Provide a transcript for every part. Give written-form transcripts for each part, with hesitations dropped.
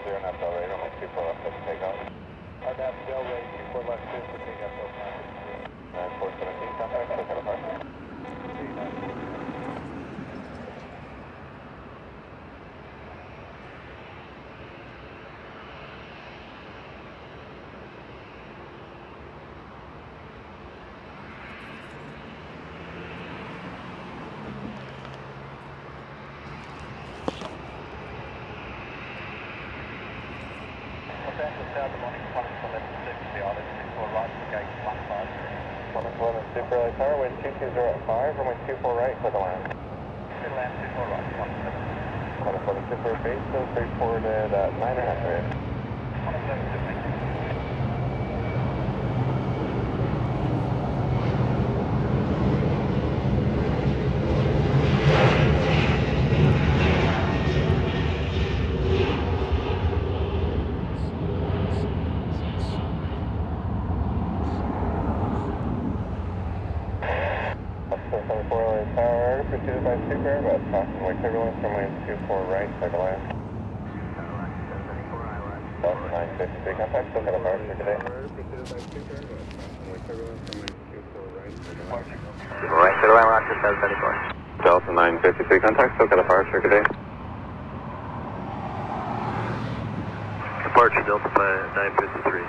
0 knots delay, runway 24 left, let's take off. Our nav delay 24 left, clear for takeoff, 9417, contact, still got a fire. Super LA Tower, wind 220 at 5, runway 24 right, clear to land. Clear to land, 24 right, 17. 107 Super base, still straight forward at 9.5 rate. 107 Super. Pursued by Super, but approximately turbulence from wind 24 right, clear to land. Delta 953, contact, still got a fire circuit today. Pursued by Super, but approximately turbulence from wind 24 right, clear to land. Right, clear to land, Roger, 734. Delta 953, contact, still got a fire circuit today. Departure Delta 953.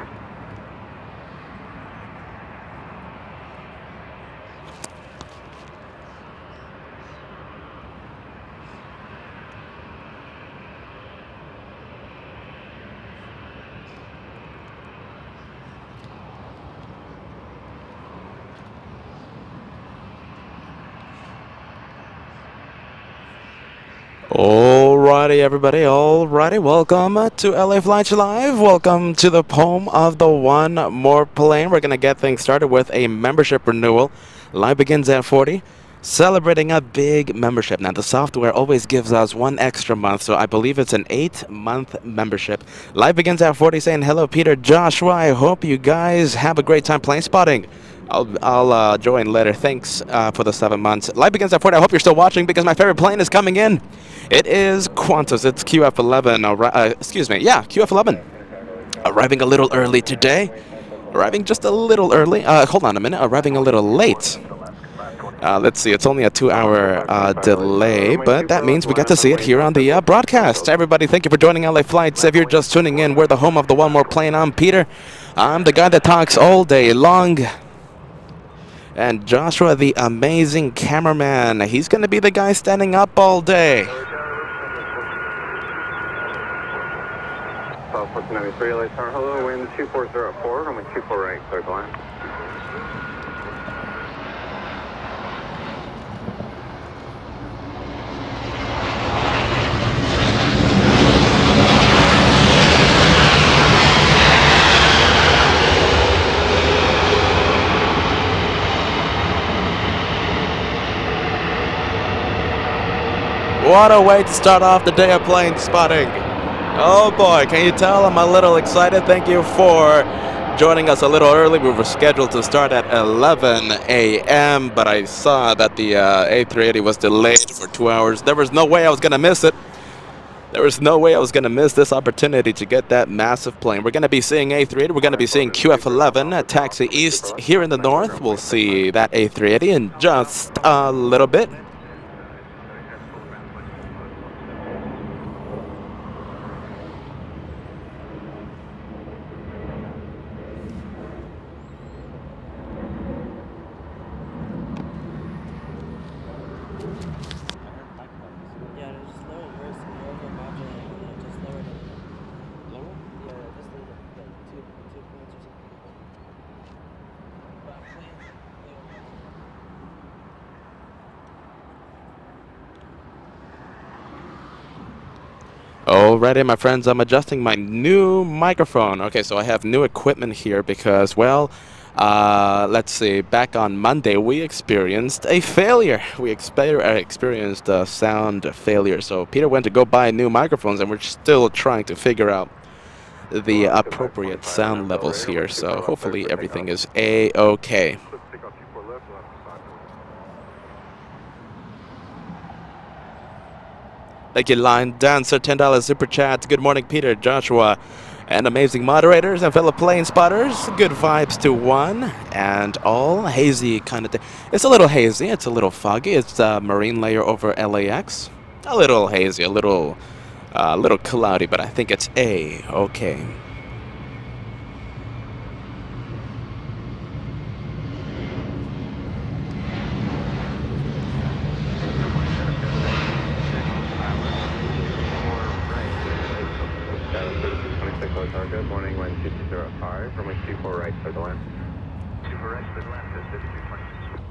Alrighty, everybody. Alrighty, welcome to LA Flights Live. Welcome to the home of the one more plane. We're gonna get things started with a membership renewal. Live begins at 40. Celebrating a big membership. Now, the software always gives us one extra month, so I believe it's an 8-month membership. Live begins at 40, saying hello, Peter, Joshua. I hope you guys have a great time plane spotting. I'll join later. Thanks for the 7 months. Live begins at 40. I hope you're still watching because my favorite plane is coming in. It is Qantas. It's QF11. Excuse me. Yeah, QF11. Arriving a little early today. Arriving just a little early. Hold on a minute. Arriving a little late. Let's see. It's only a 2-hour delay, but that means we get to see it here on the broadcast. Everybody, thank you for joining LA Flights. If you're just tuning in, we're the home of the one more plane. I'm Peter. I'm the guy that talks all day long. And Joshua, the amazing cameraman, he's going to be the guy standing up all day. Southwest 93, LA Tower, hello, wind 240 at 4, runway 24 right, clear to land. What a way to start off the day of plane spotting. Oh boy, can you tell I'm a little excited? Thank you for joining us a little early. We were scheduled to start at 11 a.m., but I saw that the A380 was delayed for 2 hours. There was no way I was going to miss it. There was no way I was going to miss this opportunity to get that massive plane. We're going to be seeing A380. We're going to be seeing QF11 taxi east here in the north. We'll see that A380 in just a little bit. Alrighty, my friends, I'm adjusting my new microphone. Okay, so I have new equipment here because, well, let's see, back on Monday we experienced a failure. We experienced a sound failure. So Peter went to go buy new microphones and we're still trying to figure out the appropriate sound levels here. So hopefully everything is A-okay. Thank you, Line Dancer, $10 super chat. Good morning, Peter, Joshua, and amazing moderators and fellow plane spotters. Good vibes to one and all. Hazy kind of thing. It's a little hazy. It's a little foggy. It's marine layer over LAX. A little hazy, a little cloudy, but I think it's okay. Good morning, wind 205, runway 24 right for the land. 24 right for the land, 5326.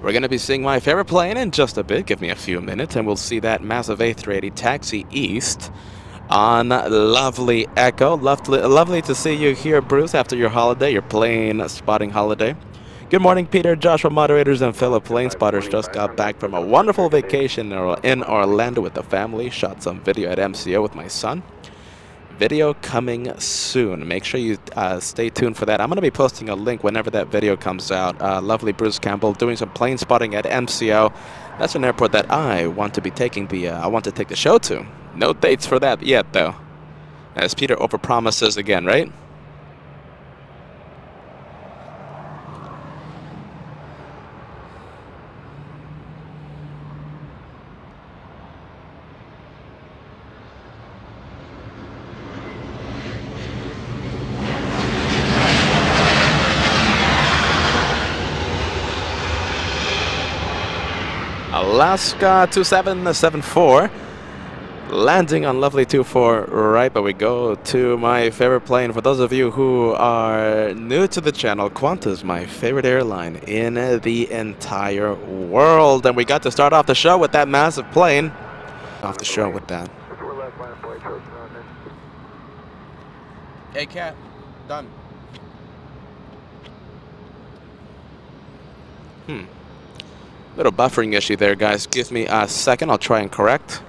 We're going to be seeing my favorite plane in just a bit. Give me a few minutes and we'll see that massive A380 taxi east on lovely Echo. Lovely to see you here, Bruce, after your holiday, your plane spotting holiday. Good morning, Peter, Joshua, moderators, and fellow plane spotters. Just got back from a wonderful vacation in Orlando with the family. Shot some video at MCO with my son. Video coming soon. Make sure you stay tuned for that. I'm going to be posting a link whenever that video comes out. Lovely Bruce Campbell doing some plane spotting at MCO. That's an airport that I want to be taking I want to take the show to. No dates for that yet, though. As Peter overpromises again, right? Alaska 2774, landing on lovely 24 right, but we go to my favorite plane. For those of you who are new to the channel, Qantas, my favorite airline in the entire world. And we got to start off the show with that massive plane. Off the show with that. Hey, Cat. Done. Little buffering issue there, guys. Give me a second. I'll try and correct.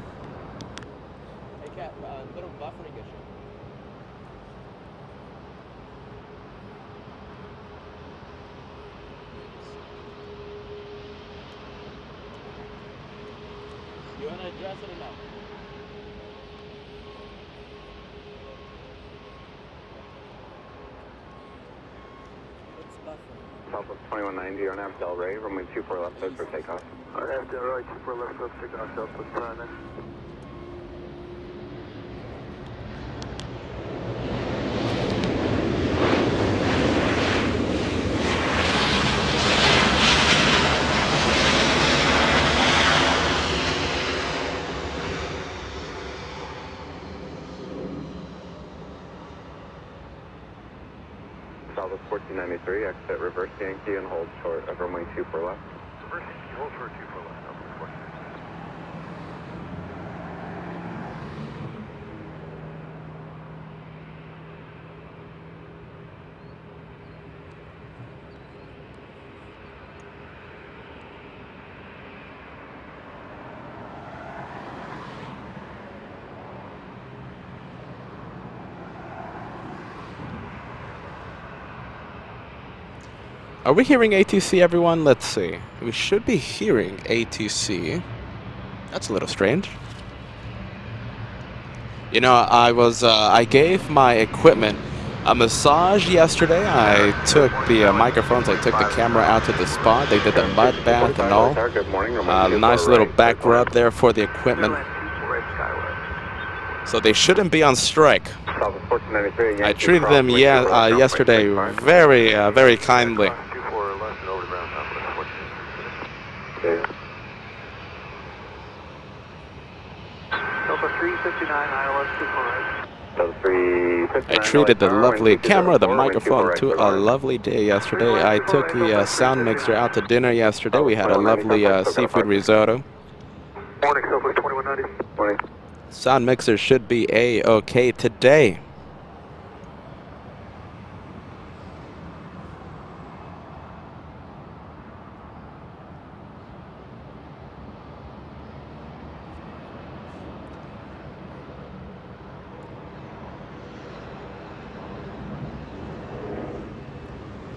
Hey, Cat, little buffering issue. You want to address it or no? What's buffering? Southwest 2190 on Abdel Ray, runway 24 left side for takeoff. On Abdel Ray, 24 left side for takeoff, Southwest Prime. Southwest 1493, exit reverse Yankee and hold short of runway 24 left. Reverse Yankee, hold short 24 left, Southwest 1493. Are we hearing ATC, everyone? Let's see. We should be hearing ATC. That's a little strange. You know, I gave my equipment a massage yesterday. I took the microphones, I took the camera out to the spot. They did the mud bath and all. Nice little back rub there for the equipment. So they shouldn't be on strike. I treated them yesterday very kindly. I treated the lovely camera, the microphone to a lovely day yesterday. I took the sound mixer out to dinner yesterday. We had a lovely seafood risotto. Morning, Southwest 2190. Morning. Sound mixer should be A-okay today.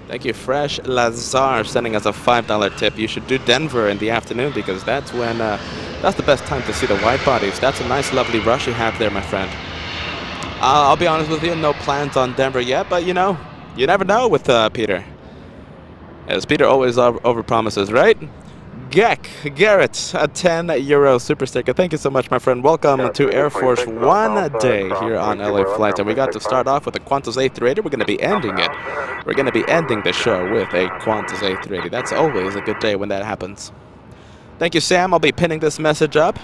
Thank you, Fresh Lazar, sending us a $5 tip. You should do Denver in the afternoon because that's when That's the best time to see the wide bodies. That's a nice, lovely rush you have there, my friend. I'll be honest with you, no plans on Denver yet, but you know, you never know with Peter. As Peter always overpromises, right? Garrett, a 10 euro super sticker. Thank you so much, my friend. Welcome to Air Force One day here on LA Flight. And we got to start off with a Qantas A380. We're going to be ending it. We're going to be ending the show with a Qantas A380. That's always a good day when that happens. Thank you, Sam. I'll be pinning this message up.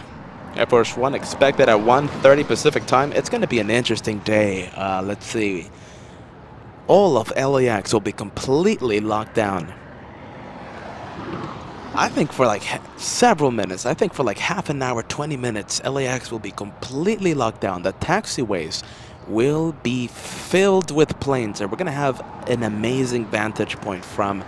Air Force One expected at 1:30 Pacific time. It's going to be an interesting day. Let's see. All of LAX will be completely locked down. I think for like several minutes, I think for like half an hour, 20 minutes, LAX will be completely locked down. The taxiways will be filled with planes, and we're going to have an amazing vantage point from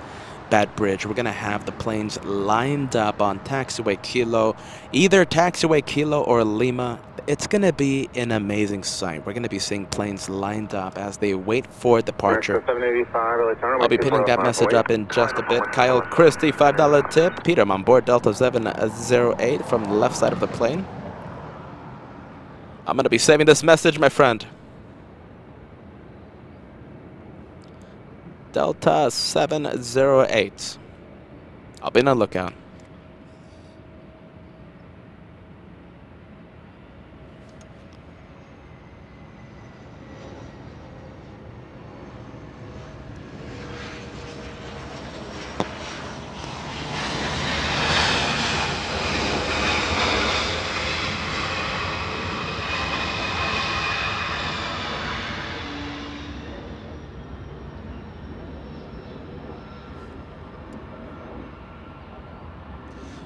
that bridge. We're going to have the planes lined up on taxiway Kilo, either taxiway Kilo or Lima. It's going to be an amazing sight. We're going to be seeing planes lined up as they wait for departure. I'll be pinning that message up in just a bit. Kyle Christie, $5 tip. Peter, I'm on board Delta 708 from the left side of the plane. I'm going to be saving this message, my friend. Delta 708. I'll be on the lookout.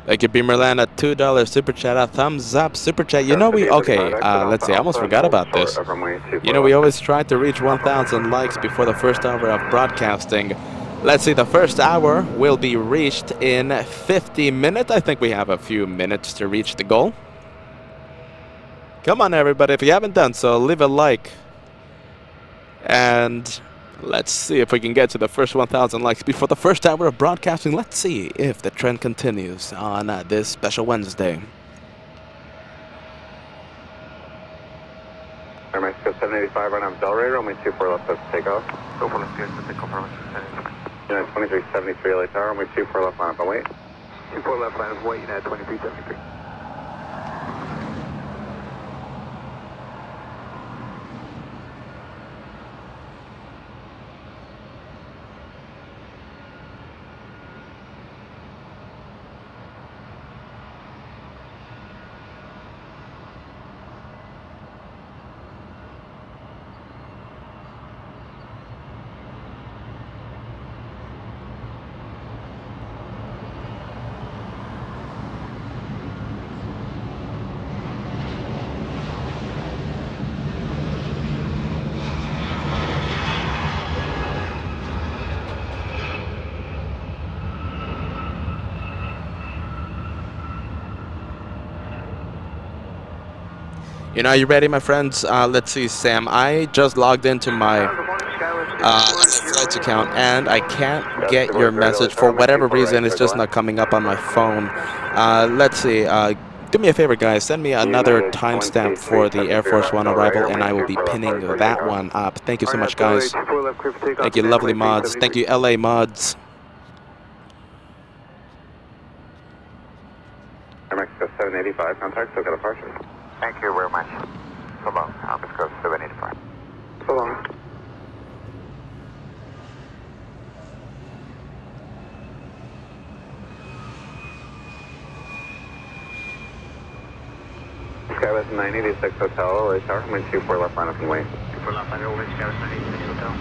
Thank you, Beamerland, a $2 super chat, a thumbs up super chat. You know okay, let's see, I almost forgot about this. You know, we always try to reach 1,000 likes before the first hour of broadcasting. Let's see, the first hour will be reached in 50 minutes. I think we have a few minutes to reach the goal. Come on, everybody, if you haven't done so, leave a like. And let's see if we can get to the first 1,000 likes before the first hour of broadcasting. Let's see if the trend continues on this special Wednesday. Air Mexico 785 right now, Delray, runway 24 left of takeoff. Go for left, guys, let's take confirmation. United 2373 LA Tower, runway 24 left line up and wait. 24 left line of wait, United 2373. You know, are you ready, my friends? Let's see, Sam. I just logged into my flights account, and I can't get your message for whatever reason. It's just not coming up on my phone. Let's see. Do me a favor, guys. Send me another timestamp for the Air Force One arrival, and I will be pinning that one up. Thank you so much, guys. Thank you, lovely mods. Thank you, LA mods. Air Mexico 785, contact, still got a departure. Thank you very much. So long. Air Mexico 785. So long. Skywest 986 Hotel, LA Tower, wind 24 left line up and wait. 24 left line, over Skywest 986 Hotel.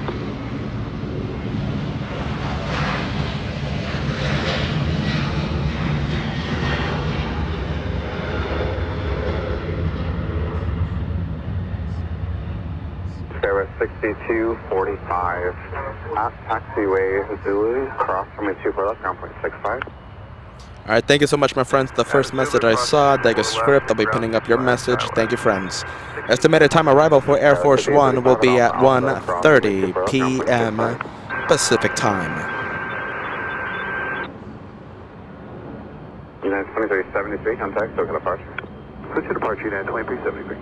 Skywest 6245 at taxiway Zulu, cross from wind 24 left, ground point 65. All right, thank you so much, my friends. The first message I saw, Degas Script. I'll be pinning up your message. Thank you, friends. Estimated time arrival for Air Force One will be at 1:30 p.m. Pacific time. United 2373, contact, SoCal departure. Switch to departure, United 2373.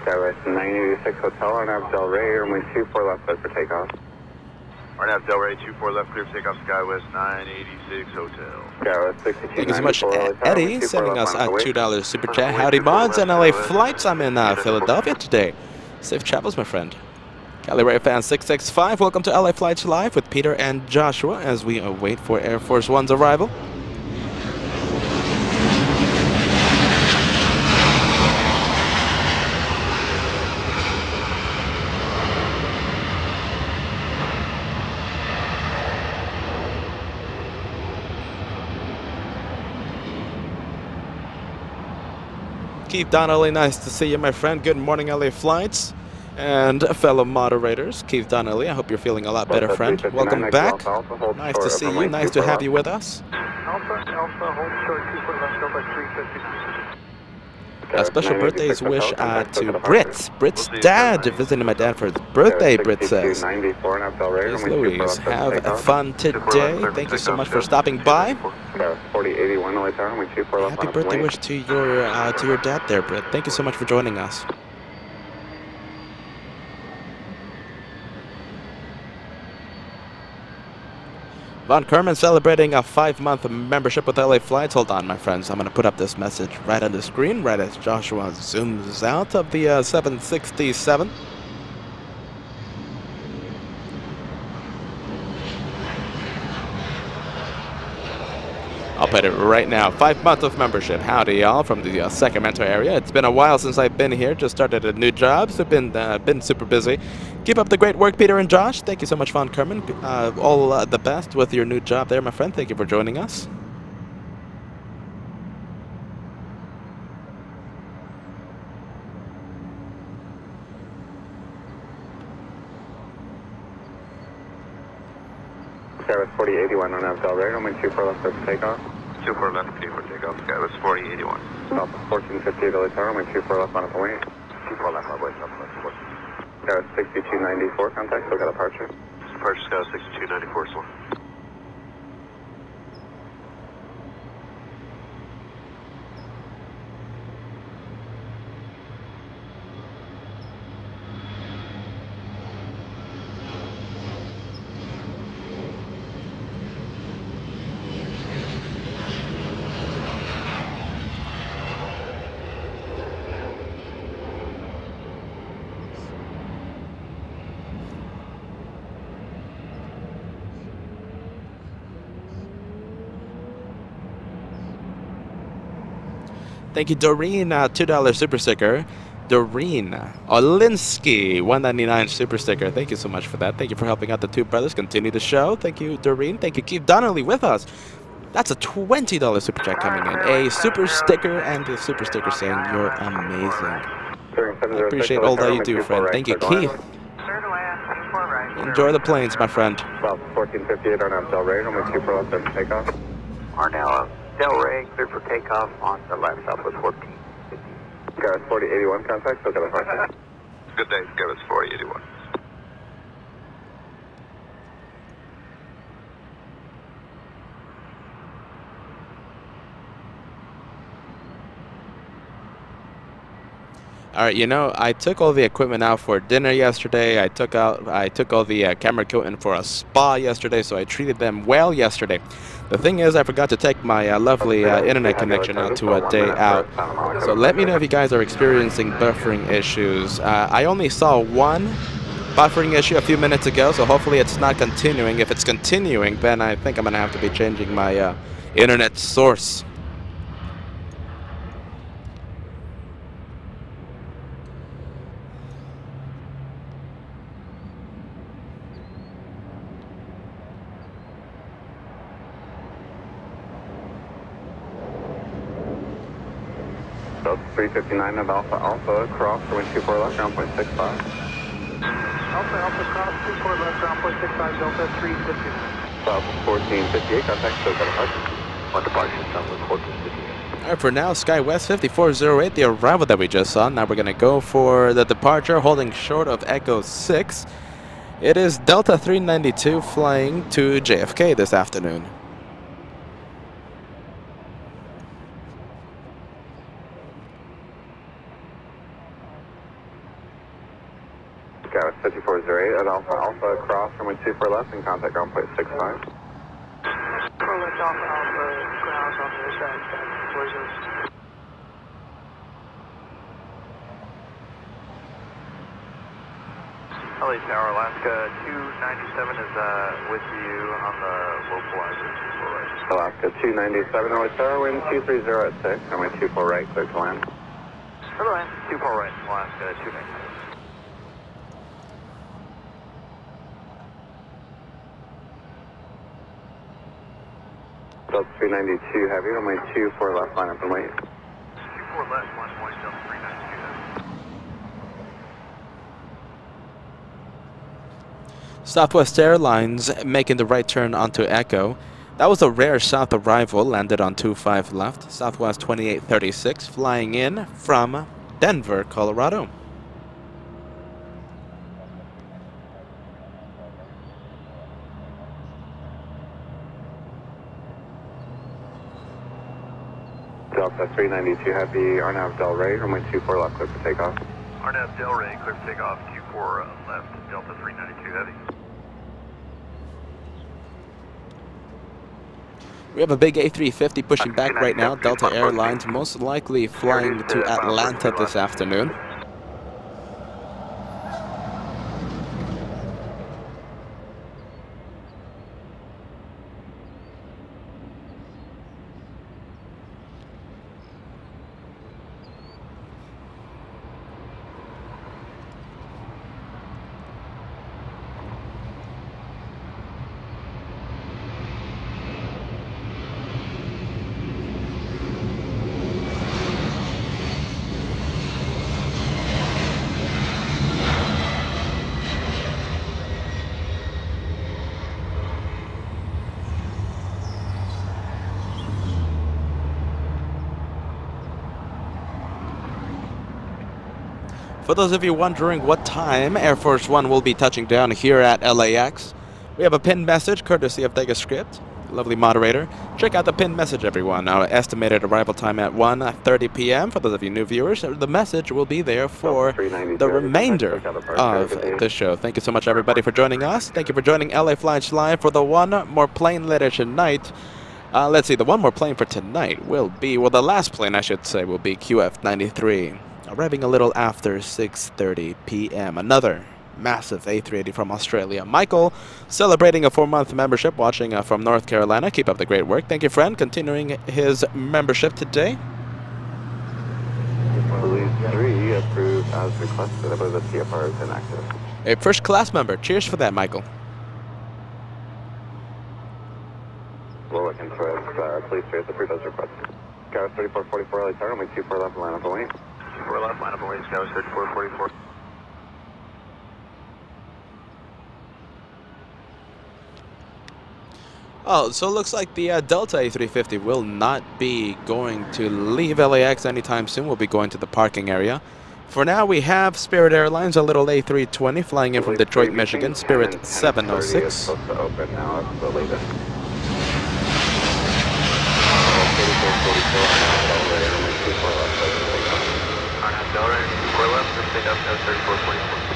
Skywest 986 Hotel, Arnav Del Rey, runway 24 left, set for takeoff. Arnav Del Rey, 24 left, clear for takeoff, Skywest 986 Hotel. Skywest 62. Thank you so much, Eddie, sending us a $2 super chat. Howdy, mods and LA flights. I'm in Philadelphia today. Safe travels, my friend. Cali Ray Fan 665, welcome to LA Flights Live with Peter and Joshua as we await for Air Force One's arrival. Keith Donnelly, nice to see you, my friend. Good morning, LA Flights. And fellow moderators, Keith Donnelly, I hope you're feeling a lot better, friend. Welcome back. Nice to see you. Nice to have you with us. Alpha, hold short, 24 left, Delta 350. A special birthday wish to Britt. Britt's dad, visiting my dad for his birthday, Britt says. Yes, Louise, have fun today. Thank you so much for stopping by. Happy birthday wish to your dad there, Britt. Thank you so much for joining us. Von Kerman celebrating a 5-month membership with LA Flights. Hold on, my friends. I'm going to put up this message right on the screen, right as Joshua zooms out of the 767. I'll put it right now. 5 months of membership. Howdy, y'all, from the Sacramento area. It's been a while since I've been here. Just started a new job, so been super busy. Keep up the great work, Peter and Josh. Thank you so much, Von Kerman. All the best with your new job there, my friend. Thank you for joining us. Skywest 4081 on Del Rey, runway 24 left, set for takeoff. 24 left, clear for takeoff, Skywest 4081. Delta 1458 LA Tower, runway 24 left on its way. 24 left, runway 24. Skywest 6294, contact, SoCal departure. Departure, Skywest 6294, sir. Thank you, Doreen, $2 super sticker. Doreen Olinsky, 199 super sticker. Thank you so much for that. Thank you for helping out the two brothers. Continue the show. Thank you, Doreen. Thank you, Keith Donnelly with us. That's a $20 super chat coming in. A super sticker and a super sticker saying you're amazing. I appreciate all that you do, friend. Thank you, Keith. Enjoy the planes, my friend. 1458 Arnav Del Rey, runway 24 left, set for takeoff. Arnav Del Rey, clear for takeoff on the left, Southwest 14. Skywest 4081, contact, SoCal departure. Good day, Skywest 4081. All right, you know, I took all the equipment out for dinner yesterday. I took all the camera equipment for a spa yesterday, so I treated them well yesterday. The thing is, I forgot to take my lovely internet connection out to a day out. So let me know if you guys are experiencing buffering issues. I only saw one buffering issue a few minutes ago, so hopefully it's not continuing. If it's continuing, then I think I'm going to have to be changing my internet source. So 359 of Alpha, cross, runway 24 left, ground point 65. Alpha, cross, 24 left, ground point 65, Delta 350. South 1458, contact SoCal departure. One departure, Southwest 1458. All right, for now, SkyWest 5408, the arrival that we just saw. Now we're going to go for the departure, holding short of Echo 6. It is Delta 392 flying to JFK this afternoon. SkyWest 5408 at Alpha Alpha, across runway 24 left and contact ground point 65. Alpha Alpha, ground on the side, LA Tower, Alaska 297 is with you on the localizer. Alaska 297, runway tower, wind 230 at 6, runway 24 right, clear to land. Hello, 24 right, Alaska 297. Delta 392 heavy, runway 24 left, line up and wait. 24 left, 1 point, Delta 392 heavy. Southwest Airlines making the right turn onto Echo. That was a rare south arrival, landed on 25 left. Southwest 2836 flying in from Denver, Colorado. Delta 392 heavy, Arnav Del Rey, runway 24 left, clear for takeoff. Arnav Del Rey, clear for takeoff, Q4 left, Delta 392 heavy. We have a big A350 pushing back right now. Delta Airlines most likely flying to Atlanta this afternoon. For those of you wondering what time Air Force One will be touching down here at LAX, we have a pinned message courtesy of Degas Script, lovely moderator. Check out the pinned message, everyone. Our estimated arrival time at 1:30 p.m. For those of you new viewers, the message will be there for the remainder of the show. Thank you so much, everybody, for joining us. Thank you for joining LA Flights Live for the one more plane later tonight. Let's see, the one more plane for tonight will be, well, the last plane, I should say, will be QF93. Arriving a little after 6:30 p.m. Another massive A380 from Australia. Michael, celebrating a 4-month membership, watching from North Carolina. Keep up the great work. Thank you, friend. Continuing his membership today. Release 3 approved as requested. I believe the TFR is inactive. A first-class member. Cheers for that, Michael. We'll look into it. Please raise approved as requested. Skywas 3444 LA Tower, runway 24 left, line up and wait. 24 left, line up and wait, Skywas 3444. Oh, so it looks like the Delta A350 will not be going to leave LAX anytime soon. We'll be going to the parking area. For now, we have Spirit Airlines, a little A320 flying in from Detroit, Michigan, Spirit 706. It's supposed to open now, that's the latest. Arnav Del Rey, 4 left, let's take up to 3444.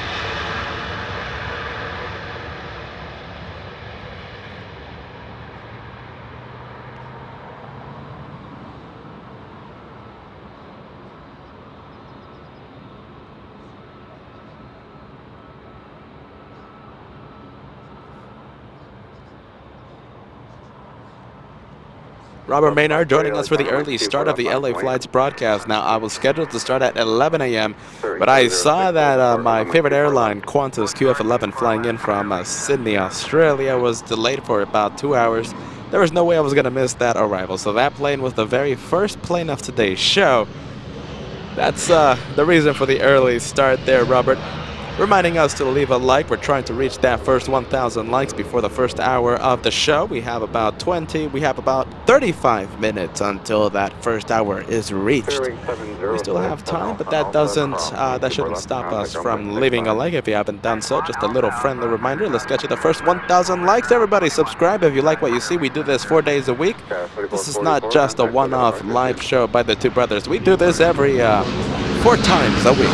Robert Maynard joining us for the early start of the LA Flights broadcast. Now, I was scheduled to start at 11 a.m., but I saw that my favorite airline, Qantas QF11, flying in from Sydney, Australia, was delayed for about 2 hours. There was no way I was going to miss that arrival, so that plane was the very first plane of today's show. That's the reason for the early start there, Robert. Reminding us to leave a like. We're trying to reach that first 1,000 likes before the first hour of the show. We have about 35 minutes until that first hour is reached. We still have time, but that shouldn't stop us from leaving a like if you haven't done so. Just a little friendly reminder. Let's get you the first 1,000 likes. Everybody subscribe if you like what you see. We do this 4 days a week. This is not just a one-off live show by the two brothers. We do this every 4 times a week.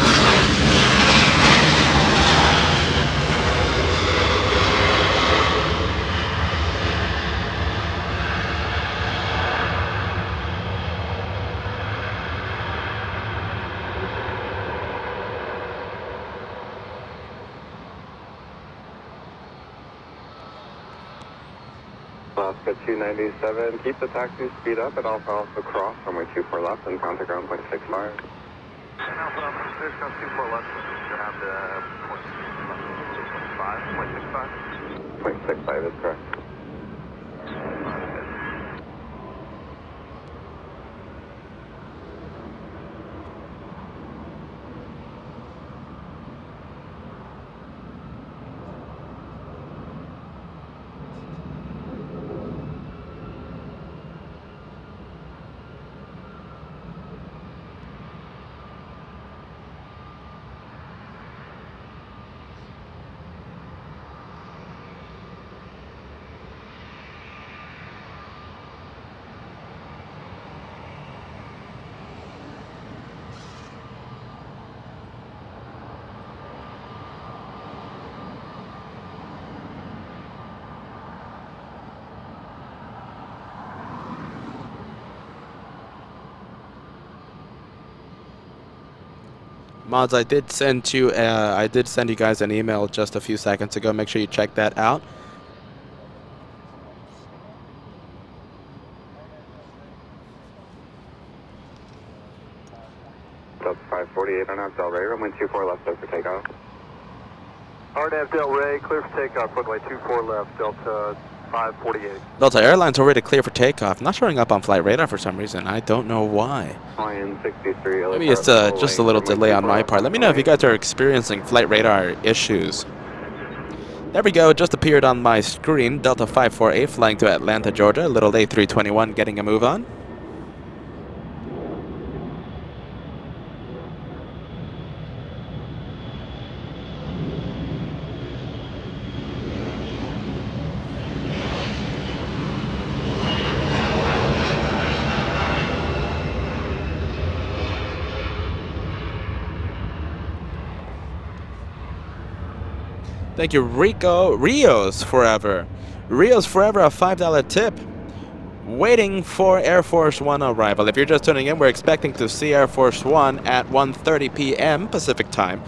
Alaska 297, keep the taxi speed up at Alpha cross runway 24 left and contact ground 0.65. Alpha, clear cross 24 left, ground 0.65. 0.65 is correct. Mods, I did send you guys an email just a few seconds ago. Make sure you check that out. Delta 548 on out Del Rey, runway 24 left, clear for takeoff. RNAV Del Rey, clear for takeoff, runway 24 left, Delta 548. Delta Airlines already clear for takeoff. Not showing up on flight radar for some reason. I don't know why. Maybe it's just a little delay on my part. Let me know if you guys are experiencing flight radar issues. There we go. Just appeared on my screen. Delta 548 flying to Atlanta, Georgia. Little A321 getting a move on. Thank you, Rico. Rios Forever. Rios Forever, a $5 tip. Waiting for Air Force One arrival. If you're just tuning in, we're expecting to see Air Force One at 1:30 p.m. Pacific time.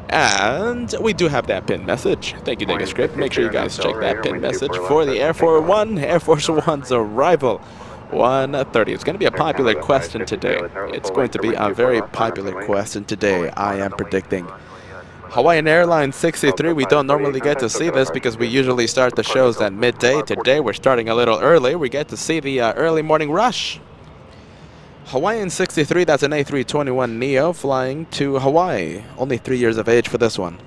And we do have that pin message. Thank you, Degas Script. Make sure you guys check that pin message for the Air Force One's arrival. 1:30. It's going to be a popular question today. It's going to be a very popular question today, I am predicting. Hawaiian Airlines 63, we don't normally get to see this because we usually start the shows at midday. Today we're starting a little early. We get to see the early morning rush. Hawaiian 63, that's an A321neo flying to Hawaii. Only 3 years of age for this one.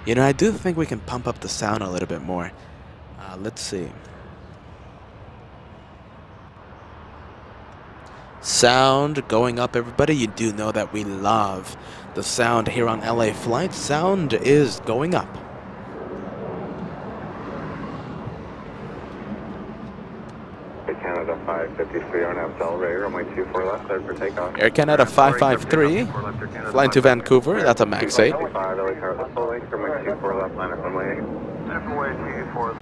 You know, I do think we can pump up the sound a little bit more. Let's see. Sound going up, everybody. You do know that we love the sound here on LA Flight. Sound is going up. Canada 553 on out Del Rey, runway 24 left, clear for takeoff. Air Canada 553, flying to Vancouver. That's a max 8. Runway 24 left, line up runway 8. Runway 24.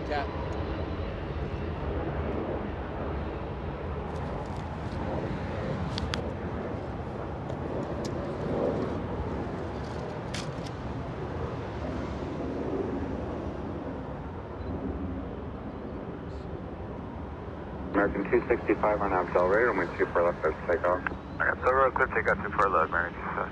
Cat. American 265 on Abdel Ray, runway 24 left, let's take off. Alright, so real quick, take out 24 left, American 25.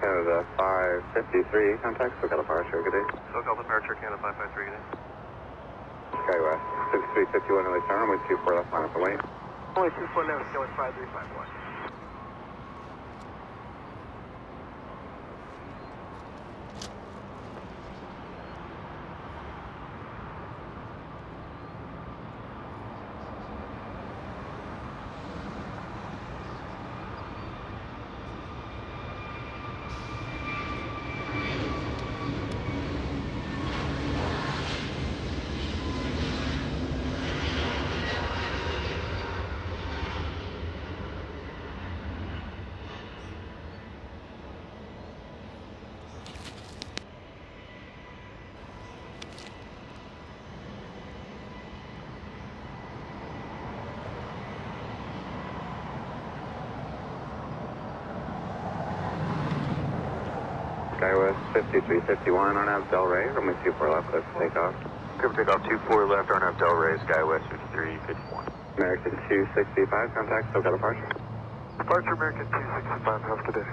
Canada 553, contact SoCal departure, good day. SoCal departure, Canada 553, good day. Skywest 6351, LA Tower, runway 24 left, line up and wait. Only 24 left, Skywest 5351. Skywest 5351 on Abdel Ray, runway 24 left, let's take off. Script takeoff 24 left, on Abdel Ray, Skywest 5351. American 265, contact SoCal departure. Departure, American 265, have today.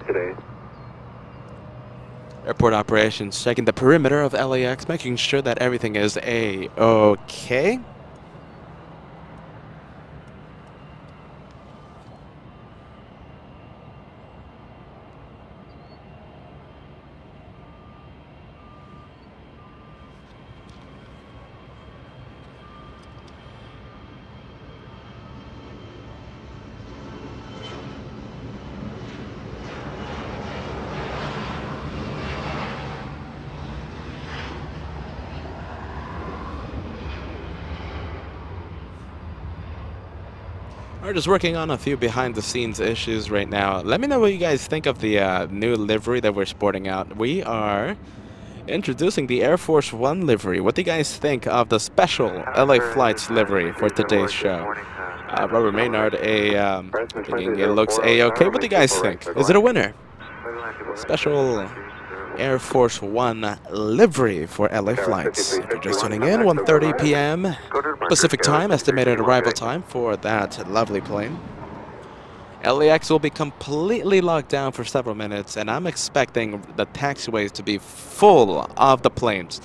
Today. Airport operations checking the perimeter of LAX, making sure that everything is A-okay. We're just working on a few behind-the-scenes issues right now. Let me know what you guys think of the new livery that we're sporting out. We are introducing the Air Force One livery. What do you guys think of the special LA Flights livery for today's show? Robert Maynard, thinking it looks A-okay. What do you guys think? Is it a winner? Special Air Force One livery for LA Flights. If you're just tuning in, 1:30 p.m. Pacific time, estimated arrival time for that lovely plane. LAX will be completely locked down for several minutes, and I'm expecting the taxiways to be full of the planes.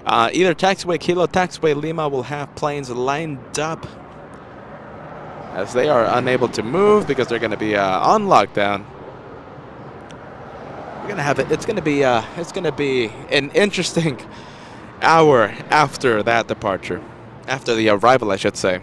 Either taxiway Kilo, taxiway Lima will have planes lined up as they are unable to move because they're going to be on lockdown. We're gonna have it. It's gonna be an interesting hour after that departure, after the arrival, I should say.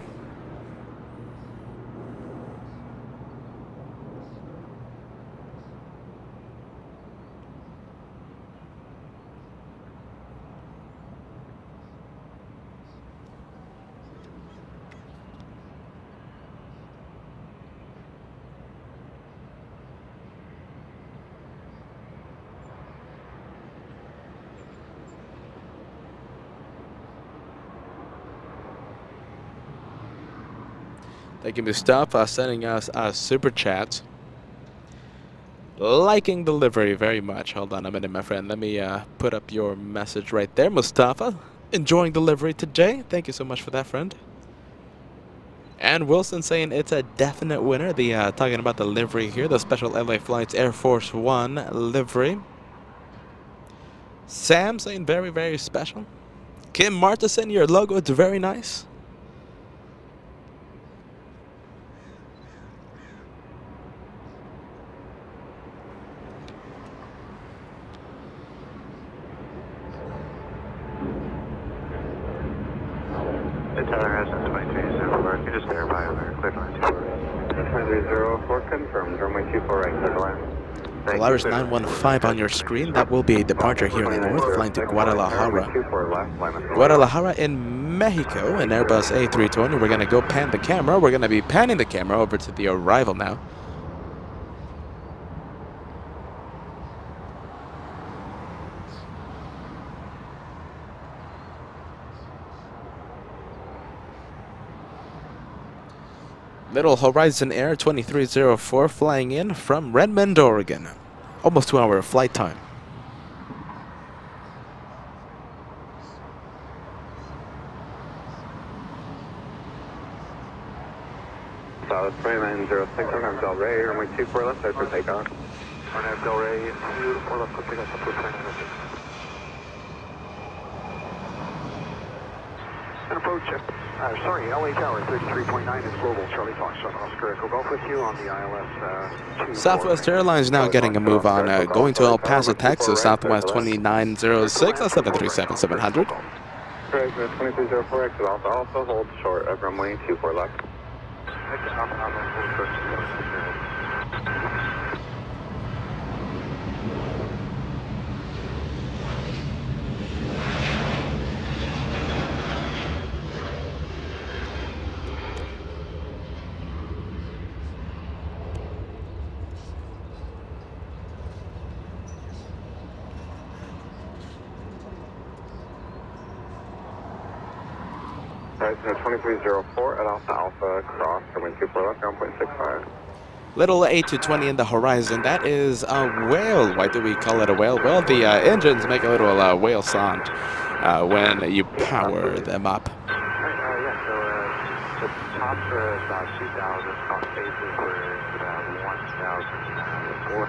Thank you, Mustafa, sending us a super chat. Liking the livery very much. Hold on a minute, my friend. Let me put up your message right there, Mustafa. Enjoying the livery today. Thank you so much for that, friend. And Wilson saying it's a definite winner. The talking about the livery here, the special LA Flights Air Force One livery. Sam saying very, very special. Kim Martison, your logo, it's very nice. The Tyler has 2304, can just verify over, clear line 2304, confirmed, runway 24 right, clear line. Polaris 915 on your screen. That will be a departure here in the north, flying to Guadalajara. Guadalajara in Mexico, an Airbus A320. We're going to go pan the camera. We're going to be panning the camera over to the arrival now. Little Horizon Air 2304 flying in from Redmond, Oregon. Almost 2-hour flight time. South 2906, I'm Del Rey, runway 24 left, clear for takeoff. Arnav Del Rey, 24 left, clear takeoff, approved 2906. And approach it. Sorry, LA Tower 33.9 is global. Charlie Foxtrot, Oscar Echo Golf with you on the ILS 2. Southwest Airlines now getting a move on, going to El Paso, Texas, Southwest 2906, that's 737-700. Correct, 2304, exit Alpha Alpha, hold short of runway 24 left. Exit Alpha Alpha, hold short of runway 24 left. Horizon 2304 at Alpha Alpha, cross, runway 24 left, 1.65. Little A220 in the horizon. That is a whale. Why do we call it a whale? Well, the engines make a little whale sound when you power them up. Yeah, so the tops are about 2,000, top faces were about 1,400.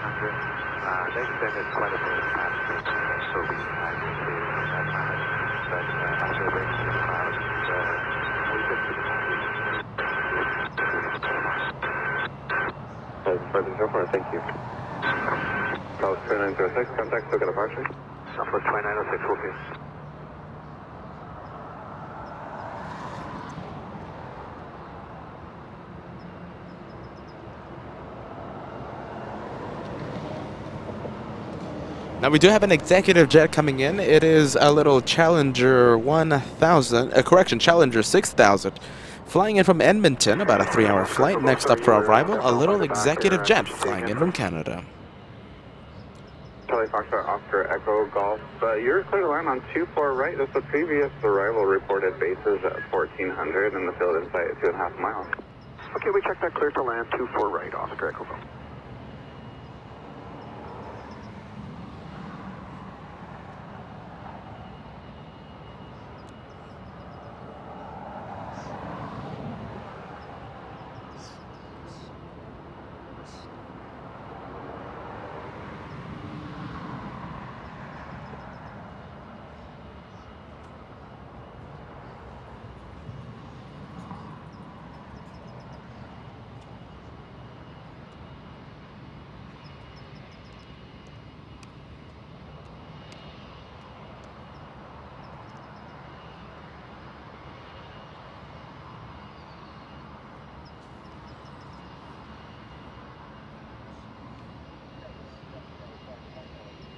They extended quite a bit faster than Soviet time to that time. But after breaking the clouds, we took to the thank you. Southwest 2906, contact, still got departure. Southwest 2906, will be. Now we do have an executive jet coming in. It is a little Challenger 1000, Challenger 6000. Flying in from Edmonton, about a 3-hour flight. Next up for arrival, a little executive jet flying in from Canada. Charlie Foxtrot, Oscar Echo Golf. You're clear to land on 24 right. This is the previous arrival reported bases at 1400 and the field in sight at 2.5 miles. Okay, we checked that clear to land 24 right, Oscar Echo Golf.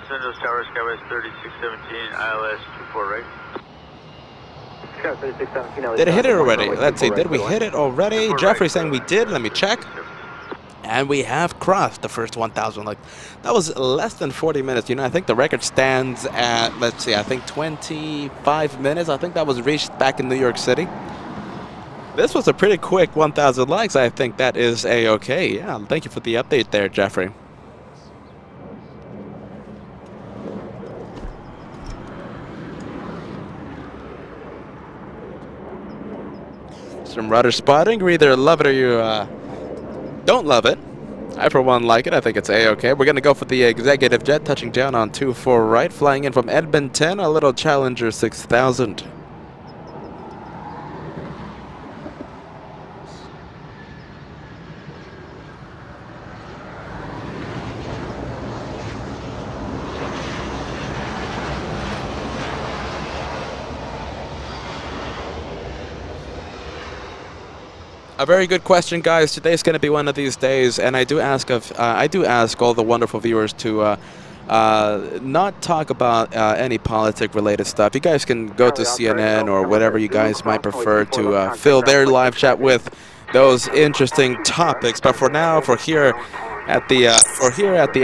Los Angeles Tower, Skywest 3617, ILS 24 right. Skywest 3617. Did it hit it already? Let's see, did we hit it already? Jeffrey saying we did, let me check. And we have crossed the first 1,000. Like, that was less than 40 minutes. You know, I think the record stands at, let's see, I think 25 minutes. I think that was reached back in New York City. This was a pretty quick 1,000 likes. I think that is A-okay. Yeah, thank you for the update there, Jeffrey. Some rudder spotting. You either love it or you don't love it. I, for one, like it. I think it's A-okay. We're going to go for the executive jet, touching down on 24 right, flying in from Edmonton, a little Challenger 6000. A very good question, guys. Today's going to be one of these days, and I do ask all the wonderful viewers to not talk about any politic-related stuff. You guys can go to CNN or whatever you guys might prefer to fill their live chat with those interesting topics. But for now, for here at the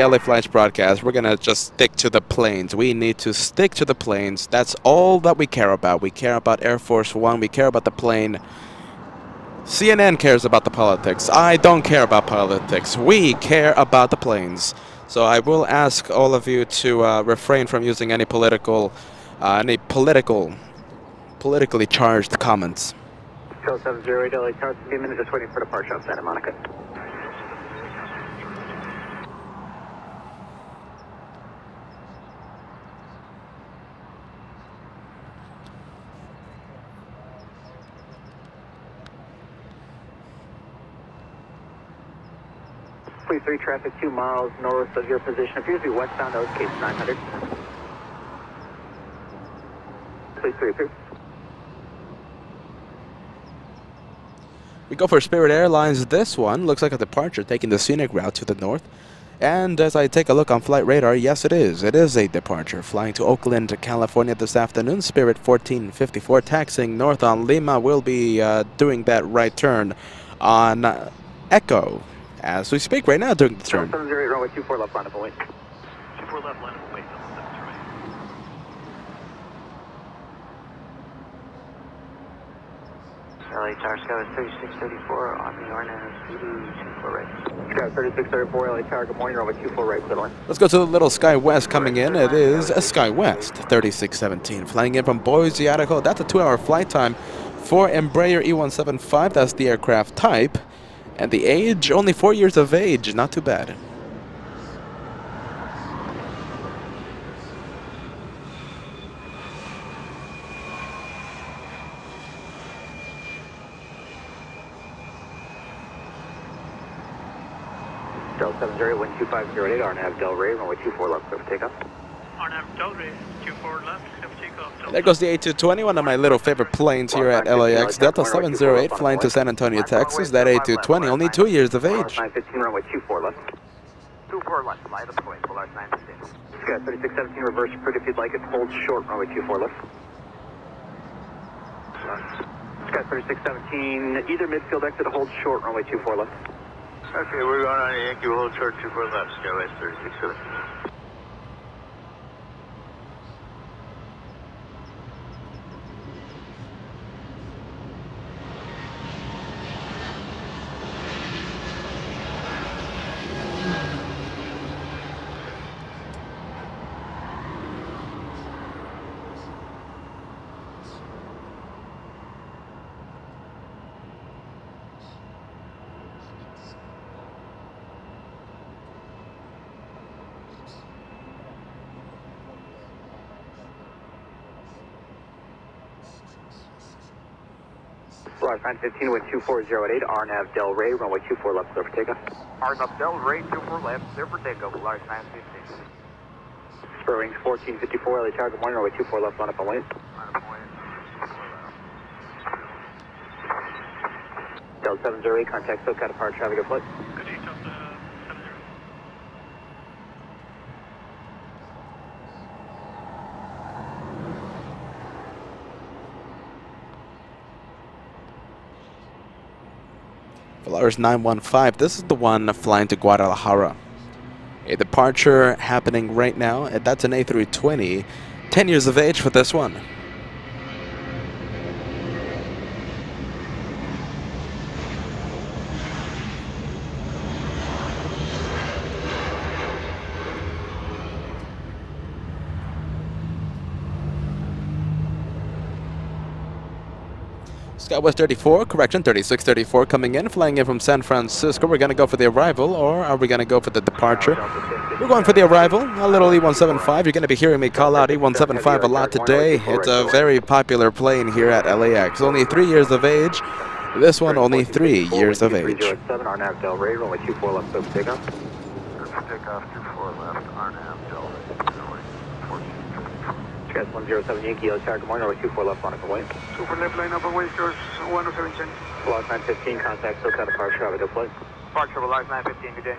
LA Flights broadcast, we're gonna just stick to the planes. We need to stick to the planes. That's all that we care about. We care about Air Force One. We care about the plane. CNN cares about the politics. I don't care about politics. We care about the planes. So I will ask all of you to refrain from using any politically charged comments. 0708 LA Tower, 15 minutes, just waiting for departure of Santa Monica. Fleet 3 traffic 2 miles north of your position. Appears to be westbound, that was case 900. Fleet 3 appears. We go for Spirit Airlines. This one looks like a departure taking the scenic route to the north. And as I take a look on flight radar, yes it is. It is a departure flying to Oakland, California this afternoon. Spirit 1454 taxiing north on Lima will be doing that right turn on Echo as we speak right now during the turn. 708 runway 24 left line of await. 24 left line of await, that's right. LA Tower Sky 3634 on the RNAV CD 24 right. Sky 3634 LA Tower, good morning, runway 24 right, clear line. Let's go to the little Sky West coming in. It is a Sky West 3617 flying in from Boise, Idaho. That's a 2-hour flight time for Embraer E175. That's the aircraft type. And the age, only 4 years of age, not too bad. Delta 708 12508 RNAV Del Rey, runway 24 left, clear for takeoff. RNAV Del Rey, 24 left, clear for takeoff. There goes the A220, one of my little favorite planes here at LAX. Delta 708 flying to San Antonio, Texas. That A220, only 2 years of age. 915 runway 24 left. 24 left, fly the point, full 915. Sky 3617 reverse approved if you'd like it, hold short, runway 24 left. Sky 3617, either midfield exit, hold short, runway 24 left. Okay, we're going on a Yankee, we'll hold short 24 left, Skyway 3617. Flight 915 with 24008, RNAV Del Rey, runway 24 left, clear for takeoff. RNAV Del Rey, 24 left, clear for takeoff, large 915. Spur range 1454, LA Tower, good morning, runway 24 left, line up on lane. Delta 708, contact SoCal departure, traffic at flight. Good day, Delta 70. Volaris 915, this is the one flying to Guadalajara. A departure happening right now, and that's an A320. 10 years of age for this one. Skywest 34, correction, 3634 coming in, flying in from San Francisco. We're going to go for the arrival, or are we going to go for the departure? We're going for the arrival, a little E175. You're going to be hearing me call out E175 a lot today. It's a very popular plane here at LAX. Only 3 years of age. This one only 3 years of age. 307, RNAV Del Rey, runway 24 left, clear for takeoff. Takeoff 24 left, RNAV Del Rey, runway 14. Sky 107 Yankee, LA Tower, good morning, runway 24 left, line up on lane. Super left line up away, stores 107. Flight 915, contact SoCal departure, traffic at flight. Departure, large 915, good day.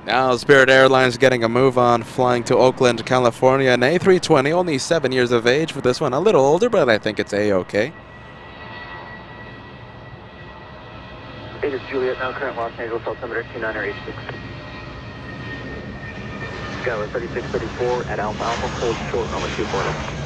Now Spirit Airlines getting a move on, flying to Oakland, California. An A320, only 7 years of age for this one. A little older, but I think it's A-okay. It is Juliet, now current Los Angeles altimeter 2986. Skyway 3634 at Alpha Alpha, hold short number 24 left.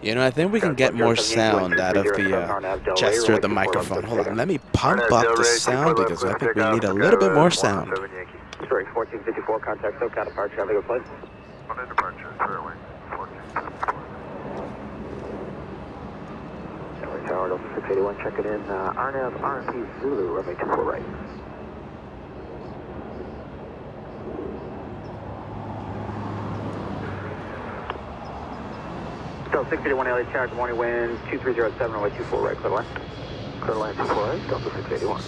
You know, I think we can get more sound out of the gesture of the microphone. Hold on, let me pump up the sound because I think we need a little bit more sound. Sorry, 1454, contact SoCal departure, have a good flight. On a departure, fairway, 1454. Tower, Delta 681, check it in. RNAV, RMP, Zulu, runway 24 right. Delta 681, LA charge, morning wind, 2307, runway 24 right, clear line. Clear line 24 right, Delta 681.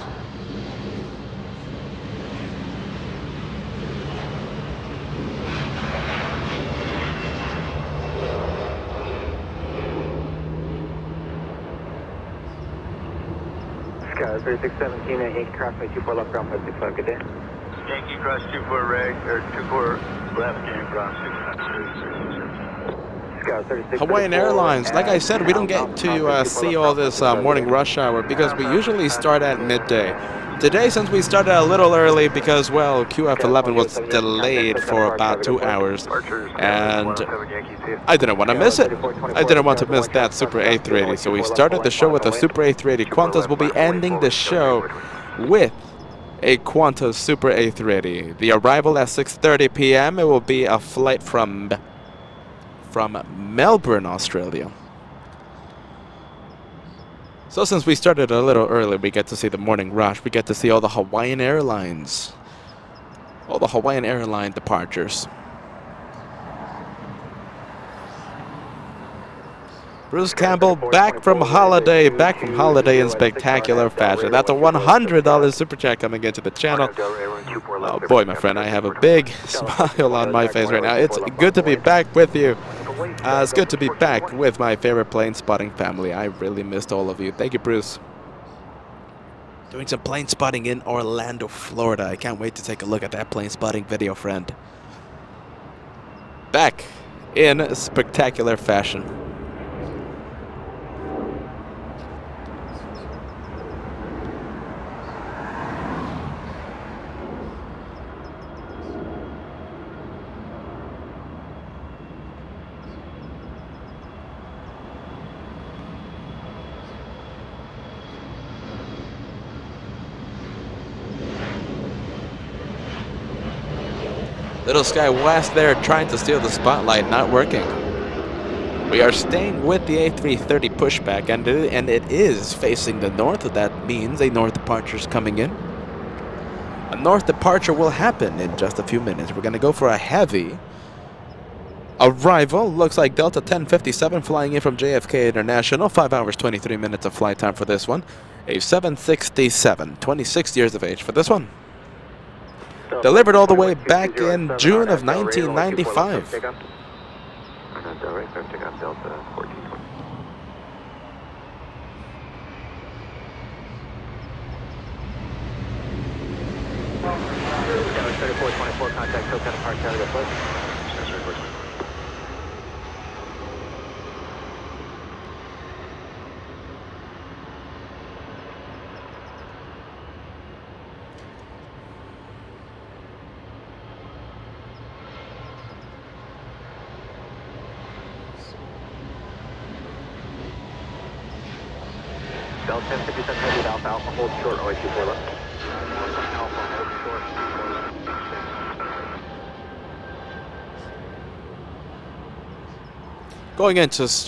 Sky 3617, Yankee cross, 24 left, ground 565, good day. Yankee cross 24 right, or 24 left, Yankee cross 693. Hawaiian Airlines, like I said, we don't get to see all this morning rush hour because we usually start at midday. Today, since we started a little early because, well, QF11 was delayed for about 2 hours, and I didn't want to miss it. I didn't want to miss that Super A380, so we started the show with a Super A380. Qantas will be ending the show with a Qantas Super A380. The arrival at 6:30 p.m. It will be a flight from Melbourne, Australia. So since we started a little early, we get to see the morning rush. We get to see all the Hawaiian Airlines. All the Hawaiian Airline departures. Bruce Campbell back from holiday in spectacular fashion. That's a $100 super chat coming into the channel. Oh boy, my friend, I have a big smile on my face right now. It's good to be back with you. It's good to be back with my favorite plane spotting family. I really missed all of you. Thank you, Bruce. Doing some plane spotting in Orlando, Florida. I can't wait to take a look at that plane spotting video, friend. Back in spectacular fashion. Little Sky West there trying to steal the spotlight, not working. We are staying with the A330 pushback, and it is facing the north. That means a north departure is coming in. A north departure will happen in just a few minutes. We're going to go for a heavy arrival. Looks like Delta 1057 flying in from JFK International. 5 hours, 23 minutes of flight time for this one. A 767, 26 years of age for this one. Delivered all the way back in June of 1995. Delta 1057 heavy Alpha Alpha, hold short, runway 24 left. Alpha, hold short, 24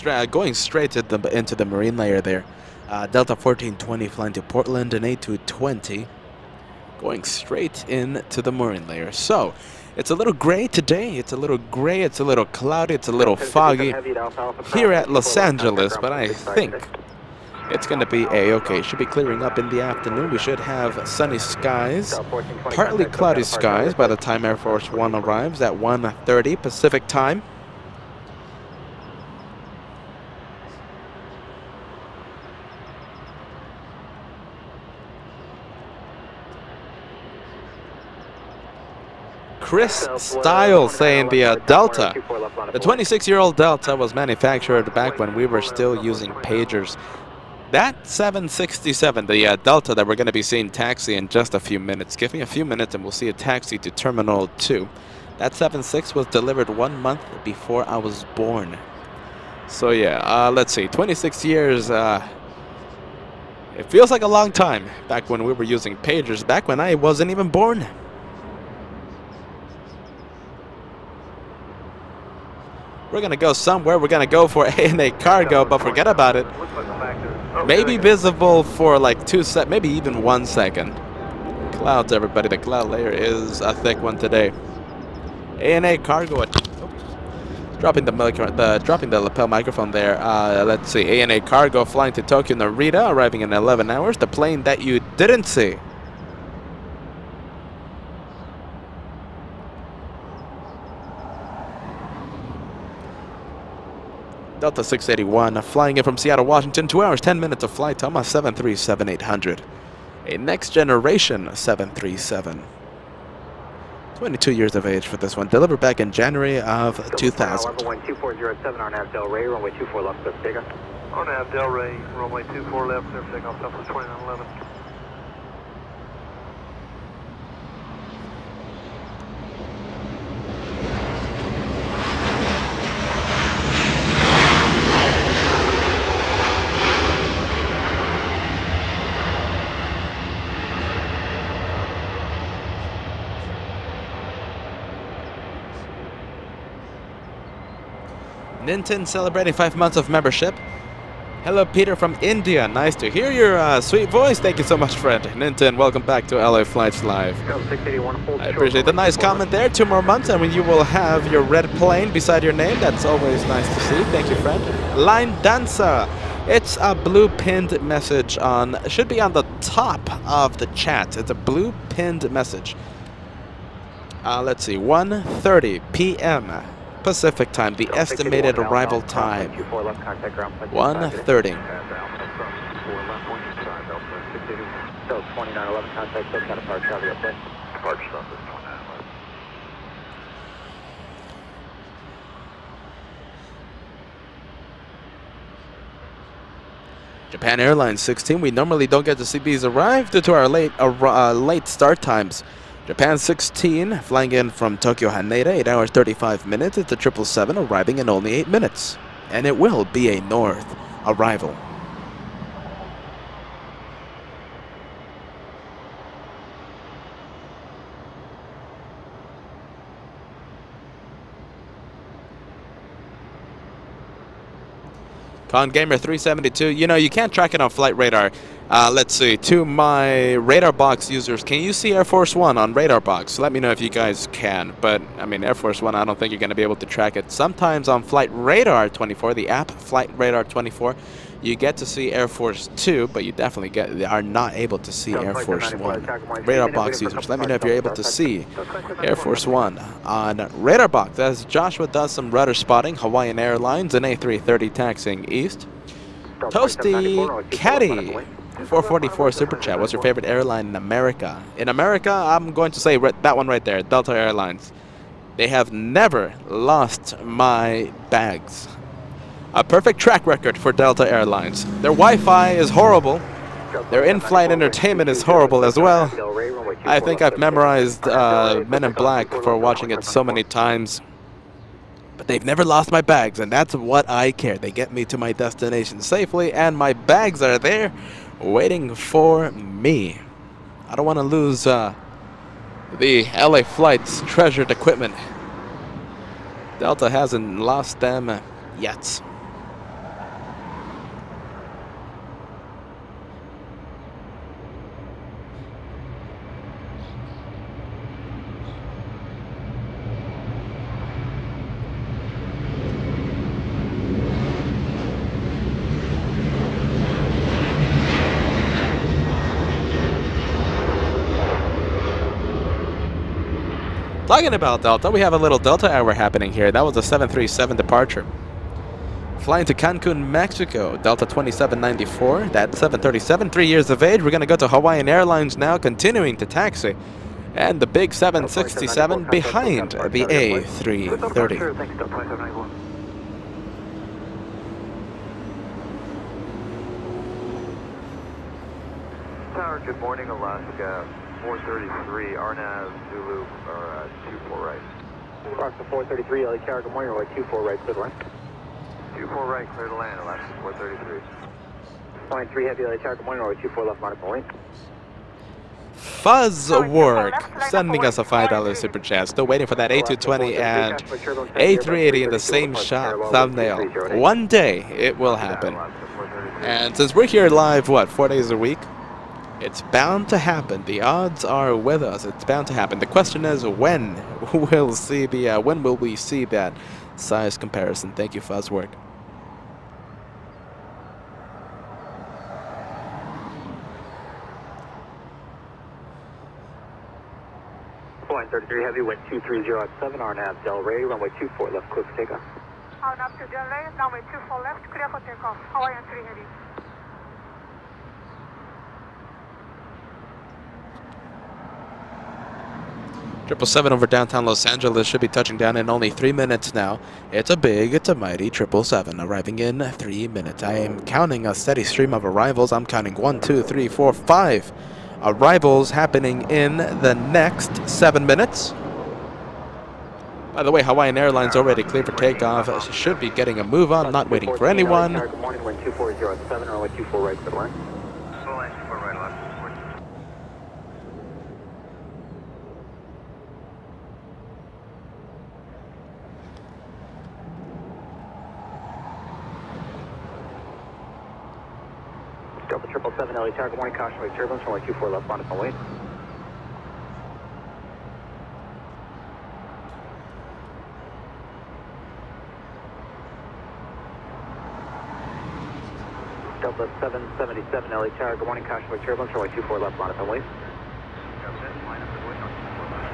left. Going straight into the marine layer there. Delta 1420 flying to Portland, an A220. going straight into the mooring layer. So it's a little gray today. It's a little gray. It's a little cloudy. It's a little foggy here at Los Angeles, but I think it's going to be a-okay. Should be clearing up in the afternoon. We should have sunny skies, partly cloudy skies by the time Air Force One arrives at 1:30 Pacific time. Chris Style saying the Delta. The 26-year-old Delta was manufactured back when we were still using pagers. That 767, the Delta that we're going to be seeing taxi in just a few minutes. Give me a few minutes and we'll see a taxi to Terminal 2. That 76 was delivered 1 month before I was born. So yeah, let's see, 26 years, it feels like a long time back when we were using pagers, back when I wasn't even born. We're going to go somewhere. We're going to go for ANA cargo, but forget about it. Maybe visible for like 2 seconds, maybe even 1 second. Clouds, everybody. The cloud layer is a thick one today. ANA cargo. Dropping the lapel microphone there. Let's see. ANA cargo flying to Tokyo Narita, arriving in 11 hours. The plane that you didn't see. Delta 681 flying in from Seattle, Washington. 2 hours, 10 minutes of flight time, a 737-800. A next generation 737. 22 years of age for this one. Delivered back in January of 2000. 2407 RNAV Del Rey, runway 24 left, Degas. RNAV Del Rey, runway 24 left, clear for takeoff, Southwest 2911. Ninten celebrating 5 months of membership. Hello, Peter from India. Nice to hear your sweet voice. Thank you so much, friend. Ninten, welcome back to LA Flights Live. I appreciate the nice comment there. 2 more months and you will have your red plane beside your name. That's always nice to see. Thank you, friend. Line Dancer. It's a blue pinned message on, should be on the top of the chat. It's a blue pinned message. Let's see, 1:30 p.m. Pacific time, the estimated arrival time, 1:30. Japan Airlines 16, we normally don't get to see these arrive due to our late start times. Japan 16, flying in from Tokyo Haneda, 8 hours 35 minutes. It's a 777 arriving in only 8 minutes. And it will be a north arrival. Con Gamer 372, you know, you can't track it on flight radar. Let's see, to my radar box users, can you see Air Force One on radar box? Let me know if you guys can, but I mean, Air Force One, I don't think you're going to be able to track it. Sometimes on Flight Radar 24, the app Flight Radar 24, you get to see Air Force 2, but you definitely are not able to see Air Force 1. Radar box users, let me know if you're able to see Air Force 1 on radar box. As Joshua does some rudder spotting, Hawaiian Airlines and A330 taxiing east. Toasty Caddy 444 Super Chat. What's your favorite airline in America? In America, I'm going to say that one right there, Delta Airlines. They have never lost my bags. A perfect track record for Delta Airlines. Their Wi-Fi is horrible. Their in-flight entertainment is horrible as well. I think I've memorized Men in Black for watching it so many times. But they've never lost my bags, and that's what I care. They get me to my destination safely, and my bags are there waiting for me. I don't want to lose the LA Flight's treasured equipment. Delta hasn't lost them yet. Talking about Delta, we have a little Delta hour happening here. That was a 737 departure. Flying to Cancun, Mexico, Delta 2794. That's 737, 3 years of age. We're going to go to Hawaiian Airlines now, continuing to taxi. And the big 767 behind the A330. Thanks, Delta 2791. Tower, good morning, Alaska 433, RNAV, Zulu, or 24 right. Alaska 433, LA Tower, good morning, runway 24 right, clear the line. 24 right, clear to land, Alaska 433. Line 3 heavy, LA Tower, good morning, runway 24 left, monitor point. Fuzzwork sending us a $5 super chat. Still waiting for that A220 and A380 in the same shot thumbnail. One day it will happen. And since we're here live, what, 4 days a week? It's bound to happen. The odds are with us. It's bound to happen. The question is when we'll see the when will we see that size comparison? Thank you, Fuzzwork. Line 33 heavy, wind 230 at 7, RNAV Delray, runway 24 left, clear for takeoff. RNAV to Delray, runway 24 left, clear for takeoff. Hawaiian 3 heavy. Triple 7 over downtown Los Angeles should be touching down in only 3 minutes now. It's a mighty 777 arriving in 3 minutes. I am counting a steady stream of arrivals. I'm counting 1, 2, 3, 4, 5 arrivals happening in the next 7 minutes. By the way, Hawaiian Airlines already cleared for takeoff. Should be getting a move on, not waiting for anyone. Good morning, wind 24 at 7, runway 24 right, clear the line. Full line 24 right, Alaska 433. Delta 777 LA Tower, good morning, cautionary turbulence, runway 24 left, monitor point. Delta 777 LA Tower, good morning, cautionary turbulence, runway 24 left, monitor point. Line up the way, on 24 left.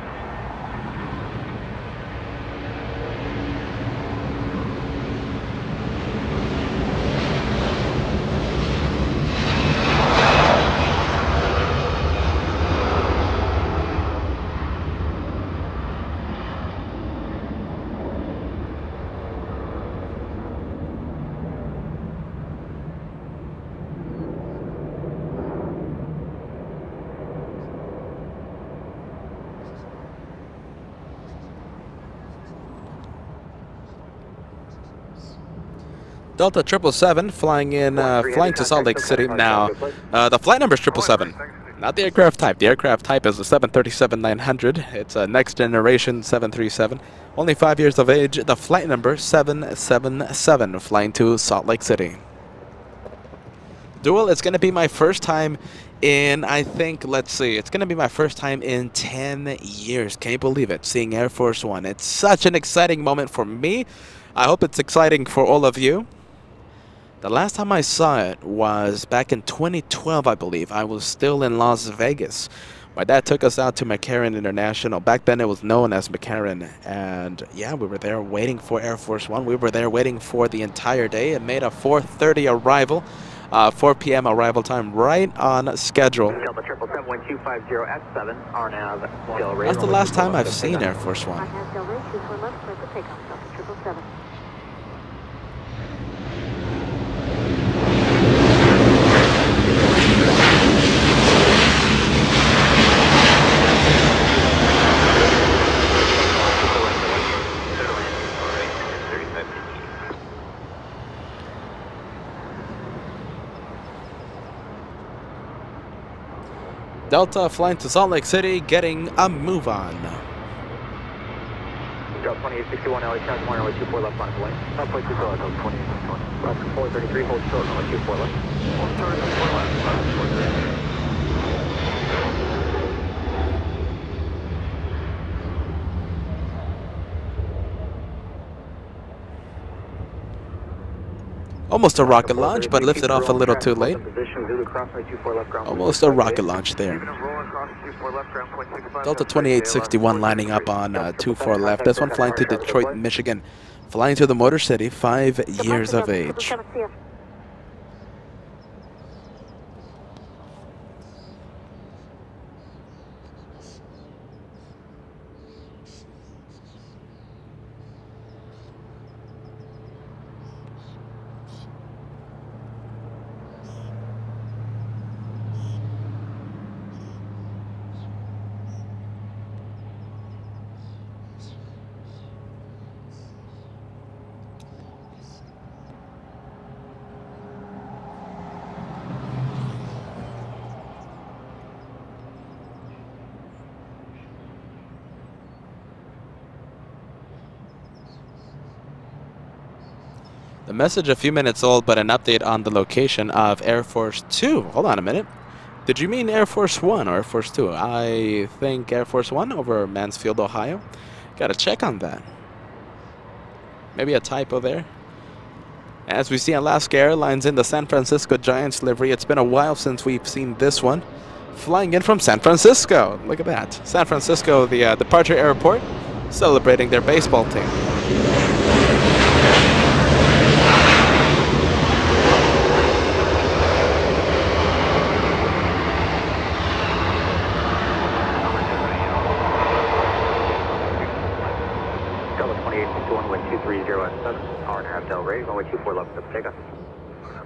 Delta 777 flying in, flying to Salt Lake City now. The flight number is 777, not the aircraft type. The aircraft type is the 737-900. It's a next generation 737. Only 5 years of age. The flight number 777, flying to Salt Lake City. Dual, it's going to be my first time in, I think, let's see, it's going to be my first time in 10 years. Can you believe it? Seeing Air Force One. It's such an exciting moment for me. I hope it's exciting for all of you. The last time I saw it was back in 2012, I believe. I was still in Las Vegas. My dad took us out to McCarran International. Back then it was known as McCarran. And yeah, we were there waiting for Air Force One. We were there waiting for the entire day. It made a 4:30 arrival. 4 p.m. arrival time, right on schedule. Delta 777, wind 250 at 7, RNAV Delray. That's the last time I've seen Air Force One. RNAV Delray, 24 left, clear for takeoff. Delta 777. Delta flying to Salt Lake City, getting a move on. Delta 2861 LA Tower, good morning, runway 24 left, monitor lane. 5.2 Delta 2861. Alaska 433, hold short, runway 24 left. Hold short, 24 left, Alaska 433. Almost a rocket launch, but lifted off a little too late. Almost a rocket launch there. Delta 2861 lining up on 24 left. This one flying to Detroit, Michigan. Flying to the Motor City, 5 years of age. The message a few minutes old, but an update on the location of Air Force 2. Hold on a minute. Did you mean Air Force 1 or Air Force 2? I think Air Force 1 over Mansfield, Ohio. Got to check on that. Maybe a typo there. As we see Alaska Airlines in the San Francisco Giants livery, it's been a while since we've seen this one. Flying in from San Francisco. Look at that. San Francisco, the departure airport, celebrating their baseball team. Runway 24 left, takeoff.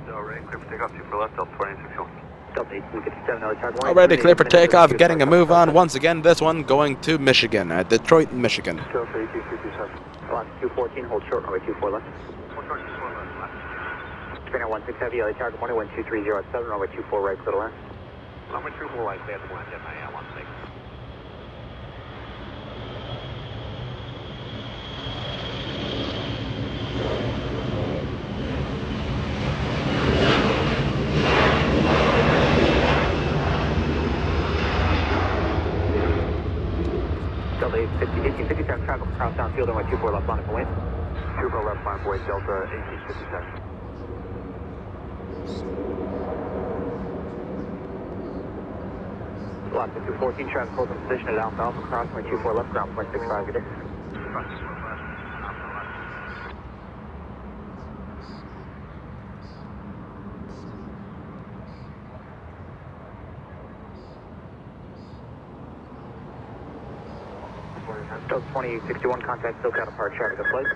Delray, clear for takeoff, 24 left, Delta 2861. Delta 1857, charge 1. Already clear for takeoff, getting a move on. Once again, this one going to Michigan, Detroit, Michigan. Delta 1857. Lock 214, hold short, runway 24 left. Hold short, 24 left. Spinner 16 heavy, LA target 12307, runway 24 right, clear to land. Runway 24 right, clear to land, MIA 16. Delta 1857, travel across downfield, runway 24 left, line for wind. 24 left, line for wind, Delta 1857. Lock 214, traffic hold in position at Alpha Alpha, cross runway 24 left, ground point 65, good day. Delta 2861, contact SoCal departure, traffic deployed.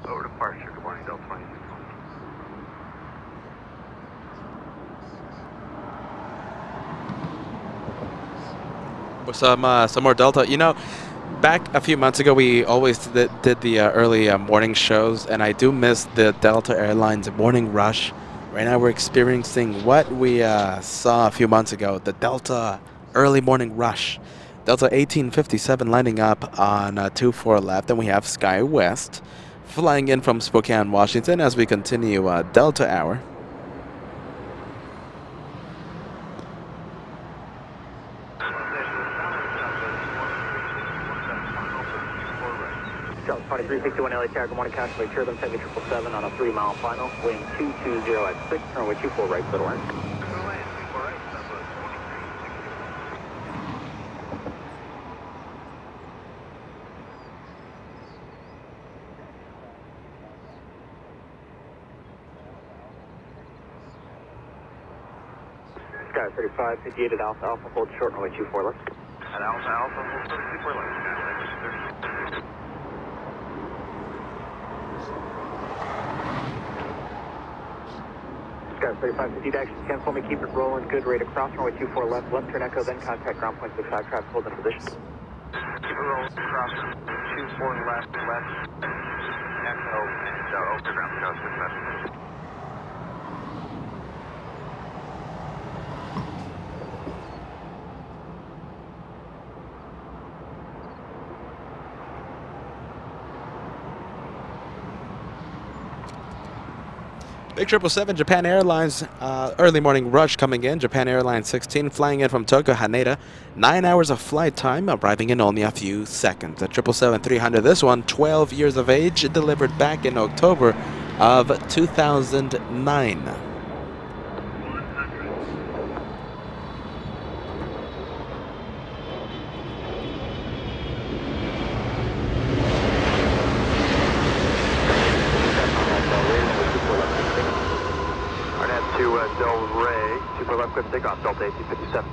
Over departure, good morning, Delta 2861. With some more Delta. You know, back a few months ago, we always did the early morning shows, and I do miss the Delta Airlines morning rush. Right now, we're experiencing what we saw a few months ago, the Delta early morning rush. Delta 1857 lining up on 24 left, and we have Sky West flying in from Spokane, Washington as we continue Delta Hour. Delta 2361, LA Tiger 1, calculate turbine 777 on a 3-mile final, wind 220 at 6, runway 24 right, clear to land. Sky 35, 58 at Alpha Alpha, hold short, runway 24 left. At Alpha Alpha, hold 24 left, Sky 30. Sky 35, 50 action 10 for me, keep it rolling, good, rate across, runway 24 left, left turn echo, then contact ground point 65, traffic hold in position. Keep it rolling, cross, 24 left, echo, and over ground, Sky 65. Big 777, Japan Airlines, early morning rush coming in. Japan Airlines 16 flying in from Tokyo, Haneda. 9 hours of flight time, arriving in only a few seconds. The 777-300, this one, 12 years of age, delivered back in October of 2009. left clear for takeoff, Delta 1857.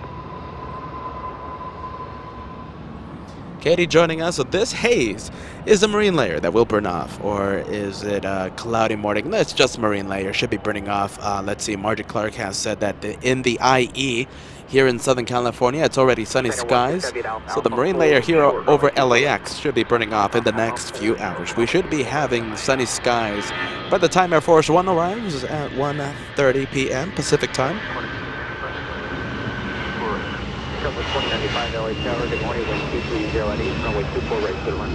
Katie joining us. So this haze is a marine layer that will burn off, or is it a cloudy morning? No, it's just a marine layer. Should be burning off. Let's see. Margie Clark has said that in the IE here in Southern California, it's already sunny skies. So the marine layer here over LAX should be burning off in the next few hours. We should be having sunny skies by the time Air Force One arrives at 1:30 p.m. Pacific time. 2095 LA Tower, good morning, wind 230 at 8, runway 24 right, clear line.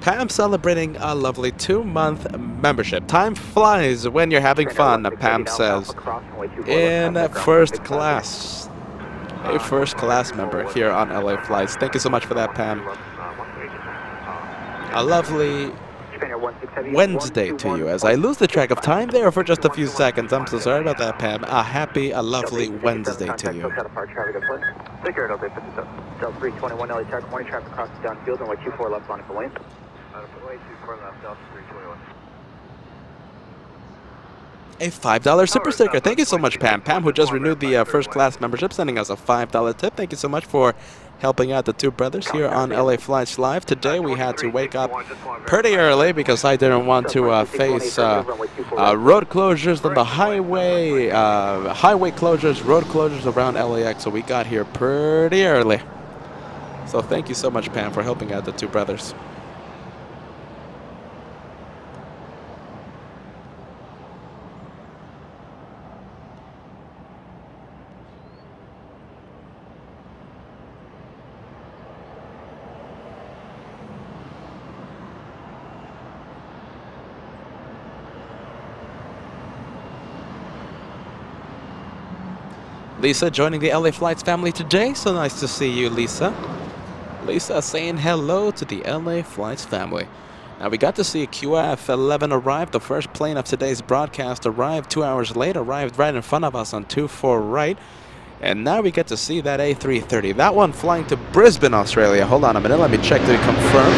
Pam celebrating a lovely 2-month membership. Time flies when you're having fun, Pam says. In first class. A first class member here on LA Flights. Thank you so much for that, Pam. A lovely Wednesday to you, as I lose the track of time there for just a few seconds. I'm so sorry about that, Pam. A lovely Wednesday to you. Take care, Delta 57. Delta 321 LA Tower, good morning, traffic across the downfield, runway 24 left, Monica Lane. Runway 24 left, Delta 321. A $5 super sticker. Thank you so much, Pam. Pam, who just renewed the first class membership, sending us a $5 tip. Thank you so much for helping out the two brothers here on LA Flights Live. Today we had to wake up pretty early because I didn't want to face road closures on the highway, highway closures, road closures around LAX. So we got here pretty early. So thank you so much, Pam, for helping out the two brothers. Lisa joining the LA Flights family today. So nice to see you, Lisa. Lisa saying hello to the LA Flights family. Now we got to see QF-11 arrive. The first plane of today's broadcast arrived 2 hours late, arrived right in front of us on 24 right. And now we get to see that A330. That one flying to Brisbane, Australia. Hold on a minute, let me check to confirm.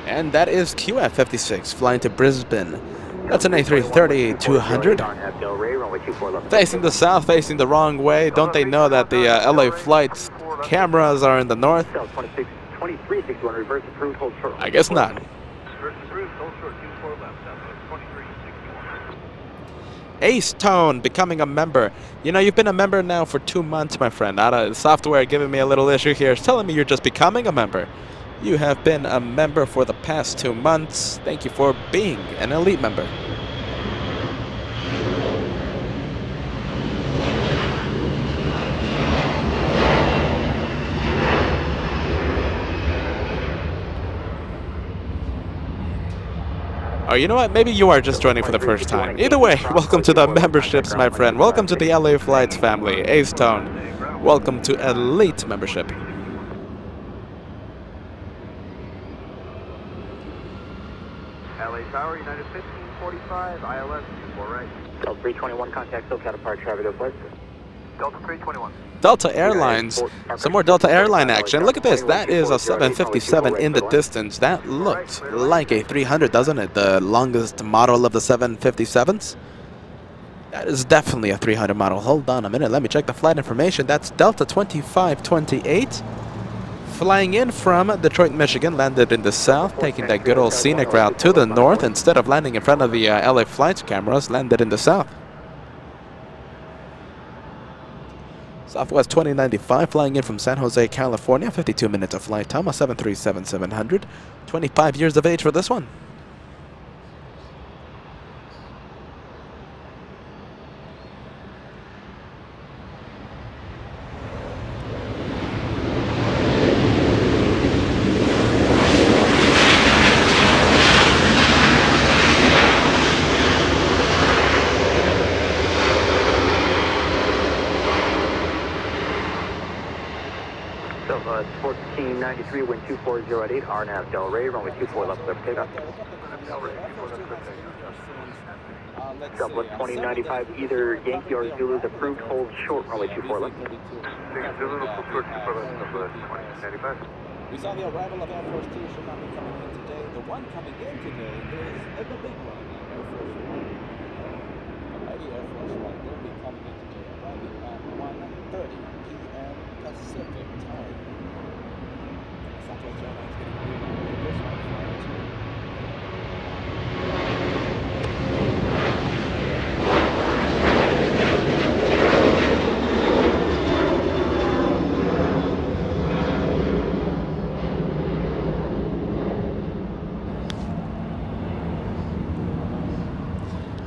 And that is QF-56 flying to Brisbane. That's an A330-200. Facing the south, facing the wrong way. Don't they know that the LA Flights cameras are in the north? I guess not. Ace Tone becoming a member. You know, you've been a member now for 2 months, my friend. The software giving me a little issue here. It's telling me you're just becoming a member. You have been a member for the past 2 months. Thank you for being an elite member. Oh, you know what? Maybe you are just joining for the first time. Either way, welcome to the memberships, my friend. Welcome to the LA Flights family. Ace Tone, welcome to elite membership. LA Tower, United 1545, ILS 24 right. Delta 321, contact SoCal depart traffic of West. Delta 321. Delta Airlines, some more Delta Airline action. Look at this, that is a 757 in the distance. That looks like a 300, doesn't it? The longest model of the 757s. That is definitely a 300 model. Hold on a minute, let me check the flight information. That's Delta 2528. Flying in from Detroit, Michigan, landed in the south, taking that good old scenic route to the north. Instead of landing in front of the LA Flights cameras, landed in the south. Southwest 2095, flying in from San Jose, California. 52 minutes of flight time, a 737-700. 25 years of age for this one. 1493, wind 240 at 8, RNAV Delray, runway 24 left clear for takeoff. Dublin 2095, either Yankee or Zulu's approved, hold short, runway 24 left. Zulu, short 24 left, Dublin 2095. We saw the arrival of Air Force 2 should not be coming in today. The one coming in today is the big one, Air Force 1. Alrighty, Air Force 1 will be coming in today, arriving at 1:30 p.m. Pacific time. Southwest Airlines getting a new this one flight 2.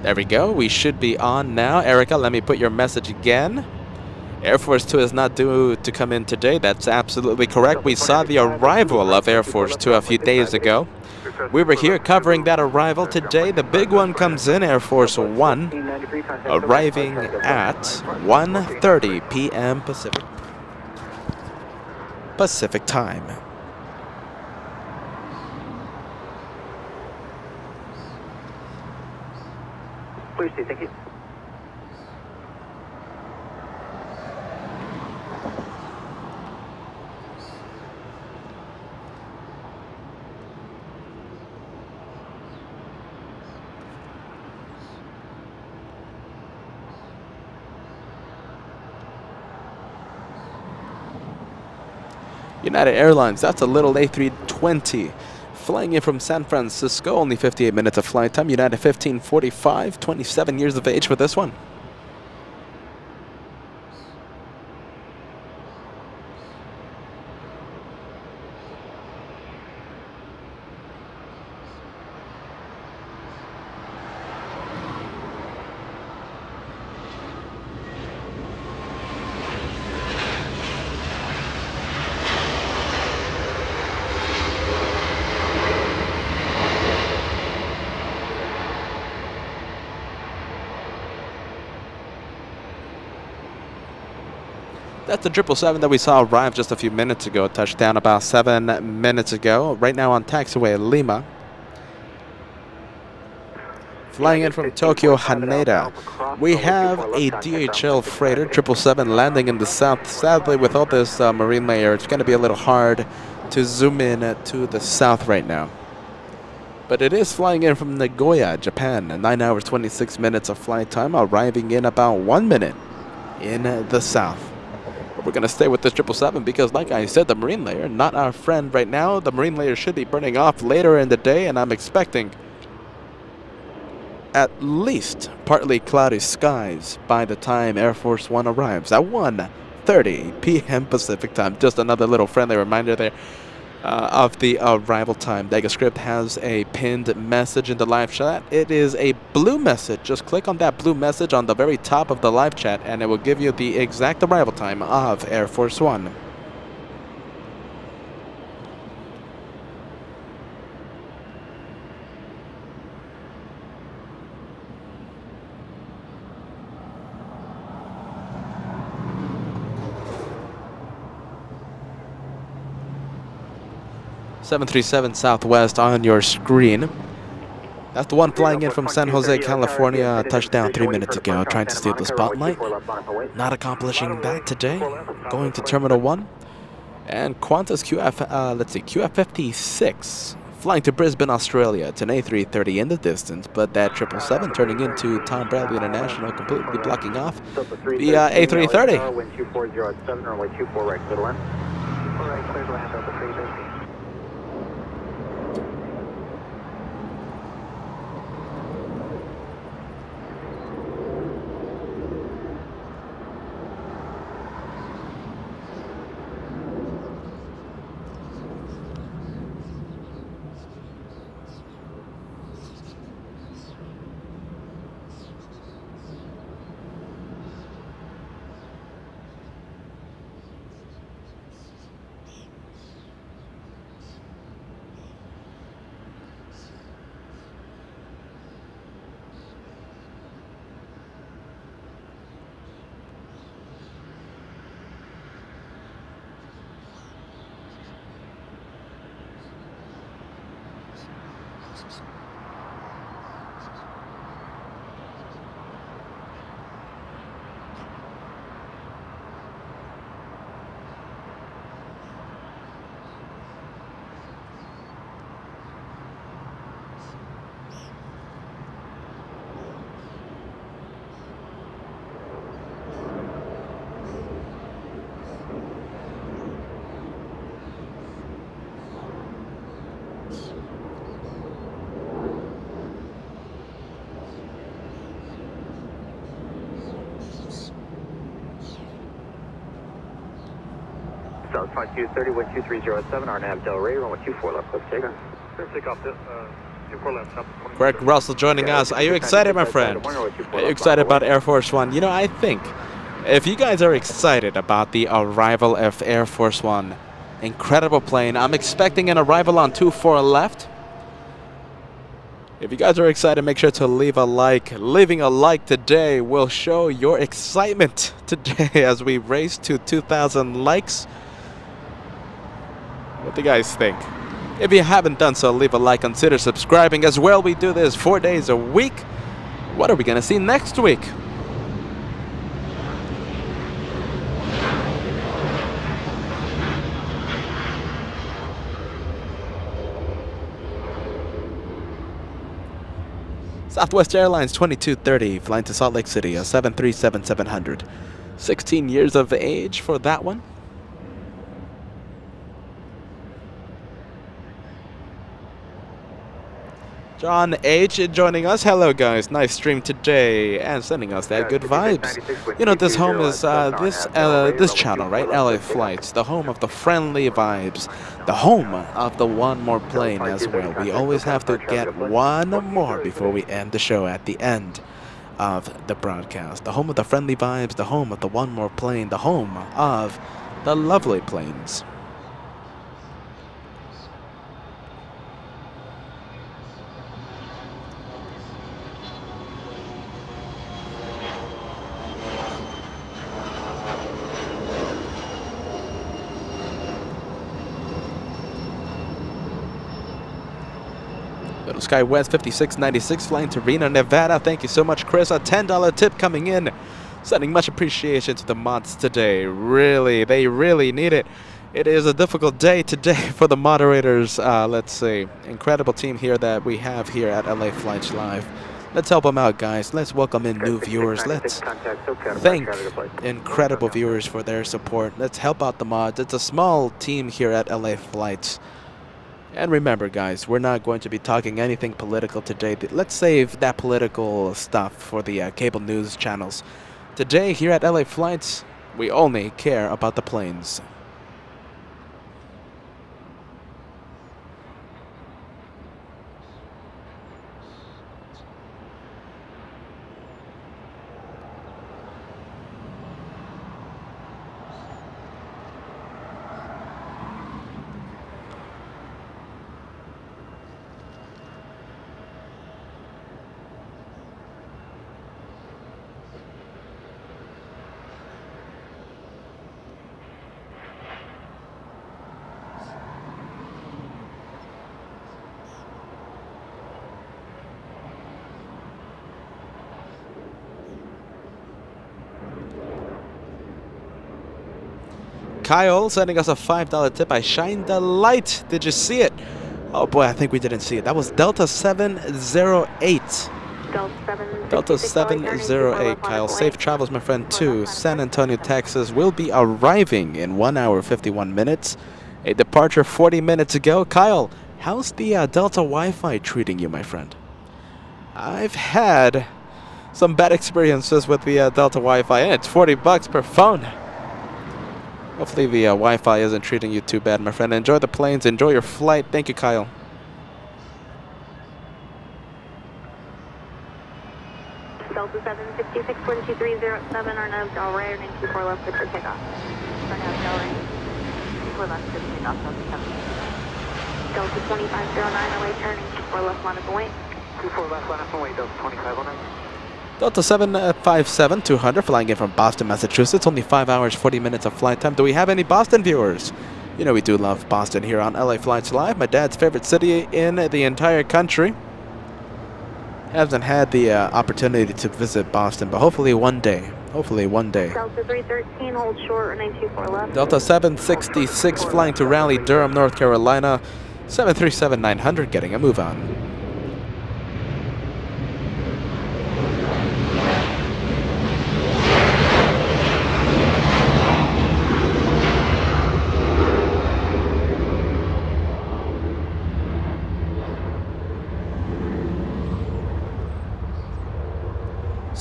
There we go. We should be on now. Erika, let me put your message again. Air Force 2 is not due to come in today. That's absolutely correct. We saw the arrival of Air Force 2 a few days ago. We were here covering that arrival. Today, the big one comes in, Air Force 1, arriving at 1:30 p.m. Pacific time. Please do, thank you. United Airlines, that's a little A320. Flying in from San Francisco, only 58 minutes of flight time. United 1545, 27 years of age for this one. That's the 777 that we saw arrive just a few minutes ago. Touched down about 7 minutes ago. Right now on taxiway Lima. Flying in from Tokyo, Haneda. We have a DHL freighter, 777, landing in the south. Sadly, with all this marine layer, it's going to be a little hard to zoom in to the south right now. But it is flying in from Nagoya, Japan. 9 hours, 26 minutes of flight time, arriving in about 1 minute in the south. We're going to stay with this 777 because, like I said, the marine layer, not our friend right now. The marine layer should be burning off later in the day, and I'm expecting at least partly cloudy skies by the time Air Force 1 arrives at 1:30 p.m. Pacific time. Just another little friendly reminder there of the arrival time. Degas Script has a pinned message in the live chat. It is a blue message. Just click on that blue message on the very top of the live chat and it will give you the exact arrival time of Air Force 1. .737 Southwest on your screen. That's the one flying in from San Jose, California. Touchdown 3 minutes ago, trying to steal the spotlight. Not accomplishing that today. Going to Terminal 1. And Qantas QF56 flying to Brisbane, Australia. It's an A330 in the distance, but that 777 turning into Tom Bradley International, completely blocking off the A330. Wind 240 at 7, runway 24 right, clear to land. 24 right, clear to land over 350. South 5230, wind 2307, RNAV Del Rey, runway 24 left, let's take off. Take off, 24 left, up. Greg Russell joining us. Are you excited, my friend? Are you excited about Air Force One? You know, I think if you guys are excited about the arrival of Air Force One, incredible plane. I'm expecting an arrival on 24 left. If you guys are excited, make sure to leave a like. Leaving a like today will show your excitement today as we race to 2,000 likes. What do you guys think? If you haven't done so, leave a like. Consider subscribing as well. We do this 4 days a week. What are we going to see next week? Southwest Airlines 2230, flying to Salt Lake City, a 737-700. 16 years of age for that one. John H. joining us. Hello, guys. Nice stream today and sending us that good vibes. You know, this home is this channel, right? LA Flights, the home of the friendly vibes, the home of the one more plane as well. We always have to get one more before we end the show at the end of the broadcast. The home of the friendly vibes, the home of the one more plane, the home of the lovely planes. Little Sky West 5696 flying to Reno, Nevada. Thank you so much, Chris. A $10 tip coming in. Sending much appreciation to the mods today. Really, they really need it. It is a difficult day today for the moderators. Let's see. Incredible team here that we have here at LA Flights Live. Let's help them out, guys. Let's welcome in new viewers. Let's thank incredible viewers for their support. Let's help out the mods. It's a small team here at LA Flights. And remember, guys, we're not going to be talking anything political today. Let's save that political stuff for the cable news channels. Today, here at LA Flights, we only care about the planes. Kyle sending us a $5 tip. I shined the light. Did you see it? Oh boy, I think we didn't see it. That was Delta 708. Delta 708, Kyle. Safe travels, my friend, to San Antonio, Texas. We'll be arriving in 1 hour, 51 minutes. A departure 40 minutes ago. Kyle, how's the Delta Wi-Fi treating you, my friend? I've had some bad experiences with the Delta Wi-Fi, and it's 40 bucks per phone. Hopefully the Wi-Fi isn't treating you too bad, my friend. Enjoy the planes. Enjoy your flight. Thank you, Kyle. Delta 766, 2307, RNAV Del Rey, 94 left, clear for takeoff. RNAV Del Rey, 94 left, clear for takeoff, Delta 2509, LA turning, 24 left, line of weight. 24 left, line of weight, Delta 2509. Delta 757-200 flying in from Boston, Massachusetts. Only 5 hours, 40 minutes of flight time. Do we have any Boston viewers? You know we do love Boston here on LA Flights Live. My dad's favorite city in the entire country. Hasn't had the opportunity to visit Boston, but hopefully one day. Hopefully one day. Delta 313, hold short, 924 left. Delta 766 flying to Raleigh, Durham, North Carolina. 737-900 getting a move on.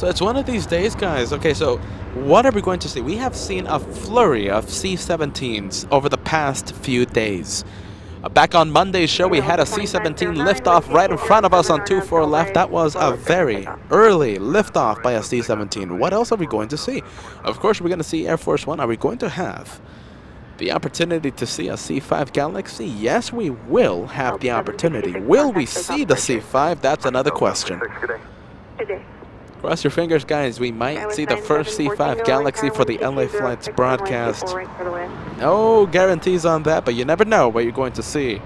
So it's one of these days, guys. Okay, so what are we going to see? We have seen a flurry of C-17s over the past few days. Back on Monday's show, we had a C-17 liftoff right in front of us on 24 left. That was a very early liftoff by a C-17. What else are we going to see? Of course, we're going to see Air Force One. Are we going to have the opportunity to see a C-5 Galaxy? Yes, we will have the opportunity. Will we see the C-5? That's another question. Cross your fingers, guys. We might see the first C-5 Galaxy for the LA Flights broadcast. No guarantees on that, but you never know what you're going to see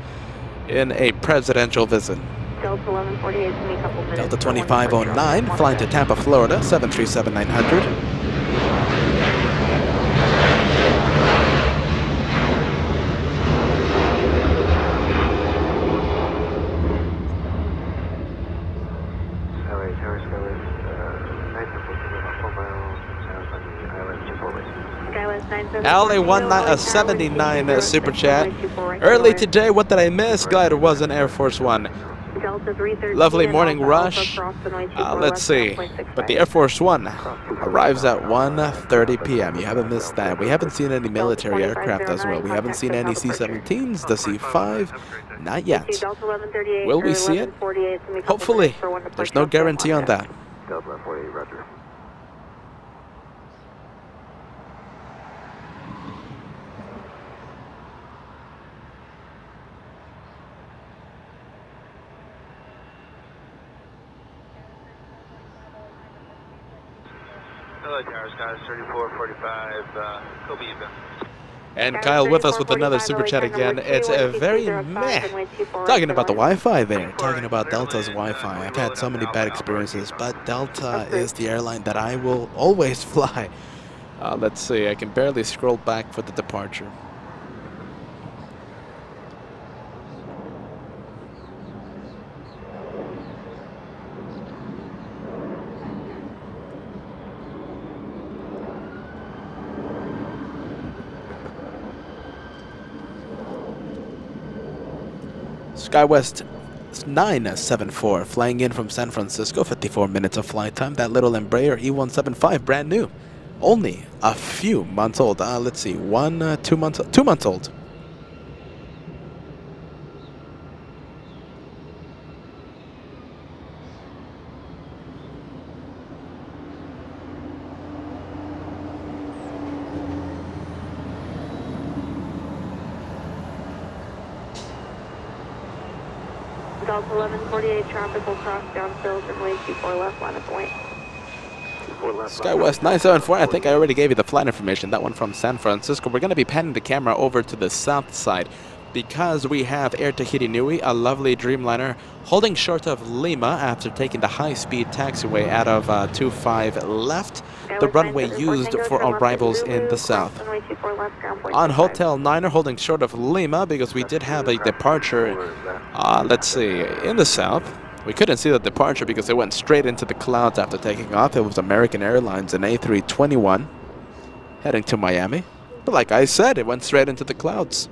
in a presidential visit. Delta 2509, flying to Tampa, Florida, 737-900. LA79 super chat. Early today, what did I miss? Glad it wasn't Air Force One. Lovely morning rush. Let's see. But the Air Force One arrives at 1:30 p.m. You haven't missed that. We haven't seen any military aircraft as well. We haven't seen any C-17s, the C-5. Not yet. Will we see it? Hopefully. There's no guarantee on that. Delta 48, roger. Hello, Tower Skies 3445, Kobe Inbound. And Kyle with us with another super chat again. It's a very meh. Talking about the Wi-Fi there. Talking about Delta's Wi-Fi. I've had so many bad experiences, but Delta is the airline that I will always fly. Let's see. I can barely scroll back for the departure. SkyWest 974 flying in from San Francisco, 54 minutes of flight time. That little Embraer E175, brand new, only a few months old. Let's see, 2 months old. Delta 1148, traffic will cross downfield and way 24 left, line of point. SkyWest 974, I think I already gave you the flight information, that one from San Francisco. We're going to be panning the camera over to the south side because we have Air Tahiti Nui, a lovely Dreamliner, holding short of Lima after taking the high-speed taxiway out of 25 left, the runway used for arrivals in the south. On Hotel Niner, holding short of Lima because we did have a departure, let's see, in the south. We couldn't see the departure because it went straight into the clouds after taking off. It was American Airlines, an A321, heading to Miami. But like I said, it went straight into the clouds.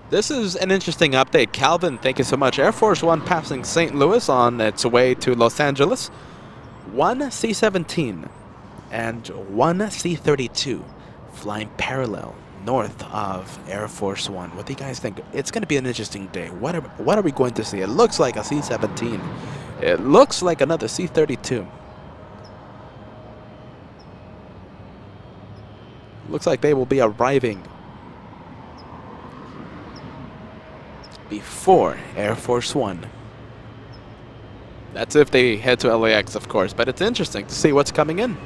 This is an interesting update. Calvin, thank you so much. Air Force One passing St. Louis on its way to Los Angeles. 1 C-17 and 1 C-32 flying parallel north of Air Force One. What do you guys think? It's going to be an interesting day. What are we going to see? It looks like a C-17. It looks like another C-32. Looks like they will be arriving before Air Force One. That's if they head to LAX, of course, but it's interesting to see what's coming in.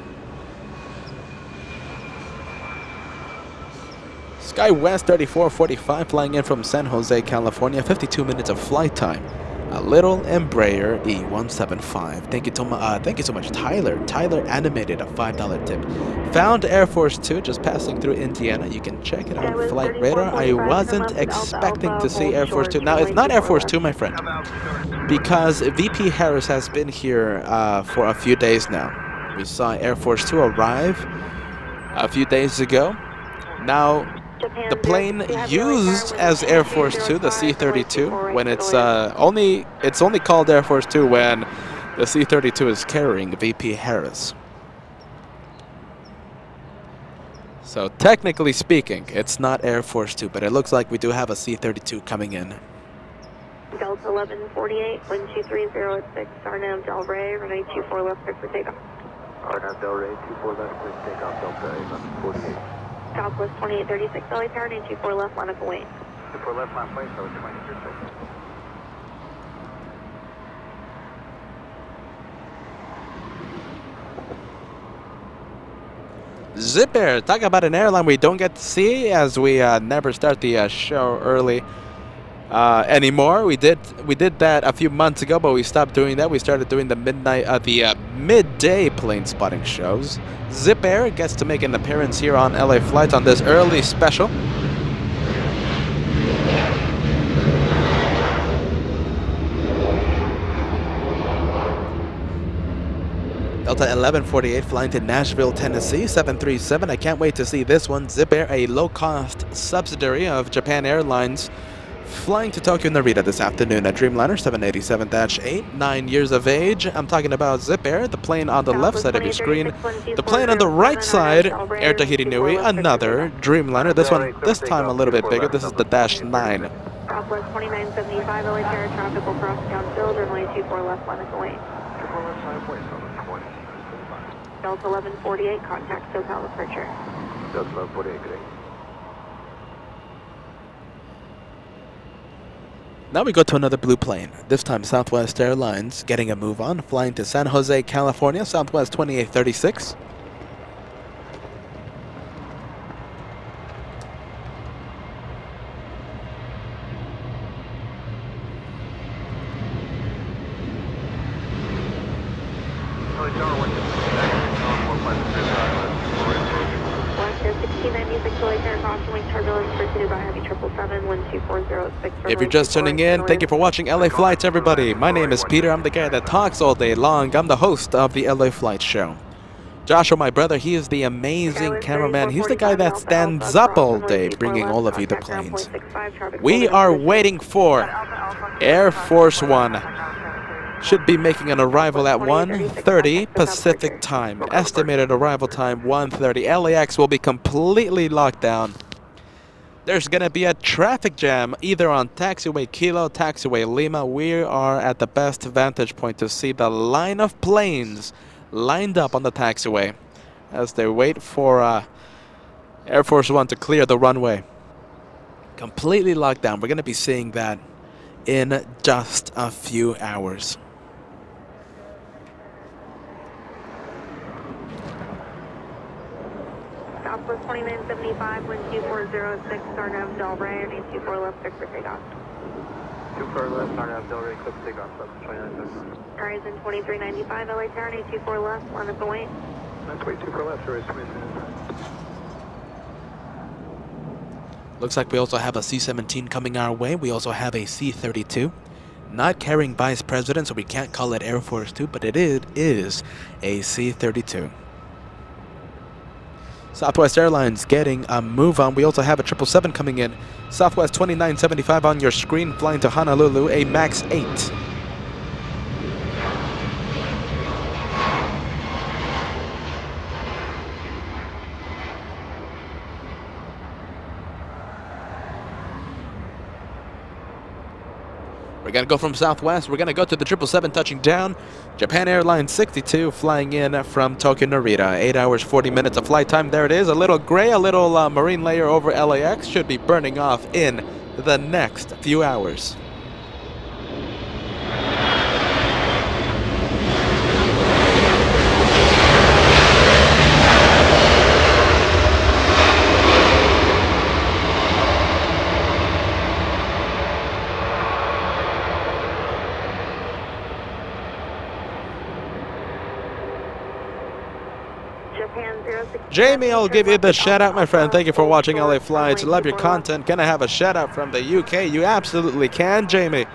SkyWest 3445 flying in from San Jose, California, 52 minutes of flight time. A little Embraer E175. Thank you so much, Tyler. Tyler animated a $5 tip. Found Air Force 2 just passing through Indiana. You can check it on Flight Radar. I wasn't expecting to see Air Force 2. Now, it's not Air Force 2, my friend, because VP Harris has been here for a few days now. We saw Air Force 2 arrive a few days ago. Now, the plane used as Air Force 2, the C-32, when it's only called Air Force 2 when the C-32 is carrying VP Harris. So technically speaking, it's not Air Force 2, but it looks like we do have a C-32 coming in. Delta 1148, wind 2306, RNAV Del Rey, runway 24 left, clear for takeoff. RNAV Del Rey, 24 left, clear takeoff, Delta 1148. Southwest 2836, LA Tower, 24 left, line up away. 24 left, line place, so 2036. Zip Air, talk about an airline we don't get to see as we never start the show early anymore. We did that a few months ago, but we stopped doing that. We started doing the midday plane spotting shows. Zip Air gets to make an appearance here on LA Flights on this early special. Delta 1148 flying to Nashville, Tennessee, 737. I can't wait to see this one. Zip Air, a low-cost subsidiary of Japan Airlines, flying to Tokyo Narita this afternoon. A Dreamliner 787-8, 9 years of age. I'm talking about Zip Air, the plane on the left side of your screen. The plane on the right side, Air Tahiti Nui, another Dreamliner. This time a little bit bigger. This is the -9. Southwest 2975, LA Tower, traffic will cross downfield, runway 24 left, line up away. 24 left, line place, so 20. Delta 1148, contact SoCal departure. Delta 1148, good day. Now we go to another blue plane. This time Southwest Airlines getting a move on, flying to San Jose, California, Southwest 2836. If you're just tuning in, thank you for watching LA Flights, everybody. My name is Peter. I'm the guy that talks all day long. I'm the host of the LA Flights show. Joshua, my brother, he is the amazing cameraman. He's the guy that stands up all day bringing all of you the planes. We are waiting for Air Force One. Should be making an arrival at 1:30 Pacific time. Estimated arrival time 1:30. LAX will be completely locked down. There's going to be a traffic jam either on taxiway Kilo, taxiway Lima. We are at the best vantage point to see the line of planes lined up on the taxiway as they wait for Air Force One to clear the runway. Completely locked down. We're going to be seeing that in just a few hours. Southwest 2975, wind 2406, RNAV Del Rey, 24 left, clear for takeoff. 24 left, RNAV Del Rey, clear for takeoff, 2976. Horizon 2395, LA Tower, 24 left, line up away. That's way 24 left, Horizon 2395. Looks like we also have a C-17 coming our way. We also have a C-32. Not carrying Vice President, so we can't call it Air Force 2, but it is a C-32. Southwest Airlines getting a move on. We also have a 777 coming in. Southwest 2975 on your screen, flying to Honolulu, a MAX 8. We're going to go from Southwest. We're going to go to the 777 touching down. Japan Airlines 62 flying in from Tokyo Narita. 8 hours, 40 minutes of flight time. There it is. A little gray, a little marine layer over LAX. Should be burning off in the next few hours. Jamie, I'll give you the shout out, my friend. Thank you for watching LA Flights. Love your content. Can I have a shout out from the UK? You absolutely can, Jamie.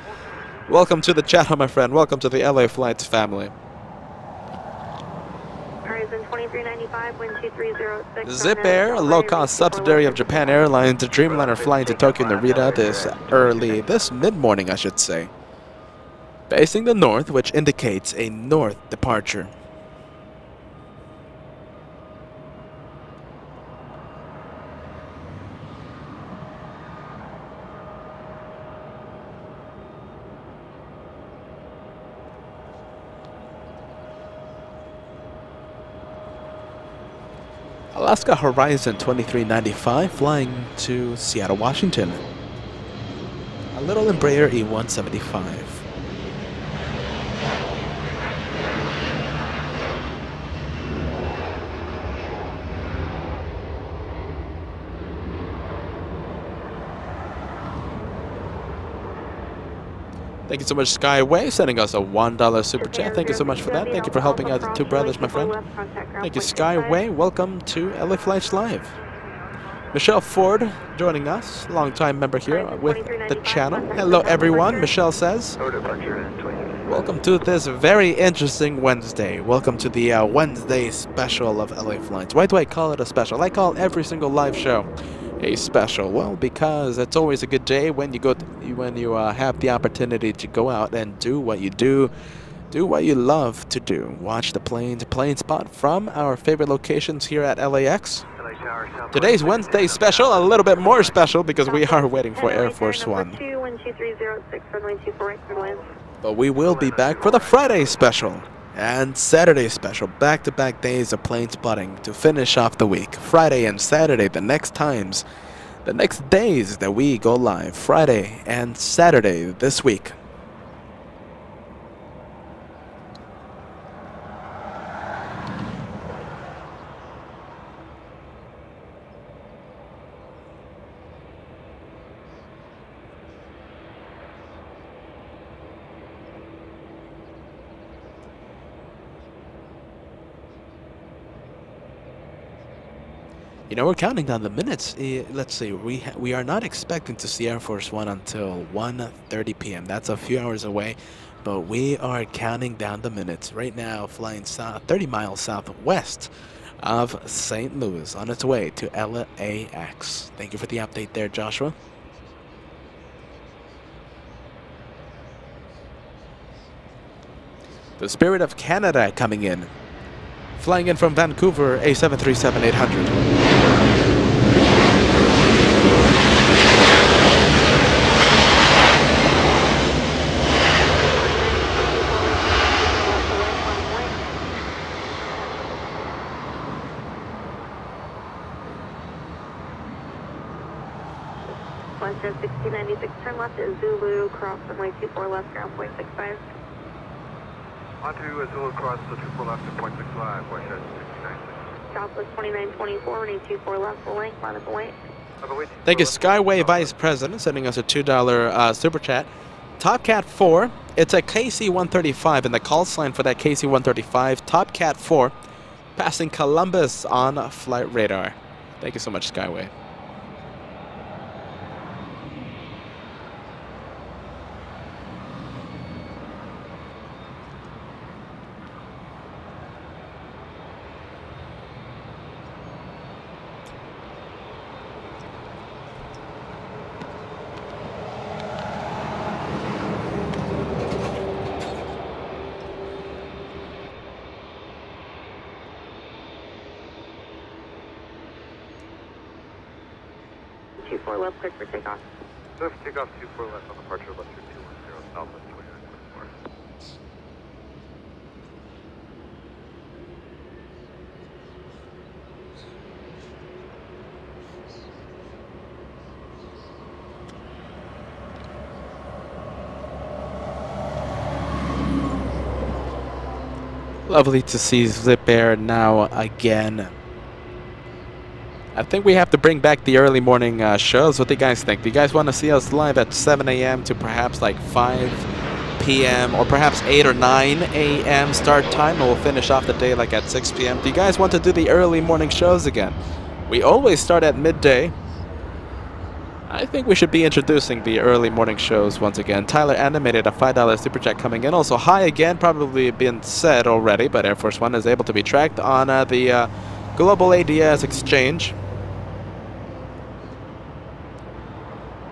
Welcome to the channel, my friend. Welcome to the LA Flights family. Horizon 2395, wind 2306. Zip Air, a low-cost subsidiary of Japan Airlines, Dreamliner flying to Tokyo Narita this mid-morning, I should say. Facing the north, which indicates a north departure. Alaska Horizon 2395 flying to Seattle, Washington. A little Embraer E175. Thank you so much, Skyway, sending us a $1 super chat. Thank you so much for that. Thank you for helping out the two brothers, my friend. Thank you, Skyway. Welcome to LA Flights Live. Michelle Ford joining us, longtime member here with the channel. Hello, everyone. Michelle says, welcome to this very interesting Wednesday. Welcome to the Wednesday special of LA Flights. Why do I call it a special? I call every single live show a special. Well, because it's always a good day when you have the opportunity to go out and do what you do what you love to do. Watch the planes, plane spot from our favorite locations here at LAX. Today's Wednesday special, a little bit more special because we are waiting for Air Force One. But we will be back for the Friday special and Saturday special, back-to-back days of plane spotting to finish off the week. Friday and Saturday, the next days that we go live. Friday and Saturday this week. You know, we're counting down the minutes. Let's see, we are not expecting to see Air Force One until 1:30 p.m. That's a few hours away, but we are counting down the minutes right now, flying 30 miles southwest of St. Louis on its way to LAX. Thank you for the update there, Joshua. The Spirit of Canada coming in. Flying in from Vancouver, A737-800. Western 1696, turn left at Zulu, cross runway 24 left, ground point 65. On to Zulu cross, so 24 left to point 65, Western 1696. Southwest 2924, runway 24 left, full length, minus weight. Thank you, Skyway Vice President, sending us a $2 super chat. Topcat 4, it's a KC-135, and the call sign for that KC-135, Topcat 4, passing Columbus on flight radar. Thank you so much, Skyway. Left, clear for takeoff. Swift takeoff 24 left on departure left 210 Southwest 2924. Lovely to see Zip Air now again. I think we have to bring back the early morning shows. What do you guys think? Do you guys want to see us live at 7 a.m. to perhaps like 5 p.m. or perhaps 8 or 9 a.m. start time, and we'll finish off the day like at 6 p.m.? Do you guys want to do the early morning shows again? We always start at midday. I think we should be introducing the early morning shows once again. Tyler Animated, a $5 super chat coming in. Also, hi again, probably been said already, but Air Force One is able to be tracked on the Global ADS exchange.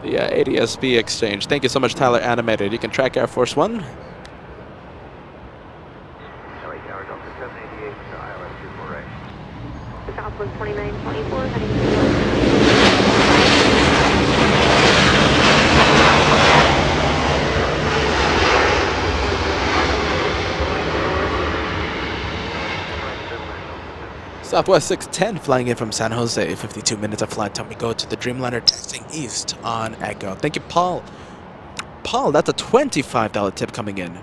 The ADSB exchange. Thank you so much, Tyler Animated. You can track Air Force One. LA Tower, Delta 788 to ILS 24 right. Southwest 2924, heading to Southwest 610 flying in from San Jose. 52 minutes of flight time. We go to the Dreamliner taxiing east on Echo. Thank you, Paul. Paul, that's a $25 tip coming in.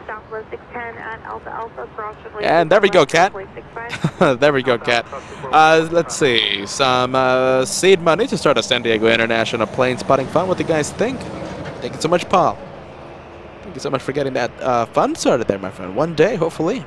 Southwest 610 at Alpha Alpha, cross runway. And there we go, Kat. 65. There we go, Kat. Let's see. Some seed money to start a San Diego International plane spotting fun. What do you guys think? Thank you so much, Paul. Thank you so much for getting that fun started there, my friend. One day, hopefully.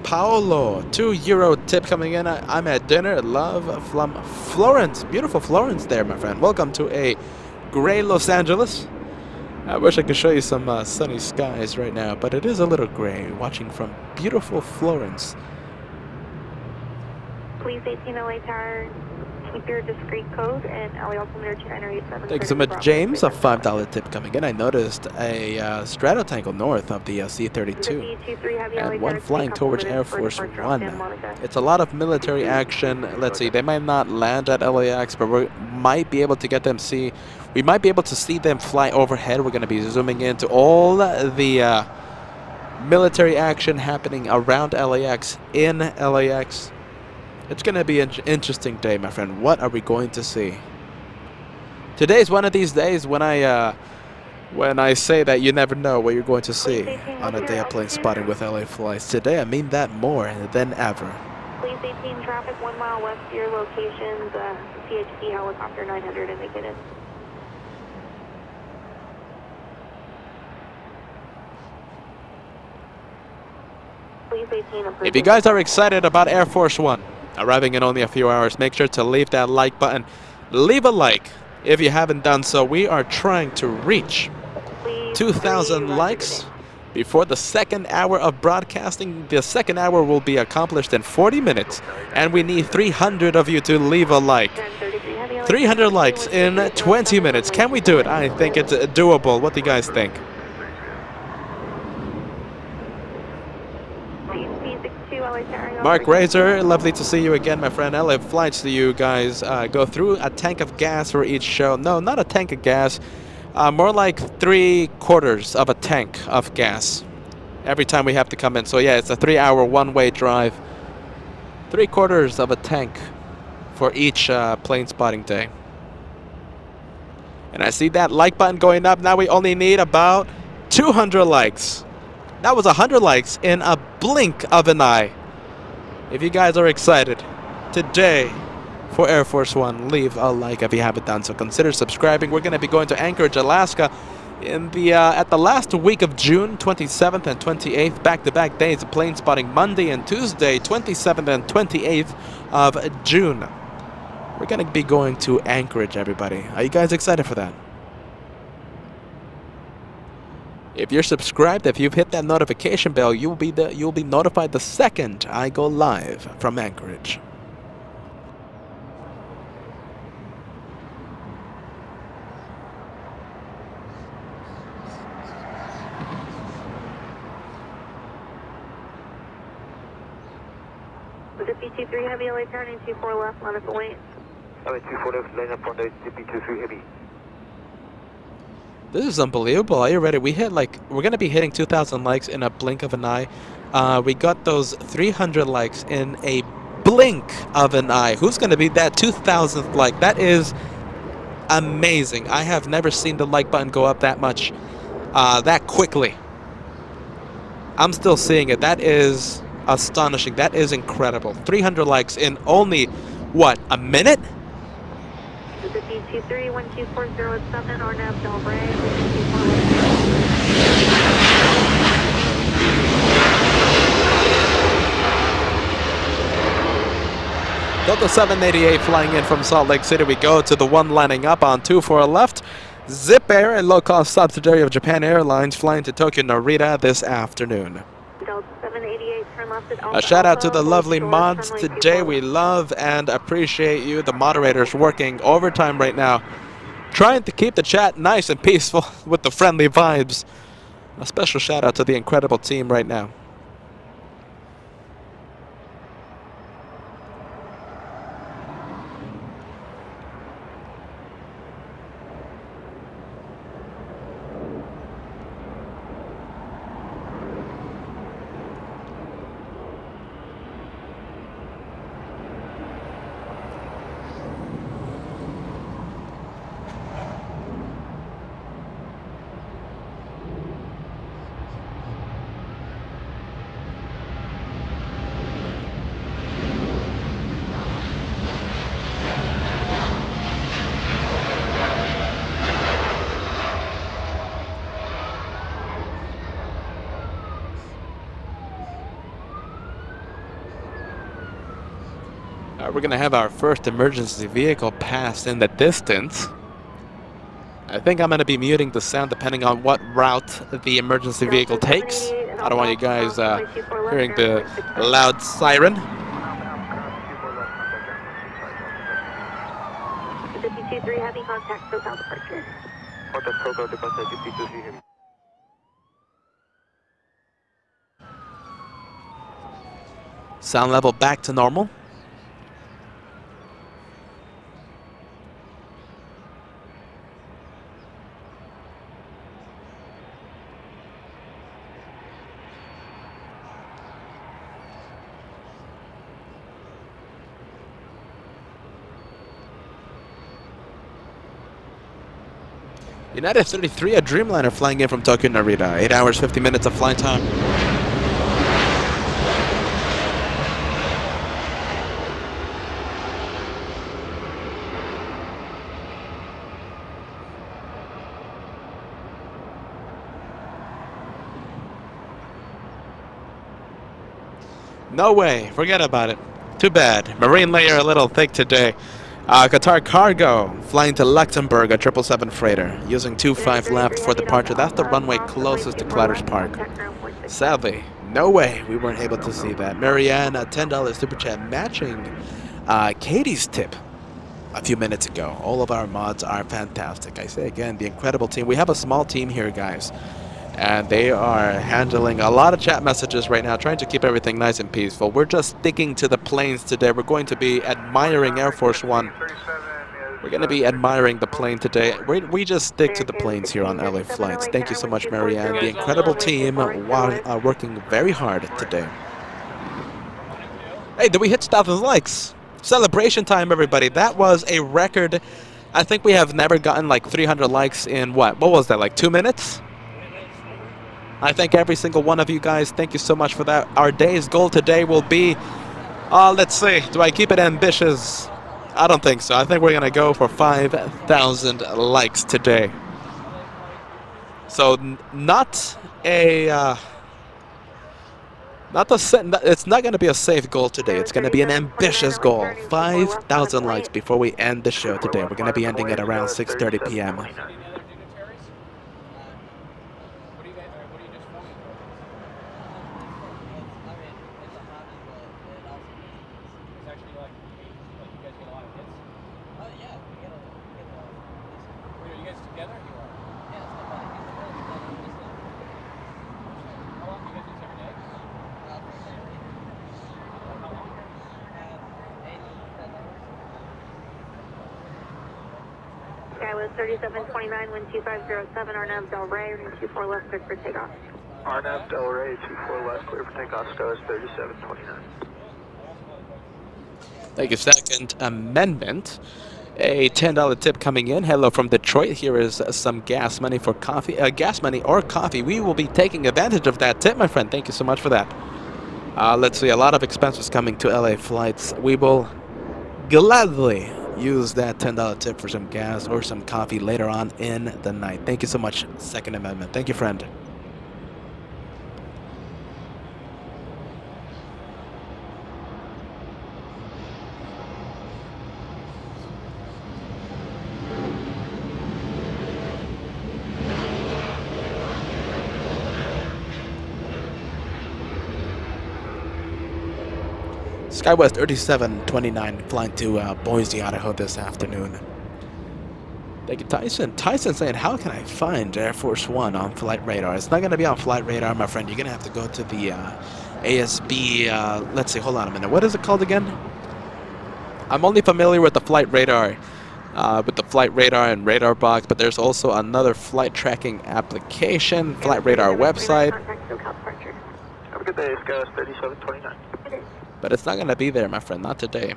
Paolo, €2 tip coming in. I'm at dinner. Love from Florence. Beautiful Florence there, my friend. Welcome to a gray Los Angeles. I wish I could show you some sunny skies right now, but it is a little gray. Watching from beautiful Florence. Please 18 LA Tower, keep your discrete code and LA altimeter 2987. Thank you so much, James. A $5 tip coming in. I noticed a Stratotangle north of the C-32 and one flying towards Air Force One. It's a lot of military action. Let's see, they might not land at LAX, but we might be able to get them see. We might be able to see them fly overhead. We're going to be zooming into all the military action happening around LAX, in LAX. It's going to be an interesting day, my friend. What are we going to see? Today's one of these days when I say that you never know what you're going to see on a day of plane spotting with LA Flights. Today, I mean that more than ever. Please 18 traffic 1 mile west of your locations. CHC helicopter 900 indicated. Please 18 If you guys are excited about Air Force One arriving in only a few hours, make sure to leave that like button. Leave a like if you haven't done so. We are trying to reach 2,000 likes before the second hour of broadcasting. The second hour will be accomplished in 40 minutes, and we need 300 of you to leave a like. 300 likes in 20 minutes. Can we do it? I think it's doable. What do you guys think? Mark Razor, lovely to see you again, my friend. LA Flights, do you guys go through a tank of gas for each show? No, not a tank of gas. More like 3/4 of a tank of gas every time we have to come in. So yeah, it's a 3-hour one-way drive. 3/4 of a tank for each plane spotting day. And I see that like button going up. Now we only need about 200 likes. That was 100 likes in a blink of an eye. If you guys are excited today for Air Force One, leave a like if you haven't done so. Consider subscribing. We're going to be going to Anchorage, Alaska in the at the last week of June, 27th and 28th. Back-to-back days of plane spotting, Monday and Tuesday, 27th and 28th of June. We're going to be going to Anchorage, everybody. Are you guys excited for that? If you're subscribed, if you've hit that notification bell, you'll be notified the second I go live from Anchorage. Zippy 23 heavy, LA turning 24 left, line up away. LA 24 left, line up on the Zippy 23 heavy. This is unbelievable. Are you ready? We're going to be hitting 2,000 likes in a blink of an eye. We got those 300 likes in a blink of an eye. Who's going to be that 2,000th like? That is amazing. I have never seen the like button go up that much, that quickly. I'm still seeing it. That is astonishing. That is incredible. 300 likes in only, what, a minute? Delta 53, 12407, RNAV Del Rey, Delta 788 flying in from Salt Lake City. We go to the one lining up on 24 left. Zip Air, a low-cost subsidiary of Japan Airlines, flying to Tokyo Narita this afternoon. Delta 788, turn left at Alpha A shout out to Alpha, the lovely hold mods short, today. We love and appreciate you, the moderators, working overtime right now, trying to keep the chat nice and peaceful with the friendly vibes. A special shout out to the incredible team right now. We're going to have our first emergency vehicle pass in the distance. I think I'm going to be muting the sound depending on what route the emergency vehicle takes. I don't want you guys hearing the loud siren. 52-3, heavy contact, SoCal departure. Contact SoCal departure, 52-3 heavy. Sound level back to normal. United 33, a Dreamliner flying in from Tokyo Narita. 8 hours, 50 minutes of flight time. No way, forget about it. Too bad. Marine layer a little thick today. Qatar Cargo flying to Luxembourg, a 777 freighter, using 25 left for departure. That's the runway closest to Clatters Park. Sadly, no way we weren't able to see that. Marianne, a $10 super chat matching Katie's tip a few minutes ago. All of our mods are fantastic. I say again, the incredible team. We have a small team here, guys, and they are handling a lot of chat messages right now, trying to keep everything nice and peaceful. We're just sticking to the planes today. We're going to be admiring Air Force One. We're going to be admiring the plane today. We just stick to the planes here on LA Flights. Thank you so much, Marianne. The incredible team working very hard today. Hey, did we hit 1,000 likes? Celebration time, everybody. That was a record. I think we have never gotten like 300 likes in what was that, like 2 minutes? I thank every single one of you guys. Thank you so much for that. Our day's goal today will be, let's see, do I keep it ambitious? I don't think so. I think we're going to go for 5,000 likes today. So it's not going to be a safe goal today. It's going to be an ambitious goal. 5,000 likes before we end the show today. We're going to be ending at around 6:30 p.m. Skywest 3729, wind 2507, RNAV Del Rey, running 24 left, clear for takeoff. RNAV Del Rey, 24 left, clear for takeoff, Skywest 3729. Thank you. Second amendment. A $10 tip coming in. Hello from Detroit. Here is some gas money for coffee. Gas money or coffee. We will be taking advantage of that tip, my friend. Thank you so much for that. Let's see. A lot of expenses coming to LA Flights. We will gladly use that $10 tip for some gas or some coffee later on in the night. Thank you so much, Second Amendment. Thank you, friend. SkyWest 3729 flying to Boise, Idaho this afternoon. Thank you, Tyson. Tyson saying, how can I find Air Force One on flight radar? It's not going to be on flight radar, my friend. You're going to have to go to the ASB, let's see, hold on a minute. What is it called again? I'm only familiar with the flight radar, and radar box, but there's also another flight tracking application, flight radar website. Have a good day, SkyWest 3729. But it's not going to be there, my friend, not today.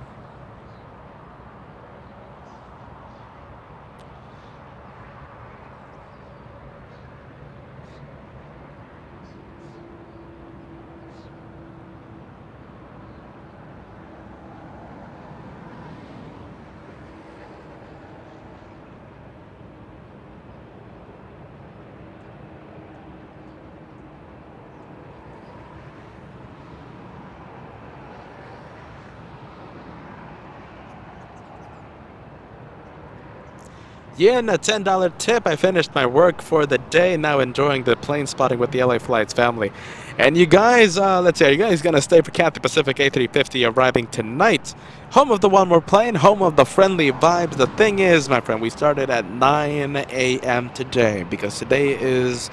Yeah, and a $10 tip. I finished my work for the day. Now enjoying the plane spotting with the LA Flights family. And you guys, let's see, are you guys going to stay for Cathay Pacific A350 arriving tonight? Home of the one more plane, home of the friendly vibes. The thing is, my friend, we started at 9 a.m. today because today is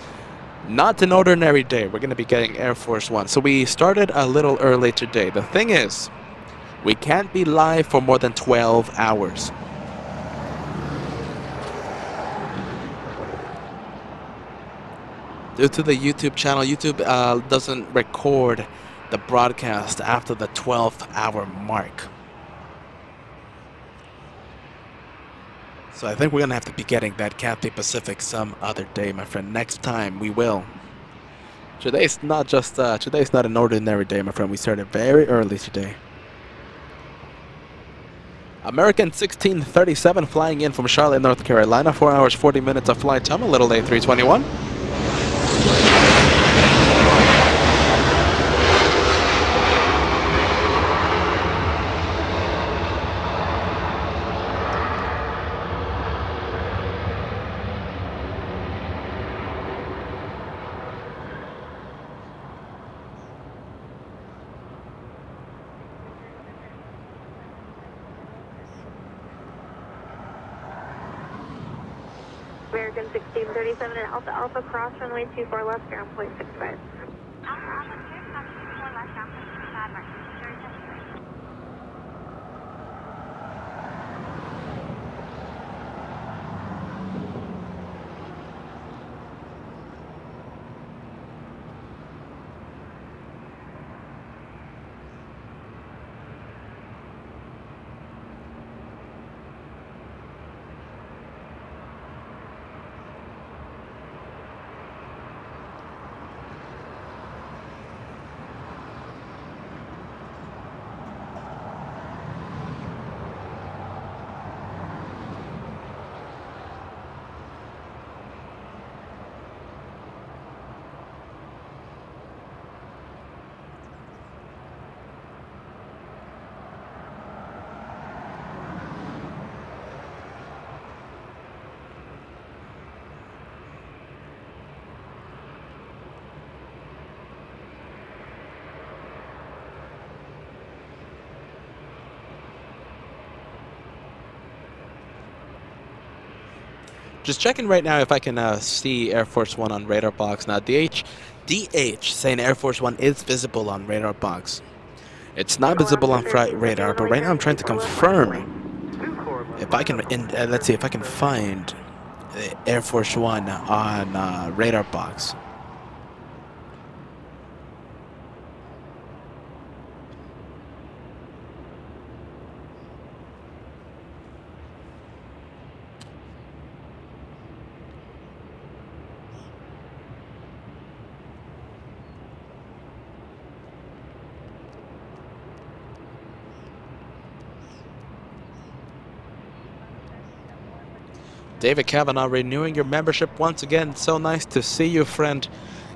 not an ordinary day. We're going to be getting Air Force One. So we started a little early today. The thing is, we can't be live for more than 12 hours. Due to the YouTube channel, YouTube doesn't record the broadcast after the 12th hour mark. So I think we're going to have to be getting that Cathay Pacific some other day, my friend. Next time we will. Today's not just, today's not an ordinary day, my friend. We started very early today. American 1637 flying in from Charlotte, North Carolina. 4 hours, 40 minutes of flight time. A little A321. American 1637 and Alpha Alpha cross runway 24 left, ground point 65. Alpha Alpha 2, 24 left, ground point 65, Mark 30. Just checking right now if I can see Air Force One on radar box. Now, DH saying Air Force One is visible on radar box. It's not visible on flight radar, but right now I'm trying to confirm if I can. Let's see if I can find Air Force One on radar box. David Kavanaugh renewing your membership once again. So nice to see you, friend.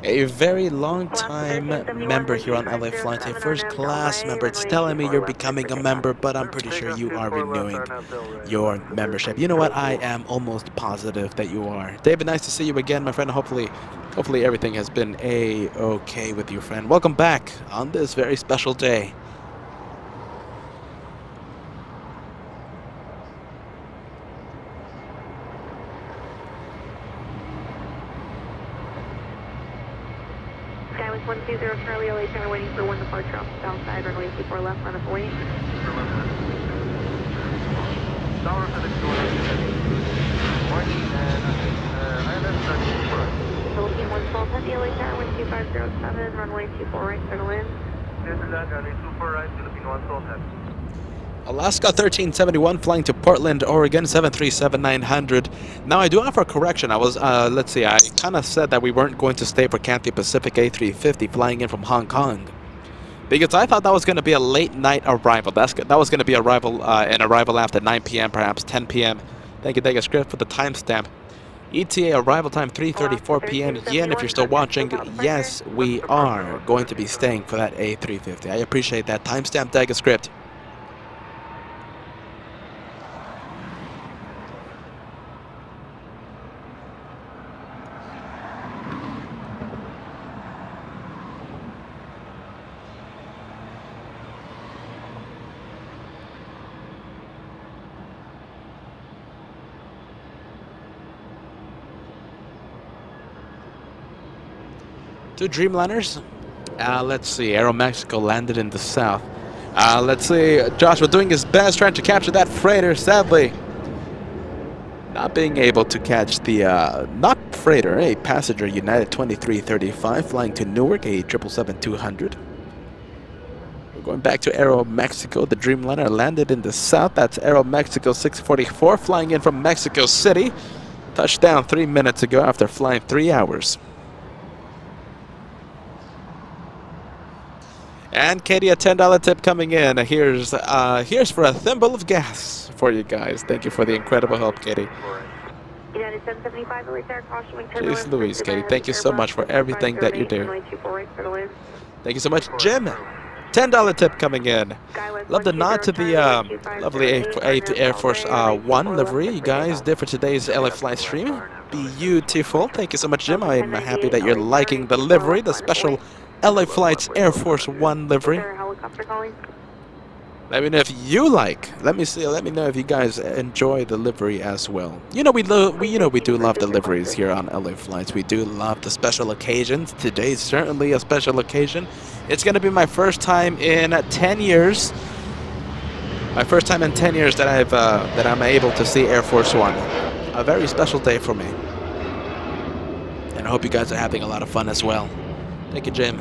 A very long time member here on LA Flight, a first class member. It's telling me you're becoming a member, but I'm pretty sure you are renewing your membership. You know what? I am almost positive that you are. David, nice to see you again, my friend. Hopefully everything has been a-okay with you, friend. Welcome back on this very special day. Skywest 120 Charlie LA Tower waiting for one departure off the south side, runway 24 left, run up waiting. Tower FedEx 2 ILS 34. Philippine 112 Heavy LA Tower 12507, runway 24 right, settle in. This is that, LA 24 right, Philippine 112 Heavy. Alaska 1371 flying to Portland, Oregon 737-900. Now I do have a correction. I was, let's see, I kind of said that we weren't going to stay for Cathay Pacific A350 flying in from Hong Kong, because I thought that was going to be a late night arrival. That was going to be an arrival after 9 p.m., perhaps 10 p.m. Thank you, Degas Script, for the timestamp. ETA arrival time 3:34 p.m. Yen, if you're still watching, yes, we are going to be staying for that A350. I appreciate that timestamp, Degas Script. Two Dreamliners. Let's see. Aeromexico landed in the south. Let's see. Joshua doing his best trying to capture that freighter. Sadly, not being able to catch the, not freighter, a passenger United 2335 flying to Newark, a 777-200. We're going back to Aeromexico. The Dreamliner landed in the south. That's Aeromexico 644 flying in from Mexico City. Touchdown 3 minutes ago after flying 3 hours. And Katie, a $10 tip coming in. Here's for a thimble of gas for you guys. Thank you for the incredible help, Katie. Jeez Louise, Katie, thank you so much for everything that you do. Thank you so much, Jim. $10 tip coming in. Love the nod to the lovely Air Force One livery you guys did for today's LA Flight stream. Beautiful. Thank you so much, Jim. I'm happy that you're liking the livery, the special LA Flight's Air Force One livery. Let me know if you like. Let me know if you guys enjoy the livery as well. You know we do love the liveries here on LA Flights. We do love the special occasions. Today's certainly a special occasion. It's going to be my first time in 10 years. My first time in 10 years that I'm able to see Air Force One. A very special day for me. And I hope you guys are having a lot of fun as well. Thank you, Jim.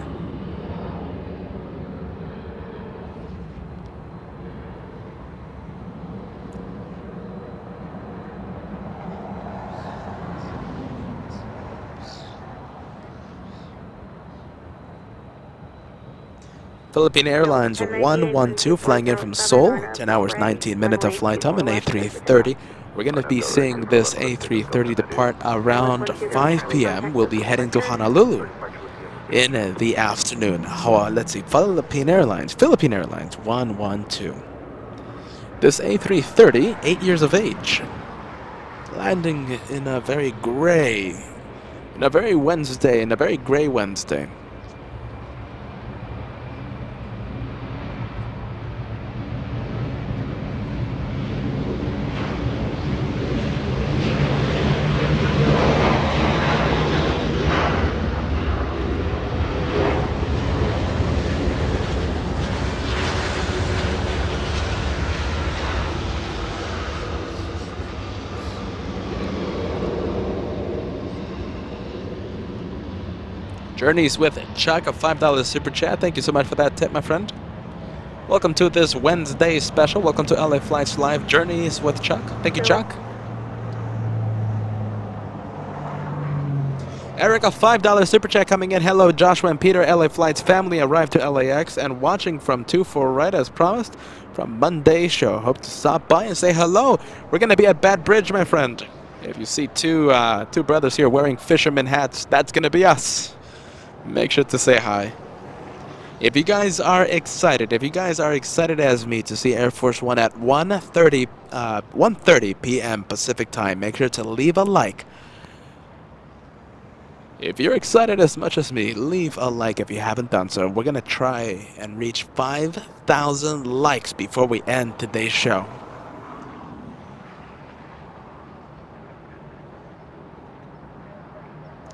Philippine Airlines 112 flying in from Seoul, 10 hours 19 minutes of flight time, an A330. We're going to be seeing this A330 depart around 5 p.m. We'll be heading to Honolulu in the afternoon. Let's see, Philippine Airlines 112. This A330, 8 years of age, landing in a very gray Wednesday. Journeys with Chuck, a $5 super chat. Thank you so much for that tip, my friend. Welcome to this Wednesday special. Welcome to LA Flights Live Journeys with Chuck. Thank you, Chuck. Erika, $5 super chat coming in. Hello, Joshua and Peter. LA Flights family arrived to LAX and watching from 24 right as promised from Monday show. Hope to stop by and say hello. We're going to be at Bad Bridge, my friend. If you see two brothers here wearing fisherman hats, that's gonna be us. Make sure to say hi. If you guys are excited as me to see Air Force One at 1:30 p.m. Pacific time, make sure to leave a like. If you're excited as much as me, leave a like if you haven't done so. We're gonna try and reach 5,000 likes before we end today's show.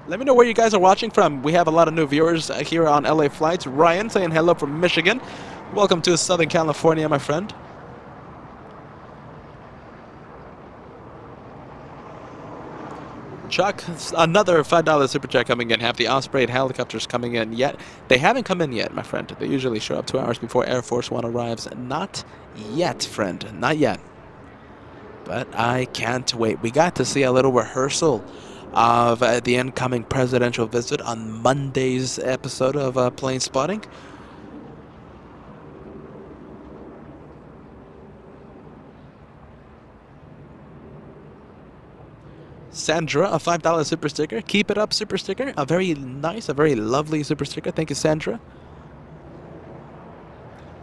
Let me know where you guys are watching from. We have a lot of new viewers here on LA Flights. Ryan saying hello from Michigan. Welcome to Southern California, my friend. Chuck, another $5 super chat coming in. Have the Osprey helicopters coming in yet? They haven't come in yet, my friend. They usually show up 2 hours before Air Force One arrives. Not yet, friend. Not yet. But I can't wait. We got to see a little rehearsal of the incoming presidential visit on Monday's episode of Plane Spotting. Sandra, a $5 super sticker. Keep it up, super sticker. A very nice, a very lovely super sticker. Thank you, Sandra.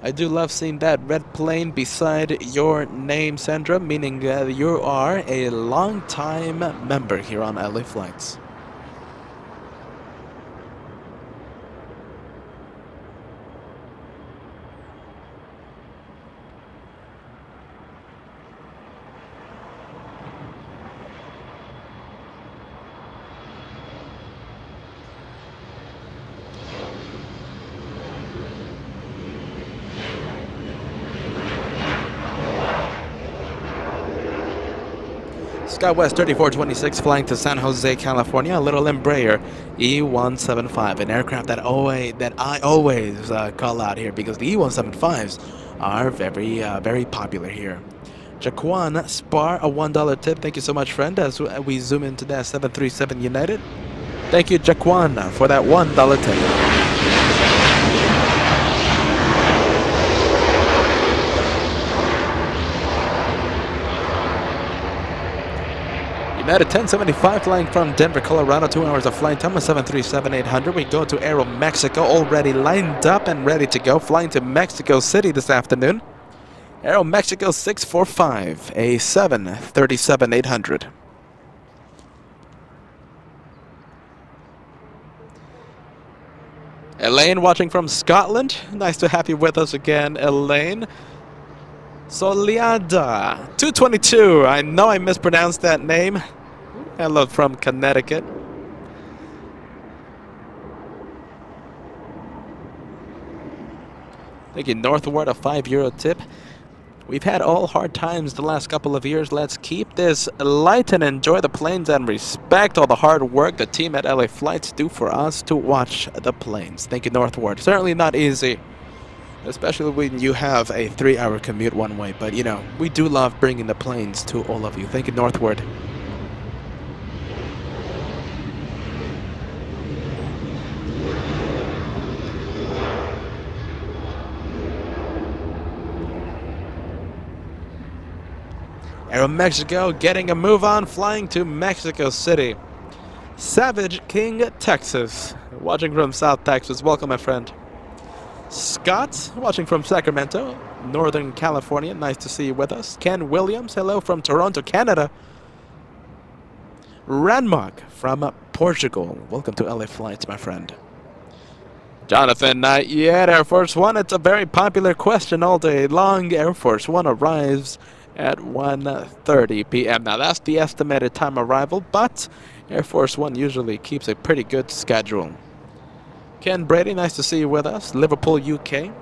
I do love seeing that red plane beside your name, Sandra, meaning you are a long-time member here on LA Flights. SkyWest 3426 flying to San Jose, California. A little Embraer E175, an aircraft that I always call out here because the E175s are very popular here. Jaquan Spar, a $1 tip. Thank you so much, friend. As we zoom into that 737 United. Thank you, Jaquan, for that $1 tip. United 1075 flying from Denver, Colorado, 2 hours of flight time, a 737-800. We go to Aero Mexico, already lined up and ready to go, flying to Mexico City this afternoon. Aero Mexico 645, a 737-800. Elaine watching from Scotland. Nice to have you with us again, Elaine. Soleada 222. I know I mispronounced that name. Hello from Connecticut. Thank you, Northward, a €5 tip. We've had all hard times the last couple of years. Let's keep this light and enjoy the planes and respect all the hard work the team at LA Flights do for us to watch the planes. Thank you, Northward. Certainly not easy, especially when you have a 3-hour commute one way. But, you know, we do love bringing the planes to all of you. Thank you, Northward. Aero Mexico getting a move on, flying to Mexico City. Savage King, Texas. Watching from South Texas. Welcome, my friend. Scott, watching from Sacramento, Northern California. Nice to see you with us. Ken Williams, hello from Toronto, Canada. Ranmark from Portugal. Welcome to LA Flights, my friend. Jonathan, not yet. Air Force One, it's a very popular question all day long. Air Force One arrives at 1:30 p.m. Now, that's the estimated time arrival, but Air Force One usually keeps a pretty good schedule. Ken Brady, nice to see you with us. Liverpool, UK.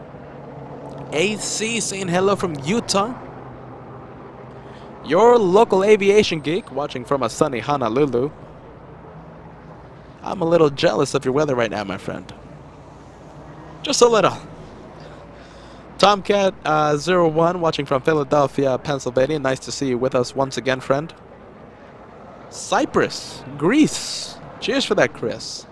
AC saying hello from Utah. Your local aviation geek, watching from a sunny Honolulu. I'm a little jealous of your weather right now, my friend. Just a little. Tomcat 01, watching from Philadelphia, Pennsylvania. Nice to see you with us once again, friend. Cyprus, Greece. Cheers for that, Chris.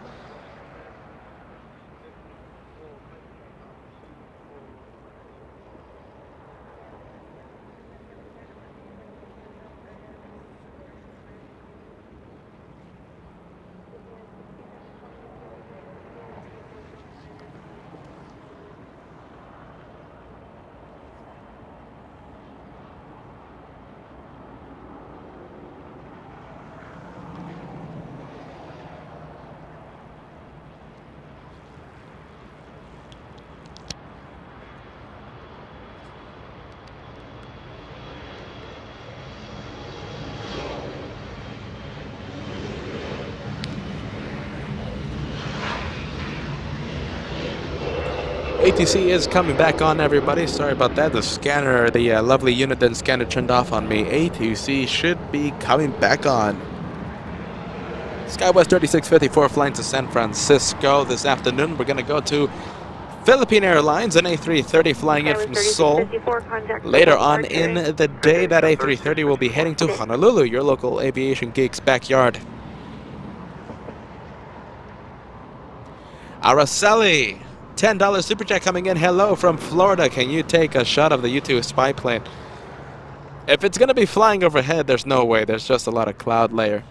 ATC is coming back on, everybody. Sorry about that. The scanner, the lovely unit then scanner turned off on me. ATC should be coming back on. SkyWest 3654 flying to San Francisco this afternoon. We're going to go to Philippine Airlines, an A330 flying in from Seoul. Later on in the day, that A330 will be heading to Honolulu, your local aviation geek's backyard. Araceli, $10 super chat coming in. Hello from Florida. Can you take a shot of the U-2 spy plane? If it's going to be flying overhead, there's no way. There's just a lot of cloud layer.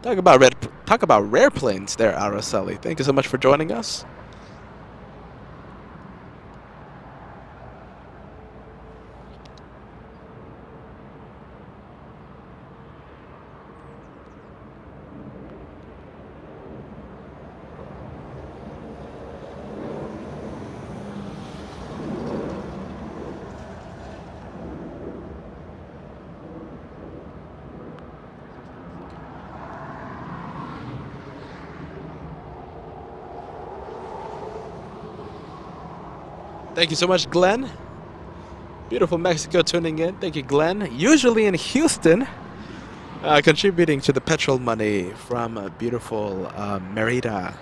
Talk about rare planes there, Araceli. Thank you so much for joining us. Thank you so much, Glenn. Beautiful Mexico tuning in. Thank you, Glenn. Usually in Houston, contributing to the petrol money from beautiful Merida.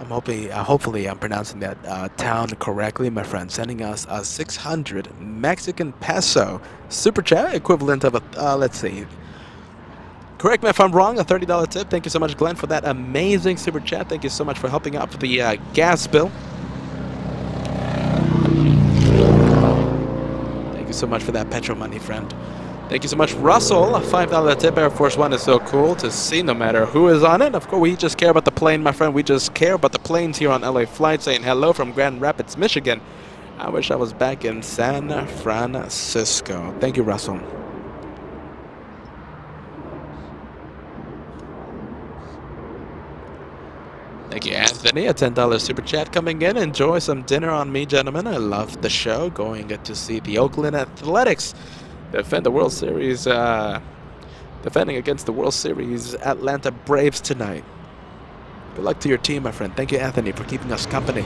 Hopefully I'm pronouncing that town correctly, my friend. Sending us a 600 Mexican peso super chat, equivalent of a, let's see. Correct me if I'm wrong, a $30 tip. Thank you so much, Glenn, for that amazing super chat. Thank you so much for helping out for the gas bill. Thank you so much for that petrol money, friend. Thank you so much, Russell. A $5 tip. Air Force One is so cool to see no matter who is on it. Of course, we just care about the plane, my friend. We just care about the planes here on LA Flight. Saying hello from Grand Rapids, Michigan. I wish I was back in San Francisco. Thank you, Russell. Thank you, Anthony. A $10 super chat coming in. Enjoy some dinner on me, gentlemen. I love the show. Going to see the Oakland Athletics defend the World Series, defending against the World Series Atlanta Braves tonight. Good luck to your team, my friend. Thank you, Anthony, for keeping us company.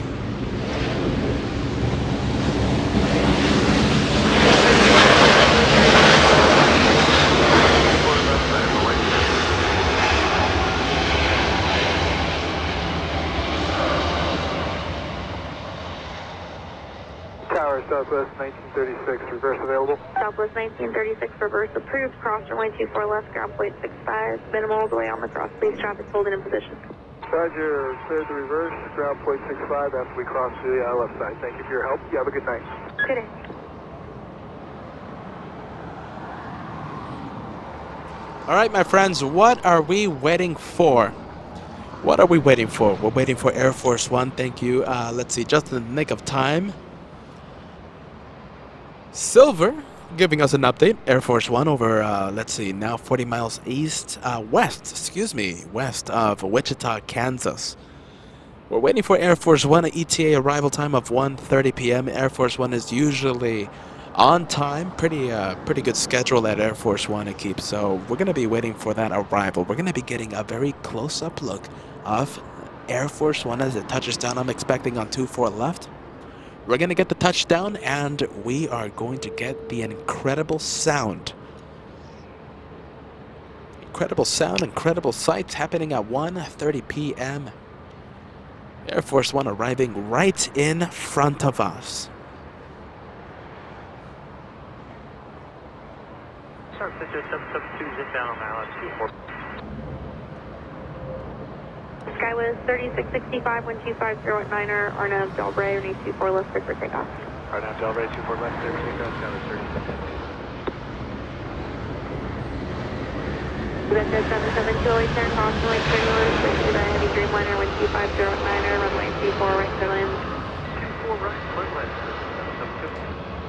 Southwest 1936, reverse available. Southwest 1936, reverse approved. Cross runway 24 left, ground point 65. Minimal delay on the cross, please. Traffic's holding in position. Roger, clear the reverse, ground point 65 after we cross the left side. Thank you for your help. You have a good night. Good day. All right, my friends, what are we waiting for? What are we waiting for? We're waiting for Air Force One. Thank you. Let's see, just in the nick of time. Silver giving us an update. Air Force One over, let's see, now 40 miles west of Wichita, Kansas. We're waiting for Air Force One, an ETA arrival time of 1:30 p.m. Air Force One is usually on time. Pretty good schedule that Air Force One to keep. So we're going to be waiting for that arrival. We're going to be getting a very close-up look of Air Force One as it touches down. I'm expecting on 24 left. We're going to get the touchdown, and we are going to get the incredible sound. Incredible sound, incredible sights happening at 1:30 p.m. Air Force One arriving right in front of us. Start 772, zip down on ILS 24. SkyWest 3665, 125 at 9er, Arnav Delray, runway 24 left, clear for takeoff. Arnav Delray 24 left, clear for takeoff, SkyWest 3665. Vector 772, turn cross runway 21, switch to the heavy Dreamliner, 125 at 9er, runway 24 right, clear land. 24 right, clear land.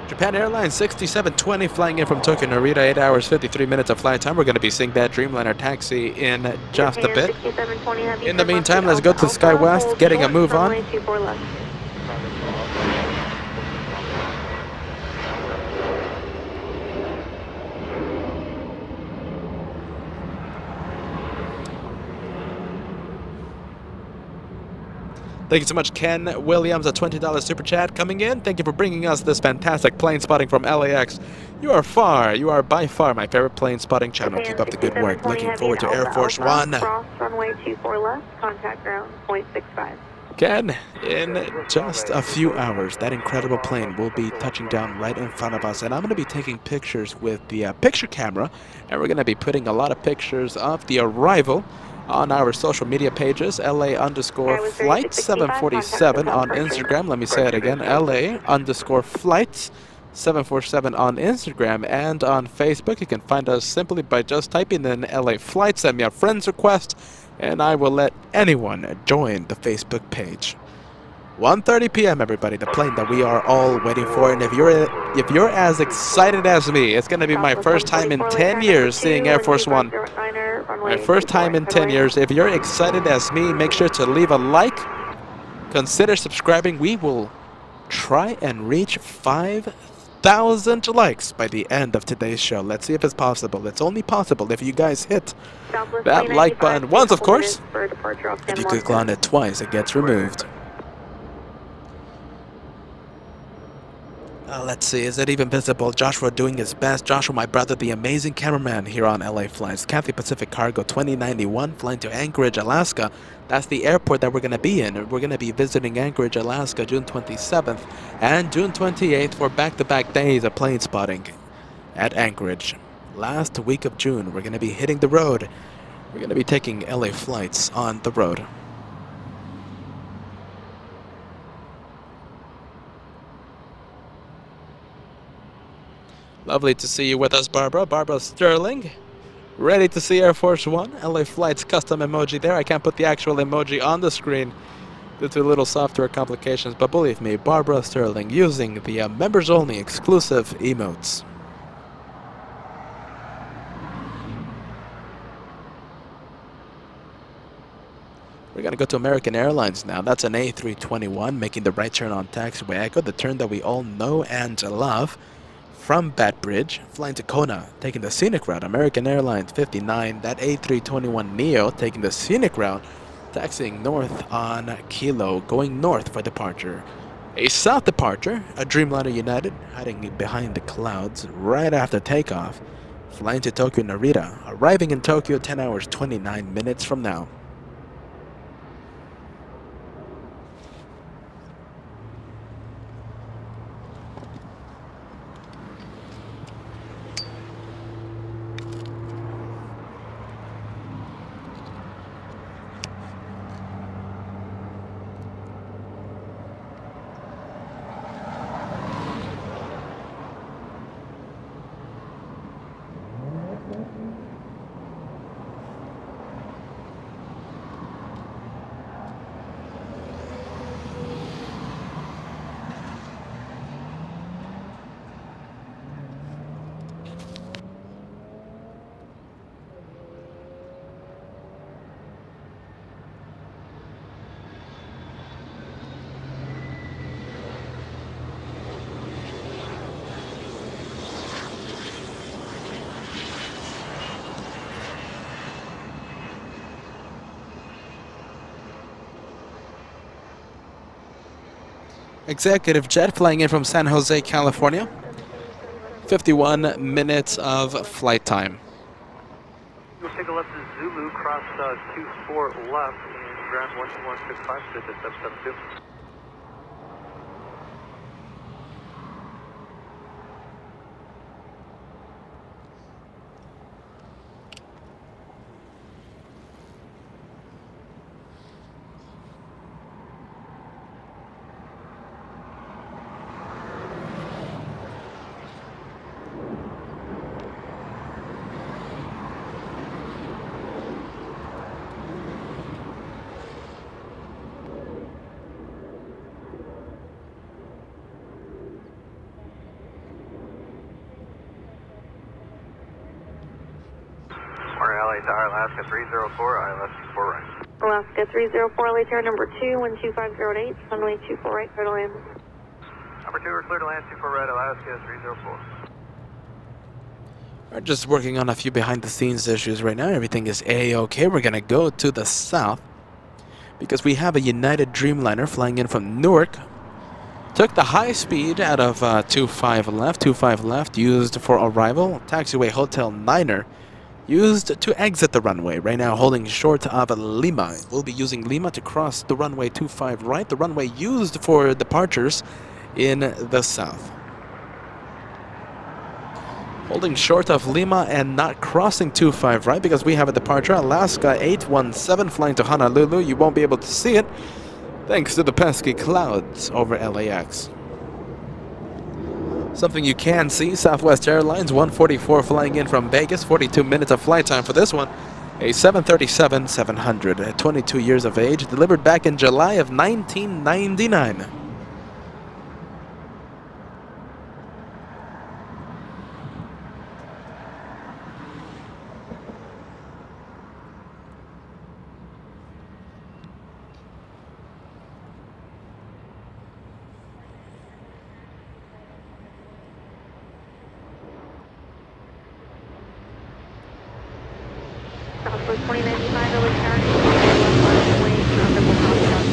Japan Airlines 6720 flying in from Tokyo Narita, 8 hours 53 minutes of flight time. We're going to be seeing that Dreamliner taxi in just a bit. In the meantime, let's go to SkyWest, getting a move on. Thank you so much, Ken Williams, a $20 super chat coming in. Thank you for bringing us this fantastic plane spotting from LAX. You are by far my favorite plane spotting channel. Keep up the good work. Looking forward to Air Force One. Cross runway 24 left, contact ground, 0.65. Ken, in just a few hours, that incredible plane will be touching down right in front of us, and I'm going to be taking pictures with the picture camera, and we're going to be putting a lot of pictures of the arrival on our social media pages, LA_flight 747 on Instagram. Let me say it again, LA_flight 747 on Instagram, and on Facebook. You can find us simply by just typing in LA Flight, send me a friend's request, and I will let anyone join the Facebook page. 1:30 p.m. everybody, the plane that we are all waiting for. And if you're as excited as me, it's going to be my first time in 10 years seeing Air Force One. My first time in 10 years. If you're excited as me, make sure to leave a like. Consider subscribing. We will try and reach 5,000 likes by the end of today's show. Let's see if it's possible. It's only possible if you guys hit that like button once, of course. If you click on it twice, it gets removed. Let's see, is it even visible? Joshua doing his best. Joshua, my brother, the amazing cameraman here on LA Flights. Cathay Pacific Cargo 2091, flying to Anchorage, Alaska. That's the airport that we're going to be in. We're going to be visiting Anchorage, Alaska, June 27th and June 28th for back-to-back days of plane spotting at Anchorage. Last week of June, we're going to be hitting the road. We're going to be taking LA Flights on the road. Lovely to see you with us, Barbara. Barbara Sterling. Ready to see Air Force One. LA Flights custom emoji there. I can't put the actual emoji on the screen due to little software complications, but believe me, Barbara Sterling using the members only exclusive emotes. We're going to go to American Airlines now. That's an A321 making the right turn on taxiway Echo, the turn that we all know and love. From Bat Bridge, flying to Kona, taking the scenic route. American Airlines 59, that A321neo taking the scenic route, taxiing north on Kilo, going north for departure. A south departure, a Dreamliner United, hiding behind the clouds right after takeoff, flying to Tokyo Narita, arriving in Tokyo 10 hours 29 minutes from now. Executive jet flying in from San Jose, California. 51 minutes of flight time. You'll take a left to Zulu, cross 24 left, and ground 12165, sit at 772. Alaska 304, ILS 24 right. Alaska 304, LA tower number 2, 12508, runway 24 right, clear to land. Number 2, we're clear to land 24 right, Alaska 304. We're just working on a few behind the scenes issues right now. Everything is A-OK. We're going to go to the south. because we have a United Dreamliner flying in from Newark. Took the high speed out of 25 left, used for arrival. Taxiway Hotel Niner, used to exit the runway. Right now holding short of Lima. We'll be using Lima to cross the runway 25 right, the runway used for departures in the south. Holding short of Lima and not crossing 25 right because we have a departure. Alaska 817 flying to Honolulu. You won't be able to see it thanks to the pesky clouds over LAX. Something you can see, Southwest Airlines 144 flying in from Vegas. 42 minutes of flight time for this one. A 737-700, 22 years of age, delivered back in July of 1999. Southwest 2095, over County, way from the Buchanan.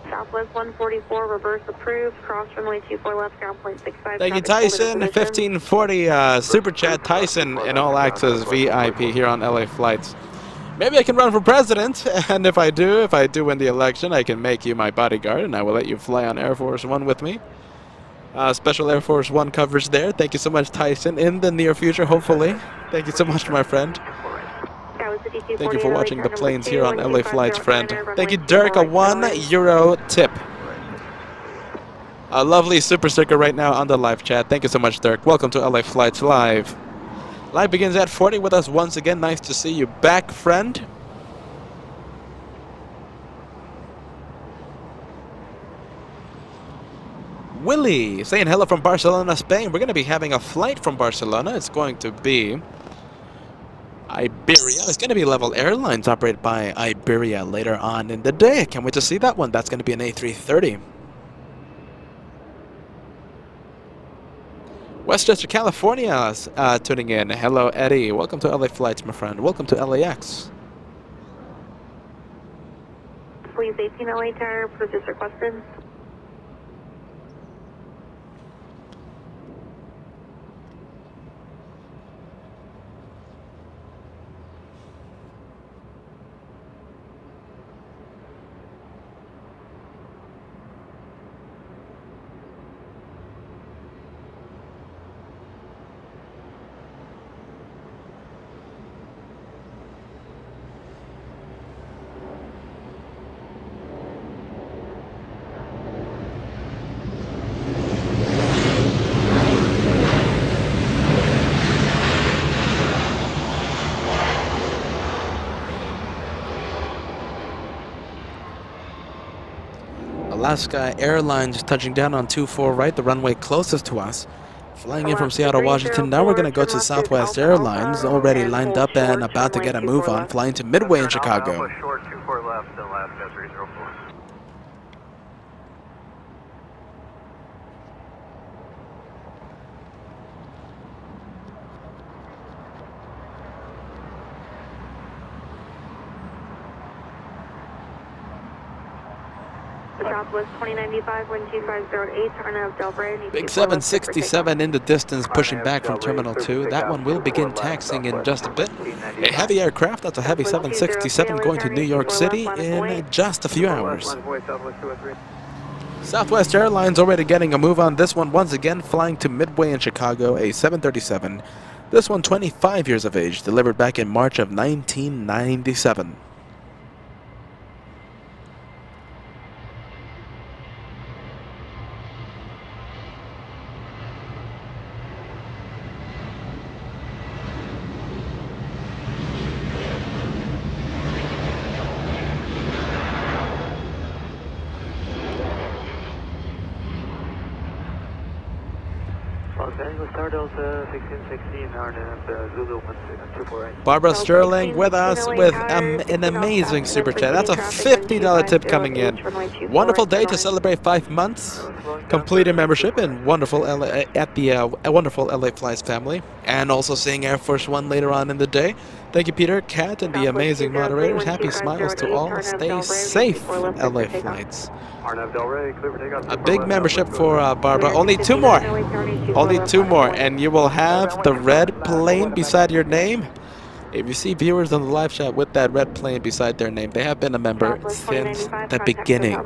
Southwest 144, reverse approved, cross runway 24 left, ground point 65. Thank you, Tyson. 1540 Super Chat. Tyson in All Access VIP here on LA Flights. Maybe I can run for president, and if I do win the election, I can make you my bodyguard, and I will let you fly on Air Force One with me. Special Air Force One coverage there. Thank you so much, Tyson, in the near future, hopefully. Thank you so much, my friend. Thank you for watching the planes here on LA Flights, friend. Thank you, Dirk, a €1 tip. A lovely super sticker right now on the live chat. Thank you so much, Dirk. Welcome to LA Flights Live. Live begins at 40 with us once again. Nice to see you back, friend. Willie saying hello from Barcelona, Spain. We're going to be having a flight from Barcelona. It's going to be Iberia. It's going to be Level Airlines operated by Iberia later on in the day. I can't wait to see that one. That's going to be an A330. Westchester, California, tuning in. Hello, Eddie. Welcome to LA Flights, my friend. Welcome to LAX. Please 18 LA tire, purchase requested. Alaska Airlines touching down on 24 right, the runway closest to us. Flying in from Seattle, Washington. Now we're going to go to Southwest Airlines, already lined up and about to get a move on, flying to Midway in Chicago. Short 24 left, and Alaska 304. Southwest 2095, wind 2508, turn of Delray. Big 767 in the distance, pushing back from Terminal 2. That one will begin taxing in just a bit. A heavy aircraft, that's a heavy 767 going to New York City in just a few hours. Southwest Airlines already getting a move on this one, once again flying to Midway in Chicago, a 737. This one 25 years of age, delivered back in March of 1997. Okay, Star Delta 1616, RNAV Zulu 124. Barbara Sterling with us with an amazing super chat. That's a $50 tip coming in. Wonderful day to celebrate 5 months. Completed membership in wonderful LA, at the wonderful LA Flies family. And also seeing Air Force One later on in the day. Thank you, Peter, Kat, and the amazing moderators. Happy smiles to all. Stay safe, LA Flights. A big membership for Barbara. Only 2 more. Only 2 more, and you will have the red plane beside your name. If you see viewers on the live chat with that red plane beside their name, they have been a member since the beginning.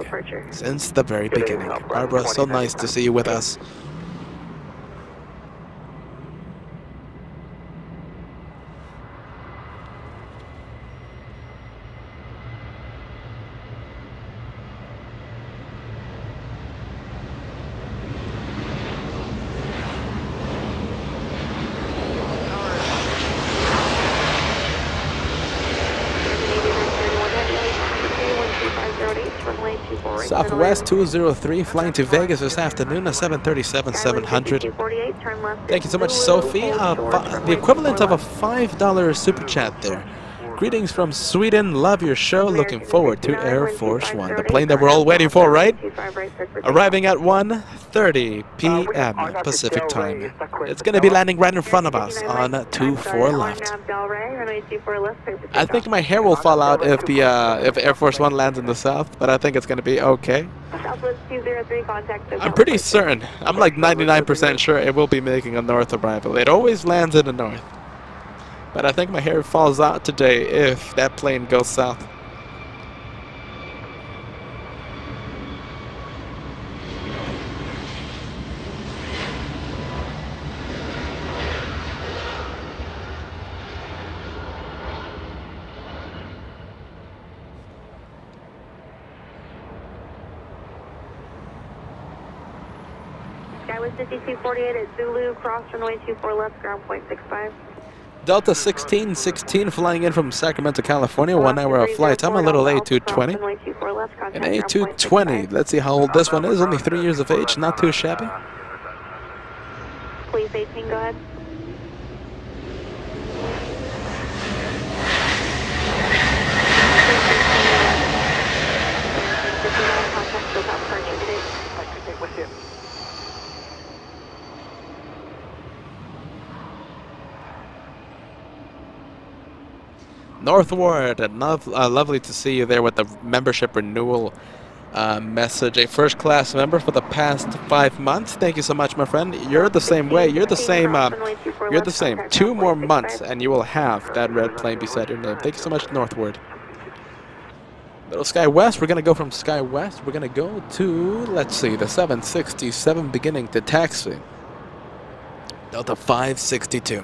Since the very beginning. Barbara, so nice to see you with us. Southwest 203 flying to Vegas this afternoon at 737-700. Thank you so much, Sophie. The equivalent of a $5 super chat there. Greetings from Sweden. Love your show. Looking forward to Air Force One. The plane that we're all waiting for, right? Arriving at 1:30 p.m. Pacific time. It's going to be landing right in front of us on 24 left. I think my hair will fall out if the if Air Force One lands in the south, but I think it's going to be okay. I'm pretty certain. I'm like 99% sure it will be making a north arrival. It always lands in the north. But I think my hair falls out today if that plane goes south. Skyway 5248 at Zulu, cross runway 24 left, ground point 65. Delta 1616 flying in from Sacramento, California. 1 hour of flight time, a little A220. An A220. Let's see how old this one is. Only 3 years of age. Not too shabby. Please 18, go ahead. Northward, lovely to see you there with the membership renewal message. A first-class member for the past 5 months. Thank you so much, my friend. You're the same way. You're the same. You're the same. 2 more months, and you will have that red plane beside your name. Thank you so much, Northward. Little Sky West. We're gonna go from Sky West. We're gonna go to, let's see, the 767 beginning to taxi. Delta 562.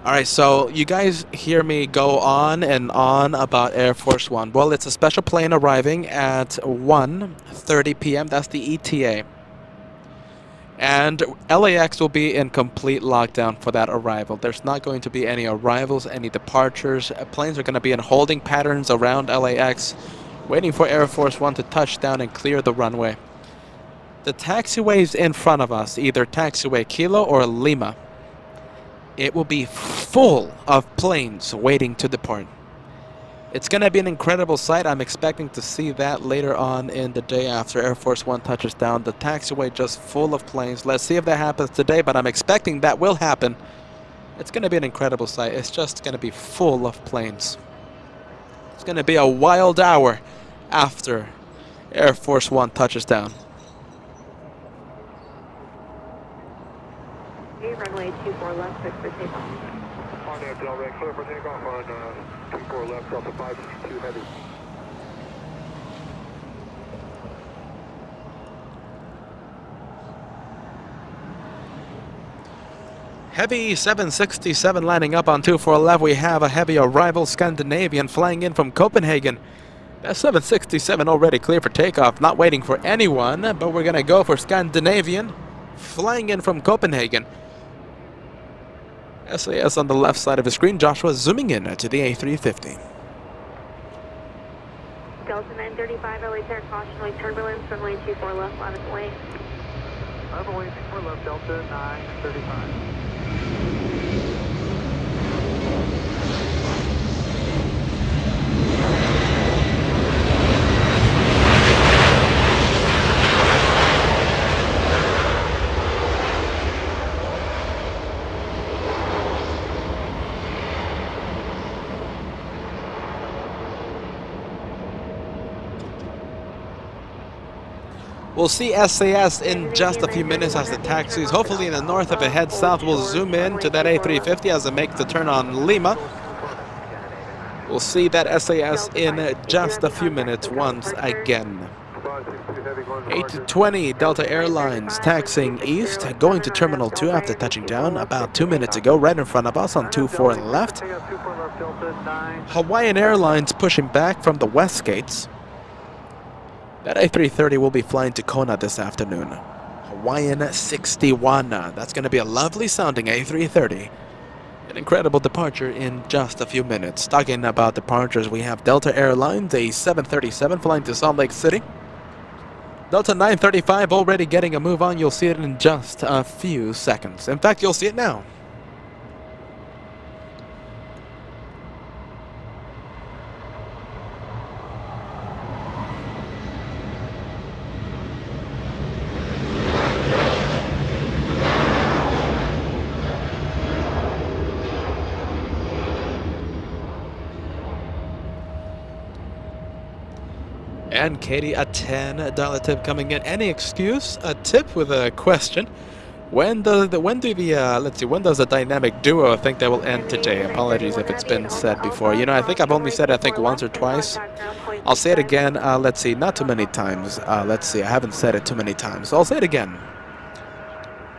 All right, so you guys hear me go on and on about Air Force One. Well, it's a special plane arriving at 1:30 p.m. That's the ETA. And LAX will be in complete lockdown for that arrival. There's not going to be any arrivals, any departures. Planes are going to be in holding patterns around LAX, waiting for Air Force One to touch down and clear the runway. The taxiways in front of us, either taxiway Kilo or Lima, it will be full of planes waiting to depart. It's going to be an incredible sight. I'm expecting to see that later on in the day after Air Force One touches down. The taxiway just full of planes. Let's see if that happens today, but I'm expecting that will happen. It's going to be an incredible sight. It's just going to be full of planes. It's going to be a wild hour after Air Force One touches down. Runway 24 left, quick for takeoff. On there, Delray, clear for takeoff on 24 left, Delta 562 heavy. Heavy 767 lining up on 24 left. We have a heavy arrival, Scandinavian, flying in from Copenhagen. That 767 already clear for takeoff, not waiting for anyone, but we're going to go for Scandinavian, flying in from Copenhagen. SAS on the left side of the screen. Joshua zooming in to the A350. Delta 935, LA Air caution, turbulence, runway 24 left, on its way. Level 84 left, Delta 935. We'll see SAS in just a few minutes as the taxis, hopefully in the north. If it heads south, we'll zoom in to that A350 as it makes the turn on Lima. We'll see that SAS in just a few minutes once again. 820 Delta Airlines taxiing east, going to Terminal 2 after touching down about 2 minutes ago, right in front of us on 24 left. Hawaiian Airlines pushing back from the west gates. That A330 will be flying to Kona this afternoon. Hawaiian 61. That's going to be a lovely sounding A330. An incredible departure in just a few minutes. Talking about departures, we have Delta Airlines, a 737 flying to Salt Lake City. Delta 935 already getting a move on. You'll see it in just a few seconds. In fact, you'll see it now. And Katie, a $10 tip coming in. Any excuse? A tip with a question. When does the dynamic duo think they will end today? Apologies if it's been said before. You know, I think I've only said it, I think, once or twice. I'll say it again. Let's see, not too many times. Let's see, I haven't said it too many times. So I'll say it again.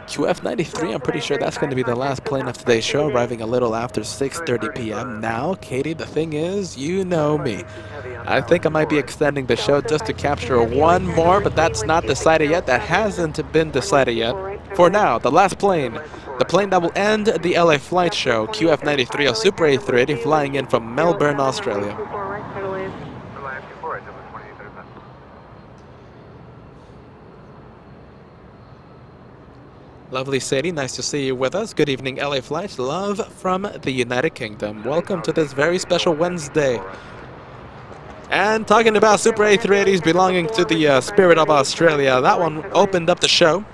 QF93, I'm pretty sure that's going to be the last plane of today's show, arriving a little after 6:30 p.m. Now, Katie, the thing is, you know me. I think I might be extending the show just to capture one more, but that's not decided yet. That hasn't been decided yet. For now, the last plane, the plane that will end the LA flight show, QF93, a Super A380 flying in from Melbourne, Australia. Lovely Sadie, nice to see you with us. Good evening, LA Flights. Love from the United Kingdom. Welcome to this very special Wednesday. And talking about Super A380s belonging to the Spirit of Australia, that one opened up the show.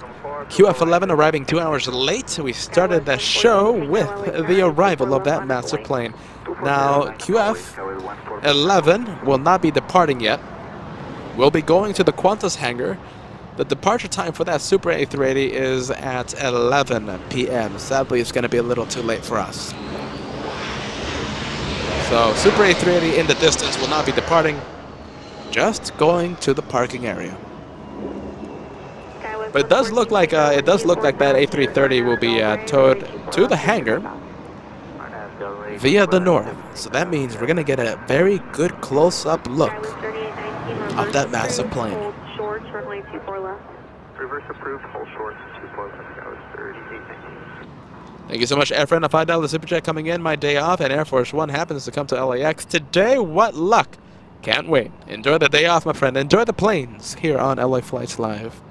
QF11 arriving 2 hours late. We started the show with the arrival of that massive plane. Now, QF11 will not be departing yet. We'll be going to the Qantas hangar. The departure time for that Super A380 is at 11 p.m. Sadly, it's going to be a little too late for us. So, Super A380 in the distance will not be departing, just going to the parking area. But it does look like that A330 will be towed to the hangar via the north. So that means we're going to get a very good close-up look of that massive plane. Reverse approved, hold short, 24 left, 38. Thank you so much, Airfriend. A $5 super chat coming in. My day off, and Air Force One happens to come to LAX today. What luck! Can't wait. Enjoy the day off, my friend. Enjoy the planes here on LA Flights Live.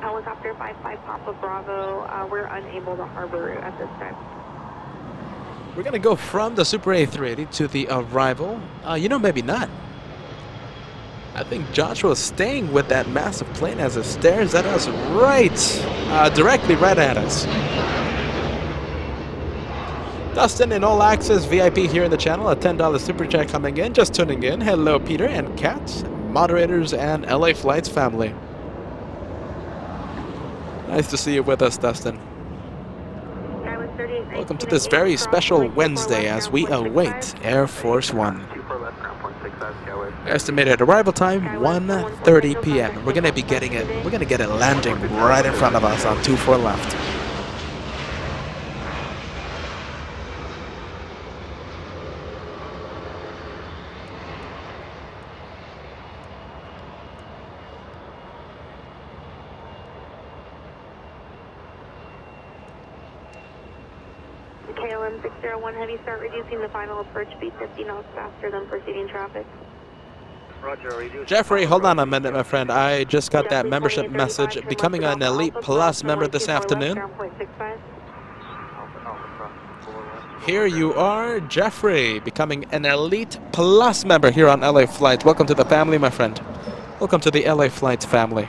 Helicopter 55 Papa Bravo, we're unable to harbor route at this time. We're going to go from the Super A380 to the arrival. You know, maybe not. I think Joshua's staying with that massive plane as it stares at us directly right at us. Dustin in All Access VIP here in the channel, a $10 super chat coming in, just tuning in. Hello, Peter and Kat, moderators and LA Flights family. Nice to see you with us, Dustin. Welcome to this very special Wednesday as we await Air Force One. Estimated arrival time 1:30 p.m. We're gonna be getting it. We're gonna get it landing right in front of us on 24 left. KLM 601 Heavy, start reducing the final approach speed 50 knots faster than preceding traffic. Roger, reduce. Jeffrey, hold on a minute, my friend. I just got that Jeffrey, membership 2835, message. turn Becoming left an at Alpha Elite Alpha, Plus cross member runway this 24 left, afternoon. ground point 65. Alpha cross 4 left. Here you are, Jeffrey, becoming an Elite Plus member here on LA Flights. Welcome to the family, my friend. Welcome to the LA Flights family.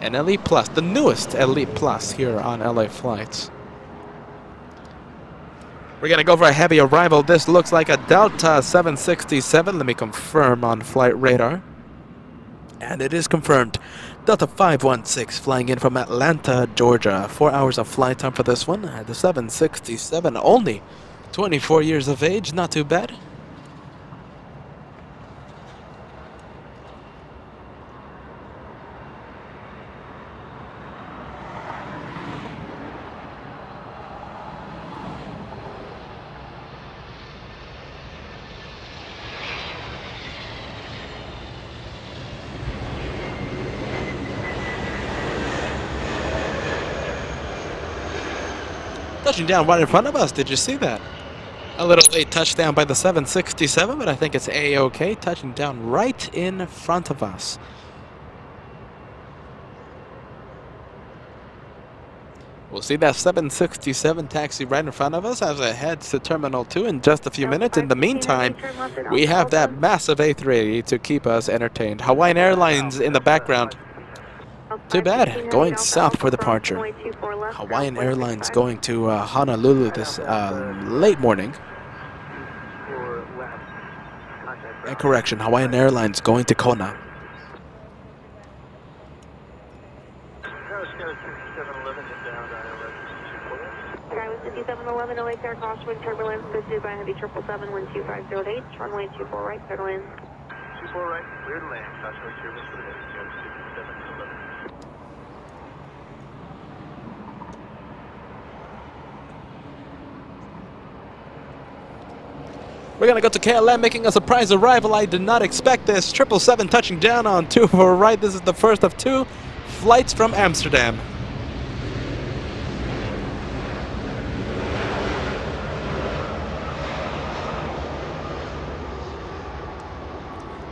An Elite Plus, the newest Elite Plus here on LA Flights. We're going to go for a heavy arrival. This looks like a Delta 767. Let me confirm on flight radar. And it is confirmed. Delta 516 flying in from Atlanta, Georgia. 4 hours of flight time for this one. The 767, only 24 years of age. Not too bad. Touching down right in front of us. Did you see that? A little late touchdown by the 767, but I think it's A-OK. Touching down right in front of us. We'll see that 767 taxi right in front of us as it heads to Terminal 2 in just a few minutes. In the meantime, we have that massive A380 to keep us entertained. Hawaiian Airlines in the background. Too bad. Going south for departure. Hawaiian Airlines going to Honolulu this late morning. And correction, Hawaiian Airlines going to Kona. Skyway 5711, LAX air crosswind turbulence, pursued by heavy 777, wind 2508, runway 24 right, clear to land. 24 right, clear to land. Crosswind turbulence for the heavy, Skyway 5711. We're going to go to KLM, making a surprise arrival. I did not expect this. 777 touching down on 24 right. This is the first of 2 flights from Amsterdam.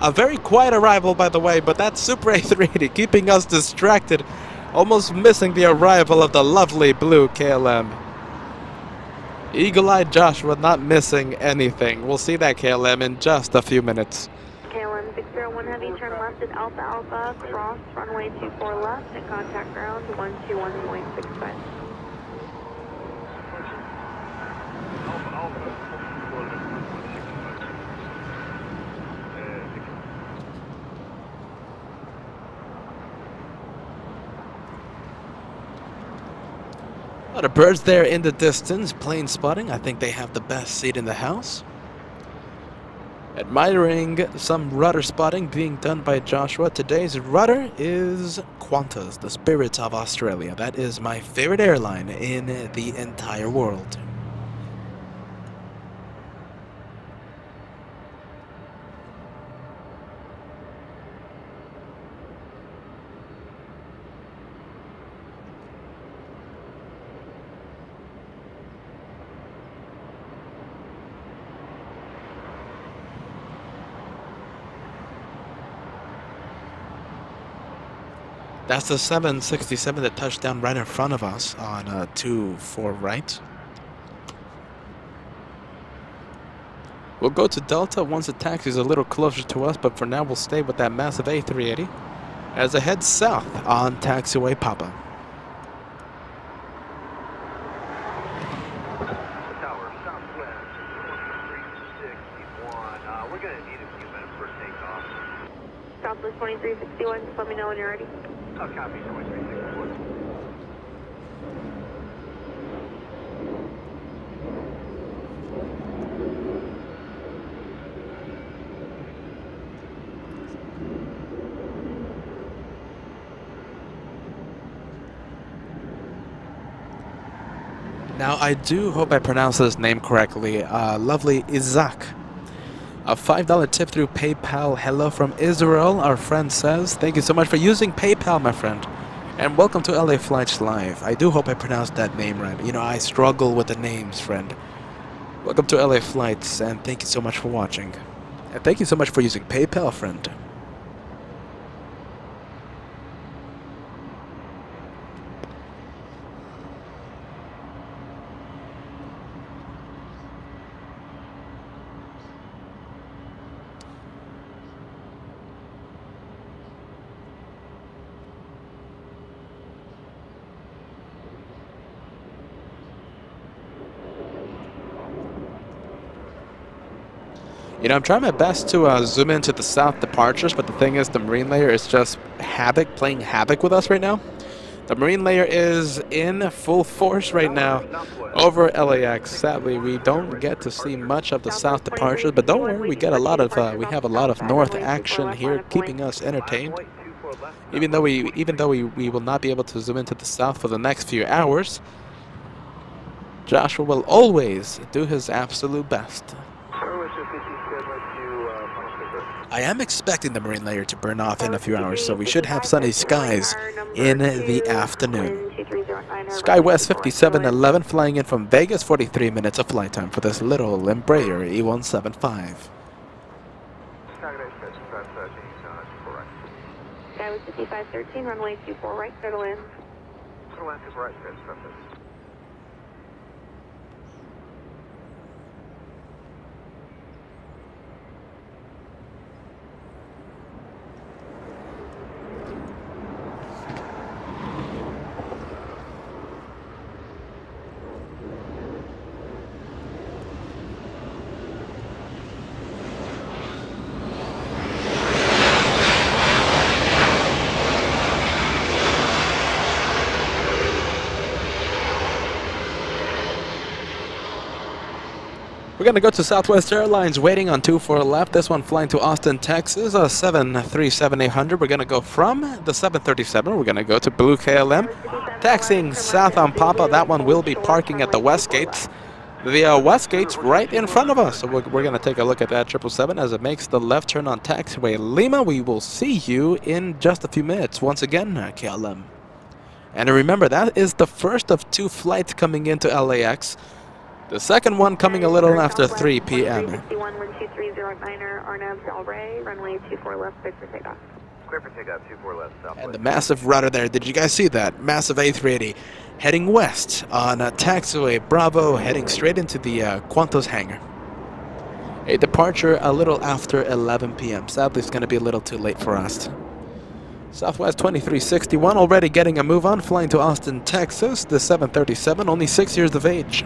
A very quiet arrival, by the way, but that's Super A380 keeping us distracted. Almost missing the arrival of the lovely blue KLM. Eagle-eyed Joshua not missing anything. We'll see that KLM in just a few minutes. KLM 601 Heavy, turn left at Alpha Alpha, cross runway 24 left and contact ground 121.65. A lot of birds there in the distance, plane spotting. I think they have the best seat in the house. Admiring some rudder spotting being done by Joshua. Today's rudder is Qantas, the Spirit of Australia. That is my favorite airline in the entire world. That's the 767 that touched down right in front of us on 24 right. We'll go to Delta once the taxi is a little closer to us, but for now we'll stay with that massive A380 as it heads south on taxiway Papa. Tower, southwest, 2361. We're going to need a few minutes for takeoff. Southwest 2361, just let me know when you're ready. Oh, copy, 2361. Now I do hope I pronounced his name correctly. Lovely Isaac. A $5 tip through PayPal. Hello from Israel, our friend says. Thank you so much for using PayPal, my friend. And welcome to LA Flights Live. I do hope I pronounced that name right. You know, I struggle with the names, friend. Welcome to LA Flights, and thank you so much for watching. And thank you so much for using PayPal, friend. You know, I'm trying my best to zoom into the south departures, but the thing is, the marine layer is just playing havoc with us right now. The marine layer is in full force right now over LAX. Sadly, we don't get to see much of the south departures, but don't worry, we have a lot of north action here, keeping us entertained. Even though we will not be able to zoom into the south for the next few hours, Joshua will always do his absolute best. I am expecting the marine layer to burn off in a few hours, so we should have sunny skies in the afternoon. SkyWest 5711 flying in from Vegas, 43 minutes of flight time for this little Embraer E175. SkyWest 5513, runway 24 right, settle in. Settle in, 24 right, We're going to go to Southwest Airlines, waiting on 24 left. This one flying to Austin, Texas, 737-800. We're going to go from the 737. We're going to go to Blue KLM, taxiing south on Papa. That one will be parking at the West Gates. The West Gates right in front of us. So we're going to take a look at that 777 as it makes the left turn on taxiway Lima. We will see you in just a few minutes. Once again, KLM. And remember, that is the first of 2 flights coming into LAX. The second one coming a little after 3 p.m. Runway 24 left, clear for takeoff. Clear for takeoff, 24 left, southwest. And the massive rudder there, did you guys see that? Massive A380 heading west on taxiway Bravo, heading straight into the Qantas hangar. A departure a little after 11 p.m. Sadly, it's going to be a little too late for us. Southwest 2361 already getting a move on, flying to Austin, Texas. The 737, only 6 years of age.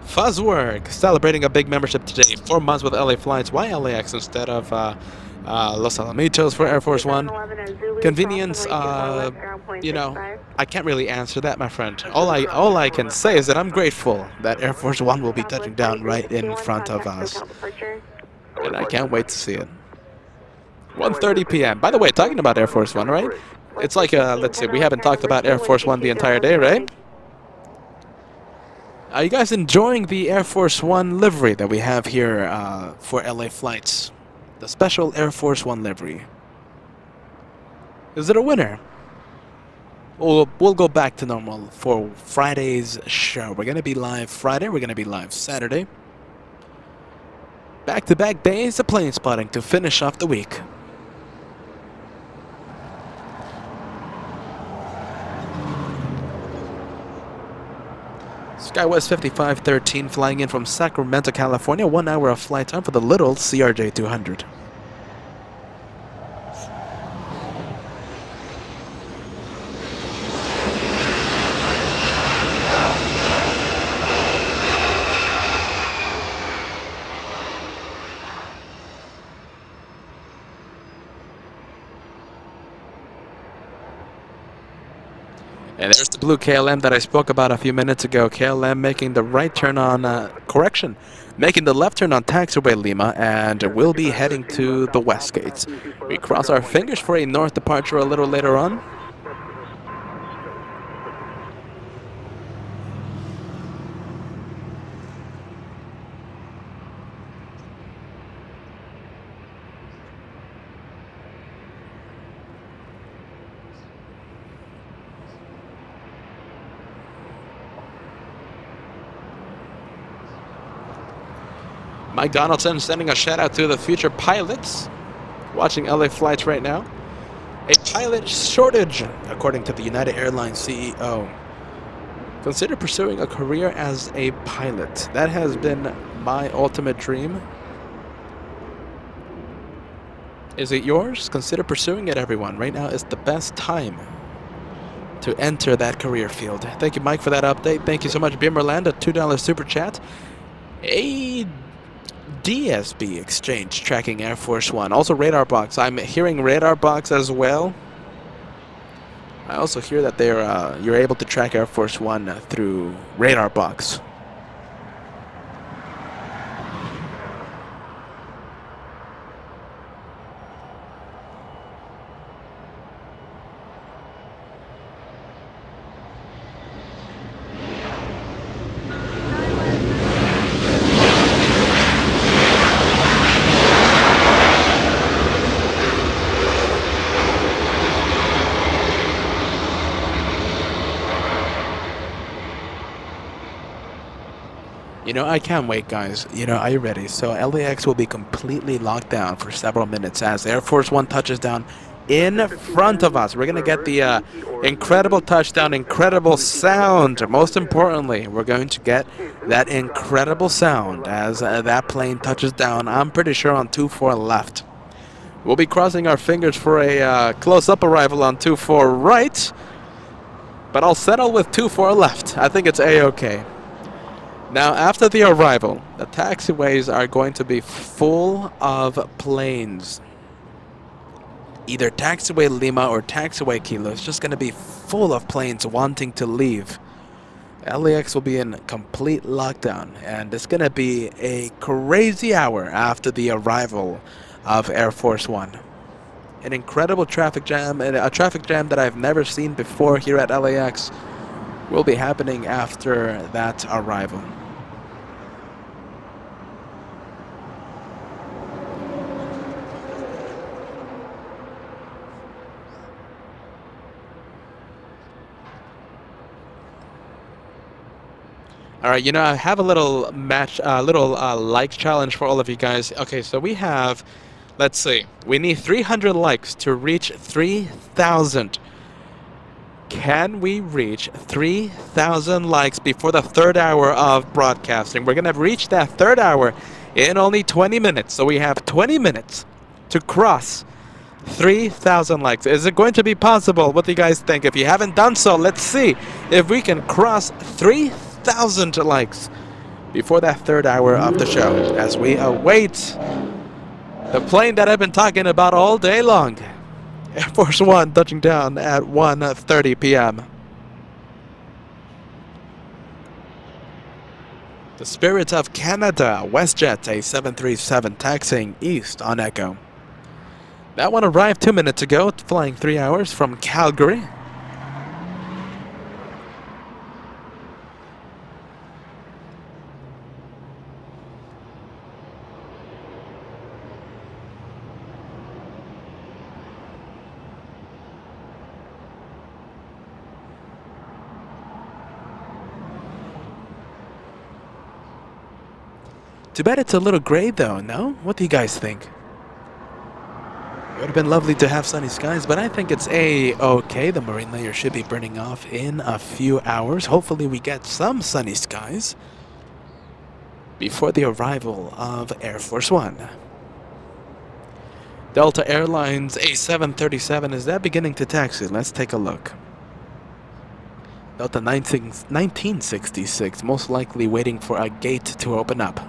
Fuzzwork celebrating a big membership today. 4 months with LA Flights. Why LAX instead of Los Alamitos for Air Force One? Convenience, you know, I can't really answer that, my friend. All I can say is that I'm grateful that Air Force One will be touching down right in front of us. And I can't wait to see it. 1:30 p.m. By the way, talking about Air Force One, right? It's like, let's see, we haven't talked about Air Force One the entire day, right? Are you guys enjoying the Air Force One livery that we have here for LA Flights? The special Air Force One livery. Is it a winner? We'll go back to normal for Friday's show. We're going to be live Friday. We're going to be live Saturday. Back-to-back days of plane spotting to finish off the week. SkyWest 5513 flying in from Sacramento, California. 1 hour of flight time for the little CRJ 200. And there's the blue KLM that I spoke about a few minutes ago. KLM making the right turn on, making the left turn on taxiway Lima, and we'll be heading to the west gates. We cross our fingers for a north departure a little later on. Mike Donaldson sending a shout out to the future pilots watching LA flights right now. A pilot shortage, according to the United Airlines CEO. Consider pursuing a career as a pilot. That has been my ultimate dream. Is it yours? Consider pursuing it, everyone. Right now is the best time to enter that career field. Thank you, Mike, for that update. Thank you so much, Beamerland, a $2 super chat. A DSB exchange tracking Air Force One. Also radar box. I'm hearing radar box as well. I also hear that you're able to track Air Force One through radar box. You know, I can't wait, guys. You know, are you ready? So LAX will be completely locked down for several minutes as Air Force One touches down in front of us. We're going to get the incredible touchdown, incredible sound. Most importantly, we're going to get that incredible sound as that plane touches down. I'm pretty sure on 24 left. We'll be crossing our fingers for a close-up arrival on 24 right, but I'll settle with 24 left. I think it's A-okay. Now, after the arrival, the taxiways are going to be full of planes. Either taxiway Lima or taxiway Kilo. It's just going to be full of planes wanting to leave. LAX will be in complete lockdown, and it's going to be a crazy hour after the arrival of Air Force One. An incredible traffic jam, and a traffic jam that I've never seen before here at LAX will be happening after that arrival. All right, you know, I have a little match, like challenge for all of you guys. Okay, so we have, let's see, we need 300 likes to reach 3,000. Can we reach 3,000 likes before the third hour of broadcasting? We're going to reach that third hour in only 20 minutes. So we have 20 minutes to cross 3,000 likes. Is it going to be possible? What do you guys think? If you haven't done so, let's see if we can cross 3,000 likes before that third hour of the show as we await the plane that I've been talking about all day long. Air Force One touching down at 1:30 p.m. The Spirit of Canada, WestJet, a 737 taxiing east on Echo. That one arrived 2 minutes ago, flying 3 hours from Calgary. Too bad it's a little gray though, no? What do you guys think? It would have been lovely to have sunny skies, but I think it's A-okay. The marine layer should be burning off in a few hours. Hopefully we get some sunny skies before the arrival of Air Force One. Delta Airlines A737, is that beginning to taxi? Let's take a look. Delta 1966, most likely waiting for a gate to open up.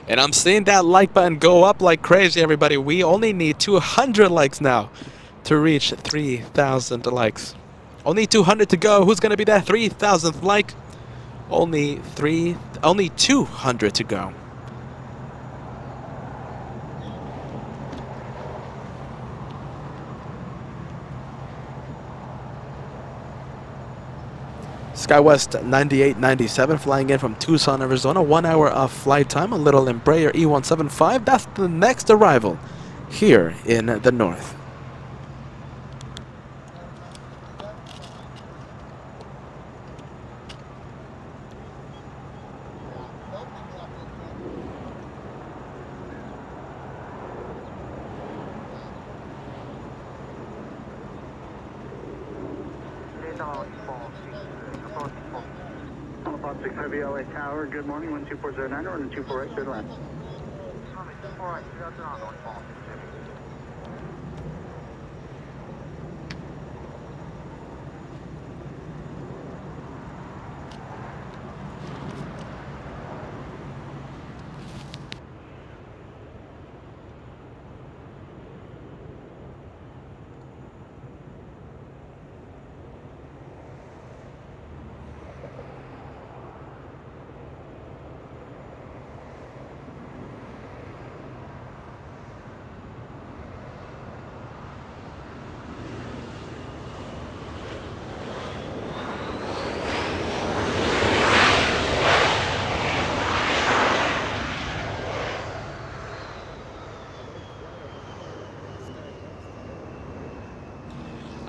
And I'm seeing that like button go up like crazy, everybody. We only need 200 likes now to reach 3,000 likes. Only 200 to go. Who's going to be that 3,000th like? Only 200 to go. SkyWest 9897 flying in from Tucson, Arizona. 1 hour of flight time. A little Embraer E175. That's the next arrival here in the north. Heavy LA Tower, good morning, 12409, or 124 right, good land.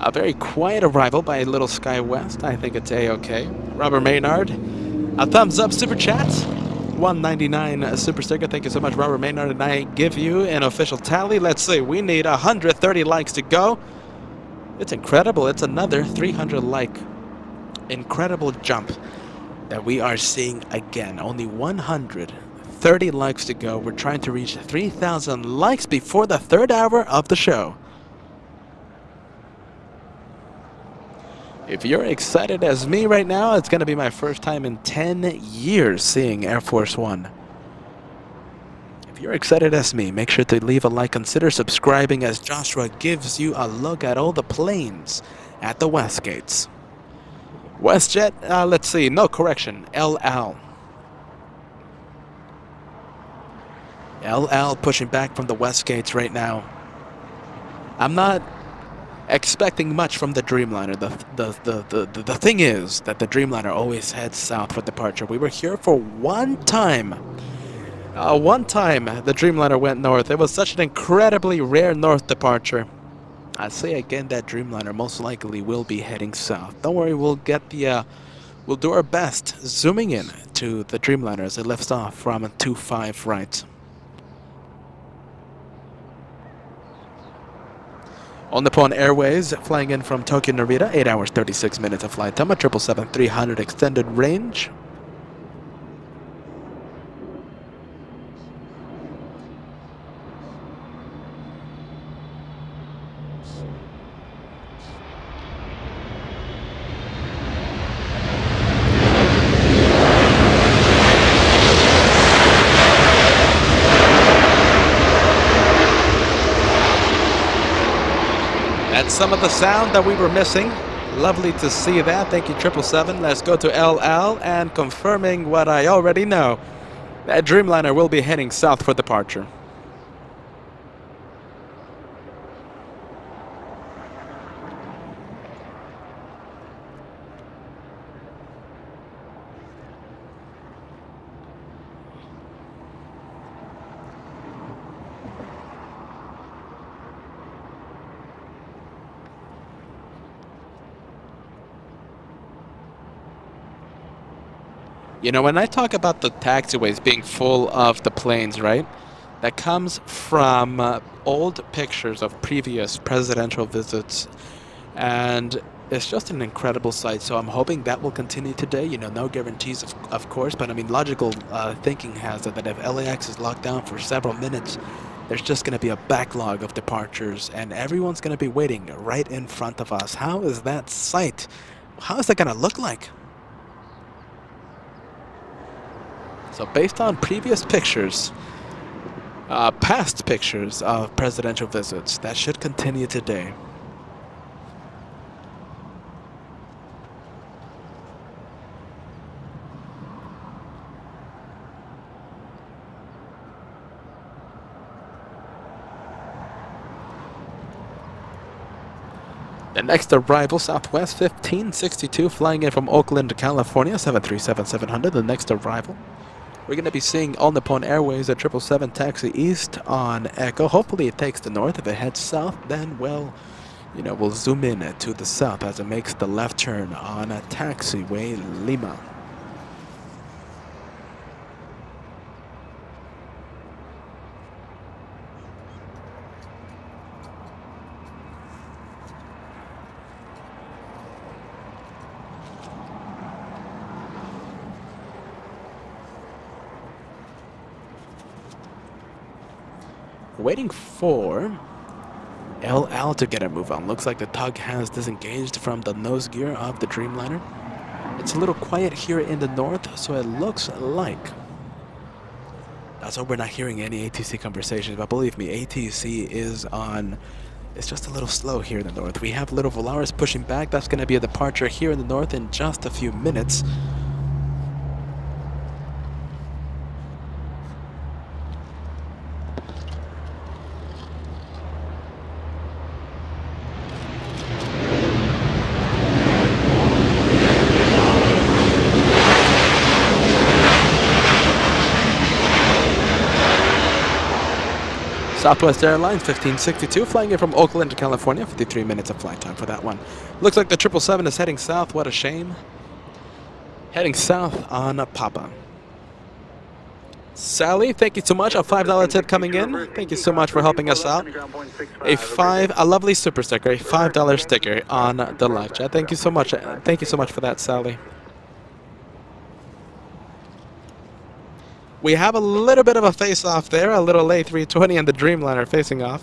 A very quiet arrival by Little SkyWest. I think it's A-okay. Robert Maynard, a thumbs up super chat. 199 super sticker. Thank you so much, Robert Maynard. And I give you an official tally. Let's see. We need 130 likes to go. It's incredible. It's another 300 like incredible jump that we are seeing again. Only 130 likes to go. We're trying to reach 3,000 likes before the third hour of the show. If you're excited as me right now, it's going to be my first time in 10 years seeing Air Force One. If you're excited as me, make sure to leave a like. Consider subscribing as Joshua gives you a look at all the planes at the West Gates. WestJet, let's see, no correction, LL. LL pushing back from the West Gates right now. I'm not expecting much from the Dreamliner. The thing is that the Dreamliner always heads south for departure. We were here for one time. One time the Dreamliner went north. It was such an incredibly rare north departure. I say again that Dreamliner most likely will be heading south. Don't worry, we'll get the we'll do our best zooming in to the Dreamliner as it lifts off from 25 right. On Nippon Airways, flying in from Tokyo Narita, 8 hours 36 minutes of flight time, a 777-300 extended range. That's some of the sound that we were missing. Lovely to see that. Thank you, 777. Let's go to LL and confirming what I already know. That Dreamliner will be heading south for departure. You know, when I talk about the taxiways being full of the planes, right? That comes from old pictures of previous presidential visits. And it's just an incredible sight. So I'm hoping that will continue today. You know, no guarantees, of course. But I mean, logical thinking has it that if LAX is locked down for several minutes, there's just going to be a backlog of departures. And everyone's going to be waiting right in front of us. How is that sight? How is that going to look like? So based on previous pictures, past pictures of presidential visits, that should continue today. The next arrival, Southwest 1562, flying in from Oakland, California, 737-700. The next arrival. We're going to be seeing All Nippon Airways at 777 taxi east on Echo. Hopefully it takes the north. If it heads south, then we'll zoom in to the south as it makes the left turn on a taxiway Lima. Waiting for LL to get a move on. Looks like the tug has disengaged from the nose gear of the Dreamliner. It's a little quiet here in the north, so it looks like that's why we're not hearing any ATC conversations. But believe me, ATC is on. It's just a little slow here in the north. We have Little Volaris pushing back. That's going to be a departure here in the north in just a few minutes. Southwest Airlines 1562, flying in from Oakland to California. 53 minutes of flight time for that one. Looks like the 777 is heading south. What a shame. Heading south on Papa. Sally, thank you so much. A $5 tip coming in. Thank you so much for helping us out. A lovely super sticker, a $5 sticker on the live chat. Thank you so much. Thank you so much for that, Sally. We have a little bit of a face-off there, a little A320 and the Dreamliner facing off.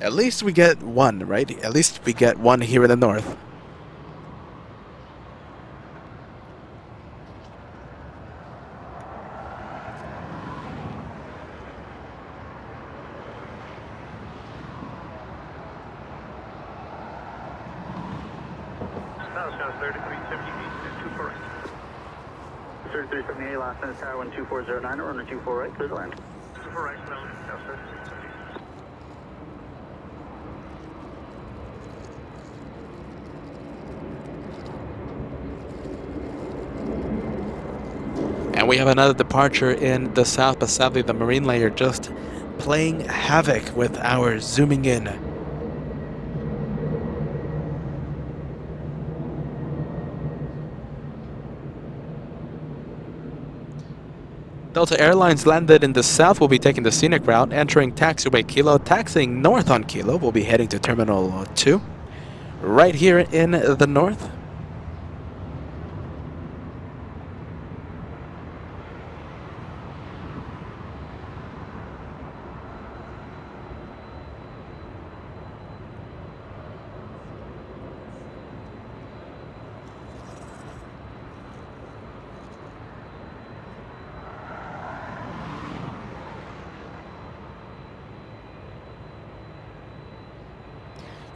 At least we get one, right? At least we get one here in the north. South 3370 feet, 2 correct. 3378, last minute tower 12409, or on 24 right, clear to land. 24 right, South 3370. And we have another departure in the south, but sadly the marine layer just playing havoc with our zooming in. Delta Airlines landed in the south. Will be taking the scenic route, entering taxiway Kilo, taxiing north on Kilo. We'll be heading to Terminal 2, right here in the north.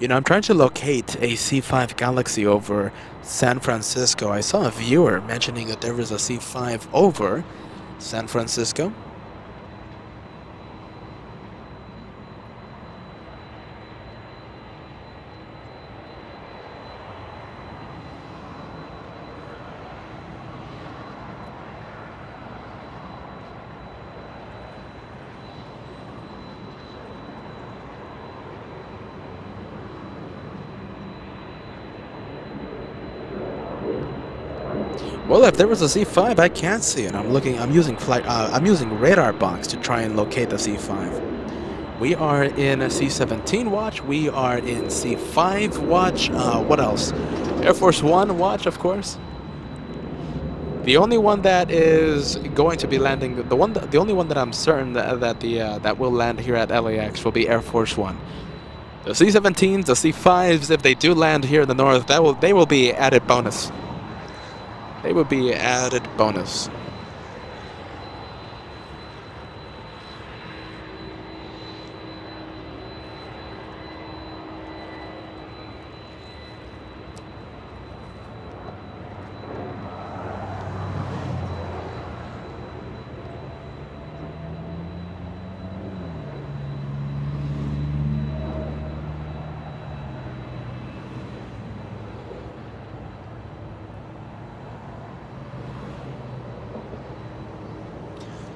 You know, I'm trying to locate a C5 Galaxy over San Francisco. I saw a viewer mentioning that there was a C5 over San Francisco. Well, if there was a C5, I can't see it. I'm using radar box to try and locate the C5. We are in a C17 watch. We are in C5 watch. What else? Air Force One watch, of course. The only one that is going to be landing, the only one that I'm certain that will land here at LAX will be Air Force One. The C17s, the C5s, if they do land here in the north, they will be added bonus. They will be added bonus.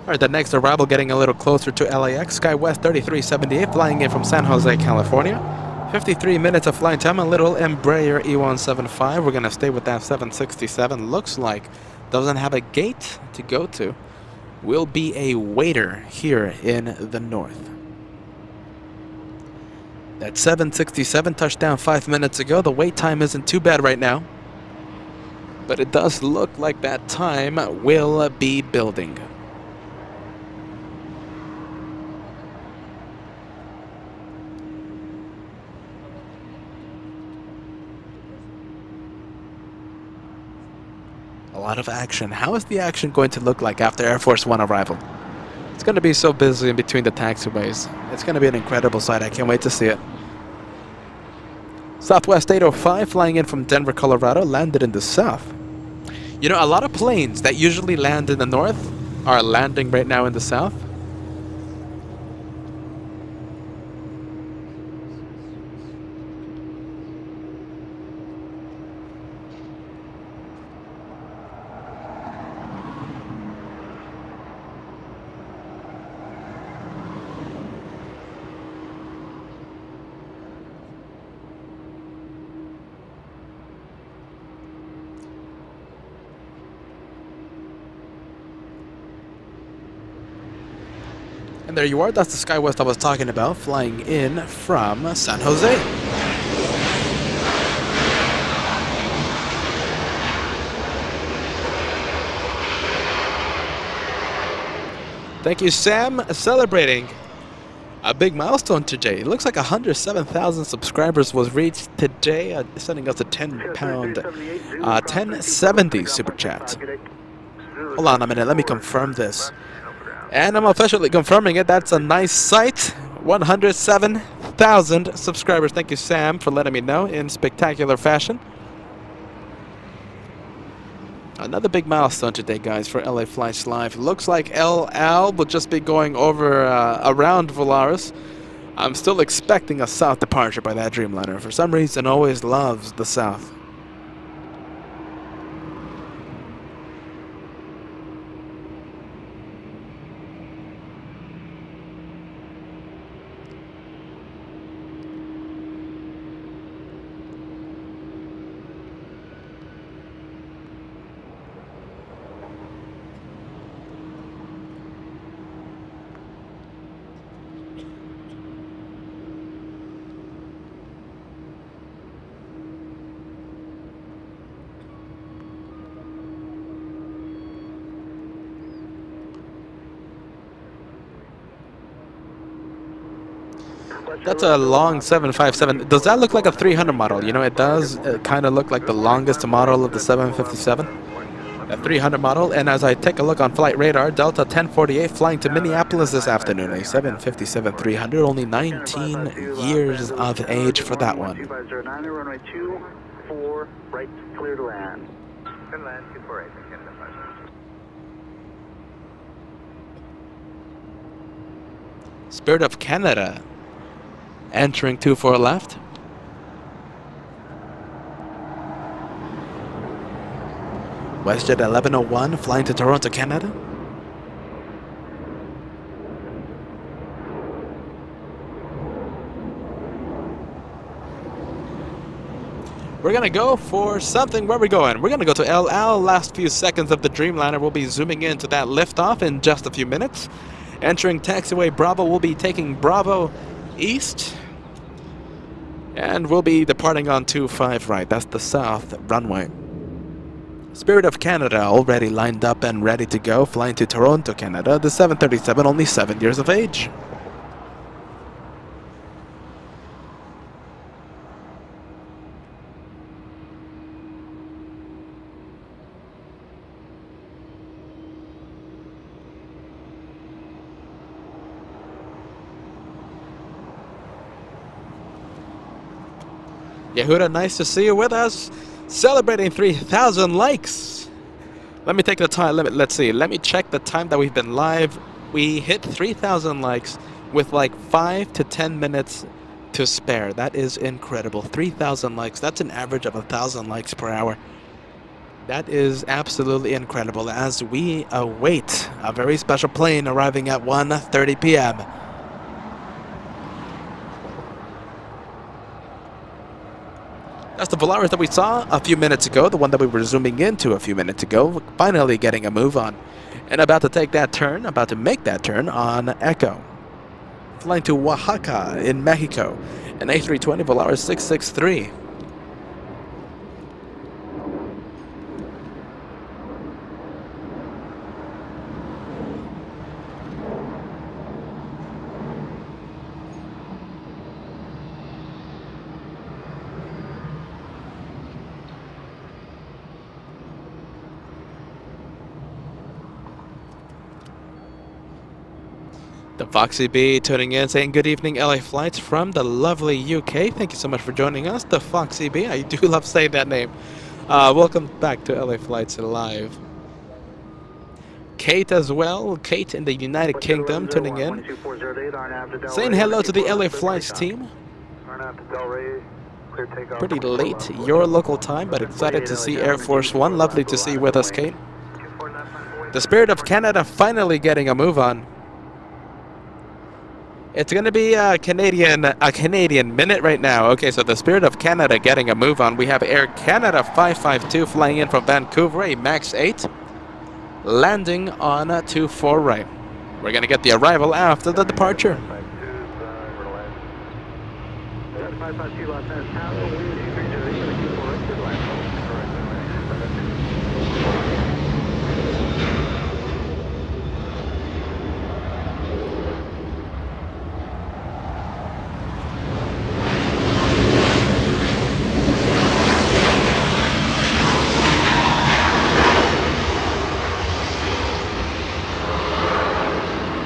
All right, the next arrival getting a little closer to LAX. SkyWest 3378 flying in from San Jose, California. 53 minutes of flight time, a little Embraer E175. We're going to stay with that 767. Looks like doesn't have a gate to go to. Will be a waiter here in the north. That 767 touchdown 5 minutes ago. The wait time isn't too bad right now, but it does look like that time will be building. A lot of action. How is the action going to look like after Air Force One arrival? It's going to be so busy in between the taxiways. It's going to be an incredible sight. I can't wait to see it. Southwest 805 flying in from Denver, Colorado, landed in the south. You know, a lot of planes that usually land in the north are landing right now in the south. And there you are, that's the SkyWest I was talking about, flying in from San Jose. Thank you, Sam, celebrating a big milestone today. It looks like 107,000 subscribers was reached today, sending us a £10, 1070 super chat. Hold on a minute, let me confirm this. And I'm officially confirming it. That's a nice sight. 107,000 subscribers. Thank you, Sam, for letting me know in spectacular fashion. Another big milestone today, guys, for LA Flights Live. Looks like El Al will just be going over around Volaris. I'm still expecting a south departure by that Dreamliner. For some reason, always loves the south. That's a long 757. Does that look like a 300 model? You know, it does kind of look like the longest model of the 757. A 300 model. And as I take a look on flight radar, Delta 1048 flying to Minneapolis this afternoon. A 757-300, only 19 years of age for that one. 2509, runway 24, right, clear to land. Good land, 248, Canada 5. Spirit of Canada entering 24 left. WestJet 1101 flying to Toronto, Canada. We're gonna go for something. Where are we going? We're gonna go to El Al. Last few seconds of the Dreamliner. We'll be zooming into that liftoff in just a few minutes. Entering taxiway Bravo, we'll be taking Bravo East. And we'll be departing on 25 right. That's the south runway. Spirit of Canada already lined up and ready to go, flying to Toronto, Canada. The 737, only 7 years of age. Yehuda, nice to see you with us. Celebrating 3,000 likes. Let me take the time. Let's see. Let me check the time that we've been live. We hit 3,000 likes with like 5 to 10 minutes to spare. That is incredible. 3,000 likes. That's an average of 1,000 likes per hour. That is absolutely incredible as we await a very special plane arriving at 1:30 p.m. That's the Volaris that we saw a few minutes ago, the one that we were zooming into a few minutes ago, finally getting a move on. And about to take that turn, about to make that turn on Echo. Flying to Oaxaca in Mexico, an A320 Volaris 663. The Foxy B tuning in, saying good evening, LA Flights from the lovely UK. Thank you so much for joining us, the Foxy B. I do love saying that name. Welcome back to LA Flights Live. Kate as well, Kate in the United Kingdom tuning in. Saying hello to the LA Flights team. Pretty late, your local time, but excited to see Air Force One. Lovely to see you with us, Kate. The Spirit of Canada finally getting a move on. It's going to be a Canadian minute right now. Okay, so the Spirit of Canada getting a move on. We have Air Canada 552 flying in from Vancouver, a MAX 8, landing on 24 right. We're going to get the arrival after the departure.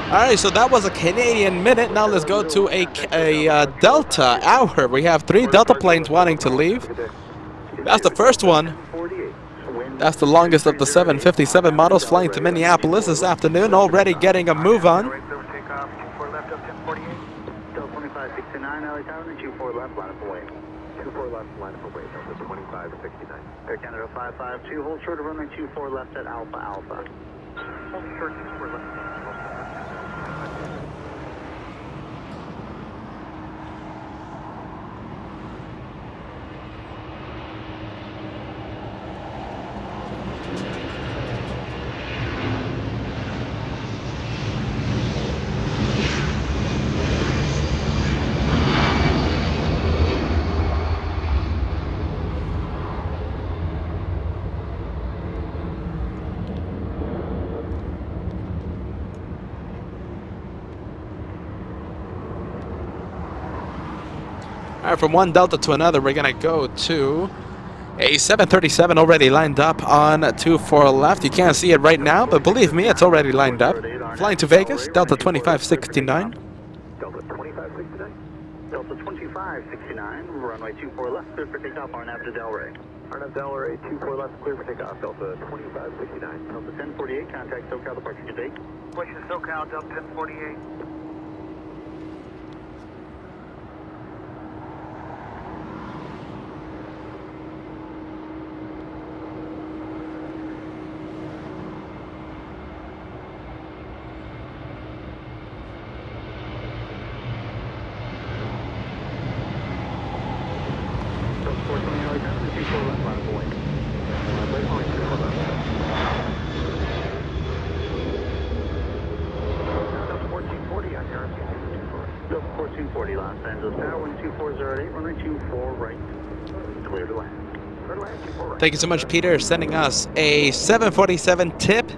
Alright, so that was a Canadian minute. Now let's go to a Delta hour. We have 3 Delta planes wanting to leave. That's the first one. That's the longest of the 757 models flying to Minneapolis this afternoon, already getting a move on. Delta 2569, LA Tower, 24 left, line up away. 24 left, line up away, Delta 2569. Air Canada 552, hold short of runway 24 left at Alpha Alpha. Hold short 24 left. All right, from one Delta to another, we're going to go to a 737 already lined up on 24 left. You can't see it right now, but believe me, it's already lined up. Flying to Vegas, Delta 2569. Delta 2569. Delta 2569, runway 24 left, clear for takeoff, RNAV to Delray. RNAV Delray, 24 left, clear for takeoff, Delta 2569. Delta 1048, contact SoCal departure today. Push to SoCal, Delta 1048. Thank you so much, Peter, sending us a 747 tip.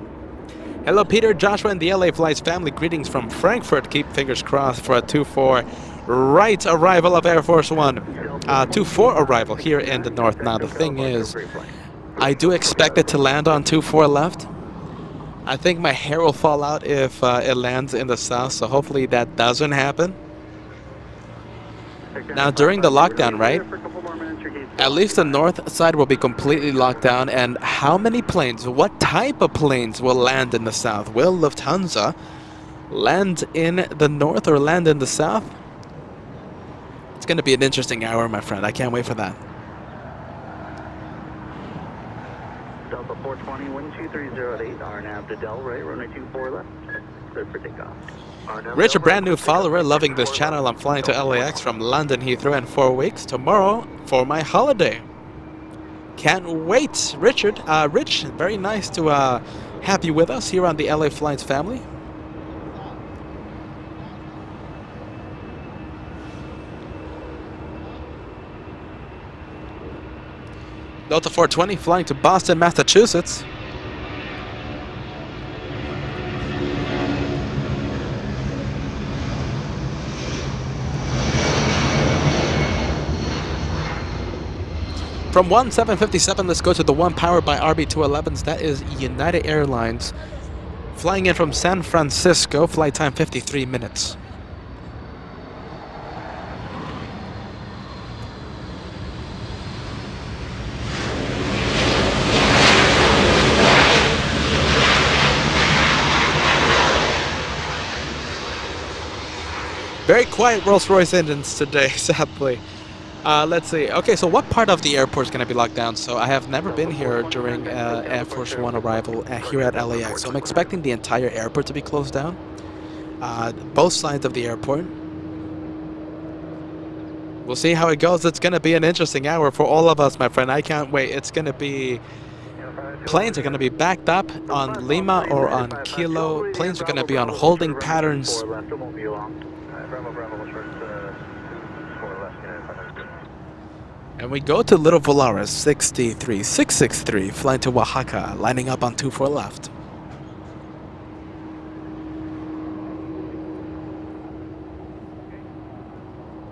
Hello, Peter, Joshua, and the LA Flights family. Greetings from Frankfurt. Keep fingers crossed for a 2-4 right arrival of Air Force One. 2-4 arrival here in the north. Now, the thing is, I do expect it to land on 2-4 left. I think my hair will fall out if it lands in the south, so hopefully that doesn't happen. Now, during the lockdown, right? At least the north side will be completely locked down, and how many planes, what type of planes will land in the south? Will Lufthansa land in the north or land in the south? It's going to be an interesting hour, my friend. I can't wait for that. Delta 420, wind 2308, RNAV to Delray, runway 24 left, clear for takeoff. Rich, a brand new follower, loving this channel. I'm flying to LAX from London Heathrow in 4 weeks tomorrow for my holiday. Can't wait, Richard. Rich, very nice to have you with us here on the LA Flights family. Delta 420 flying to Boston, Massachusetts. From 1757, let's go to the one powered by RB211s. That is United Airlines. Flying in from San Francisco, flight time 53 minutes. Very quiet Rolls-Royce engines today, sadly. Let's see. Okay, so what part of the airport is going to be locked down? So I have never been here during Air Force One arrival here at LAX. So I'm expecting the entire airport to be closed down. Both sides of the airport. We'll see how it goes. It's going to be an interesting hour for all of us, my friend. I can't wait. It's going to be... Planes are going to be backed up on Lima or on Kilo. Planes are going to be on holding patterns. And we go to Little Volaris 663, flying to Oaxaca, lining up on 24 left.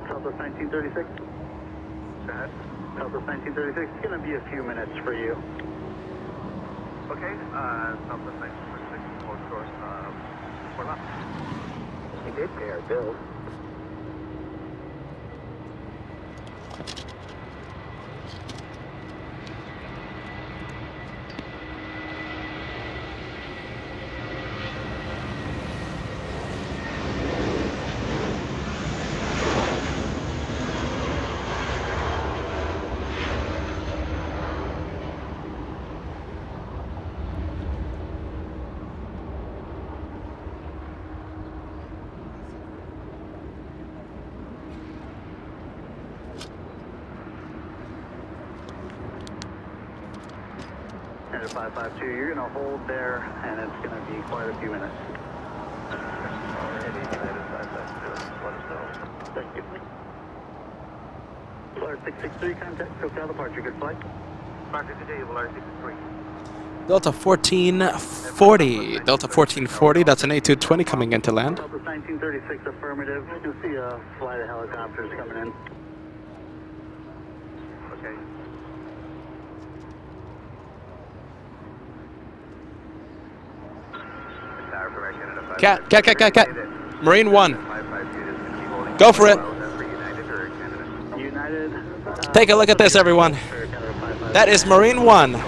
Southwest 1936. Southwest 1936, it's going to be a few minutes for you. Okay, Southwest 1936, hold course, 4 left. We did pay our bill. And at 552, you're going to hold there, and it's going to be quite a few minutes. Thank you. Volaris 663, contact SoCal departure, good flight. Departure today, Volaris 663. Delta 1440. Delta 1440, that's an A220 coming in to land. Delta 1936, affirmative. You'll see a flight of helicopters coming in. Okay. Cat. Marine 1. Go for it. United. Take a look at this, everyone. That is Marine 1.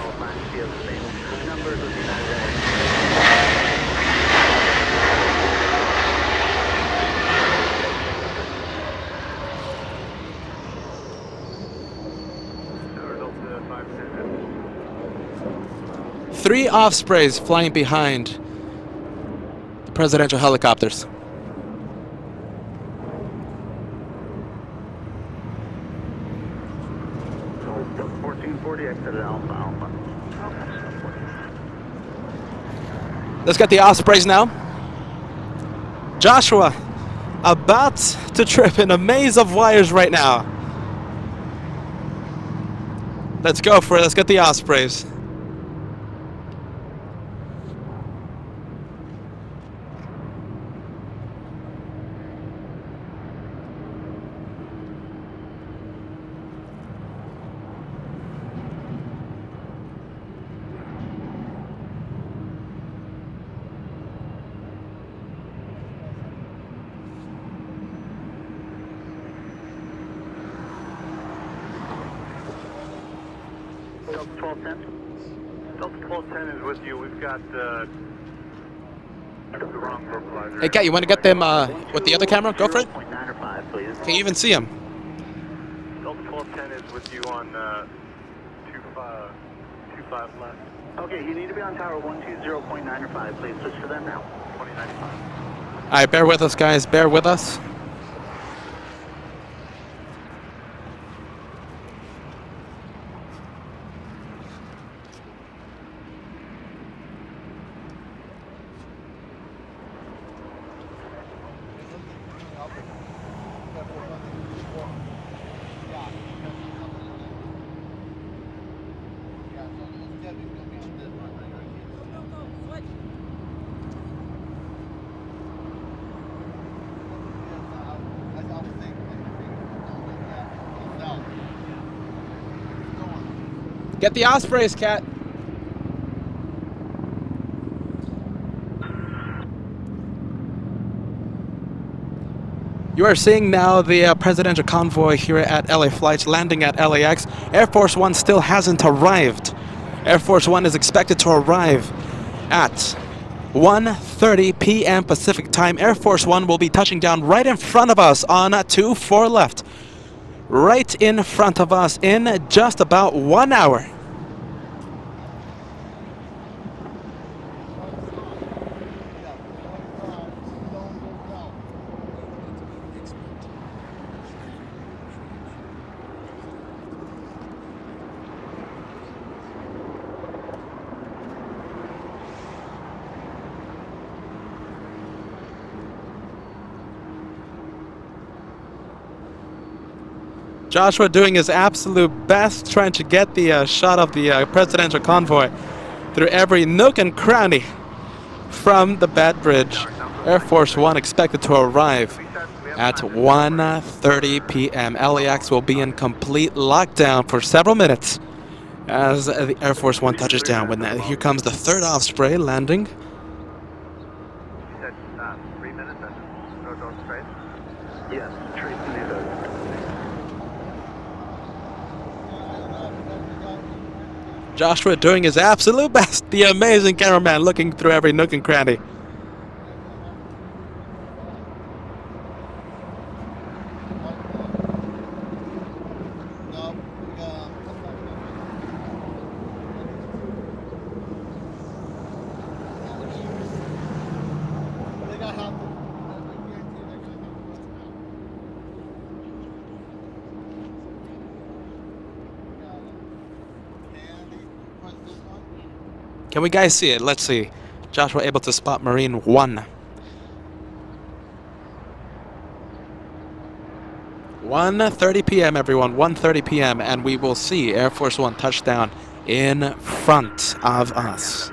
Three Ospreys flying behind the presidential helicopters. Let's get the Ospreys now. Joshua, about to trip in a maze of wires right now. Let's go for it. Let's get the Ospreys. Delta 1210. Delta 1210 is with you. We've got the wrong verbalizer. Hey, Kat, you want to get them with the other camera? Go for it. 0.905, please. Can you even see them? Delta 1210 is with you on 25 5 left. Okay, you need to be on tower 120.9 or 5. Please switch to that now. 2095. All right, bear with us, guys. Bear with us. Get the ospreys, Cat. You are seeing now the presidential convoy here at LA Flights landing at LAX. Air Force One still hasn't arrived. Air Force One is expected to arrive at 1:30 p.m. Pacific time. Air Force One will be touching down right in front of us on 24 left. Right in front of us in just about 1 hour. Joshua doing his absolute best, trying to get the shot of the presidential convoy through every nook and cranny from the Bat Bridge. Air Force One expected to arrive at 1:30 p.m. LAX will be in complete lockdown for several minutes as the Air Force One touches down. Here comes the third Osprey landing. You said 3 minutes, that's no door straight? Yes, trace to do that. Joshua doing his absolute best. The amazing cameraman looking through every nook and cranny. Can we guys see it? Let's see. Joshua able to spot Marine 1. 1:30 p.m. everyone, 1:30 p.m. and we will see Air Force One touchdown in front of us.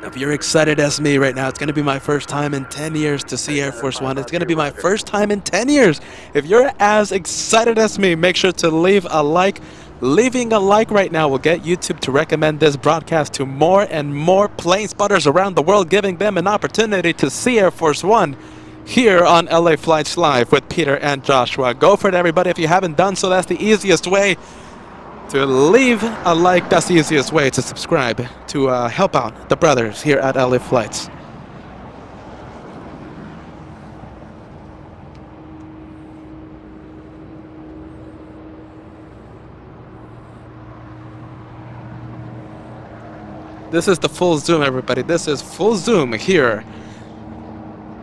If you're excited as me right now, it's going to be my first time in 10 years to see Air Force One. It's going to be my first time in 10 years. If you're as excited as me, make sure to leave a like. Leaving a like right now will get YouTube to recommend this broadcast to more and more plane spotters around the world, giving them an opportunity to see Air Force One here on LA Flights Live with Peter and Joshua. Go for it, everybody. If you haven't done so, that's the easiest way to leave a like. That's the easiest way to subscribe to help out the brothers here at LA Flights. This is the full zoom, everybody. This is full zoom here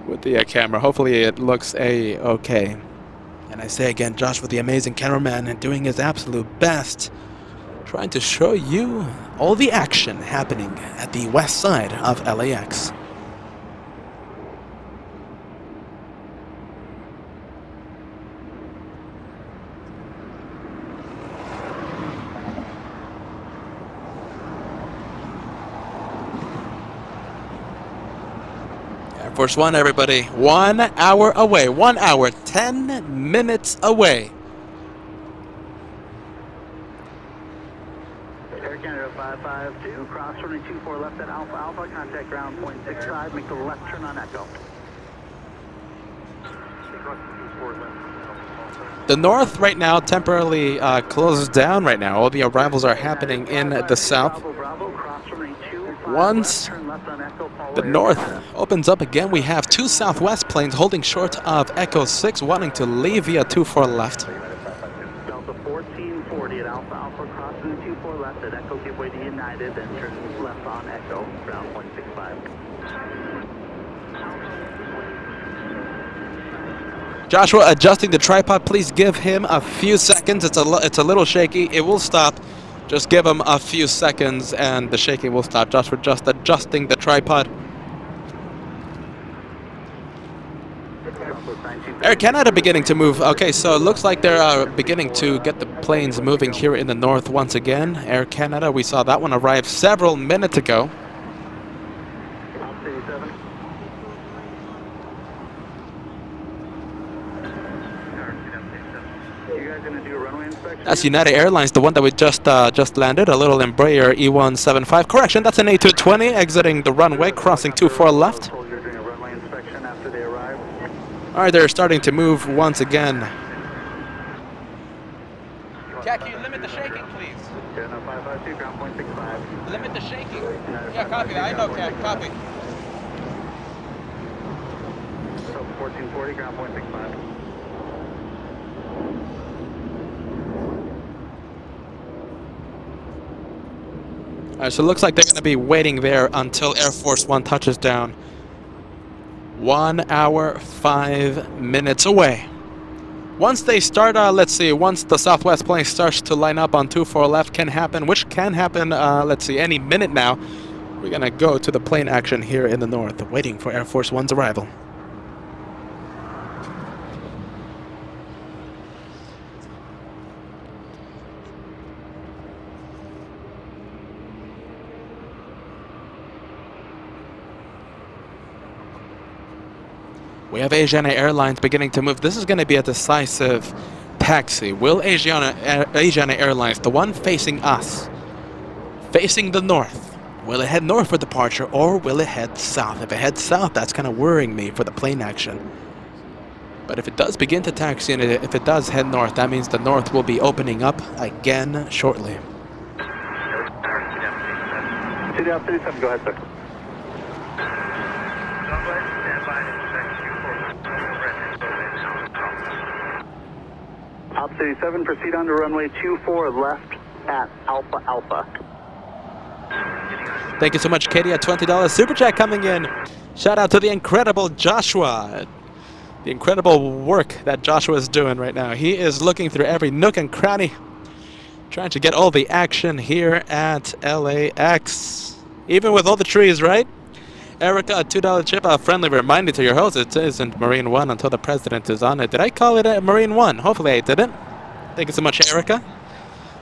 with the camera. Hopefully it looks okay. And I say again, Josh with the amazing cameraman and doing his absolute best, trying to show you all the action happening at the west side of LAX. Air Force One, everybody. 1 hour away. 1 hour, 10 minutes away. Air Canada 552, cross running 24 left at Alpha Alpha, contact ground 0.65, make the left turn on Echo. The north right now temporarily closes down right now. All the arrivals are happening in the south. Once the north opens up again, we have two southwest planes holding short of Echo 6, wanting to leave via 24 left. Delta 1440 at Alpha Alpha, crossing 24 left at Echo, give way to United, then turn left on Echo, ground 165. Joshua adjusting the tripod. Please give him a few seconds. It's a little shaky. It will stop. Just give him a few seconds and the shaking will stop. Joshua just adjusting the tripod. Air Canada beginning to move. Okay, so it looks like they're beginning to get the planes moving here in the north once again. Air Canada, we saw that one arrive several minutes ago. That's United Airlines, the one that we just landed, a little Embraer E175. Correction, that's an A220 exiting the runway, crossing 24 left. All right, they're starting to move once again. Jack, can you limit the shaking, please? Limit the shaking. Yeah, copy that. I know, Cat. Copy. 1440, ground point 65. All right, so it looks like they're going to be waiting there until Air Force One touches down. 1 hour, 5 minutes away. Once they start, let's see, once the Southwest plane starts to line up on 24 left, can happen, which can happen, let's see, any minute now. We're going to go to the plane action here in the north, waiting for Air Force One's arrival. We have Asiana Airlines beginning to move. This is going to be a decisive taxi. Will Asiana Airlines, the one facing us, facing the north, will it head north for departure or will it head south? If it heads south, that's kind of worrying me for the plane action. But if it does begin to taxi and if it does head north, that means the north will be opening up again shortly. City out 37, go ahead, sir. Op 37, proceed on to runway 24 left at Alpha Alpha. Thank you so much, Katie, at $20 super chat coming in. Shout out to the incredible Joshua. The incredible work that Joshua is doing right now. He is looking through every nook and cranny, trying to get all the action here at LAX. Even with all the trees, right? Erika, a $2 chip, a friendly reminder to your host, it isn't Marine 1 until the president is on it. Did I call it a Marine 1? Hopefully I didn't. Thank you so much, Erika.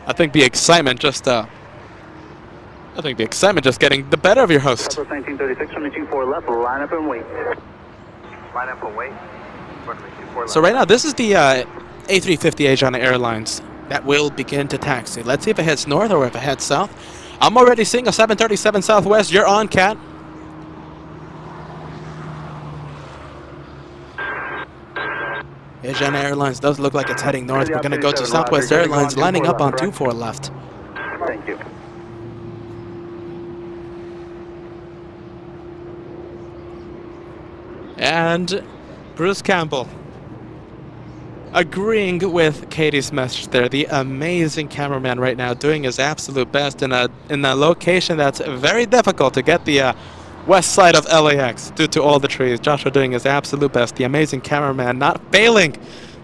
I think the excitement just getting the better of your host. 1936, 24 left, line up and wait. Line up and wait. So right now, this is the A350 Asiana Airlines that will begin to taxi. Let's see if it heads north or if it heads south. I'm already seeing a 737 Southwest. You're on, Cat. Asiana Airlines does look like it's heading north. We're going to go to Southwest Airlines, lining up on 24 left. Thank you. And Bruce Campbell agreeing with Katie's message there. The amazing cameraman right now doing his absolute best in a location that's very difficult to get the west side of LAX due to all the trees. Joshua doing his absolute best. The amazing cameraman not failing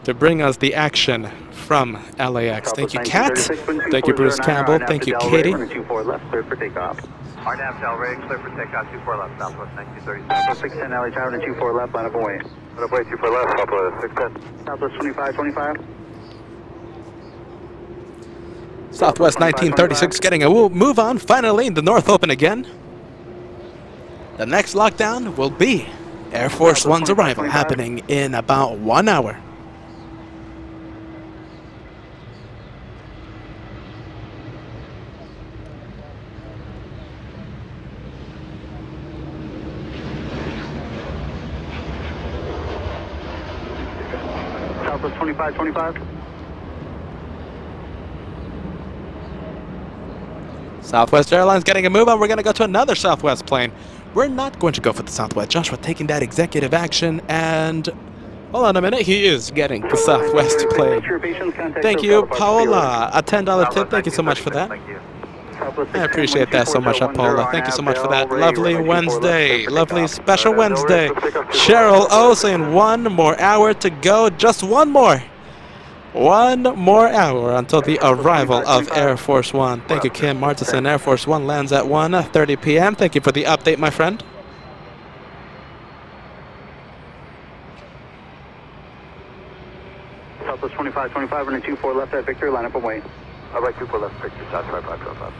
to bring us the action from LAX. Thank you, Kat. Thank you, Bruce Campbell. Thank you, Katie. RNAV Delray, clear for takeoff, 24 left, Southwest 1936. 610 LA Tower to 24 left, line up and wait. Line up, wait, 24 left, Southwest 610. Southwest 2525. Southwest 1936 getting a move on. Finally, the north open again. The next lockdown will be Air Force One's arrival, happening in about 1 hour. Southwest 2525. Southwest Airlines getting a move on. We're going to go to another Southwest plane. We're not going to go for the Southwest. Joshua taking that executive action, and hold on a minute, he is getting the Southwest plane. Thank you, Paola. A $10 tip. Thank you so much for that. Thank you. I appreciate that so much, Paula. Thank you so much for that lovely Wednesday, lovely special Wednesday. Cheryl O saying 1 more hour to go, just one more. 1 more hour until the arrival of Air Force One. Thank you, Kim Martinson. Air Force One lands at 1:30 p.m. Thank you for the update, my friend. Southwest 2525, running 24 left at Victor, line up and wait. All right, 24 left, Victor, South 5525.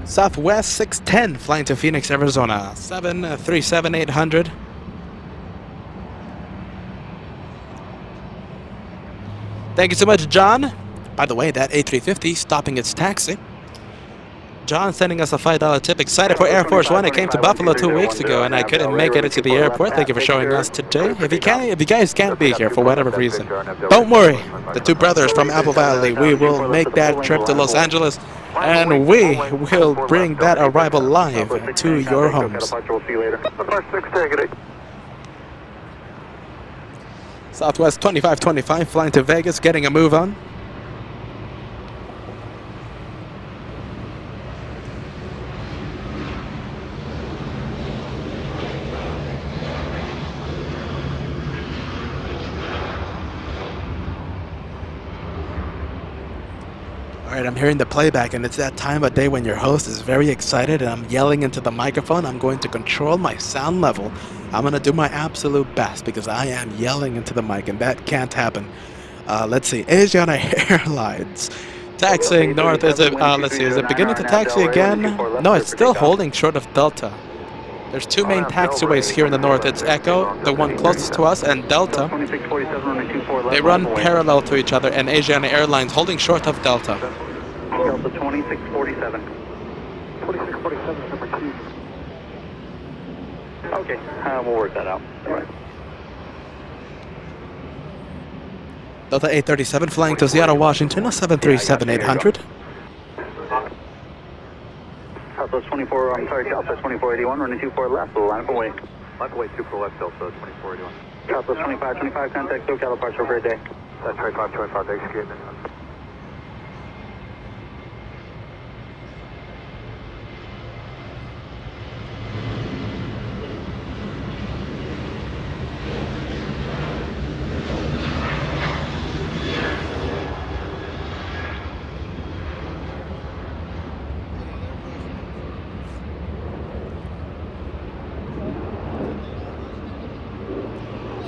Southwest 610 flying to Phoenix, Arizona. 737-800. Thank you so much, John. By the way, that A350 stopping its taxi. John sending us a $5 tip. Excited for Air Force One. I came to Buffalo 2 weeks ago and I couldn't make it to the airport. Thank you for showing us today. If you guys can't be here for whatever reason, don't worry. The two brothers from Apple Valley, we will make that trip to Los Angeles and we will bring that arrival live to your homes. Southwest 2525 flying to Vegas, getting a move on. Alright, I'm hearing the playback and it's that time of day when your host is very excited and I'm yelling into the microphone. I'm going to control my sound level. I'm going to do my absolute best because I am yelling into the mic and that can't happen. Let's see, Asiana Airlines taxiing north. Is it, let's see, is it beginning to taxi again? No, it's still holding short of Delta. There's two main taxiways here in the north. It's Echo, the one closest to us, and Delta. They run parallel to each other, and Asiana Airlines holding short of Delta. Delta 2647. 2647 number 2. Okay, we'll work that out. All right. Delta 837 flying to Seattle, Washington, 737-800. Southwest 24, I'm sorry, Southwest 2481, running 24 left, line up and wait. Line up away, 24 left, Delta 2481. Southwest 2525, contact SoCal departure, great day. That's 2525, execute.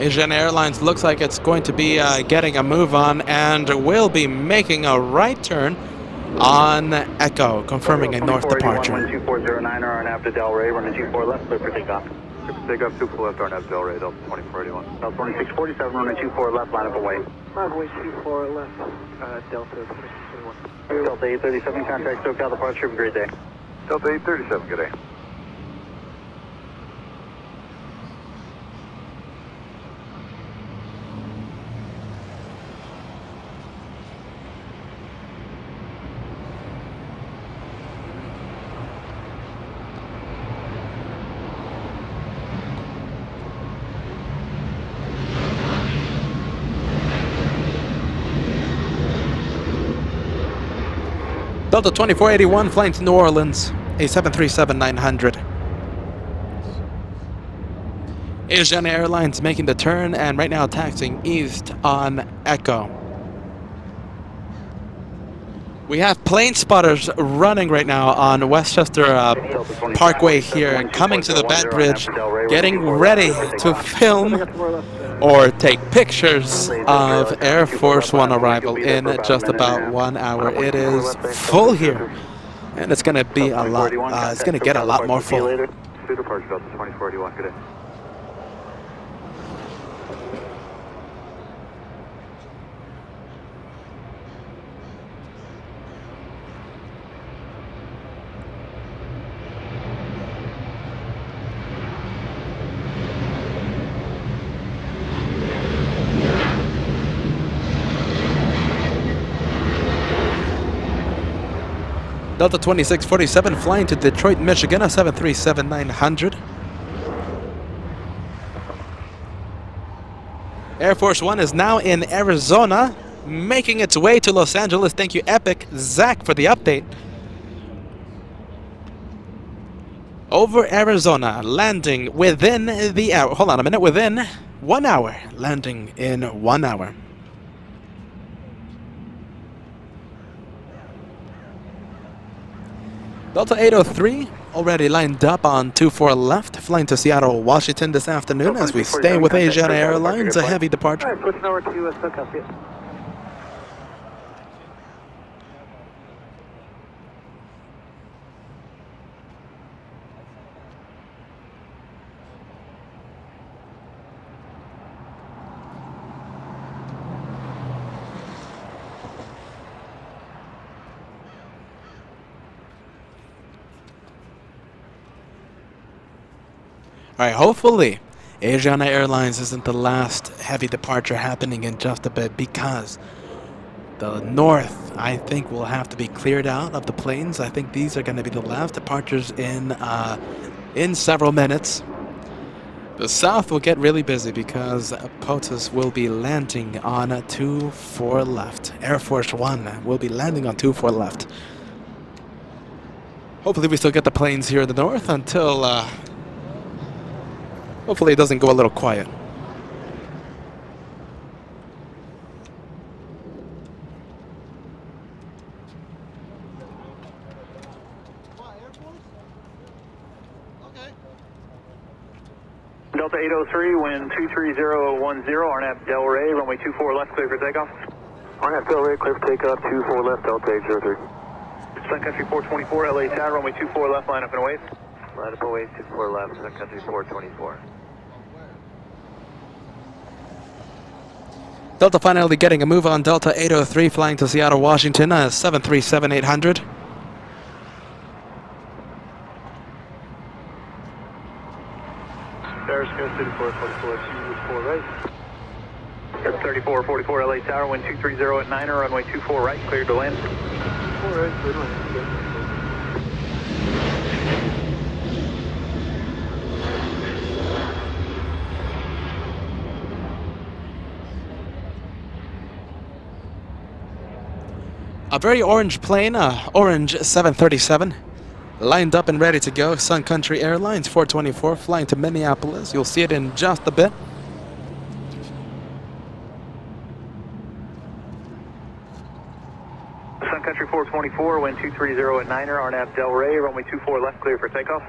Asiana Airlines looks like it's going to be getting a move on and will be making a right turn on Echo, confirming a north departure. 2409 are on after Delray, running 24 left, clear for takeoff. Takeoff 24 left, RNAV Delray, Delta 2481. Delta 2647, running 24 left, line up away. Runway 24 left, Delta 2621. Delta 837, contact SoCal departure, have a great day. Delta 837, good day. Delta 2481 flying to New Orleans, a 737-900. Asiana Airlines making the turn and right now taxiing east on Echo. We have plane spotters running right now on Westchester Parkway here, coming to the Bat Bridge, getting ready to film or take pictures of Air Force One arrival in just about 1 hour. It is full here, and it's going to be a lot. It's going to get a lot more full. Departure Delta 2481, good day. Delta 2647 flying to Detroit, Michigan, a 737-900. Air Force One is now in Arizona, making its way to Los Angeles. Thank you, Epic Zach, for the update. Over Arizona, landing within the hour. Hold on a minute, within 1 hour. Landing in 1 hour. Delta 803 already lined up on 24 left, flying to Seattle, Washington this afternoon as we stay with Asiana Airlines, a heavy departure. All right, switching over to SoCal. Alright, hopefully Asiana Airlines isn't the last heavy departure happening in just a bit, because the north, I think, will have to be cleared out of the planes. I think these are going to be the last departures in several minutes. The south will get really busy because POTUS will be landing on 24 left. Air Force One will be landing on 24 left. Hopefully we still get the planes here in the north until hopefully it doesn't go a little quiet. Delta 803, wind 23010, RNAV Delray, runway 24 left, clear for takeoff. RNAV Delray, clear for takeoff, 24 left, Delta 803. Sun Country 424, LA Tower, runway 24 left, line up and await. Line up away, 24 left, Sun Country 424. Delta finally getting a move on Delta 803, flying to Seattle, Washington, 737-800. Periscope 3444, 24 right. 3444 LA Tower, wind 230 at 9er, runway 24 right, cleared to land. 4 right, clear to land. A very orange plane, orange 737, lined up and ready to go. Sun Country Airlines 424 flying to Minneapolis. You'll see it in just a bit. Sun Country 424, wind 230 at 9er, RNAV Delray, runway 24 left, clear for takeoff.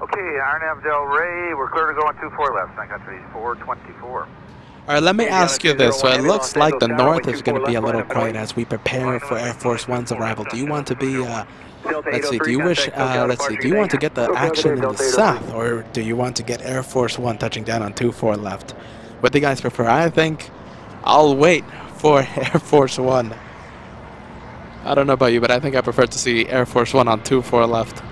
Okay, Arnav Del Rey, we're clear to go on 24 left, Sun Country 424. All right, let me ask you this. So it looks like the north is going to be a little quiet as we prepare for Air Force One's arrival. Do you want to be, let's see, do you wish, do you want to get the action in the south, or do you want to get Air Force One touching down on 24 left? What do you guys prefer? I think I'll wait for Air Force One. I don't know about you, but I think I prefer to see Air Force One on 24 left.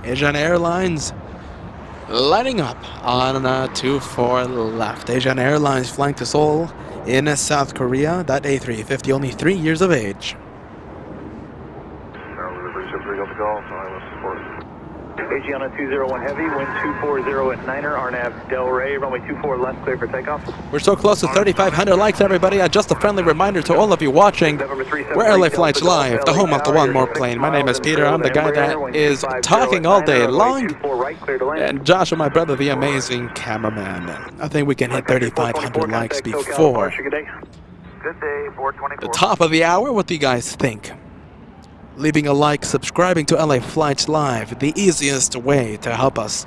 Asiana Airlines lighting up on 24 left. Asiana Airlines flying to Seoul in South Korea. That A350, only 3 years of age. Asiana 201 Heavy, wind 240 at 9er, RNAV Delray, runway 24 left, clear for takeoff. We're so close to 3,500 likes, everybody. Just a friendly reminder to all of you watching, we're LA Flights Live, the home of the One More Plane. My name is Peter. I'm the guy that is talking all day long. And Joshua, my brother, the amazing cameraman. I think we can hit 3,500 likes before Good day, 424. the top of the hour. What do you guys think? Leaving a like, subscribing to LA Flights Live, the easiest way to help us.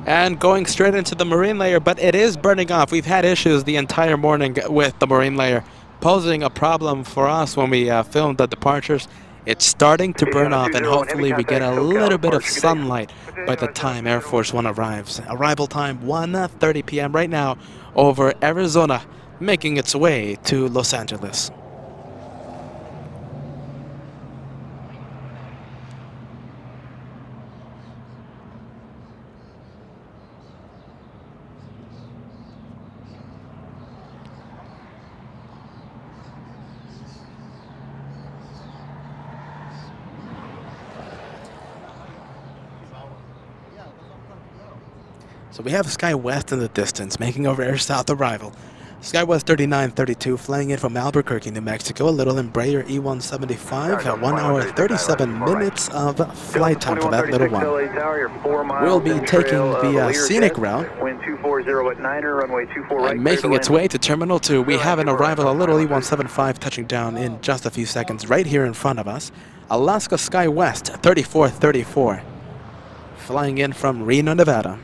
and going straight into the marine layer, but it is burning off. We've had issues the entire morning with the marine layer, posing a problem for us when we filmed the departures. It's starting to burn off, and hopefully we get a little bit of sunlight by the time Air Force One arrives. Arrival time 1:30 p.m. right now over Arizona, making its way to Los Angeles. So we have SkyWest in the distance, making over Air South arrival. SkyWest 3932 flying in from Albuquerque, New Mexico. A little Embraer E175 at 1 hour 37 minutes of flight time for that little one. We'll be taking the scenic route and making its way to Terminal 2. We have an arrival, a little E175 touching down in just a few seconds right here in front of us. Alaska SkyWest 3434 flying in from Reno, Nevada.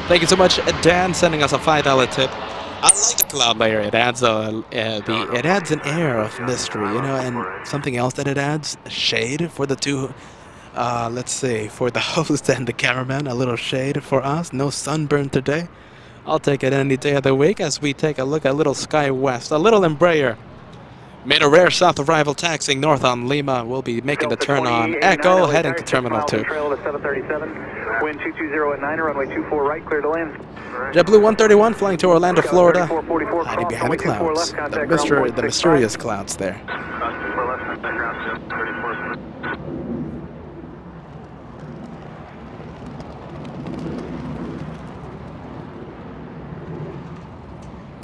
Thank you so much, Dan, sending us a $5 tip. I like the cloud layer. It adds it adds an air of mystery, you know, and something else that it adds, shade for the two. Let's see, for the host and the cameraman, a little shade for us. No sunburn today. I'll take it any day of the week as we take a look at little SkyWest, a little Embraer. Made a rare south arrival taxiing north on Lima. We'll be making the turn on Echo, heading to Terminal 2. Wind 220 at 9, runway 24 right, clear to land. JetBlue 131 flying to Orlando, Florida, hiding behind the clouds, the mysterious clouds there.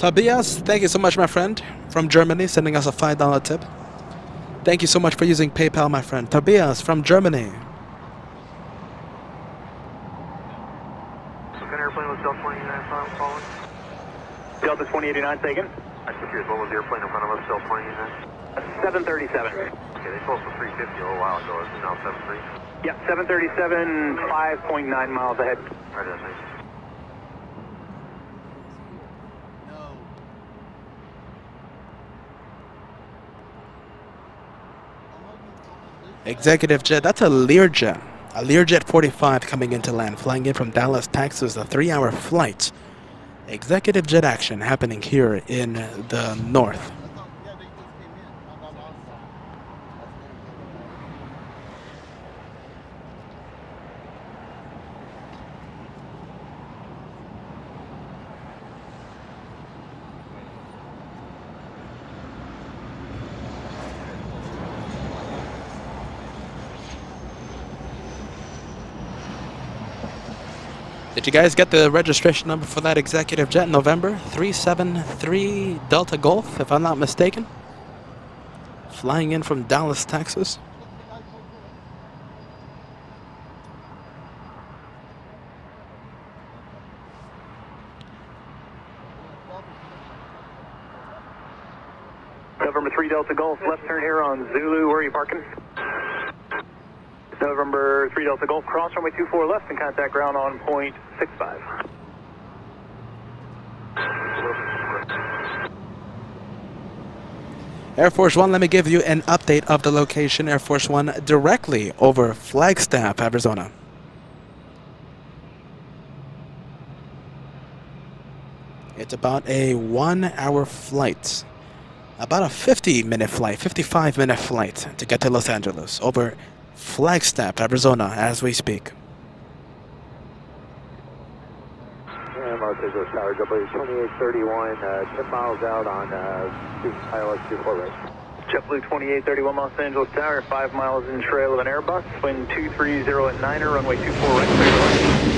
Tobias, thank you so much, my friend, from Germany, sending us a $5 tip. Thank you so much for using PayPal, my friend. Tobias from Germany. Delta 2089 taken. I'm curious, what was the airplane in front of us, Delta 2089? 737. Okay, they told us 350 a little while ago. Is it now 73? Yeah, 737, 5.9 miles ahead. Right, that's nice. Executive jet, that's a Learjet. A Learjet 45 coming into land, flying in from Dallas, Texas, a 3-hour flight. Executive jet action happening here in the north. Did you guys get the registration number for that executive jet in November? 373 Delta Golf, if I'm not mistaken. Flying in from Dallas, Texas. November 3 Delta Golf, left turn here on Zulu. Where are you parking? November 3 Delta Golf, cross runway 24 left and contact ground on point 65. Air Force One, let me give you an update of the location. Air Force One directly over Flagstaff, Arizona. It's about a 1-hour flight. About a 50-minute flight, 55-minute flight to get to Los Angeles over Flagstaff, Arizona, as we speak. Los Angeles Tower, W2831, 10 miles out on ILS 24 right. JetBlue 2831 Los Angeles Tower, 5 miles in trail of an Airbus, wind 230 at 9er, runway 24 right, clear to land.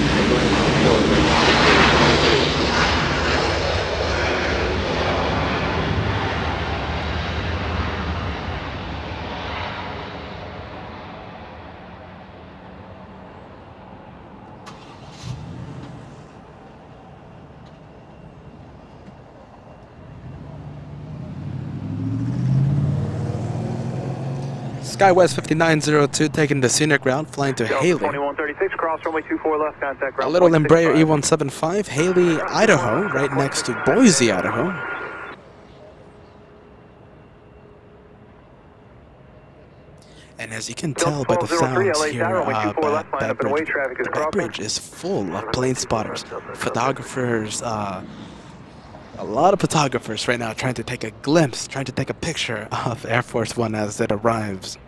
SkyWest 5902 taking the scenic route, flying to Delta Haley. 2136, cross runway 24 left, contact A ground. little point Embraer 65. E175, Haley, Idaho, right next to Boise, Idaho. And as you can tell by the sounds here, that bridge is full of plane spotters, photographers, a lot of photographers right now trying to take a glimpse, trying to take a picture of Air Force One as it arrives.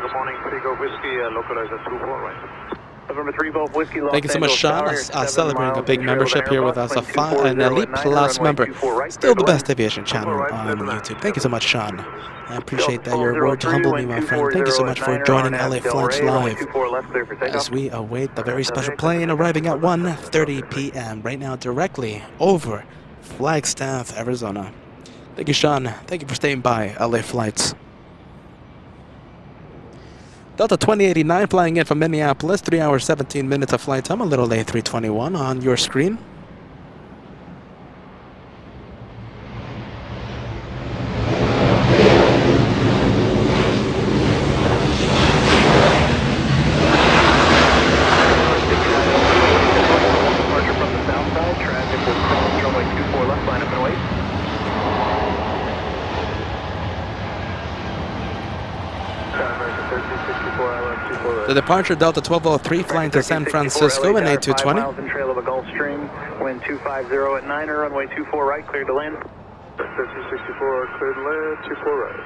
Good morning, Rico Whiskey, localizer 24 right. November 3 Golf Whiskey, Los Thank you so much, Angeles Sean, Tower, celebrating a big 7 miles membership here with us, an Elite Plus member. Still the best aviation channel on YouTube. Thank you so much, Sean. I appreciate that. Your words humble me, my friend. Thank you so much for joining LA Flash Live as we await the very special plane arriving at 1:30 p.m. right now directly over Flagstaff, Arizona. Thank you, Sean. Thank you for staying by LA Flights. Delta 2089 flying in from Minneapolis, 3 hours 17 minutes of flight time, a little A321 on your screen. Departure from the south side, traffic will cross runway 24 left, line up and wait. The departure Delta 1203 flying to San Francisco in A220. 5 miles in trail of a Gulfstream, wind 250 at 9er, runway 24 right, cleared to land. 1364, cleared to land, 24 right.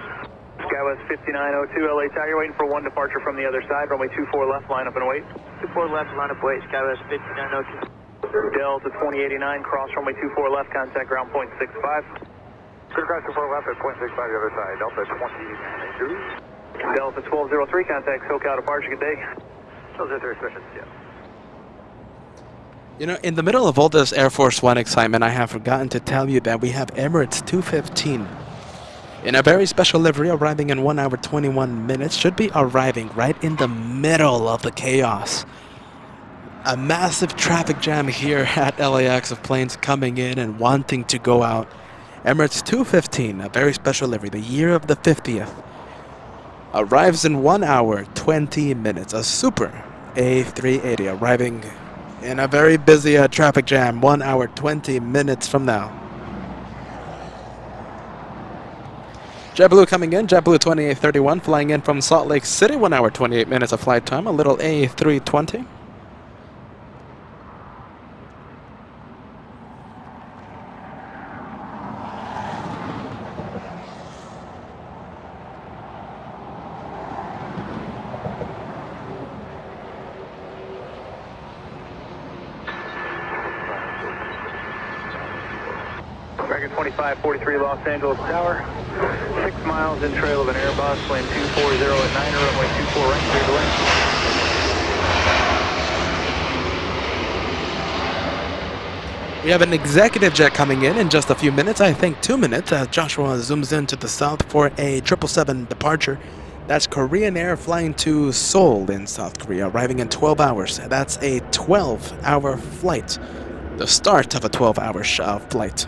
SkyWest 5902, LA Tower, waiting for one departure from the other side, runway 24 left, line up and wait. 24 left, line up, wait, SkyWest 5902. Delta 2089, cross runway 24 left, contact ground point 65. Clear ground 24 left at 0.65 the other side, Delta 2092. Delta 1203, contact SoCal departure, good day. 1203, expressions, yeah. You know, in the middle of all this Air Force One excitement, I have forgotten to tell you that we have Emirates 215 in a very special livery arriving in 1 hour 21 minutes. Should be arriving right in the middle of the chaos. A massive traffic jam here at LAX of planes coming in and wanting to go out. Emirates 215, a very special livery, the year of the 50th. Arrives in 1 hour 20 minutes. A super A380 arriving in a very busy traffic jam 1 hour 20 minutes from now. JetBlue coming in, JetBlue 2831 flying in from Salt Lake City, 1 hour 28 minutes of flight time, a little A320. Dragon 2543 Los Angeles Tower, 6 miles in trail of an Airbus, wind 240 at 9er, runway 24 right, clear to land. We have an executive jet coming in just a few minutes, I think 2 minutes, as Joshua zooms in to the south for a 777 departure. That's Korean Air flying to Seoul in South Korea, arriving in 12 hours. That's a 12-hour flight, the start of a 12-hour flight.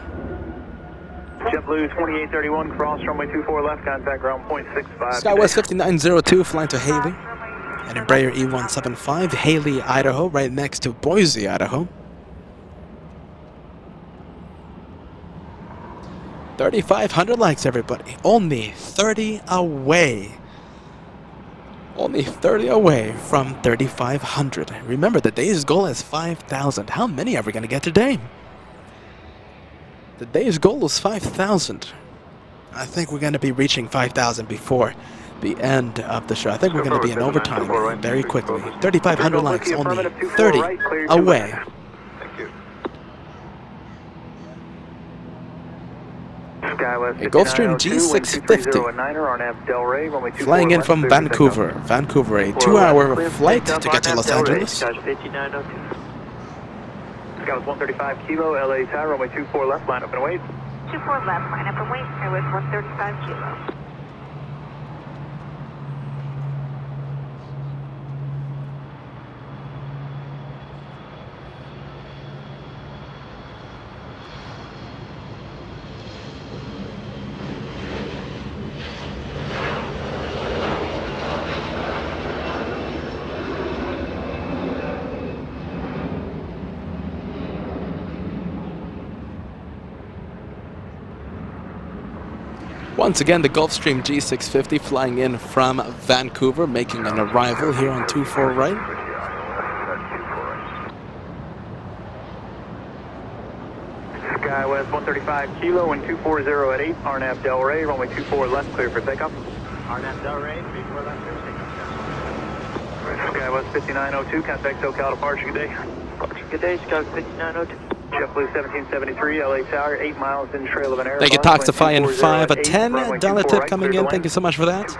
JetBlue 2831, cross runway 24 left, contact ground point 65. SkyWest 5902 flying to Haley. An Embraer E175, Haley, Idaho, right next to Boise, Idaho. 3,500 likes, everybody. Only 30 away Only 30 away from 3,500. Remember, the day's goal is 5,000. How many are we going to get today? The day's goal is 5,000. I think we're going to be reaching 5,000 before the end of the show. I think we're going to be in overtime very quickly. 3,500 likes, only 30 away. Thank you. A Gulfstream G650 flying in from Vancouver. Vancouver, a 2-hour flight to get to Los Angeles. Sky 135 kilo, LA tower, runway 24 left, line up and wait. 24 left, line up and wait. Airways 135 kilo. Once again, the Gulfstream G650 flying in from Vancouver, making an arrival here on 24 right. SkyWest 135 kilo and 240 at 8, RNAV Delray, runway 24 left, clear for takeoff. RNAV Delray, 34 left, clear for takeoff. SkyWest 5902, contact SoCal departure, good day. Departure, good day, SkyWest 5902. JetBlue 1773, LA Tower, 8 miles in trail of an Airbus. Thank you, Toxify and 5, a $10 tip coming in. Thank you so much for that.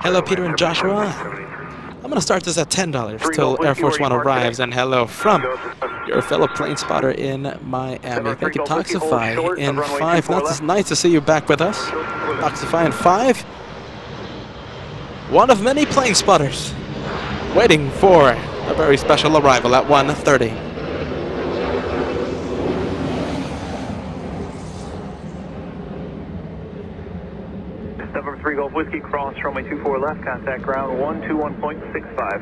Hello, Peter and Joshua. I'm going to start this at $10 till Air Force One arrives. And hello from your fellow plane spotter in Miami. Thank you, Toxify in 5. It's nice to see you back with us. Toxify in 5. One of many plane spotters waiting for a very special arrival at 1:30. Number 3 Golf Whiskey, cross runway 24 left, contact ground 121.65.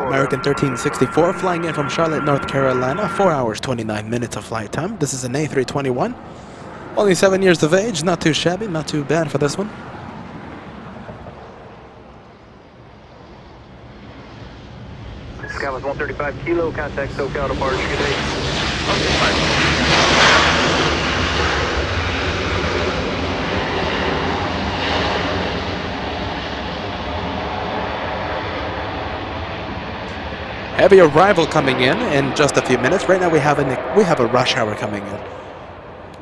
American 1364 flying in from Charlotte, North Carolina, 4 hours, 29 minutes of flight time. This is an A321. Only 7 years of age, not too shabby, not too bad for this one. SkyWest 135 kilo, contact SoCal departure, good day. Heavy arrival coming in just a few minutes. Right now we have a rush hour coming in.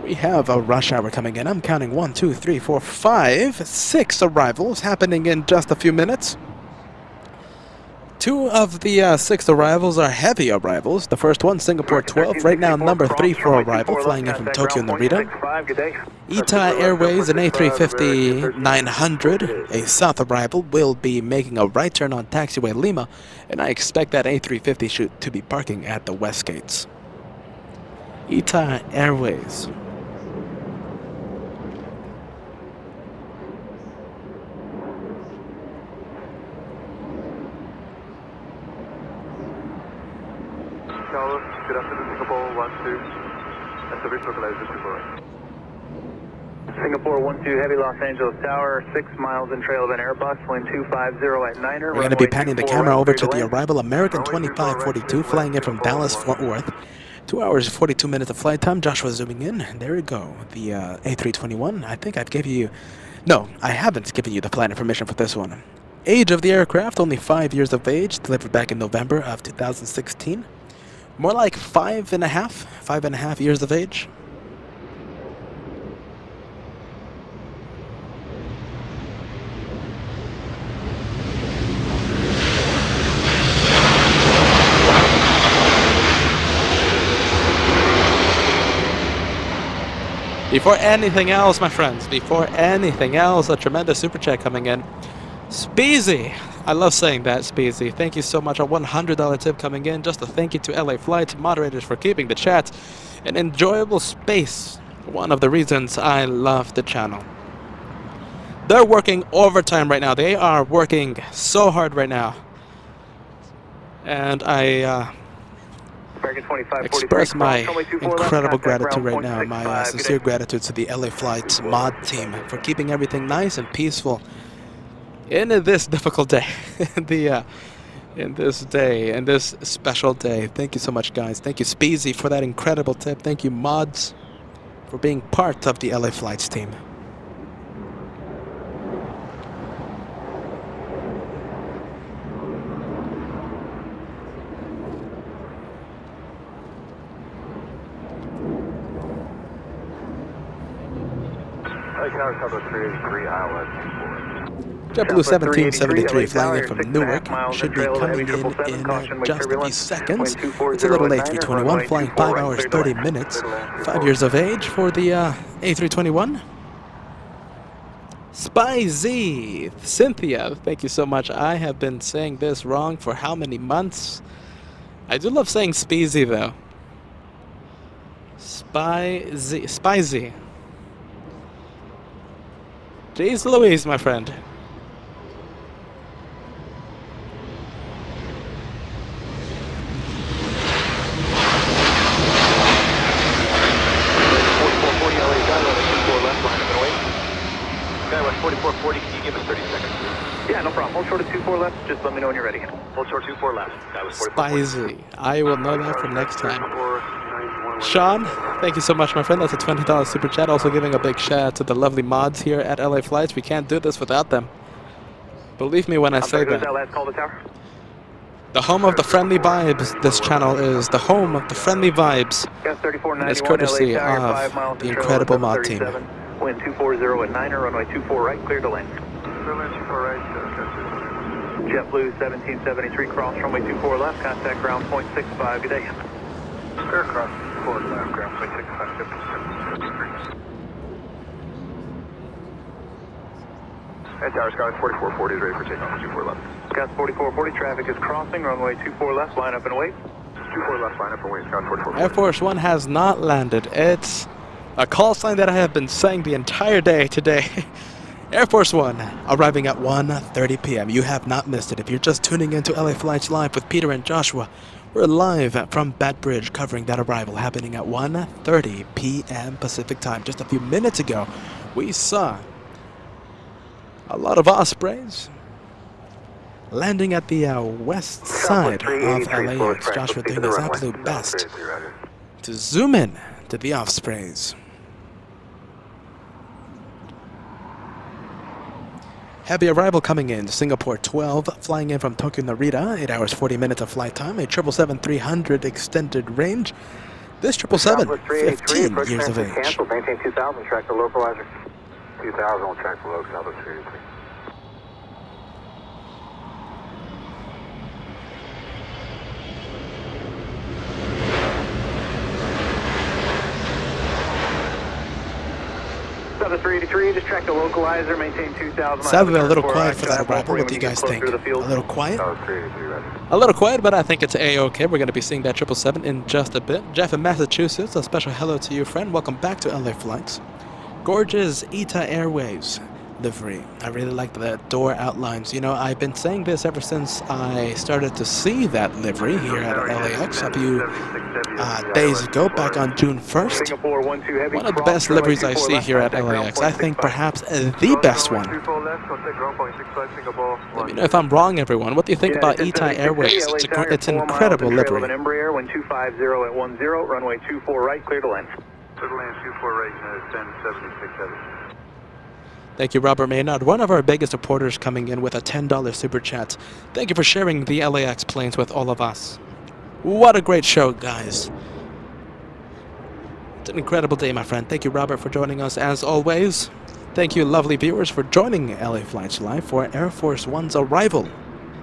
We have a rush hour coming in. I'm counting 1, 2, 3, 4, 5, 6 arrivals happening in just a few minutes. 2 of the 6 arrivals are heavy arrivals. The first one, Singapore 12, right now number 3 for arrival, flying in from Tokyo Narita. ITA Airways, an A350-900, a south arrival, will be making a right turn on taxiway Lima, and I expect that A350 to be parking at the west gates. ITA Airways. Good afternoon, Singapore 12. That's the virtual localizer Singapore. Singapore 12, heavy Los Angeles Tower, 6 miles in trail of an Airbus, wind 250 at Niner. We're going to be panning the camera over to the arrival, American 2542, flying in from Dallas, Fort Worth. 2 hours, 42 minutes of flight time. Joshua zooming in. There we go. The A321. I think I've given you... No, I haven't given you the flight information for this one. Age of the aircraft, only 5 years of age, delivered back in November of 2016. More like 5.5 years of age. Before anything else, my friends, before anything else, a tremendous super chat coming in. Speezy, I love saying that, Speezy. Thank you so much. A $100 tip coming in. Just a thank you to LA Flight moderators for keeping the chat an enjoyable space. One of the reasons I love the channel. They're working overtime right now. They are working so hard right now. And I express my incredible gratitude right now. My sincere gratitude to the LA Flight mod team for keeping everything nice and peaceful in this difficult day, in this special day. Thank you so much, guys. Thank you, Speezy, for that incredible tip. Thank you, Mods, for being part of the LA Flights team. JetBlue 1773 flying in from Newark should be coming in just a few seconds. It's a little A321 flying 5 hours 30 minutes. 5 years of age for the A321. Spy Z, Cynthia, thank you so much. I have been saying this wrong for how many months? I do love saying Speezy though. Spy Z. Jeez Louise, my friend. Skywest 4440, can you give us 30 seconds? Yeah, no problem. Hold short of 24 left, just let me know when you're ready. Hold short 24 left. Skywest 4440. Spicy. I will know that for next time. Sean, thank you so much, my friend. That's a $20 super chat. Also giving a big shout out to the lovely mods here at LA Flights. We can't do this without them. Believe me when I say that. The home of the friendly vibes. This channel is the home of the friendly vibes. And it's courtesy of the incredible mod team. Wind 240 at 9er, runway 24 right, clear to land. Runway 24 right, JetBlue 1773, cross runway 24 left, contact ground point 65, good day. Clear cross 4 left, ground point 65, Tower Sky 4440 is ready for takeoff, 24 left. Sky 4440, traffic is crossing, runway 24 left, line up and wait. 24 left, line up and wait, Sky 4440. Air Force One has not landed. It's a call sign that I have been saying the entire day today. Air Force One arriving at 1:30 p.m. You have not missed it. If you're just tuning into LA Flights Live with Peter and Joshua, we're live from Bat Bridge covering that arrival happening at 1:30 p.m. Pacific time. Just a few minutes ago, we saw a lot of Ospreys landing at the west side of LAX. Joshua doing his absolute best to zoom in to the Ospreys. Heavy arrival coming in. Singapore 12 flying in from Tokyo Narita. 8 hours 40 minutes of flight time. A 777-300 extended range. This 777, 15 years of age. Cancel, maintain 2000, track the localizer. 2000 will track the localizer 383. Southern 383, just track the localizer, maintain 2000. Sounded a little quiet for that arrival. What do you guys think? A little quiet? A little quiet, but I think it's A-okay. We're going to be seeing that 777 in just a bit. Jeff in Massachusetts, a special hello to you, friend. Welcome back to LA Flights. Gorgeous ETA Airways livery. I really like the door outlines. You know, I've been saying this ever since I started to see that livery here at LAX a few days ago, back on June 1st. One of the best liveries I see here at LAX. I think perhaps the best one. Let me know if I'm wrong, everyone. What do you think about ETA Airways? It's an incredible livery. Embraer, wind 250 at 10, runway 24 right, clear to land. Clear to land 24 right, 1076 heavy. Thank you, Robert Maynard, one of our biggest supporters, coming in with a $10 super chat. Thank you for sharing the LAX planes with all of us. What a great show, guys. It's an incredible day, my friend. Thank you, Robert, for joining us as always. Thank you, lovely viewers, for joining LA Flights Live for Air Force One's arrival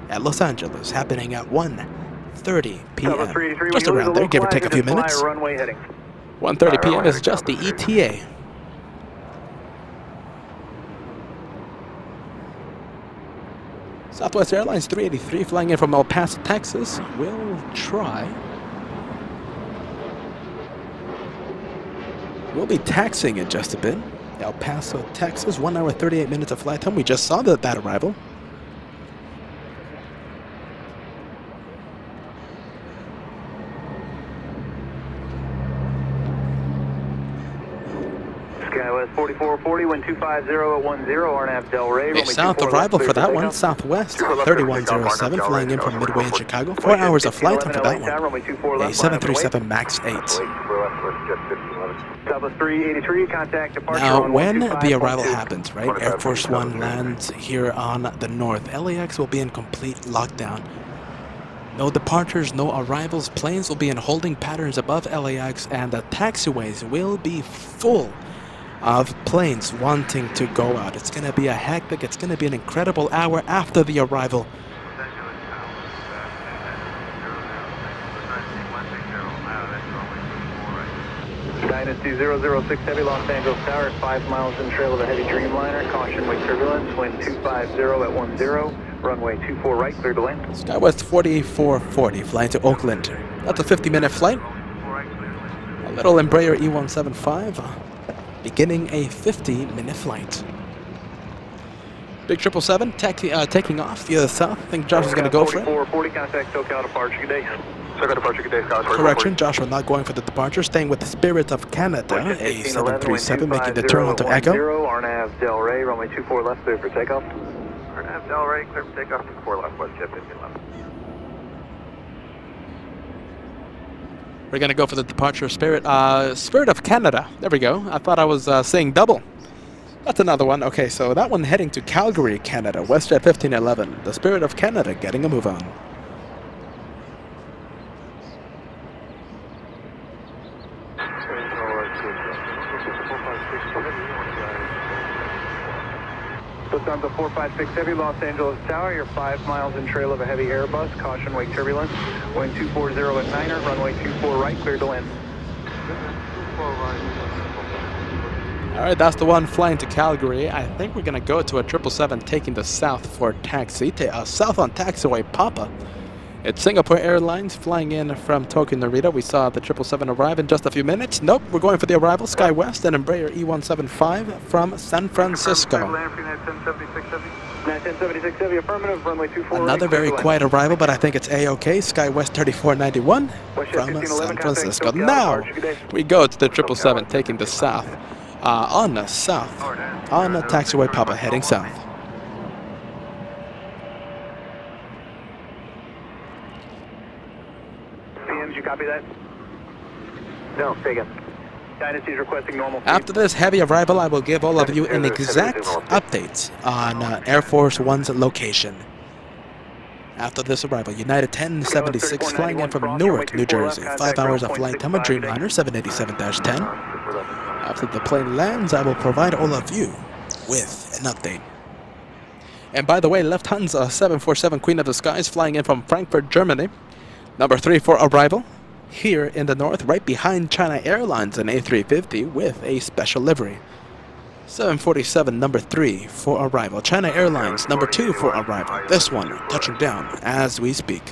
at Los Angeles, happening at 1:30 p.m. Just around there, give or take a few minutes. 1:30 p.m. is just the ETA. Southwest Airlines 383 flying in from El Paso, Texas. We'll try. We'll be taxiing in just a bit. El Paso, Texas, 1 hour 38 minutes of flight time. We just saw that arrival. Sky Skywest 4440, wind 250 at 10, RNAV Del Rey. A south arrival for that one, southwest 3107, flying in from Midway in Chicago. 4 hours of flight time for that one. A 737 MAX 8. Southwest 383, contact departure. Now, when the arrival happens, right, Air Force One lands here on the north, LAX will be in complete lockdown. No departures, no arrivals. Planes will be in holding patterns above LAX, and the taxiways will be full of planes wanting to go out. It's going to be a hectic, it's going to be an incredible hour after the arrival. Dynasty 006 Heavy, Los Angeles Tower, 5 miles in trail of a heavy Dreamliner. Caution, wake turbulence, wind 250 at 10, runway 24 right, clear to land. Skywest 4440, flying to Oakland. That's a 50-minute flight. A little Embraer E175, beginning a 50-minute flight. Big 777 taking off via the south. I think Josh is going to go for it. 4440, contact SoCal departure, good day. SoCal departure, good day, Scott. Correction, Joshua not going for the departure, staying with the Spirit of Canada, a 737, making the turn onto Echo. RNAV Del Rey, runway 24 left, clear for takeoff. RNAV Del Rey, clear for takeoff, 4 left, west jet 1511. We're going to go for the departure Spirit of Canada. There we go. I thought I was saying double. That's another one. Okay, so that one heading to Calgary, Canada, WestJet 1511. The Spirit of Canada getting a move on. Lufthansa 456 Heavy, Los Angeles Tower. You're 5 miles in trail of a heavy Airbus. Caution, wake turbulence. Wind 240 at 9er, runway 24 right, clear to land. All right, that's the one flying to Calgary. I think we're going to go to a 777 taking the south for taxi. South on taxiway Papa. It's Singapore Airlines flying in from Tokyo Narita. We saw the 777 arrive in just a few minutes. Nope, we're going for the arrival. SkyWest and Embraer E175 from San Francisco. 1076 Heavy, affirmative, runway 24 Another very quiet arrival, but I think it's A-OK. SkyWest 3491 from San Francisco. Now we go to the 777 taking the south. On the taxiway Papa heading south. PMs, you copy that? No, say again. Dynasty's requesting normal speed. After this heavy arrival, I will give all of you an exact update on Air Force One's location. After this arrival, United 1076 flying in from Newark, New Jersey. 5 hours of flight time on Dreamliner 787-10. After the plane lands, I will provide all of you with an update. And by the way, Lufthansa 747 Queen of the Skies flying in from Frankfurt, Germany. Number 3 for arrival. Here in the north, right behind China Airlines, an A350 with a special livery. 747 number 3 for arrival. China Airlines number 2 for arrival. This one touching down as we speak.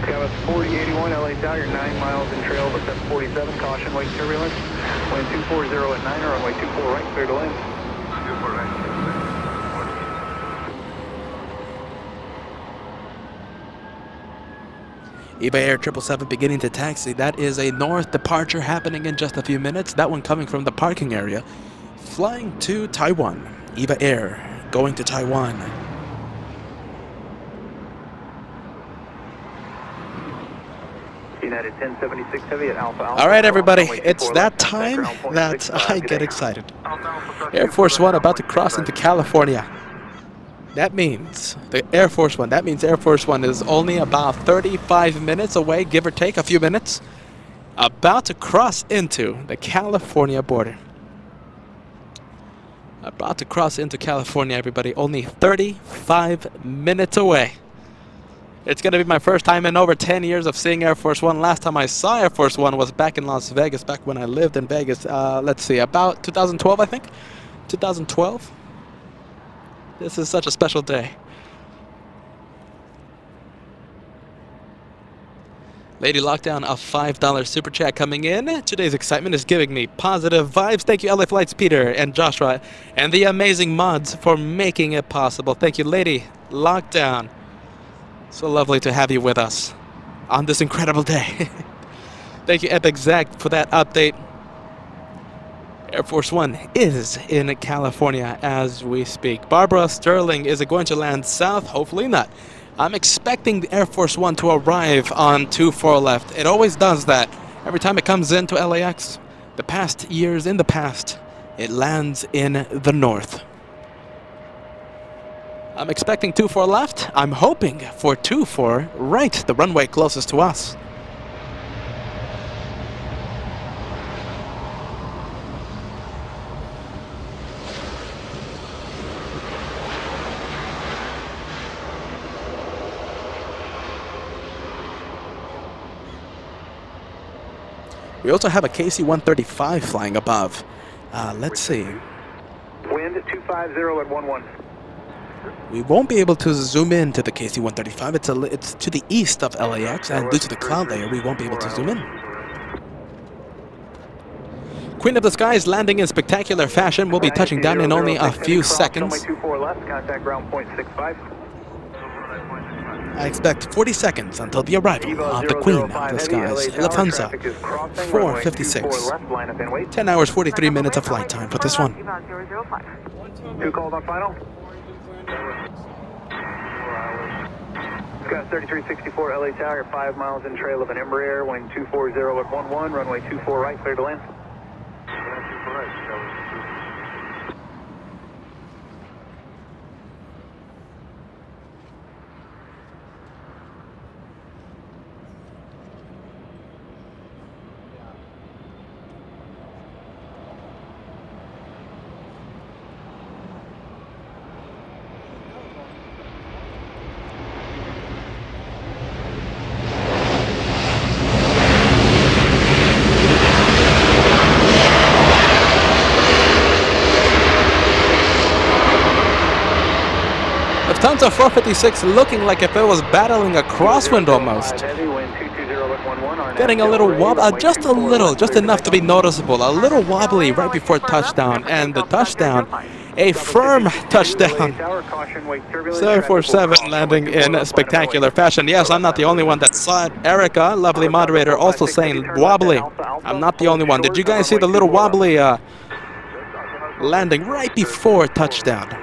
Skywest 4081 LA Tower, 9 miles in trail of 747. Caution, wake turbulence. Wind 240 at 9er, runway 24 right, clear to land. 24 right. EVA Air 777 beginning to taxi. That is a north departure happening in just a few minutes. That one coming from the parking area. Flying to Taiwan. EVA Air going to Taiwan. United 1076 Heavy at Alpha Alpha. All right, everybody. It's that time that I get excited. Air Force One about to cross into California. That means the Air Force One. That means Air Force One is only about 35 minutes away, give or take a few minutes, about to cross into the California border. About to cross into California, everybody. Only 35 minutes away. It's going to be my first time in over 10 years of seeing Air Force One. Last time I saw Air Force One was back in Las Vegas, back when I lived in Vegas. Let's see, about 2012, I think. 2012. This is such a special day. Lady Lockdown, a $5 super chat coming in. Today's excitement is giving me positive vibes. Thank you, LA Flights Peter and Joshua and the amazing mods for making it possible. Thank you, Lady Lockdown. So lovely to have you with us on this incredible day. Thank you, Epic Zach, for that update. Air Force One is in California as we speak. Barbara Sterling, is it going to land south? Hopefully not. I'm expecting the Air Force One to arrive on 24 left. It always does that. Every time it comes into LAX, the past years in the past, it lands in the north. I'm expecting 24 left. I'm hoping for 24 right, the runway closest to us. We also have a KC-135 flying above. Let's see. Wind 250 at 11. We won't be able to zoom in to the KC-135. It's to the east of LAX, and due to the cloud layer, we won't be able to zoom in. Queen of the Skies landing in spectacular fashion. We'll be touching down in only a few seconds. 24 left, contact ground point 65. I expect 40 seconds until the arrival of the Queen of the Skies, Lufthansa 456. 10 hours, 43 minutes of flight time for this one. 2 called on final. Got 3364 LA Tower, 5 miles in trail of an Embraer, wind 240 at 11, runway 24 right, clear to land. Lufthansa 456 looking like if it was battling a crosswind almost. Getting a little wobble, just a little, just enough to be noticeable. A little wobbly right before touchdown, and the touchdown, a firm touchdown. 747 landing in spectacular fashion. Yes, I'm not the only one that saw it. Erika, lovely moderator, also saying wobbly. I'm not the only one. Did you guys see the little wobbly landing right before touchdown?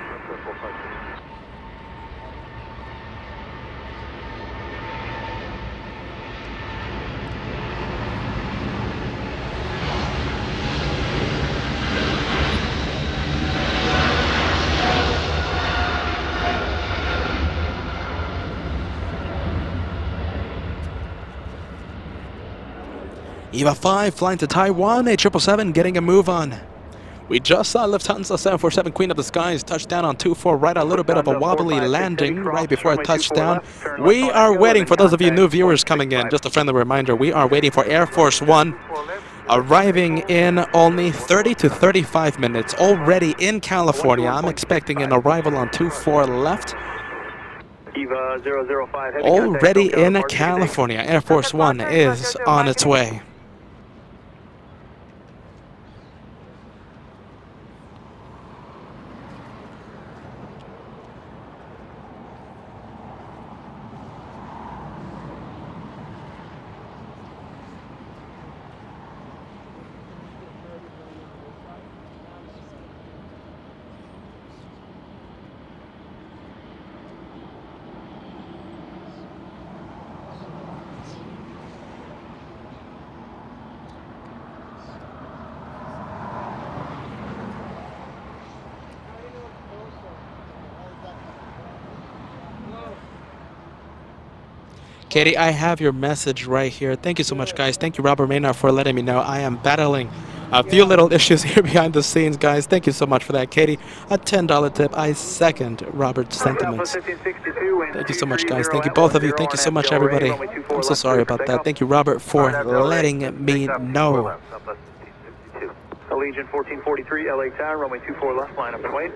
EVA 5 flying to Taiwan, a 777 getting a move on. We just saw Lufthansa 747 Queen of the Skies touchdown on 24 right, a little bit of a wobbly landing right before a touchdown. We are waiting, for those of you new viewers coming in, just a friendly reminder, we are waiting for Air Force One, arriving in only 30 to 35 minutes, already in California. I'm expecting an arrival on 24 left. Already in California, Air Force One is on its way. Katie, I have your message right here. Thank you so much, guys. Thank you, Robert Maynard, for letting me know. I am battling a few little issues here behind the scenes, guys. Thank you so much for that, Katie. A $10 tip. I second Robert's sentiments. Thank you so much, guys. Thank you, both of you. Thank you so much, everybody. I'm so sorry about that. Thank you, Robert, for letting me know. Allegiant 1443, LA Tower, runway 24 left, line up and wait.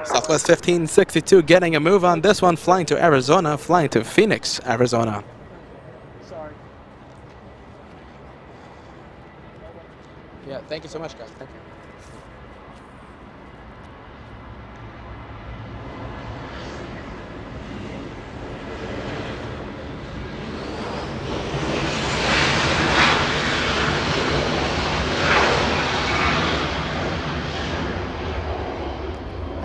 Southwest 1562 getting a move on this one, flying to Arizona, flying to Phoenix, Arizona. Sorry. Yeah, thank you so much, guys. Thank you.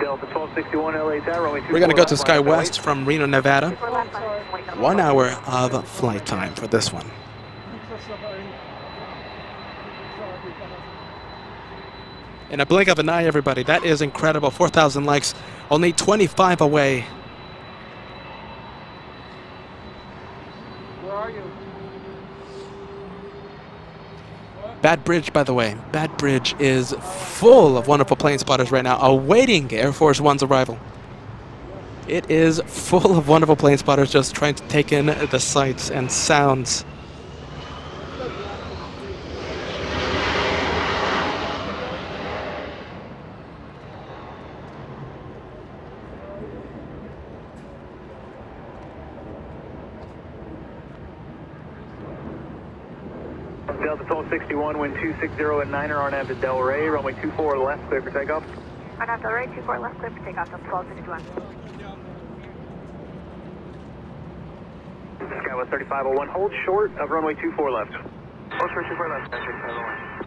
Delta 1261 LA Tower, runway 24 We're going to go to left, Sky line up West from Reno, Nevada. 1 hour of flight time for this one. In a blink of an eye, everybody. That is incredible. 4,000 likes. Only 25 away. Where are you? Bad Bridge, by the way. Bad Bridge is full of wonderful plane spotters right now, awaiting Air Force One's arrival. It is full of wonderful plane spotters just trying to take in the sights and sounds. Delta 1261, wind 260 at 9er, RNAV to Delray, runway 24 left, clear for takeoff. RNAV Delray, 24 left, clear for takeoff, Delta 1261. Skywest 3501, hold short of runway 24 left. Hold short 24 left, 3501.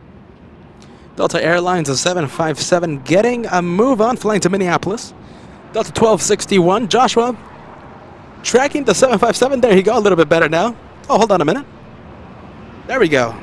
Delta Airlines a 757 getting a move on, flying to Minneapolis. Delta 1261, Joshua tracking the 757. There you go, a little bit better now. Oh, hold on a minute. There we go.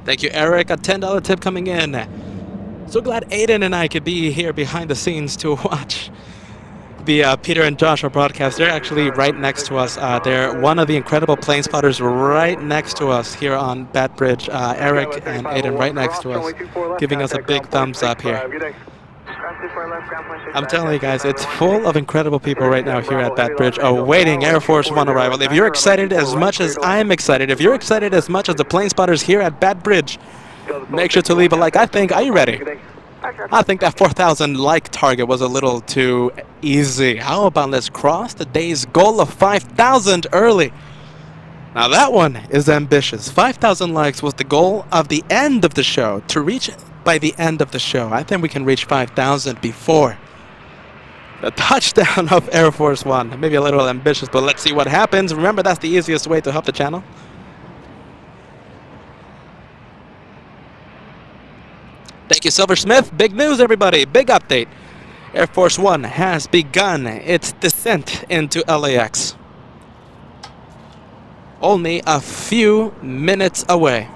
Thank you, Erika. $10 tip coming in. So glad Aiden and I could be here behind the scenes to watch the Peter and Joshua broadcast. They're actually right next to us. They're one of the incredible plane spotters right next to us here on Bad Bridge. Eric and Aiden right next to us, giving us a big thumbs up here. I'm telling you guys, it's full of incredible people right now here at Bad Bridge awaiting Air Force One arrival. If you're excited as much as I'm excited, if you're excited as much as the plane spotters here at Bad Bridge, make sure to leave a like. Are you ready? I think that 4,000 like target was a little too easy. How about let's cross the day's goal of 5,000 early? Now that one is ambitious. 5,000 likes was the goal of the end of the show, to reach by the end of the show. I think we can reach 5,000 before the touchdown of Air Force One. Maybe a little ambitious, but let's see what happens. Remember, that's the easiest way to help the channel. Thank you, Silver Smith. Big news, everybody. Big update. Air Force One has begun its descent into LAX. Only a few minutes away.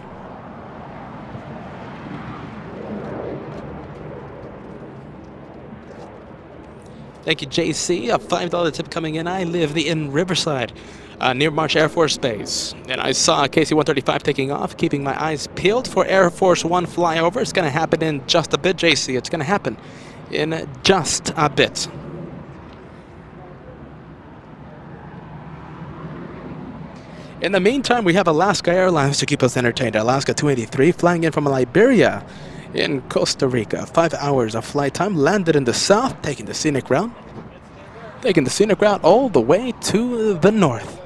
Thank you, JC. A $5 tip coming in. I live in Riverside, near March Air Force Base. And I saw KC-135 taking off, keeping my eyes peeled for Air Force One flyover. It's going to happen in just a bit, JC. It's going to happen in just a bit. In the meantime, we have Alaska Airlines to keep us entertained. Alaska 283 flying in from Liberia in Costa Rica. 5 hours of flight time, landed in the south, taking the scenic route. Taking the scenic route all the way to the north.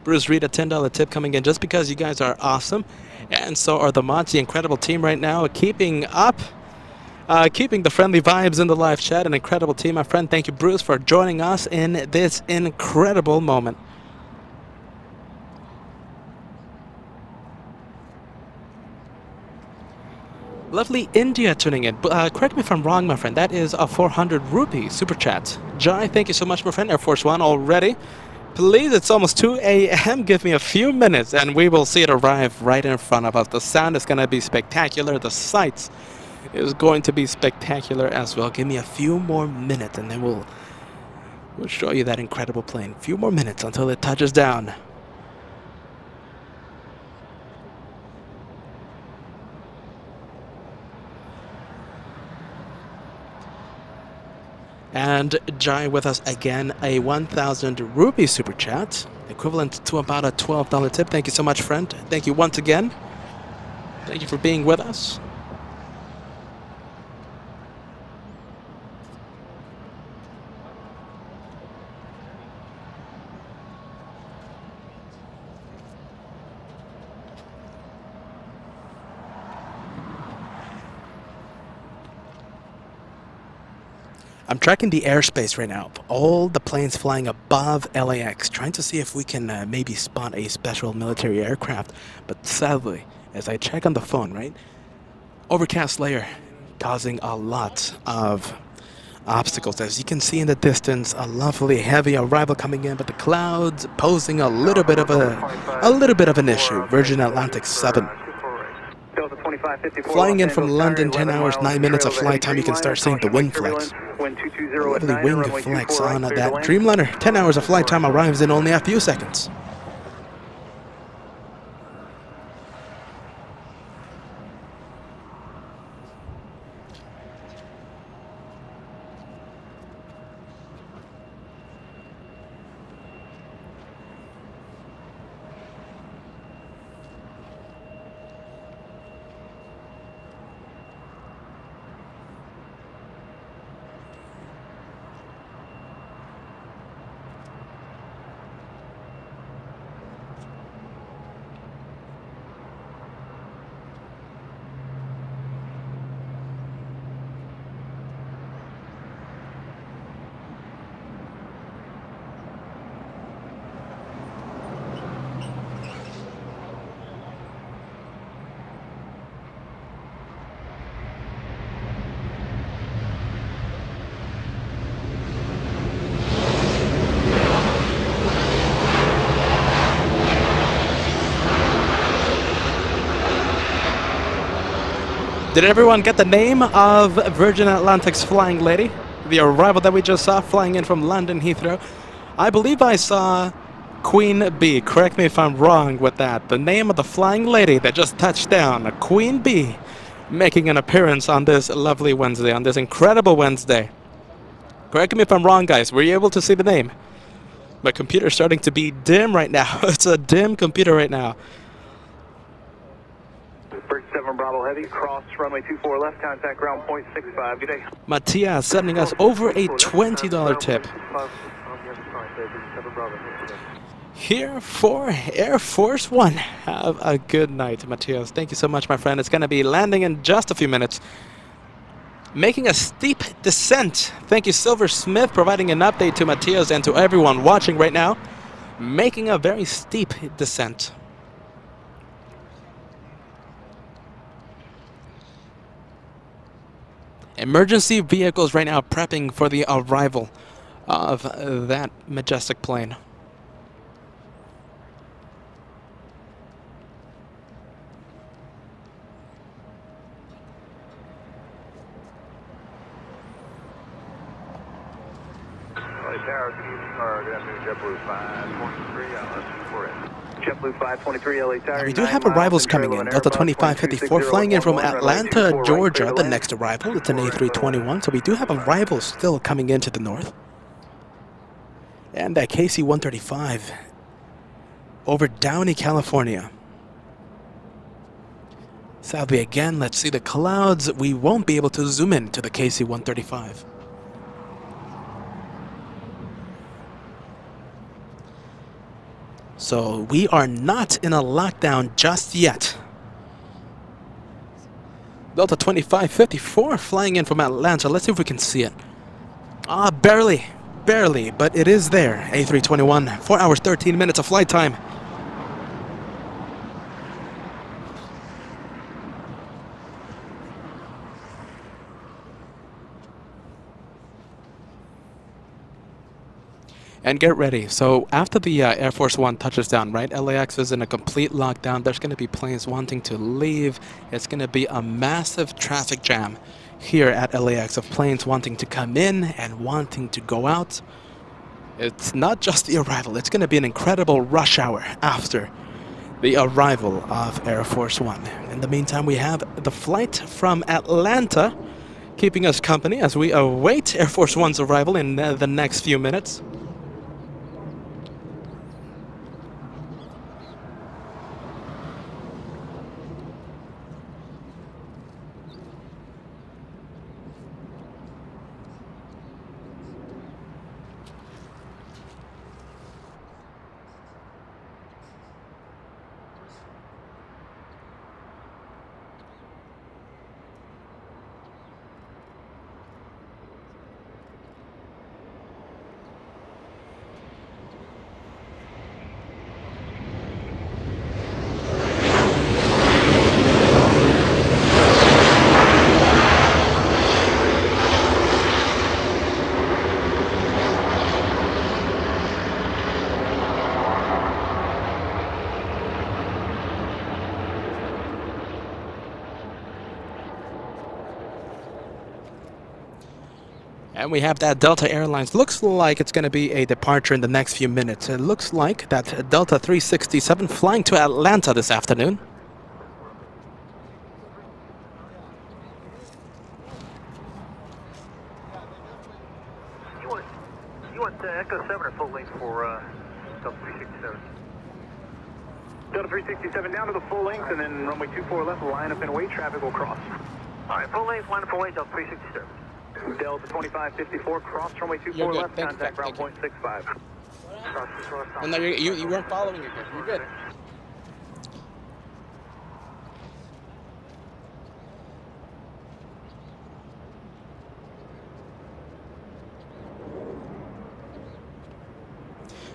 Bruce Reed, a $10 tip coming in just because you guys are awesome. And so are the mods, the incredible team right now, keeping up. Keeping the friendly vibes in the live chat. An incredible team, my friend. Thank you, Bruce, for joining us in this incredible moment. Lovely India tuning in. Correct me if I'm wrong, my friend. That is a 400 rupee super chat. Jai, thank you so much, my friend. Air Force One already. Please, it's almost 2 a.m. Give me a few minutes and we will see it arrive right in front of us. The sound is going to be spectacular. The sights is going to be spectacular as well. Give me a few more minutes and then we'll show you that incredible plane. A few more minutes until it touches down. And Jai with us again, a 1,000 rupee super chat, equivalent to about a $12 tip. Thank you so much, friend. Thank you once again. Thank you for being with us. I'm tracking the airspace right now of all the planes flying above LAX, trying to see if we can maybe spot a special military aircraft. But sadly, as I check on the phone, right, overcast layer causing a lot of obstacles. As you can see in the distance, a lovely heavy arrival coming in, but the clouds posing a little bit of an issue. Virgin Atlantic 7. Flying in from London, 10 hours, 9 minutes of flight time, you can start seeing the wing flex. Lovely wing flex on that Dreamliner. 10 hours of flight time arrives in only a few seconds. Did everyone get the name of Virgin Atlantic's flying lady? The arrival that we just saw flying in from London Heathrow. I believe I saw Queen Bee. Correct me if I'm wrong with that. The name of the flying lady that just touched down, Queen Bee, making an appearance on this lovely Wednesday, on this incredible Wednesday. Correct me if I'm wrong, guys. Were you able to see the name? My computer's starting to be dim right now. It's a dim computer right now. Bridge 7 Bravo Heavy, cross runway 24 left, contact ground point 65. Good day. Matias sending us over a $20 tip. Here for Air Force One. Have a good night, Matias. Thank you so much, my friend. It's going to be landing in just a few minutes. Making a steep descent. Thank you, Silver Smith, providing an update to Matias and to everyone watching right now. Making a very steep descent. Emergency vehicles right now prepping for the arrival of that majestic plane. Now we do have arrivals coming in. Delta 2554 flying in from Atlanta, Georgia. The next arrival, it's an A321. So we do have arrivals still coming into the north. And that KC-135 over Downey, California. Sadly, again, let's see the clouds. We won't be able to zoom in to the KC-135. So we are not in a lockdown just yet. Delta 2554 flying in from Atlanta. Let's see if we can see it. Ah, barely, but it is there. A321, 4 hours, 13 minutes of flight time. And get ready. So after the Air Force One touches down, right, LAX is in a complete lockdown. There's going to be planes wanting to leave. It's going to be a massive traffic jam here at LAX of planes wanting to come in and wanting to go out. It's not just the arrival. It's going to be an incredible rush hour after the arrival of Air Force One. In the meantime, we have the flight from Atlanta keeping us company as we await Air Force One's arrival in the next few minutes. And we have that Delta Airlines. Looks like it's going to be a departure in the next few minutes. It looks like that Delta 367 flying to Atlanta this afternoon. You want Echo 7 or full length for Delta 367? Delta 367 down to the full length, and then runway 24 left, line up and away, traffic will cross. All right, full length, line up and away, Delta 367. Delta 2554, cross runway 24 left, contact ground point 65. No, you weren't following it good. You're good.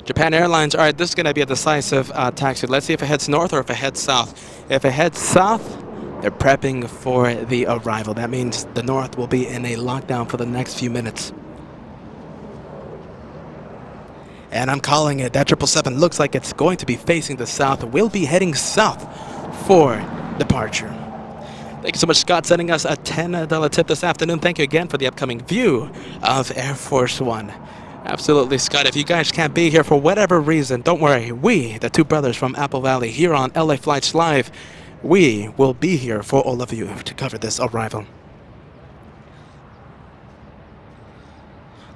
Japan Airlines, all right, this is going to be a decisive taxi. Let's see if it heads north or if it heads south. If it heads south, they're prepping for the arrival. That means the north will be in a lockdown for the next few minutes. And I'm calling it. That 777 looks like it's going to be facing the south. We'll be heading south for departure. Thank you so much, Scott, sending us a $10 tip this afternoon. Thank you again for the upcoming view of Air Force One. Absolutely, Scott. If you guys can't be here for whatever reason, don't worry. We, the two brothers from Apple Valley, here on LA Flights Live, we will be here for all of you to cover this arrival.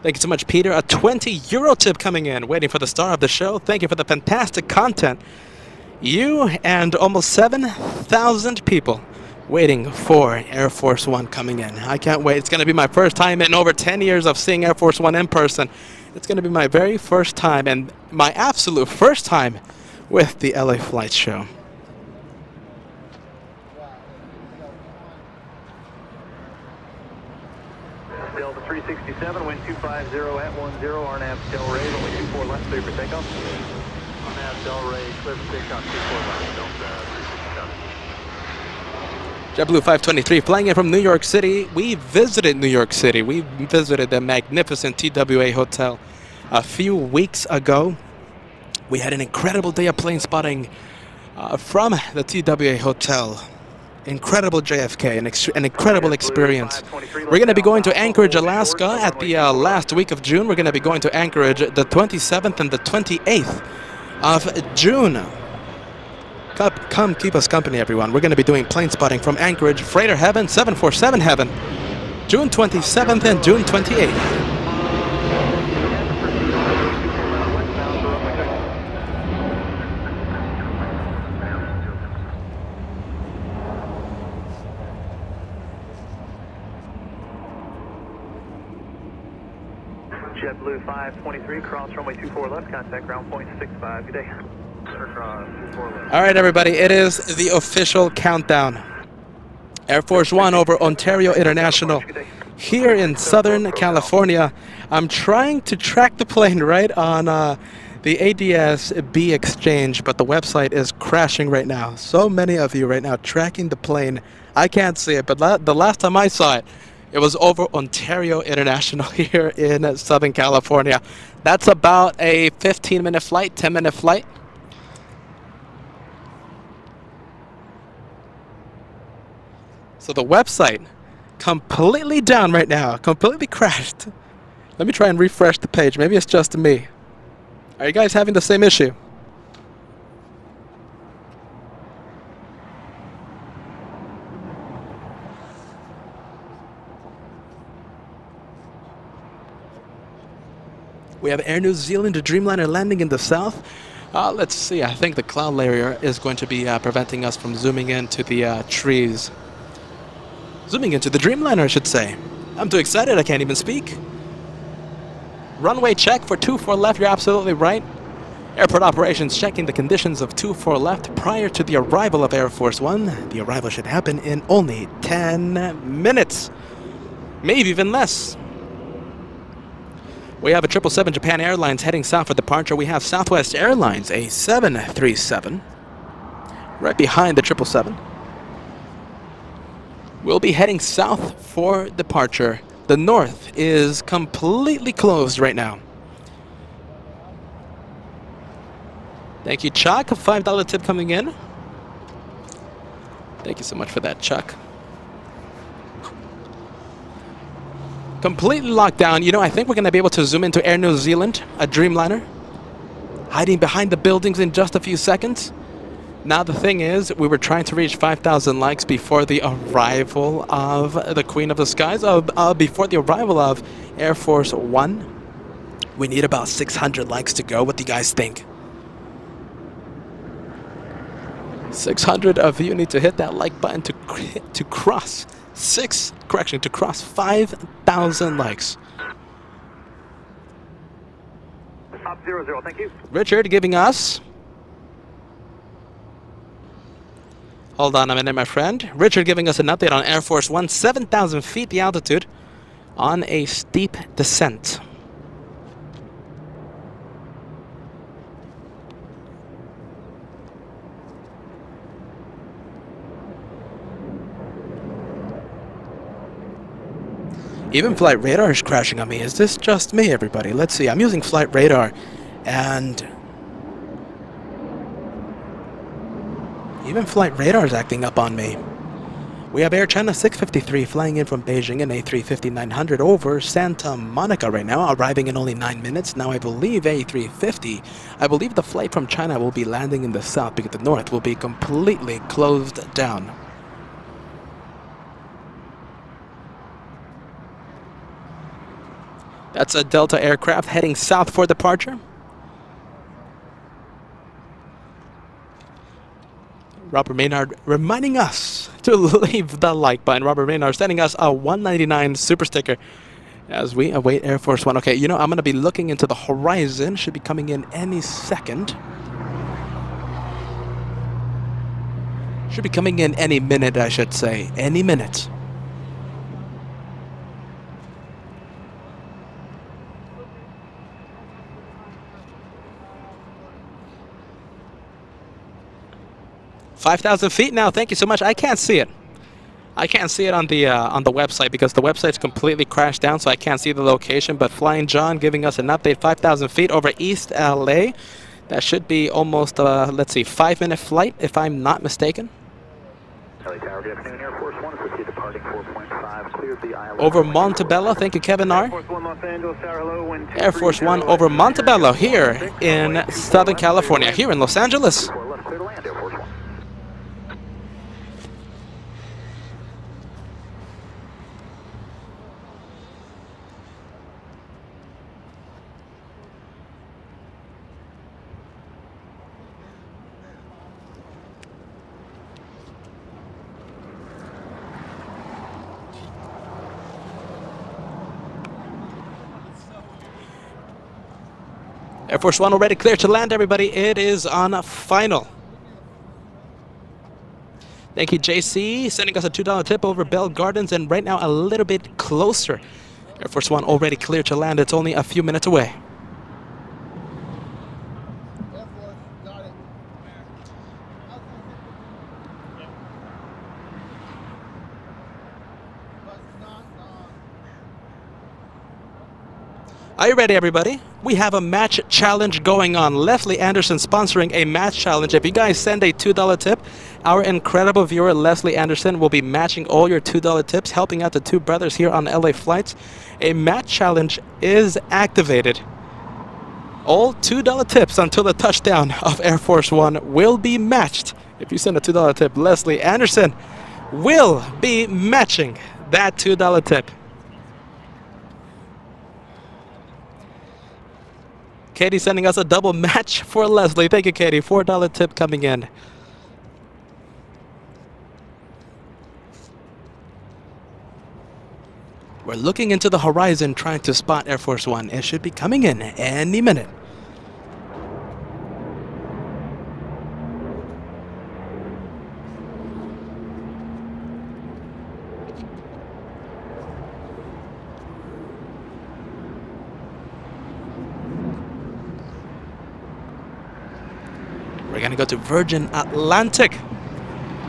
Thank you so much, Peter. A €20 tip coming in, waiting for the star of the show. Thank you for the fantastic content. You and almost 7,000 people waiting for Air Force One coming in. I can't wait. It's going to be my first time in over 10 years of seeing Air Force One in person. It's going to be my very first time and my absolute first time with the LA Flights Show. Delta 367, wind 250 at 10, RNAV Del Rey, only 24 left, clear for takeoff. RNAV Del Rey, clear for takeoff, 24 left, Delta 367. JetBlue 523 flying in from New York City. We visited New York City. We visited the magnificent TWA Hotel a few weeks ago. We had an incredible day of plane spotting from the TWA Hotel. Incredible JFK, an incredible experience. We're going to be going to Anchorage, Alaska at the last week of June. We're going to be going to Anchorage the 27th and the 28th of June. Come keep us company, everyone. We're going to be doing plane spotting from Anchorage, Freighter Heaven, 747 Heaven, June 27th and June 28th. JetBlue 523, cross runway 24 left, contact ground point 65. Good day. All right, everybody, it is the official countdown. Air Force One over Ontario International here in Southern California. I'm trying to track the plane right on the ADS-B exchange, but the website is crashing right now. So many of you right now tracking the plane. I can't see it, but the last time I saw it, it was over Ontario International here in Southern California. That's about a 15-minute flight, 10-minute flight. So the website completely down right now, completely crashed. Let me try and refresh the page. Maybe it's just me. Are you guys having the same issue? We have Air New Zealand, the Dreamliner landing in the south. Let's see, I think the cloud layer is going to be preventing us from zooming into the trees. Zooming into the Dreamliner, I should say. I'm too excited, I can't even speak. Runway check for 24 left, you're absolutely right. Airport operations checking the conditions of 24 left prior to the arrival of Air Force One. The arrival should happen in only 10 minutes. Maybe even less. We have a 777 Japan Airlines heading south for departure. We have Southwest Airlines, a 737, right behind the 777. We'll be heading south for departure. The north is completely closed right now. Thank you, Chuck. A $5 tip coming in. Thank you so much for that, Chuck. Completely locked down. You know, I think we're going to be able to zoom into Air New Zealand, a Dreamliner, hiding behind the buildings in just a few seconds. Now the thing is, we were trying to reach 5,000 likes before the arrival of the Queen of the Skies, before the arrival of Air Force One. We need about 600 likes to go. What do you guys think? 600 of you need to hit that like button to cross 5,000 likes. Top 00, thank you. Richard giving us... Hold on a minute, my friend. Richard giving us an update on Air Force One, 7,000 feet the altitude on a steep descent. Even flight radar is crashing on me. Is this just me, everybody? Let's see. I'm using flight radar, and even flight radar is acting up on me. We have Air China 653 flying in from Beijing in A350-900 over Santa Monica right now, arriving in only 9 minutes. Now I believe A350, I believe the flight from China will be landing in the south because the north will be completely closed down. That's a Delta aircraft heading south for departure. Robert Maynard reminding us to leave the like button. Robert Maynard sending us a 199 super sticker as we await Air Force One. Okay, you know, I'm going to be looking into the horizon. Should be coming in any second. Should be coming in any minute, I should say. Any minute. $5,000 feet now. Thank you so much. I can't see it. I can't see it on the website because the website's completely crashed down, so I can't see the location. But Flying John giving us an update. 5,000 feet over East LA. That should be almost let's see, 5-minute flight if I'm not mistaken. LA Tower, good afternoon. Air Force One, associate departing 4.5, cleared the island. Over Montebello. Thank you, Kevin R. Air Force One, Los Angeles Tower, hello. Wind Air Force One over Montebello here in Southern California, here in Los Angeles. Clear to land, Air Force One. Air Force One already clear to land, everybody. It is on a final. Thank you, JC, sending us a $2 tip over Bell Gardens, and right now a little bit closer. Air Force One already clear to land. It's only a few minutes away. Are you ready, everybody? We have a match challenge going on. Leslie Anderson sponsoring a match challenge. If you guys send a $2 tip, our incredible viewer Leslie Anderson will be matching all your $2 tips, helping out the two brothers here on LA Flights. A match challenge is activated. All $2 tips until the touchdown of Air Force One will be matched. If you send a $2 tip, Leslie Anderson will be matching that $2 tip. Katie sending us a double match for Leslie. Thank you, Katie. $4 tip coming in. We're looking into the horizon trying to spot Air Force One. It should be coming in any minute. We're going to go to Virgin Atlantic.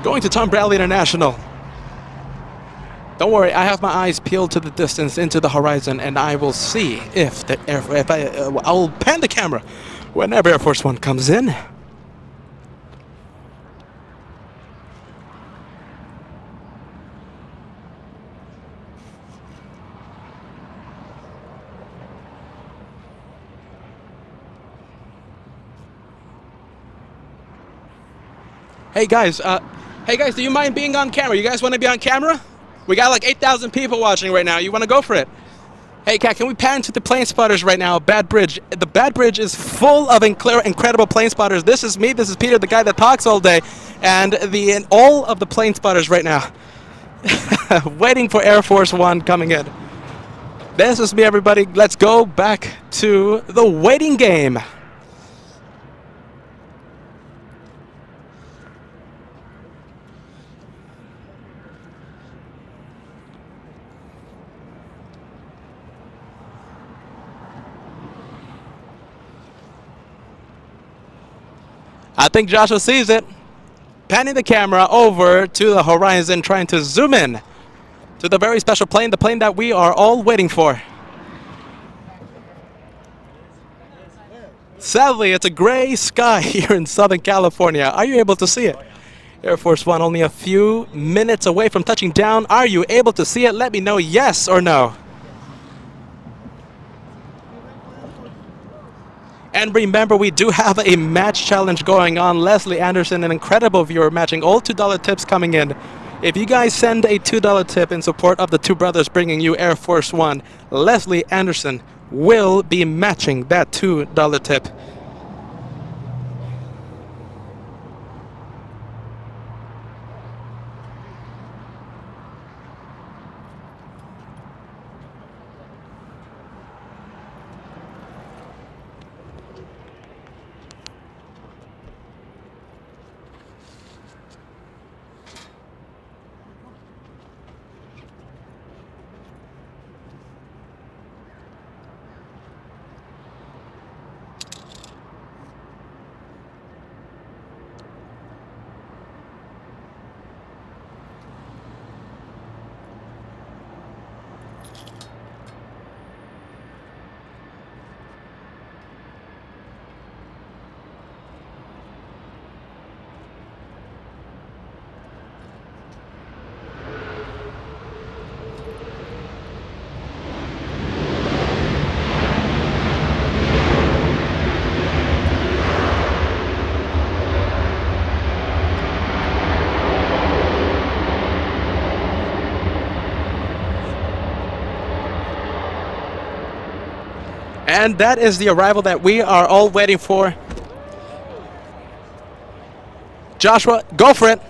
Going to Tom Bradley International. Don't worry, I have my eyes peeled to the distance into the horizon, and I will see if the I will pan the camera whenever Air Force One comes in. Hey guys, do you mind being on camera? You guys want to be on camera? We got like 8,000 people watching right now. You want to go for it? Hey, Kat, can we pan to the plane spotters right now? Bad Bridge. The Bad Bridge is full of incredible plane spotters. This is me. This is Peter, the guy that talks all day, and all of the plane spotters right now, waiting for Air Force One coming in. This is me, everybody. Let's go back to the waiting game. I think Joshua sees it. Panning the camera over to the horizon, trying to zoom in to the very special plane, the plane that we are all waiting for. Sadly, it's a gray sky here in Southern California. Are you able to see it? Air Force One only a few minutes away from touching down. Are you able to see it? Let me know yes or no. And remember, we do have a match challenge going on. Leslie Anderson, an incredible viewer, matching all $2 tips coming in. If you guys send a $2 tip in support of the two brothers bringing you Air Force One, Leslie Anderson will be matching that $2 tip. And that is the arrival that we are all waiting for. Joshua, go for it.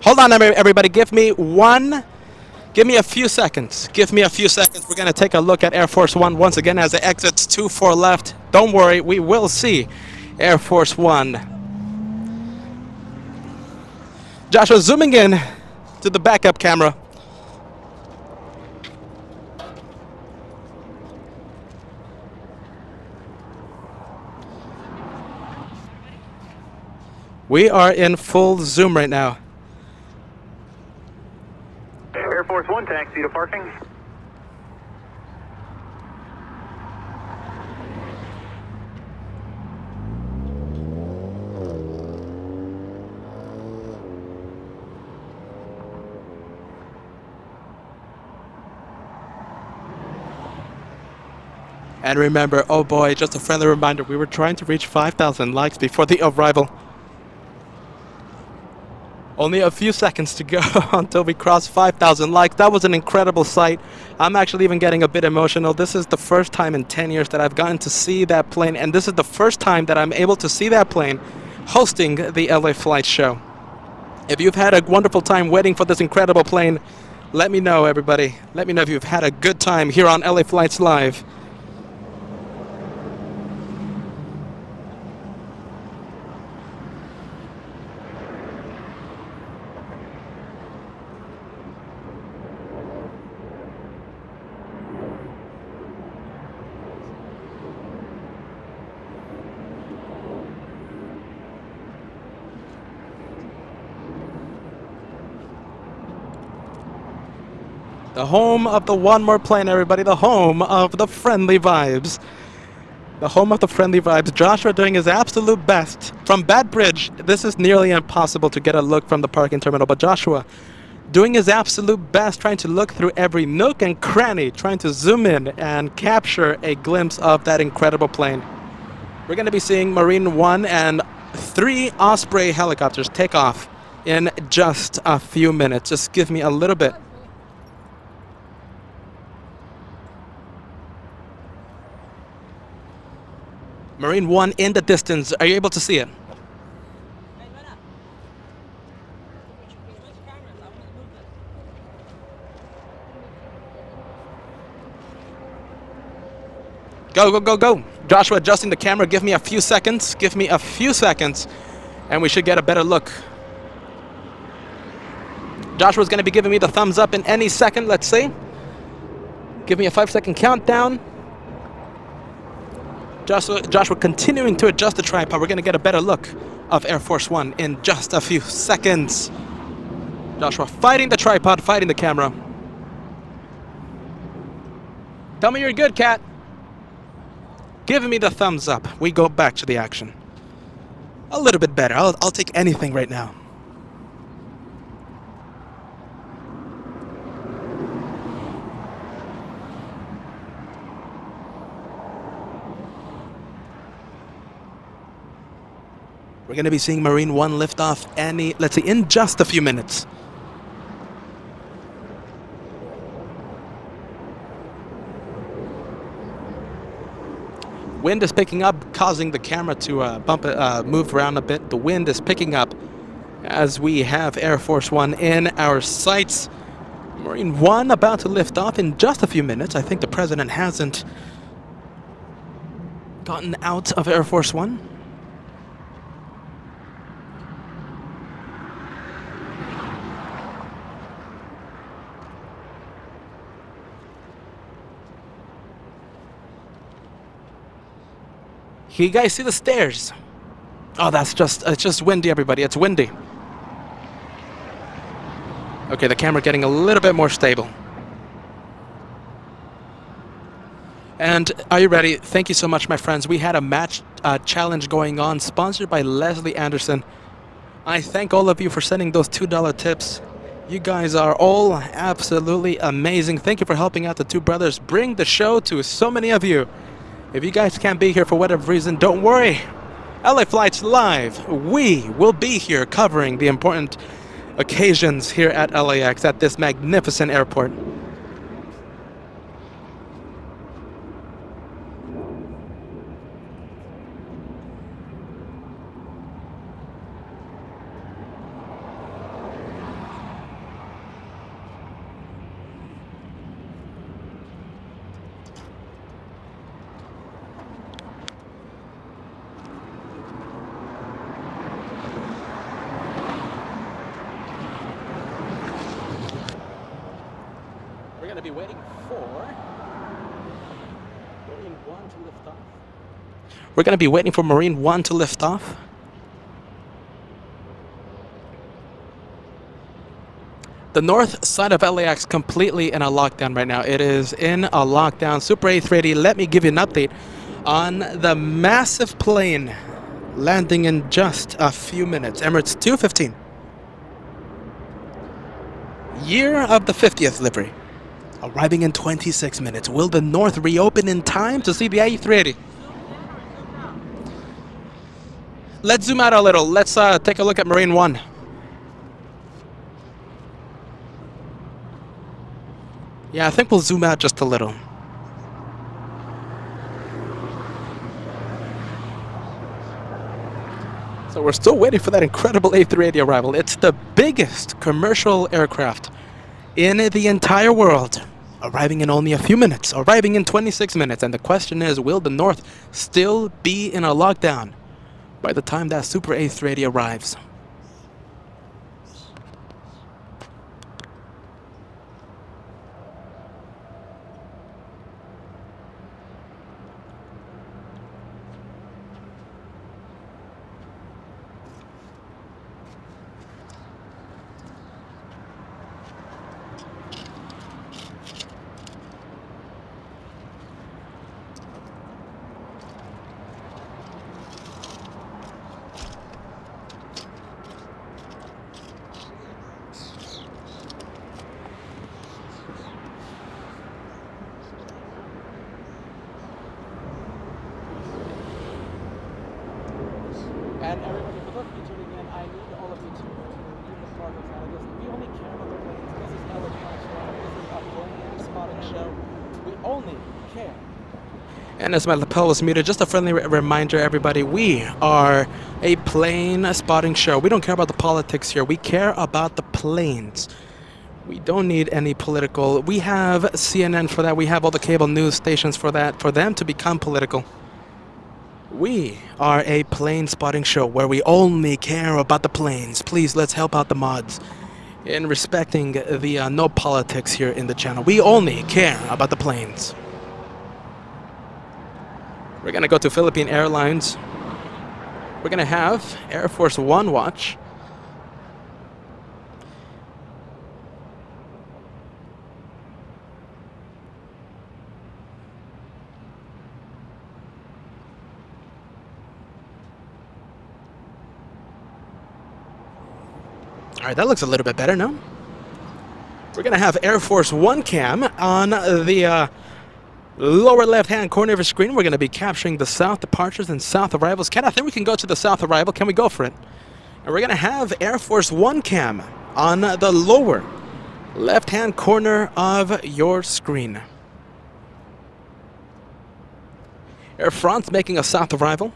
Hold on, everybody. Give me a few seconds. Give me a few seconds. We're going to take a look at Air Force One once again as it exits 24 left. Don't worry, we will see Air Force One. Joshua, zooming in to the backup camera. We are in full zoom right now. Air Force One, taxi to parking. And remember, oh boy, just a friendly reminder, we were trying to reach 5,000 likes before the arrival. Only a few seconds to go until we cross 5,000 likes. That was an incredible sight. I'm actually even getting a bit emotional. This is the first time in 10 years that I've gotten to see that plane, and this is the first time that I'm able to see that plane hosting the LA Flight Show. If you've had a wonderful time waiting for this incredible plane, let me know, everybody. Let me know if you've had a good time here on LA Flights Live. The home of the one more plane, everybody. The home of the friendly vibes. The home of the friendly vibes. Joshua doing his absolute best. From Bad Bridge, this is nearly impossible to get a look from the parking terminal, but Joshua doing his absolute best, trying to look through every nook and cranny, trying to zoom in and capture a glimpse of that incredible plane. We're going to be seeing Marine 1 and 3 Osprey helicopters take off in just a few minutes. Just give me a little bit. Marine 1 in the distance. Are you able to see it? Go, go, go, go. Joshua adjusting the camera. Give me a few seconds. Give me a few seconds. And we should get a better look. Joshua's going to be giving me the thumbs up in any second, let's see. Give me a 5-second countdown. Joshua continuing to adjust the tripod. We're going to get a better look of Air Force One in just a few seconds. Joshua fighting the tripod, fighting the camera. Tell me you're good, Cat. Giving me the thumbs up. We go back to the action. A little bit better. I'll take anything right now. We're going to be seeing Marine 1 lift off let's see, in just a few minutes. Wind is picking up, causing the camera to move around a bit. The wind is picking up as we have Air Force One in our sights. Marine 1 about to lift off in just a few minutes. I think the president hasn't gotten out of Air Force One. Can you guys see the stairs? Oh, it's just windy, everybody. It's windy. Okay, the camera getting a little bit more stable. And are you ready? Thank you so much, my friends. We had a match challenge going on, sponsored by Leslie Anderson. I thank all of you for sending those $2 tips. You guys are all absolutely amazing. Thank you for helping out the two brothers bring the show to so many of you. If you guys can't be here for whatever reason, don't worry. LA Flights Live, we will be here covering the important occasions here at LAX at this magnificent airport. We're going to be waiting for Marine 1 to lift off. The north side of LAX completely in a lockdown right now. It is in a lockdown. Super A380, let me give you an update on the massive plane landing in just a few minutes. Emirates 215. Year of the 50th livery. Arriving in 26 minutes. Will the north reopen in time to see the A380? Let's zoom out a little. Let's take a look at Marine 1. Yeah, I think we'll zoom out just a little. So we're still waiting for that incredible A380 arrival. It's the biggest commercial aircraft in the entire world, arriving in only a few minutes, arriving in 26 minutes. And the question is, will the north still be in a lockdown by the time that Super A380 arrives? only care. And as my lapel was muted, just a friendly reminder, everybody, we are a plane spotting show. We don't care about the politics here. We care about the planes. We don't need any political. We have CNN for that. We have all the cable news stations for that, for them to become political. We are a plane spotting show where we only care about the planes. Please, let's help out the mods in respecting the no politics here in the channel. We only care about the planes. We're going to go to Philippine Airlines. We're going to have Air Force One watch. All right, that looks a little bit better now. We're going to have Air Force One cam on the lower left-hand corner of your screen. We're going to be capturing the south departures and south arrivals. Ken, I think we can go to the south arrival. Can we go for it? And we're going to have Air Force One cam on the lower left-hand corner of your screen. Air France making a south arrival.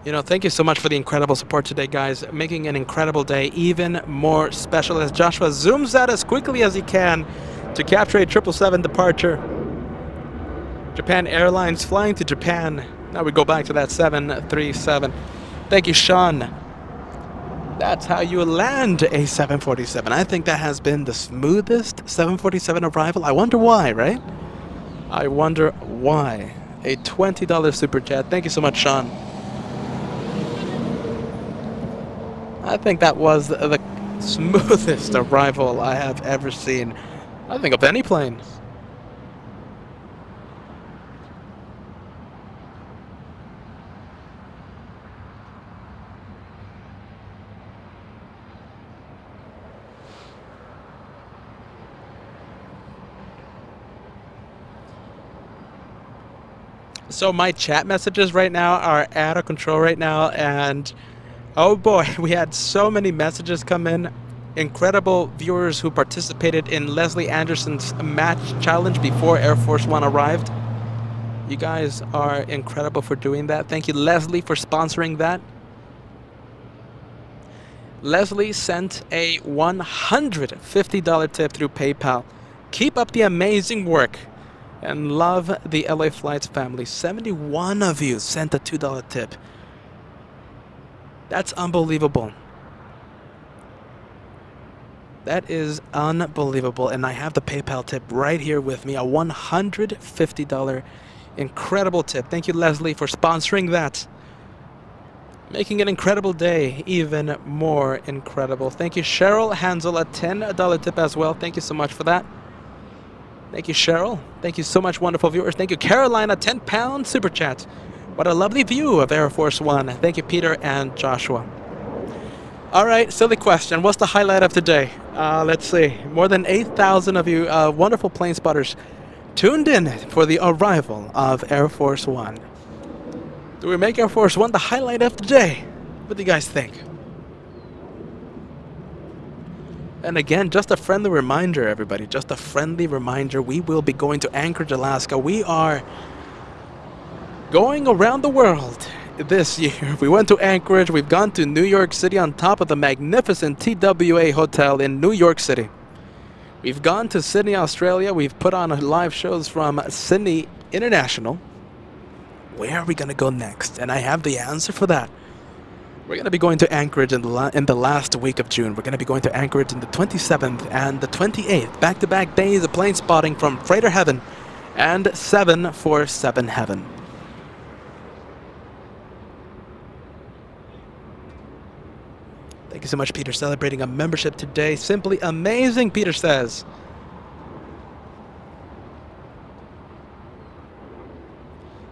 You know, thank you so much for the incredible support today, guys. Making an incredible day even more special as Joshua zooms out as quickly as he can to capture a 777 departure. Japan Airlines flying to Japan. Now we go back to that 737. Thank you, Sean. That's how you land a 747. I think that has been the smoothest 747 arrival. I wonder why, right? I wonder why. A $20 super chat. Thank you so much, Sean. I think that was the smoothest arrival I have ever seen. I think of any plane. So my chat messages right now are out of control right now, and oh boy, we had so many messages come in. Incredible viewers who participated in Leslie Anderson's match challenge before Air Force One arrived. You guys are incredible for doing that. Thank you, Leslie, for sponsoring that. Leslie sent a $150 tip through PayPal. Keep up the amazing work and love the LA Flights family. 71 of you sent a $2 tip. That's unbelievable. That is unbelievable. And I have the PayPal tip right here with me. A $150 incredible tip. Thank you, Leslie, for sponsoring that. Making an incredible day even more incredible. Thank you, Cheryl Hansel, a $10 tip as well. Thank you so much for that. Thank you, Cheryl. Thank you so much, wonderful viewers. Thank you, Carolina, £10 super chat. What a lovely view of Air Force One. Thank you, Peter and Joshua. All right, silly question. What's the highlight of the day? Let's see. More than 8,000 of you wonderful plane spotters tuned in for the arrival of Air Force One. Do we make Air Force One the highlight of the day? What do you guys think? And again, just a friendly reminder, everybody. Just a friendly reminder. We will be going to Anchorage, Alaska. We are going around the world this year. We went to Anchorage. We've gone to New York City on top of the magnificent TWA Hotel in New York City. We've gone to Sydney, Australia. We've put on live shows from Sydney International. Where are we going to go next? And I have the answer for that. We're going to be going to Anchorage in the last week of June. We're going to be going to Anchorage in the 27th and the 28th. Back-to-back days of plane spotting from Freighter Heaven and 747 Heaven. Thank you so much, Peter, celebrating a membership today. Simply amazing, Peter says.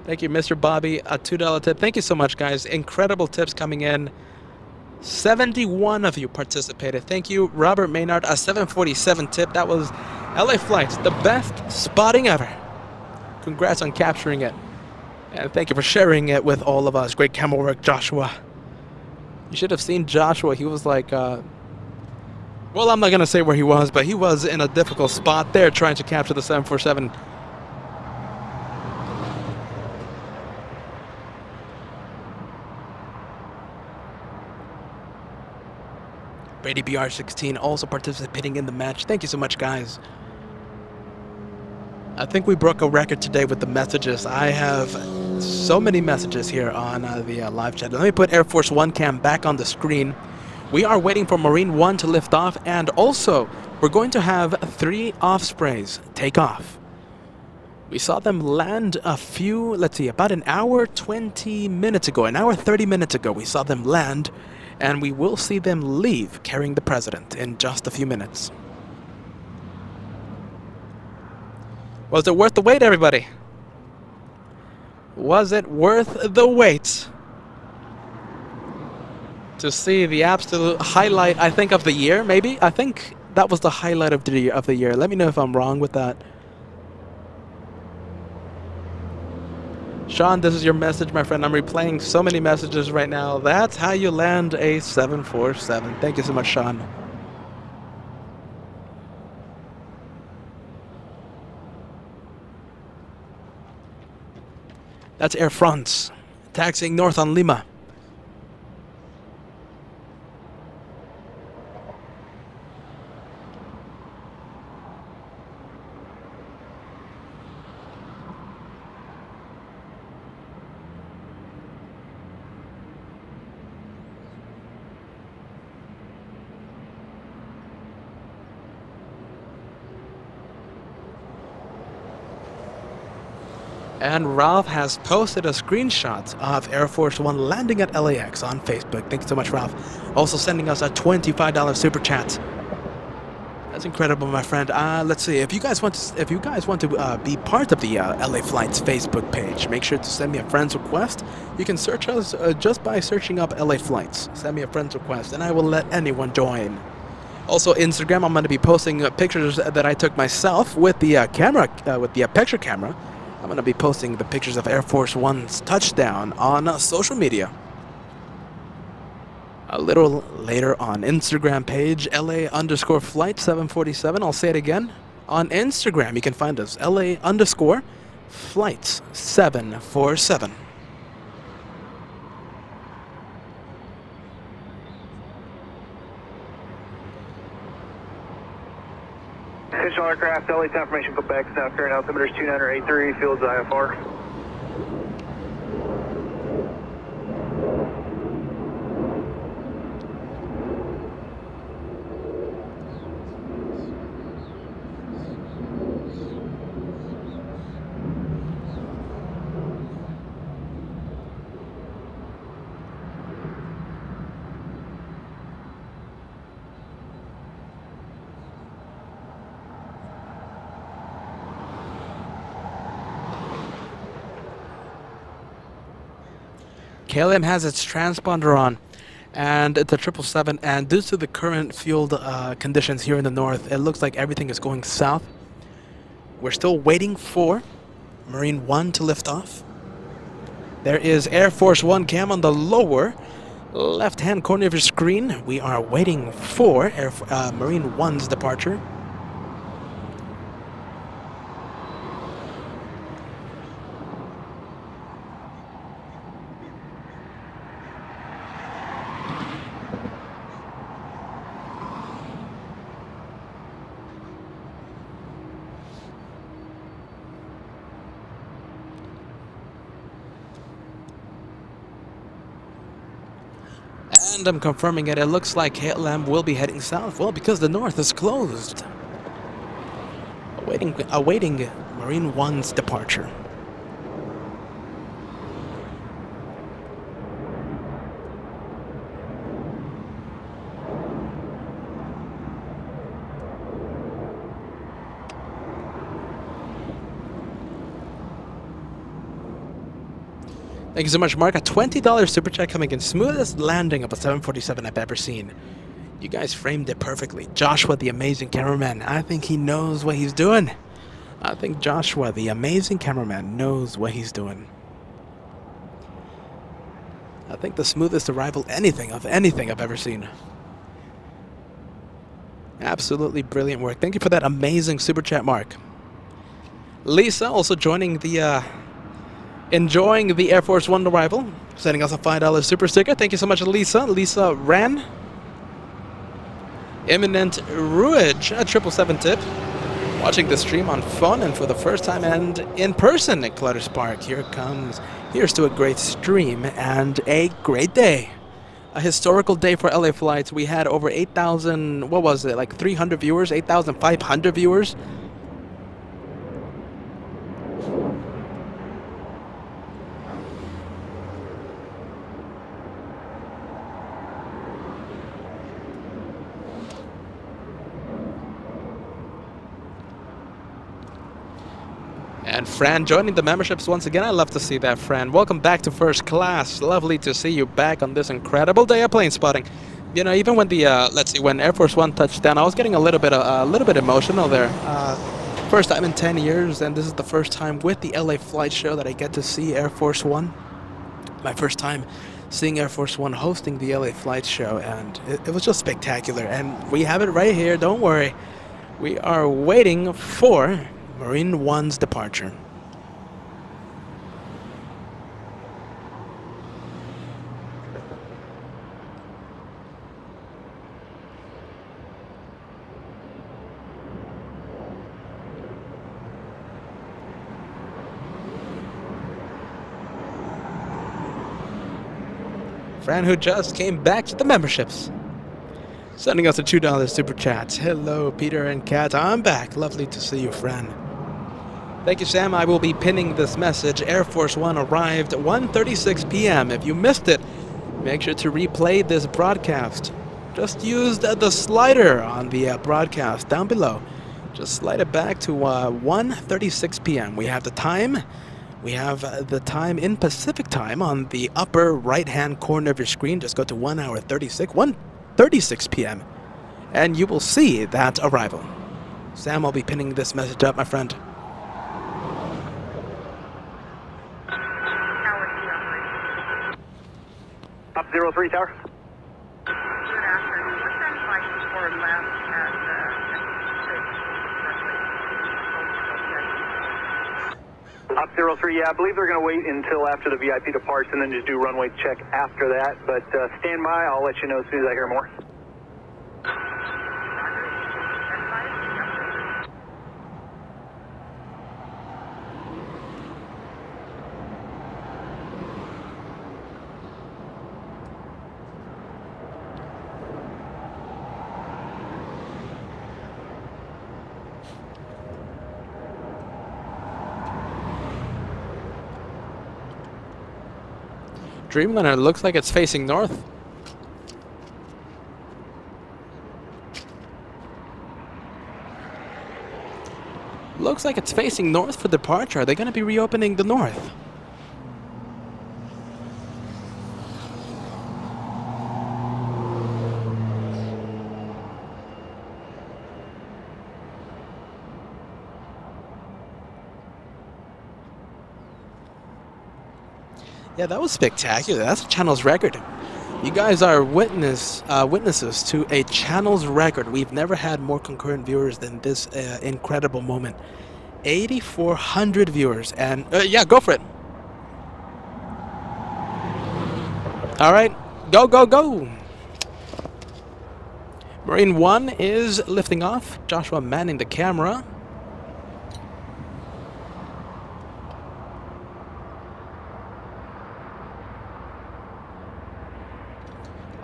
Thank you, Mr. Bobby, a $2 tip. Thank you so much, guys. Incredible tips coming in. 71 of you participated. Thank you, Robert Maynard, a 747 tip. That was LA Flights, the best spotting ever. Congrats on capturing it. And thank you for sharing it with all of us. Great camera work, Joshua. You should have seen Joshua. He was like, well, I'm not going to say where he was, but he was in a difficult spot there trying to capture the 747. Brady BR16 also participating in the match. Thank you so much, guys. I think we broke a record today with the messages. I have so many messages here on the live chat. Let me put Air Force One cam back on the screen. We are waiting for Marine One to lift off, and also we're going to have 3 Ospreys take off. We saw them land a few, let's see, about an hour 20 minutes ago, an hour 30 minutes ago. We saw them land, and we will see them leave carrying the president in just a few minutes. Was it worth the wait, everybody? Was it worth the wait to see the absolute highlight, I think, of the year, maybe? I think that was the highlight of the year. Let me know if I'm wrong with that. Sean, this is your message, my friend. I'm replaying so many messages right now. That's how you land a 747. Thank you so much, Sean. That's Air France, taxiing north on Lima. And Ralph has posted a screenshot of Air Force One landing at LAX on Facebook. Thank you so much, Ralph. Also sending us a $25 super chat. That's incredible, my friend. Let's see. If you guys want to be part of the LA Flights Facebook page, make sure to send me a friend's request. You can search us just by searching up LA Flights. Send me a friend's request, and I will let anyone join. Also, Instagram. I'm going to be posting pictures that I took myself with the camera, with the picture camera. I'm going to be posting the pictures of Air Force One's touchdown on social media. A little later on Instagram page, LA_flight 747. I'll say it again. On Instagram, you can find us, LA_flight 747. Official aircraft, LA confirmation, Quebec, South current altimeter is 2983, fields IFR. KLM has its transponder on, and it's a 777, and due to the current field conditions here in the north, it looks like everything is going south. We're still waiting for Marine One to lift off. There is Air Force One cam on the lower left-hand corner of your screen. We are waiting for Marine One's departure. And I'm confirming it. It looks like KLM will be heading south. Well, because the north is closed. Awaiting Marine One's departure. Thank you so much, Mark. A $20 super chat coming in. Smoothest landing of a 747 I've ever seen. You guys framed it perfectly. Joshua, the amazing cameraman. I think he knows what he's doing. I think Joshua, the amazing cameraman, knows what he's doing. I think the smoothest arrival of anything I've ever seen. Absolutely brilliant work. Thank you for that amazing super chat, Mark. Lisa also joining the enjoying the Air Force One arrival, sending us a $5 super sticker. Thank you so much, Lisa. Lisa Ran. Imminent Ruage, a 777 tip. Watching the stream on phone and for the first time and in person at Clutter Spark. Here's to a great stream and a great day. A historical day for LA Flights. We had over 8,000, what was it, like 300 viewers, 8,500 viewers. And Fran joining the memberships once again. I love to see that, Fran. Welcome back to first class. Lovely to see you back on this incredible day of plane spotting. You know, even when the when Air Force One touched down, I was getting a little bit emotional there. First time in 10 years, and this is the first time with the LA Flight Show that I get to see Air Force One. My first time seeing Air Force One hosting the LA Flight Show, and it was just spectacular. And we have it right here. Don't worry. We are waiting for Marine One's departure. Fran, who just came back to the memberships, sending us a $2 super chat. Hello, Peter and Kat. I'm back. Lovely to see you, Fran. Thank you, Sam. I will be pinning this message. Air Force One arrived at 1:36 p.m. If you missed it, make sure to replay this broadcast. Just use the slider on the broadcast down below. Just slide it back to 1:36 p.m. We have the time. We have the time in Pacific time on the upper right-hand corner of your screen. Just go to 1:36 p.m. and you will see that arrival. Sam, I'll be pinning this message up, my friend. Up 03 Tower. Good afternoon. What's that flight for left at Up 03, yeah, I believe they're going to wait until after the VIP departs and then just do runway check after that. But stand by, I'll let you know as soon as I hear more. Dreamliner looks like it's facing north. Looks like it's facing north for departure. Are they going to be reopening the north? Yeah, that was spectacular. That's a channel's record. You guys are witnesses to a channel's record. We've never had more concurrent viewers than this incredible moment. 8,400 viewers, and yeah, go for it. All right, go, go, go. Marine One is lifting off. Joshua manning the camera.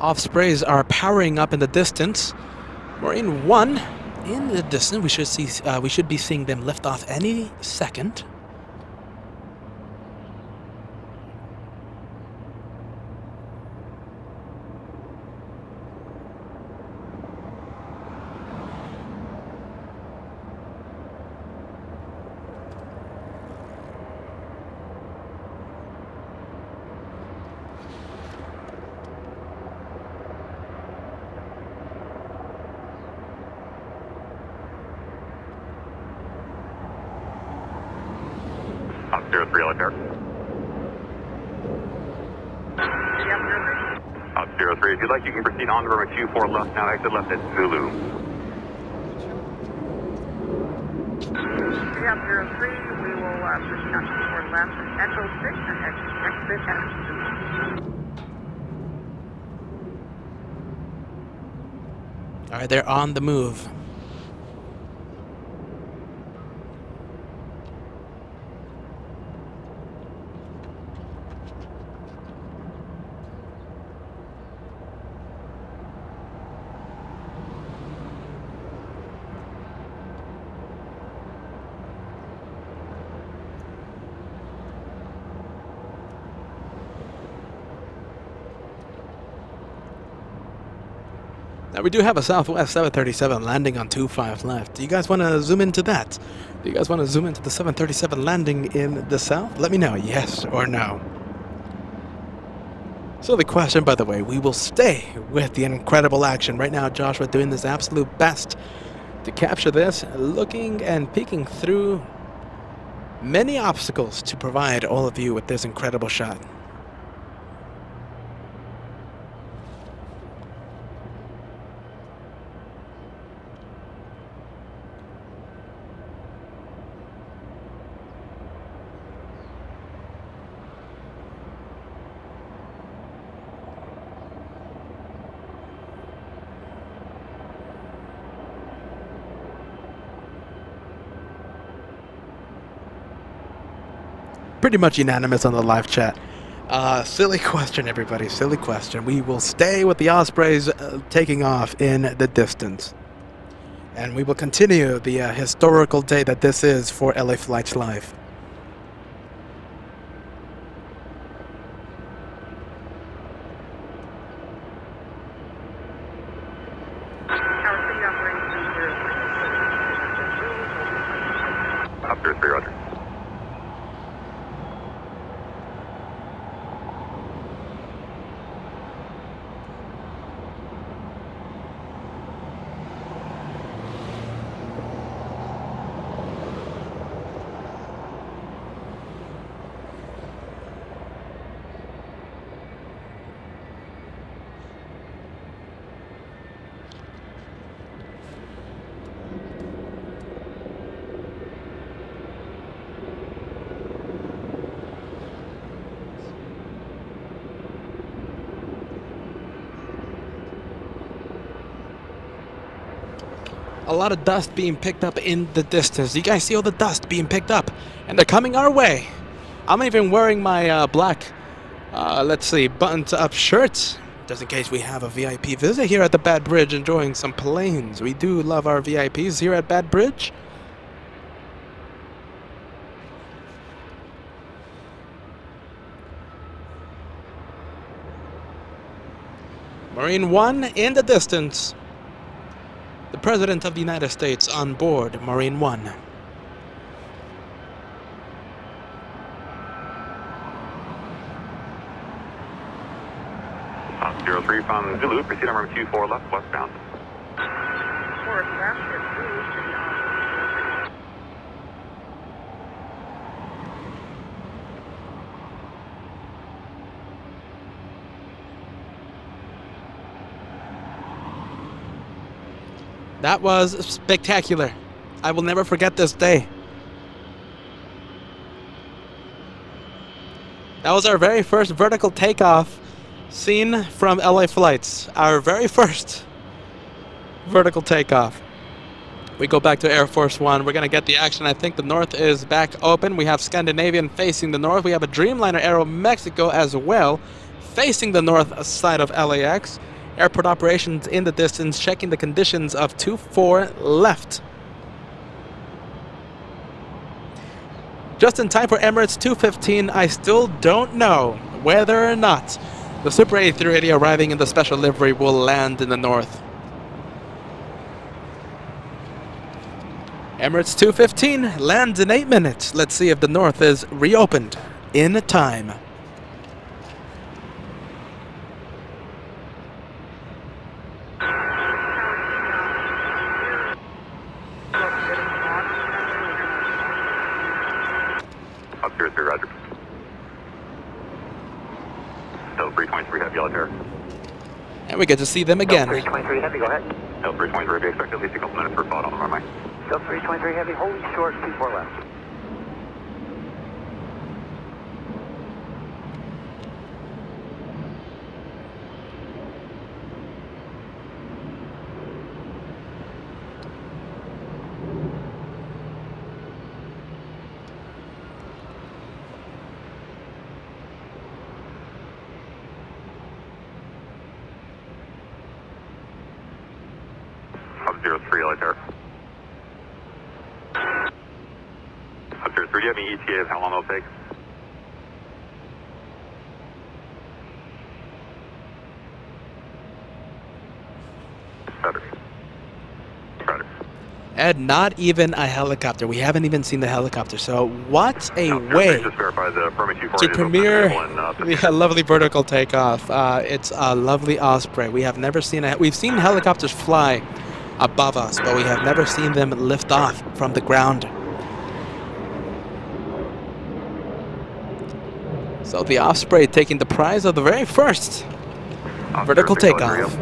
Ospreys are powering up in the distance. Marine One in the distance. We should be seeing them lift off any second. 03, LA Air. Up 03, if you'd like, you can proceed on to runway 24 left now, exit left at Zulu. Up 03, we will proceed on 24 left, Echo 6, and exit at Zulu. All right, they're on the move. Now we do have a Southwest 737 landing on 25 left. Do you guys want to zoom into that? Do you guys want to zoom into the 737 landing in the south? Let me know, yes or no. So the question, by the way, we will stay with the incredible action. Right now, Joshua doing his absolute best to capture this, looking and peeking through many obstacles to provide all of you with this incredible shot. Pretty much unanimous on the live chat. Silly question, everybody. Silly question. We will stay with the Ospreys taking off in the distance. And we will continue the historical day that this is for LA Flights Live. Up 03, Roger. A lot of dust being picked up in the distance. You guys see all the dust being picked up? And they're coming our way. I'm even wearing my black, let's see, buttoned-up shirt, just in case we have a VIP visit here at the Bad Bridge enjoying some planes. We do love our VIPs here at Bad Bridge. Marine 1 in the distance. The President of the United States on board Marine 1. Up 03 from Zulu, proceed on runway 24 left, westbound. 4 left at Zulu, should be on. That was spectacular. I will never forget this day. That was our very first vertical takeoff seen from LA Flights. Our very first vertical takeoff. We go back to Air Force One. We're going to get the action. I think the north is back open. We have Scandinavian facing the north. We have a Dreamliner Aero Mexico as well, facing the north side of LAX. Airport operations in the distance, checking the conditions of 24 left. Just in time for Emirates 215. I still don't know whether or not the Super 8380 arriving in the special livery will land in the north. Emirates 215 lands in 8 minutes. Let's see if the north is reopened in time. Up 03, Delta 323 Heavy, yellow terror. And we get to see them again. Delta 323 Heavy, go ahead. Delta 323 Heavy, expect at least a couple minutes for thought on the runway. Delta 323 Heavy, holding short, 24 left. Hub 03, yellow terror. Hub 03, do you have any ETA of how long it'll take? Better. Better. And not even a helicopter. We haven't even seen the helicopter. So what a way Just verify the to premiere the lovely vertical takeoff. It's a lovely Osprey. We have never seen a. We've seen helicopters fly above us, but we have never seen them lift off from the ground. So the Osprey taking the prize of the very first vertical takeoff.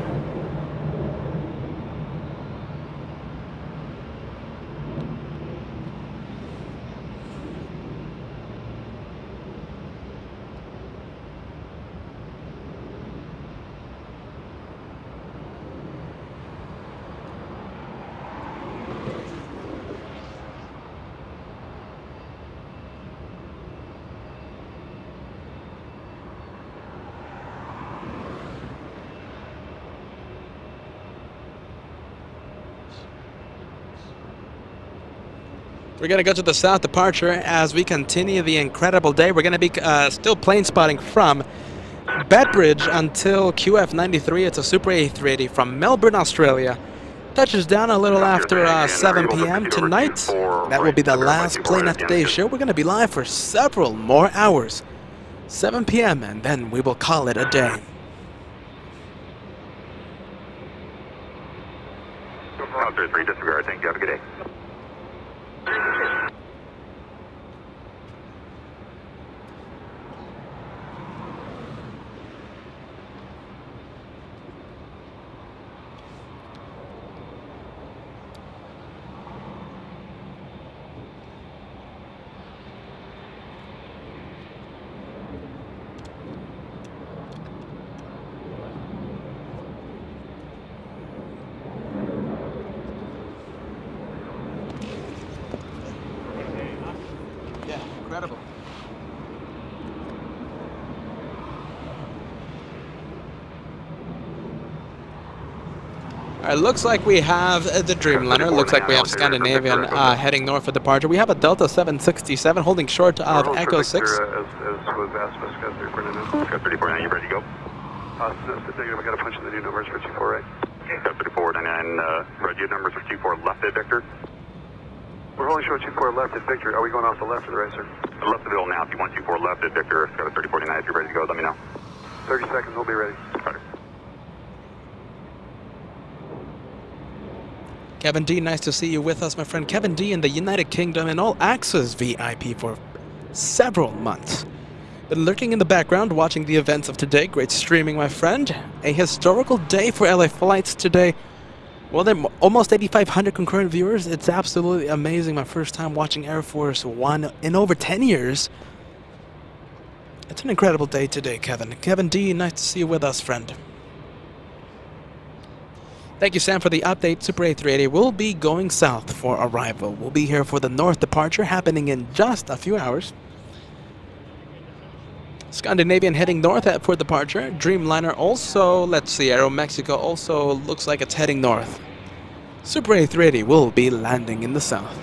We're going to go to the south departure as we continue the incredible day. We're going to be still plane spotting from Bedbridge until QF93. It's a Super A380 from Melbourne, Australia. Touches down a little after 7 p.m. tonight. That will be the last plane of today's show. We're going to be live for several more hours. 7 p.m. and then we will call it a day. Officer 3, disregard. Thank you. Have a good day. Incredible. All right, looks like we have the Dreamliner. Looks like we have Scandinavian heading north for departure. We have a Delta 767 holding short of Echo 6. As was asked by Scott 349. Scott 349, you ready to go? Negative, I got to punch in the new numbers for 24, right? Scott 349, Red, you numbers for 24 left at Victor. We're holding short 24 left at Victor. Are we going off the left or the right, sir? Left of the hill now. If you want 24 left at Victor, Scott 3049, if you're ready to go, let me know. 30 seconds, we'll be ready. Roger. Kevin D, nice to see you with us, my friend. Kevin D in the United Kingdom and all access VIP for several months. Been lurking in the background, watching the events of today. Great streaming, my friend. A historical day for LA flights today. Well, there are almost 8,500 concurrent viewers. It's absolutely amazing. My first time watching Air Force One in over 10 years. It's an incredible day today, Kevin. Kevin D, nice to see you with us, friend. Thank you, Sam, for the update. Super A380 will be going south for arrival. We'll be here for the north departure, happening in just a few hours. Scandinavian heading north for departure. Dreamliner also, let's see, Aeromexico also looks like it's heading north. Super A380 will be landing in the south.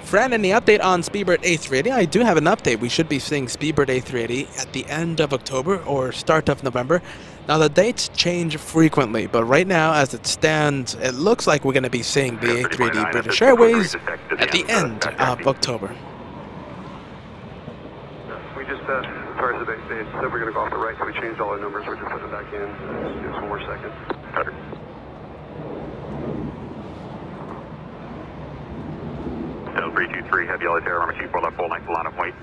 Fran, any update on Speedbird A380? I do have an update. We should be seeing Speedbird A380 at the end of October or start of November. Now, the dates change frequently, but right now, as it stands, it looks like we're going to be seeing the A380 British Airways at the end of October. We just, as far as the base date, said we're going to go off the right, so we changed all our numbers. We're just putting it back in. Just one more second. Roger. Delta 323, heavy yellow terror, number 24 left, full length, line of weight.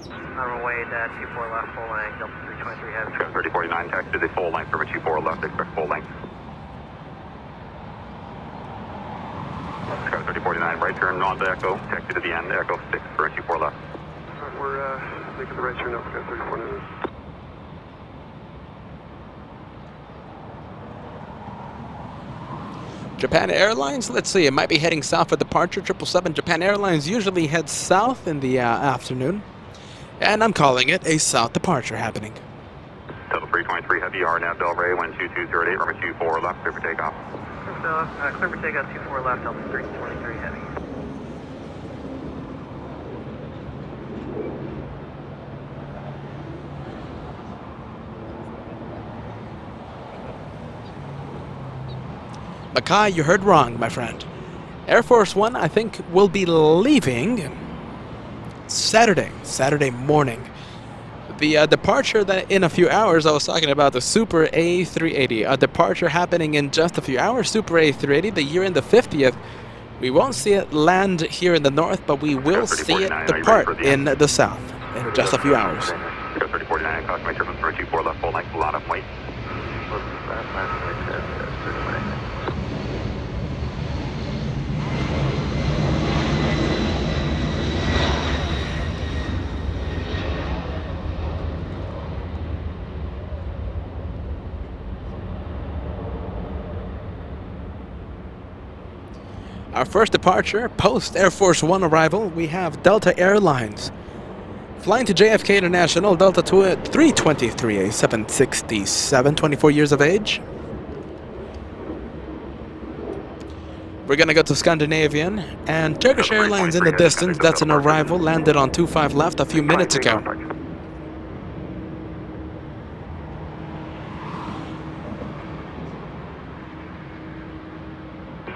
Runway 24 left, full length, Delta 323 heavy. 3049, taxi to the full length for 24 left, expect full length. 3049, right turn on to Echo, taxi to the end, Echo 6 for 24 left. We're making the right turn up, 3049. Japan Airlines, let's see, it might be heading south for departure. 777 Japan Airlines usually heads south in the afternoon. And I'm calling it a south departure happening. Delta 323 heavy, RNAV Del Rey, wind 2208, runway 24 left, clear for takeoff. Clear for takeoff, 24 left, Delta 323 heavy. Mackay, you heard wrong, my friend. Air Force One, I think, will be leaving Saturday morning. The departure that in a few hours, I was talking about the Super A380. A departure happening in just a few hours. Super A380, the year in the 50th. We won't see it land here in the north, but we will see it depart in the south in just a few hours. 3049, caution my turbulence for 24 left, full length, a lot of weight. Our first departure, post Air Force One arrival, we have Delta Airlines. Flying to JFK International, Delta 323, a 767, 24 years of age. We're gonna go to Scandinavian, and Turkish Airlines in the distance, that's an arrival, landed on 25 left a few minutes ago.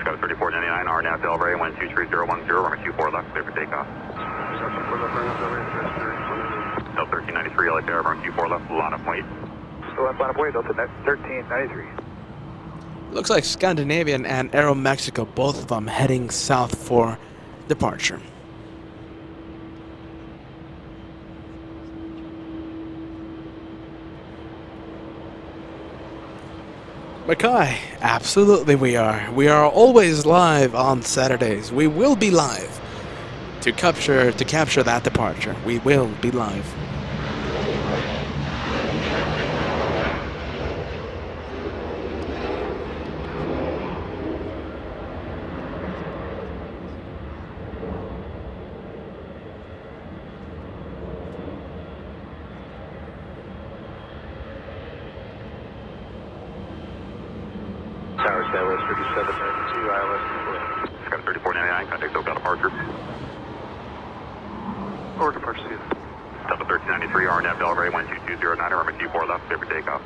Scout 3499, RNAV Del Rey, wind 23010, runway 24 left, clear for takeoff. Delta 1393, LA Air, runway 24 left, a lot of weight. Still left line of weight, Delta 1393. Looks like Scandinavian and Aeromexico, both of them heading south for departure. Mackay, absolutely we are. We are always live on Saturdays. We will be live to capture that departure. We will be live. Tower Southwest 3792, ILS. Scout 3499, contact SoCal departure. Or departure, Delta 1393, RNAV Del Rey, wind 2209, runway 24 left, clear for takeoff.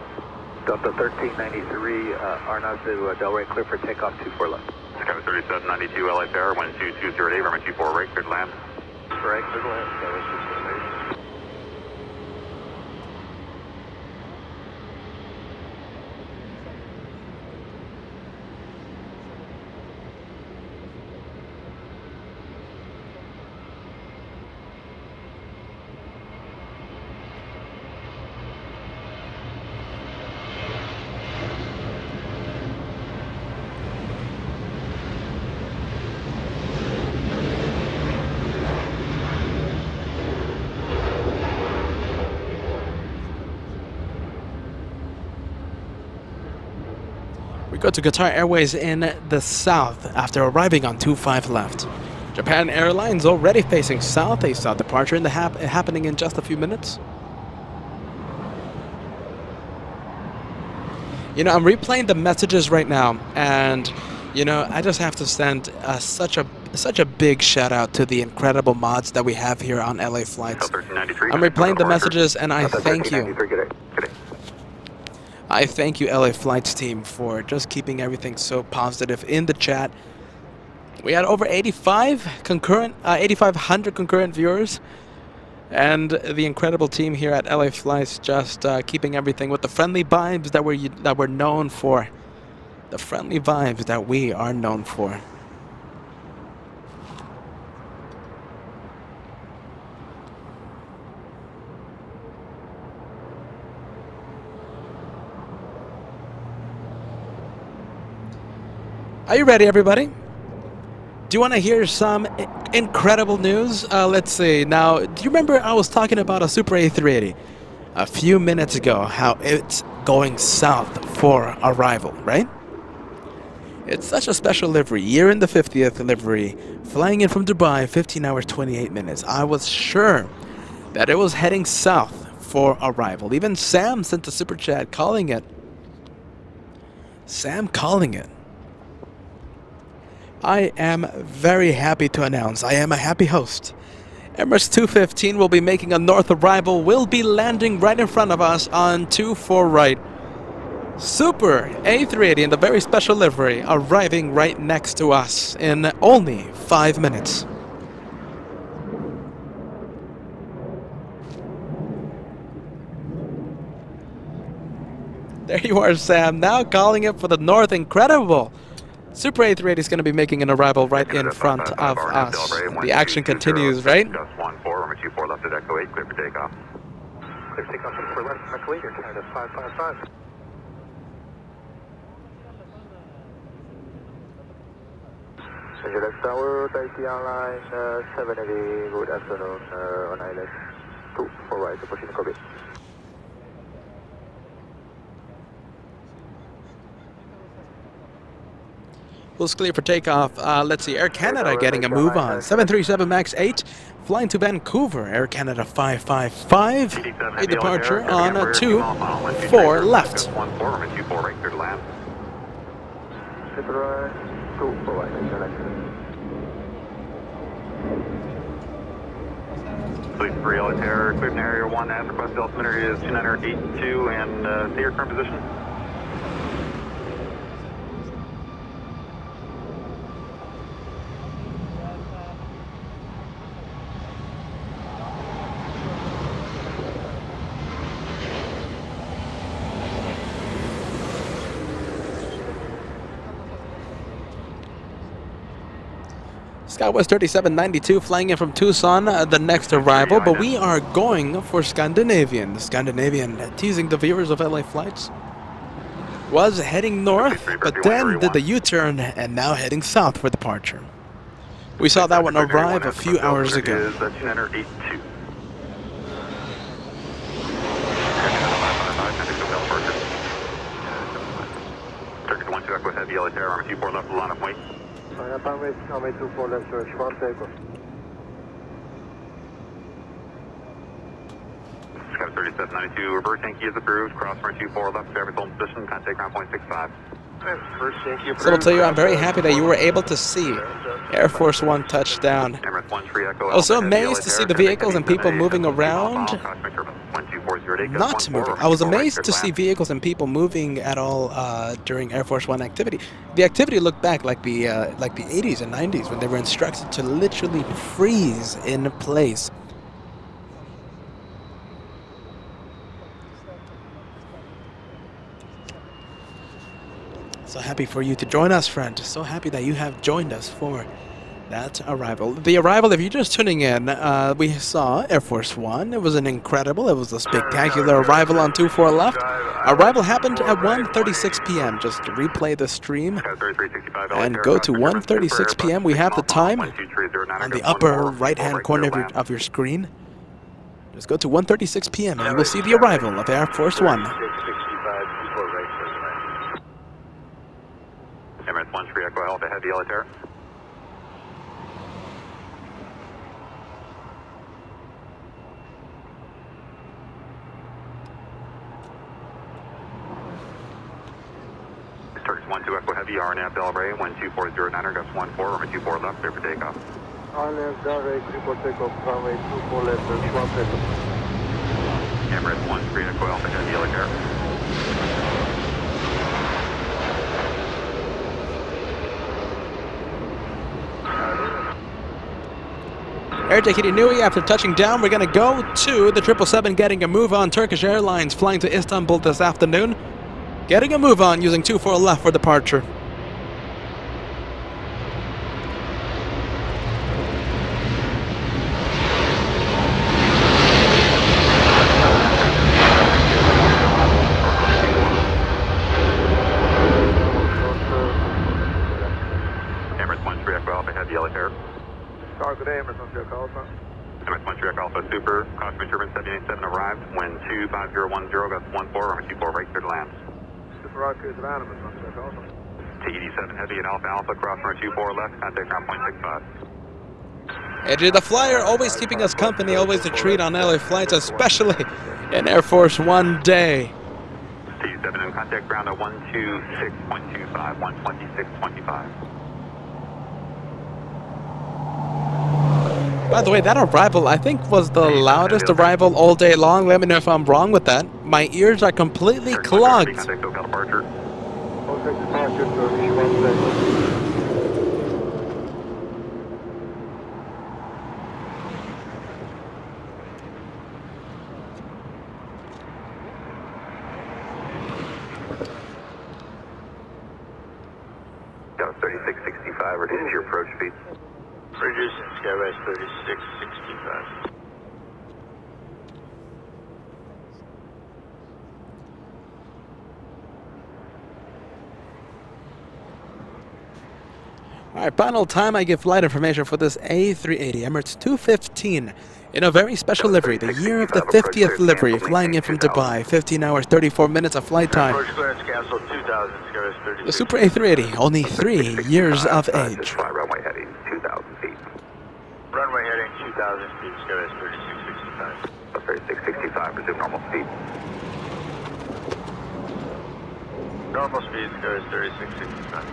Delta 1393, Arnav to Del Rey, clear for takeoff, 24 left. Scout 3792, LA Air, wind 2208, runway 24 right, clear to land. Right, clear to land, Southwest 3792. We go to Qatar Airways in the south after arriving on 25 left. Japan Airlines already facing south, a south departure in the happening in just a few minutes. You know, I'm replaying the messages right now, and you know, I just have to send such a big shout out to the incredible mods that we have here on LA Flights. I'm replaying the messages, and I thank you. I thank you, LA Flights team, for just keeping everything so positive in the chat. We had over 8,500 concurrent viewers, and the incredible team here at LA Flights just keeping everything with the friendly vibes that we're known for. The friendly vibes that we are known for. Are you ready, everybody? Do you want to hear some incredible news? Let's see. Now, do you remember I was talking about a Super A380 a few minutes ago, how it's going south for arrival, right? It's such a special livery. Year in the 50th livery, flying in from Dubai, 15 hours, 28 minutes. I was sure that it was heading south for arrival. Even Sam sent a super chat calling it. Sam calling it. I am very happy to announce I am a happy host. Emirates 215 will be making a north arrival, will be landing right in front of us on 24 right. Super A380 in the very special livery arriving right next to us in only 5 minutes. There you are, Sam, now calling it for the north. Incredible. Super A380 is going to be making an arrival right in front of us. The action continues, right? Gus 14, runway 24 left at Echo 8, clear for takeoff. Clear for takeoff 24 left, Echo 8, you're Canada 555. Angeles Tower, Deaky Airline 780, good afternoon, on ILS 2 for right, approaching Kobe. Who's clear for takeoff? Let's see, Air Canada getting a move on. 737 MAX 8, flying to Vancouver. Air Canada 555, a departure on 24 left. 14, runway 24 right, clear to land. 2 for right, Fleet 3 Altair, cleared in area 1, as requested, altimeter is 2982, and see your current position. Southwest 3792 flying in from Tucson, the next arrival, but we are going for Scandinavian. Scandinavian, teasing the viewers of LA Flights, was heading north, but then did the U-turn and now heading south for departure. We saw that one arrive a few hours ago. Turkish 12 Echo Heavy, Altair, runway 24 left, line of weight. runway 24 left, search 1 takeoff. Scout 3792, reverse Yankee is approved, cross runway 24 left, service hold position, contact ground point 65. So I'll tell you, I'm very happy that you were able to see Air Force One touchdown. I was so amazed to see the vehicles and people moving around. Not moving. I was amazed to see vehicles and people moving at all during Air Force One activity. The activity looked back like the 80s and 90s when they were instructed to literally freeze in place. So happy for you to join us, friend. So happy that you have joined us for that arrival. The arrival, if you're just tuning in, we saw Air Force One. It was an incredible, it was a spectacular arrival on 24 left. Arrival happened at 1:36 p.m. Just to replay the stream and go to 1:36 p.m. We have the time on the upper right-hand corner of your screen. Just go to 1:36 p.m. and you will see the arrival of Air Force One. Emirates 13 Echo Alpha Heavy, Altair. Turkish 12 Echo Heavy, RNAV Delray, 12409, Gus 14, runway 24 left, clear for takeoff. RNAV Delray, clear for takeoff, runway 24 left, 1 takeoff. Emirates 13 Echo Alpha Heavy, Altair. Air Deaky Nui, after touching down, we're going to go to the 777 getting a move on. Turkish Airlines flying to Istanbul this afternoon. Getting a move on using 24 left for departure. Alpha Super, crossing turbine 787 arrived, wind 25010, gust 14, runway 24 right, clear to land. Super Rock is anonymous, that's awesome. TED7 Heavy and Alpha Alpha, cross runway 24 left, contact ground 0.65. AJ the Flyer, always keeping us company, always a treat on LA flights, especially in Air Force One day. TED7 in contact ground at 126.25, 126.25. By the way, that arrival, I think, was the loudest arrival all day long. Let me know if I'm wrong with that. My ears are completely clogged. Contact SoCal departure. Got 3665, reduce your approach speed. Reducing Skywest 3665. All right, final time I give flight information for this A380 Emirates 215 in a very special livery, the year of the 50th livery, flying in from Dubai, 15 hours, 34 minutes of flight time. Approach clearance canceled 2000, Skywest 36. The Super A380, only 3 years of age. Fly runway heading 2,000 feet. Runway heading 2000 feet, Skywest 3665. 3665, resume normal speed. Normal speed, Skywest 3665.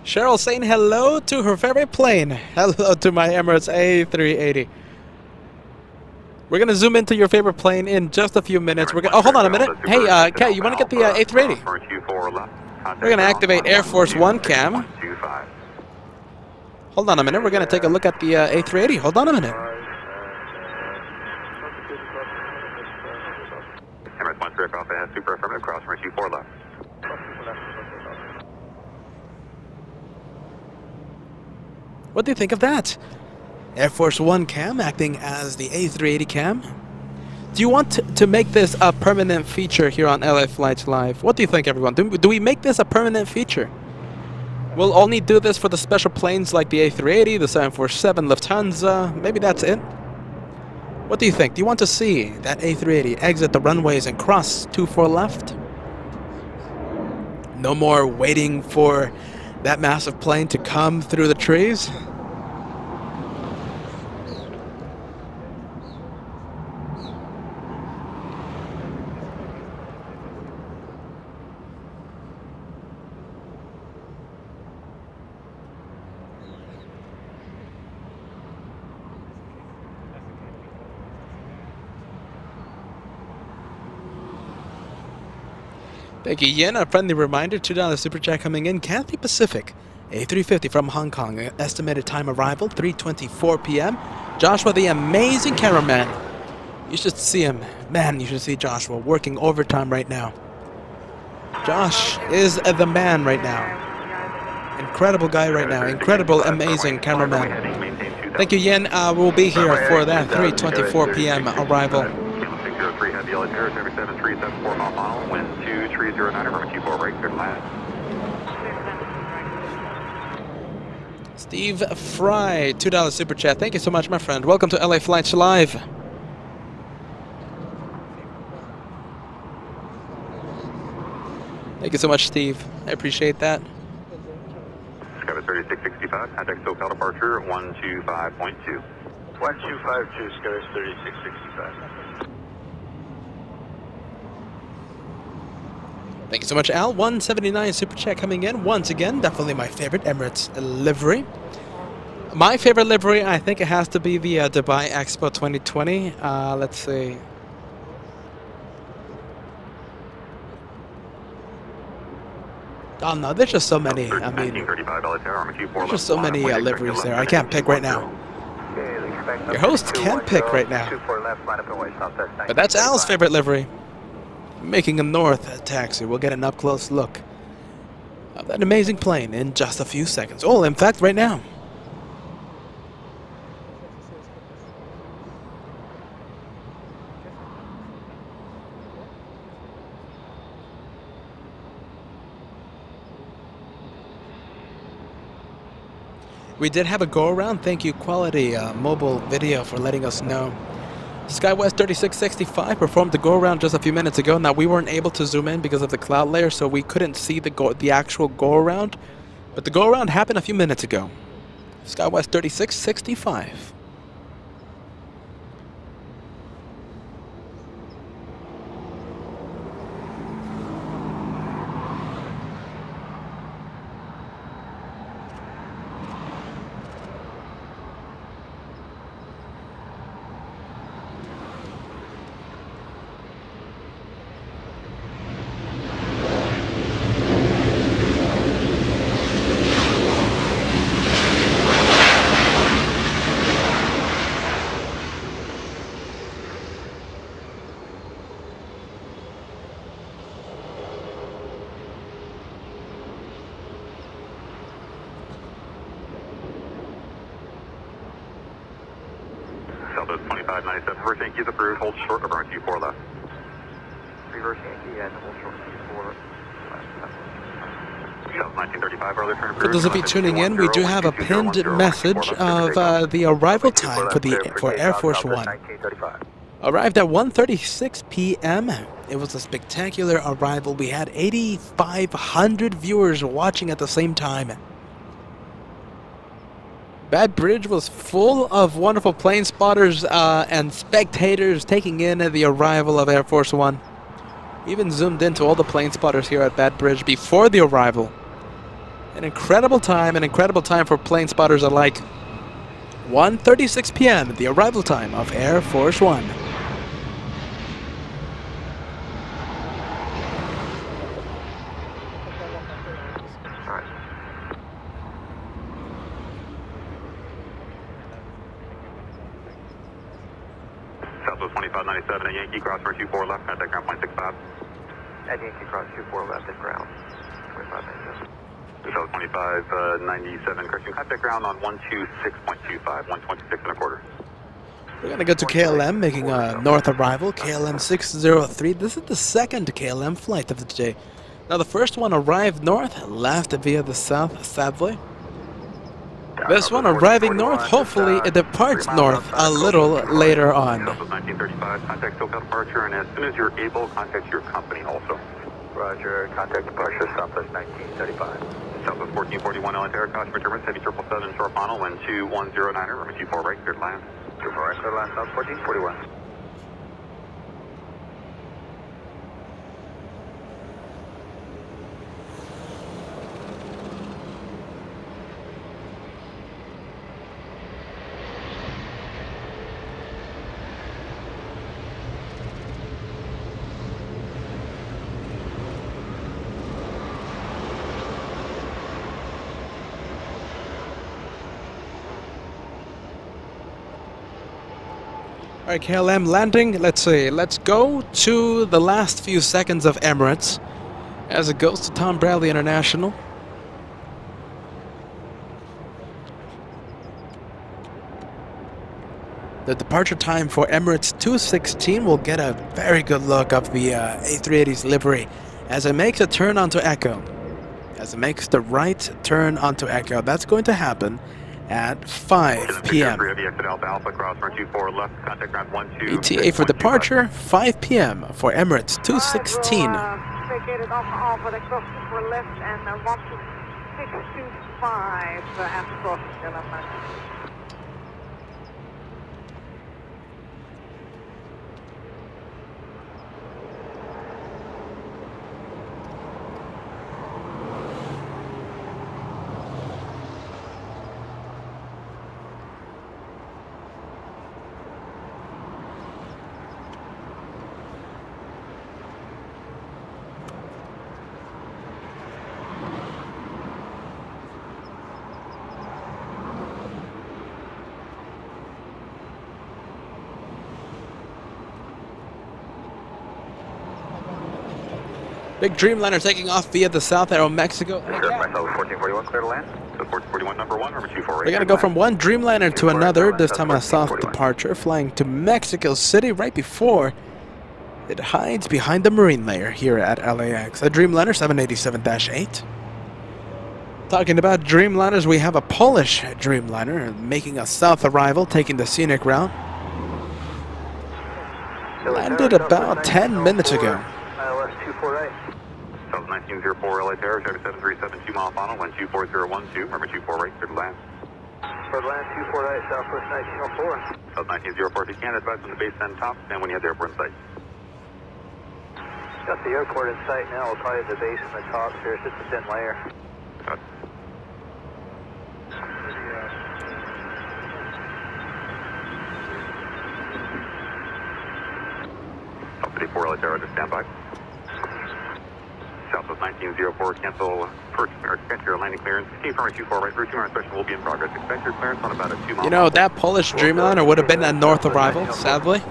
Cheryl saying hello to her favorite plane. Hello to my Emirates A380. We're going to zoom into your favorite plane in just a few minutes. We're gonna, oh, hold on a minute. Hey, Kat, you want to get the A380? We're going to activate Air Force One cam. Hold on a minute. We're going to take a look at the A380. Hold on a minute. Emirates 1 Rico Alpha has super affirmative, cross runway 24 left. What do you think of that? Air Force One cam acting as the A380 cam. Do you want to make this a permanent feature here on LA Flights Live? What do you think, everyone? Do we make this a permanent feature? We'll only do this for the special planes like the A380, the 747, Lufthansa. Maybe that's it. What do you think? Do you want to see that A380 exit the runways and cross 24 left? No more waiting for that massive plane to come through the trees? Thank you, Yin. A friendly reminder, $2 super chat coming in. Cathay Pacific, A350 from Hong Kong. Estimated time arrival, 3:24 p.m. Joshua, the amazing cameraman. You should see him. Man, you should see Joshua working overtime right now. Josh is the man right now. Incredible guy right now. Incredible, amazing cameraman. Thank you, Yin. We'll be here for that 3:24 p.m. arrival. 603 Heavy Yellow Terrace, 77374 mile, wind 2309, runway 24 right, clear to land. Steve Fry, $2 super chat. Thank you so much, my friend. Welcome to LA Flights Live. Thank you so much, Steve. I appreciate that. Skywest 3665, contact SoCal departure 125.2. 1252, Skywest 3665. Thank you so much, Al. 179 super chat coming in. Once again, definitely my favorite Emirates livery. My favorite livery, I think it has to be the Dubai Expo 2020. Let's see. Oh no, there's just so many. I mean, there's just so many liveries there. I can't pick right now. Your host can pick right now. But that's Al's favorite livery. Making a north taxi. We'll get an up-close look of that amazing plane in just a few seconds. Oh, in fact, right now. We did have a go-around. Thank you, Quality Mobile Video, for letting us know. SkyWest 3665 performed the go-around just a few minutes ago. Now, we weren't able to zoom in because of the cloud layer, so we couldn't see the actual go-around. But the go-around happened a few minutes ago. SkyWest 3665. Southwest 2597, reverse Yankee is approved, hold short of runway 24 left. Reverse Yankee and hold short 24 left. South 1935, early turn For those of you tuning in, we do have a pinned message of the arrival time for Air Force One. Arrived at 1:36 p.m. It was a spectacular arrival. We had 8,500 viewers watching at the same time. Bad Bridge was full of wonderful plane spotters and spectators taking in the arrival of Air Force One. We even zoomed into all the plane spotters here at Bad Bridge before the arrival. An incredible time for plane spotters alike. 1:36 p.m., the arrival time of Air Force One. Southwest 2597 at Yankee, cross runway 24 left, contact ground 0.65. At Yankee, cross 24 left at ground. 2597. South 2597, correction, contact ground on 126.25, 126 and a quarter. We're going to go to KLM, making a north arrival, KLM 603. This is the second KLM flight of the day. Now, the first one arrived north, left via the south, sadly. This one arriving north, hopefully it departs north a little later on. Southwest 1935, contact SoCal departure, and as soon as you're able, contact your company also. Roger, contact departure, Southwest 1935. Southwest 1441, Alantara, caution for turbulence, heavy 777, short final, wind 2109er, runway 24 right, cleared land. 24 right, cleared land, South 1441. All right, KLM landing. Let's see. Let's go to the last few seconds of Emirates as it goes to Tom Bradley International. The departure time for Emirates 216 will get a very good look of the A380's livery as it makes a turn onto Echo. As it makes the right turn onto Echo. That's going to happen at 5 p.m. ETA for departure, 5 p.m. for Emirates 216. Vacated off with a cross for left and 12625 after crossing element. Big Dreamliner taking off via the South Aero Mexico. Sure, myself 1441, clear to land. So 1441, number 1, number 24 right. We're gonna go from one Dreamliner to another, this time on a south departure, flying to Mexico City right before it hides behind the marine layer here at LAX. A Dreamliner 787-8. Talking about Dreamliners, we have a Polish Dreamliner making a south arrival, taking the scenic route. Landed about 10 minutes ago. ILS 248. South 1904 LA Tower, Chevy 737, 2 mile final, 124.012, remember 24 right, clear to land. For land 248, Southwest 1904. South 1904, if you can, advise on the base end top, and when you have the airport in sight. Got the airport in sight now, we'll probably have the base in the top here, it's just a thin layer. Got it. South 54 LA Tower, just stand by. Southwest 1904, cancel expect your landing clearance. Team from 24 right, route 2 inspection will be in progress. Expect your clearance on about a 2 mile. You know, that Polish Dreamliner would have been a north arrival, sadly.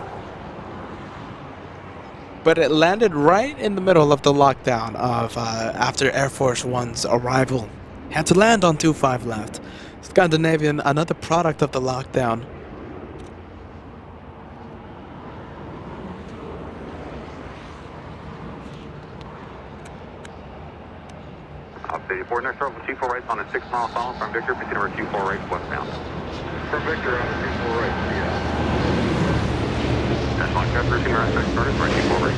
But it landed right in the middle of the lockdown of after Air Force One's arrival. Had to land on 25 left. Scandinavian, another product of the lockdown. South 84, next over 24 right on a 6 mile final from Victor, proceed over 24 right westbound. From Victor on 24 right, yeah. National Cat, route 2 inspection started for 24 right.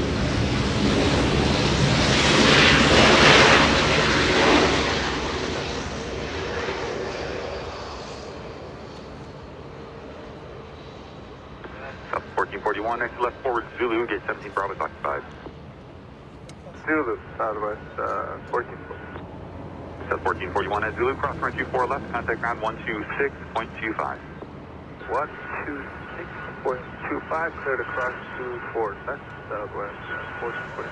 South 1441, next left forward Zulu, gate 17 Bravo is occupied. Zulu, Southwest 14. South 1441 at Zulu, cross runway 24 left, contact ground 126.25. 126.25, clear to cross 24, that's Southwest 1440.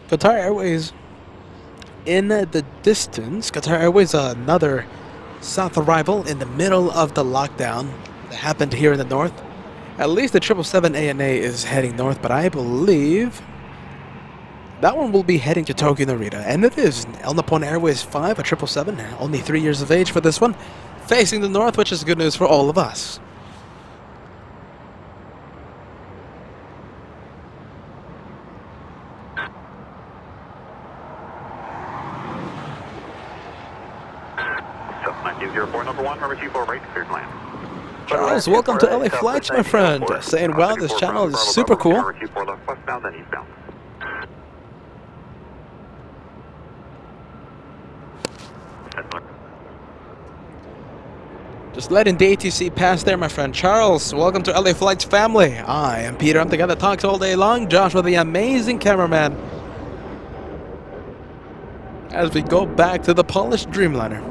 Qatar Airways in the distance. Qatar Airways, another south arrival in the middle of the lockdown that happened here in the north. At least the 777 ANA is heading north, but I believe that one will be heading to Tokyo Narita. And it is El Nippon Airways 5, a 777, only 3 years of age for this one, facing the north, which is good news for all of us. South 1904, number 1, number 24 right, cleared land. Charles, welcome to LA Flights, my friend. Saying, wow, this channel is super cool. Number 24 left westbound, then eastbound. Just letting the ATC pass there, my friend. Charles, welcome to LA Flights family. I am Peter. I'm the guy that talks all day long. Joshua, the amazing cameraman. As we go back to the Polish Dreamliner.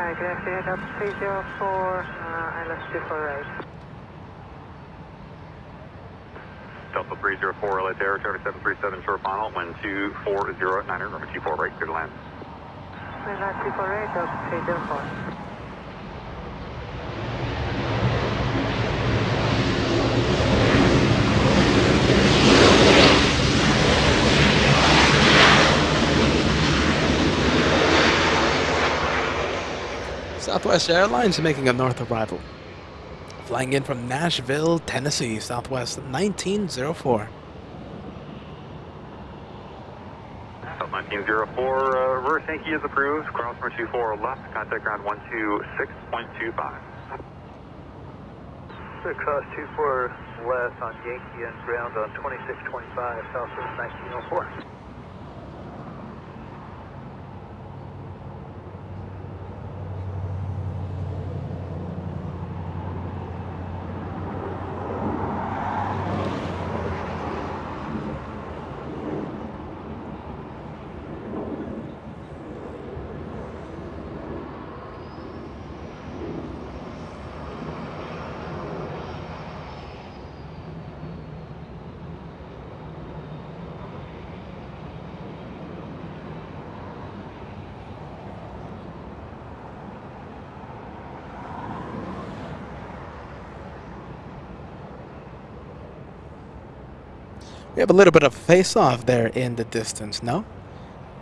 Hi, good afternoon, up 304, ILS 24 right. Delta 304, LA Tower, Chevy 737, short final, wind 240 at 9, number 24 right, clear to land. ILS 24 right, Delta 304. Southwest Airlines making a north arrival. Flying in from Nashville, Tennessee, Southwest 1904. South 1904, reverse Yankee is approved, cross number 24 left, contact ground 126.25. Cross 24 left on Yankee and ground on 2625, Southwest 1904. We have a little bit of face-off there in the distance, no?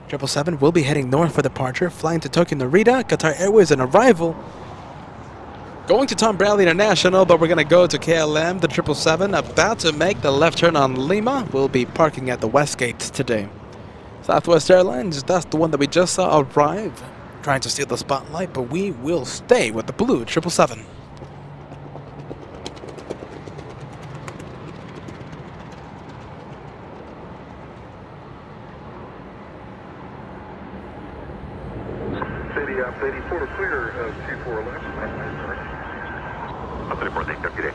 777 will be heading north for departure, flying to Tokyo Narita. Qatar Airways an arrival. Going to Tom Bradley International, but we're going to go to KLM. The 777 about to make the left turn on Lima. We'll be parking at the West Gate today. Southwest Airlines, that's the one that we just saw arrive. Trying to steal the spotlight, but we will stay with the blue 777. City up 84 clear of 24 left. Up 34, thanks, deputy.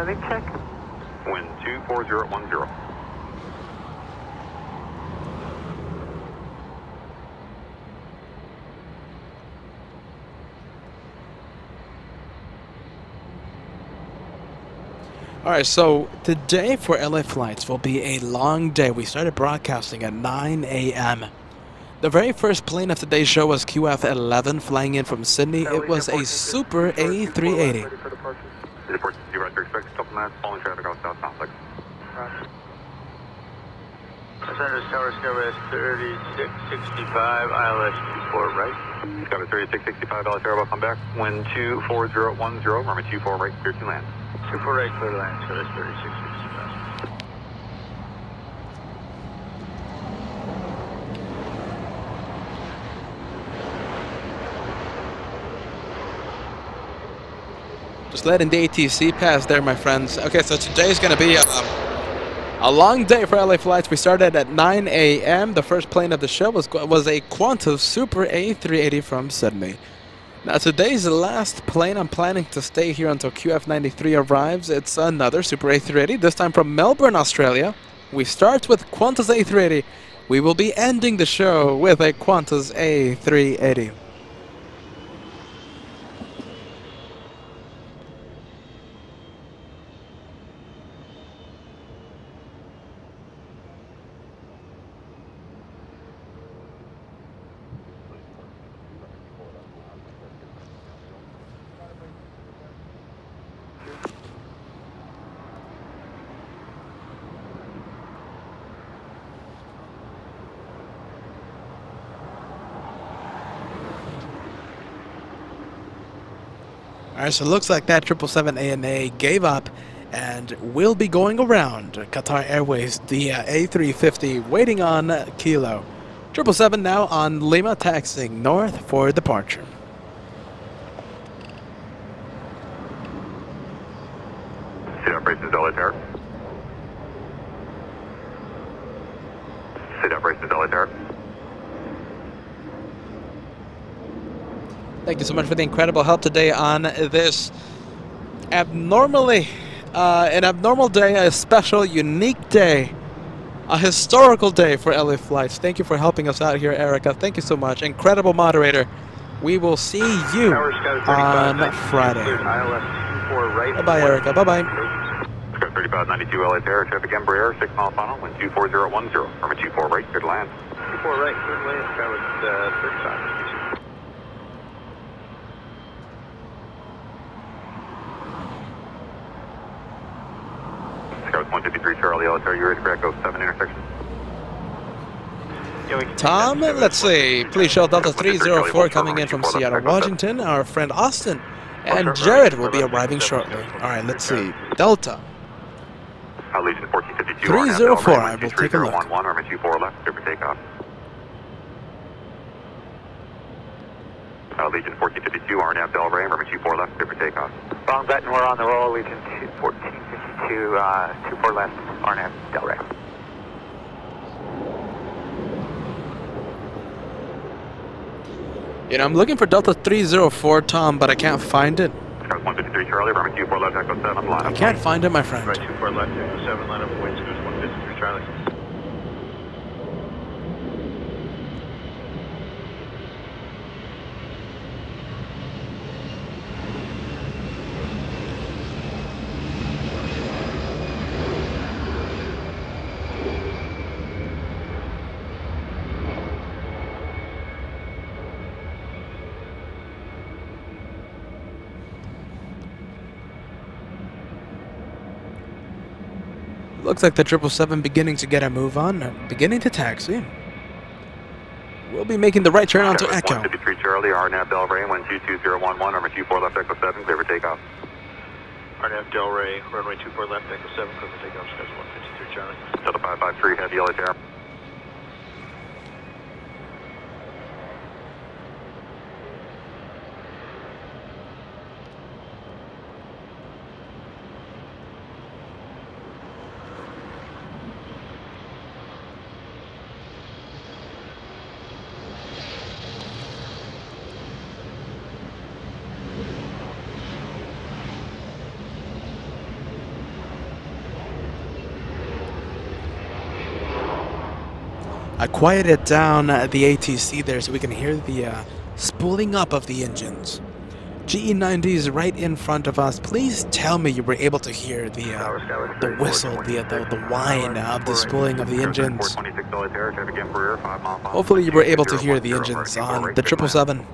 Big check. Wind 24010. Alright, so today for LA flights will be a long day. We started broadcasting at 9 a.m. The very first plane of today's show was QF-11 flying in from Sydney. It was a Super A380. Report to Roger, expect a couple minutes, following traffic out south complex. Center Tower Skyway 3665, ILS 24 right. Skyway 3665, LA Tower, welcome back. Wind 24010, runway 24 right, clear to land. 24 right, clear to land, Skyway 3665. Just letting the ATC pass there, my friends. Okay, so today's going to be a long day for LA flights. We started at 9 a.m. The first plane of the show was a Qantas Super A380 from Sydney. Now, today's last plane, I'm planning to stay here until QF93 arrives. It's another Super A380, this time from Melbourne, Australia. We start with Qantas A380. We will be ending the show with a Qantas A380. Alright, so it looks like that 777 ANA gave up and will be going around Qatar Airways, the A350, waiting on Kilo. 777 now on Lima, taxiing north for departure. Seat operations, LA Tower. Seat operations, LA Tower. Thank you so much for the incredible help today on this an abnormal day, a special, unique day, a historical day for LA flights. Thank you for helping us out here, Erika. Thank you so much. Incredible moderator. We will see you on Friday. Bye-bye, Erika. Bye-bye. Sky 3592 LA Tower, traffic Embraer, 6 mile final, wind 24010, runway 24 right, clear to land. 24 right, clear to land, Skyway 35. Skyway 153 Charlie, LA Tower, you ready for Echo 7 intersection? Tom, let's see. Please show Delta 304 coming in from Seattle, Washington. Our friend Austin and Jared will be arriving shortly. Alright, let's see. Delta Legion 1452 304, I will take a look. 3011, runway 24 left, clear for takeoff. Legion 1452, RNAV Delray, runway 24 left, clear for takeoff. Wrong button, we're on the roll, Legion 1452, 24 left, RNAV Delray. You know, I'm looking for Delta 304, Tom, but I can't find it. 153 Charlie, runway 24 left, Echo 7, line up. I can't find it, my friend. Right, 24 left, Echo 7, line up, wind 153 Charlie. Looks like the 777 beginning to get a move on, beginning to taxi. We'll be making the right turn onto Echo. 153 Charlie, RNAV Del Rey, 122011, runway 24 left, Echo 7, clear for takeoff. RNAV Del Rey, runway 24 left, Echo 7, clear for takeoff, schedule 153 Charlie. Delta 553, heavy yellow tower. I quieted down the ATC there so we can hear the spooling up of the engines. GE90s right in front of us. Please tell me you were able to hear the whistle, the whine of the spooling of the engines. Hopefully you were able to hear the engines on the 777.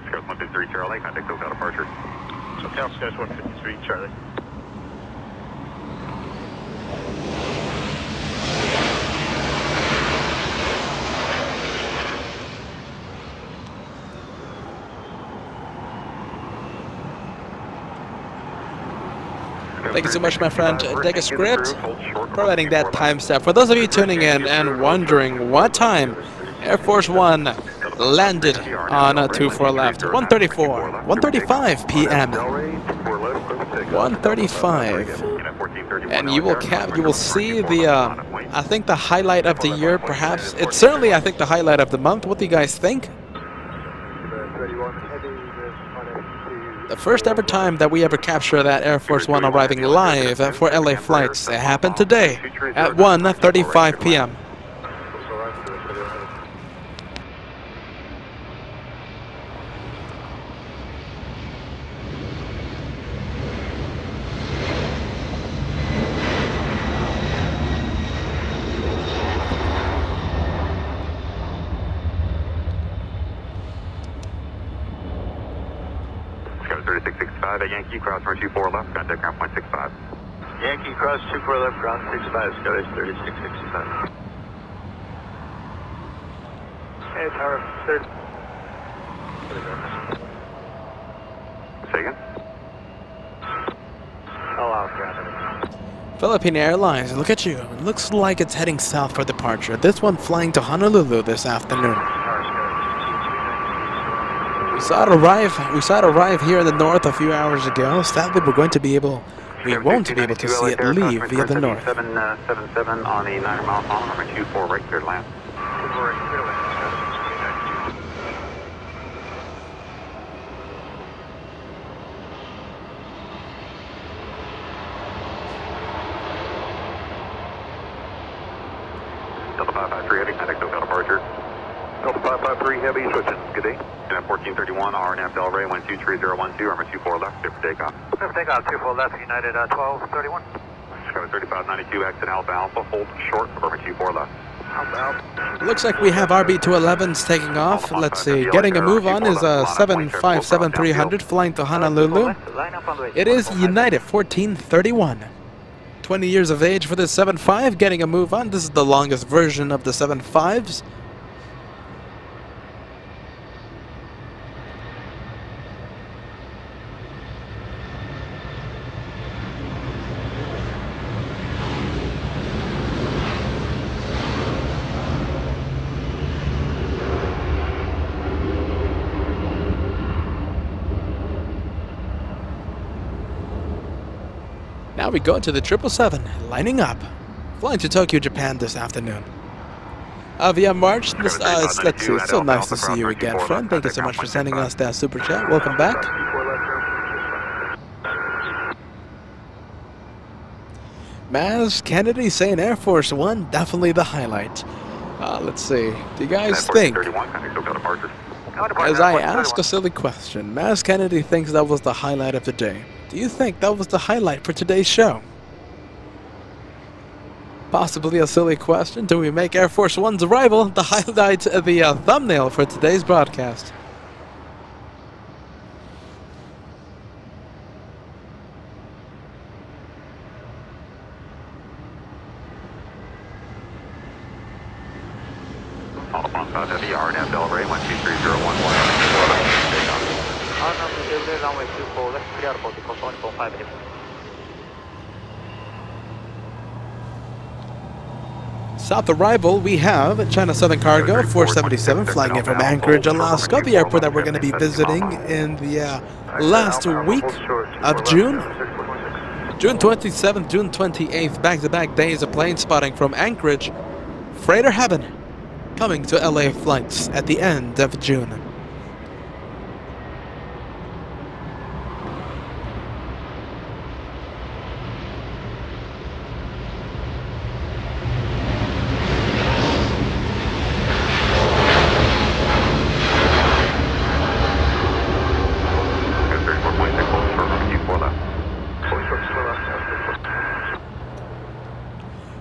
Scout 153 Charlie, contact SoCal departure. SoCal, Scout 153 Charlie. Thank you so much, my friend Degas Script, providing that timestamp. For those of you tuning in and wondering what time Air Force One landed on a 24 left, 1:35 p.m. 1:35, and you will see the I think the highlight of the year, perhaps. It's certainly I think the highlight of the month. What do you guys think? The first ever time that we ever capture that Air Force One arriving live for LA flights. It happened today at 1:35 p.m. Yankee cross runway 24 left, contact ground point 65. Yankee cross 24 left, ground 65, Scout 3665. Hey, tower, third. Say again? Philippine Airlines, look at you. It looks like it's heading south for departure. This one flying to Honolulu this afternoon. We saw it arrive here in the north a few hours ago. Sadly, we won't be able to see it leave via the north. 777 on a 9 mile final, number 24, right clear to land. Delta 553 heavy, contact SoCal departure. Delta 553 heavy, switching. Good day. And 1431, RNAV Del Rey, 123.012, runway 24 left, clear for takeoff. Clear for takeoff, 24 left, United 1231. Chicago 3592, exit Alpha Alpha, hold short for runway 24 left. Looks like we have RB211s taking off. Let's see, getting a move on is a 757-300 flying to Honolulu. It is United 1431. 20 years of age for this 75, getting a move on. This is the longest version of the 75s. Now we go to the 777, lining up, flying to Tokyo, Japan this afternoon. Via March, let's see, it's so nice to see you again, friend. Thank you so much for sending us that super chat. Welcome back. Maz Kennedy saying Air Force One, definitely the highlight. Let's see, do you guys think, as I ask a silly question, Maz Kennedy thinks that was the highlight of the day. Do you think that was the highlight for today's show? Possibly a silly question. Do we make Air Force One's arrival the highlight, the thumbnail for today's broadcast? Alpha South Heavy, RNF Delray, 12301. Runway 24, let's clear about the cost 1.5 minutes. South arrival, we have China Southern Cargo 477 flying in from Anchorage, Alaska, the airport that we're going to be visiting in the last week of June. June 27th, June 28th, back-to-back days of plane spotting from Anchorage. Freighter Heaven coming to LA flights at the end of June.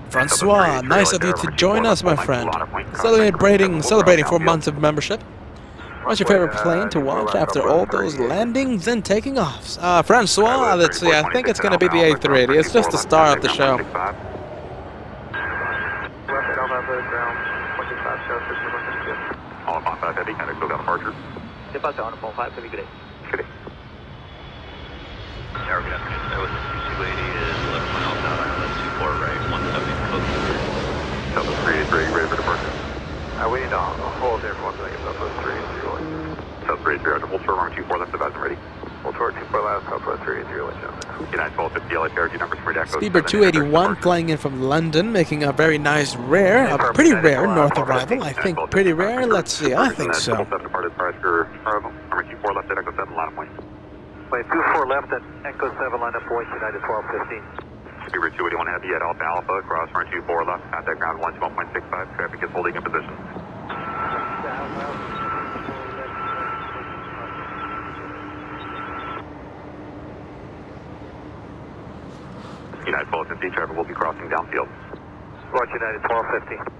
Francois, nice of you to join us, my friend. Celebrating 4 months of membership. What's your favorite plane to watch after all those landings and taking offs? Francois, let's see, I think it's going to be the A380. It's just the star of the show. All upon 5 Heavy, kind of go down departure. Departure on 5 Heavy, good day. Good day. Tower, good afternoon. That was 2280 is 11 miles out, island 24 right, 170 close. Delta 383, ready for departure. We need to hold there for 1 second, Southwest 380. Southwest 380, hold short, arm 24 left, advise and ready. Hold short, 24 left, Southwest 380, let you know. United 1250, LA Cherokee, numbers for Echo. Speedbird 281 flying in from London, making a very nice rare, a pretty rare north arrival. I think pretty rare. Let's see, I think so. Departed departure, armor 24 left at Echo 7, line of point. Wait, 24 left at Echo 7, line of point, United 1215. Speedbird 281 Heavy at Alpha Alpha, cross run 24 left, contact ground 121.65, traffic is holding in position. United 1250, traffic will be crossing downfield. Roger, United 1250.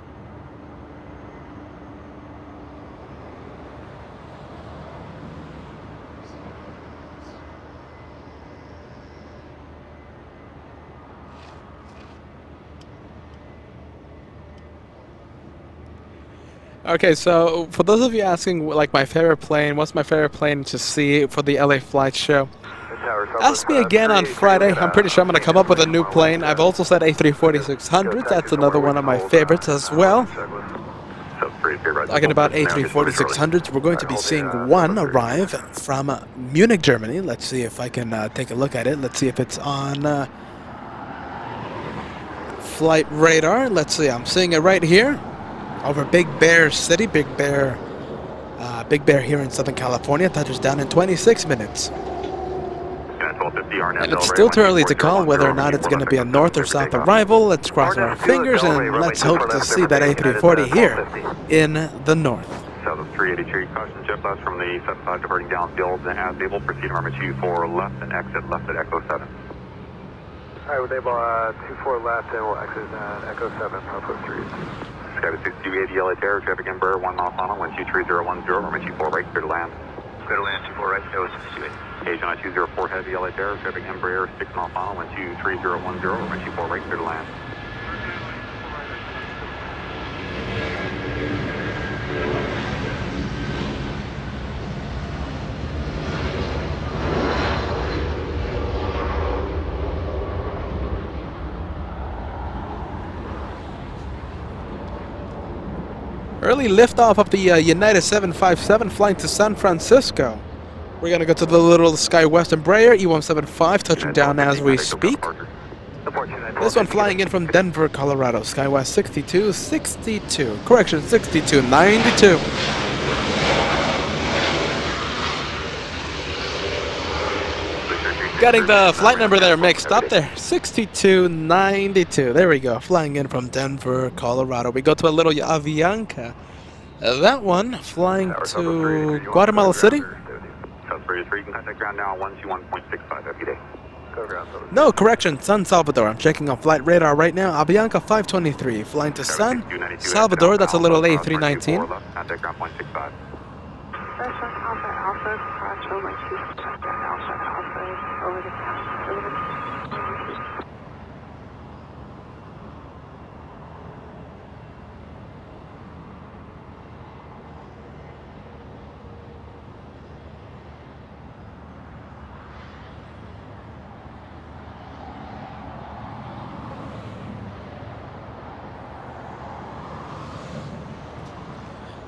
Okay, so for those of you asking, like, my favorite plane, what's my favorite plane to see for the LA Flight Show? Ask me again on Friday. I'm pretty sure I'm going to come up with a new plane. I've also said A340-600. That's another one of my favorites as well. Talking about A340-600s, we're going to be seeing one arrive from Munich, Germany. Let's see if I can take a look at it. Let's see if it's on flight radar. Let's see, I'm seeing it right here over Big Bear City. Big Bear here in Southern California. Touches down in 26 minutes. And it's still too early to call whether or not it's going to be a north or south arrival. Let's cross our fingers and let's hope to see that A340 here in the north. South of 383, caution jet blast from the 75 diverting downfield as able. Proceed armor 24 left and exit left at Echo 7. Alright, we're able 24 left and we'll exit Echo 7, Southwest 3. Sky 6280 LA Terror, traffic Embraer 1 mile final, 123.010, armor 24 right, clear to land. Clear to land, 24 right, Echo 6280. Asian 204 Heavy LA Terror, traffic Embraer 6 mile final, 123.010, armor 24 right, clear to land. Early liftoff of the United 757 flying to San Francisco. We're going to go to the little SkyWest Embraer E175 touching down as we speak. This one flying in from Denver, Colorado. SkyWest 6262. Correction, 6292. Getting the flight number there mixed up there. 6292. There we go. Flying in from Denver, Colorado. We go to a little Avianca. That one flying to Guatemala City. South 383, you can contact ground now 121.65. Have a good day. No, correction, San Salvador. I'm checking on flight radar right now. Avianca 523, flying to San Salvador. That's a little A319. Contact ground point 65. Alpha, Alpha, Control 12, Alpha, over the town, over the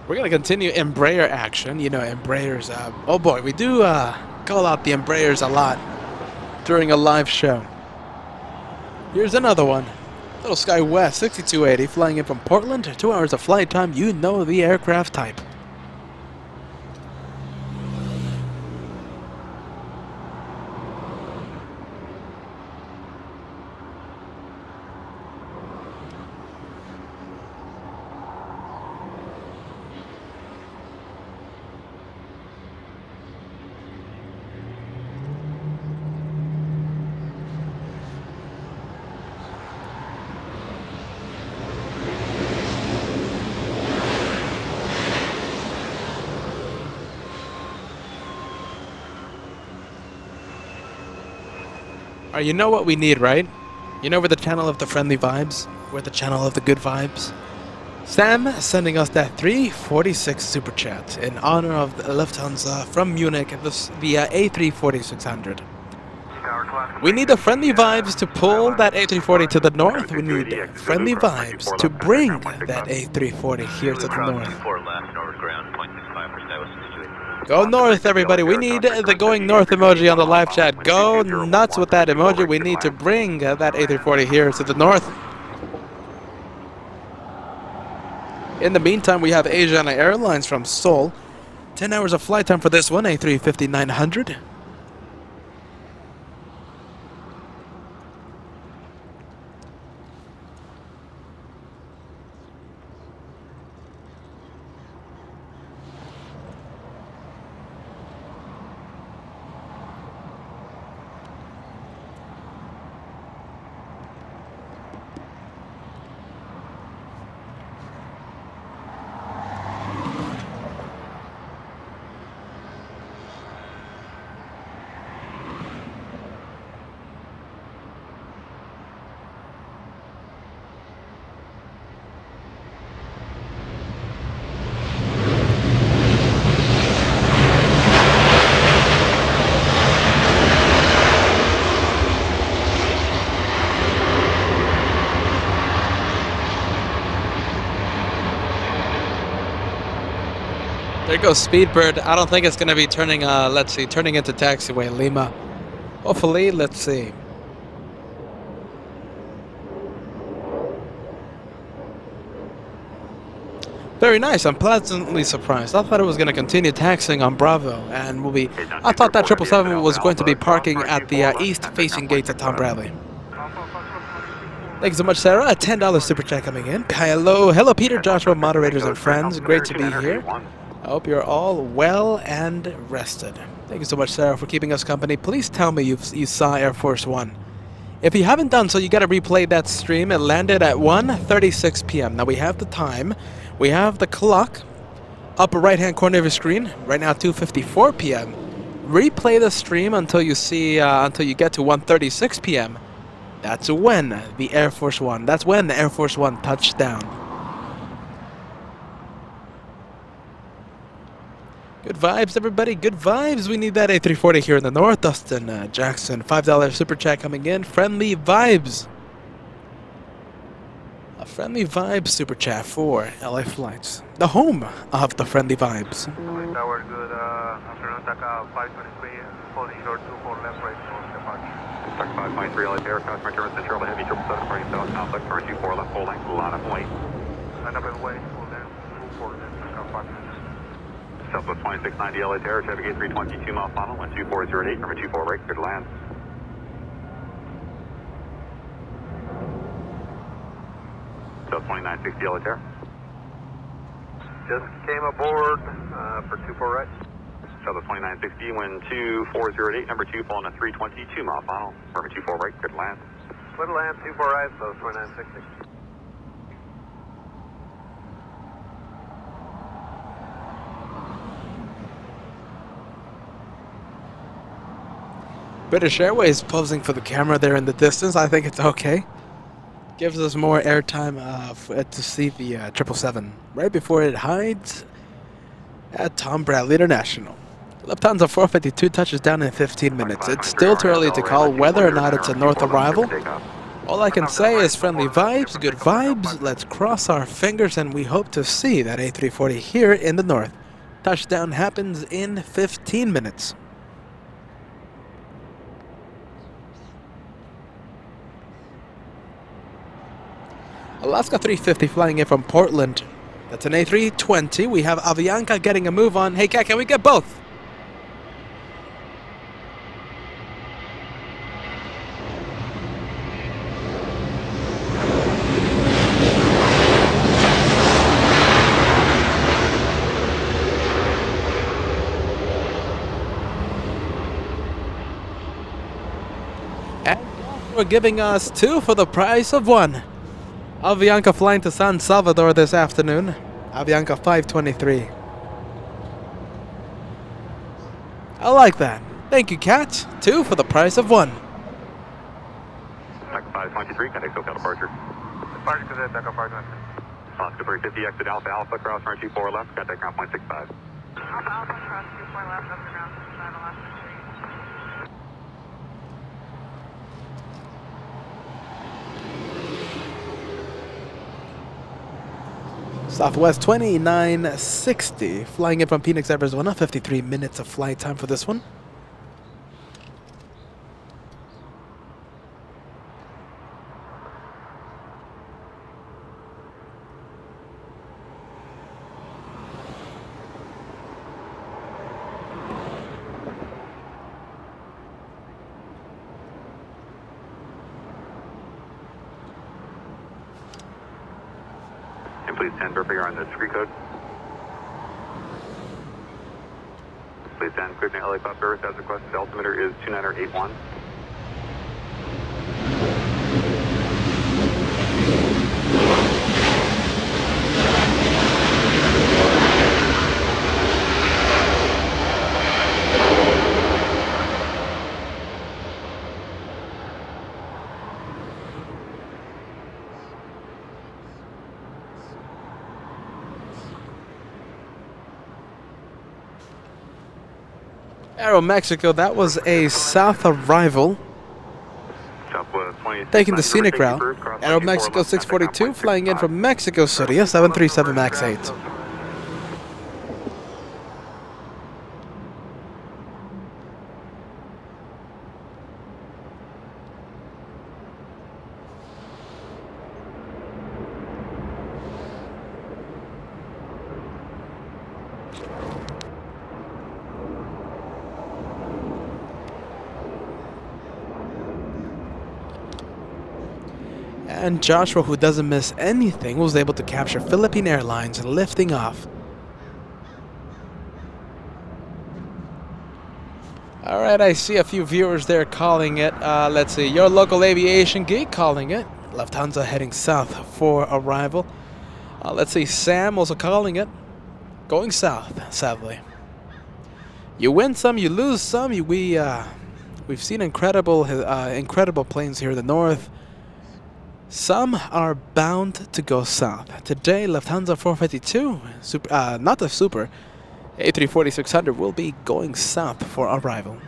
We're going to continue Embraer action. You know, Embraers, oh boy, we do call out the Embraers a lot during a live show. Here's another one. Little Sky West 6280 flying in from Portland. 2 hours of flight time. You know the aircraft type. You know what we need, right? You know we're the channel of the friendly vibes. We're the channel of the good vibes. Sam sending us that 346 super chat in honor of the Lufthansa from Munich, the A340-600. We need the friendly vibes to pull that A340 to the north. We need friendly vibes to bring that A340 here to the north. Go north, everybody. We need the going north emoji on the live chat. Go nuts with that emoji. We need to bring that A340 here to the north. In the meantime, we have Asiana Airlines from Seoul. 10 hours of flight time for this one, A350-900. There goes Speedbird. I don't think it's going to be turning, let's see, turning into taxiway Lima. Hopefully, let's see. Very nice. I'm pleasantly surprised. I thought it was going to continue taxiing on Bravo, and we'll be. I thought that 777 was going to be parking at the east-facing gates at Tom Bradley. Thank you so much, Sarah. A $10 super chat coming in. Hello, Peter, Joshua, moderators, and friends. Great to be here. I hope you're all well and rested. Thank you so much, Sarah, for keeping us company. Please tell me you saw Air Force One. If you haven't done so, you got to replay that stream. It landed at 1:36 p.m. Now we have the time. We have the clock. Upper right-hand corner of your screen. Right now, 2:54 p.m. Replay the stream until you see until you get to 1:36 p.m. That's when the Air Force One. That's when the Air Force One touched down. Good vibes, everybody. Good vibes. We need that A340 here in the north. Dustin Jackson, $5 super chat coming in. Friendly vibes. A friendly vibes super chat for LA Flights, the home of the friendly vibes. Tower, good afternoon, Taka 523, holding short 24 left, right, north departure. Taka 523, LA Air, customer service control, heavy 777, departing south, complex, turn 24 left, holding, line up and wait. Line up and wait, hold down, 24 left, Taka 5. Southwest 2690 LA Terra, traffic gate 322 mile final, 12408, number 24 right, clear to land. South 2960 LA Terra. Just came aboard for 24 right. Delta 2960, wind 2408, number 2, falling at 320, 2 mile final. Number 24 right, good land. Good land, 24 right, so 2960. British Airways posing for the camera there in the distance. I think it's okay. Gives us more airtime to see the 777 right before it hides at Tom Bradley International. Lufthansa 452 touches down in 15 minutes. It's still too early to call whether or not it's a north arrival. All I can say is friendly vibes, good vibes. Let's cross our fingers and we hope to see that A340 here in the north. Touchdown happens in 15 minutes. Alaska 350 flying in from Portland. That's an A320. We have Avianca getting a move on. Hey, Kat, can we get both? And we're giving us 2 for the price of 1. Avianca flying to San Salvador this afternoon. Avianca 523. I like that. Thank you, Kat. 2 for the price of 1. Echo 523, can I SoCal departure? Departure to the Echo 523. Oscar 350, exit Alpha Alpha, cross runway 24 left, contact ground point 65. Alpha Alpha, cross 24 left, up to ground 65, Alaska Street. Southwest 2960 flying in from Phoenix, Arizona. 53 minutes of flight time for this one. Please stand verify on the screen code. Please stand clear to LA Cloud service as requested. The altimeter is 2981. Aero Mexico, that was a south arrival. Taking the scenic route. Aero Mexico 642 flying in from Mexico City, a 737 MAX 8. And Joshua, who doesn't miss anything, was able to capture Philippine Airlines lifting off. All right, I see a few viewers there calling it. Let's see, your local aviation geek calling it. Lufthansa heading south for arrival. Let's see, Sam also calling it. Going south, sadly. You win some, you lose some. We've seen incredible planes here in the north. Some are bound to go south. Today, Lufthansa 452, not the Super, A340-600 will be going south for arrival.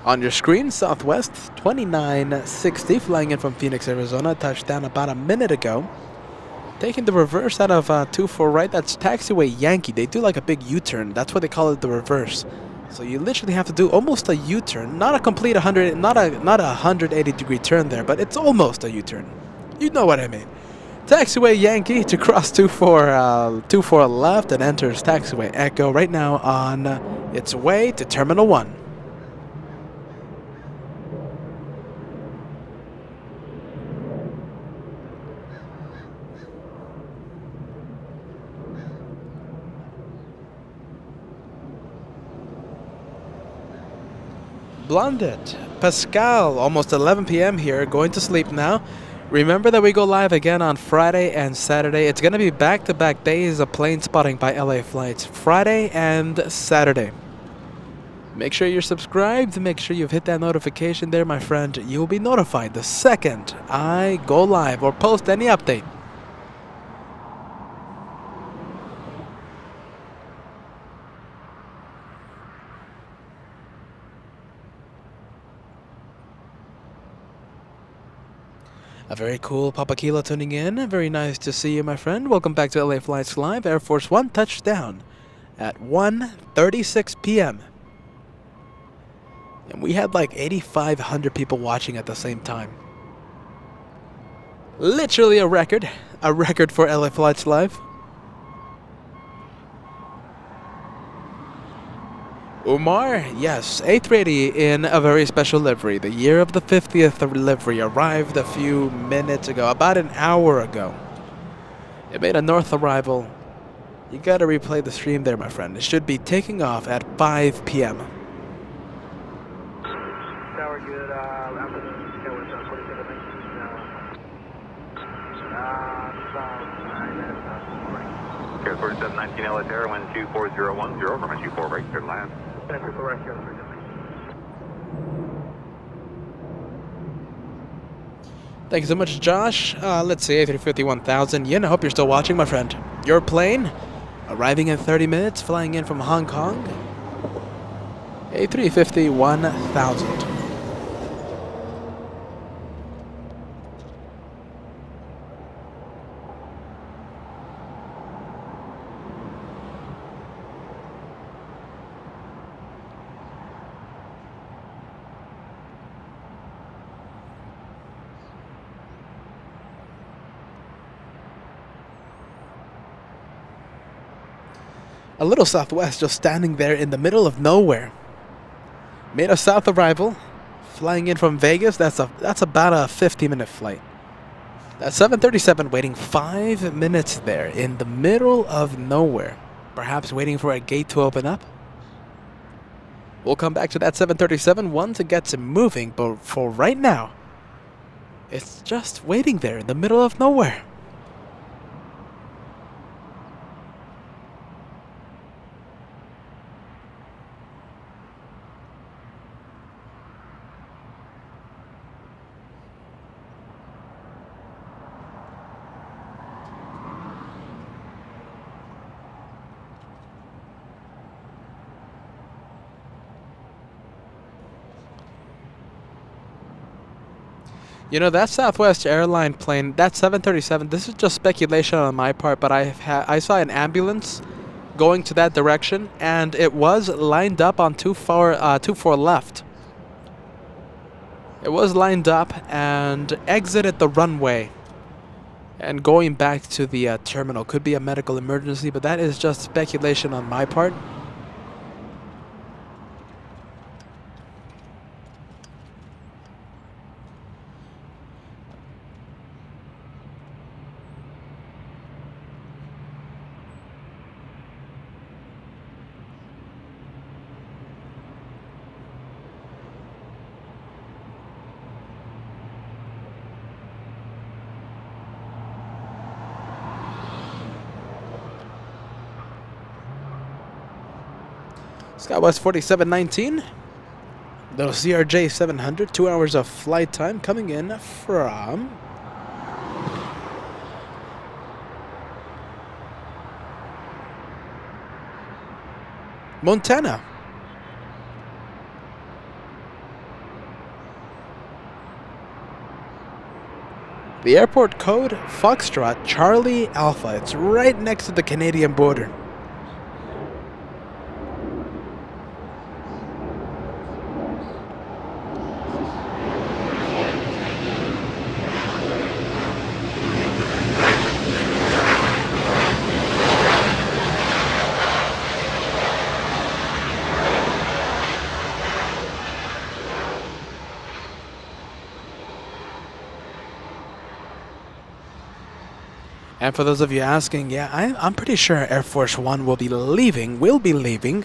On your screen, Southwest 2960 flying in from Phoenix, Arizona, touched down about a minute ago. Taking the reverse out of 24 right, that's taxiway Yankee. They do like a big U-turn. That's why they call it the reverse. So you literally have to do almost a U-turn, not a complete 180 degree turn there, but it's almost a U-turn. You know what I mean. Taxiway Yankee to cross 24 left and enters Taxiway Echo right now on its way to Terminal 1. Blondit, Pascal, almost 11 p.m. here, going to sleep now. Remember that we go live again on Friday and Saturday. It's going to be back-to-back days of plane spotting by LA Flights, Friday and Saturday. Make sure you're subscribed. Make sure you've hit that notification there, my friend. You'll be notified the second I go live or post any update. A very cool Papa Kilo tuning in. Very nice to see you, my friend. Welcome back to LA Flights Live. Air Force One touchdown at 1:36 p.m. And we had like 8,500 people watching at the same time. Literally a record for LA Flights Live. Umar, yes, A380 in a very special livery. The year of the 50th livery arrived a few minutes ago, about an hour ago. It made a north arrival. You gotta replay the stream there, my friend. It should be taking off at 5 p.m. Tower good, afternoon, Tower 4719. Air 4719 LA Terra, wind 24010, over my 24 right, clear to land. Thank you so much, Josh. Let's see, A350-1000. Yin, I hope you're still watching, my friend. Your plane, arriving in 30 minutes, flying in from Hong Kong. A350-1000. A little Southwest just standing there in the middle of nowhere. Made a south arrival, flying in from Vegas. That's about a 50-minute flight. That 737 waiting 5 minutes there in the middle of nowhere. Perhaps waiting for a gate to open up. We'll come back to that 737 once it gets moving, but for right now, it's just waiting there in the middle of nowhere. You know, that Southwest airline plane, that 737, this is just speculation on my part, but I saw an ambulance going to that direction, and it was lined up on 24 left. It was lined up and exited the runway and going back to the terminal. Could be a medical emergency, but that is just speculation on my part. SkyWest 4719, little CRJ 700, 2 hours of flight time coming in from Montana. The airport code, Foxtrot Charlie Alpha. It's right next to the Canadian border. And for those of you asking, yeah, I'm pretty sure Air Force One will be leaving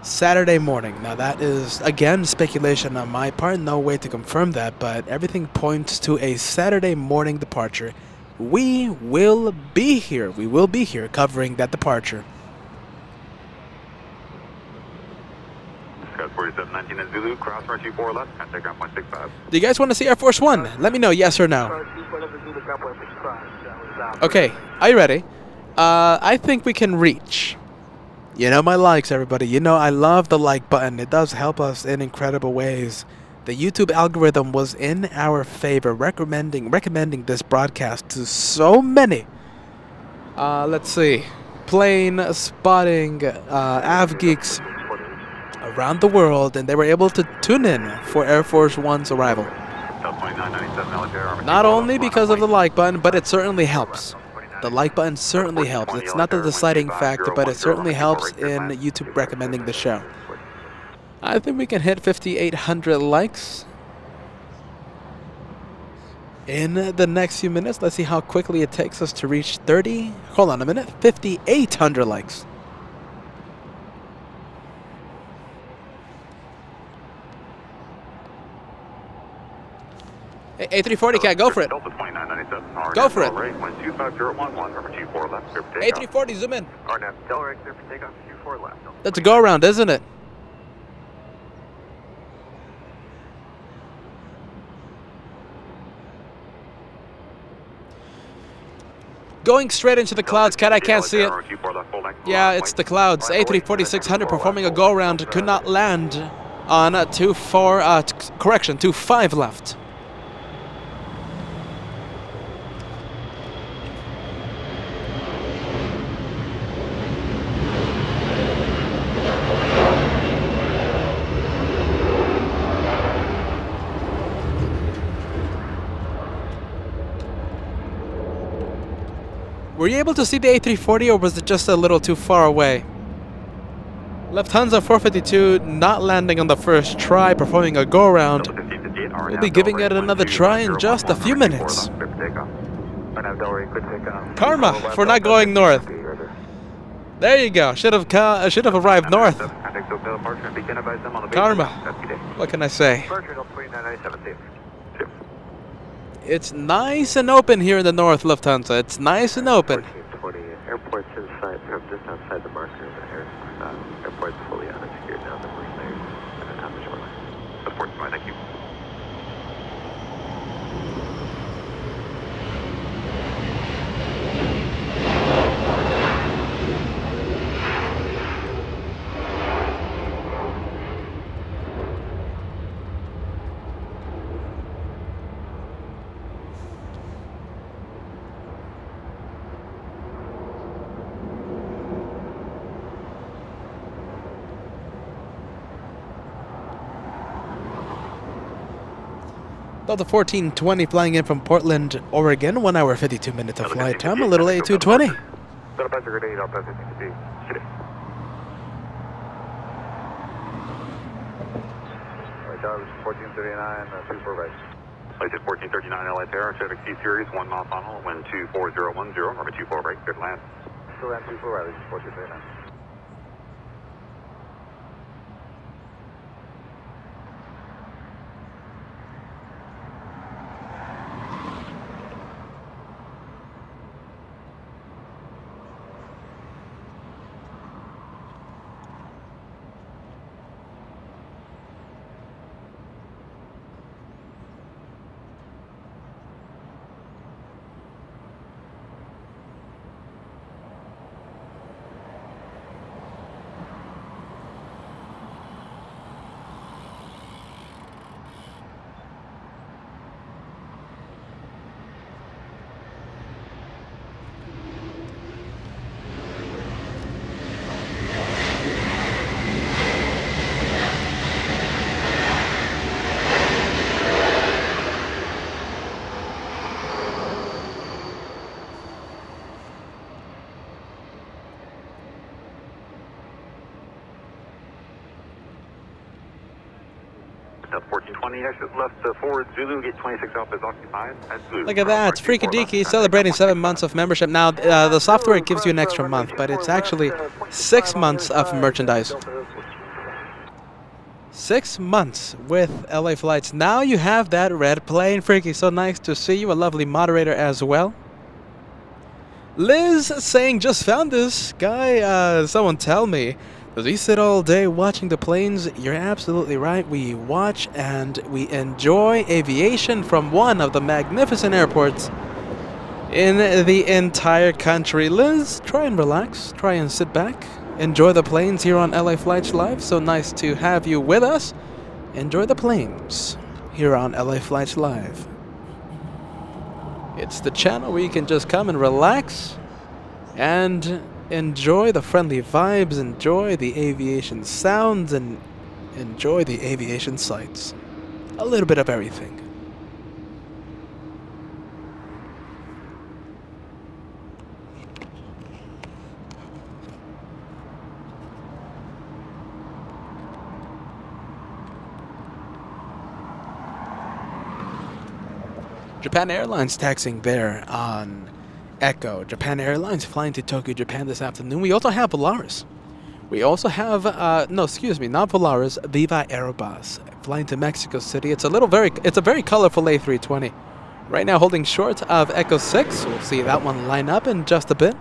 Saturday morning. Now that is, again, speculation on my part, no way to confirm that, but everything points to a Saturday morning departure. We will be here. We will be here covering that departure. Scott 4719 and Zulu, cross runway 24 left, contact ground point 65. Do you guys want to see Air Force One? Let me know, yes or no. Okay, are you ready? I think we can reach. You know my likes, everybody. You know I love the like button. It does help us in incredible ways. The YouTube algorithm was in our favor, recommending this broadcast to so many. Let's see. Plane spotting AV geeks around the world, and they were able to tune in for Air Force One's arrival. Not only because of the like button, but it certainly helps. The like button certainly helps. It's not the deciding factor, but it certainly helps in YouTube recommending the show. I think we can hit 5,800 likes in the next few minutes. Let's see how quickly it takes us to reach 5,800 likes. A340 cat, go for it. Go for it. A340, zoom in. That's a go around, isn't it? Going straight into the clouds, cat, I can't see it. Yeah, it's the clouds. A340-600 performing a go around, could not land on 25 left. Were you able to see the A340, or was it just a little too far away? Lufthansa 452 not landing on the first try, performing a go-around. We'll be giving it another try in just a few minutes. Karma for not going north. There you go. Should have arrived north. Karma. What can I say? It's nice and open here in the north, Lufthansa. It's nice and open. Airport's inside, just outside the marker. Airport's fully unobscured now. The first layer and on the shoreline. Support, thank you. Delta 1420 flying in from Portland, Oregon. 1 hour, 52 minutes of flight time. A little A220. Flight 1439 LA Terra, traffic C series, 1 mile final, wind 24010, runway 24 right, good land. Still land 24 right, 1439. Delta 1420, exit left forward Zulu, gate 26 Alpha is occupied. Look at that, Freaky Deaky celebrating 7 months of membership. Now, the software gives you an extra month, but it's actually 6 months of merchandise. 6 months with LA Flights. Now you have that red plane, Freaky. So nice to see you. A lovely moderator as well. Liz saying, just found this guy. Someone tell me, does he sit all day watching the planes? You're absolutely right. We watch and we enjoy aviation from one of the magnificent airports in the entire country. Liz, try and relax. Try and sit back. Enjoy the planes here on LA Flights Live. So nice to have you with us. Enjoy the planes here on LA Flights Live. It's the channel where you can just come and relax and enjoy the friendly vibes, enjoy the aviation sounds, and enjoy the aviation sights. A little bit of everything. Japan Airlines taxiing there on Echo. Japan Airlines flying to Tokyo, Japan this afternoon. We also have Polaris. We also have, no, excuse me, not Polaris, Viva Aerobus flying to Mexico City. It's a very colorful A320. Right now holding short of Echo 6. We'll see that one line up in just a bit.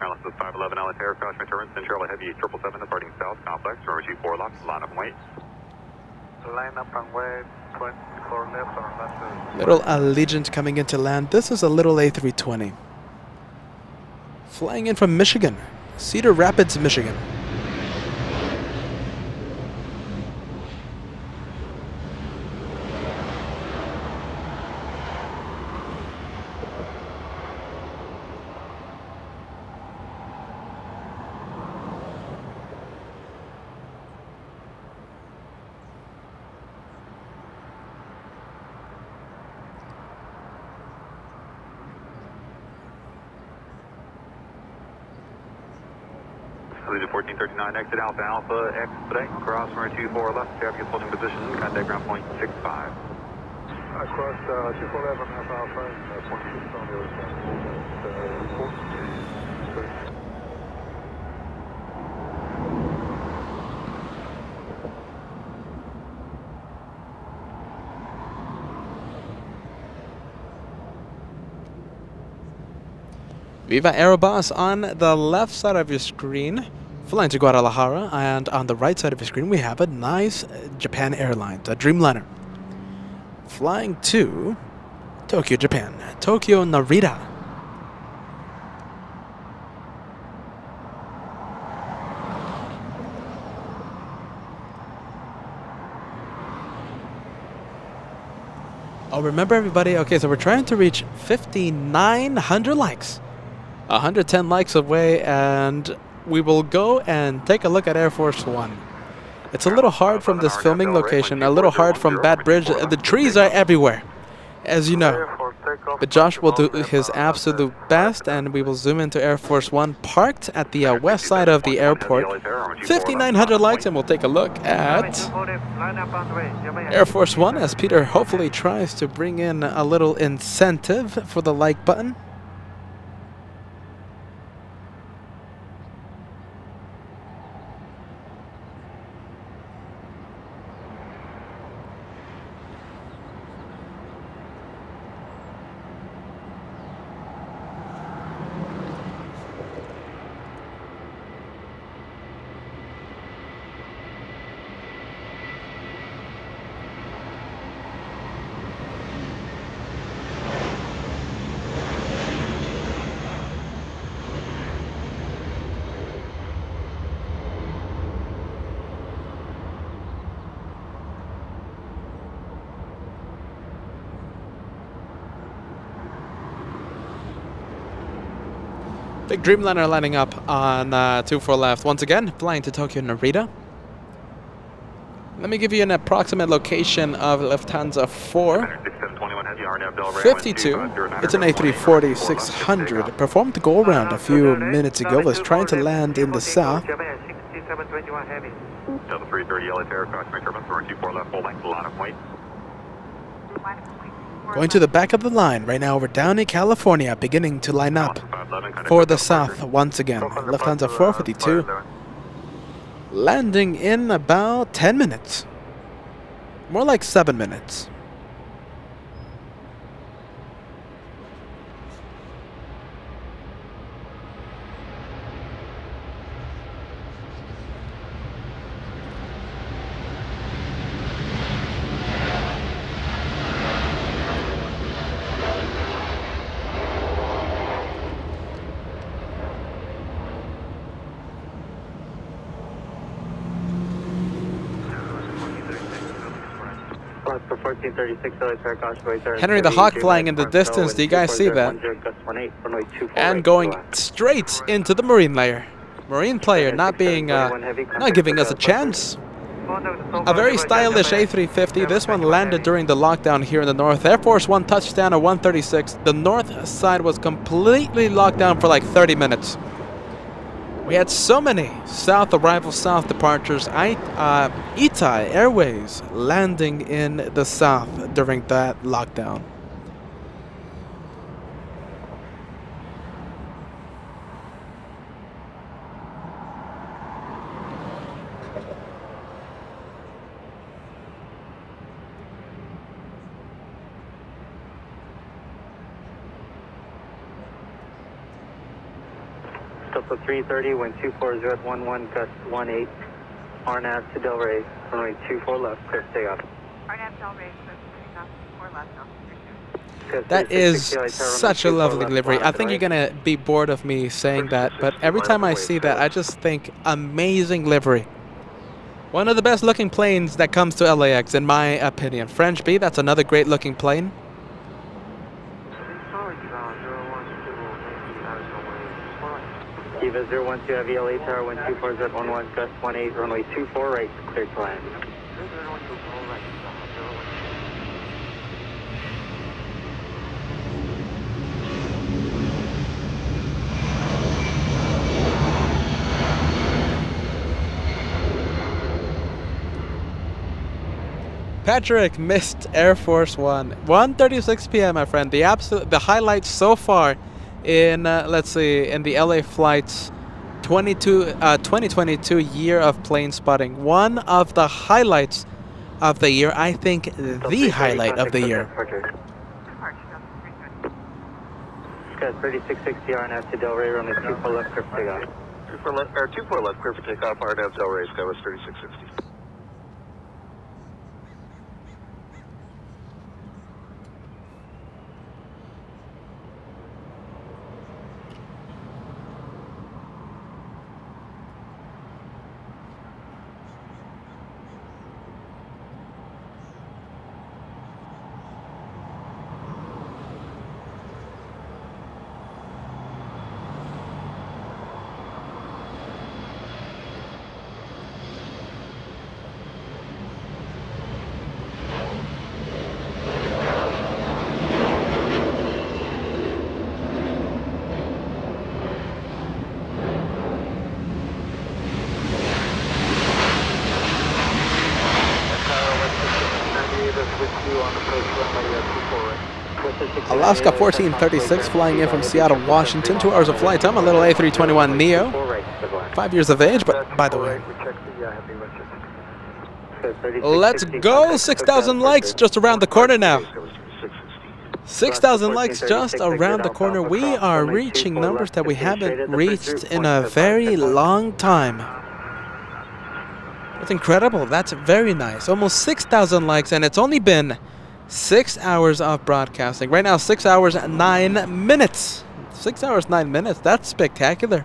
Alice is 511 Alice aircraft returns in Charlie Heavy 777 departing south complex, runway 24 left, line up and wait. Line up and wait, 24 left or left. Little Allegiant coming into land. This is a little A320. Flying in from Michigan, Cedar Rapids, Michigan. Allegiant 1439, exit Alpha Alpha, X today, cross runway 24 left, traffic is holding position, contact ground point 65. Across 2411 Alpha Alpha, 26 on the other side. Report. Viva Aerobus on the left side of your screen, flying to Guadalajara, and on the right side of your screen we have a nice Japan Airlines, a Dreamliner, flying to Tokyo, Japan, Tokyo Narita. Oh, remember everybody, okay, so we're trying to reach 5,900 likes. 110 likes away, and we will go and take a look at Air Force One. It's a little hard from this filming location, a little hard from Bad Bridge. The trees are everywhere, as you know. But Josh will do his absolute best, and we will zoom into Air Force One parked at the west side of the airport. 5,900 likes, and we'll take a look at Air Force One as Peter hopefully tries to bring in a little incentive for the like button. Big Dreamliner lining up on 24 left. Once again, flying to Tokyo Narita. Let me give you an approximate location of Lufthansa 452. It's an A340-600. Performed the go-around a few minutes ago. Was trying to land in the south. Delta 330 LA Erika, turbulence, 24 left, full length, line of weight. Going to the back of the line. Right now we're down in California, beginning to line up for the south once again. Lufthansa 452. Landing in about 10 minutes. More like 7 minutes. Henry the Hawk flying in the distance. Do you guys see that? And going straight into the marine layer. Marine player not giving us a chance. A very stylish A350. This one landed during the lockdown here in the north. Air Force One touchdown at 1:36. The north side was completely locked down for like 30 minutes. We had so many south arrivals, south departures. Itai Airways landing in the south during that lockdown. Delta 330, wind 240 at 11, gust 18. RNAV to Delray, runway 24 left, clear for takeoff. RNAV Delray, clear for takeoff, 4 left, That is such a lovely livery. I think you're going to be bored of me saying that, but every time I see that, I just think amazing livery. One of the best looking planes that comes to LAX, in my opinion. French B, that's another great looking plane. Eva 012 Heavy LA Tower, wind 24 at 11, gust 18, runway 24 right, clear to land. Patrick missed Air Force One. 1:36 p.m. my friend. The highlights so far in let's see, in the LA flights 2022 year of plane spotting. One of the highlights of the year. I think the highlight of the year. Scott 3660 RNAV to Delray, runway 24 left, clear for takeoff. 24 left, clear for takeoff, RNAV Delray, Skywest 3660. Alaska 1436 flying in from Seattle, Washington. 2 hours of flight time. A little A321 Neo. 5 years of age, but by the way. Let's go. 6,000 likes just around the corner now. 6,000 likes just around the corner. We are reaching numbers that we haven't reached in a very long time. That's incredible. That's very nice. Almost 6,000 likes, and it's only been 6 hours of broadcasting. Right now, 6 hours and 9 minutes. 6 hours, 9 minutes. That's spectacular.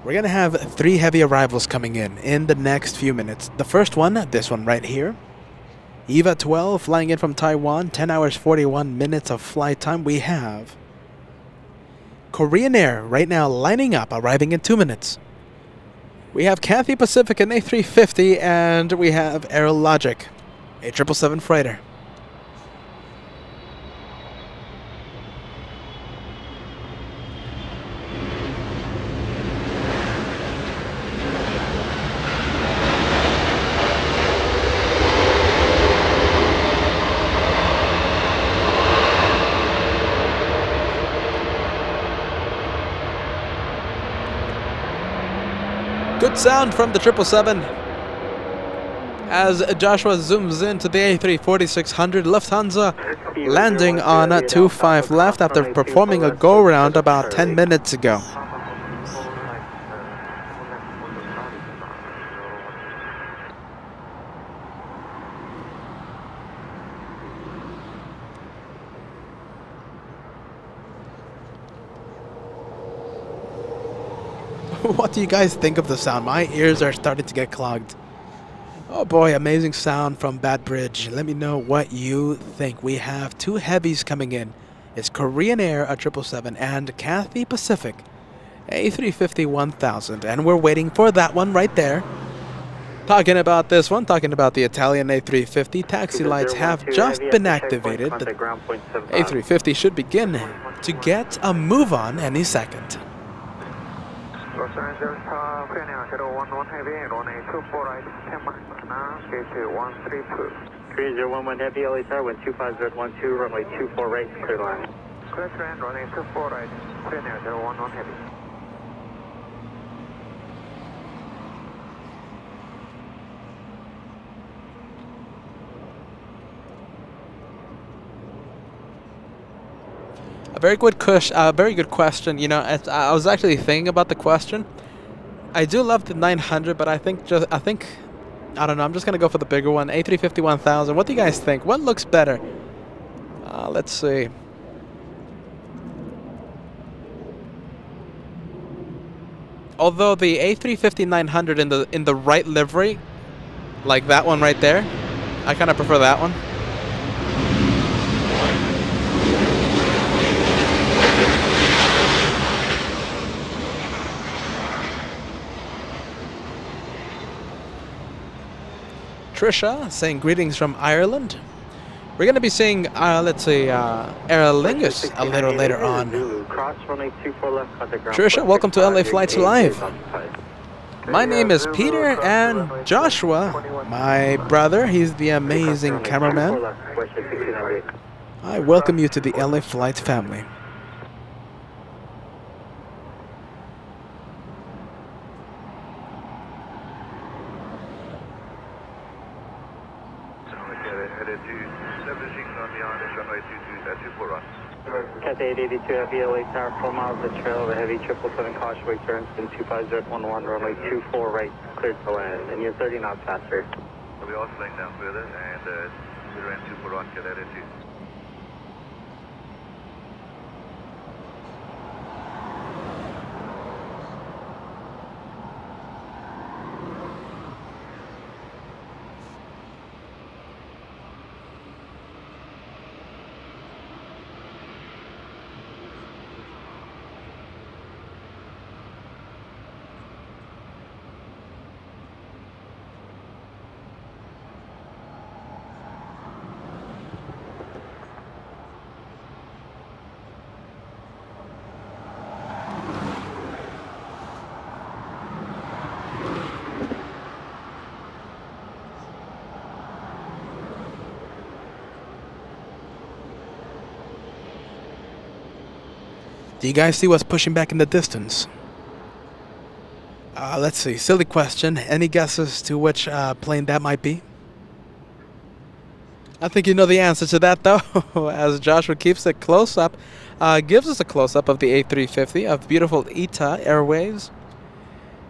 We're going to have 3 heavy arrivals coming in the next few minutes. The first one, this one right here. EVA 12 flying in from Taiwan, 10 hours 41 minutes of flight time. We have Korean Air right now lining up, arriving in 2 minutes. We have Cathay Pacific an A350, and we have Aerologic, a 777 freighter. Good sound from the 777 as Joshua zooms into the A340-600 Lufthansa, landing on 25 left after performing a go-round about 10 minutes ago. What do you guys think of the sound? My ears are starting to get clogged. Oh boy, amazing sound from Bad Bridge. Let me know what you think. We have 2 heavies coming in. It's Korean Air, a 777, and Cathay Pacific, A350-1000. And we're waiting for that one right there. Talking about this one, talking about the Italian A350, taxi lights have just been activated. The A350 should begin to get a move on any second. Los Angeles, Korean 011 Heavy, runway 24 right, 10 miles an hour, gate 132. Korean 011 Heavy, LA Tower, wind 25012, runway 24 right, clear line. Clear trend, runway 24 right, Korean 011 Heavy. Very good question. You know, I was actually thinking about the question. I do love the 900, but I don't know. I'm just gonna go for the bigger one, A350-1000. What do you guys think? What looks better? Let's see. Although the A350-900 in the right livery, like that one right there, I kind of prefer that one. Trisha saying greetings from Ireland. We're going to be seeing, let's see, Aer Lingus a little later on. Trisha, welcome to LA Flights Live. My name is Peter, and Joshua, my brother, he's the amazing cameraman. I welcome you to the LA Flights family. Cathay 882 Heavy, LA Tower, 4 miles of the trail of a heavy 777 caution turns in 25011, runway 24 right, cleared to land, and you're 30 knots faster. We're also laying down further, and we ran 24 on Cathay 882. Do you guys see what's pushing back in the distance? Let's see. Silly question. Any guesses to which plane that might be? I think you know the answer to that, though, as Joshua keeps it close up, gives us a close-up of the A350 of beautiful ITA Airways.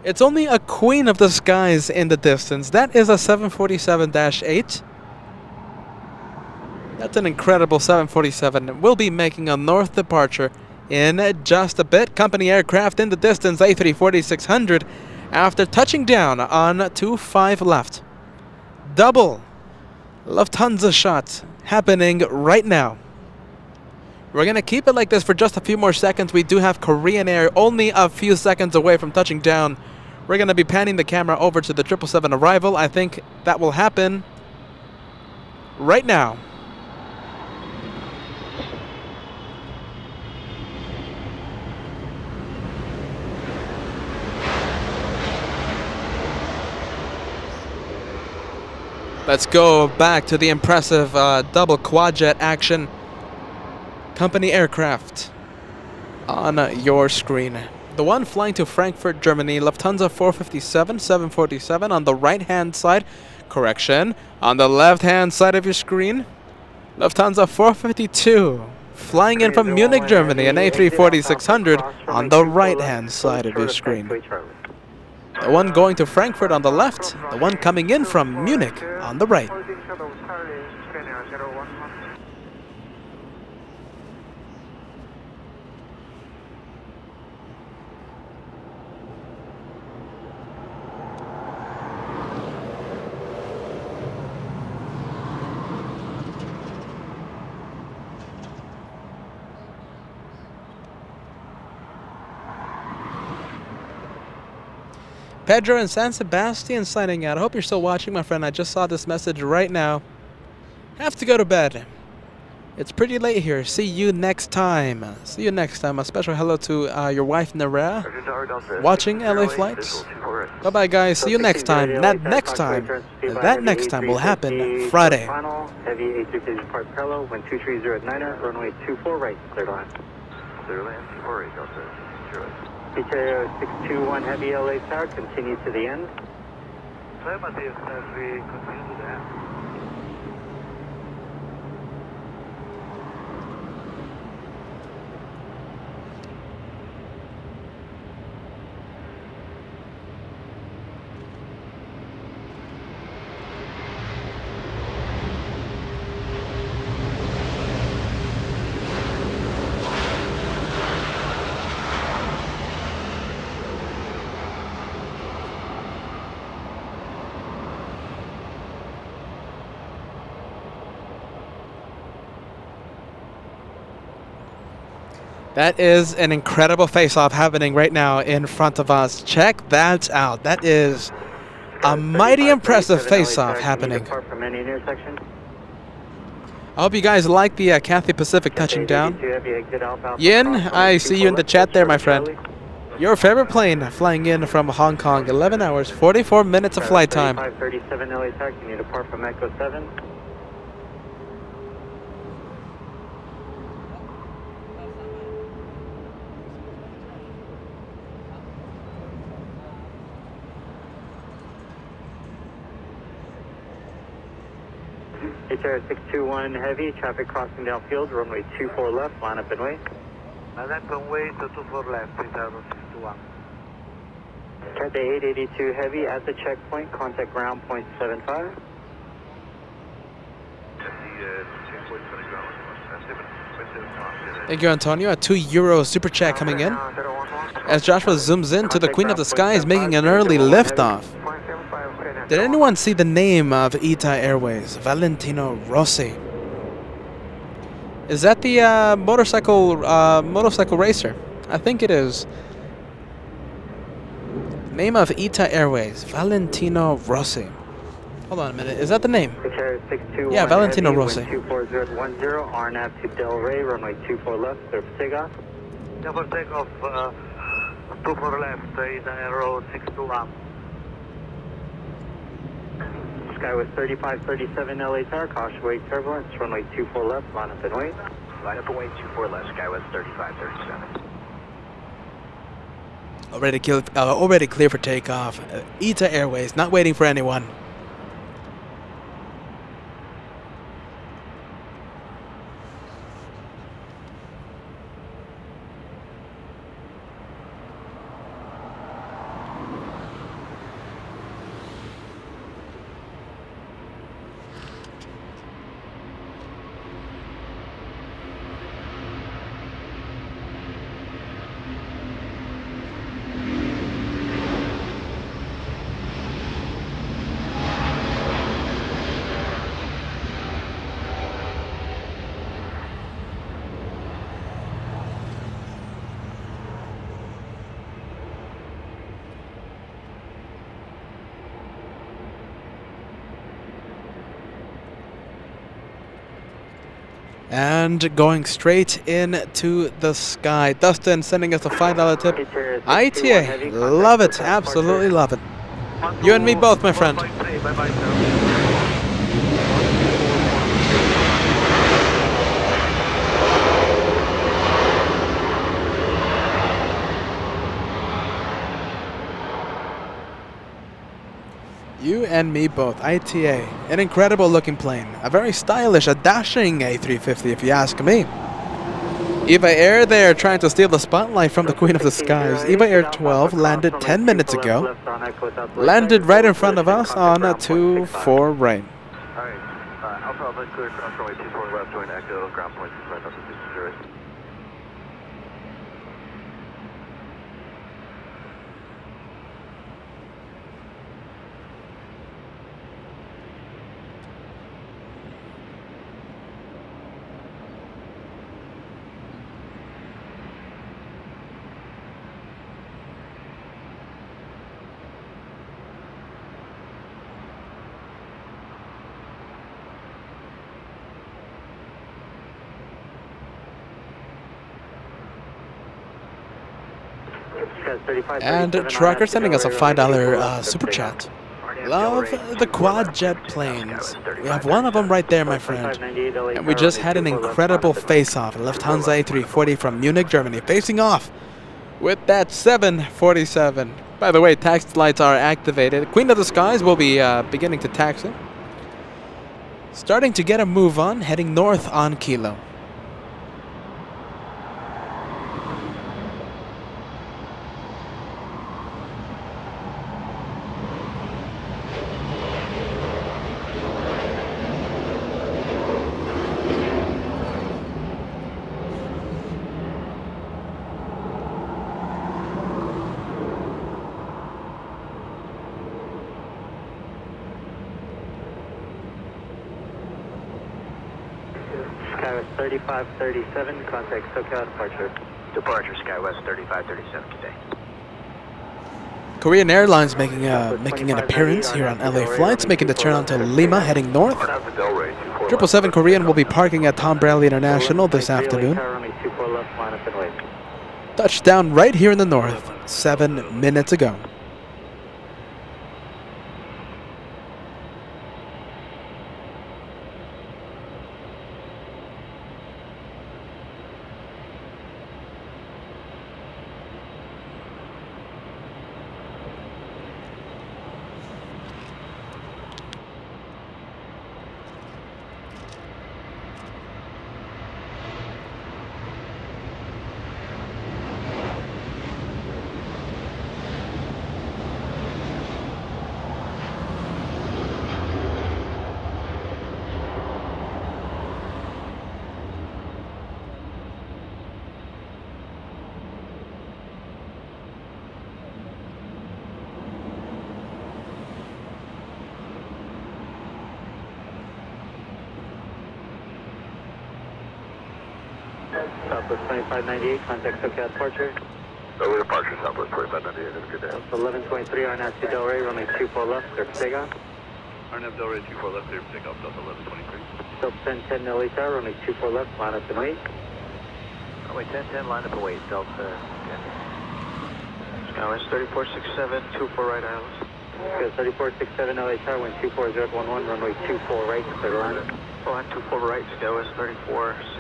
It's only a queen of the skies in the distance. That is a 747-8. That's an incredible 747. We'll be making a north departure in just a bit. Company aircraft in the distance, A340-600, after touching down on 25 left. Double Lufthansa shot happening right now. We're going to keep it like this for just a few more seconds. We do have Korean Air only a few seconds away from touching down. We're going to be panning the camera over to the 777 arrival. I think that will happen right now. Let's go back to the impressive double quad-jet action. Company aircraft on your screen. The one flying to Frankfurt, Germany, Lufthansa 457, 747 on the right-hand side. Correction, on the left-hand side of your screen. Lufthansa 452, flying in from Munich, Germany, an A340-600 on the right-hand side of your screen. The one going to Frankfurt on the left, the one coming in from Munich on the right. Pedro and San Sebastian signing out. I hope you're still watching, my friend. I just saw this message right now. Have to go to bed. It's pretty late here. See you next time. See you next time. A special hello to your wife, Nara, watching LA Flights. Bye-bye, guys. See you next time. That next time will happen Friday. Heavy A350 depart parallel, wind 230 at 9er, runway 24 right, clear to land. Clear land, 24 right, Delta 0. Peter 621 Heavy LA Tower, continue to the end. Affirmative, as we continue to the end. That is an incredible face-off happening right now in front of us. Check that out. That is a mighty impressive face-off happening. I hope you guys like the Cathay Pacific touching down. Yin, I see you in the chat there, my friend. Your favorite plane flying in from Hong Kong. 11 hours, 44 minutes of flight time. 537 LA taxi, you depart from Echo 7. HR 621 Heavy, traffic crossing downfield, runway 24 left, line up and wait. Line up and wait, 24 left, 3061. Cathay 882 Heavy, at the checkpoint, contact ground point 75. Thank you, Antonio. A €2 super chat coming in. As Joshua zooms in to the Queen of the Skies making an early liftoff. Did anyone see the name of ITA Airways? Valentino Rossi. Is that the motorcycle racer? I think it is. Name of ITA Airways, Valentino Rossi. Hold on a minute. Is that the name? Yeah, Valentino Rossi. 24010, RNAV to Del Rey, runway 24 left, clear for takeoff. Yeah, for takeoff, 24 left, aero 621. Skywest 3537 LA Tower, caution wake turbulence, runway 24 left, line up and wait. Line up and wait, 24 left, Skywest 3537. Already clear for takeoff. ITA Airways, not waiting for anyone. And going straight into the sky. Dustin sending us a $5 tip. ITA, love it, absolutely love it. You and me both, my friend. You and me both. ITA, an incredible looking plane. A very stylish, a dashing A350 if you ask me. Eva Air there trying to steal the spotlight from the Queen of the Skies. Eva Air 12 landed 10 minutes ago. Landed right in front of us on a 2-4 right. Alright, Alpha Alpha clear cross runway 24 left, join Echo, ground point 65 up to 60. And Trucker sending us a $5 super chat. Love the quad jet planes. We have one of them right there, my friend. And we just had an incredible face-off. Lufthansa A340 from Munich, Germany, facing off with that 747. By the way, taxi lights are activated. Queen of the Skies will be beginning to taxi. Starting to get a move on, heading north on Kilo. Skywest 3537, contact SoCal departure. Departure Skywest 3537 today. Korean Airlines making an appearance here on LA flights, making the turn onto Lima, heading north. 777 Korean will be parking at Tom Bradley International this afternoon. Touchdown right here in the north, 7 minutes ago. Southwest 2598, contact SoCal departure. Over departure, Southwest 2598, have a good day. 1123, RNAV Del Rey, runway 24 left, clear for takeoff. RNAV Del Rey 24 left, clear for takeoff, Delta 1123. Delta 1010 Nelly Tower, runway 24 left, line up and wait. Runway 1010, line up and wait, Delta 10. Skywest 3467, 24 right islands. Skywest 3467 LA Tower, wind 24011, runway 24 right, clear to line. Line 24 right, Skywest 3467.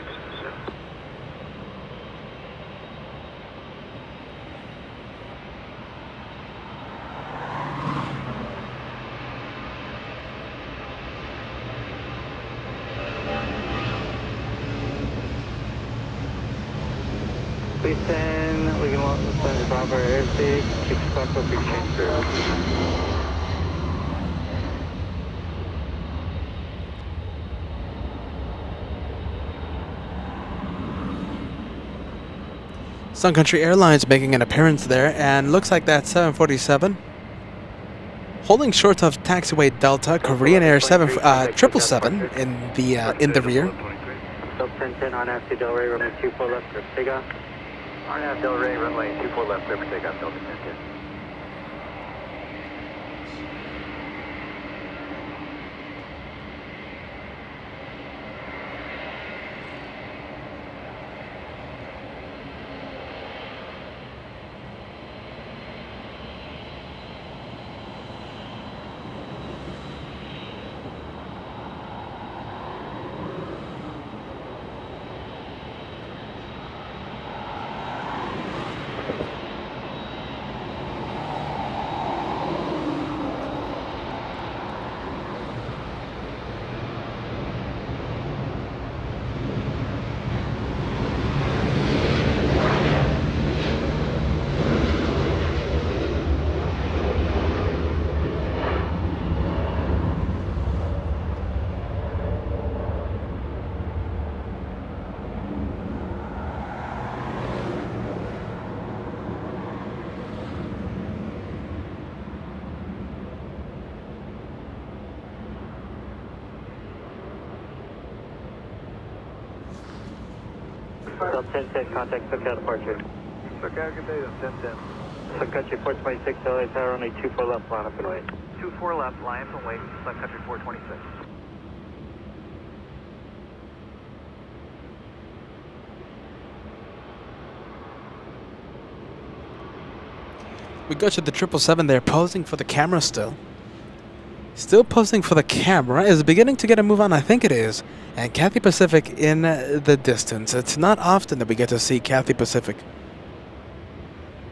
Please stand, we can walk the sun above our airspace, 6 o'clock, big change through. Sun Country Airlines making an appearance there, and looks like that 747 holding short of taxiway Delta. Korean Air 777 in the rear. Delta 1010 on RNAV Del Rey, runway 24 left, clear for takeoff. RNAV Del Rey, runway 24 left, clear for takeoff, Delta 1010. Delta 1010, contact SoCal departure. SoCal, good day, 1010. Sun Country 426, LA Tower, runway 24 left, line up and wait. 24 left, line up and wait, Sun Country 426. We go to the 777 there, posing for the camera still. Still posing for the camera. Is beginning to get a move on, I think it is. And Cathay Pacific in the distance. It's not often that we get to see Cathay Pacific.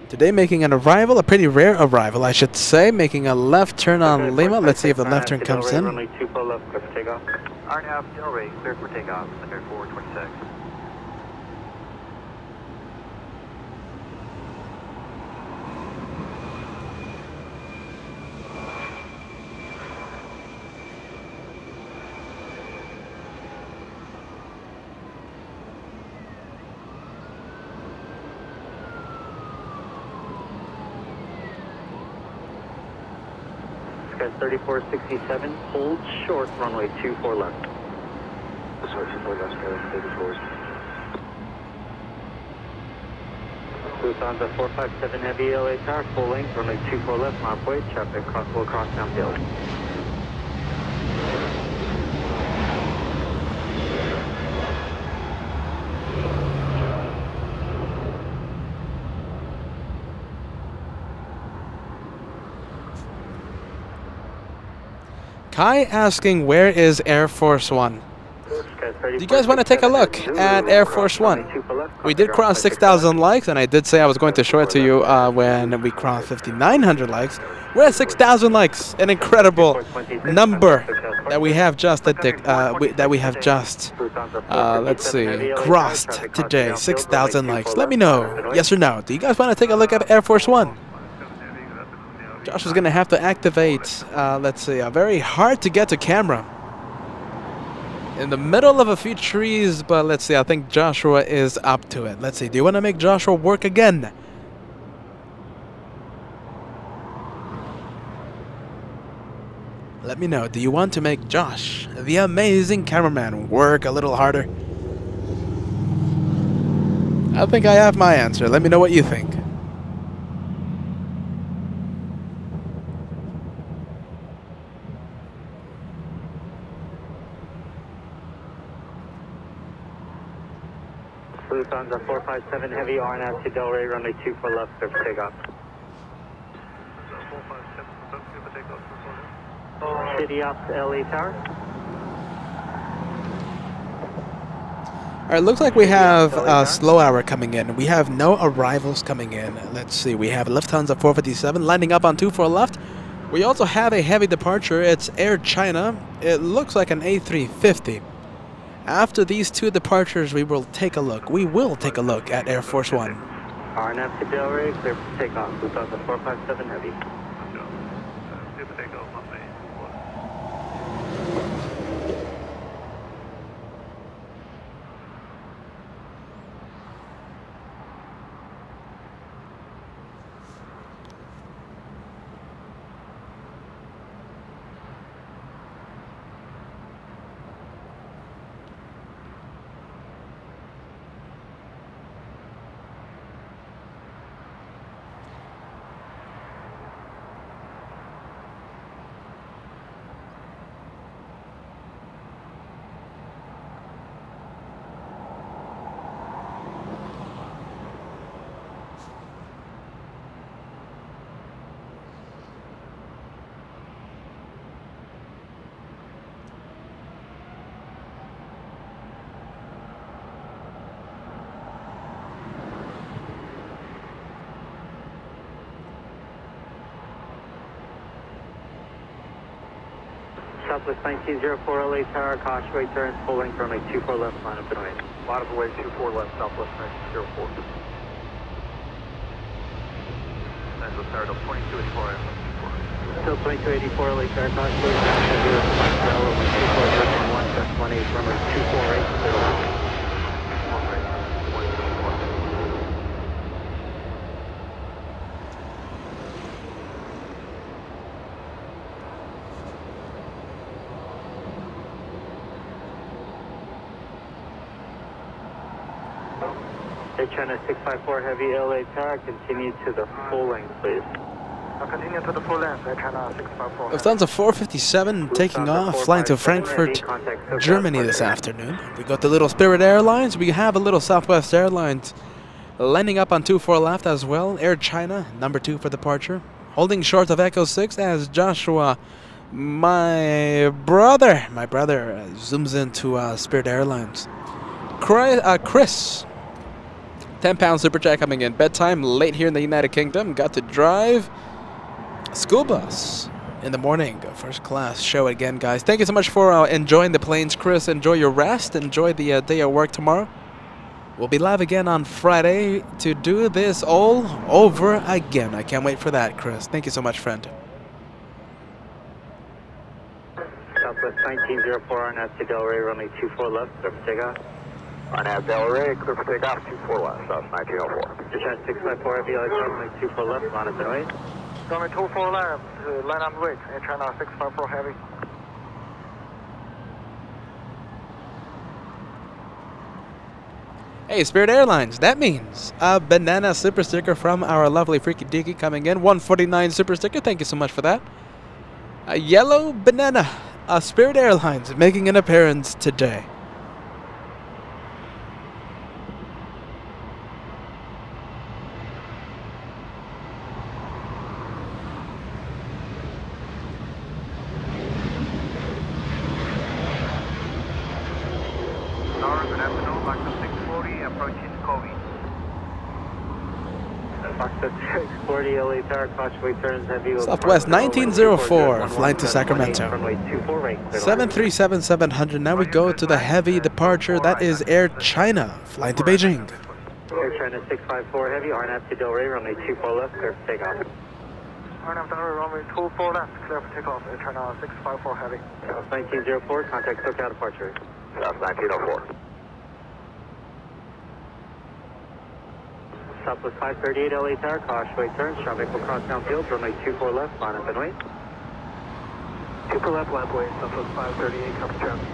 Today making an arrival, a pretty rare arrival, I should say. Making a left turn on Lima. Let's see if the left turn comes in. Runway 24 left, clear for takeoff. RNAV Delray, clear for takeoff, Sun Country 426. Sky 3467, hold short, runway 24 left. Sorry, 24 left, Sky 34. Lufthansa 457 Heavy LA Tower, full length, runway 24 left, mile point, traffic will cross downhill. Kai asking, where is Air Force One? Do you guys want to take a look at Air Force One? We did cross 6,000 likes, and I did say I was going to show it to you when we crossed 5,900 likes. We're at 6,000 likes, an incredible number that we have just let's see, crossed today. 6,000 likes. Let me know, yes or no. Do you guys want to take a look at Air Force One? Josh is going to have to activate, let's see, a very hard to get to camera. In the middle of a few trees, but let's see, I think Joshua is up to it. Let's see, do you want to make Joshua work again? Let me know, do you want to make Josh, the amazing cameraman, work a little harder? I think I have my answer. Let me know what you think. Lufthansa 457 Heavy RNAV to Delray, runway 24 left, clear for takeoff. 457, clear for takeoff. City ops LA Tower. Alright, looks like we have a slow hour coming in. We have no arrivals coming in. Let's see, we have Lufthansa 457 lining up on 24 left. We also have a heavy departure. It's Air China. It looks like an A350. After these two departures, we will take a look. We will take a look at Air Force One. RNAV to Delray, clear for takeoff. Lufthansa 457 Heavy. Clear for takeoff, runway 24. Southwest 1904 LA Tower, cautiously turns, full length, runway 24 left, line up and away. Line up and wait, 24 left, Southwest 1904. Angeles Tower, 2284, Still 2284 LA Tower, cautiously turns, heavy left, runway 24 left, 1 runway 248, clear left. They're trying to 654 heavy LA tower, continue to the full length, please. Continue to the full length, Air China 654. Lufthansa 457 taking off, flying to Frankfurt, Germany this afternoon. We got the little Spirit Airlines. We have a little Southwest Airlines lining up on 24 left as well. Air China, number 2 for departure. Holding short of Echo 6 as Joshua, my brother zooms into Spirit Airlines. Chris, 10 pound super chat coming in. Bedtime late here in the United Kingdom. Got to drive school bus in the morning. First class show again, guys. Thank you so much for enjoying the planes, Chris. Enjoy your rest. Enjoy the day of work tomorrow. We'll be live again on Friday to do this all over again. I can't wait for that, Chris. Thank you so much, friend. Southwest 1904 on to Delray, runway 24 left, clear for takeoff. On Delray, clear for takeoff, 24 left, South 1904. Discharge 654 heavy, runway 24 left, line up and wait. Runway 24 left, line up and wait, Air China 654 heavy. Hey, Spirit Airlines, that means a banana super sticker from our lovely Freaky Deaky coming in. 149 super sticker, thank you so much for that. A yellow banana, Spirit Airlines making an appearance today. Good afternoon, Fox 640, approaching Kobe. Fox 640, LA tower, cautiously turns heavy. Southwest 1904, flying to Sacramento. Runway 24 right. 737-700, now we go to the heavy departure. That is Air China, flying to Beijing. Air China 654 heavy, RNAV to Delray, runway 24 left, clear for takeoff. RNAV Delray, runway 24 left, clear for takeoff, Air China 654 heavy. South 1904, contact SoCal departure. South 1904. Southwest 538 LA tower, cautiously turns, traffic will cross downfield, runway 24 left, line up and wait. 24 left, line wait, Southwest 538, copy traffic.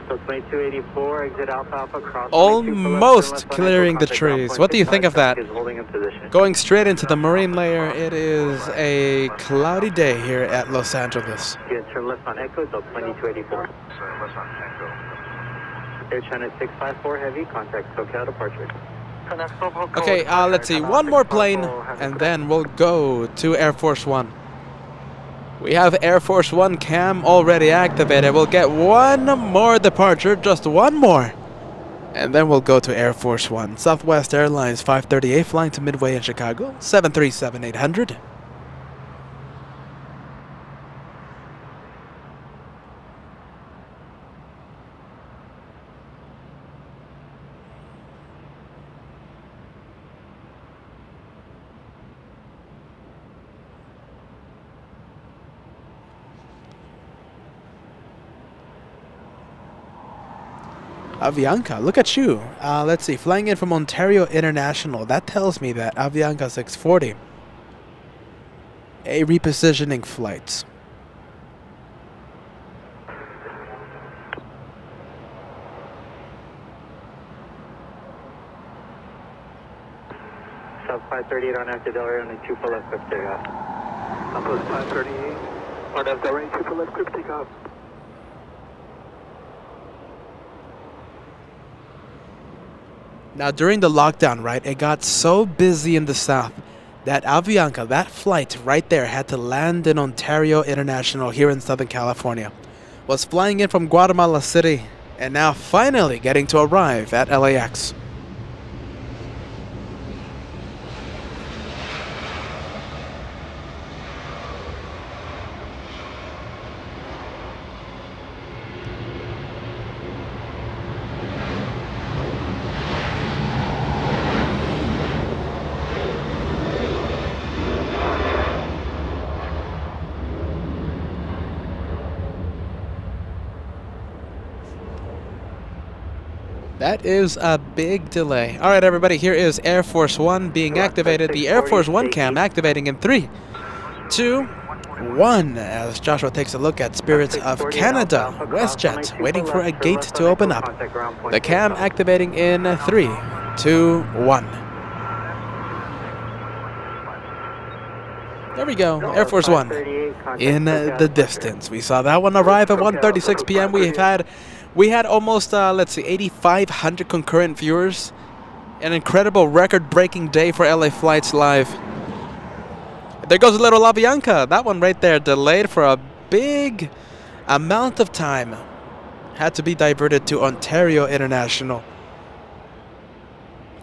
So 2284, exit Alpha Alpha, cross. Almost clearing the trees. What do you think of that? Going straight into the marine layer. It is a cloudy day here at Los Angeles. You can turn left on Echo, so 2284. Left on Echo. Air China 654 heavy, contact SoCal departure. Okay, let's see. One more plane, and then we'll go to Air Force One. We have Air Force One cam already activated. We'll get one more departure, just one more. And then we'll go to Air Force One. Southwest Airlines 538 flying to Midway in Chicago, 737-800. Avianca, look at you. Let's see, flying in from Ontario International. That tells me that Avianca 640. A repositioning flight. South 538 on after Delray, only 24 left, clear for takeoff. Southwest 538, RNAV Delray, 24 left, clear for takeoff. Now, during the lockdown, right, it got so busy in the south that Avianca, that flight right there, had to land in Ontario International here in Southern California. Was flying in from Guatemala City and now finally getting to arrive at LAX. That is a big delay. All right, everybody, here is Air Force One being activated. The Air Force One cam activating in 3, 2, 1. As Joshua takes a look at Spirits of Canada, WestJet, waiting for a gate to open up. The cam activating in 3, 2, 1. There we go, Air Force One in the distance. We saw that one arrive at 1:36 p.m. We had almost, let's see, 8,500 concurrent viewers. An incredible record-breaking day for LA Flights Live. There goes a little La Bianca. That one right there, delayed for a big amount of time. Had to be diverted to Ontario International.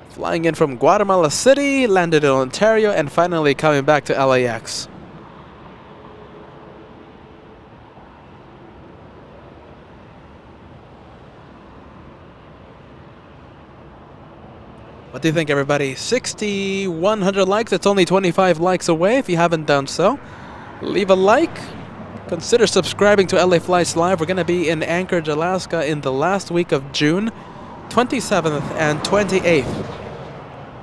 Flying in from Guatemala City, landed in Ontario, and finally coming back to LAX. What do you think, everybody? 6,100 likes. It's only 25 likes away. If you haven't done so, leave a like. Consider subscribing to LA Flights Live. We're going to be in Anchorage, Alaska in the last week of June, 27th and 28th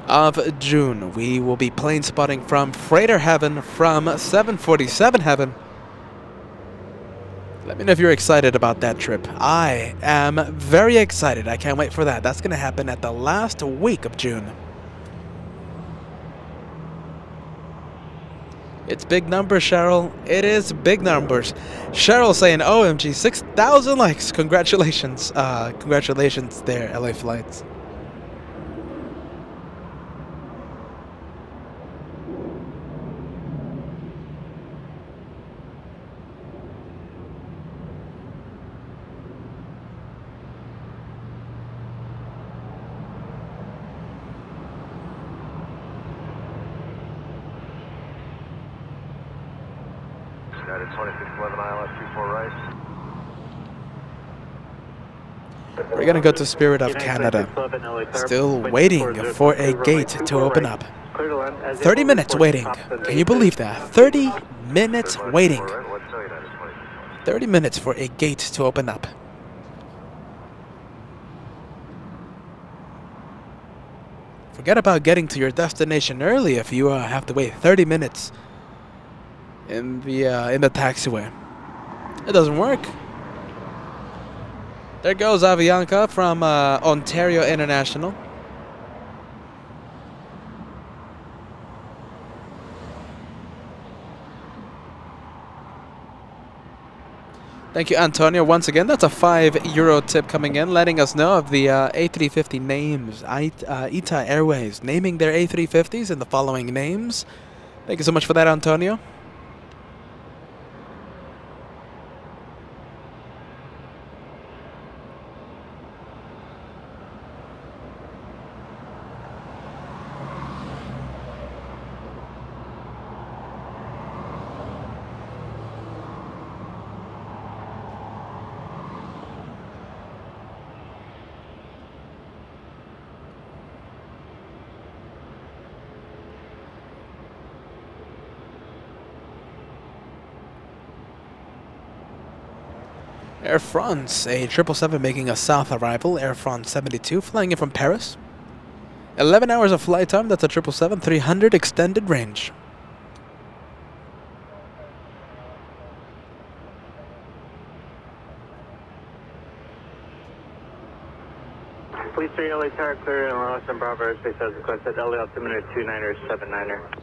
of June. We will be plane spotting from Freighter Heaven, from 747 Heaven. Let me know if you're excited about that trip. I am very excited. I can't wait for that. That's going to happen at the last week of June. It's big numbers, Cheryl. It is big numbers. Cheryl saying, OMG, 6,000 likes. Congratulations. Congratulations there, LA Flights. United 2611 ILS 24 right. We're going to go to Spirit of Canada. Still waiting for a gate to open up. 30 minutes waiting. Can you believe that? 30 minutes waiting. 30 minutes for a gate to open up. Forget about getting to your destination early if you have to wait 30 minutes in the taxiway. It doesn't work. There goes Avianca from Ontario International. Thank you, Antonio. Once again, that's a €5 tip coming in, letting us know of the A350 names. ITA Airways naming their A350s in the following names. Thank you so much for that, Antonio. Air France, a 777 making a south arrival. Air France 72 flying in from Paris. 11 hours of flight time. That's a 777, 300 extended range. Police 3 LA Tower clear and allow us in Bravo airspace as requested. LA altimeter 29er 79er.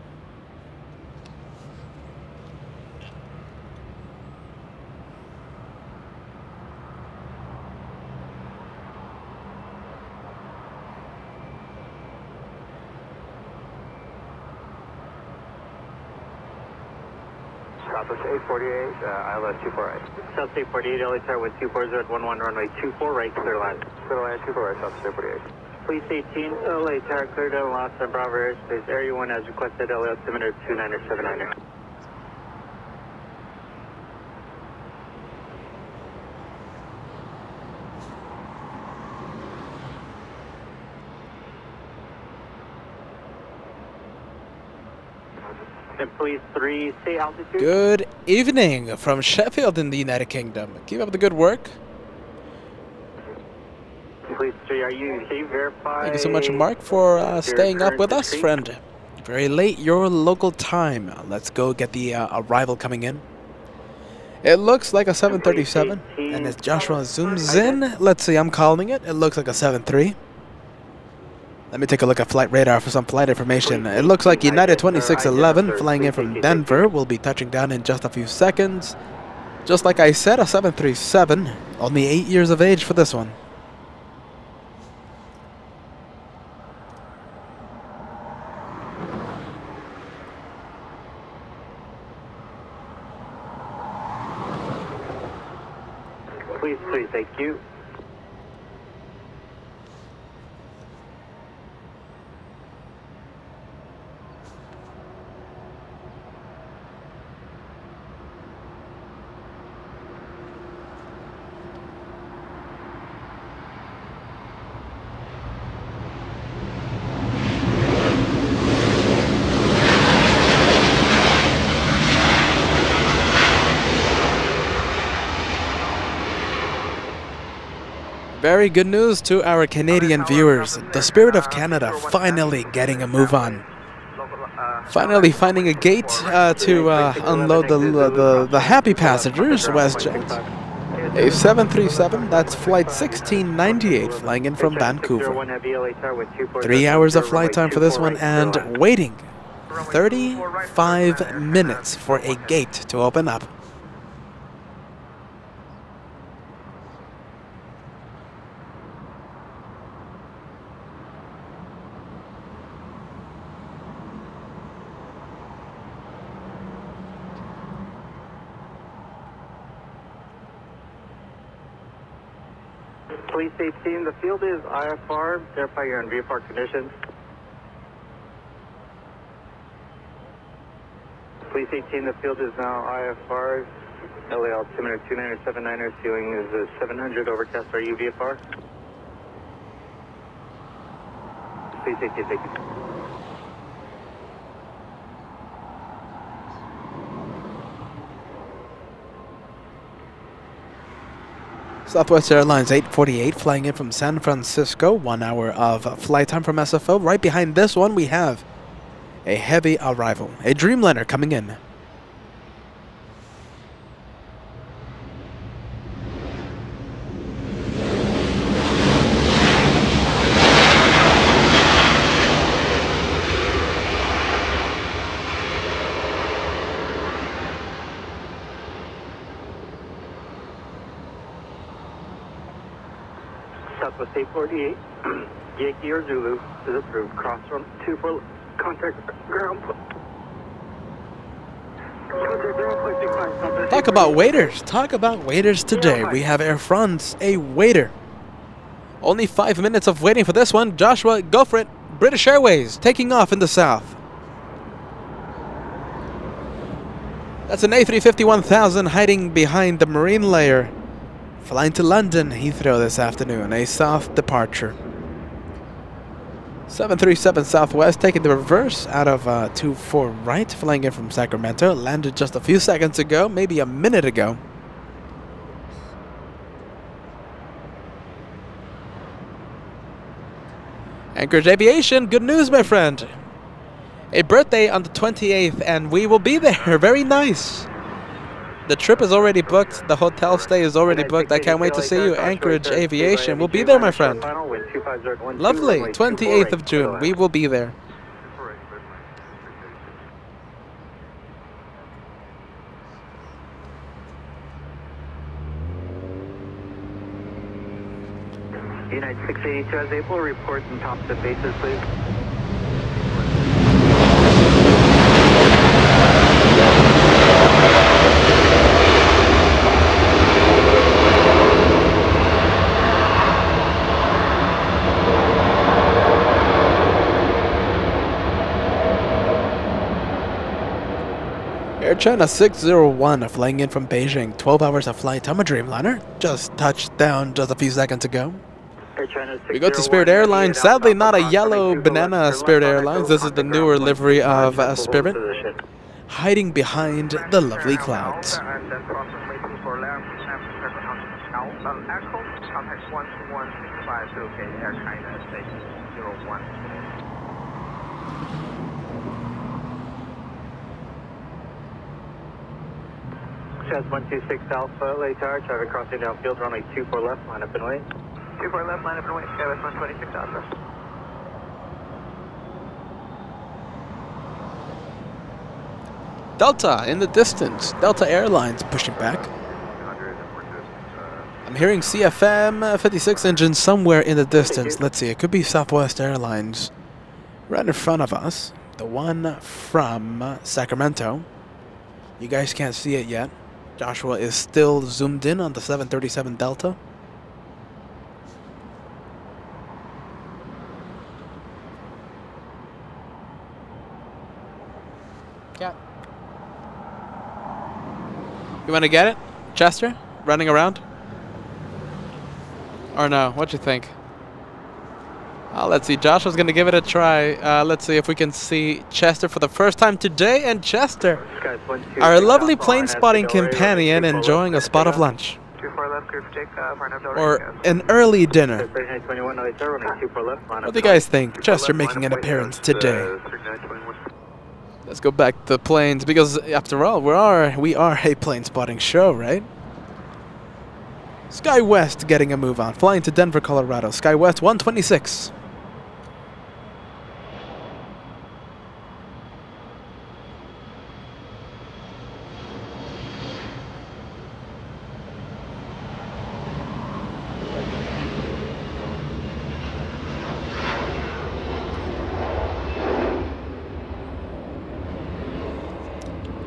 Southwest 848, ILS 24 right. South 848, LA Tower with 240 at 11 runway 24 right, clear line. Clear line 24 right, Southwest 848. Police 18, LA Tower cleared out and lost on Bravo airspace. Area 1 as requested, LA altimeter 29er 79er. And please 3, stay altitude. Good evening from Sheffield in the United Kingdom. Keep up the good work. Police 3, are you, can you verify? Thank you so much, Mark, for staying up with us, friend. Very late, your local time. Let's go get the arrival coming in. It looks like a 737, and as Joshua zooms in, let's see, I'm calling it. It looks like a 73. Let me take a look at flight radar for some flight information. It looks like United 2611 flying in from Denver will be touching down in just a few seconds. Just like I said, a 737, only 8 years of age for this one. Please, thank you. Very good news to our Canadian viewers. The Spirit of Canada finally getting a move on. Finally finding a gate to unload the happy passengers, WestJet. A 737, that's flight 1698 flying in from Vancouver. 3 hours of flight time for this one and waiting 35 minutes for a gate to open up. Police 18, the field is IFR. Verify you're in VFR conditions. Police 18, the field is now IFR. LA altimeter 2979er, ceiling is 700, overcast. Are you VFR? Police 18, thank you. Southwest Airlines 848 flying in from San Francisco. 1 hour of flight time from SFO. Right behind this one we have a heavy arrival. A Dreamliner coming in. Southwest 848, Yankee or Zulu is approved. Cross from 24, contact ground. Talk about waiters. Talk about waiters today. We have Air France, a waiter. Only 5 minutes of waiting for this one. Joshua, go for it. British Airways taking off in the south. That's an A350-1000 hiding behind the marine layer. Flying to London Heathrow this afternoon, a south departure. 737 Southwest taking the reverse out of 24 right, flying in from Sacramento. Landed just a few seconds ago, maybe a minute ago. Anchorage Aviation, good news, my friend. A birthday on the 28th, and we will be there. Very nice. The trip is already booked. The hotel stay is already booked. I can't wait to see you. Anchorage Aviation. We'll be there, my friend. Lovely. 28th of June. We will be there. United 682 as April, report and top to bases, please. Air China 601 flying in from Beijing. 12 hours of flight. I'm a Dreamliner. Just touched down just a few seconds ago. We go to Spirit Airlines. Sadly, not a yellow banana Spirit Airlines. This is the newer livery of Spirit. Hiding behind the lovely clouds. Echo, contact 1165, okay, Air China, station 01. Chaz 126 Alpha, LA Tower, traffic crossing downfield, runway 24 left, line up and wait. 24 left, line up and wait, Skywest 126 Alpha. Delta in the distance. Delta Airlines pushing back. I'm hearing CFM 56 engine somewhere in the distance. Let's see, it could be Southwest Airlines right in front of us. The one from Sacramento. You guys can't see it yet. Joshua is still zoomed in on the 737 Delta. Cat. You want to get it? Chester? Running around? Or no? What you think? Let's see. Joshua's going to give it a try. Let's see if we can see Chester for the first time today. And Chester, our lovely plane spotting companion, enjoying a spot of lunch. 24 left, clear for takeoff, Or an early dinner. What do you guys think? Chester making an appearance today. Let's go back to the planes, because after all, we are a plane spotting show, right? SkyWest getting a move on, flying to Denver, Colorado. SkyWest 126.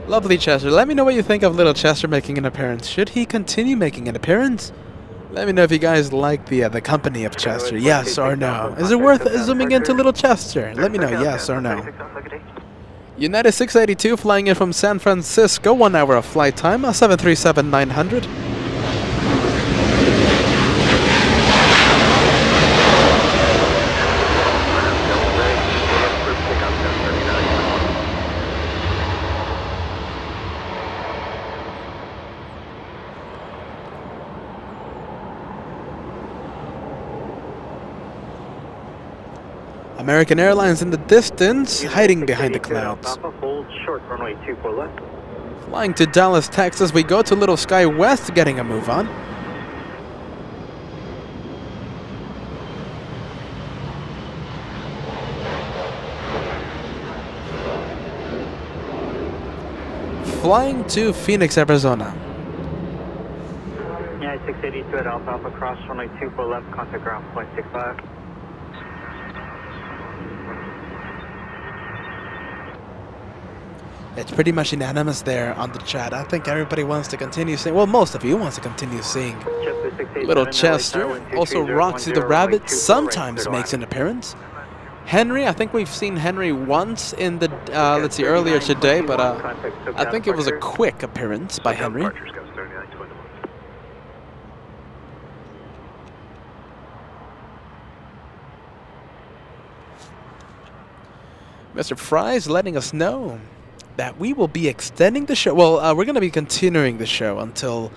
Lovely Chester. Let me know what you think of little Chester making an appearance. Should he continue making an appearance? Let me know if you guys like the company of Chester. Yes or no? Is it worth zooming into little Chester? Let me know yes or no. United 682 flying in from San Francisco. 1 hour of flight time. 737-900. American Airlines in the distance, hiding behind the clouds. Flying to Dallas, Texas, we go to Little Sky West, getting a move on. Flying to Phoenix, Arizona. Yeah, 682 at Alpha Alpha, cross runway 24 left, contact ground 0.65. It's pretty much unanimous there on the chat. I think everybody wants to continue seeing, well, most of you wants to continue seeing little Chester. Also, Roxy the Rabbit sometimes makes an appearance. Henry, I think we've seen Henry once in the, let's see, earlier today, but I think it was a quick appearance by Henry. Mr. Fry's letting us know that we will be extending the show. Well, we're going to be continuing the show until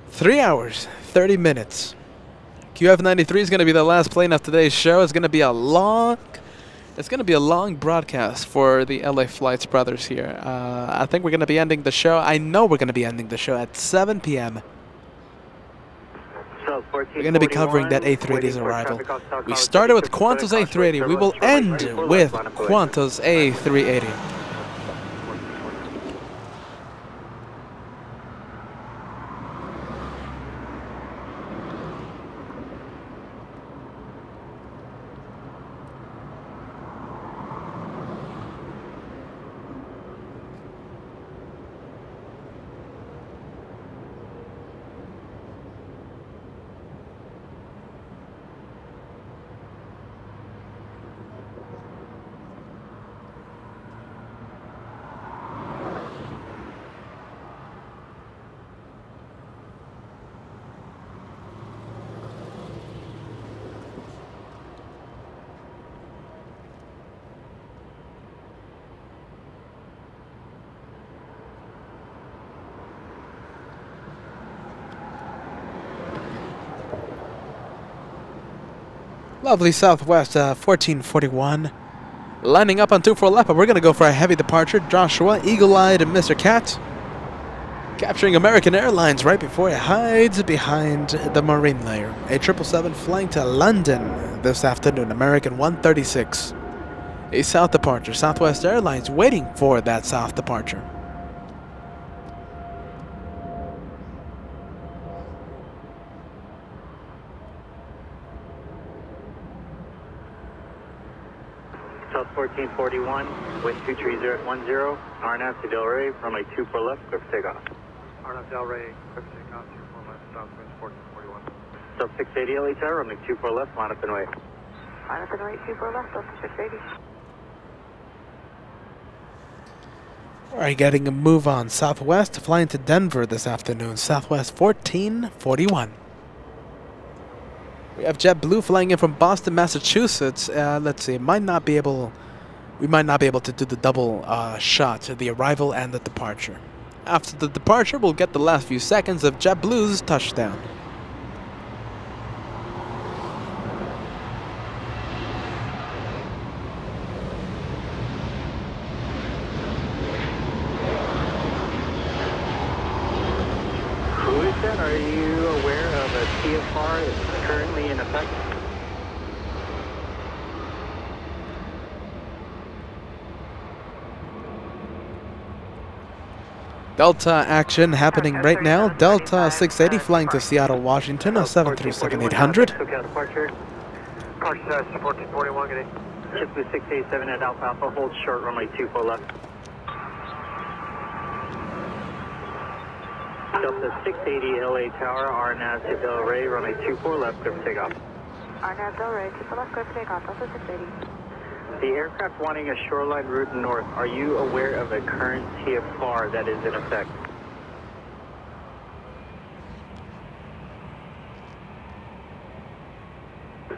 3 hours, 30 minutes. QF93 is going to be the last plane of today's show. It's going to be a long broadcast for the LA Flights brothers here. I think we're going to be ending the show. I know we're going to be ending the show at 7 p.m. We're going to be covering that A380's arrival. We started with Qantas A380. We will end with Qantas A380. Lovely Southwest 1441. Lining up on 24 left, but we're going to go for a heavy departure. Joshua, eagle-eyed, and Mr. Cat. Capturing American Airlines right before it hides behind the marine layer. A 777 flying to London this afternoon, American 136. A south departure. Southwest Airlines waiting for that south departure. South 1441, wind 230 at 10, RNAV to Delray, runway 24 left, clear for takeoff. RNAV Delray, clear for takeoff, 24 left, southwest 1441. South 680 LA Tower, runway 24 left, line up and wait. Line up and wait, 24 left, Delta 680. Alright, getting a move on Southwest, flying to Denver this afternoon, Southwest 1441. We have JetBlue flying in from Boston, Massachusetts. Let's see, we might not be able to do the double shot, the arrival and the departure. After the departure, we'll get the last few seconds of JetBlue's touchdown. Who is that? Are you aware of a TFR that's currently in effect? Delta action happening right now. Delta 680 flying to Seattle, Washington, 737-800. SoCal departure. Car status 1441, good day. JetBlue 687 at Alpha Alpha, hold short, runway 24 left. Delta 680 LA Tower, RNAV to Delray, runway 24 left, clear for takeoff. RNAV Delray, 24 left, clear for takeoff, Delta 680. The aircraft wanting a shoreline route north, are you aware of a current TFR that is in effect?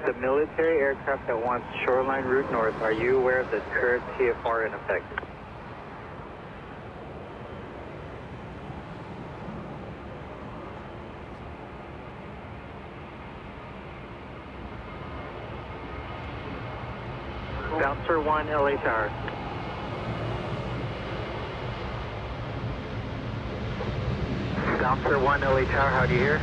The military aircraft that wants shoreline route north, are you aware of the current TFR in effect? Bouncer 1, LA Tower. Bouncer 1, LA Tower, how do you hear?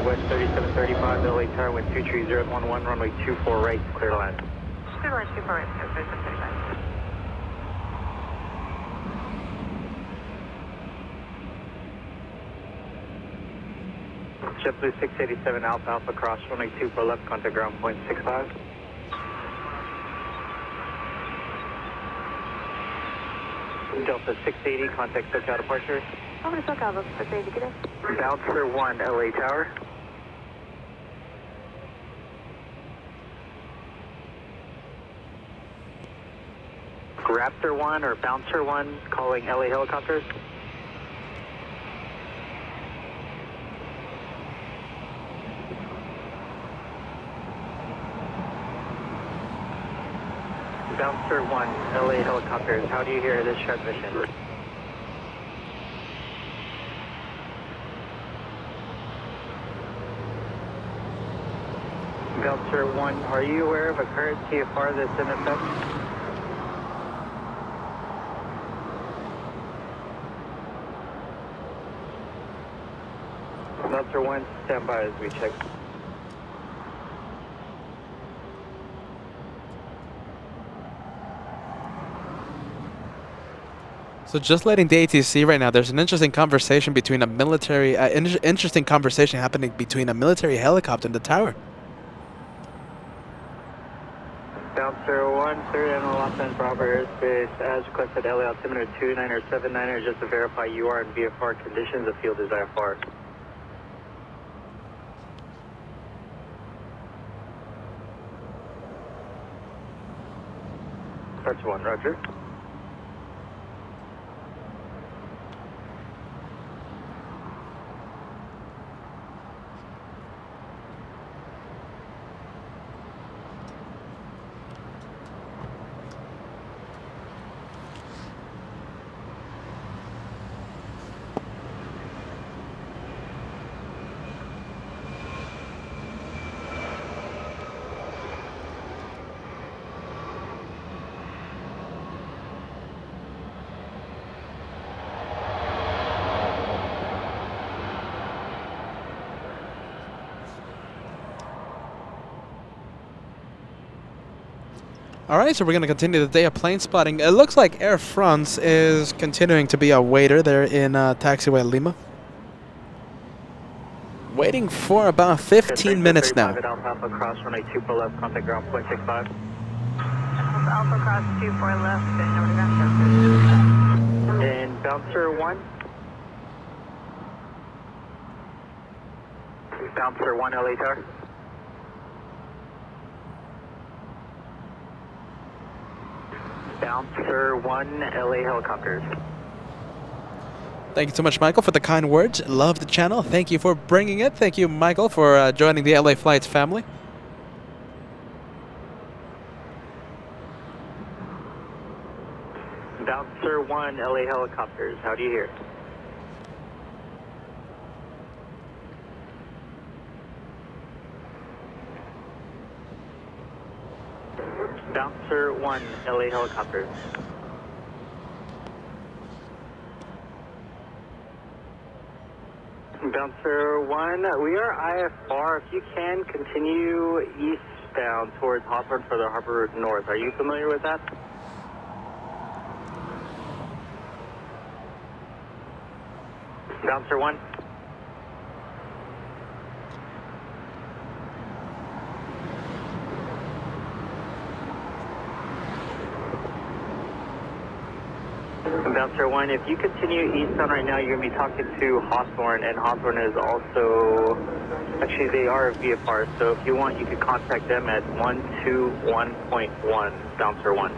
West 3735, LA Tower, wind 23011, runway 24 right, clear to land. Clear line 24 right, 3735. JetBlue 687 Alpha Alpha cross runway 24 left, contact ground point 65. Delta 680, contact SoCal departure. Over to SoCal, Delta 680, good day. Bouncer 1, LA Tower. Raptor 1 or Bouncer 1 calling LA helicopters. Bouncer 1, LA helicopters, how do you hear this transmission? Bouncer 1, are you aware of a current TFR that's in effect? Bouncer 1, stand by as we check. So just letting the ATC right now, there's an interesting conversation between a military, interesting conversation happening between a military helicopter and the tower. Bouncer 1, third and Los Angeles Bravo airspace, as requested LA altimeter 2979er, just to verify you are in VFR conditions, the field is IFR. Touch 1, roger. Alright, so we're going to continue the day of plane spotting. It looks like Air France is continuing to be a waiter there in taxiway Lima. Waiting for about 15 minutes now. Alpha cross runway 24 left, contact ground 0.65. Alpha cross 24 left, And bouncer 1. Bouncer 1 LA Tower. Bouncer 1 LA helicopters. Thank you so much, Michael, for the kind words. Love the channel. Thank you for bringing it. Thank you, Michael, for joining the LA Flights family. Bouncer 1 LA helicopters. How do you hear? Bouncer 1 LA helicopters. Bouncer 1, we are IFR. If you can, continue eastbound towards Hawthorne for the Harbor Route North. Are you familiar with that? Bouncer 1. Bouncer 1, if you continue eastbound right now, you're going to be talking to Hawthorne, and Hawthorne is also, actually they are a VFR, so if you want, you could contact them at 121.1, Bouncer 1.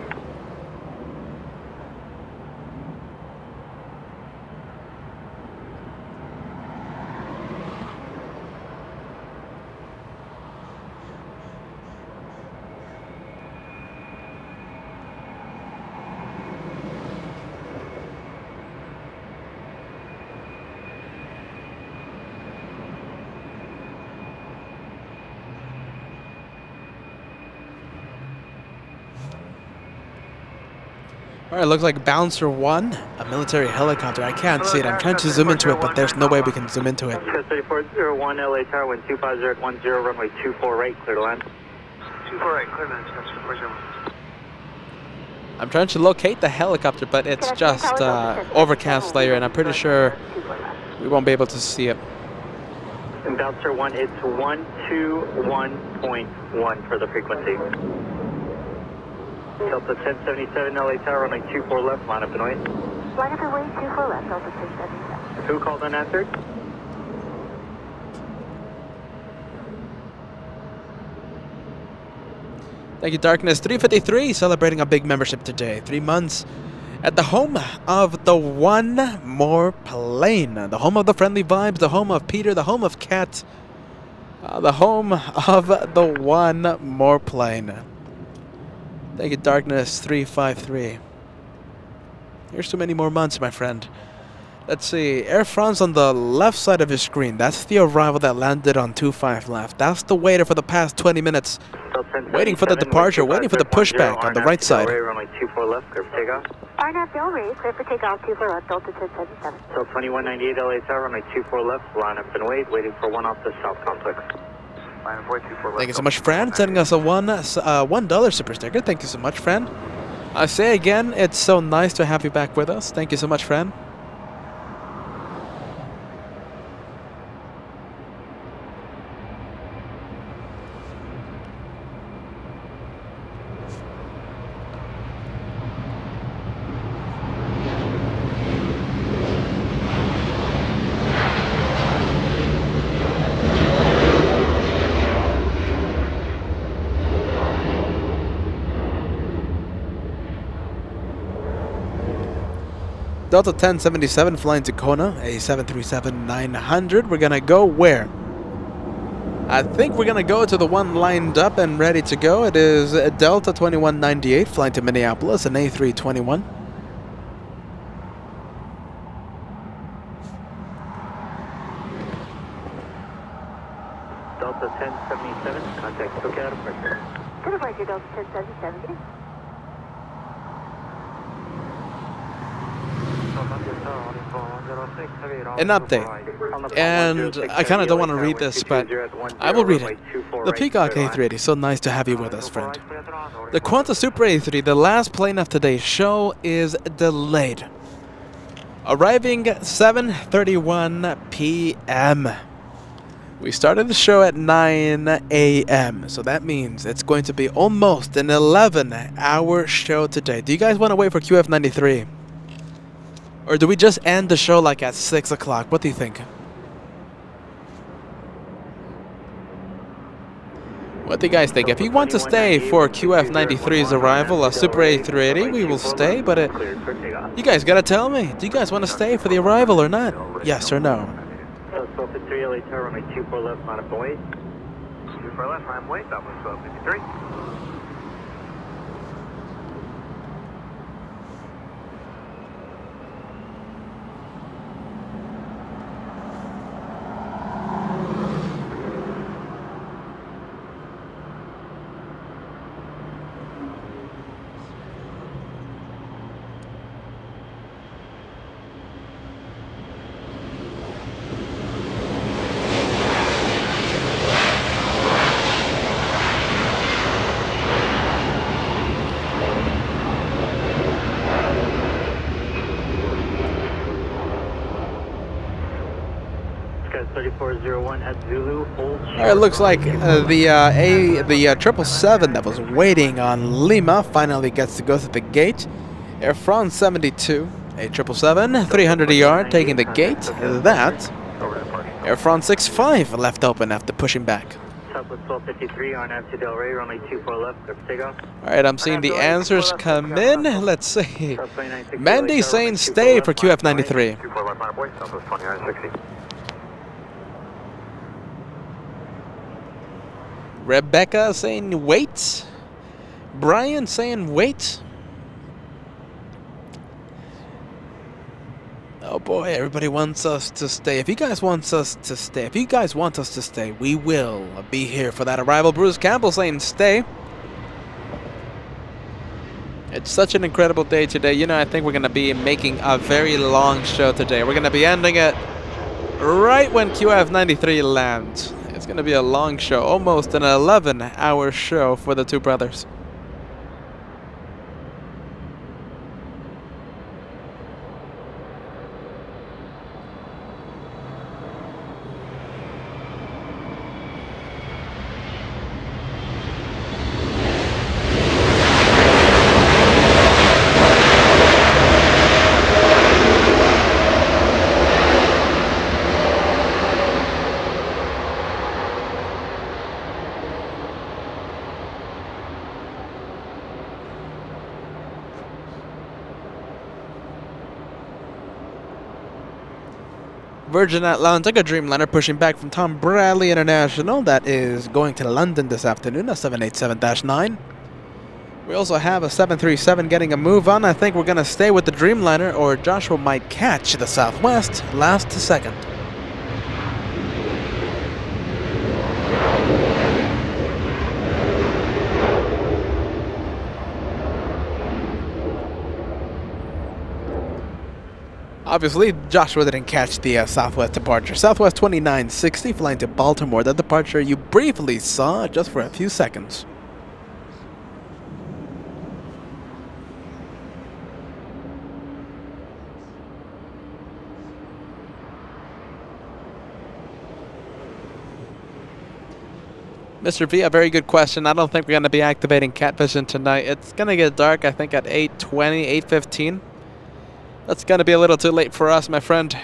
Alright, looks like Bouncer 1, a military helicopter. I can't see it. I'm trying to zoom into it, but there's no way we can zoom into it. 3401 LA Tower, wind 250 runway 24 right, clear to land. 24 right, clear to land, 240. I'm trying to locate the helicopter, but it's just overcast layer, and I'm pretty sure we won't be able to see it. And Bouncer 1, it's 121.1 for the frequency. Delta 1077 LA Tower, runway 24 left, line up and wait. Line up and wait, 24 left, Delta 1077. Who called unanswered? Thank you, Darkness 353, celebrating a big membership today. 3 months at the home of the One More Plane. The home of the friendly vibes, the home of Peter, the home of Kat, the home of the One More Plane. Thank you, Darkness 353. Here's too many more months, my friend. Let's see. Air France on the left side of your screen. That's the arrival that landed on 25 left. That's the waiter for the past 20 minutes. Waiting for the departure, waiting for the pushback on the right side. Runway 24 left, clear for takeoff. RNAV Delray, clear for takeoff, 24 left, Delta 1077. So 2198 LA Tower, runway 24 left, line up and wait, waiting for one off the south complex. Thank you so much, Fran, sending us a $1 super sticker. Thank you so much, Fran. I say again, it's so nice to have you back with us. Thank you so much, Fran. Delta 1077 flying to Kona, a 737-900. We're gonna go where? I think we're gonna go to the one lined up and ready to go. It is Delta 2198 flying to Minneapolis, an A321. Delta 1077, contact SoCal departure. Good departure, Delta 1077. An update, and I kind of don't want to read this, but I will read it. The Peacock A380, so nice to have you with us, friend. The Qantas Super 83, the last plane of today's show, is delayed. Arriving 7:31 p.m. We started the show at 9 a.m. So that means it's going to be almost an 11-hour show today. Do you guys want to wait for QF93? Or do we just end the show like at 6 o'clock? What do you think? What do you guys think? If you want to stay for QF93's arrival, a Super A380, we will stay, but you guys gotta tell me. Do you guys want to stay for the arrival or not? Yes or no? Southwest 53, LA Tower, runway 24 left, line up and wait. 24 left, line wait, Southwest 53. It looks like the 777 that was waiting on Lima finally gets to go through the gate. Air France 72, a 777, 300 ER taking the gate. That Air France 65 left open after pushing back. Southwest 1253 on to Delray, runway 24 left, clear for takeoff. Alright, I'm seeing the answers come in. Let's see. Mandy saying stay for QF93. 24 left, line up wait, Southwest 2960. Rebecca saying wait. Brian saying wait. Oh boy, everybody wants us to stay. If you guys want us to stay, we will be here for that arrival. Bruce Campbell saying stay. It's such an incredible day today. You know, I think we're going to be making a very long show today. We're going to be ending it right when QF93 lands. It's going to be a long show, almost an 11-hour show for the two brothers. Virgin Atlantic, a Dreamliner pushing back from Tom Bradley International. That is going to London this afternoon, a 787-9. We also have a 737 getting a move on. I think we're going to stay with the Dreamliner, or Joshua might catch the Southwest last second. Obviously, Joshua didn't catch the Southwest departure. Southwest 2960 flying to Baltimore. That departure you briefly saw just for a few seconds. Mr. V, a very good question. I don't think we're going to be activating cat vision tonight. It's going to get dark, I think, at 8:20, 8:15. That's going to be a little too late for us, my friend.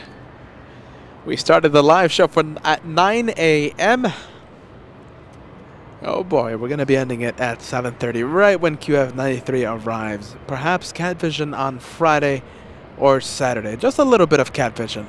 We started the live show at 9 a.m. Oh boy, we're going to be ending it at 7:30, right when QF93 arrives. Perhaps cat vision on Friday or Saturday. Just a little bit of cat vision.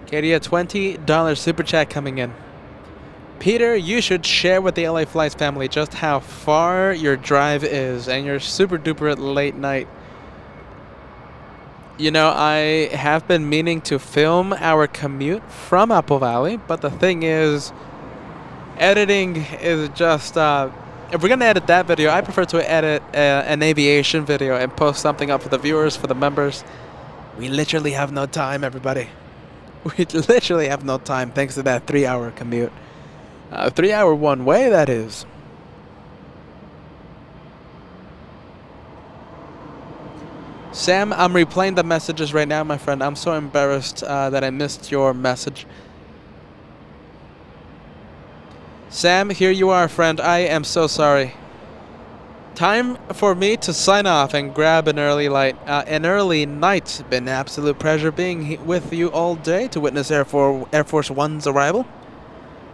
Katie, a $20 super chat coming in. Peter, you should share with the LA Flights family just how far your drive is and your super duper late night You know, I have been meaning to film our commute from Apple Valley, but the thing is, editing is just, if we're going to edit that video, I prefer to edit an aviation video and post something up for the viewers, for the members. We literally have no time, everybody. We literally have no time thanks to that 3-hour commute. 3-hour one way, that is. Sam, I'm replaying the messages right now, my friend. I'm so embarrassed that I missed your message. Sam, here you are, friend. I am so sorry. Time for me to sign off and grab an early night. Been an absolute pleasure being with you all day to witness Air Force One's arrival.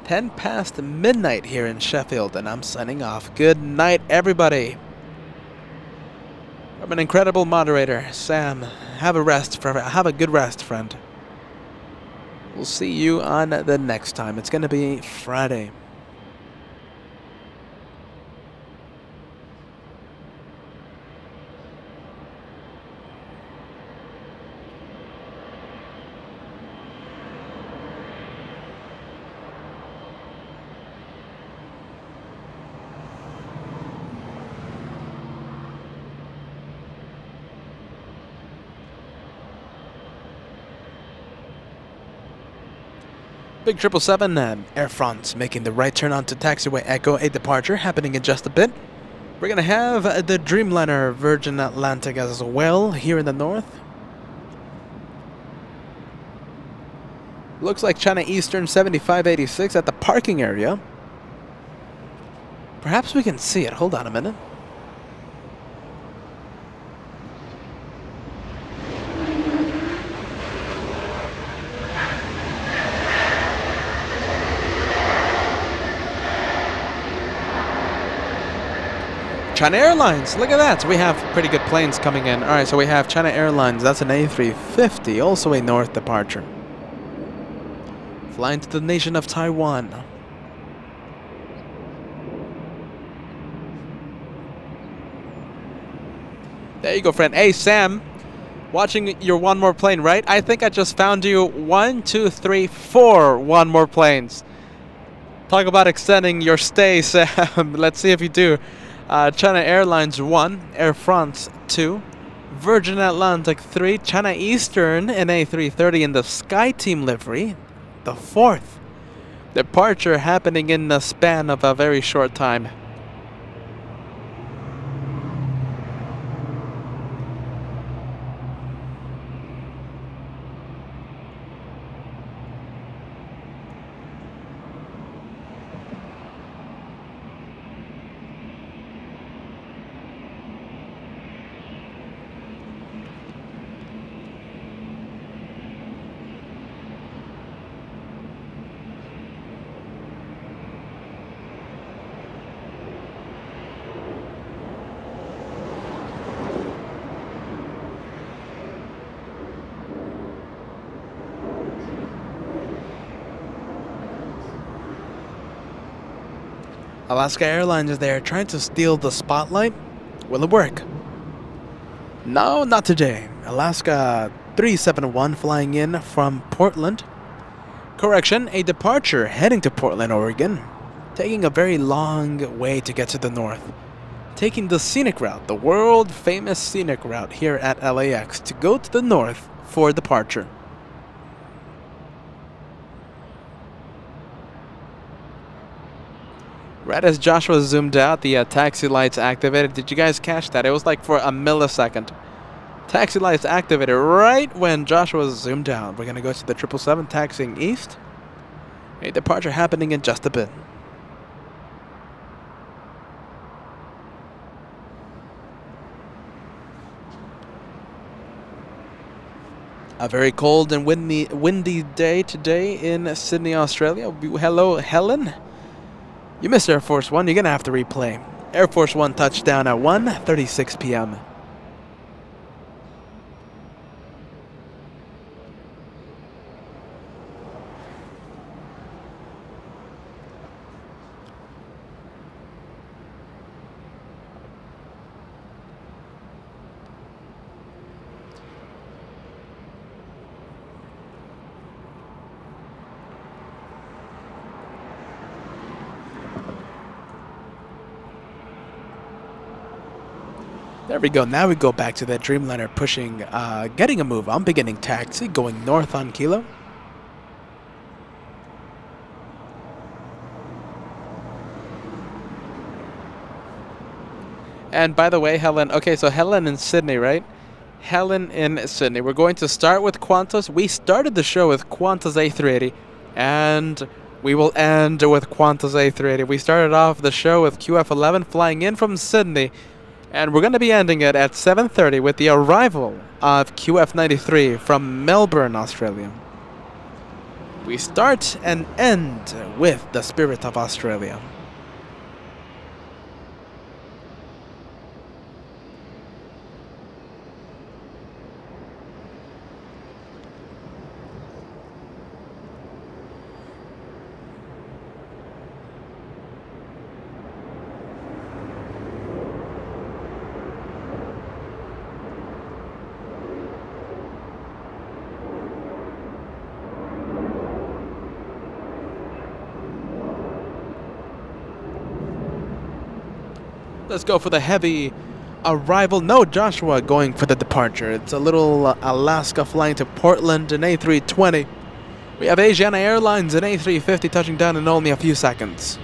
10 past midnight here in Sheffield, and I'm signing off. Good night, everybody. I'm an incredible moderator, Sam. Have a good rest, friend. We'll see you on the next time. It's going to be Friday. Big 777 Air France making the right turn onto taxiway Echo, a departure happening in just a bit. We're going to have the Dreamliner Virgin Atlantic as well here in the north. Looks like China Eastern 7586 at the parking area. Perhaps we can see it. Hold on a minute. China Airlines, look at that. So we have pretty good planes coming in. All right, so we have China Airlines. That's an A350, also a north departure. Flying to the nation of Taiwan. There you go, friend. Hey, Sam, watching your one more plane, right? I think I just found you 1, 2, 3, 4 one more planes. Talk about extending your stay, Sam. Let's see if you do. China Airlines 1, Air France 2, Virgin Atlantic 3, China Eastern an A330 in the SkyTeam livery, the 4th departure happening in the span of a very short time. Alaska Airlines is there trying to steal the spotlight. Will it work? No, not today. Alaska 371 flying in from Portland. Correction, a departure heading to Portland, Oregon. Taking a very long way to get to the north. Taking the scenic route, the world famous scenic route here at LAX to go to the north for departure. Right as Joshua zoomed out, the taxi lights activated. Did you guys catch that? It was like for a millisecond. Taxi lights activated right when Joshua zoomed out. We're going to go to the 777 taxiing east. A departure happening in just a bit. A very cold and windy day today in Sydney, Australia. Hello, Helen. You missed Air Force One. You're going to have to replay. Air Force One touchdown at 1:36 p.m. There we go. Now we go back to that Dreamliner pushing, getting a move on, beginning taxi, going north on Kilo. And by the way, Helen, okay, so Helen in Sydney, right? Helen in Sydney. We're going to start with Qantas. We started the show with Qantas A380, and we will end with Qantas A380. We started off the show with QF11 flying in from Sydney, and we're going to be ending it at 7:30 with the arrival of QF93 from Melbourne, Australia. We start and end with the Spirit of Australia. Let's go for the heavy arrival. No, Joshua going for the departure. It's a little Alaska flying to Portland in A320. We have Asiana Airlines in A350 touching down in only a few seconds.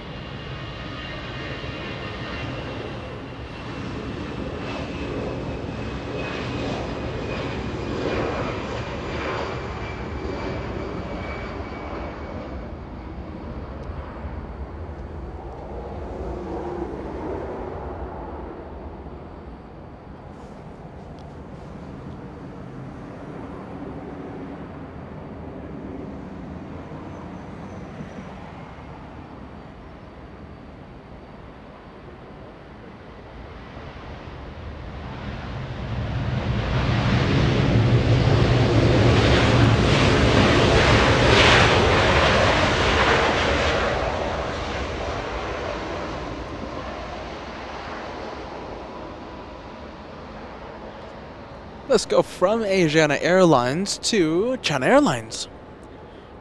Let's go from Asiana Airlines to China Airlines.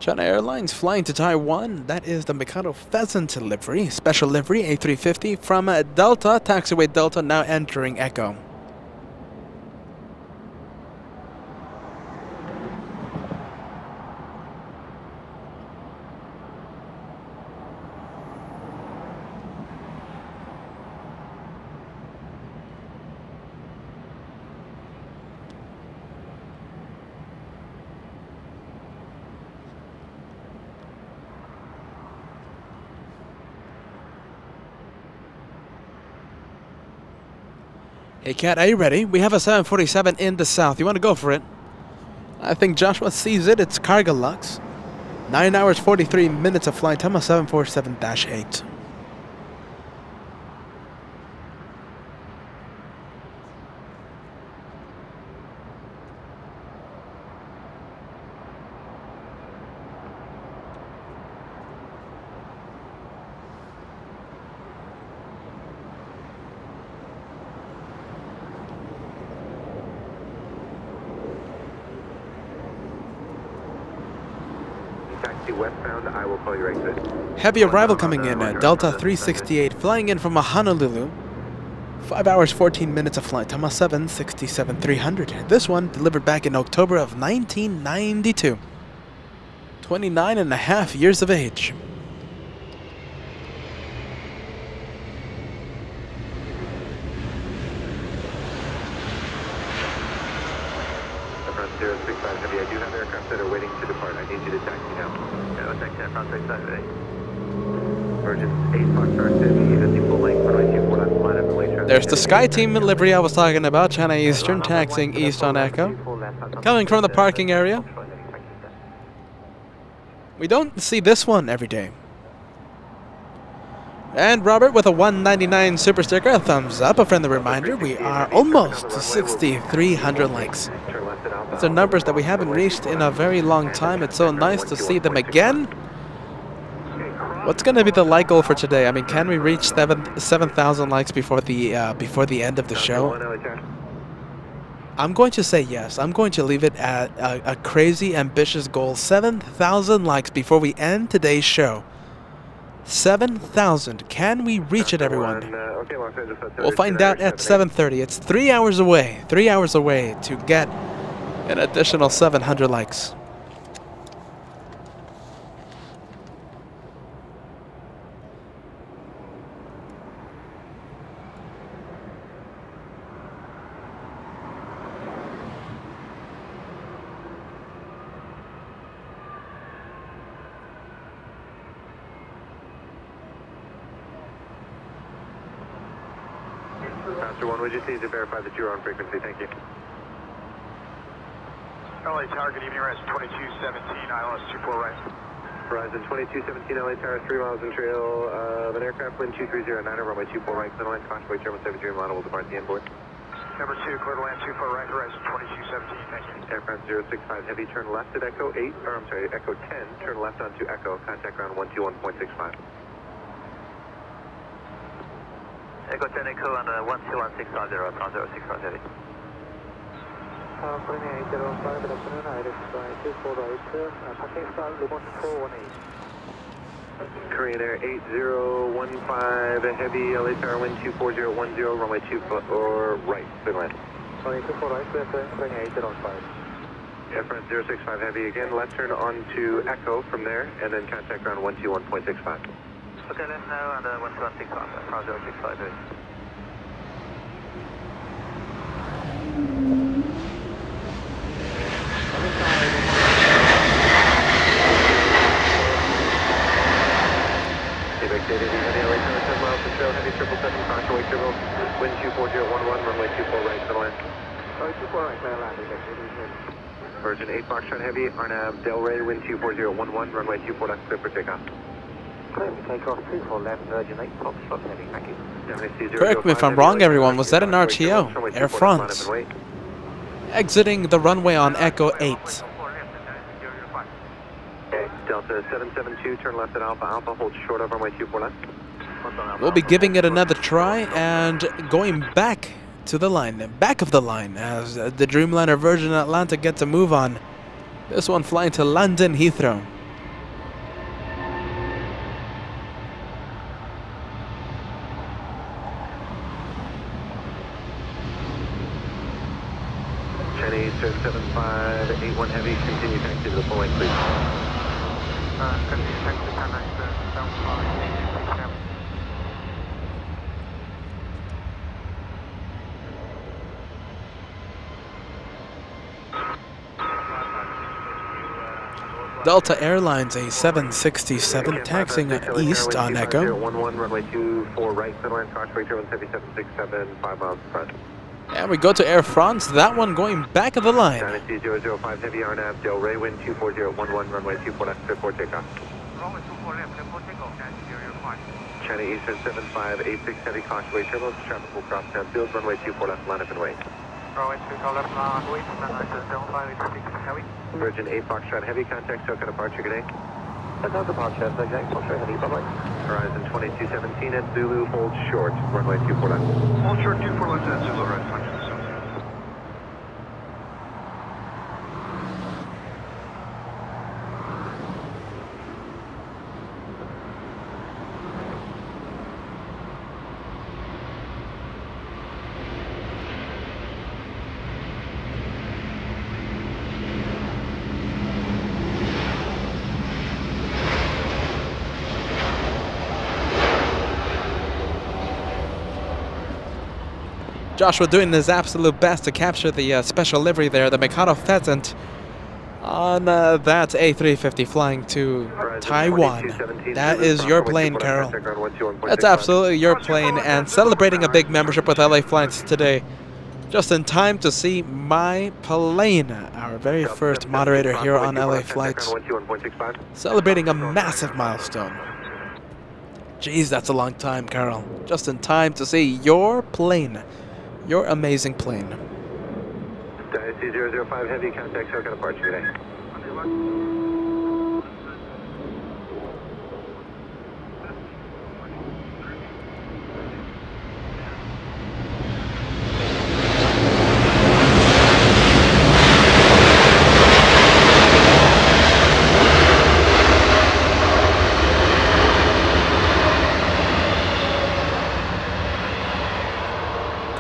China Airlines flying to Taiwan. That is the Mikado Pheasant livery, special livery A350 from Delta, taxiway Delta, now entering Echo. Hey Kat, are you ready? We have a 747 in the south. You want to go for it? I think Joshua sees it. It's Cargo Lux. 9 hours 43 minutes of flight time, a 747-8. Westbound, I will call your exit. Heavy arrival coming in at Delta 368, flying in from Honolulu. 5 hours 14 minutes of flight time, a 767-300. This one delivered back in October of 1992. 29 and a half years of age. Front 035 Heavy, I do have aircraft that are waiting to depart. I need you to taxi now. Taxi at front 35 Heavy. Virgin 8 Foxtrot 50, full length, runway 24 left, line up, delay traffic. There's the Sky Team livery I was talking about, China Eastern, taxiing east on Echo. Coming from the parking area. We don't see this one every day. And Robert with a 199 super sticker, a thumbs up, a friendly reminder, we are almost to 6,300 likes. These are numbers that we haven't reached in a very long time. It's so nice to see them again. What's going to be the like goal for today? I mean, can we reach 7,000 likes before the end of the show? I'm going to say yes. I'm going to leave it at a crazy, ambitious goal. 7,000 likes before we end today's show. 7,000. Can we reach it, everyone? Okay, Los Angeles, We'll find out at 7:30. It's 3 hours away. 3 hours away to get an additional 700 likes. Master 1, would you please verify that you're on frequency? Thank you. LA Tower, good evening, Horizon 2217, ILS 24 right. Horizon 2217, LA Tower, 3 miles in trail of an aircraft, wind 2309, runway 24 right, center line, convoy, German 73 model will depart the inboard. Number 2, clear to land 24 right, Horizon 2217, thank you. Aircraft 065 Heavy, turn left at Echo 8, or I'm sorry, Echo 10, turn left onto Echo, contact ground 121.65. Echo 10 Echo on 121.650, ground 065 Heavy. 4805, good afternoon, ILS 24 right, parking start, Lumon 418. Korean Air 8015 Heavy, LA Tower, wind 24010, runway 24 right, clear to land. 24 right, clear to 2805. Aircraft 065 Heavy again, left turn onto Echo from there, and then contact ground 121.65. Okay, let's now on 121.650, ground 065 Heavy. Evacuated Heavy, LA Tower, 10 miles to trail, Heavy 777, caution wake triple, wind 24011, runway 24 right, center line. 24 right, clear land, evacuated. Virgin 8 Foxtrot Heavy, RNAV Delray, wind 24011, runway 24 left, clear for takeoff. Clear for takeoff, 24 left, Virgin 8 Foxtrot Heavy, thank you. Correct me if I'm wrong, everyone. Was that an RTO? Air France. Exiting the runway on Echo 8. Okay, Delta 772, turn left at Alpha, Alpha, hold short of runway 24 left. We'll be giving it another try and going back to the line, back of the line, as the Dreamliner Virgin Atlantic gets a move on. This one flying to London Heathrow. Chinese 7581 Heavy, continue taxi to the full length, please. Continue taxi to 1097. Delta Airlines, a 767, taxiing east on Echo. 011, runway 24 right, center line, Crossway, German 7767, 5 miles in front. And we go to Air France, that one going back of the line. Dynasty 005 Heavy, RNAV, Delray, wind 24011, runway 24 left, clear for takeoff. Runway 24 left, clear for takeoff, China Eastern 7586 Heavy, Crossway, Turbos, traffic will cross down field, runway 24 left, line up and wait. Runway 24 left, line up and wait, 7586 Heavy. Virgin 8 Foxtrot Heavy, contact SoCal departure, good day. SoCal departure, Virgin 8 Foxtrot Heavy, bye-bye. Horizon 2217 at Zulu, hold short, runway 24 left. Hold short, 24 left at Zulu, right, thank you. Joshua doing his absolute best to capture the special livery there, the Mikado Pheasant, on that A350 flying to Taiwan. That is your plane, Carol. That's absolutely your plane, and celebrating a big membership with LA Flights today. Just in time to see my plane, our very first moderator here on LA Flights, celebrating a massive milestone. Jeez, that's a long time, Carol. Just in time to see your plane. Your amazing plane. Dynasty 005 Heavy, contact SoCal departure today.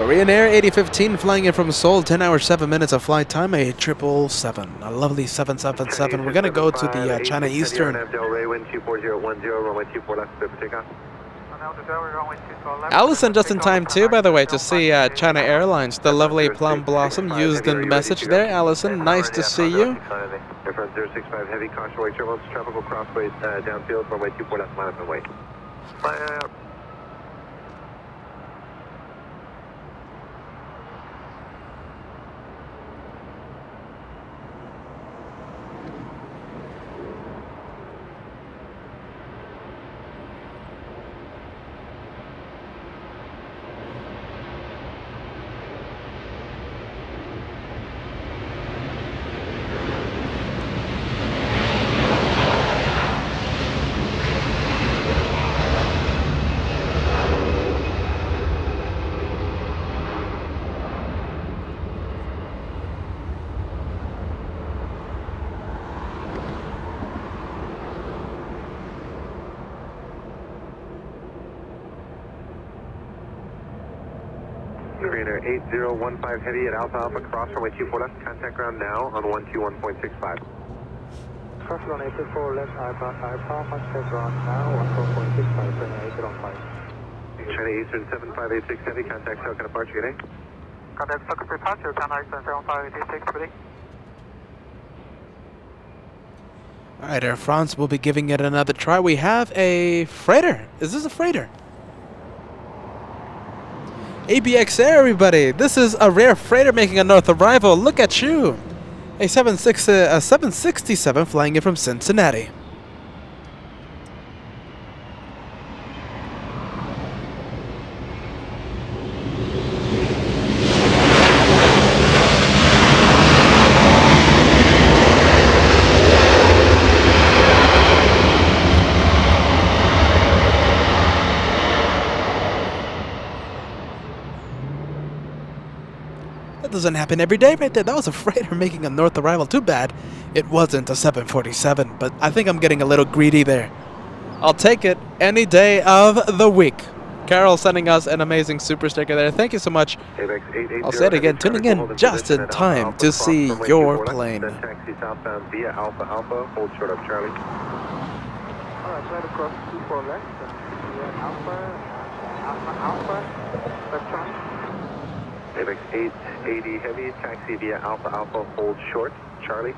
Korean Air 8015 flying in from Seoul, 10 hours 7 minutes of flight time, a 777, a lovely 777. We're going to go to the China Eastern. Allison just in time too, by the way, to see China Airlines, the lovely plum blossom used in the message there. Allison, nice to see you. Airfront 065 heavy, caution right turbulence, tropical crossways downfield, runway 24 left, line up and wait. Korean Air 8015 heavy at Alpha Alpha, cross runway 24 left, contact ground now on 121.65. Cross runway 24 left, Alpha Alpha, contact ground now on 121.65, runway 8015. China Eastern 7586 heavy, contact SoCal departure, good day. Contact SoCal departure, China Eastern 7586, good day. All right, Air France will be giving it another try. We have a freighter. Is this a freighter? ABX Air, everybody. This is a rare freighter making a north arrival. Look at you. A 767 flying in from Cincinnati. That doesn't happen every day right there. That was a freighter making a north arrival. Too bad it wasn't a 747, but I think I'm getting a little greedy there. I'll take it any day of the week. Carol sending us an amazing super sticker there. Thank you so much. I'll say it again, tuning in just in time to see your plane. Taxi southbound via Alpha Alpha, hold short of Charlie. Alright, right across 24 left, Alpha, left Charlie. ABX 880 heavy, taxi via Alpha Alpha, hold short, Charlie.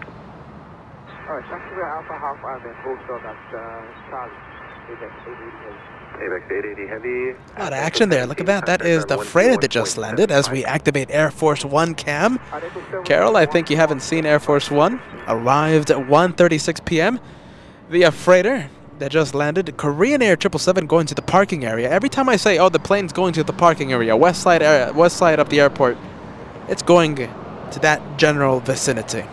Alright, taxi via Alpha Alpha, then hold short at Charlie. ABX 880 heavy. A lot of action there. Look at that. That is the freighter that just landed as we activate Air Force One cam. Carol, I think you haven't seen Air Force One. Arrived at 1:36 p.m. via freighter that just landed. Korean Air 777 going to the parking area. Every time I say, oh, the plane's going to the parking area, west side up the airport, it's going to that general vicinity.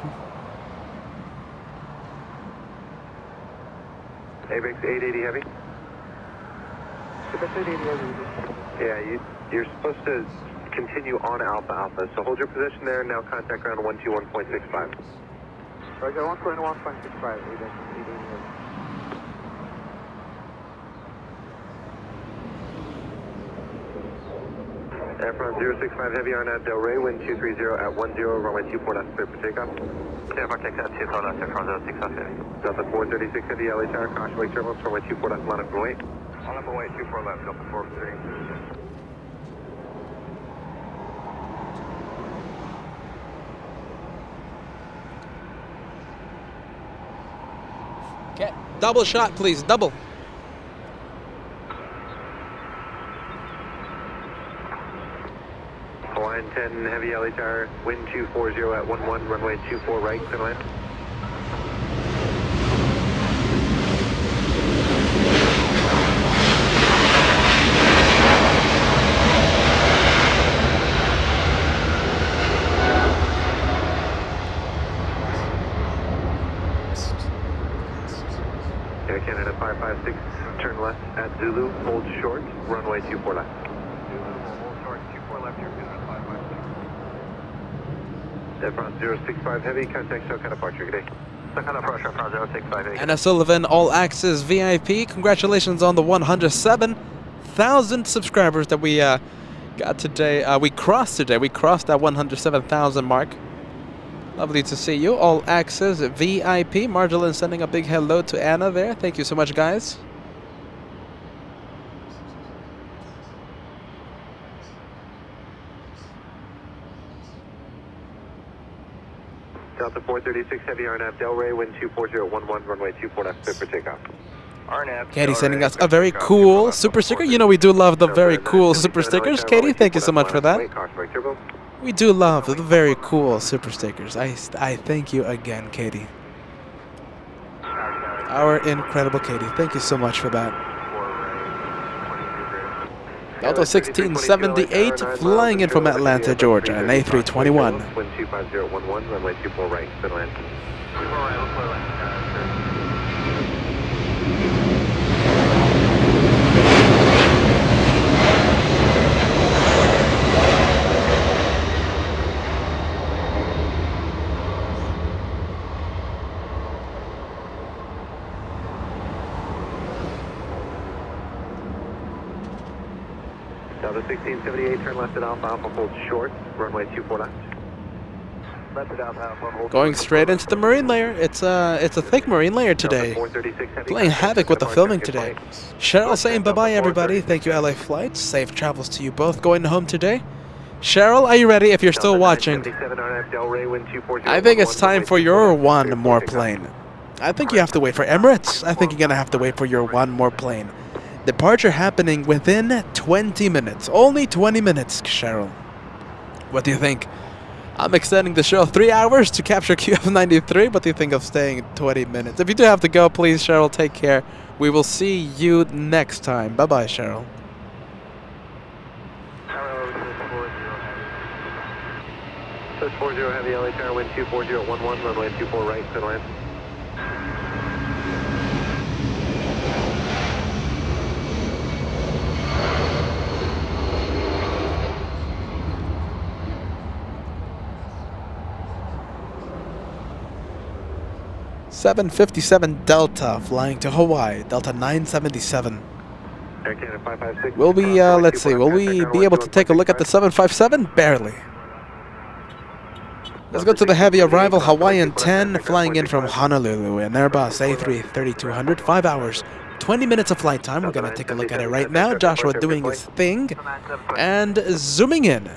ABX 880 heavy. Yeah, you're supposed to continue on Alpha Alpha, so hold your position there. Now contact ground 121.65. Roger, 121.65. Airfront 065 heavy, RNAV Del Rey, wind 230 at 10, runway 24 left, clear for takeoff. Airfront takes out 24 left, Airfront 065 heavy. Delta 436 heavy, LA Tower, caution wake turbulence, runway 24 left, line up and wait. Line up and wait, 24 left, Delta 436. Okay, double shot, please, double. Hawaiian 10 heavy, LA Tower, wind 240 at 11, runway 24 right, clear land. Air Canada 556, turn left at Zulu, hold short, runway 24 left. Hold short, 24 left, here, Canada 556. Airfront 065 heavy, contact SoCal departure, good day. SoCal departure, Airfront 065 heavy. Anna Sullivan, All Access VIP. Congratulations on the 107,000 subscribers that we Got today, we crossed today. We crossed that 107,000 mark. Lovely to see you. All access VIP. Marjolein sending a big hello to Anna there. Thank you so much, guys. Delta 436 Heavy RNAV Delray, wind 24011, runway 24 left, clear for takeoff. RNAV. Katie sending us a very cool super sticker. You know we do love the very cool super stickers. Katie, thank you so much for that. We do love the very cool super stickers. I thank you again, Katie. Our incredible Katie. Thank you so much for that. Delta 1678 flying in from Atlanta, Georgia, an A321. Wind 25011, runway 24 right, clear land. 24 right, we'll clear land. 1678, turn left at Alpha, Alpha hold short, runway 24 left. Left at Alpha, Alpha hold Going straight into the marine layer. It's a thick marine layer today. Playing havoc with the filming today. Cheryl saying bye-bye, everybody. Thank you, LA Flights. Safe travels to you both going home today. Cheryl, are you ready if you're still watching? I think it's time for your one more plane. I think you have to wait for Emirates. I think you're going to have to wait for your one more plane. Departure happening within 20 minutes. Only 20 minutes, Cheryl. What do you think? I'm extending the show 3 hours to capture QF93. What do you think of staying 20 minutes? If you do have to go, please, Cheryl, take care. We will see you next time. Bye-bye, Cheryl. Search 40 Heavy LA Tower, wind 24011, runway 24 right, clear land. .757 Delta flying to Hawaii, Delta 977. Will we, let's see, will we be able to take a look at the 757? Barely. Let's go to the heavy arrival, Hawaiian 10, flying in from Honolulu, an Airbus A330-200, 5 hours, 20 minutes of flight time. We're going to take a look at it right now. Joshua doing his thing and zooming in.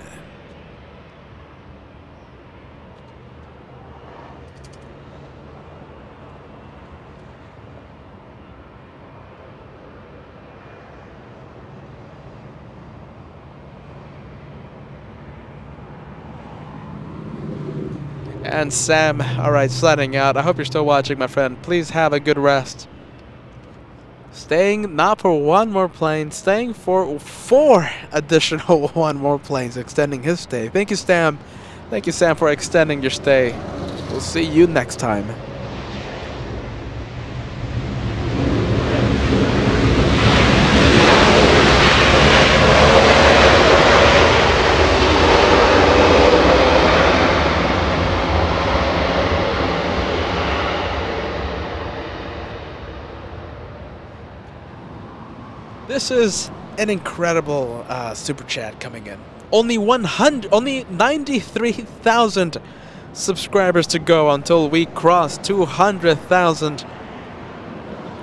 And Sam, alright, sliding out. I hope you're still watching, my friend. Please have a good rest. Staying not for one more plane, staying for 4 additional one more planes, extending his stay. Thank you, Sam. Thank you, Sam, for extending your stay. We'll see you next time. This is an incredible super chat coming in. Only 93,000 subscribers to go until we cross 200,000.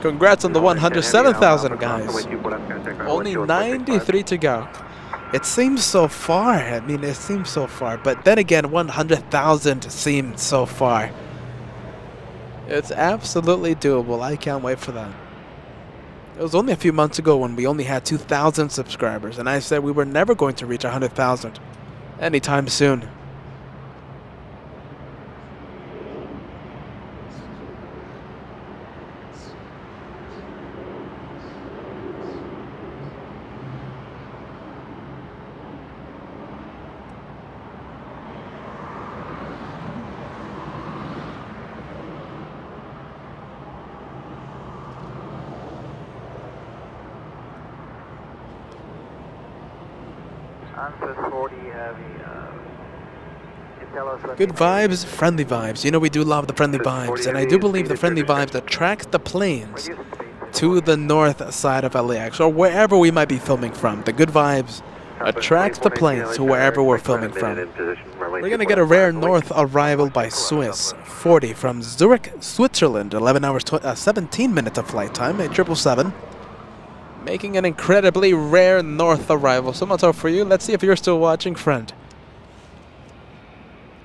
Congrats on the 107,000, guys. Only 93 to go. It seems so far. I mean, it seems so far. But then again, 100,000 seems so far. It's absolutely doable. I can't wait for that. It was only a few months ago when we only had 2,000 subscribers, and I said we were never going to reach 100,000 anytime soon. Good vibes, friendly vibes. You know we do love the friendly vibes, and I do believe the friendly vibes attract the planes to the north side of LAX, or wherever we might be filming from. The good vibes attracts the planes to wherever we're filming from. We're going to get a rare north arrival by Swiss 40 from Zurich, Switzerland. 11 hours, 17 minutes of flight time, a 777. Making an incredibly rare north arrival. So much for you. Let's see if you're still watching, friend.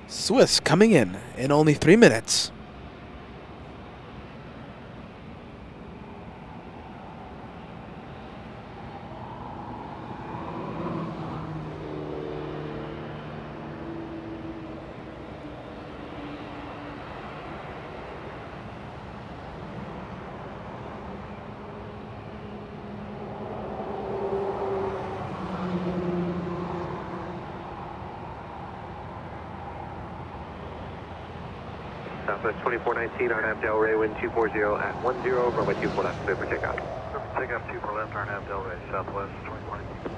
Swiss coming in only 3 minutes. Southwest 2419, RNAV Delray, wind 240 at 10, runway 24 left, clear for takeoff. Takeoff 24 left, RNAV Delray, Southwest 2419.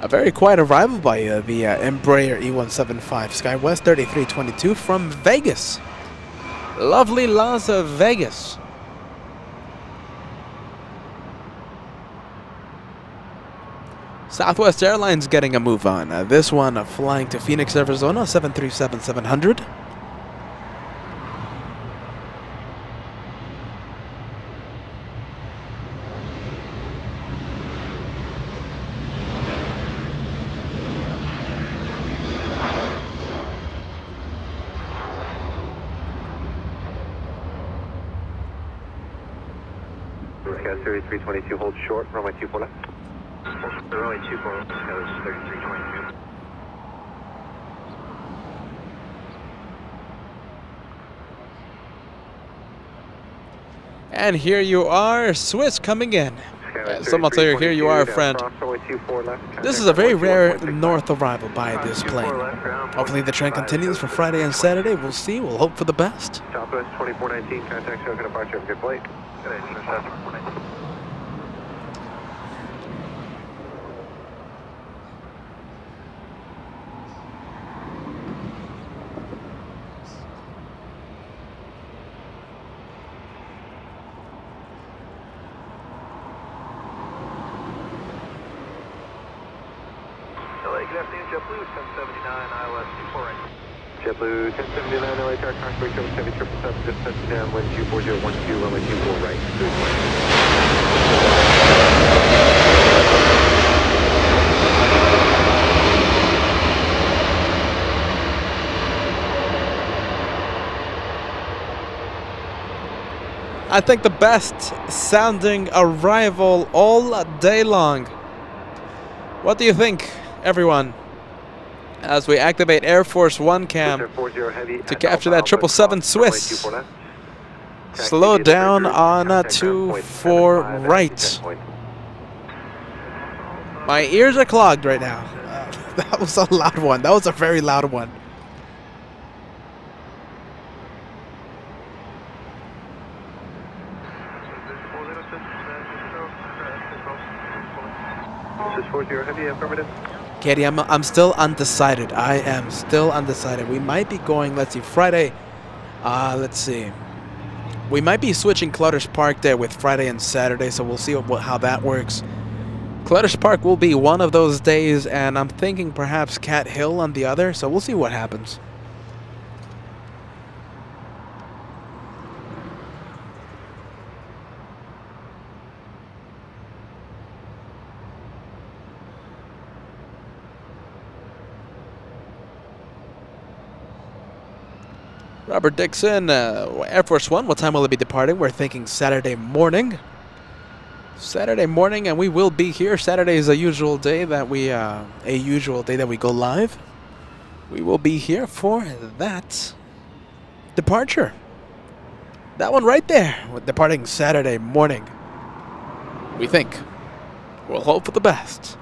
A very quiet arrival by the Embraer E175 SkyWest 3322 from Vegas. Lovely Las Vegas. Southwest Airlines getting a move on. This one flying to Phoenix, Arizona, 737-700. Series 322, hold short, runway 24 left. Runway 24 left, Skywards 3322. And here you are, Swiss coming in. Someone tell you, here you are, friend. This is a very rare north arrival by this plane. Hopefully the trend continues for Friday and Saturday. We'll see. We'll hope for the best. Southwest 2419, contact show for departure. Have a good flight. Good day, Southwest 2419. Good afternoon, JetBlue 1079, ILS 24 right. JetBlue 1079, LA Tower, Concord 777, just touchdown, wind 24012, runway 24 right. I think the best sounding arrival all day long. What do you think, everyone? As we activate Air Force One cam to capture that 777 Swiss. Slow down on 24 right. My ears are clogged right now. That was a loud one. That was a very loud one. Heavy, affirmative. Katie, I'm still undecided. I am still undecided. We might be going, let's see, Friday. Let's see. We might be switching Clutter's Park there with Friday and Saturday, so we'll see how that works. Clutter's Park will be one of those days, and I'm thinking perhaps Cat Hill on the other, so we'll see what happens. Robert Dixon, Air Force One, what time will it be departing? We're thinking Saturday morning. Saturday morning, and we will be here. Saturday is a usual day that we go live. We will be here for that departure. That one right there, departing Saturday morning. We think. We'll hope for the best.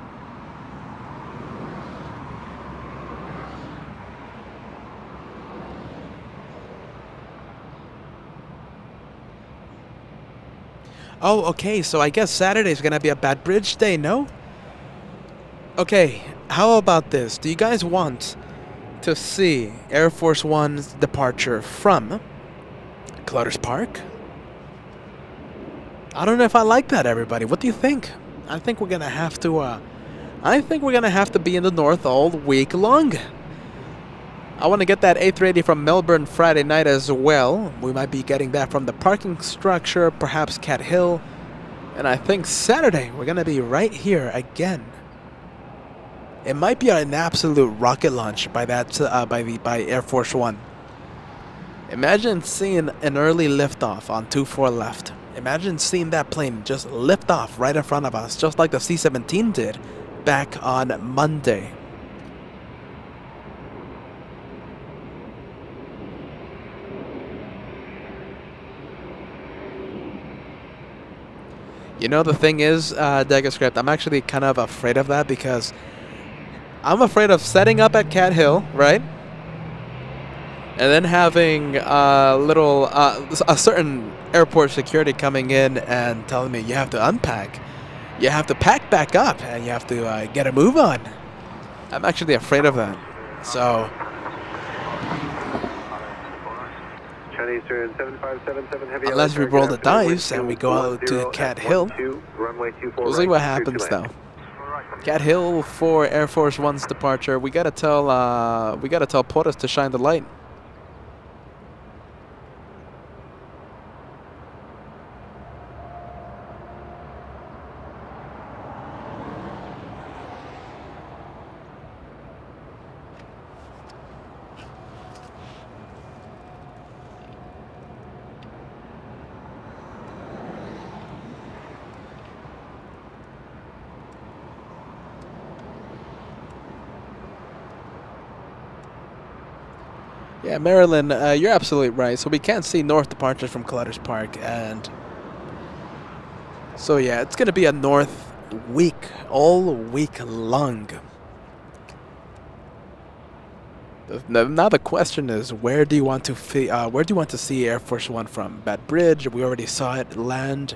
Oh, okay, so I guess Saturday is going to be a Bad Bridge day, no? Okay, how about this? Do you guys want to see Air Force One's departure from Clutter's Park? I don't know if I like that, everybody. What do you think? I think we're going to have to I think we're going to have to be in the north all week long. I want to get that A380 from Melbourne Friday night as well. We might be getting that from the parking structure, perhaps Cat Hill. And I think Saturday we're going to be right here again. It might be an absolute rocket launch by by Air Force One. Imagine seeing an early liftoff on 24 left. Imagine seeing that plane just lift off right in front of us, just like the C-17 did back on Monday. You know, the thing is, Degas Script, I'm actually kind of afraid of that because I'm afraid of setting up at Cat Hill, right? And then having a certain airport security coming in and telling me you have to unpack. You have to pack back up and you have to get a move on. I'm actually afraid of that. So... unless we roll the dice and we go out to Cat Hill, we'll see what happens though. Cat Hill for Air Force One's departure. We gotta tell Portis to shine the light. Yeah, Marilyn, you're absolutely right. So we can't see north departures from Clutters Park, and so yeah, it's gonna be a north week, all week long. Now the question is, where do you want to see Air Force One from? Bad Bridge, we already saw it land.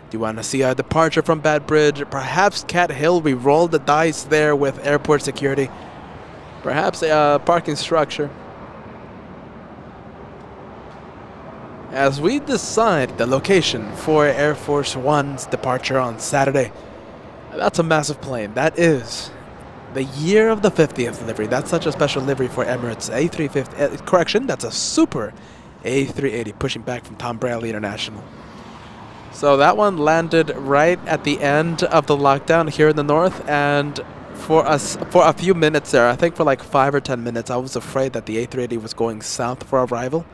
Do you want to see a departure from Bad Bridge? Perhaps Cat Hill, we roll the dice there with airport security. Perhaps a parking structure. As we decide the location for Air Force One's departure on Saturday. That's a massive plane. That is the year of the 50th livery. That's such a special livery for Emirates. A350, correction, that's a super A380 pushing back from Tom Bradley International. So that one landed right at the end of the lockdown here in the north, and for a few minutes there, I think for like 5 or 10 minutes, I was afraid that the A380 was going south for arrival.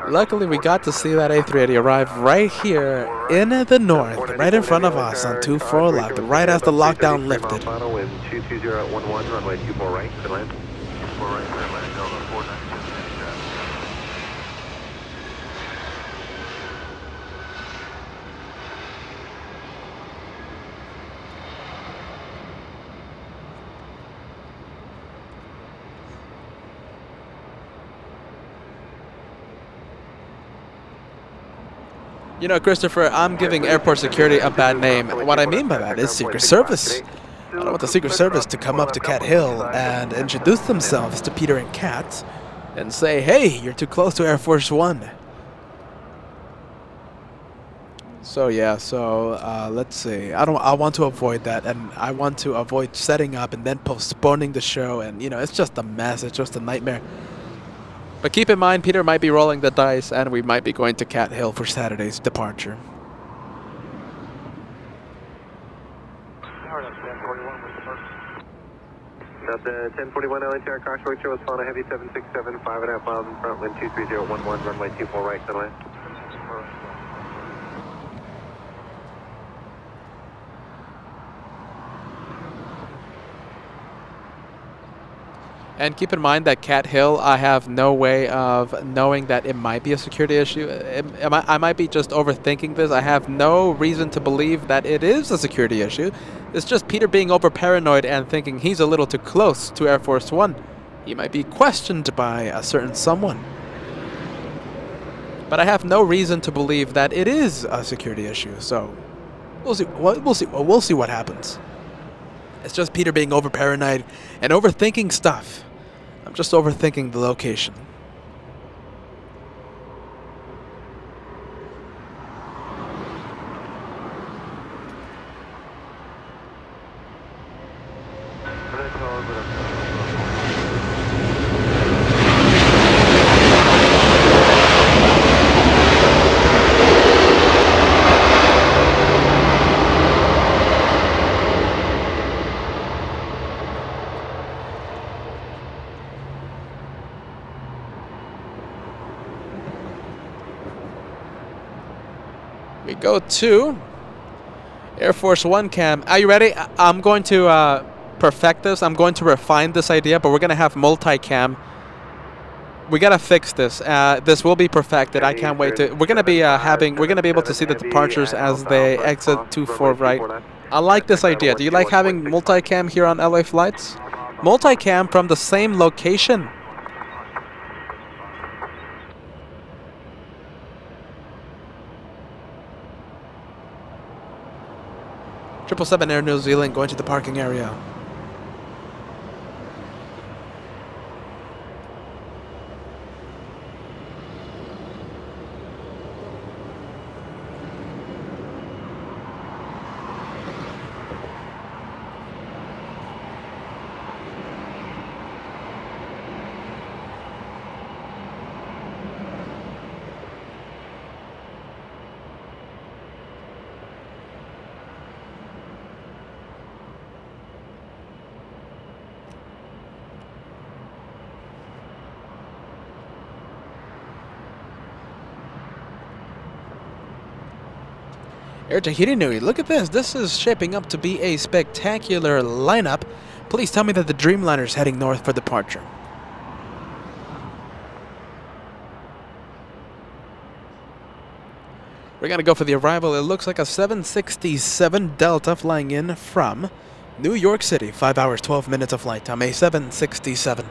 Luckily, we got to see that A380 arrive right here in the north, right in front of us on 24 left, right as the lockdown lifted. You know, Christopher, I'm giving airport security a bad name. What I mean by that is Secret Service. I don't want the Secret Service to come up to Cat Hill and introduce themselves to Peter and Kat and say, hey, you're too close to Air Force One. So yeah, let's see. I want to avoid that, and I want to avoid setting up and then postponing the show, and you know, it's just a mess, it's just a nightmare. But keep in mind, Peter might be rolling the dice, and we might be going to Cat Hill for Saturday's departure. Got the 1041 LHR cross structure was followed a heavy 767, 5.5 miles in front, wind 23011, runway 24 right, clear line. And keep in mind that Cat Hill, I have no way of knowing that it might be a security issue. I might be just overthinking this. I have no reason to believe that it is a security issue. It's just Peter being over paranoid and thinking he's a little too close to Air Force One. He might be questioned by a certain someone. But I have no reason to believe that it is a security issue. So we'll see what happens. It's just Peter being over paranoid and overthinking stuff. I'm just overthinking the location. We go to Air Force One cam. Are you ready? I'm going to perfect this. I'm going to refine this idea, but we're going to have multi-cam. We got to fix this. This will be perfected. I can't wait to. We're going to be we're going to be able to see the departures as they exit 24 right. I like this idea. Do you like having multi-cam here on LA flights? Multi-cam from the same location. Triple 7 Air New Zealand going to the parking area. Air Tahiti Nui, look at this. This is shaping up to be a spectacular lineup. Please tell me that the Dreamliner is heading north for departure. We're going to go for the arrival. It looks like a 767 Delta flying in from New York City. 5 hours, 12 minutes of flight time. A 767.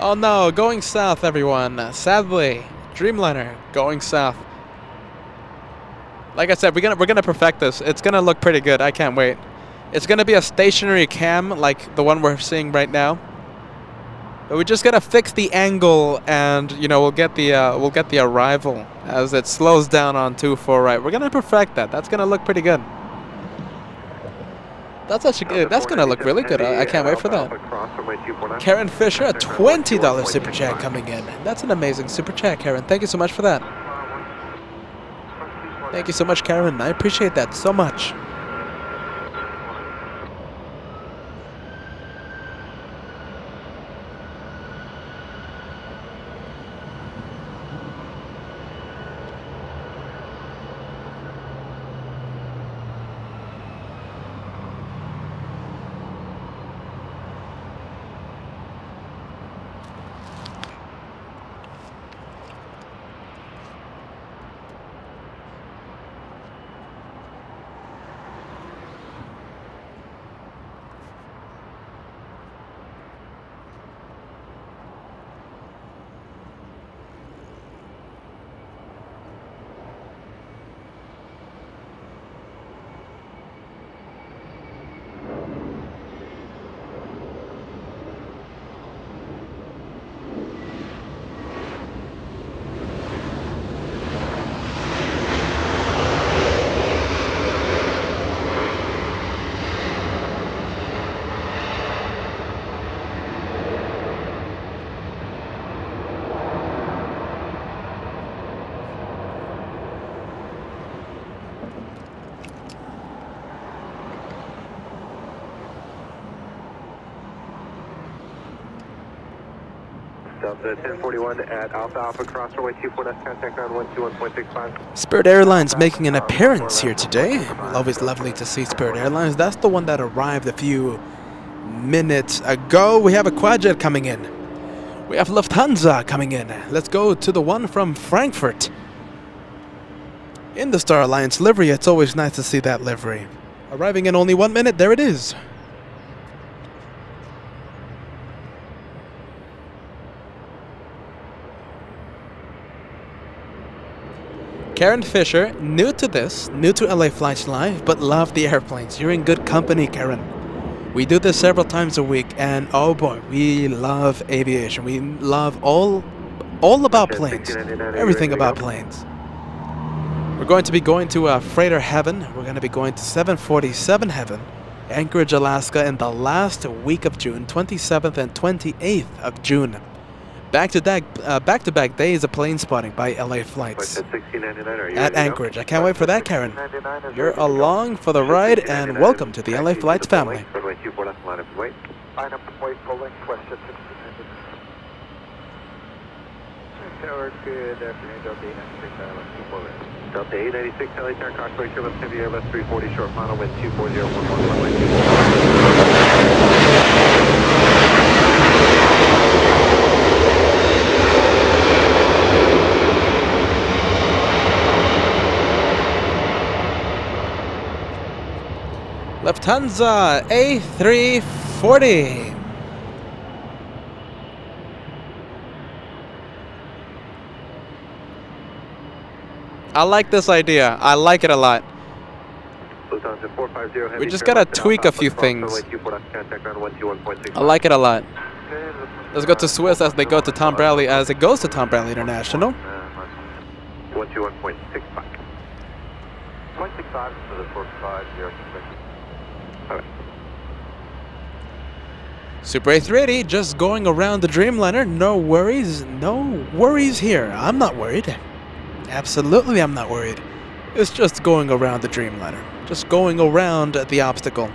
Oh no, going south, everyone. Sadly, Dreamliner going south. Like I said, we're gonna perfect this. It's gonna look pretty good. I can't wait. It's gonna be a stationary cam like the one we're seeing right now. But we just gotta fix the angle, and you know we'll get the arrival as it slows down on 24 right. We're gonna perfect that. That's gonna look pretty good. That's actually good. That's gonna look really good. I can't wait for that. Karen Fisher, a $20 super chat coming in. That's an amazing super chat, Karen. Thank you so much for that. Thank you so much, Karen. I appreciate that so much. Delta 1041 at Alpha Alpha cross runway 24 left, contact ground 121.65. Spirit Airlines making an appearance here today. Always lovely to see Spirit Airlines. That's the one that arrived a few minutes ago. We have a Quadjet coming in. We have Lufthansa coming in. Let's go to the one from Frankfurt. In the Star Alliance livery, it's always nice to see that livery. Arriving in only 1 minute, there it is. Karen Fisher, new to this, new to LA Flights Live, but love the airplanes. You're in good company, Karen. We do this several times a week, and oh boy, we love aviation. We love all about planes, everything about planes. We're going to be going to Freighter Heaven. We're going to be going to 747 Heaven, Anchorage, Alaska in the last week of June, 27th and 28th of June. Back-to-back days of plane spotting by LA Flights at Anchorage. I can't wait for that, Karen. You're along for the ride, and welcome to the LA Flights family. Line up and wait, pulling, question 1600. Tower, good afternoon, Delta 896, Island 24 right. Delta 896, LA Tower, Coxway, Sherman, Heavy Airbus 340, short final, wind 24011, runway 24. Lufthansa A340. I like this idea. I like it a lot. We just gotta tweak a few things. I like it a lot. Let's go to Swiss as they go to Tom Bradley, as it goes to Tom Bradley International. 121.65. 0.65 for the 45, 0. Super A380 just going around the Dreamliner. No worries here. I'm not worried. Absolutely, I'm not worried. It's just going around the Dreamliner. Just going around the obstacle.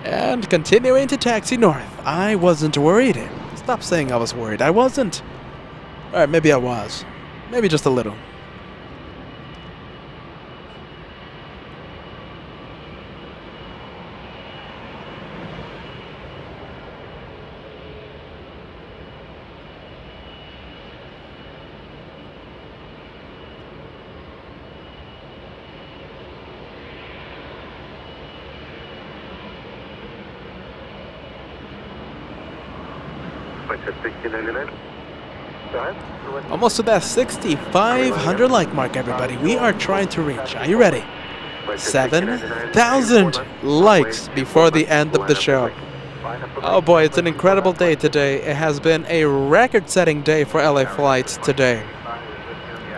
And continuing to taxi north. I wasn't worried. Stop saying I was worried. I wasn't. Alright, maybe I was. Maybe just a little. Almost to that 6,500 like mark, everybody. We are trying to reach. Are you ready? 7,000 likes before the end of the show. Oh boy, it's an incredible day today. It has been a record-setting day for LA Flights today.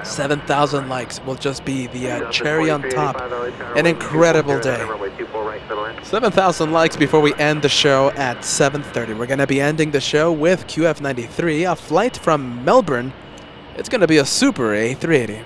7,000 likes will just be the cherry on top. An incredible day. 7,000 likes before we end the show at 7:30. We're going to be ending the show with QF93, a flight from Melbourne. It's going to be a Super A380.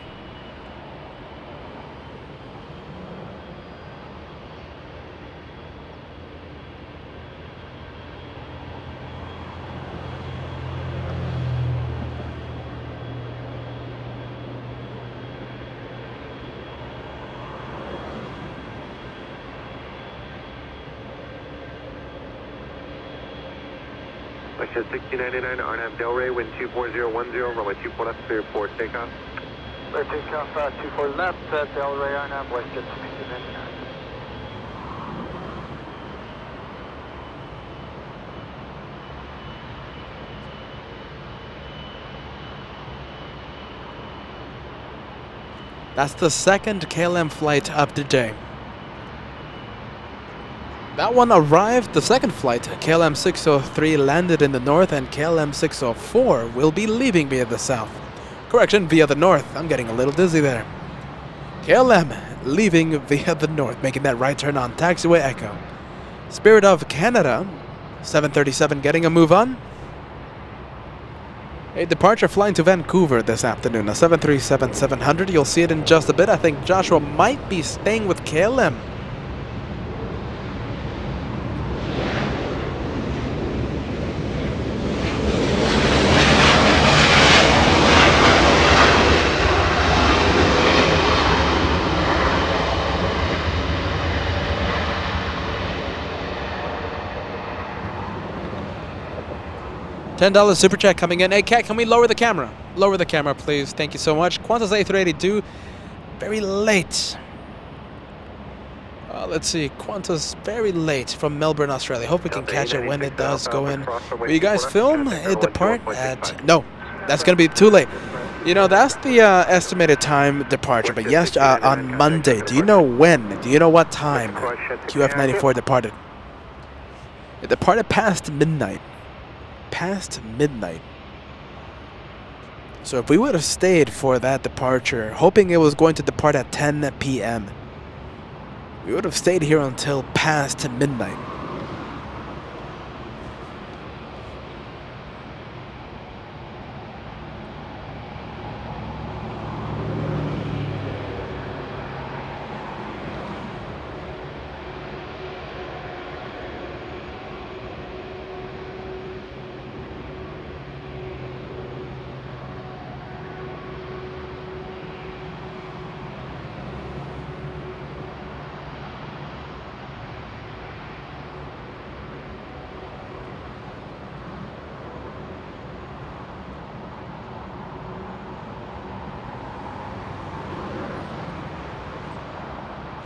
Question 1699, RNAV Delray, wind 24010, runway 24 left, clear for takeoff. Clear takeoff, 24 left, Delray, RNAV, Westjet 1699. That's the second KLM flight of the day. That one arrived, the second flight. KLM 603 landed in the north, and KLM 604 will be leaving via the south. Correction, via the north. I'm getting a little dizzy there. KLM leaving via the north, making that right turn on taxiway Echo. Spirit of Canada, 737 getting a move on. A departure flying to Vancouver this afternoon, a 737-700. You'll see it in just a bit. I think Joshua might be staying with KLM. $10 super chat coming in. Hey, Kat, can we lower the camera? Lower the camera, please. Thank you so much. Qantas A382, very late. Let's see. Qantas very late from Melbourne, Australia. Hope we can catch it when it does go in. Will you guys film it depart at... No, that's going to be too late. You know, that's the estimated time departure. But yes, on Monday. Do you know when? Do you know what time QF94 departed? It departed past midnight. Past midnight. So if we would have stayed for that departure, hoping it was going to depart at 10 p.m., we would have stayed here until past midnight.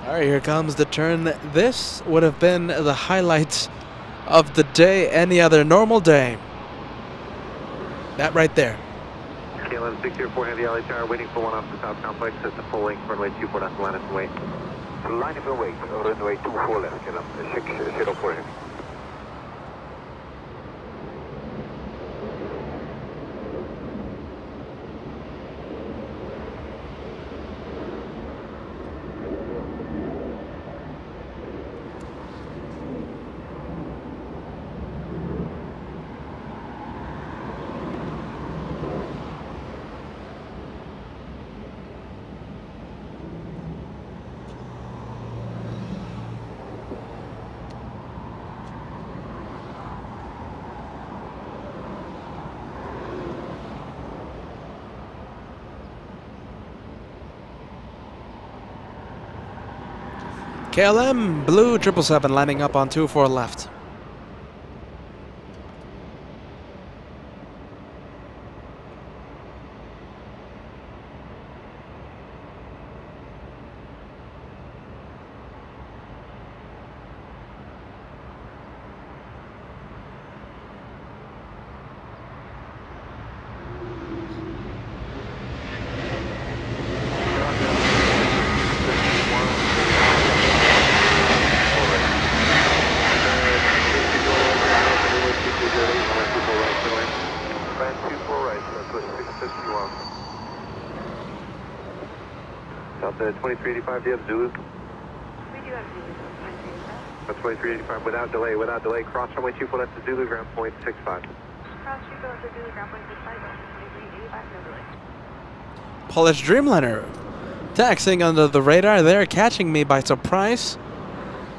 All right, here comes the turn. This would have been the highlight of the day, any other normal day. That right there. KLM 604 Heavy LA Tower waiting for one off the South Complex at the full length runway 24 left, line up and wait. Line up and wait, runway 24 left, KLM 604 Heavy. KLM Blue 777 lining up on 24 left. Delta 2385, do you have Zulu? We do have Zulu. That's 2385 without delay. Cross runway 24 left to Zulu, ground point 65. Cross Rico to Zulu, ground point 65, 2385, no delay. Polish Dreamliner taxiing under the radar there, catching me by surprise.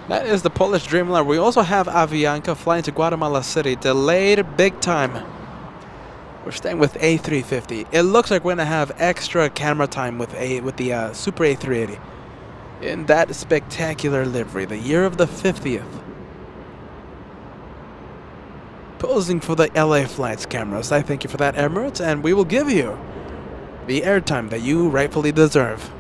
That is the Polish Dreamliner. We also have Avianca flying to Guatemala City, delayed big time. We're staying with A350. It looks like we're gonna have extra camera time with the Super A380 in that spectacular livery, the year of the 50th. Posing for the LA flights cameras. I thank you for that, Emirates, and we will give you the airtime that you rightfully deserve.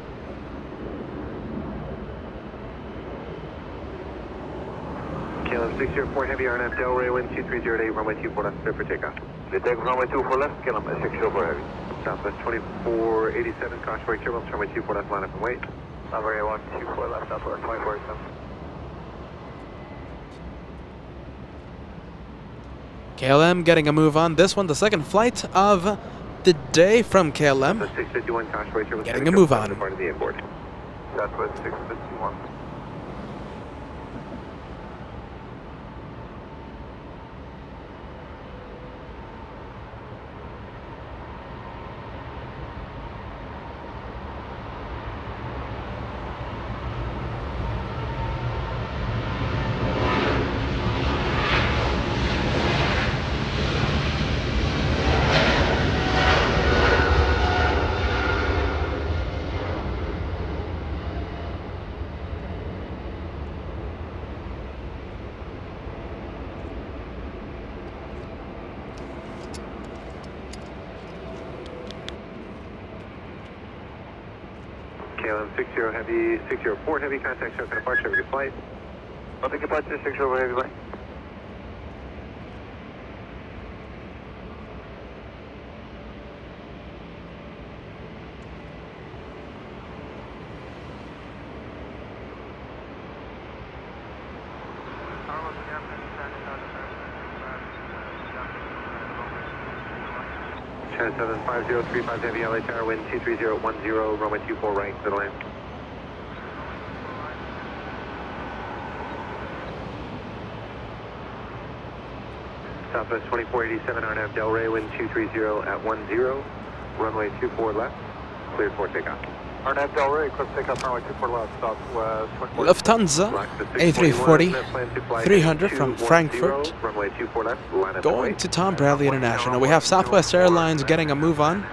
KLM 604 Heavy RNF Delray, wind 2308, runway 24 left, clear for takeoff. The take runway 24 left, KLM 604 Heavy. Southwest 2487, caution brake turbulence, runway 24 left, line up and wait. Runway 124 left, Southwest 2487. KLM getting a move on this one, the second flight of the day from KLM. 651, caution brake turbulence. Getting a move on. Part of the airport. Southwest 651. KLM 604 Heavy, contact show, departure, have a good flight. Nothing departure, 604 Heavy, bye. China 75035 Heavy LA Tower, wind 23010, runway 24 right, middle land. Southwest 2487 RNAV Delray, wind 230 at 10, runway 24 left, cleared for takeoff. RNAV Delray, clear for takeoff, runway 24 left, southwest 24. Lufthansa A340 300 from Frankfurt runway 24 left, line up going to Tom Bradley International. We have Southwest Airlines getting a move on.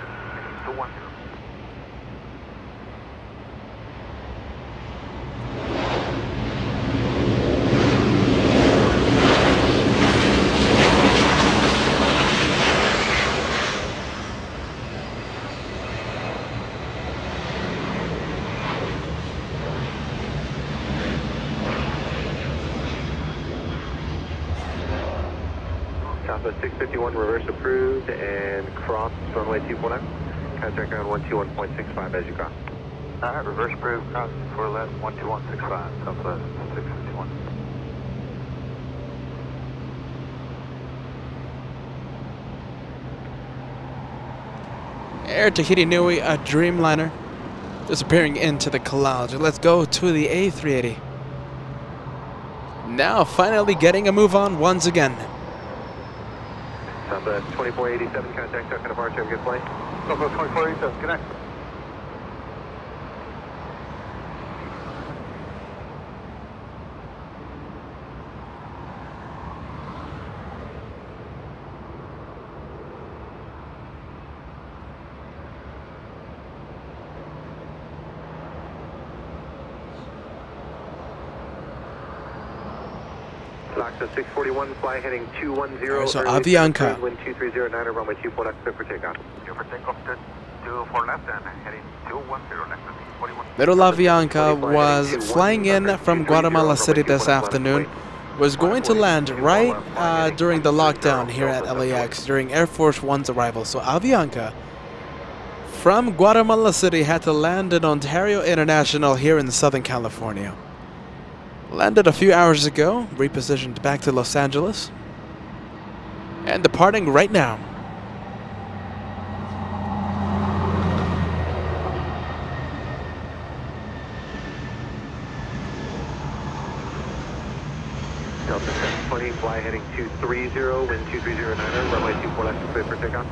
Southwest 651 reverse approved and cross runway 24 left. Contact ground 121.65 as you cross. Reverse approved, cross 4 left, 12165, Southwest 651. Air Tahiti Nui, a Dreamliner, disappearing into the clouds. Let's go to the A380. Now finally getting a move on once again. Southwest 2487, contact second departure, have a good flight. Southwest 2487, connect. LAX 641, fly heading 210. So Avianca. Wind 2309, runway 24 left, clear for takeoff. Clear for takeoff, 24 left and heading 210, next to 41. Little Avianca was flying in from Guatemala City this afternoon. Was going to land right during the lockdown here at LAX during Air Force One's arrival. So Avianca from Guatemala City had to land in Ontario International here in Southern California. Landed a few hours ago, repositioned back to Los Angeles, and departing right now. Delta 720, fly heading 230, wind 2309, runway 24 left, clear for takeoff.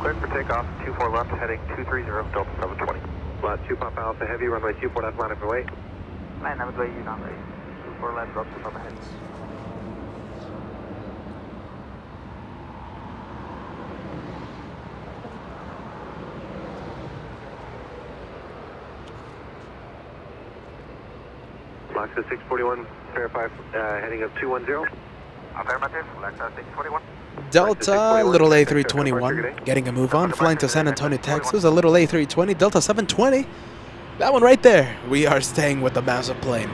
Cleared for takeoff, 24 left, heading 230, Delta 720. Lot 2 Papa Alpha Heavy, runway 24 left, line up your way. Line up your way, runway 24 left, Delta 2 Papa heading. LAX 641, verify heading of 210. Affirmative, LAX 641. Delta, little A321, getting a move on, flying to San Antonio, Texas, a little A320, Delta 720. That one right there. We are staying with the massive plane.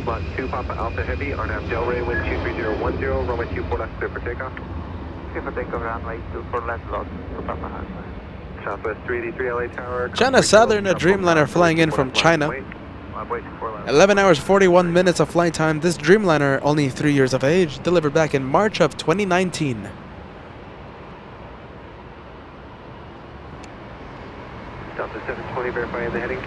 Lot 2 Papa Alpha Heavy, RNAV Delray, wind 23010, runway 24 left, clear for takeoff. Clear for takeoff, runway 24 left, Lot 2 Papa Alpha. Southwest 383 LA Tower. China Southern, a Dreamliner flying in from China. 11 hours 41 minutes of flight time. This Dreamliner, only 3 years of age, delivered back in March of 2019. Delta 720, verifying the heading.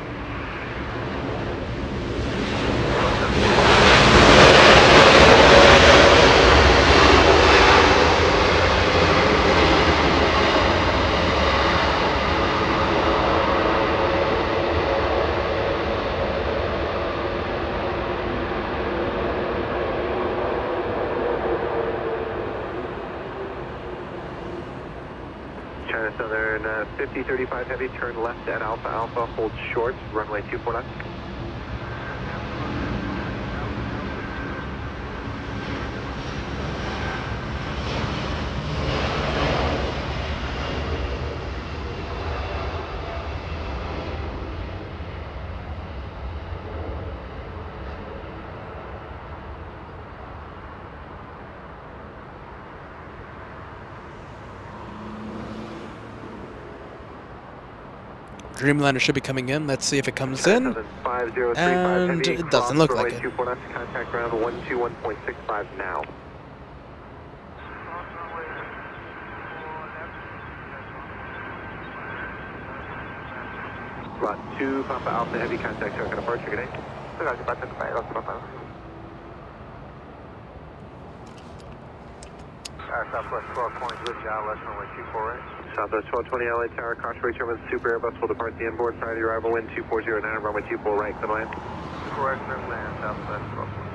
China Southern 5035 Heavy, turn left at Alpha Alpha, hold short, runway 24 left. Dreamliner should be coming in. Let's see if it comes in. 5035 And heavy, it doesn't look runway like it. 24 left, contact ground 121.65 now. Lot 2, Papa Alpha, heavy contact, circle departure, good day. Southwest 1220, good job, left runway 24 right. Southwest 1220 LA Tower, caution brake terminal, Super Airbus will depart the inboard prior to your arrival, wind 2409, runway 24 right, clear land. 24 right, clear land, Southwest 1220.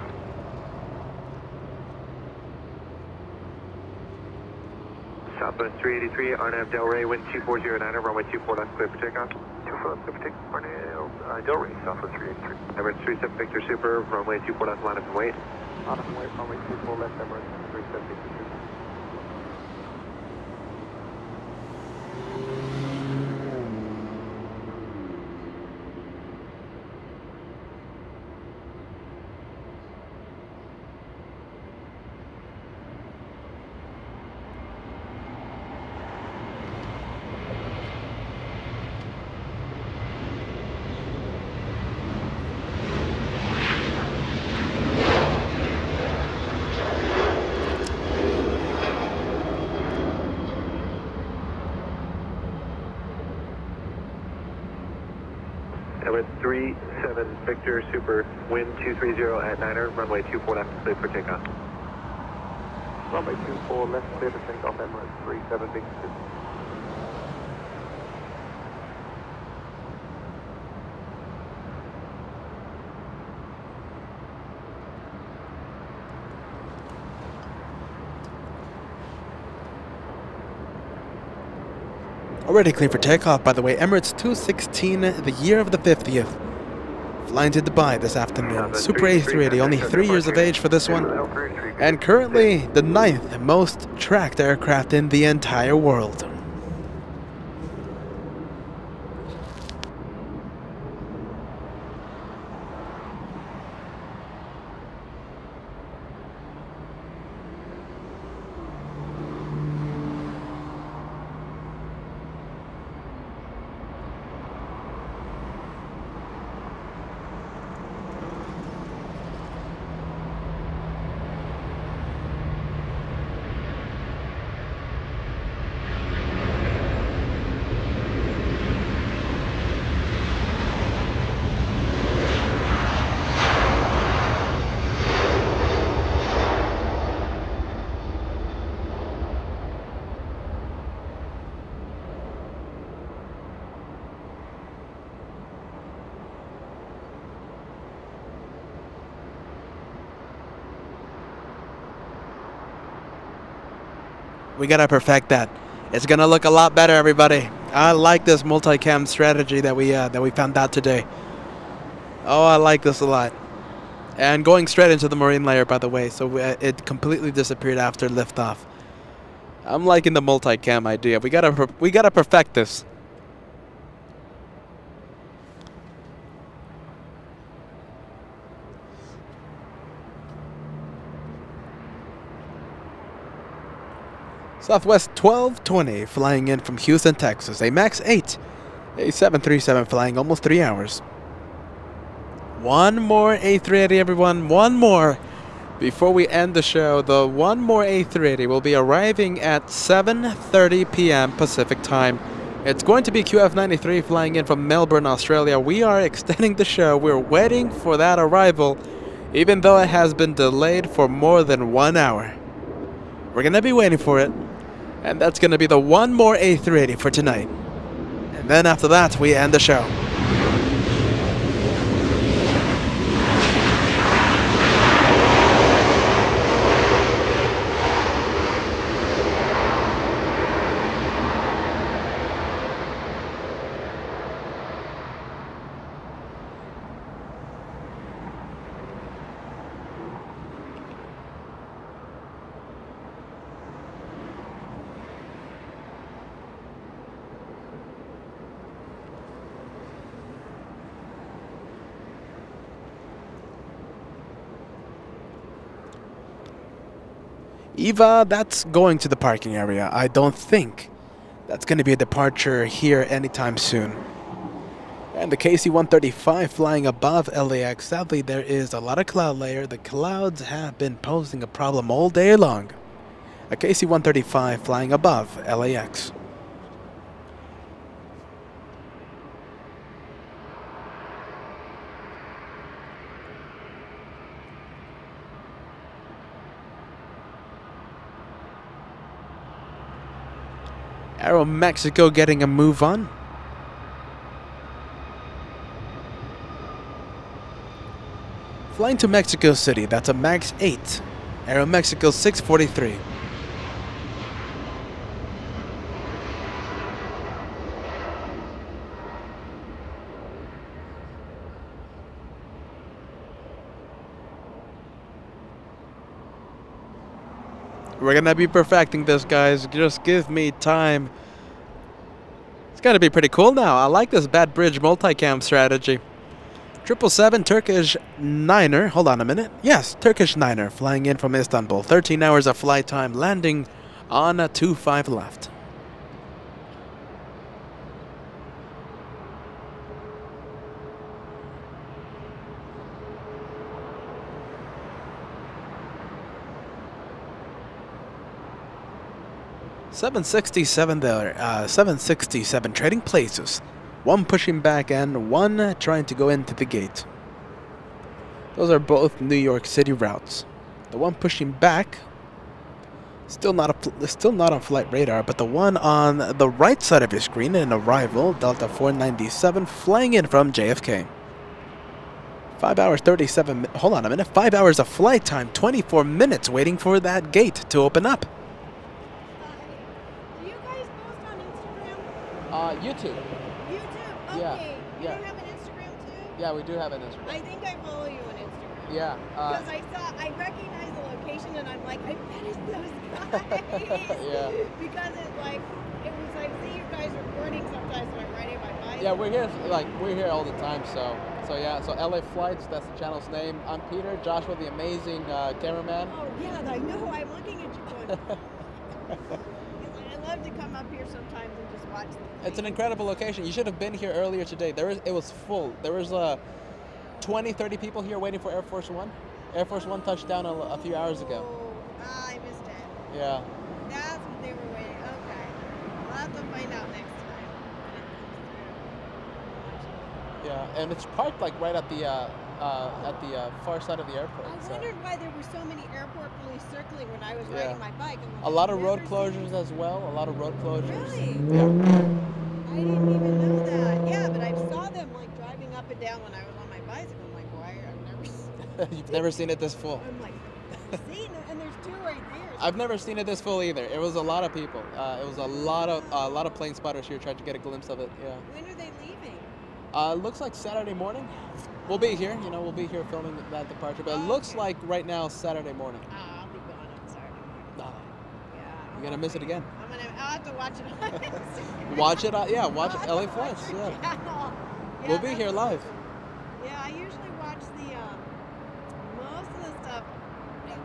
Southwest 383, Arnav Delray, wind 2409, runway 24 left, clear for takeoff. 24 left, clear for takeoff, Arnav Delray, Southwest 383. Emirates 37 Victor Super, runway 24 left, line up and wait. Line up and wait, runway 24 left, Emirates 37 Victor Super. Emirates 37 Victor Super, wind 230 at 9er, runway 24 left, clear for takeoff. Runway 24 left, clear for takeoff, Emirates 37 Victor Super. Already clear for takeoff, by the way. Emirates 216, the year of the 50th. Flying to Dubai this afternoon. Super A380, only 3 years of age for this one. And currently the 9th most tracked aircraft in the entire world. We gotta perfect that. It's gonna look a lot better, everybody. I like this multicam strategy that we found out today. Oh, I like this a lot. And going straight into the marine layer, by the way, so it completely disappeared after liftoff. I'm liking the multicam idea. We gotta perfect this. Southwest 1220 flying in from Houston, Texas. A MAX 8. A 737 flying almost 3 hours. One more A380, everyone. One more. Before we end the show, the one more A380 will be arriving at 7:30 p.m. Pacific time. It's going to be QF93 flying in from Melbourne, Australia. We are extending the show. We're waiting for that arrival, even though it has been delayed for more than 1 hour. We're going to be waiting for it. And that's going to be the one more A380 for tonight. And then after that, we end the show. Eva, that's going to the parking area. I don't think that's going to be a departure here anytime soon. And the KC-135 flying above LAX. Sadly, there is a lot of cloud layer. The clouds have been posing a problem all day long. A KC-135 flying above LAX. Aero Mexico getting a move on. Flying to Mexico City, that's a max 8. Aero Mexico 643. We're gonna be perfecting this, guys. Just give me time. It's gonna be pretty cool now. I like this Bad Bridge multicam strategy. 777 Turkish Niner. Hold on a minute. Yes, Turkish Niner flying in from Istanbul. 13 hours of flight time, landing on a 25 left. .767 there. 767 trading places. One pushing back and one trying to go into the gate. Those are both New York City routes. The one pushing back, still not on flight radar, but the one on the right side of your screen, an arrival, Delta 497, flying in from JFK. 5 hours 37. Hold on a minute. 5 hours of flight time. 24 minutes waiting for that gate to open up. Do you guys post on Instagram? YouTube. YouTube? Yeah, Okay. You yeah. don't have an Instagram too? Yeah, we do have an Instagram. I think I follow you on Instagram. Yeah. Because I recognize the location and I'm like, I bet it's those guys. Yeah. Because it's like, it was like, see you guys recording sometimes when I'm riding my bike. Yeah, we're here all the time. So yeah. So LA Flights, that's the channel's name. I'm Peter. Joshua, the amazing cameraman. Oh yeah, I know. I'm looking at you going. I love to come up here sometimes and just watch the It's an incredible location. You should have been here earlier today. It was full. There was 20, 30 people here waiting for Air Force One. Air Force One touched down a few hours ago. Oh, I missed it. Yeah. That's what they were waiting. Okay. We'll have to find out next time when it comes through. Yeah, and it's parked like right at the far side of the airport. I so. wondered why there were so many airport police circling when I was Yeah. riding my bike. I'm like, A lot of I've road never closures seen- as well. A lot of road closures. Really? Yeah. I didn't even know that. Yeah, but I saw them like driving up and down when I was on my bicycle. I'm like, why? I've never seen. You've never seen it this full. I'm like, see, and there's two right there. I've never seen it this full either. It was a lot of people. It was a lot of plane spotters here trying to get a glimpse of it. Yeah. When are they leaving? Looks like Saturday morning. We'll be here. We'll be here filming that departure. But it looks like right now Saturday morning. I'll be going on Saturday morning. No. Yeah. You're gonna miss it again. I'll have to watch it on Instagram. Watch it. Yeah. Watch I'll have LA to Flights. watch your Yeah. channel. Yeah, We'll be that's here live. awesome. Yeah, I usually watch the most of the stuff.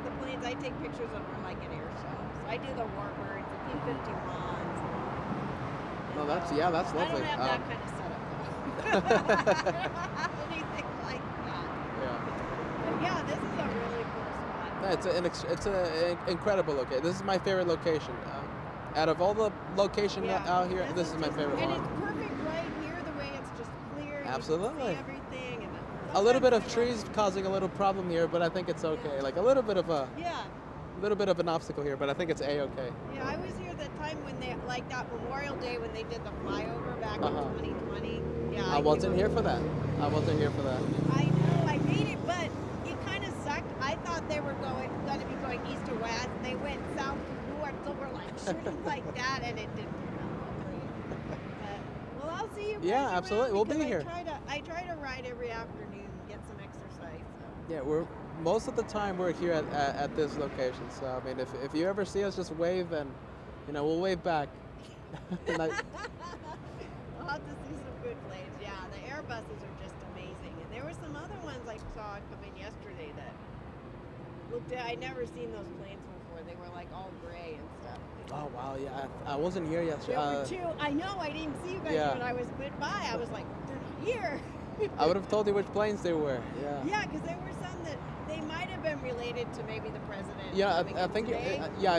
The planes I take pictures of are like in air shows. I do the Warbirds, the P-51s. No, that's lovely. I don't have that kind of setup though. Anything like that. Yeah. But yeah, this is a really cool spot. No, it's an incredible location. This is my favorite location. Out of all the locations out here, this is my favorite and one. it's perfect right here, the way it's just clear. Absolutely. You can see everything. And A little bit of trees causing a little problem here, but I think it's okay. Like a little bit of an obstacle here, but I think it's a-okay. Yeah, I was here the time when they, like that Memorial Day when they did the flyover back in 2020. Yeah, I wasn't here for that. I wasn't here for that. I know, I made it, but it kind of sucked. I thought they were going to be going east to west. They went south to north, so we're like shooting like that, and it didn't turn out great. But, well, I'll see you guys Yeah, absolutely. around We'll be because here. I try to ride every afternoon and get some exercise. So. Yeah, most of the time we're here at this location. So I mean, if you ever see us, just wave and we'll wave back. I'll have to see some good planes. Yeah, the Airbuses are just amazing. And there were some other ones I saw come in yesterday that looked at, I'd never seen those planes before. They were like all gray and stuff. Oh wow, yeah, I wasn't here yesterday. There were two. I know, I didn't see you guys when I was went by. I was like, they're not year. I would have told you which planes they were. Yeah. Yeah, because there were some that they might have been related to maybe the president. Yeah, I think I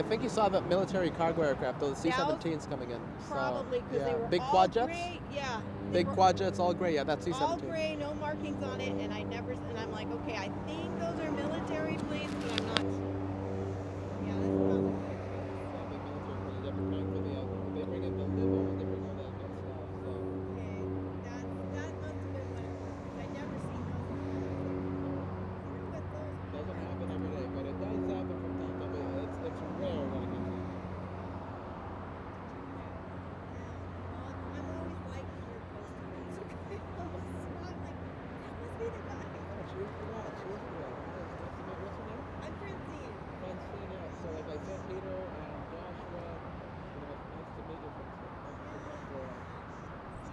think you saw the military cargo aircraft, those C-17s coming in. Probably because they were big all quad jets. gray. Yeah. Big quad jets, all gray. Yeah, that's C-17. All gray, no markings on it, and I'm like, okay, I think those are military planes, but I'm not. Yeah, that's probably. They bring in the limo, they bring all that good stuff. So. Okay, that must have been what it was. I never seen those. Doesn't happen every day, but it does happen from time to time. It's rare when it happens. I'm always like your posting. So I'm like, that must be the guy. She was for that. What's her name? I'm Francine. Francine, yeah. So like I said, Peter and Joshua, nice to meet you, Francine. Thank you so much for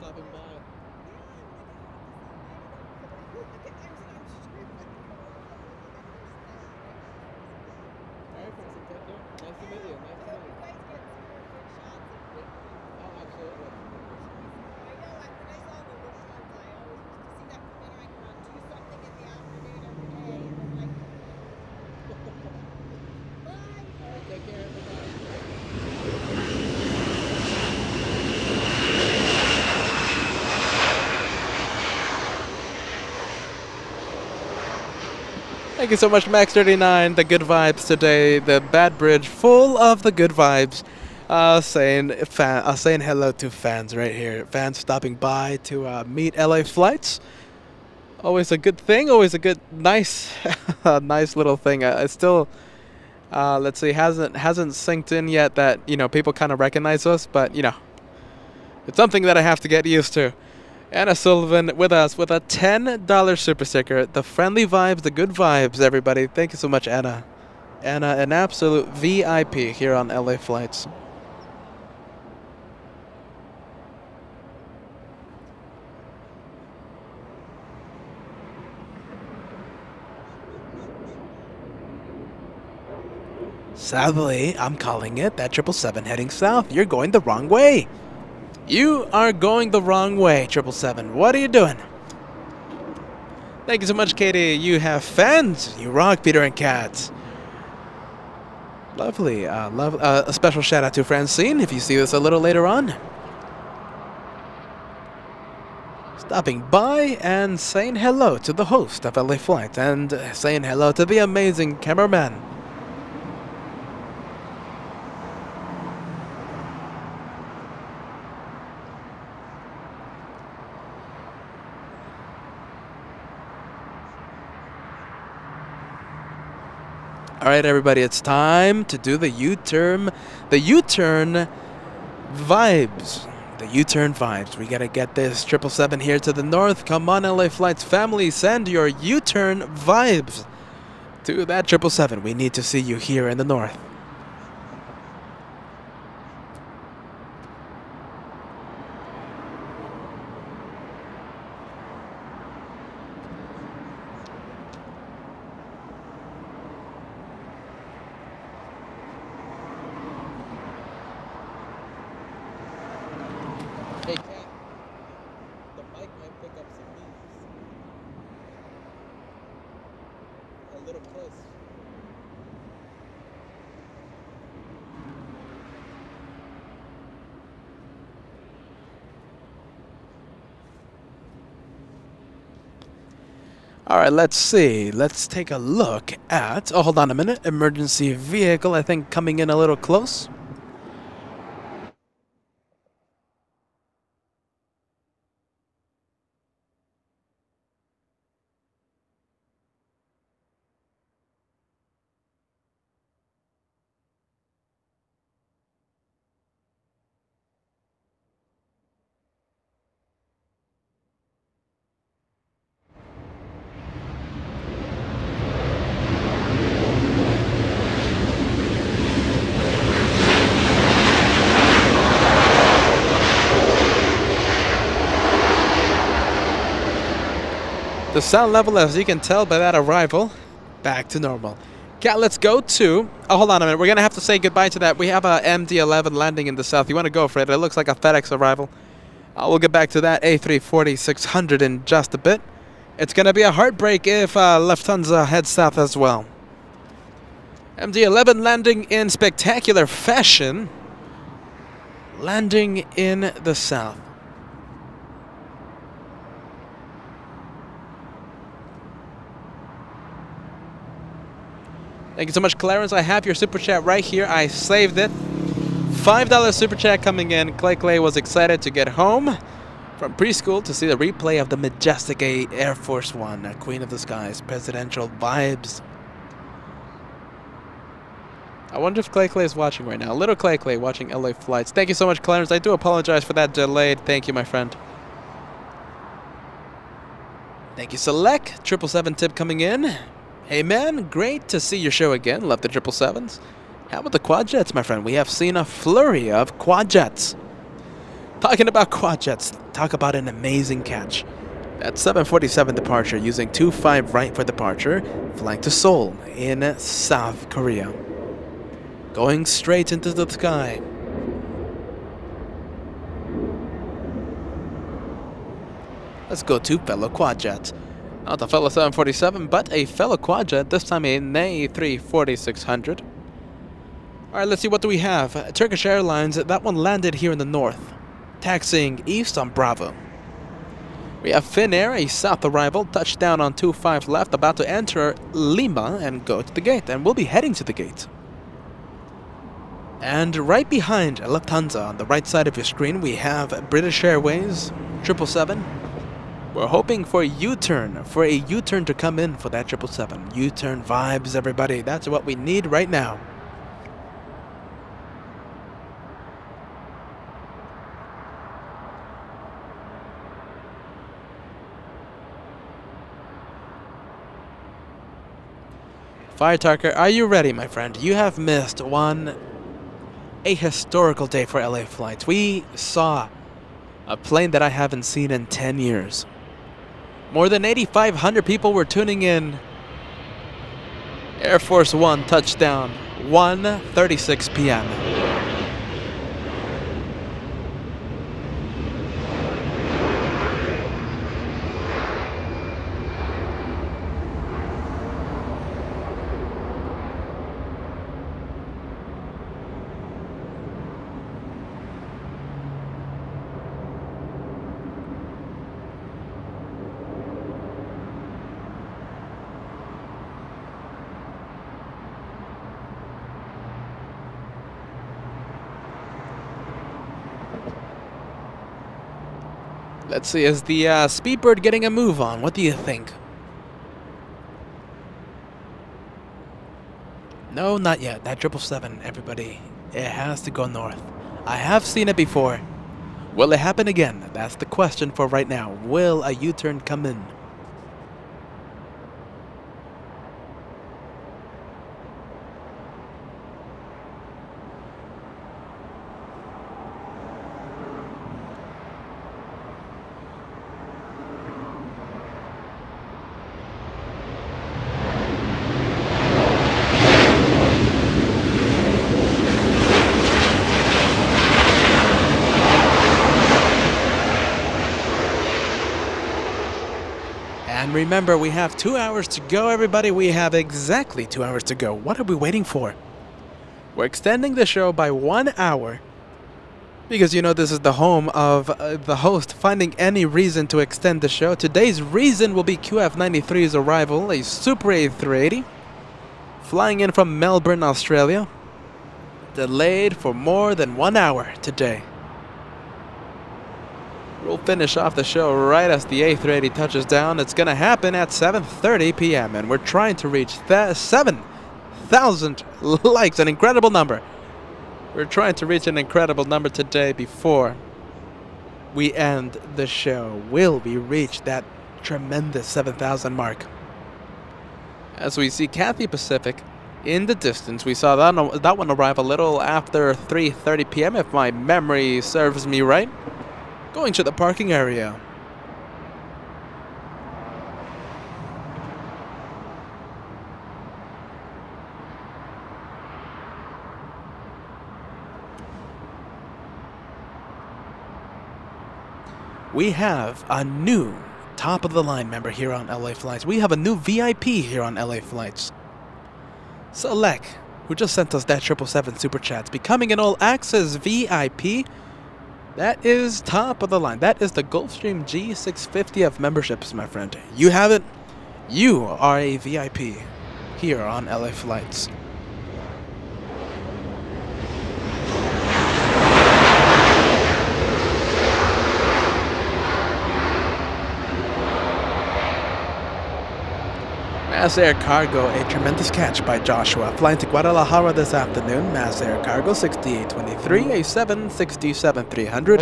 stopping by. Nice to meet you. Nice to meet you. Oh, absolutely. I know, when I saw the little ones, I always used to see that come in, I come on, do something in the afternoon every day, and then like, bye! Take care, everybody. Thank you so much, Max39. The good vibes today. The bad bridge full of the good vibes. Saying hello to fans right here. Fans stopping by to meet LA flights. Always a good thing. Always a good, nice, nice little thing. I still, let's see, hasn't synced in yet that people kind of recognize us, but it's something that I have to get used to. Anna Sullivan with us with a $10 super sticker. The friendly vibes, the good vibes, everybody. Thank you so much, Anna. Anna, an absolute VIP here on LA Flights. Sadly, I'm calling it that 777 heading south. You're going the wrong way. You are going the wrong way, 777. What are you doing? Thank you so much, Katie. You have fans. You rock, Peter and Kat. Lovely. A special shout out to Francine if you see this a little later on. Stopping by and saying hello to the host of LA Flight and saying hello to the amazing cameraman. All right, everybody, it's time to do the U-turn vibes. The U-turn vibes. We got to get this 777 here to the north. Come on, LA Flights family, send your U-turn vibes to that 777. We need to see you here in the north. Hey, Kat, the mic might pick up some beeps. A little close. All right, let's see. Let's take a look at... Oh, hold on a minute. Emergency vehicle, I think, coming in a little close. The sound level, as you can tell by that arrival, back to normal. Kat, let's go to... Oh, hold on a minute. We're going to have to say goodbye to that. We have a MD-11 landing in the south. You want to go for it? It looks like a FedEx arrival. I will get back to that A340-600 in just a bit. It's going to be a heartbreak if Lufthansa heads south as well. MD-11 landing in spectacular fashion. Landing in the south. Thank you so much, Clarence. I have your super chat right here. I saved it. $5 super chat coming in. Clay was excited to get home from preschool to see the replay of the majestic Air Force One, Queen of the Skies, presidential vibes. I wonder if Clay is watching right now. Little Clay watching LA flights. Thank you so much, Clarence. I do apologize for that delayed. Thank you, my friend. Thank you, Select. 777 tip coming in. Hey, man. Great to see your show again. Love the 777s. How about the quad jets, my friend? We have seen a flurry of quad jets. Talking about quad jets, talk about an amazing catch. That 747 departure using 25 right for departure, flying to Seoul in South Korea. Going straight into the sky. Let's go to fellow quad jets. Not a fellow 747, but a fellow quad jet, this time an A340-600. Alright, let's see, what do we have? Turkish Airlines, that one landed here in the north, taxiing east on Bravo. We have Finnair, a south arrival, touchdown on 25 left, about to enter Lima and go to the gate, and we'll be heading to the gate. And right behind Lufthansa, on the right side of your screen, we have British Airways, 777. We're hoping for a U-turn, to come in for that 777. U-turn vibes, everybody. That's what we need right now. Fire Talker, are you ready, my friend? You have missed a historical day for LA flights. We saw a plane that I haven't seen in 10 years. More than 8,500 people were tuning in. Air Force One touchdown, 1:36 p.m. Let's see, is the Speedbird getting a move on? What do you think? No, not yet. That 777, everybody, it has to go north. I have seen it before. Will it happen again? That's the question for right now. Will a U-turn come in? Remember, we have 2 hours to go, everybody. We have exactly 2 hours to go. What are we waiting for? We're extending the show by 1 hour because, you know, this is the home of the host finding any reason to extend the show. Today's reason will be QF93's arrival, a Super A380, flying in from Melbourne, Australia. Delayed for more than 1 hour today. We'll finish off the show right as the A380 touches down. It's going to happen at 7:30 p.m. and we're trying to reach 7,000 likes, an incredible number. We're trying to reach an incredible number today before we end the show. Will we reach that tremendous 7,000 mark? As we see Cathay Pacific in the distance, we saw that one arrive a little after 3:30 p.m. if my memory serves me right. Going to the parking area. we have a new top-of-the-line member here on LA Flights. We have a new VIP here on LA Flights. Select, who just sent us that 777 Super Chats, becoming an all-access VIP. That is top of the line. That is the Gulfstream G650 of memberships, my friend. You have it. You are a VIP here on LA Flights. Mass Air Cargo, a tremendous catch by Joshua. Flying to Guadalajara this afternoon. Mass Air Cargo 6823, a 767-300.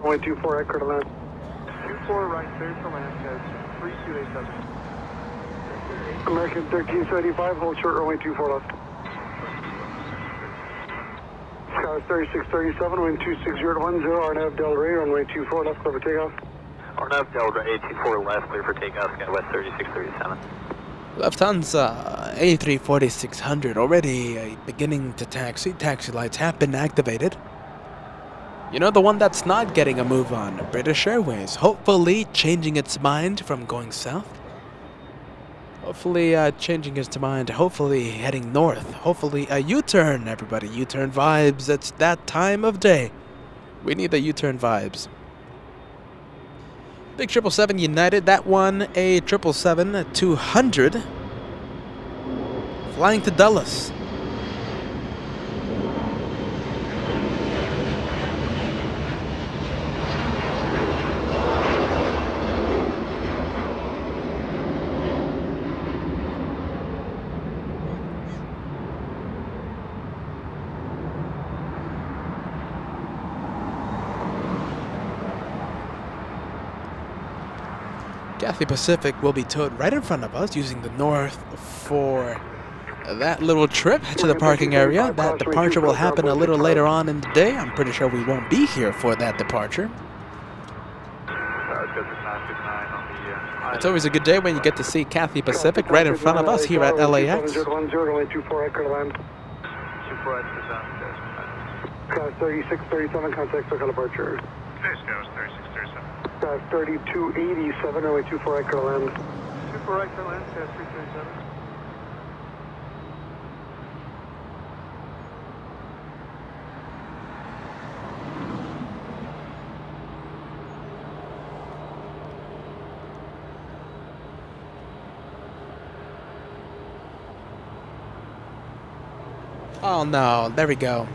Only 24 right, clear to land. 24 right, clear to land, guys. 3287. American 1375, hold short, runway 24 left. Sky 3637, wind 26010, RNAV Del Rey, runway 24 left, clear for takeoff. RNAV Del Rey, 24 left, clear for takeoff, Skywest 3637. Lufthansa A340-600 already beginning to taxi. Taxi lights have been activated. You know, the one that's not getting a move on, British Airways, hopefully changing its mind from going south. Hopefully changing its mind, hopefully heading north. Hopefully a U-turn, everybody. U-turn vibes, it's that time of day. We need the U-turn vibes. Big 777 United, that one a 777-200. Flying to Dulles. Cathay Pacific will be towed right in front of us using the north for that little trip to the parking area. That departure will happen a little later on in the day. I'm pretty sure we won't be here for that departure. It's always a good day when you get to see Cathay Pacific right in front of us here at LAX. 3637, contact circle departure. 3287, runway 24 right, clear to land. 24 right, clear to land, 337. Oh no, there we go.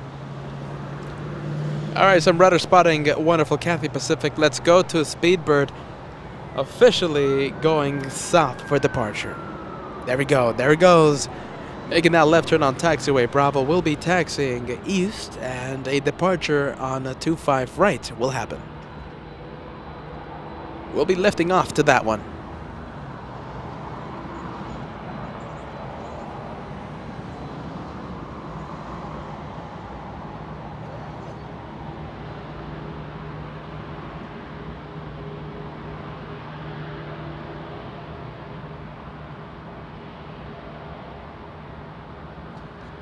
Alright, some rudder spotting, wonderful Cathay Pacific. Let's go to Speedbird, officially going south for departure. There we go, there it goes. Making that left turn on taxiway Bravo. We'll be taxiing east, and a departure on 25 right will happen. We'll be lifting off to that one.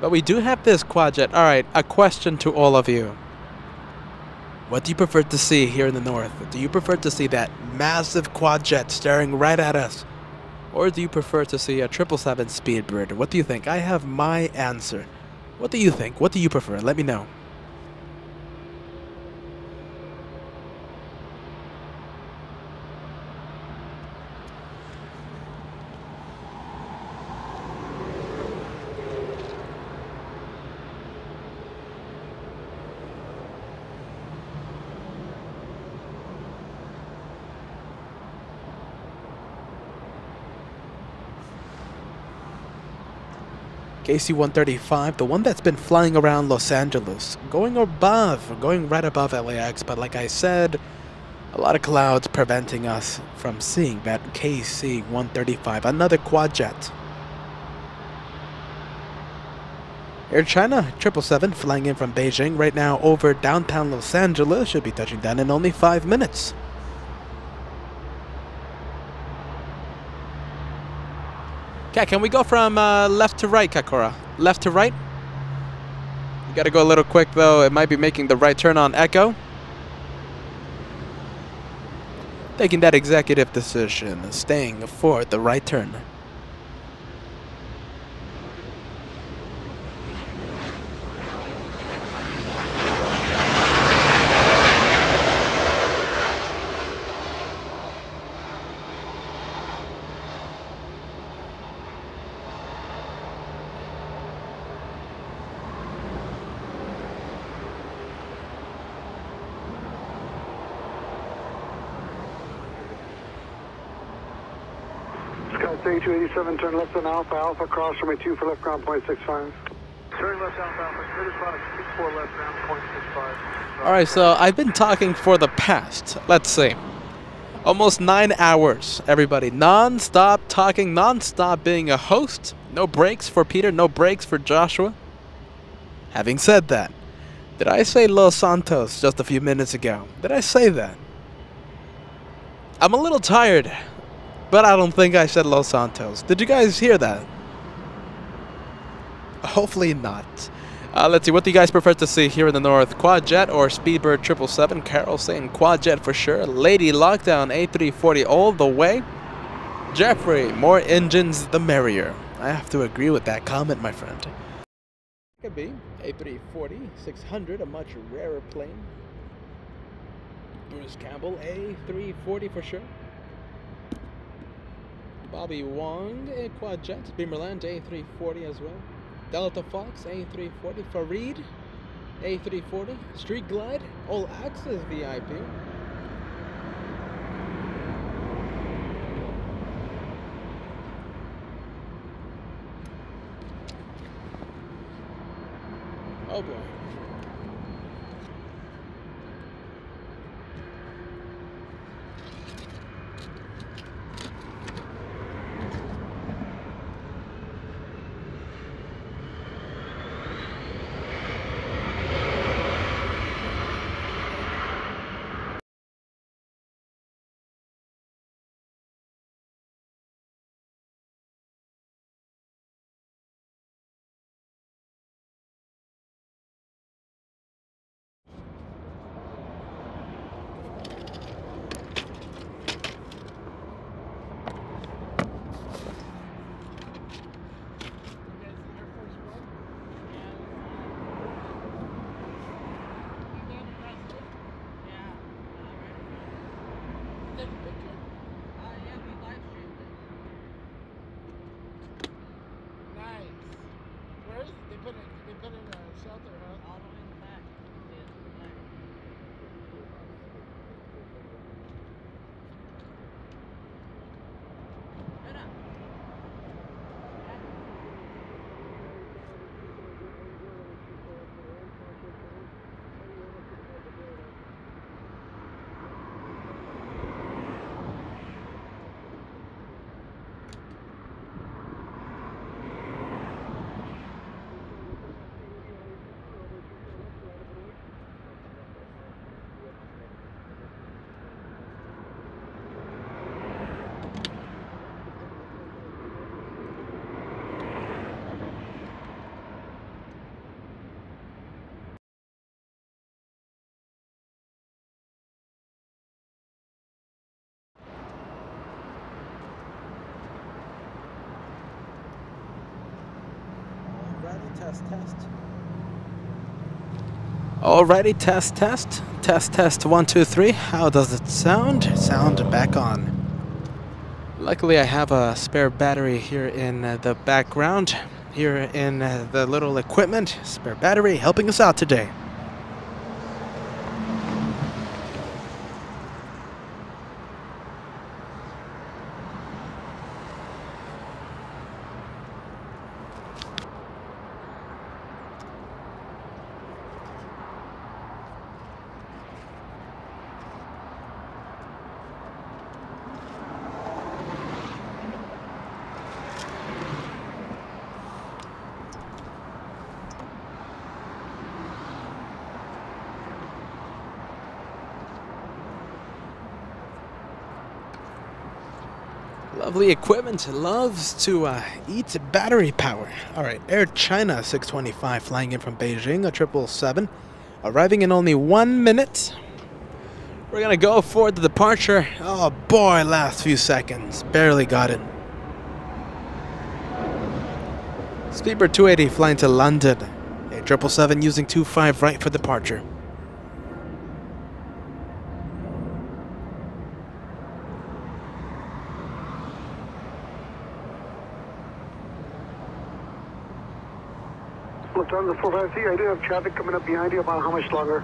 But we do have this quadjet. Alright, a question to all of you. What do you prefer to see here in the north? Do you prefer to see that massive quadjet staring right at us? Or do you prefer to see a 777 Speedbird? What do you think? I have my answer. What do you think? What do you prefer? Let me know. KC-135, the one that's been flying around Los Angeles, going right above LAX, but like I said, a lot of clouds preventing us from seeing that KC-135, another quadjet. Air China 777 flying in from Beijing right now over downtown Los Angeles, should be touching down in only 5 minutes. Cat, can we go from left to right, Kakora? Left to right? You gotta go a little quick though. It might be making the right turn on Echo. Taking that executive decision, staying for the right turn. State 287, turn left on Alpha, Alpha, cross runway 2 for left ground, 0.65. Turn left Alpha, Alpha, clear to cross 24 left ground, 0.65. Alright, so I've been talking for the past, let's see, almost 9 hours, everybody. Non-stop talking, non-stop being a host. No breaks for Peter, no breaks for Joshua. Having said that, did I say Los Santos just a few minutes ago? Did I say that? I'm a little tired. But I don't think I said Los Santos. Did you guys hear that? Hopefully not. Let's see, what do you guys prefer to see here in the north? Quad Jet or Speedbird 777? Carol saying Quad Jet for sure. Lady Lockdown A340 all the way. Jeffrey, more engines the merrier. I have to agree with that comment, my friend. Could be A340 600, a much rarer plane. Bruce Campbell A340 for sure. Bobby Wong, a Quad Jet. Beamerland, A340 as well. Delta Fox, A340. Fareed, A340. Street Glide, All Access VIP. Oh boy. Alrighty, test 1 2 3. How does it sound? Sound back on. Luckily I have a spare battery here in the background, here in the little equipment. Spare battery helping us out today. Lovely equipment. Loves to eat battery power. All right, Air China 625 flying in from Beijing, a 777, arriving in only 1 minute. We're gonna go for the departure. Oh boy, last few seconds, barely got it. Speedbird 280 flying to London, a 777 using 25 right for departure. Lufthansa 453, I do have traffic coming up behind you. About how much longer?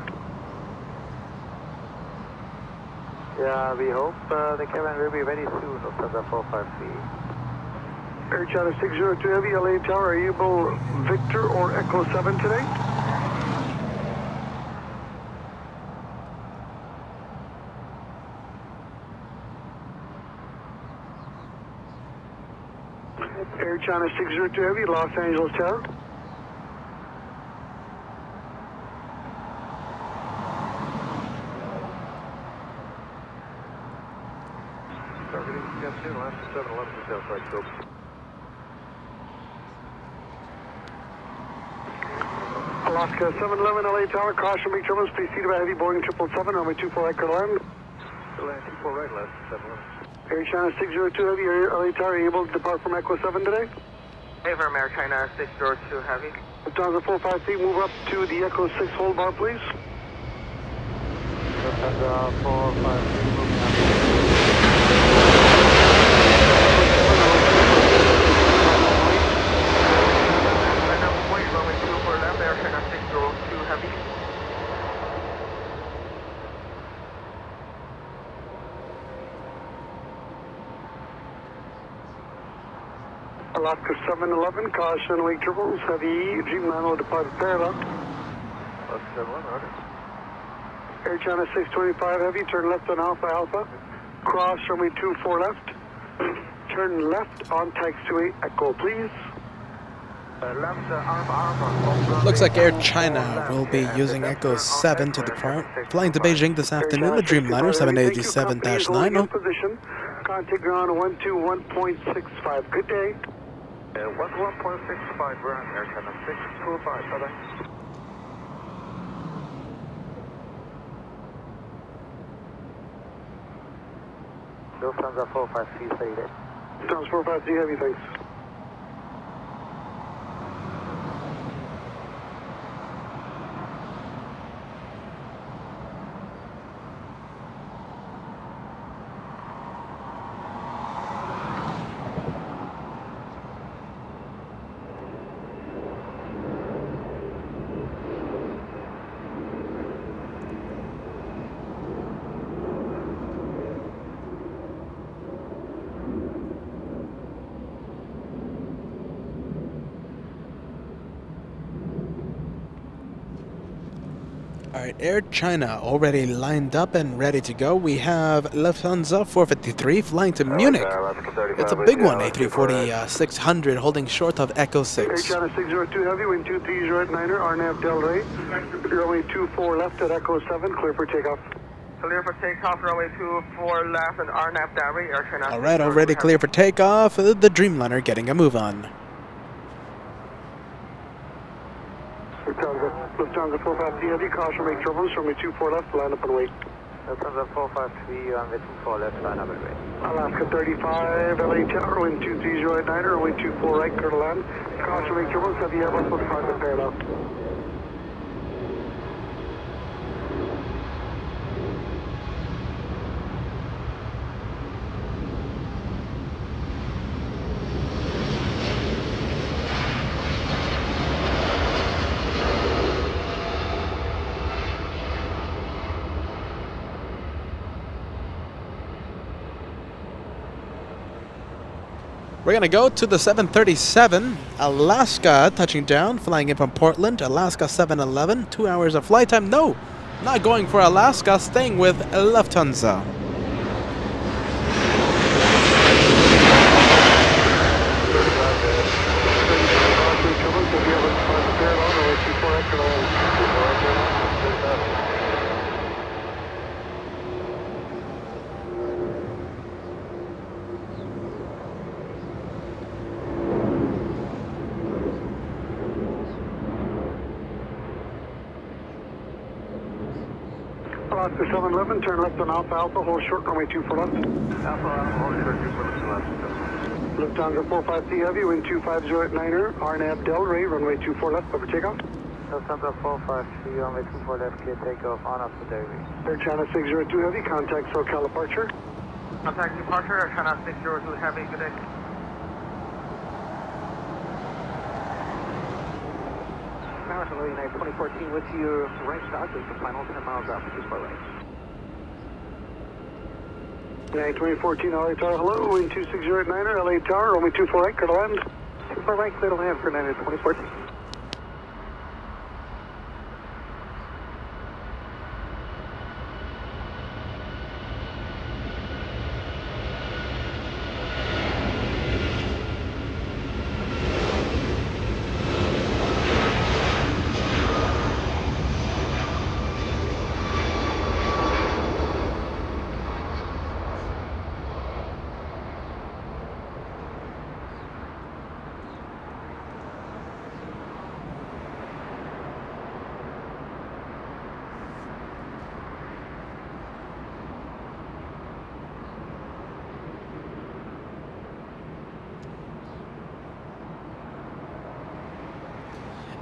Yeah, we hope the cabin will be very soon, Lufthansa 453. Air China 602 Heavy, LA Tower, are you able Victor or Echo 7 today? Air China 602 Heavy, Los Angeles Tower. Alaska 711 LA Tower, caution, make turbulence, please see about heavy Boeing 777, runway 24 right, clear to land. Land 24 right, left 711. Air China 602 Heavy, LA Tower, are you able to depart from Echo 7 today? Affirm, Air China 602 Heavy. Lufthansa 453, move up to the Echo 6 hold bar, please. Lufthansa 453, moving up. Runway 24 left, Air China 602 Heavy. Alaska 711, caution, wake turbulence, heavy, Dreamliner will depart parallel. Alaska 711, order. Air China 625 Heavy, turn left on Alpha Alpha, cross runway 24 left, turn left on taxiway Echo, please. Looks like Air China will be using Echo 7 to depart, flying to Beijing this afternoon, the Dreamliner 787-9. Position, contact ground 121.65, good day. 11.65, we're on Air China 625, bye-bye. Lufthansa 453, steady day. Lufthansa 453 Heavy, thanks. Alright, Air China already lined up and ready to go. We have Lufthansa 453 flying to Munich. It's a big one, A340-600 holding short of Echo 6. Air China 602 Heavy, wind 230 at 9er, RNAV Del Rey. Runway 24 left at Echo 7, clear for takeoff. Clear for takeoff, runway 24 left and RNAV Del Rey, Air China. Alright, already clear for takeoff. The Dreamliner getting a move on. Lufthansa 453 Heavy, caution, make turbulence, runway 24 left, line up and wait. Lufthansa 453, runway 24 left, line up and wait. Alaska 35, LA Tower, wind 230 at 9er, runway 24 right, clear to land. Caution, make turbulence, heavy Airbus will depart the parallel. We're going to go to the 737, Alaska touching down, flying in from Portland, Alaska 711, 2 hours of flight time. No, not going for Alaska, staying with Lufthansa. Alaska 711, turn left on Alpha Alpha, hold short, runway 24 left. Alpha, hold short, 2 left. Lufthansa 45C Heavy, wind 250 at 9er, RNAV Delray, runway 24 left, over takeoff. Lufthansa 453, runway 24 left, clear takeoff, on off the Derby. Air China 602 Heavy, contact SoCal departure. Contact departure, Air China 602 Heavy, good day. Marjolein, 2014 with your right stop, is the final 10 miles out, 24 right. 2014 LA Tower, hello, wind 260 at 9er, LA Tower, runway 24 right, clear to land. 24 right, clear to land for 9er 2014.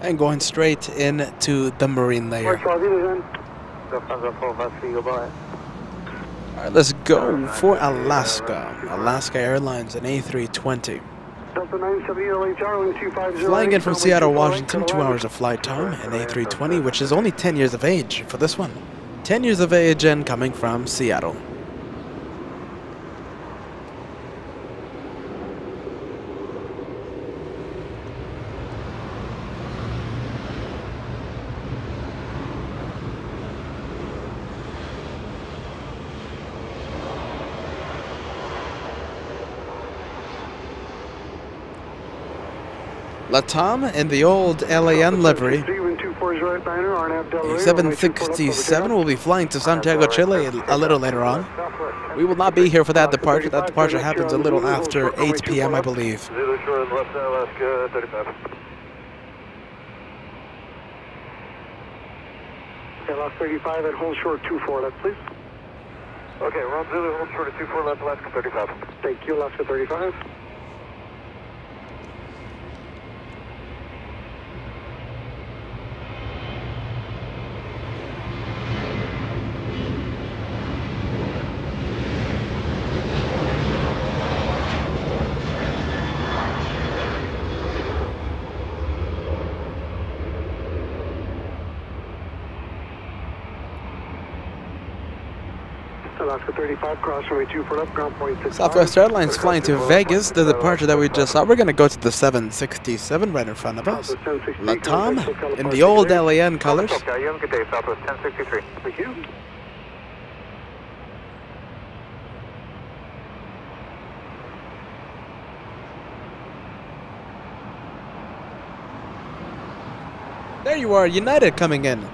And going straight into the marine layer. Alright, let's go for Alaska. Alaska Airlines, an A320. Delta 970 LA Tower, wind 250. Flying in from Seattle, Washington, 2 hours of flight time, an A320, which is only 10 years of age for this one. 10 years of age and coming from Seattle. Latam in the old LAN livery. 767 will be flying to Santiago, Chile a little later on. We will not be here for that departure. That departure happens a little after 8 p.m. I believe. Alaska 35 at hold short 24 left, please. Okay, Ron Zulu, hold short at 24 left, Alaska 35. Thank you, Alaska 35. Alaska 35, cross runway 24 left, ground point 65. Southwest Airlines flying to Vegas, the departure that we just saw. We're going to go to the 767 right in front of us. Latam in the old LAN colors. Okay, good day, Southwest 1063. Thank you. There you are, United coming in.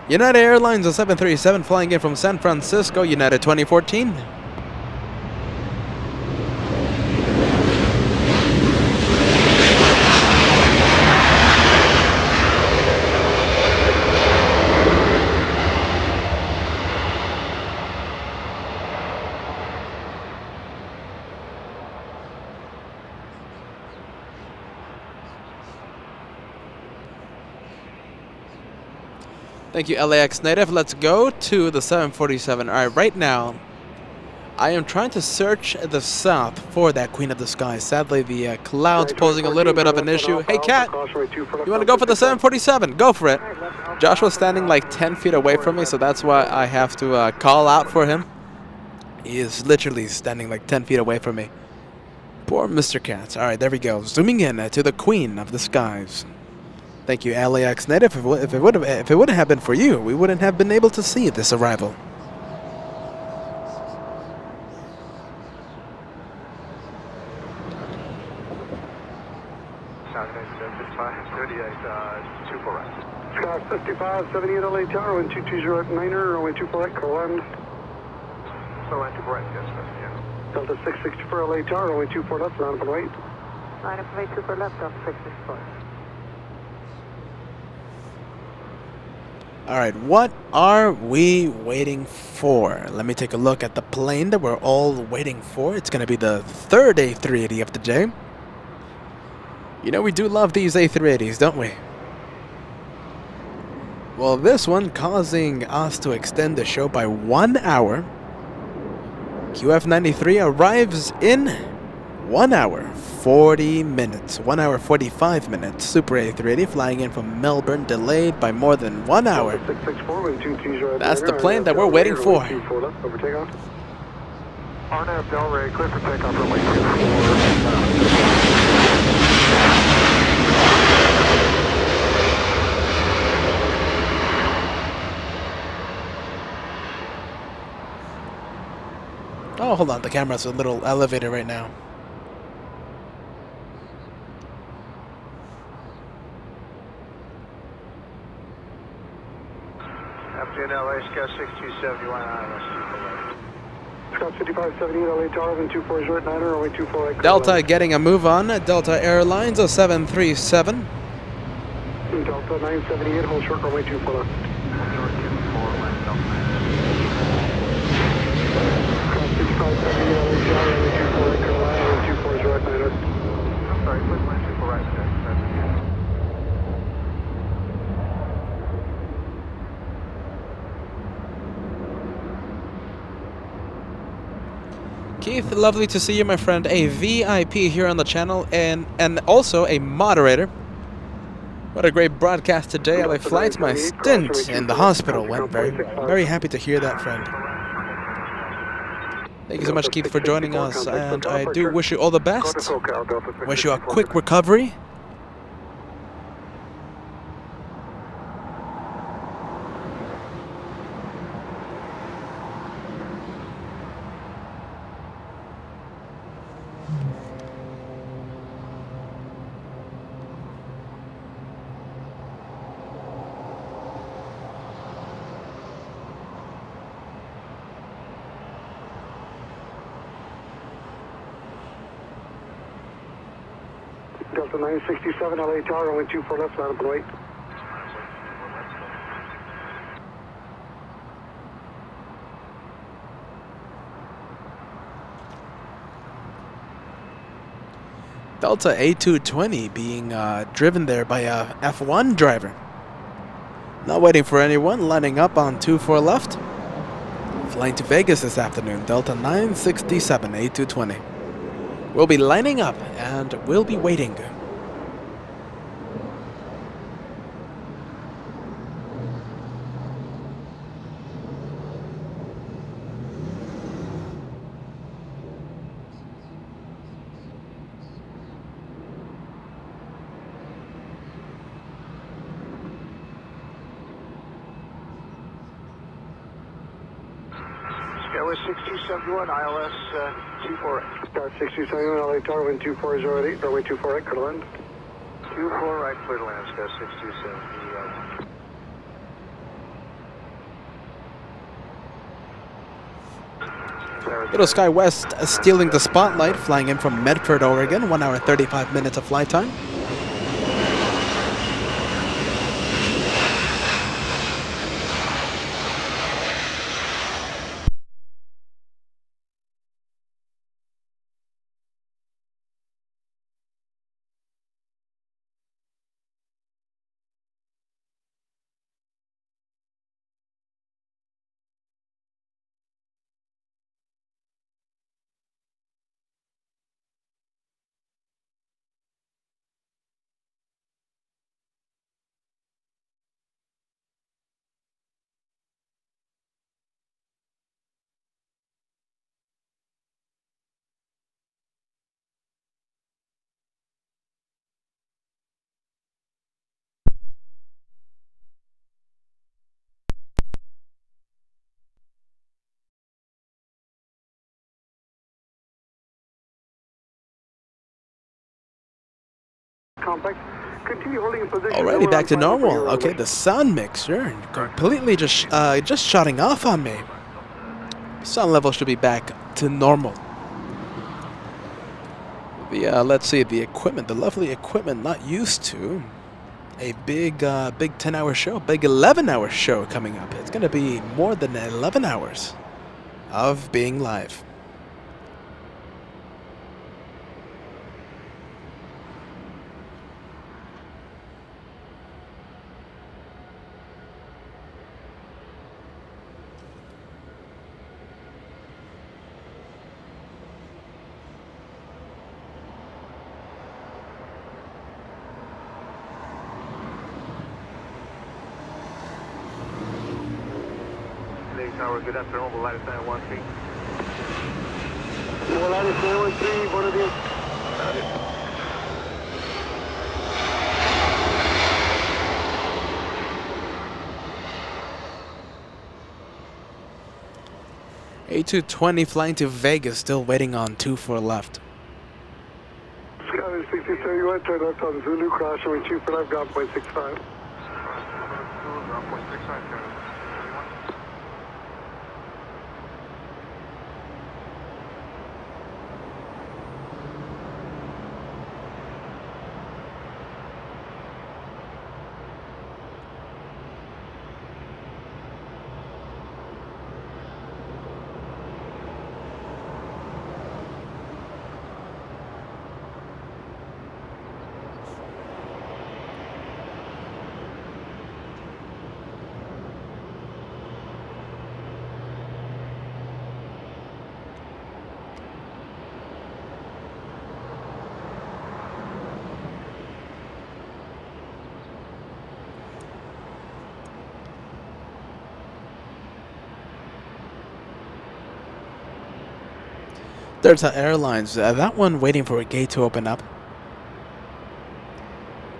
United Airlines, a 737 flying in from San Francisco, United 2014. Thank you, LAX native. Let's go to the 747. All right, right now, I am trying to search the south for that Queen of the Sky. Sadly, the clouds posing a little bit of an issue. Hey, Cat, you want to go for the 747? Go for it. Joshua's standing like 10 feet away from me, so that's why I have to call out for him. He is literally standing like 10 feet away from me. Poor Mr. Cat. All right, there we go. Zooming in to the Queen of the Skies. Thank you, LAX native. If it wouldn't have been for you, we wouldn't have been able to see this arrival. Scott 55, 78 LA Tower, wind 220 at 9er, runway 24 right, call land. So land 24 right, yes, yeah. Delta 664 LA Tower, runway 24 left, round for right. Line up runway 24 left, Delta 664. All right, what are we waiting for? Let me take a look at the plane that we're all waiting for. It's going to be the third A380 of the day. You know, we do love these A380s, don't we? Well, this one causing us to extend the show by 1 hour. QF93 arrives in 1 hour, 40 minutes. 1 hour, 45 minutes. Super A380 flying in from Melbourne, delayed by more than 1 hour. That's the plane that we're waiting for. RNAV Delray, clear for takeoff, runway 24. Oh, hold on. The camera's a little elevated right now. Afternoon, LA, Scout 6271, Scout 5578, LA Tower, 124 9er, runway 24. Delta getting a move on. Delta Airlines 0737. Delta 978, hold short, runway 24 left. Keith, lovely to see you, my friend. A VIP here on the channel and also a moderator. What a great broadcast today. LA Flights. My stint in the hospital went very happy to hear that, friend. Thank you so much, Keith, for joining us, and I do wish you all the best. Wish you a quick recovery. Delta 967, LA Tower, runway 24 left, line up and wait. Delta A220 being driven there by a F1 driver. Not waiting for anyone, lining up on 24 left. Flying to Vegas this afternoon, Delta 967 A220. We'll be lining up and we'll be waiting. Skyway 6271, ILS 24. Star 6271, LA Tower, wind 2408, runway 24 clear to land. 24 right, clear to land, Star 6271. Little Sky West stealing the spotlight, flying in from Medford, Oregon. 1 hour, 35 minutes of flight time. Alrighty, back to normal. Okay, the sound mixer completely just shutting off on me. Sound level should be back to normal. The let's see, the equipment, the lovely equipment not used to a big 10-hour show, big 11-hour show coming up. It's going to be more than 11 hours of being live. Tower, good afternoon, Volaris 913. Volaris 913, buenos días. A220 flying to Vegas, still waiting on 24 left. Skyline 6071, turn left on Zulu, cross runway 24 left, ground point 65. Ground point 65, There's Airlines. That one waiting for a gate to open up.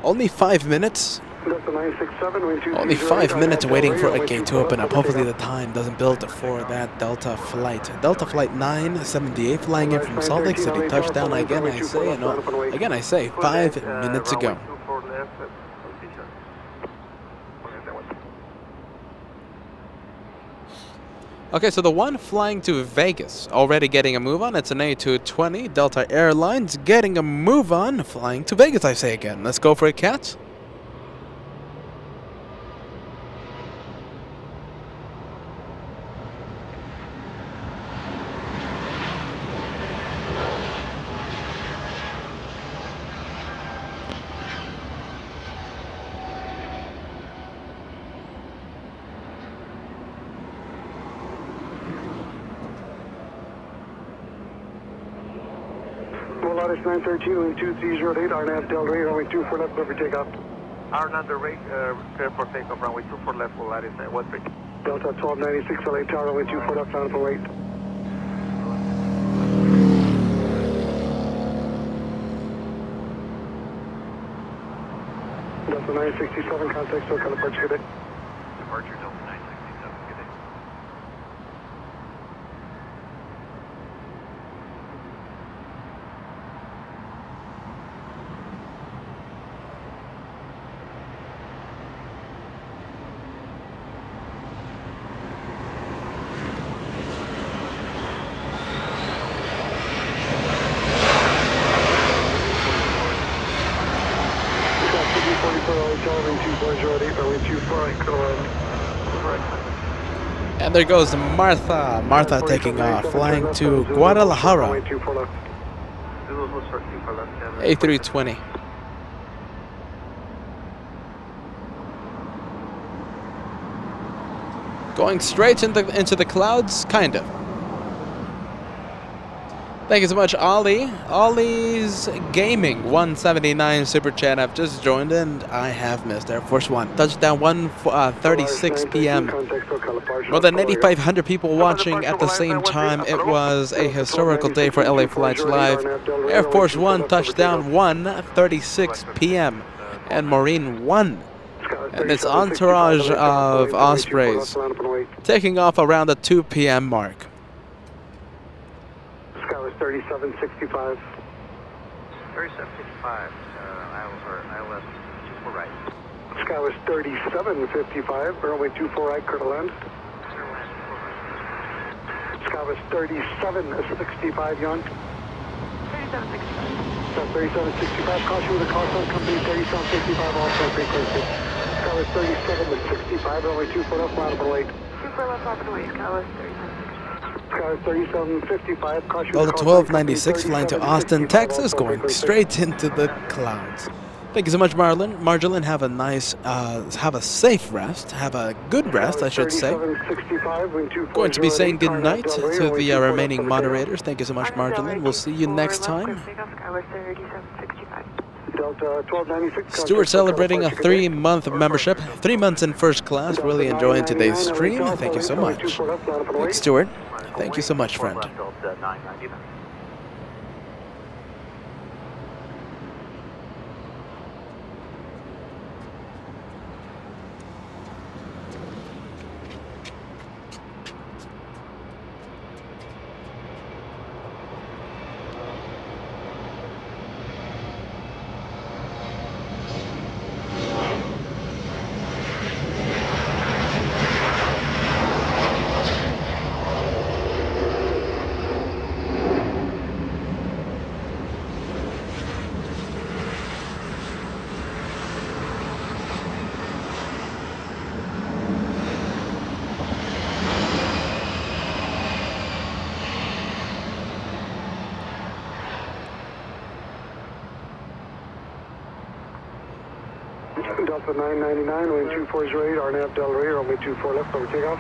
Only 5 minutes. Only 5 minutes waiting for a gate to open up. Hopefully the time doesn't build for that Delta flight. Delta flight 978 flying in from Salt Lake City. Touchdown again, I say. No, again, I say 5 minutes ago. Okay, so the one flying to Vegas already getting a move on. It's an A220. Delta Airlines getting a move on. Flying to Vegas, I say again. Let's go for it, cats. Volaris 913, wind 2308, RNAV Del Rey, runway 24 left, clear for takeoff. RNAV Del Rey, clear for takeoff, runway 24 left, Volaris 913. Delta 1296, LA Tower, runway 24 left, land for wait. Delta 967, contact SoCal departure, good day. Departure Delta 967, good day. And there goes Martha. Martha taking off, flying to Guadalajara. A320. Going straight into the clouds, kind of. Thank you so much, Ollie. Ollie's Gaming 179 Super Chat. I've just joined and I have missed Air Force One. Touchdown 1:36 p.m. More than 8,500 people watching at the same time. It was a historical day for LA Flights Live. Air Force One touchdown 1:36 p.m. and Marine 1. And its entourage of Ospreys taking off around the 2 p.m. mark. 3765. 3765, ILS 24 right. Skywest 3755, runway 24 right, clear to land. Skywest 3765, Yon. 3765, caution with the call sign company 3765, also frequency. Skyline 37 to 65, runway 24 left, line up and wait. 24 left, off and away, Skyline 3765, caution Well, with the the call sign company 1296 flying to 3765, Austin, Texas, also going frequency. straight into the clouds. Thank you so much, Marjolein. Have a nice, have a safe rest. Have a good rest, I should say. 3765, wind 2408, Going to be saying turn goodnight left, Donnelly, to runway the 24 left, remaining over takeoff. moderators. Thank you so much, Marjolein. We'll see you next time. Delta 1296. Stuart celebrating a 3-month membership, 3 months in first class. Really enjoying today's stream. Thank you so much. Thanks, Stuart. Thank you so much, friend. Delta 999. Delta 999, wind 2408, RNAV Delray, runway 24 left, over takeoff.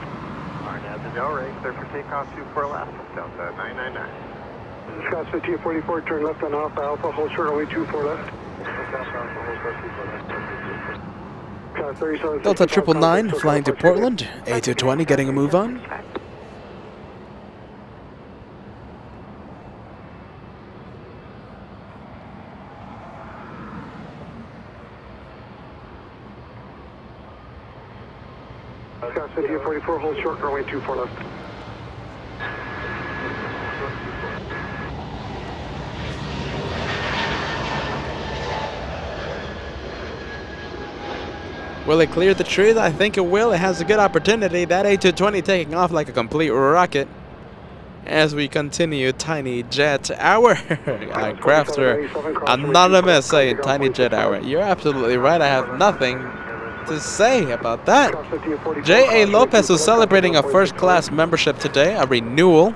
RNAV to Delray, clear for takeoff 24 left, Delta 999. Scotts 5044, turn left on Alpha, hold short, runway 24 left. Delta 999 flying to Portland. A220 getting a move on. Scotts 5044, hold short, runway 24 left. Will it clear the trees? I think it will. It has a good opportunity. That A220 taking off like a complete rocket. As we continue Tiny Jet Hour. Crafter Anonymous saying Tiny Jet Hour. You're absolutely right. I have nothing to say about that. J.A. Lopez was celebrating a first class membership today, a renewal.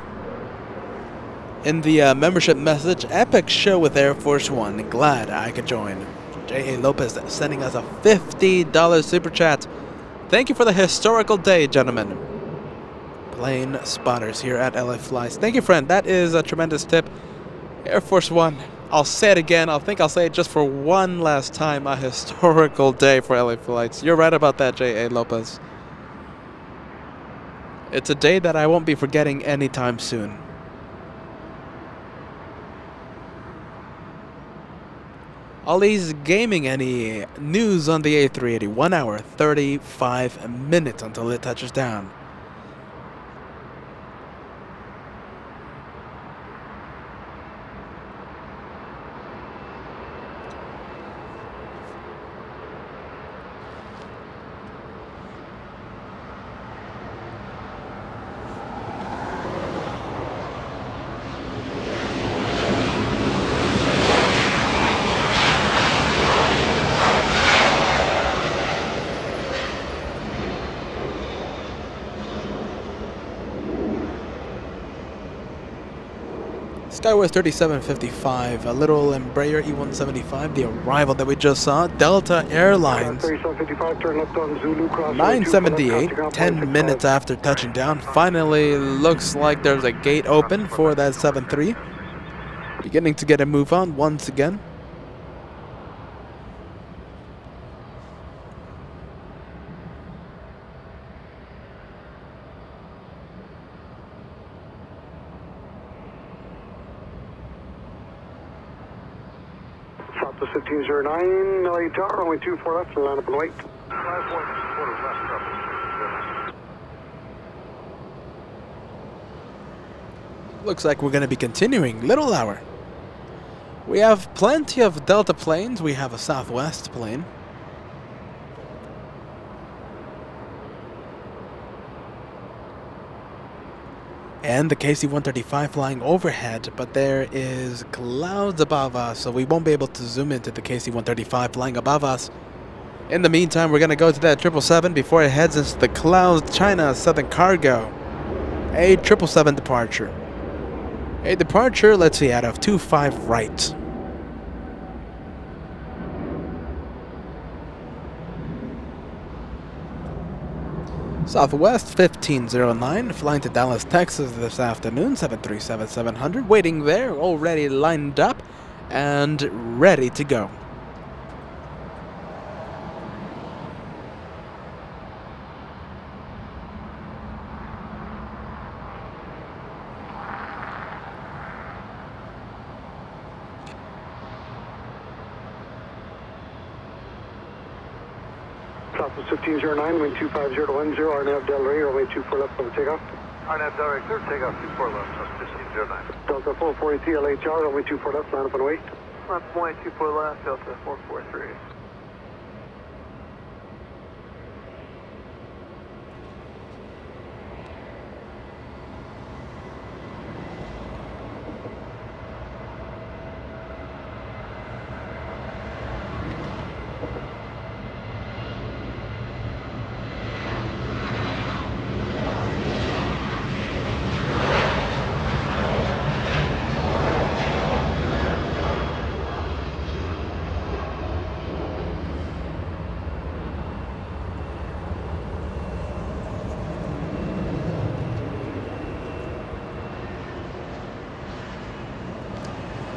In the membership message, epic show with Air Force One. Glad I could join. J.A. Lopez sending us a $50 super chat. Thank you for the historical day, gentlemen. Plane spotters here at LA Flies. Thank you, friend. That is a tremendous tip. Air Force One. I'll say it again. I think I'll say it just for one last time. A historical day for LA Flights. You're right about that, J.A. Lopez. It's a day that I won't be forgetting anytime soon. Ollie's Gaming, any news on the A380? 1 hour, 35 minutes until it touches down. Skywest 3755, a little Embraer E175, the arrival that we just saw. Delta Airlines 978, 10 minutes after touching down. Finally looks like there's a gate open for that 73. Beginning to get a move on once again. South to 1509, LA Tower, runway 24 left, line up and wait. Looks like we're going to be continuing Little Hour. We have plenty of Delta planes. We have a Southwest plane. and the KC-135 flying overhead, but there is clouds above us, so we won't be able to zoom into the KC-135 flying above us. In the meantime, we're going to go to that 777 before it heads into the clouds. China Southern Cargo, a 777 departure. A departure, let's see, out of 25 right. Southwest 1509, flying to Dallas, Texas this afternoon, 737-700, waiting there, already lined up and ready to go. Southwest 1509, wind 250 to 10, RNAV Del Rey, runway 24 left over takeoff. RNAV Del Rey, clear takeoff, 24 left, Southwest 1509. Delta 443 LHR, runway 24 left, line up and wait. Left point, 24 left, Delta 443.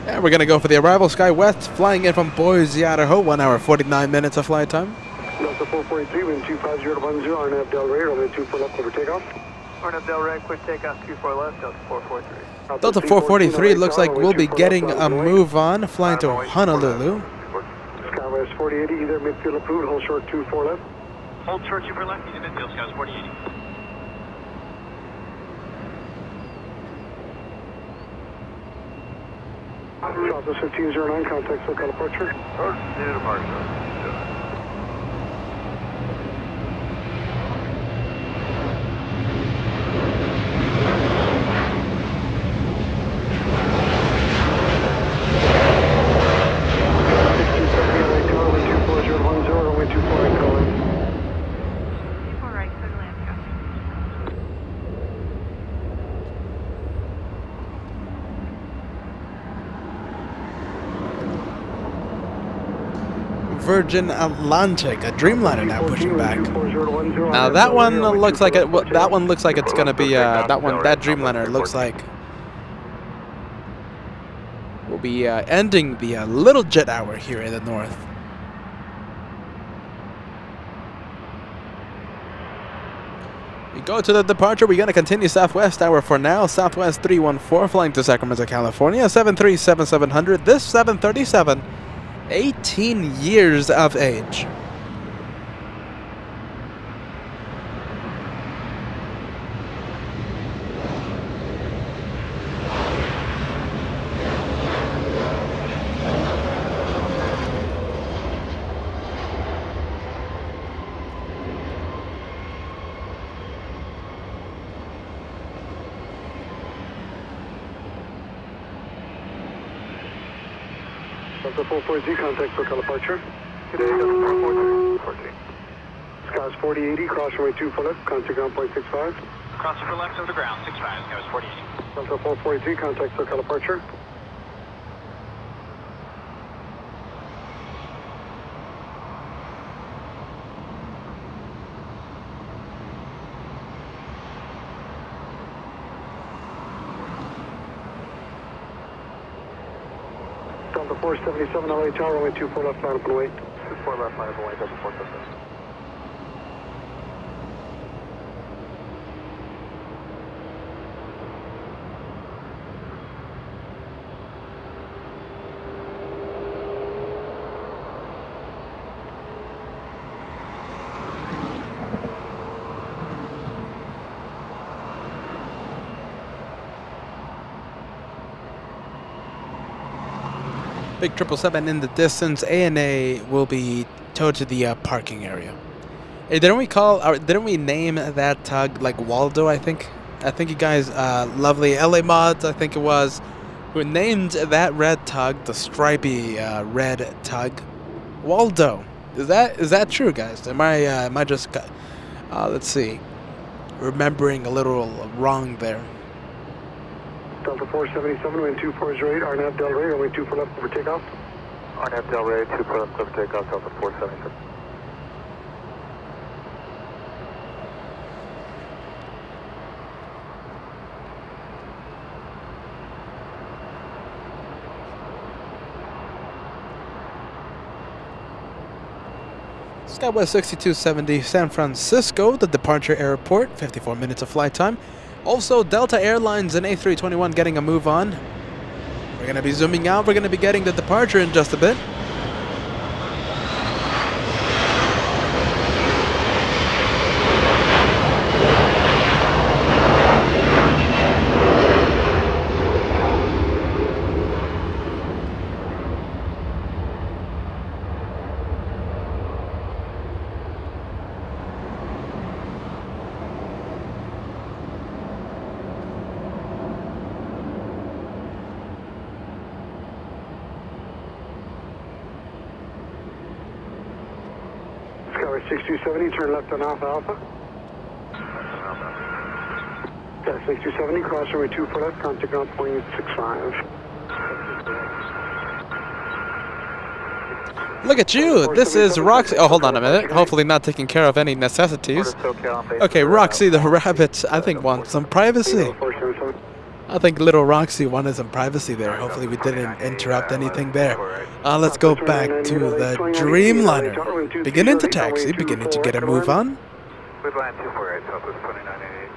And we're going to go for the arrival. SkyWest flying in from Boise, Idaho. 1 hour, 49 minutes of flight time. Delta 443, wind 250 to 10, RNAV Del Rey, runway 24 left over takeoff. RNAV Del Rey, quick takeoff, 24 left, Delta 443. Delta 443 looks like we'll be getting a move on, flying to Honolulu. SkyWest 4080, either midfield approved, hold short 24 left. Hold short 24 left, either midfield, SkyWest 4080. Southwest 1509, contact SoCal departure. New departure. Virgin Atlantic, a Dreamliner now pushing back. Now that one looks like it. That one looks like it's gonna be that Dreamliner looks like will be ending the little jet hour here in the north. We go to the departure. We're gonna continue Southwest hour for now. Southwest 314 flying to Sacramento, California. 737-700. This 737. 18 years of age. Delta 440, contact SoCal departure. Today, Delta 443. Skies 4080, cross runway 24 left, contact ground point 65. Cross for left over the ground, 65, Skies 4080. Delta 443, contact SoCal departure. Delta 477 LHR, runway 24 left, line up and wait. 24 left, line up and wait, Delta 477. Big 777 in the distance. ANA will be towed to the parking area. Hey, didn't we name that tug like Waldo? I think I think you guys, lovely LA mods, I think it was, who named that red tug the stripy red tug Waldo. Is that true, guys? Am I just let's see, remembering a little wrong there? Delta 477, wind 2408, RNAV Del Rey, runway 24 left over takeoff. RNAV Del Rey, 24 left over takeoff, Delta 477. Skywest 6270 San Francisco, the departure airport, 54 minutes of flight time. Also, Delta Airlines and A321 getting a move on. We're going to be zooming out. We're going to be getting the departure in just a bit. Skywest 6270, turn left on Alpha Alpha. Got 6270, cross runway 24 left, contact on point 65. Look at you! This is Roxy. Oh, hold on a minute. Hopefully not taking care of any necessities. Okay, Roxy the rabbit, I think, wants some privacy. I think little Roxy wanted some privacy there. Hopefully we didn't interrupt anything there. Let's go back to the Dreamliner. Beginning to taxi, beginning to get a move on. We'd land 248, Southwest 2988.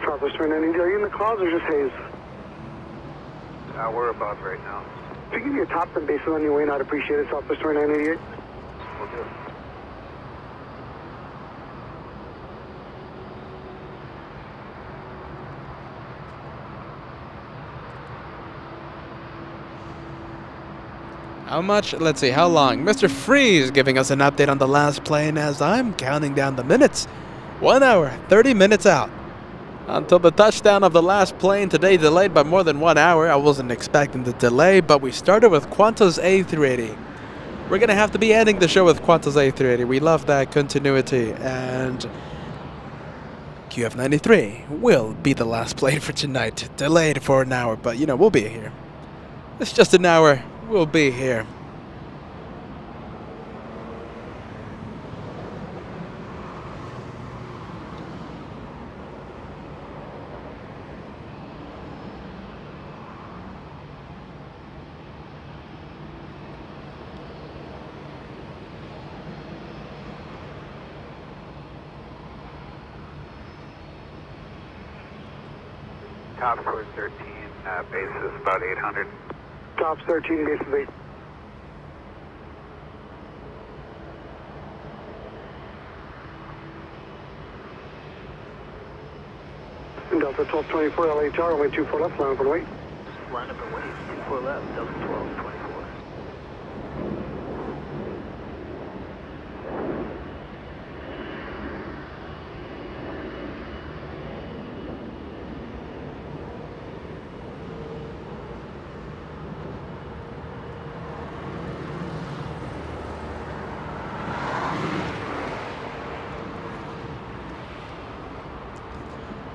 Southwest 2988, are you in the clouds or just haze? We're above right now. If you give me a top and basis on your way, I'd appreciate it, Southwest 2988. We'll do it. How much? Let's see, how long? Mr. Freeze giving us an update on the last plane as I'm counting down the minutes. 1 hour, 30 minutes out. Until the touchdown of the last plane, today delayed by more than 1 hour. I wasn't expecting the delay, but we started with Qantas A380. We're going to have to be ending the show with Qantas A380. We love that continuity, and QF93 will be the last plane for tonight. Delayed for an hour, but you know, we'll be here. It's just an hour. We'll be here. Top score 13, basis about 800. Tops 13, basis 8. Delta 1224, LA Tower, runway 24 left, line up and wait. Line up and wait, 24 left, Delta 1224.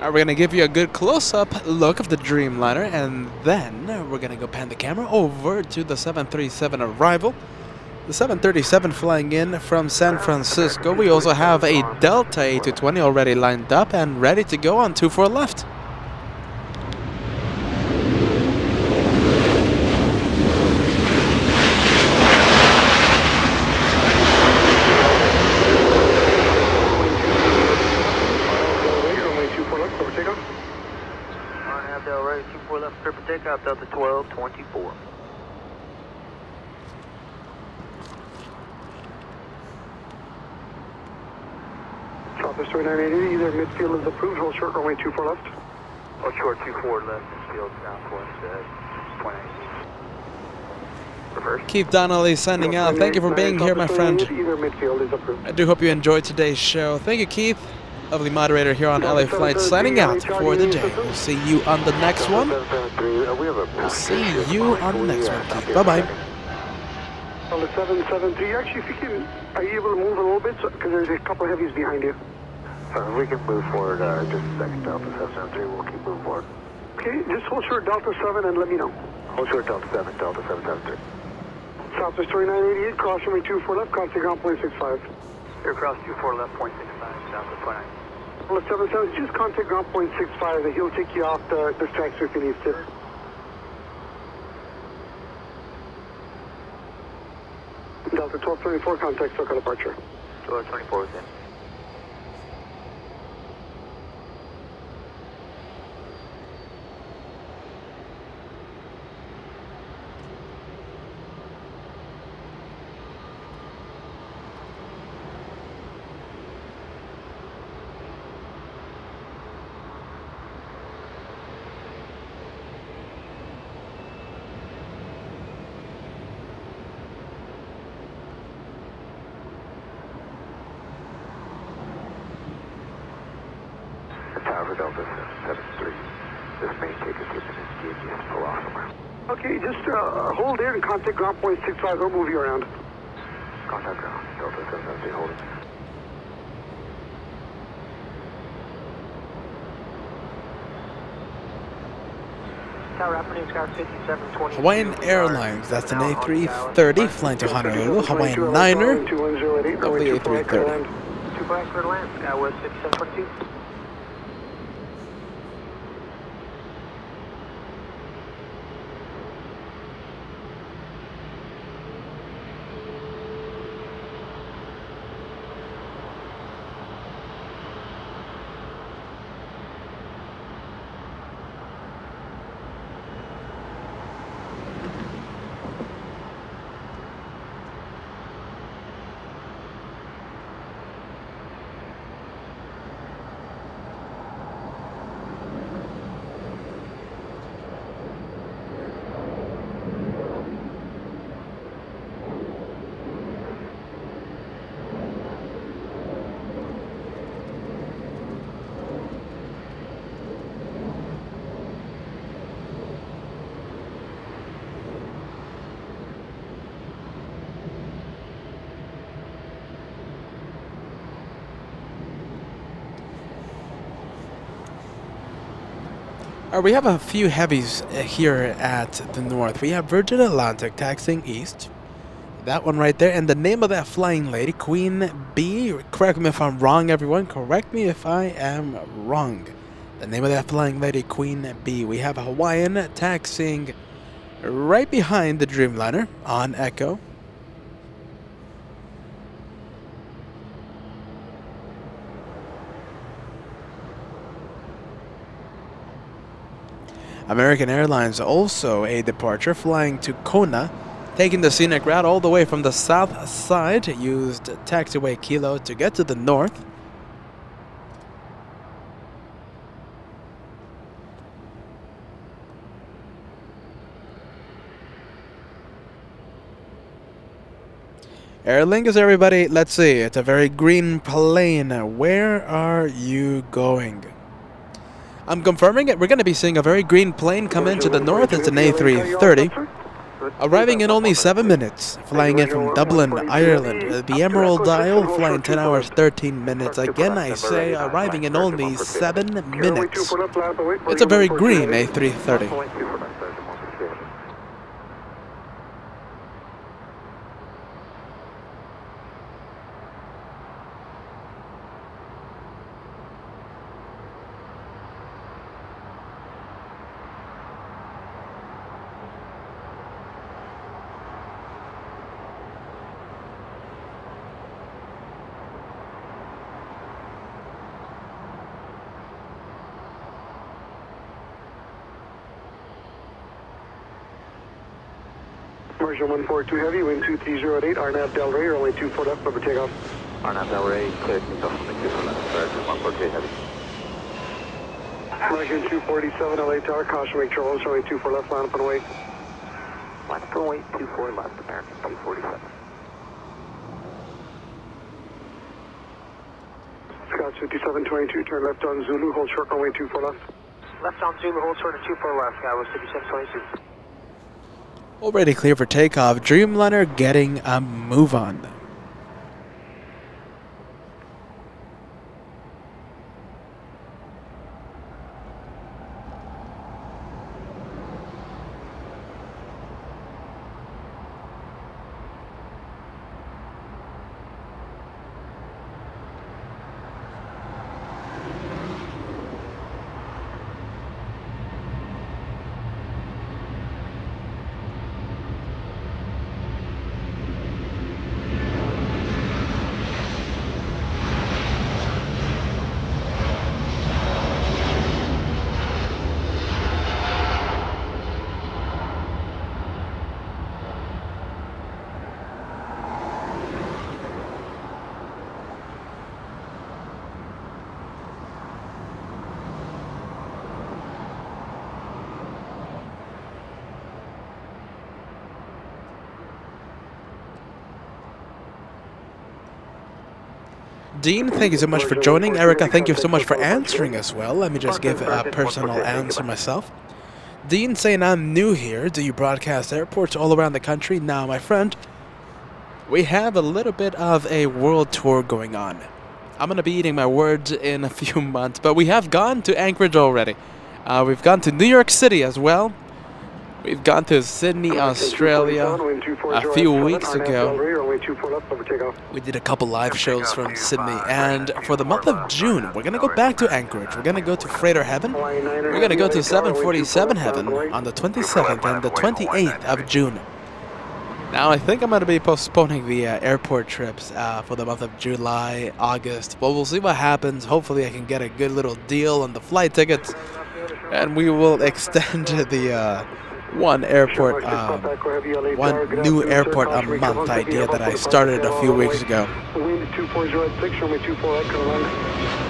We're going to give you a good close-up look of the Dreamliner, and then we're going to go pan the camera over to the 737 arrival. The 737 flying in from San Francisco. We also have a Delta A220 already lined up and ready to go on 24 left. Takeoff Delta 1224. Southwest 2980, either midfield is approved, hold short runway 24 left. Hold short 24 left, midfield southwest. point 8. Keith Donnelly signing out. Thank you for being here, my friend. Either midfield is approved. I do hope you enjoyed today's show. Thank you, Keith. Lovely moderator here on LA Flight, signing out for the day. We'll see you on the next one. We'll see you on the next one, Keith. Bye-bye. Delta 773, actually, if you can, are you able to move a little bit? Because there's a couple of heavies behind you. We can move forward just a second, Delta 773. We'll keep moving forward. Okay, just hold short Delta 7 and let me know. Hold short Delta 7, Delta 773. Southwest 2988, cross runway 24 left, contact ground point 65. Aircraft 24 left, point 65, Southwest 29. Delta 77, just contact ground point 65, and he'll take you off this taxi if he needs to. Delta 1224, contact SoCal departure. 1224 within. Tower Delta 73. This may take a few minutes to get to pull off somewhere. Okay, just hold there and contact ground point 65. We'll move you around. Contact ground, Delta 773 holding. Tower Afternoon Sky 5720. Hawaiian Airlines, that's an A330 flying to Honolulu. Hawaiian Niner, lovely A330. 2 black for land, Skywest 5722. We have a few heavies here at the north. We have Virgin Atlantic taxiing east. That one right there. And the name of that flying lady, Queen B. Correct me if I'm wrong, everyone. Correct me if I am wrong. The name of that flying lady, Queen B. We have a Hawaiian taxiing right behind the Dreamliner on Echo. American Airlines also a departure flying to Kona, taking the scenic route all the way from the south side, used taxiway Kilo to get to the north. Aer Lingus, everybody, let's see, it's a very green plane. Where are you going? I'm confirming it. We're going to be seeing a very green plane come into the north. It's an A330. Arriving in only 7 minutes. Flying in from Dublin, Ireland. The Emerald Isle, flying 10 hours, 13 minutes. Again, I say, arriving in only 7 minutes. It's a very green A330. Marjolein 142 heavy, wind 2308, RNAV Del Rey, runway 24 left, over takeoff. RNAV Del Rey, clear to off runway 24 left, 142 heavy. American 247, LA Tower, caution, make Charles, runway 24 left, line up and wait. Left runway 24 left, American 247. Scots 5722, turn left on Zulu, hold short runway 24 left. Left on Zulu, hold short at 24 left, Skywards 5722. Already clear for takeoff. Dreamliner getting a move on. Dean, thank you so much for joining. Erika, thank you so much for answering as well. Let me just give a personal answer myself. Dean saying, I'm new here. Do you broadcast airports all around the country? Now, my friend, we have a little bit of a world tour going on. I'm going to be eating my words in a few months, but we have gone to Anchorage already. We've gone to New York City as well. We've gone to Sydney, Australia a few weeks ago. We did a couple live shows from Sydney, and for the month of June, we're going to go back to Anchorage. We're going to go to Freighter Heaven. We're going to go to 747 Heaven on the 27th and the 28th of June. Now, I think I'm going to be postponing the airport trips for the month of July, August. But we'll see what happens. Hopefully, I can get a good little deal on the flight tickets, and we will extend the one airport, one new airport a month idea that I started a few weeks ago. Wind 240 runway 24 right, Carolina.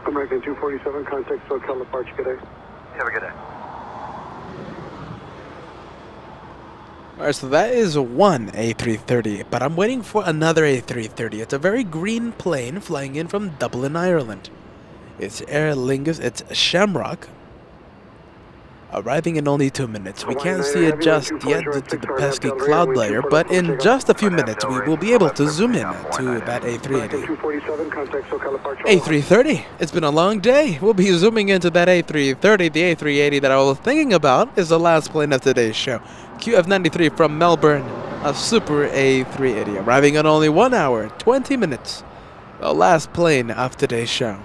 American 247, contact SoCal departure, good day. Have a good day. Alright, so that is one A330, but I'm waiting for another A330. It's a very green plane flying in from Dublin, Ireland. It's Aer Lingus, it's Shamrock. Arriving in only 2 minutes. We can't see it just yet due to the pesky cloud layer, but in just a few minutes we will be able to zoom in to that A380. A330! It's been a long day. We'll be zooming into that A330. The A380 that I was thinking about is the last plane of today's show. QF93 from Melbourne, a Super A380. Arriving in only 1 hour, 20 minutes. The last plane of today's show.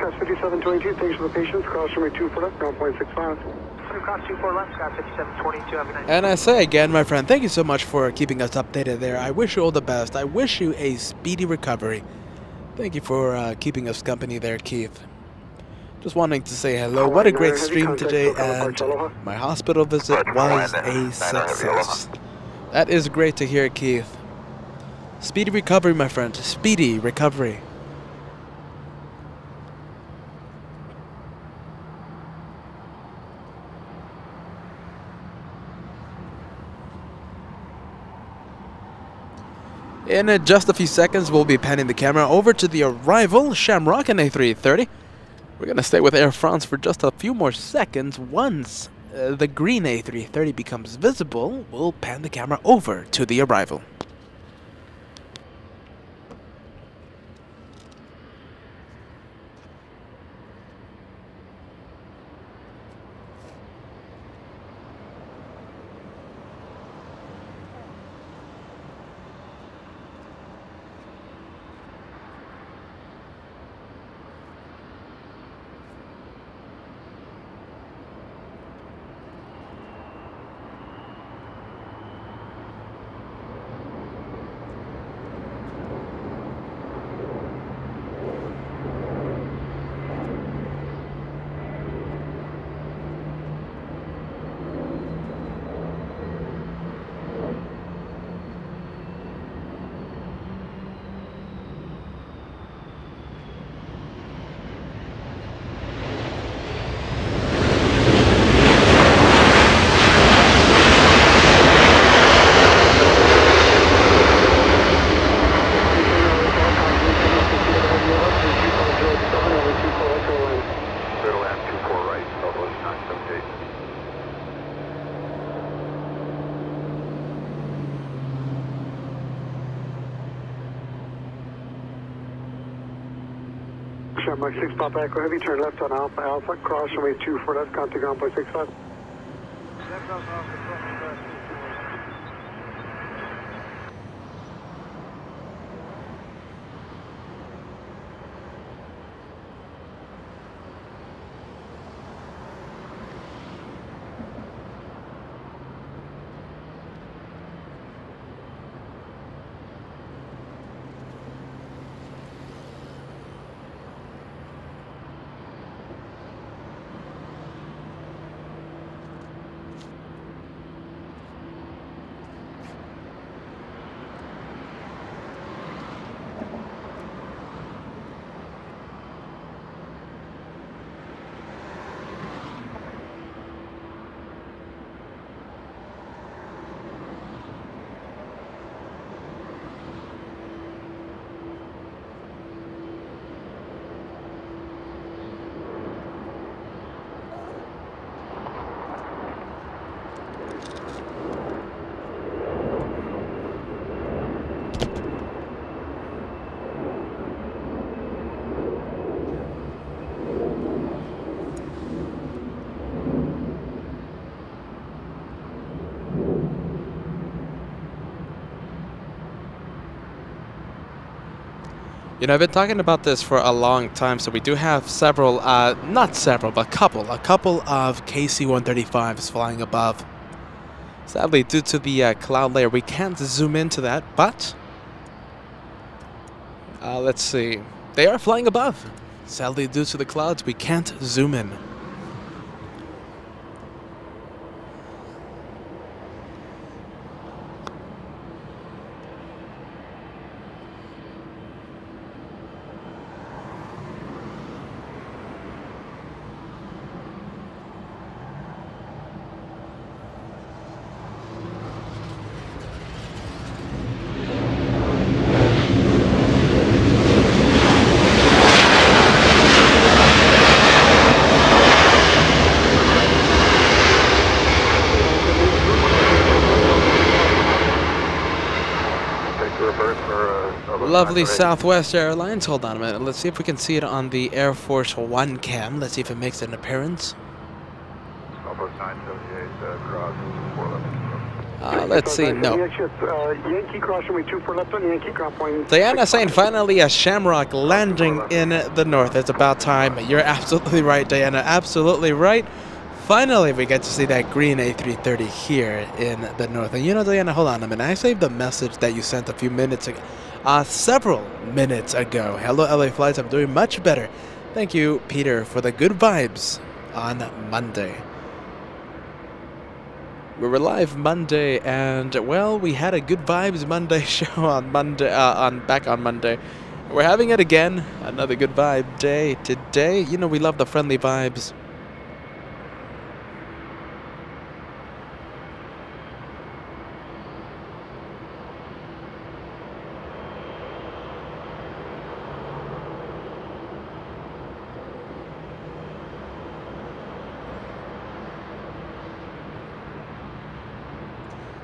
Scots 5722, thanks for the patience. Cross runway 24 left, ground point 65. Cross 24 left, Scots 5722, have a nice day. And I say again, my friend, thank you so much for keeping us updated there. I wish you all the best. I wish you a speedy recovery. Thank you for keeping us company there, Keith. Just wanting to say hello. What a great stream today, and my hospital visit was a success. That is great to hear, Keith. Speedy recovery, my friend. Speedy recovery. In just a few seconds, we'll be panning the camera over to the arrival Shamrock and A330. We're going to stay with Air France for just a few more seconds. Once the green A330 becomes visible, we'll pan the camera over to the arrival. Shamrock 6 Papa Echo Heavy, turn left on Alpha Alpha, cross runway 24 left, contact ground by 65. You know, I've been talking about this for a long time, so we do have several, not several, but a couple of KC-135s flying above. Sadly, due to the cloud layer, we can't zoom into that, but let's see. They are flying above. Sadly, due to the clouds, we can't zoom in. Lovely Southwest Airlines. Hold on a minute. Let's see if we can see it on the Air Force One cam. Let's see if it makes an appearance. Let's see. No. Yankee cross runway 24 left on Yankee ground point. Diana saying finally a Shamrock landing in the north. It's about time. You're absolutely right, Diana. Absolutely right. Finally, we get to see that green A330 here in the north. And you know, Diana, hold on a minute. I saved the message that you sent a few minutes ago. Several minutes ago. Hello, LA Flights. I'm doing much better. Thank you, Peter, for the good vibes on Monday. We were live Monday, and well, we had a good vibes Monday show on Monday. Back on Monday. We're having it again. Another good vibe day today. You know, we love the friendly vibes.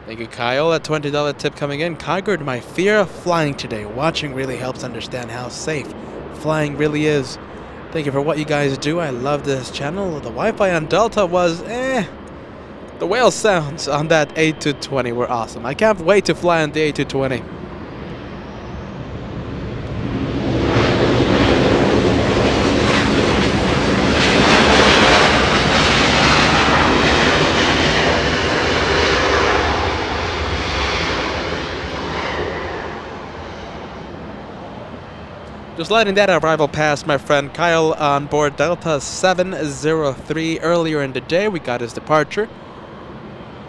Thank you, Kyle. A $20 tip coming in. Conquered my fear of flying today. Watching really helps understand how safe flying really is. Thank you for what you guys do. I love this channel. The Wi-Fi on Delta was The whale sounds on that A220 were awesome. I can't wait to fly on the A220. Just letting that arrival pass, my friend Kyle on board Delta 703 earlier in the day. We got his departure.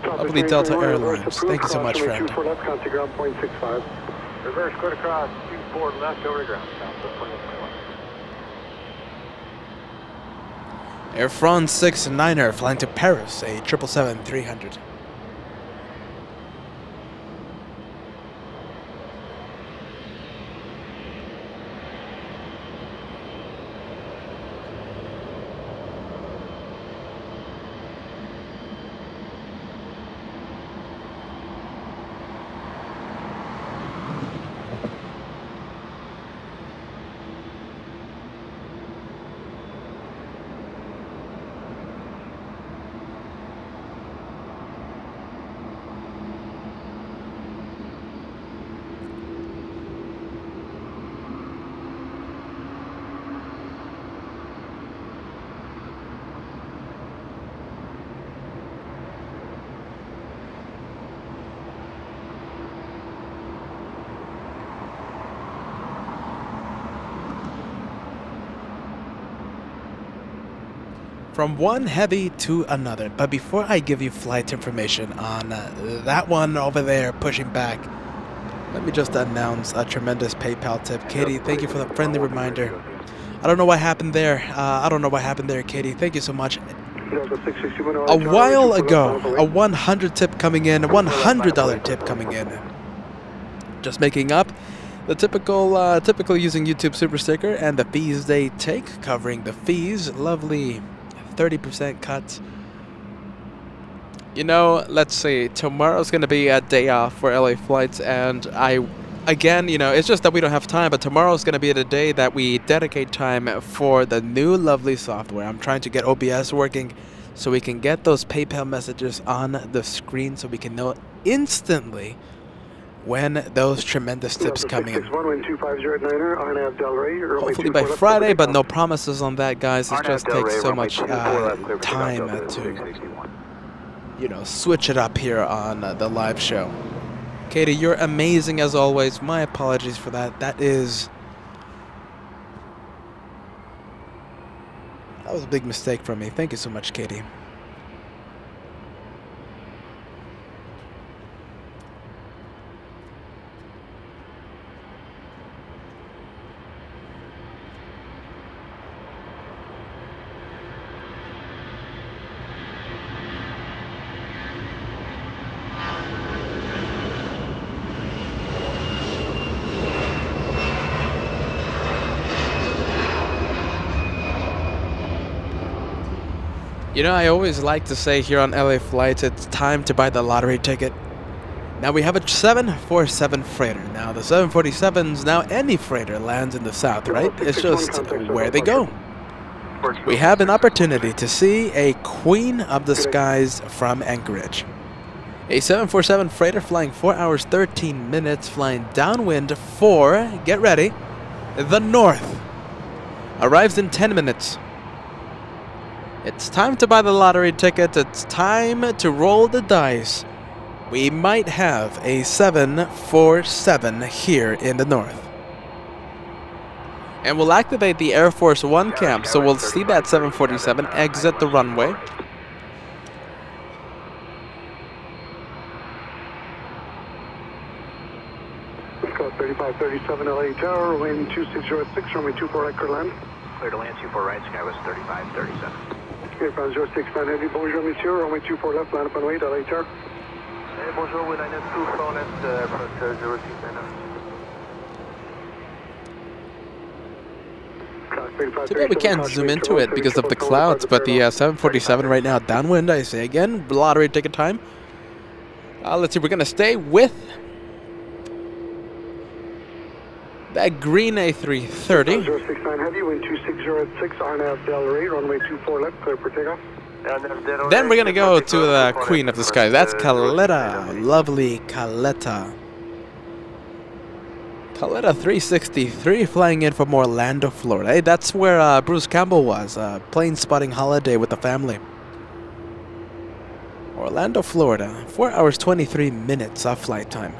Lovely Delta Airlines. Thank you so much, friend. Left, contact ground, 0.65. Reverse, clear across, 24 left over the ground. Air France 69er flying to Paris, a 777-300. From one heavy to another. But before I give you flight information on that one over there pushing back, let me just announce a tremendous PayPal tip. Katie, thank you for the friendly reminder. I don't know what happened there. Katie. Thank you so much. A while ago, a 100 tip coming in, a $100 tip coming in. Just making up the typical using YouTube Super Sticker and the fees they take, covering the fees. Lovely 30% cuts. You know, let's see, tomorrow's gonna be a day off for LA flights, and again, you know, it's just that we don't have time, but tomorrow's gonna be the day that we dedicate time for the new lovely software. I'm trying to get OBS working so we can get those PayPal messages on the screen so we can know instantly when those tremendous tips coming in. Hopefully by Friday, but no promises on that, guys. It just takes so much time to, you know, switch it up here on the live show. Katie, you're amazing as always. My apologies for that. That was a big mistake from me. Thank you so much, Katie. You know, I always like to say here on LA Flights, it's time to buy the lottery ticket. Now we have a 747 freighter. Now the 747s, now any freighter lands in the south, right? It's just where they go. We have an opportunity to see a queen of the skies from Anchorage. A 747 freighter flying 4 hours 13 minutes, flying downwind for, get ready, the north. Arrives in 10 minutes. It's time to buy the lottery ticket. It's time to roll the dice. We might have a 747 here in the north. And we'll activate the Air Force One camp, so we'll see that 747 exit the runway. Let's go 3537 LA Tower, wind 2606, runway 24 right, clear land. Clear to land, 24 right, sky was 3537. Air France 069 heavy, bonjour monsieur, runway 24 left, line up on way, LA Tower. Bonjour, with line 24 left, Air France 069. Too bad we can't zoom into it because of the clouds, but the 747 right now downwind, I say again, lottery ticket time. Let's see, we're going to stay with that green A330. 069 Heavy, wind 260 at 6, RNAV Delray, runway 24 left, clear for takeoff. Then we're going to go to the Queen of the Skies. That's Caleta. Lovely Caleta. Caleta 363 flying in from Orlando, Florida. Hey, that's where Bruce Campbell was. Plane spotting holiday with the family. Orlando, Florida. 4 hours, 23 minutes of flight time.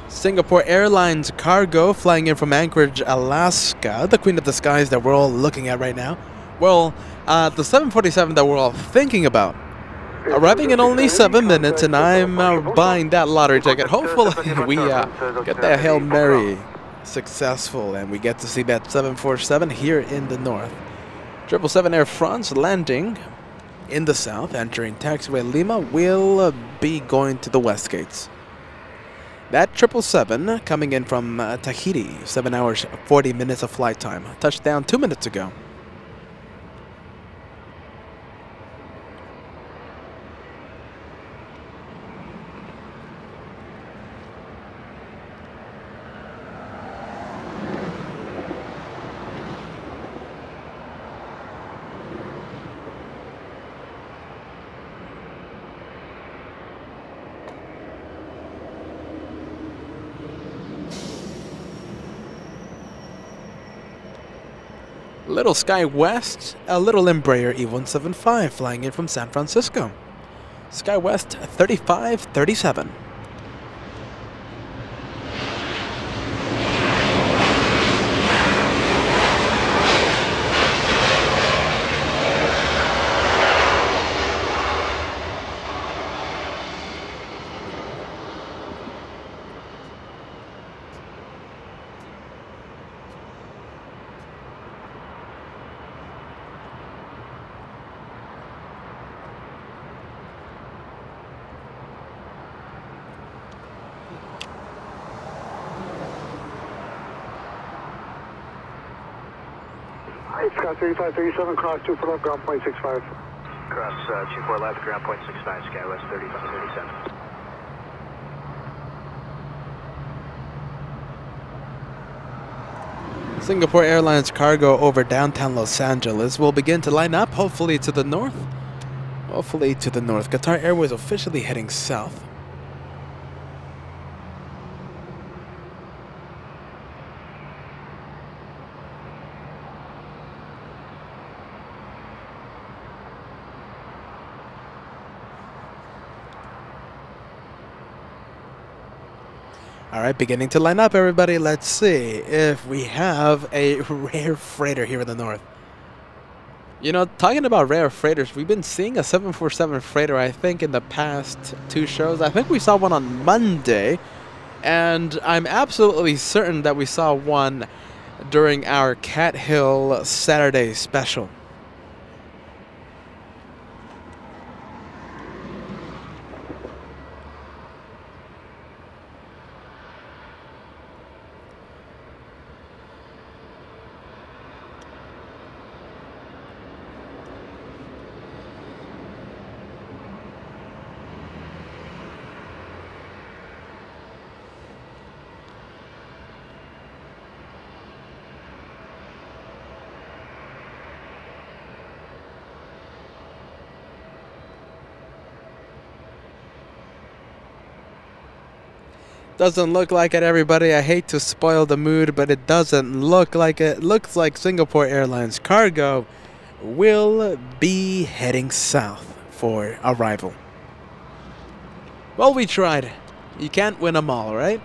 Singapore Airlines cargo flying in from Anchorage, Alaska. The Queen of the Skies that we're all looking at right now. Well, the 747 that we're all thinking about. Arriving in only 7 minutes, and I'm buying that lottery ticket. Hopefully we get that Hail Mary successful and we get to see that 747 here in the north. 777 Air France landing in the south, entering taxiway Lima, will be going to the west gates. That 777 coming in from Tahiti, 7 hours, 40 minutes of flight time. Touchdown 2 minutes ago. Little Sky West, a little Embraer E175 flying in from San Francisco. Sky West 3537. Scott 3537, cross 24 left, ground point 65. Cross 24 left, ground point 65, Skywest 3537. Singapore Airlines cargo over downtown Los Angeles will begin to line up, hopefully to the north. Hopefully to the north. Qatar Airways officially heading south. All right, beginning to line up, everybody. Let's see if we have a rare freighter here in the north. You know, talking about rare freighters, we've been seeing a 747 freighter, I think, in the past 2 shows. I think we saw one on Monday, and I'm absolutely certain that we saw one during our Cat Hill Saturday special. Doesn't look like it, everybody. I hate to spoil the mood, but it doesn't look like it. Looks like Singapore Airlines cargo will be heading south for arrival. Well, we tried. You can't win them all, right?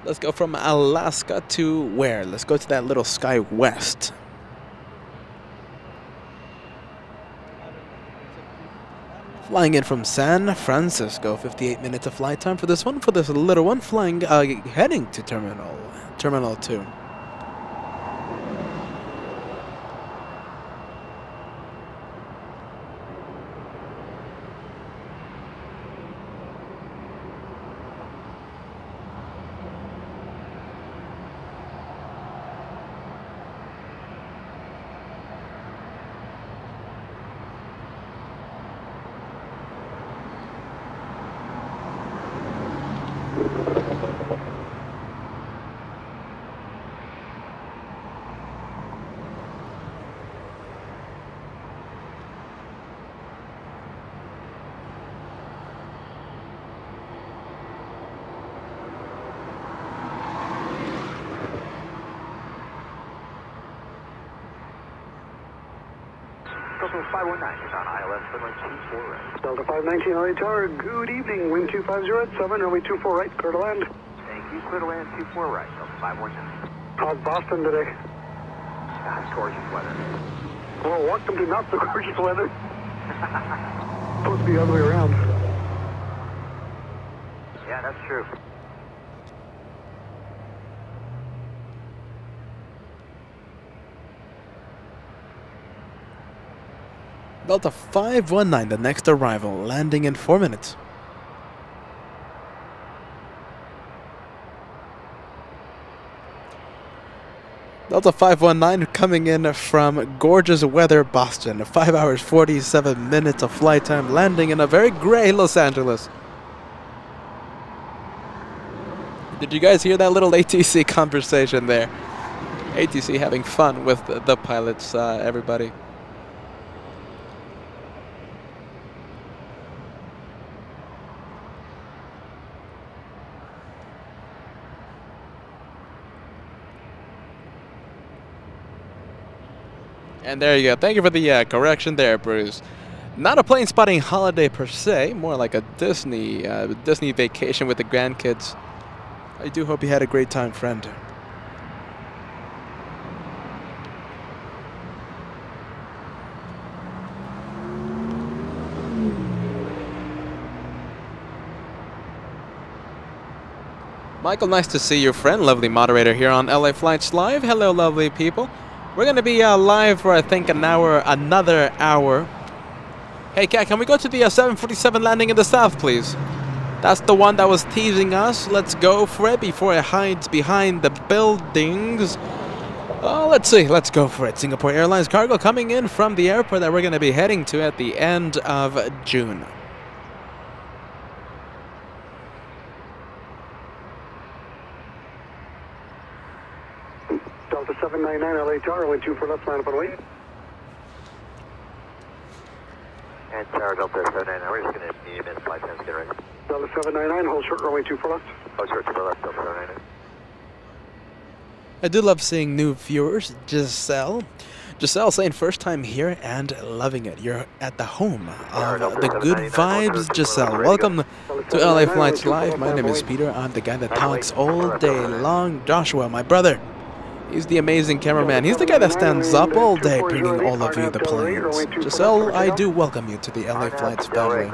Let's go from Alaska to where? Let's go to that little sky west. Flying in from San Francisco, 58 minutes of flight time for this one. For this little one, flying, heading to Terminal 2. Delta 519 on ILS, runway 24 right. Delta 519 LA Tower, good evening. Wind 250 at 7, runway 24 right, clear to land. Thank you, clear to land 24 right, Delta 519. How's Boston today? It's gorgeous weather. Well, welcome to not so gorgeous weather. Supposed to be the other way around. Yeah, that's true. Delta 519, the next arrival, landing in 4 minutes. Delta 519 coming in from gorgeous weather Boston. 5 hours 47 minutes of flight time, landing in a very gray Los Angeles. Did you guys hear that little ATC conversation there? ATC having fun with the pilots, everybody. And there you go. Thank you for the correction there, Bruce. Not a plane spotting holiday per se, more like a Disney vacation with the grandkids. I do hope you had a great time, friend. Michael, nice to see you, friend. Lovely moderator here on LA Flights Live. Hello, lovely people. We're going to be live for, I think, another hour. Hey, Kat, can we go to the 747 landing in the south, please? That's the one that was teasing us. Let's go for it before it hides behind the buildings. Oh, let's see. Let's go for it. Singapore Airlines cargo coming in from the airport that we're going to be heading to at the end of June. Delta 799 LA Tower, wind 24 left, line up and wait. And Tower Delta 799, we're just going to need a minute flight time to get ready. Delta 799, hold short, runway 24 left. Oh, short, 24 left, Delta 799. I do love seeing new viewers. Giselle saying first time here and loving it. You're at the home of the good vibes, Giselle. Welcome to LA Flights Live. My name is Peter. I'm the guy that talks all day long. Joshua, my brother. He's the amazing cameraman. He's the guy that stands up all day bringing all of you the planes. Giselle, I do welcome you to the LA Flights family.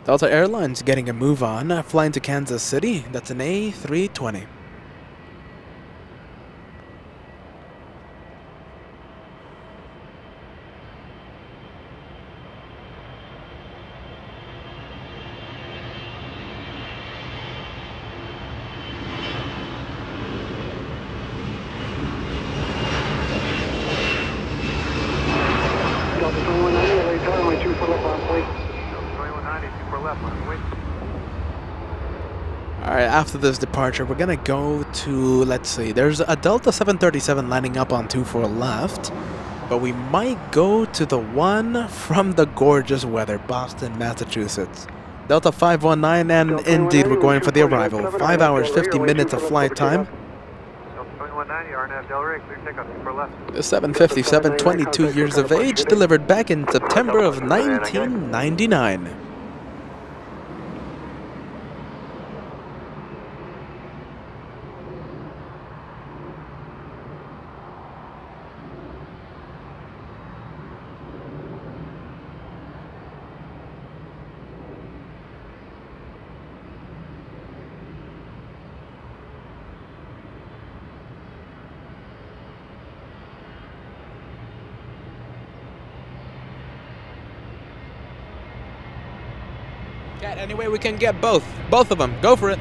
Delta Airlines getting a move on, flying to Kansas City. That's an A320. Delta 2190 LA Tower, runway 24 left, line up and wait. left, wait. All right, after this departure, we're gonna go to, let's see, there's a Delta 737 lining up on 24 left, but we might go to the one from the gorgeous weather, Boston, Massachusetts. Delta 519, and indeed we're going for the arrival. 5 hours, 50 minutes of flight time. Delta 2190, RNAV Delray, clear takeoff, 24 left. The 757, 22 years of age, delivered back in September of 1999. Cat, any way we can get both of them. Go for it.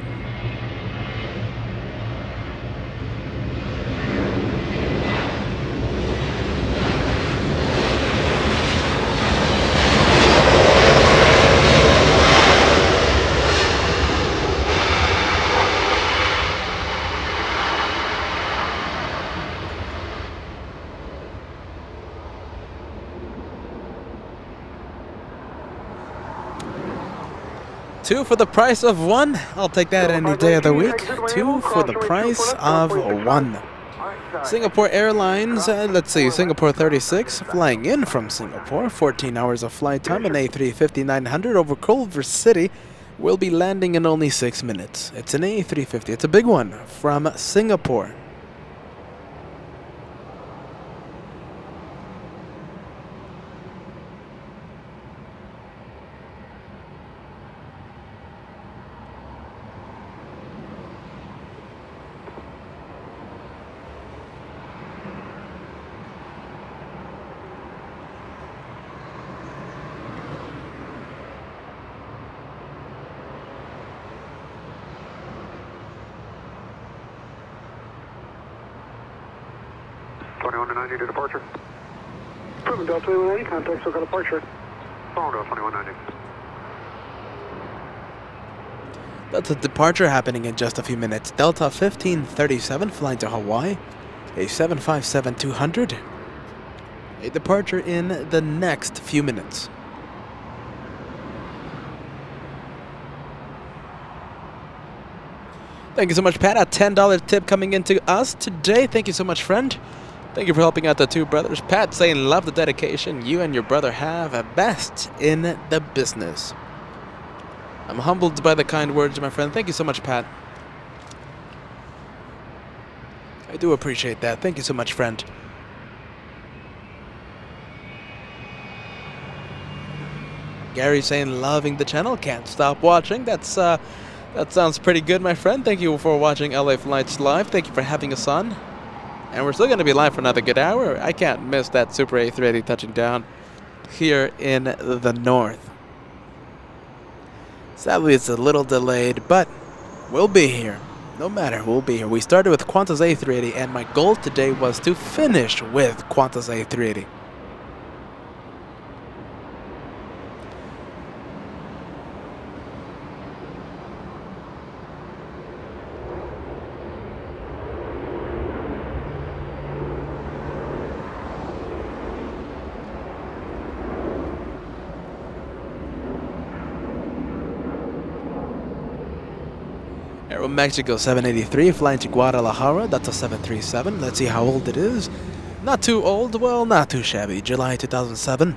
Two for the price of one. I'll take that any day of the week. Two for the price of one. Singapore Airlines, let's see, Singapore 36, flying in from Singapore, 14 hours of flight time, an A350-900 over Culver City, will be landing in only 6 minutes. It's an A350, it's a big one, from Singapore. To departure. Proven Delta 2190, contact Soka departure. Phone Delta 2190. That's a departure happening in just a few minutes. Delta 1537 flying to Hawaii, a 757-200. A departure in the next few minutes. Thank you so much, Pat. A $10 tip coming into us today. Thank you so much, friend. Thank you for helping out the two brothers. Pat saying, love the dedication you and your brother have, best in the business. I'm humbled by the kind words, my friend. Thank you so much, Pat. I do appreciate that. Thank you so much, friend. Gary saying, loving the channel, can't stop watching. That sounds pretty good, my friend. Thank you for watching LA Flights Live. Thank you for having us on. And we're still going to be live for another good hour. I can't miss that Super A380 touching down here in the north. Sadly, it's a little delayed, but we'll be here. No matter, we'll be here. We started with Qantas A380, and my goal today was to finish with Qantas A380. Mexico 783 flying to Guadalajara. That's a 737. Let's see how old it is. Not too old, well, not too shabby. July 2007.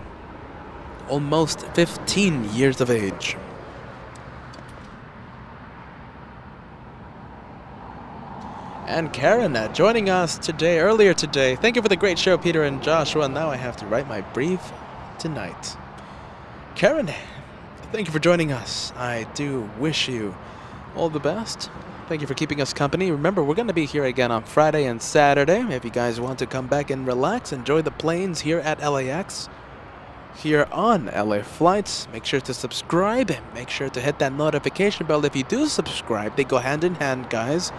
Almost 15 years of age. And Karen joining us today, earlier today. Thank you for the great show, Peter and Joshua. Now I have to write my brief tonight. Karen, thank you for joining us. I do wish you all the best. Thank you for keeping us company. Remember, we're going to be here again on Friday and Saturday. If you guys want to come back and relax, enjoy the planes here at LAX, here on LA Flights. Make sure to subscribe. Make sure to hit that notification bell. If you do subscribe, they go hand in hand, guys.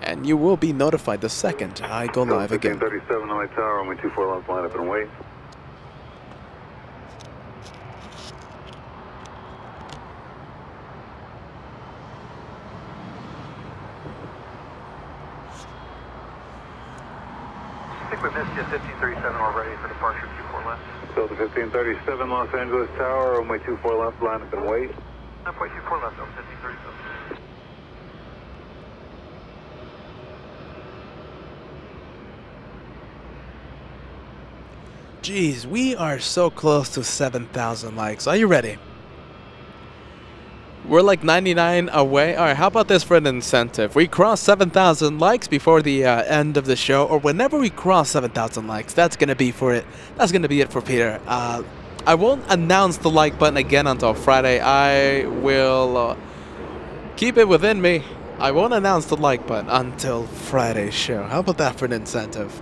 And you will be notified the second I go live again. 37 LA Tower, only 24 left, line up and wait. we missed you, 1537, we're ready for departure, 24 left. Delta 1537, Los Angeles Tower, runway 24 left, line up and wait. Runway 24 left, Delta 1537. Jeez, we are so close to 7,000 likes. Are you ready? We're like 99 away. All right, how about this for an incentive? We cross 7,000 likes before the end of the show, or whenever we cross 7,000 likes. That's gonna be for it. That's gonna be it for Peter. I won't announce the like button again until Friday. I will keep it within me. I won't announce the like button until Friday's show. How about that for an incentive?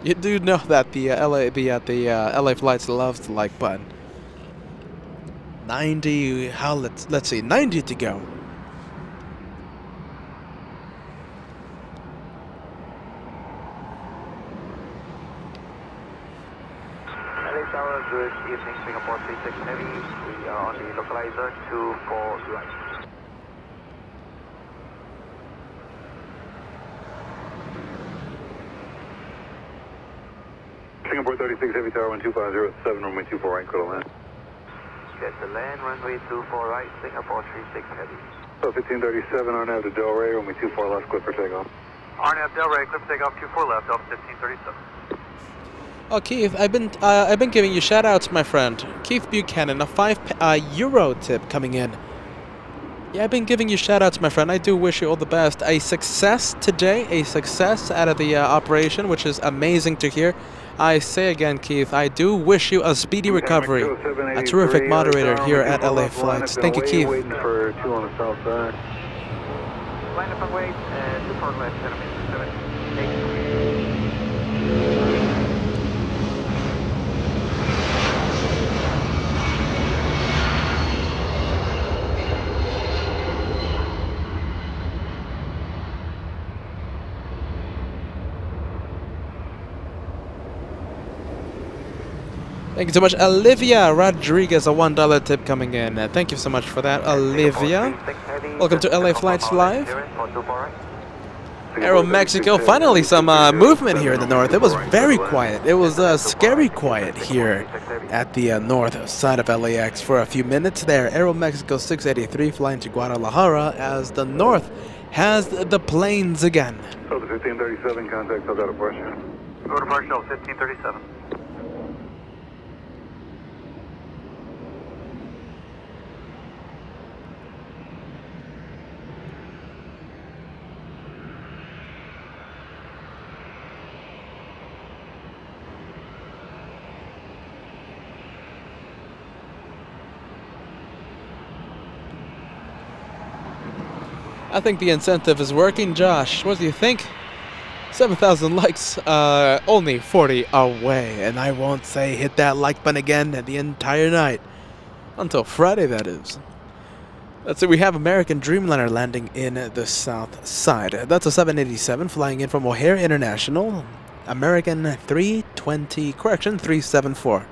You do know that the LA Flights loves the like button. 90. How? Let's see. 90 to go. LA Tower, good evening, Singapore 36 Heavy. We are on the localizer 24 right. Singapore 36 Heavy Tower, 12507, runway 24 right, clear to land. Get the land, runway 24 right, Singapore 36 Heavy. So 1537, Arnav to Delray, runway 24 left, clear for takeoff. Arnav Delray, clear for takeoff, 24 left, Delta 1537. Oh, Keith, I've been giving you shout outs, my friend. Keith Buchanan, a €5 tip coming in. Yeah, I've been giving you shout outs, my friend. I do wish you all the best. A success today, a success out of the operation, which is amazing to hear. I say again, Keith, I do wish you a speedy recovery. A terrific moderator here at LA Flights. Thank you, Keith. Waiting for 2 on the south side. Line up and wait, and 2 for left, 7 Thank you so much, Olivia Rodriguez, a $1 tip coming in. Thank you so much for that, Olivia. Welcome to LA Flights Live. Aero Mexico, finally some movement here in the north. It was very quiet. It was scary quiet here at the north side of LAX for a few minutes there. Aero Mexico 683 flying to Guadalajara as the north has the planes again. So the 1537, contact held out of pressure. Go to Marshall, 1537. I think the incentive is working, Josh. What do you think? 7,000 likes, only 40 away. And I won't say hit that like button again the entire night. Until Friday, that is. Let's see, we have American Dreamliner landing in the south side. That's a 787 flying in from O'Hare International. American 320, correction, 374.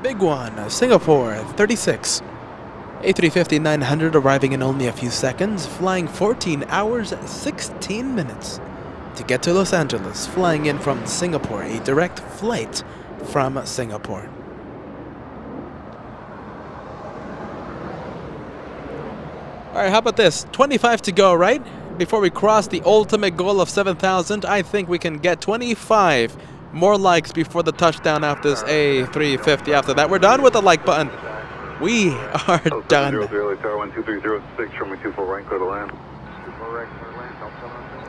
Big one, Singapore 36. A350-900 arriving in only a few seconds, flying 14 hours 16 minutes to get to Los Angeles, flying in from Singapore, a direct flight from Singapore. Alright, how about this? 25 to go, right? Before we cross the ultimate goal of 7,000, I think we can get 25 more likes before the touchdown after this A350. After that, we're done with the like button. We are done.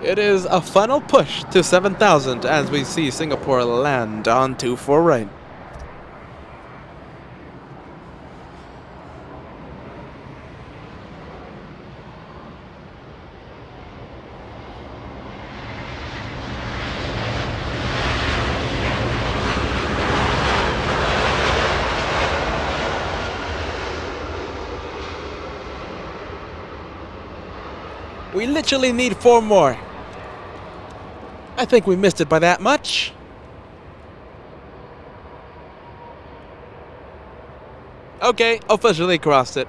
It is a final push to 7,000 as we see Singapore land on 24 right. We literally need 4 more. I think we missed it by that much. Okay, officially crossed it.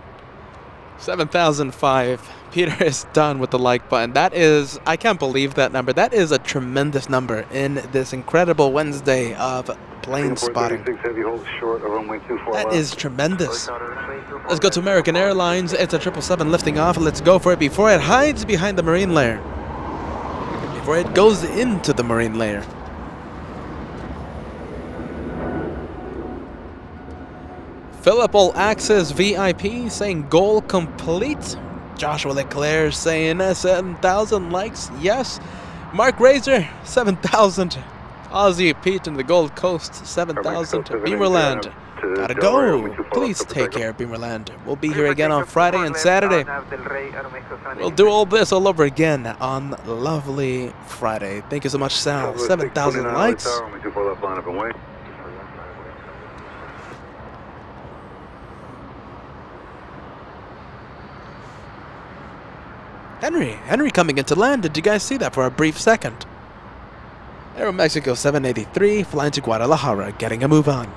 7,005. Peter is done with the like button. That is, I can't believe that number. That is a tremendous number in this incredible Wednesday of plane spotting. That is tremendous. Let's go to American Airlines. It's a 777 lifting off. Let's go for it before it hides behind the marine layer. Before it goes into the marine layer. Philip All Access VIP saying goal complete. Joshua Leclerc saying 7,000 likes. Yes. Mark Razor 7,000. Aussie Pete in the Gold Coast 7,000. Beamerland. Gotta go. Please take care, Beamerland. We'll be here again on Friday and Saturday. We'll do all this all over again on lovely Friday. Thank you so much, Sal. 7,000 likes. Henry coming into land. Did you guys see that for a brief second? Aero Mexico 783 flying to Guadalajara, getting a move on.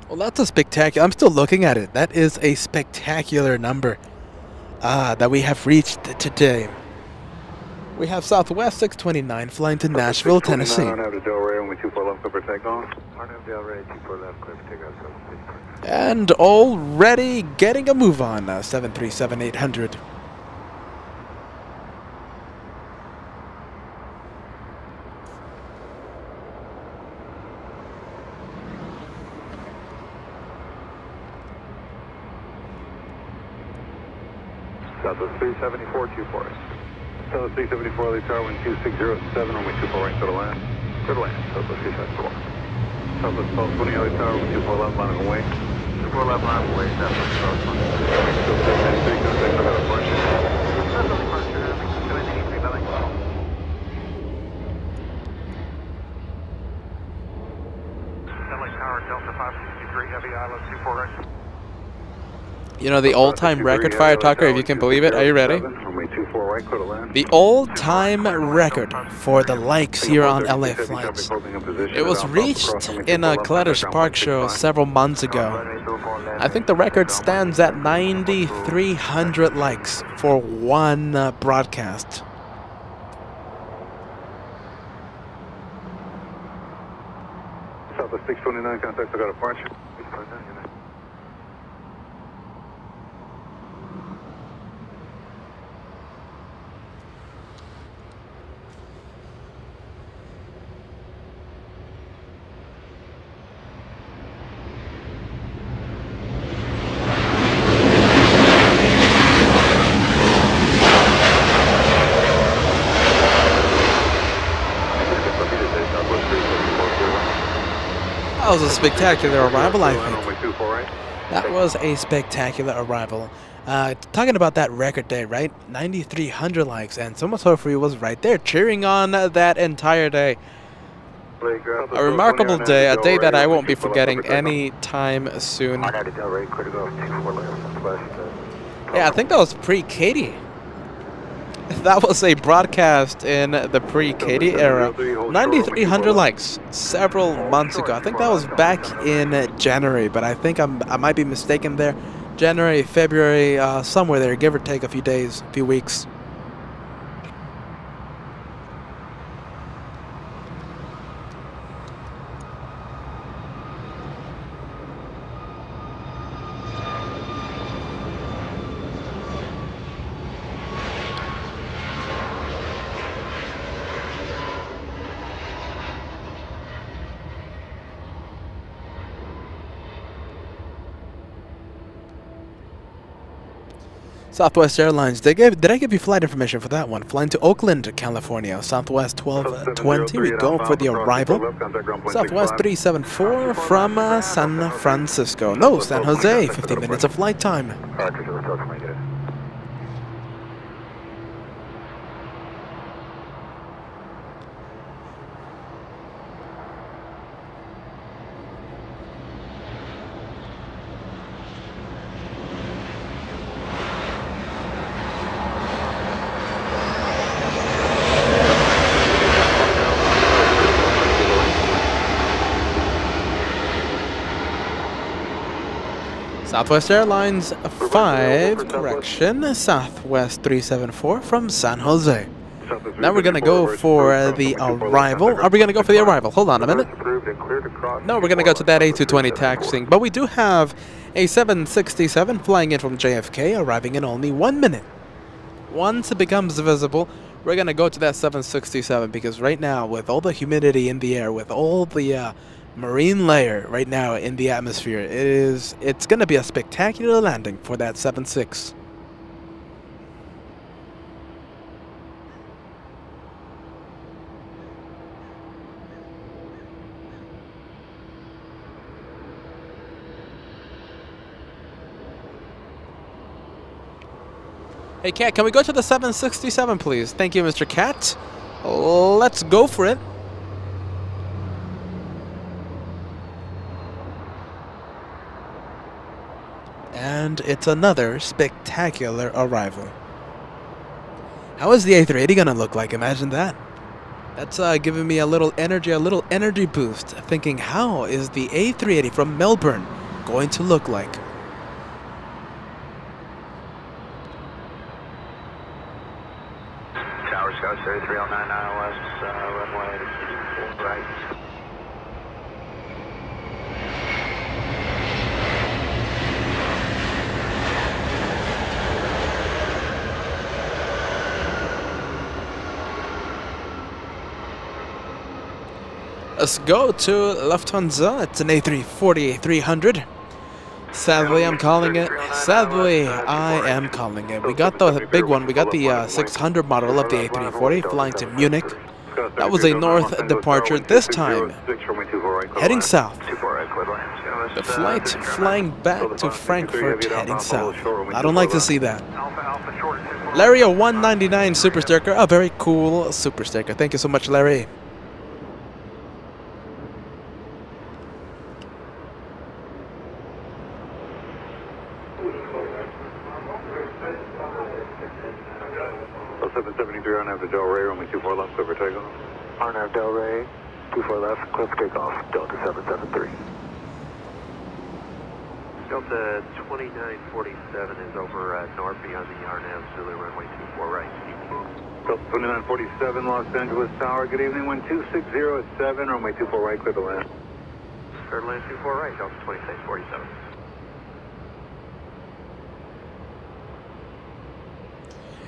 Well, that's a spectacular. I'm still looking at it. That is a spectacular number that we have reached today. We have Southwest 629 flying to Nashville, Tennessee. And already getting a move on 737-800. Southwest 374, 24. Southwest 374, LA Tower, wind 2607, runway 24 right, clear to land. Clear to land, Southwest 374. Southwest 1220, LA Tower, wind 24 left, line of away. 24 left, line of away, Southwest 1220. Still 793, contact, I got a bunch. Southwest departure, 783, Belling. LA Tower, Delta 563, heavy island, 24 right. You know, the all-time record, Fire Talker, if you can believe it. Are you ready? The all-time record for the likes here on LA Flights. It was reached in a Clutter's Park show several months ago. I think the record stands at 9,300 likes for one broadcast. Southwest 629, contact, I got a departure. That was a spectacular arrival, I think. That was a spectacular arrival. Talking about that record day, right? 9,300 likes, and so much so for you was right there, cheering on that entire day. A remarkable day, a day that I won't be forgetting any time soon. Yeah, I think that was pre-Katie. That was a broadcast in the pre-Katie era. 9,300 likes several months ago. I think that was back in January, but I think I might be mistaken there. January, February, somewhere there, give or take a few days, a few weeks. Southwest Airlines, did I give you flight information for that one? Flying to Oakland, California, Southwest 1220, we go for the arrival. Southwest 374 from San Francisco. No, San Jose, 15 minutes of flight time. Southwest Airlines 5, correction, Southwest 374 from San Jose. Now we're going to go for the arrival. Are we going to go for the arrival? Hold on a minute. No, we're going to go to that A220 taxiing, but we do have a 767 flying in from JFK, arriving in only 1 minute. Once it becomes visible, we're going to go to that 767 because right now, with all the humidity in the air, with all the marine layer right now in the atmosphere, it's going to be a spectacular landing for that 7.6. Hey Cat, can we go to the 767 please? Thank you, Mr. Cat. Let's go for it. And it's another spectacular arrival. How is the A380 gonna look like? Imagine that. That's giving me a little energy boost. Thinking, how is the A380 from Melbourne going to look like? Tower Scout 309 West, runway 24 right. Let's go to Lufthansa. It's an A340-300. Sadly, I'm calling it. Sadly, I am calling it. We got the big one. We got the 600 model of the A340 flying to Munich. That was a north departure this time, heading south. The flight flying back to Frankfurt, heading south. I don't like to see that. Larry, a 199 super sticker. A very cool super sticker. Thank you so much, Larry. Del Rey, runway 24 left, clear for takeoff. RNAV Del Rey, 24 left, clear for takeoff, Delta 773. Delta 2947 is over north beyond the RNAV Zulu, runway 24 right. Delta 2947, Los Angeles Tower, good evening, wind 260 at 7, runway 24 right, clear to land. Clear to land 24 right, Delta 2647.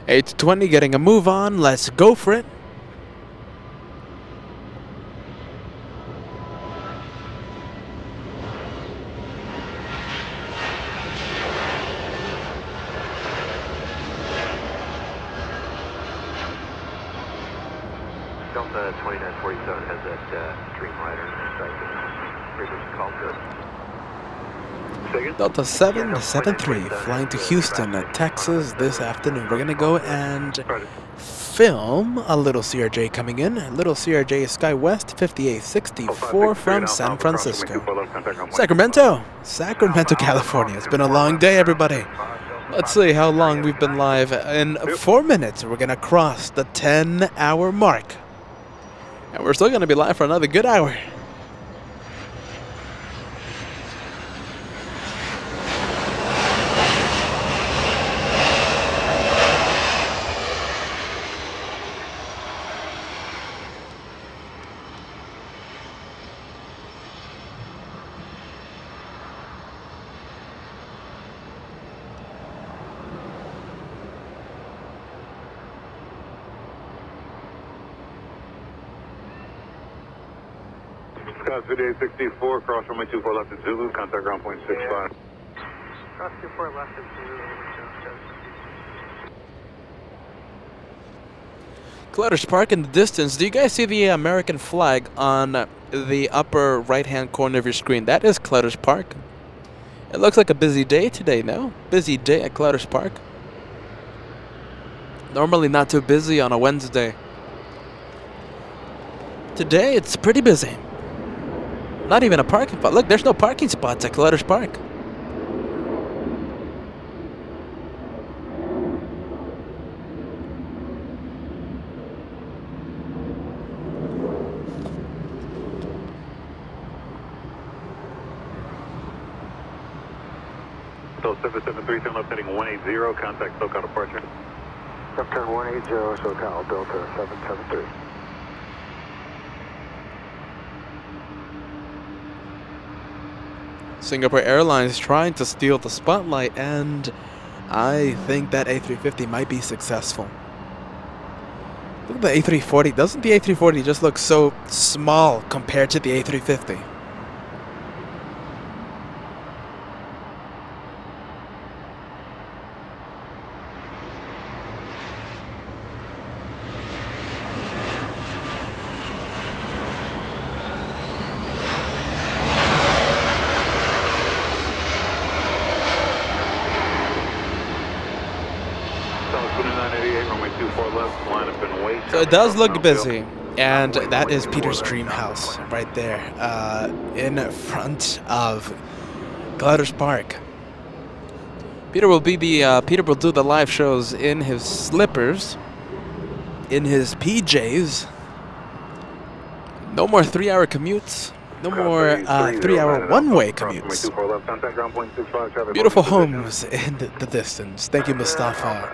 A220 getting a move on. Let's go for it. Delta 2947 has that Dreamliner frequency call to it. Delta 773 flying to Houston, Texas this afternoon. We're going to go and film a little CRJ coming in. Little CRJ SkyWest 5864 from San Francisco. Sacramento, California. It's been a long day, everybody. Let's see how long we've been live. In 4 minutes, we're going to cross the 10-hour mark. And we're still going to be live for another good hour. Scott 5864, cross runway 24 left at Zulu, contact ground point 65. Cross 24 left at Zulu, Clutter's Park in the distance. Do you guys see the American flag on the upper right-hand corner of your screen? That is Clutter's Park. It looks like a busy day today, no? Busy day at Clutter's Park. Normally not too busy on a Wednesday. Today it's pretty busy. Not even a parking spot. Look, there's no parking spots at Clutter's Park. So 773, left heading 180, contact SoCal departure. Left turn 180, SoCal, Delta 773. Singapore Airlines trying to steal the spotlight, and I think that A350 might be successful. Look at the A340. Doesn't the A340 just look so small compared to the A350? So it does look busy, and that is Peter's dream house right there in front of Clutter's Park. Peter will do the live shows in his slippers, in his PJs. No more 3-hour commutes. No more 3-hour one-way commutes. Beautiful homes in the distance. Thank you, Mustafa.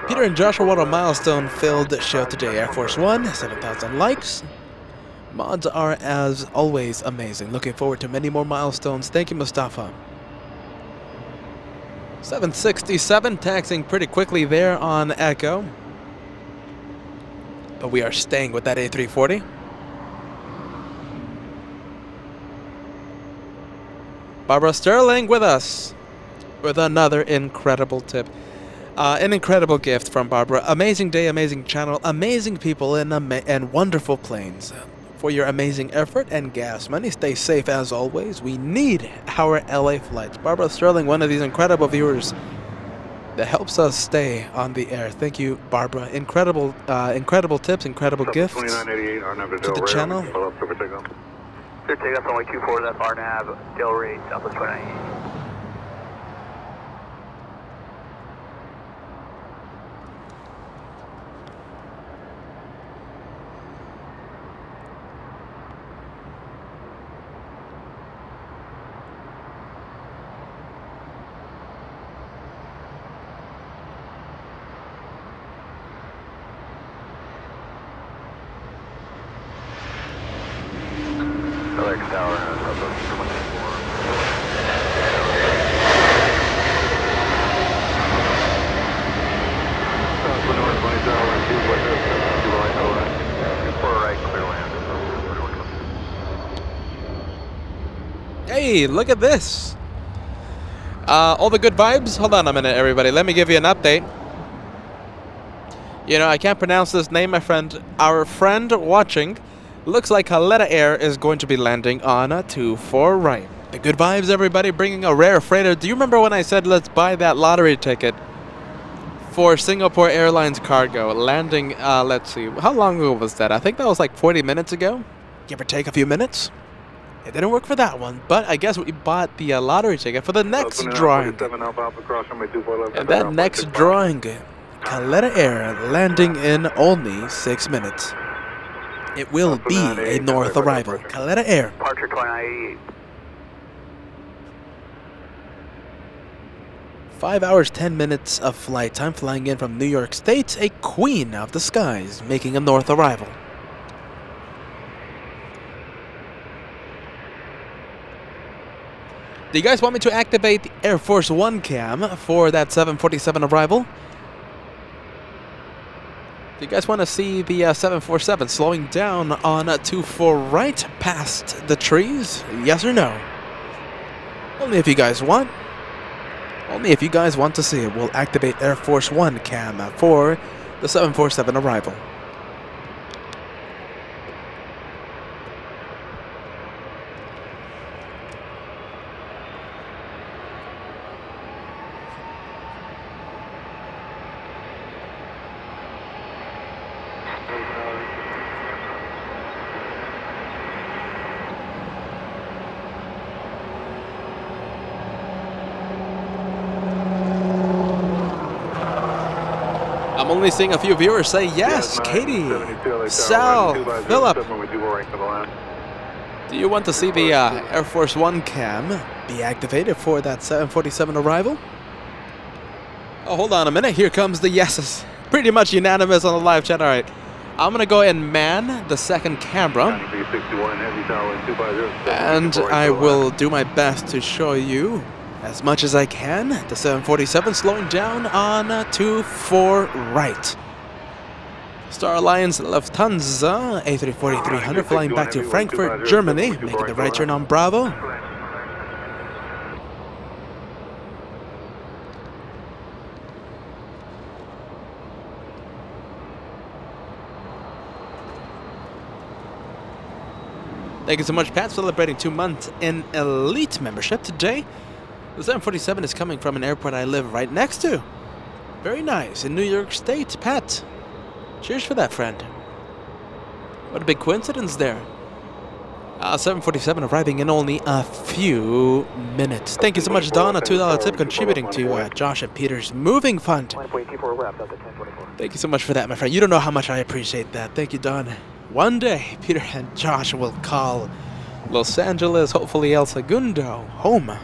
Peter and Joshua want a milestone-filled show today. Air Force One, 7,000 likes. Mods are, as always, amazing. Looking forward to many more milestones. Thank you, Mustafa. 767, taxing pretty quickly there on Echo. But we are staying with that A340. Barbara Sterling with us with another incredible tip. An incredible gift from Barbara. Amazing day, amazing channel, amazing people, and wonderful planes. For your amazing effort and gas money. Stay safe as always. We need our LA flights. Barbara Sterling, one of these incredible viewers that helps us stay on the air. Thank you, Barbara. Incredible tips, incredible gifts to the channel. Clear takeoff runway 24, that's RNAV, Del Rey, Southwest 29. LAX Tower, Southwest 24. North 20 Tower, 2 right, clear land. Hey, look at this. All the good vibes. Hold on a minute, everybody. Let me give you an update. You know, I can't pronounce this name, my friend. Our friend watching. Looks like Haleta Air is going to be landing on a 24 right. The good vibes, everybody, bringing a rare freighter. Do you remember when I said let's buy that lottery ticket for Singapore Airlines cargo? Landing, let's see, how long ago was that? I think that was like 40 minutes ago, give or take a few minutes. It didn't work for that one, but I guess we bought the lottery ticket for the next drawing. And that next drawing, Haleta Air landing in only 6 minutes. It will be a north arrival. Haleta Air. Departure 2988. 5 hours, 10 minutes of flight time flying in from New York State. A queen of the skies making a north arrival. Do you guys want me to activate the Air Force One cam for that 747 arrival? Do you guys want to see the 747 slowing down on 24 right past the trees? Yes or no? Only if you guys want. Only if you guys want to see it. We'll activate Air Force One cam for the 747 arrival. I'm only seeing a few viewers say yes. Katie, Sal, Philip. Do you want to see the Air Force One cam be activated for that 747 arrival? Oh, hold on a minute. Here comes the yeses. Pretty much unanimous on the live chat. All right. I'm going to go and man the second camera. And I will do my best to show you as much as I can. The 747 slowing down on 24 right. Star Alliance Lufthansa A340-300 flying back to Frankfurt, Germany, making the right turn on Bravo. Thank you so much, Pat, celebrating 2 months in Elite membership today. The 747 is coming from an airport I live right next to. Very nice, in New York State, Pat. Cheers for that, friend. What a big coincidence there. 747 arriving in only a few minutes. Thank you so much, Don, a $2 tip contributing to Josh and Peter's moving fund. Thank you so much for that, my friend. You don't know how much I appreciate that. Thank you, Don. One day, Peter and Josh will call Los Angeles, hopefully El Segundo, home.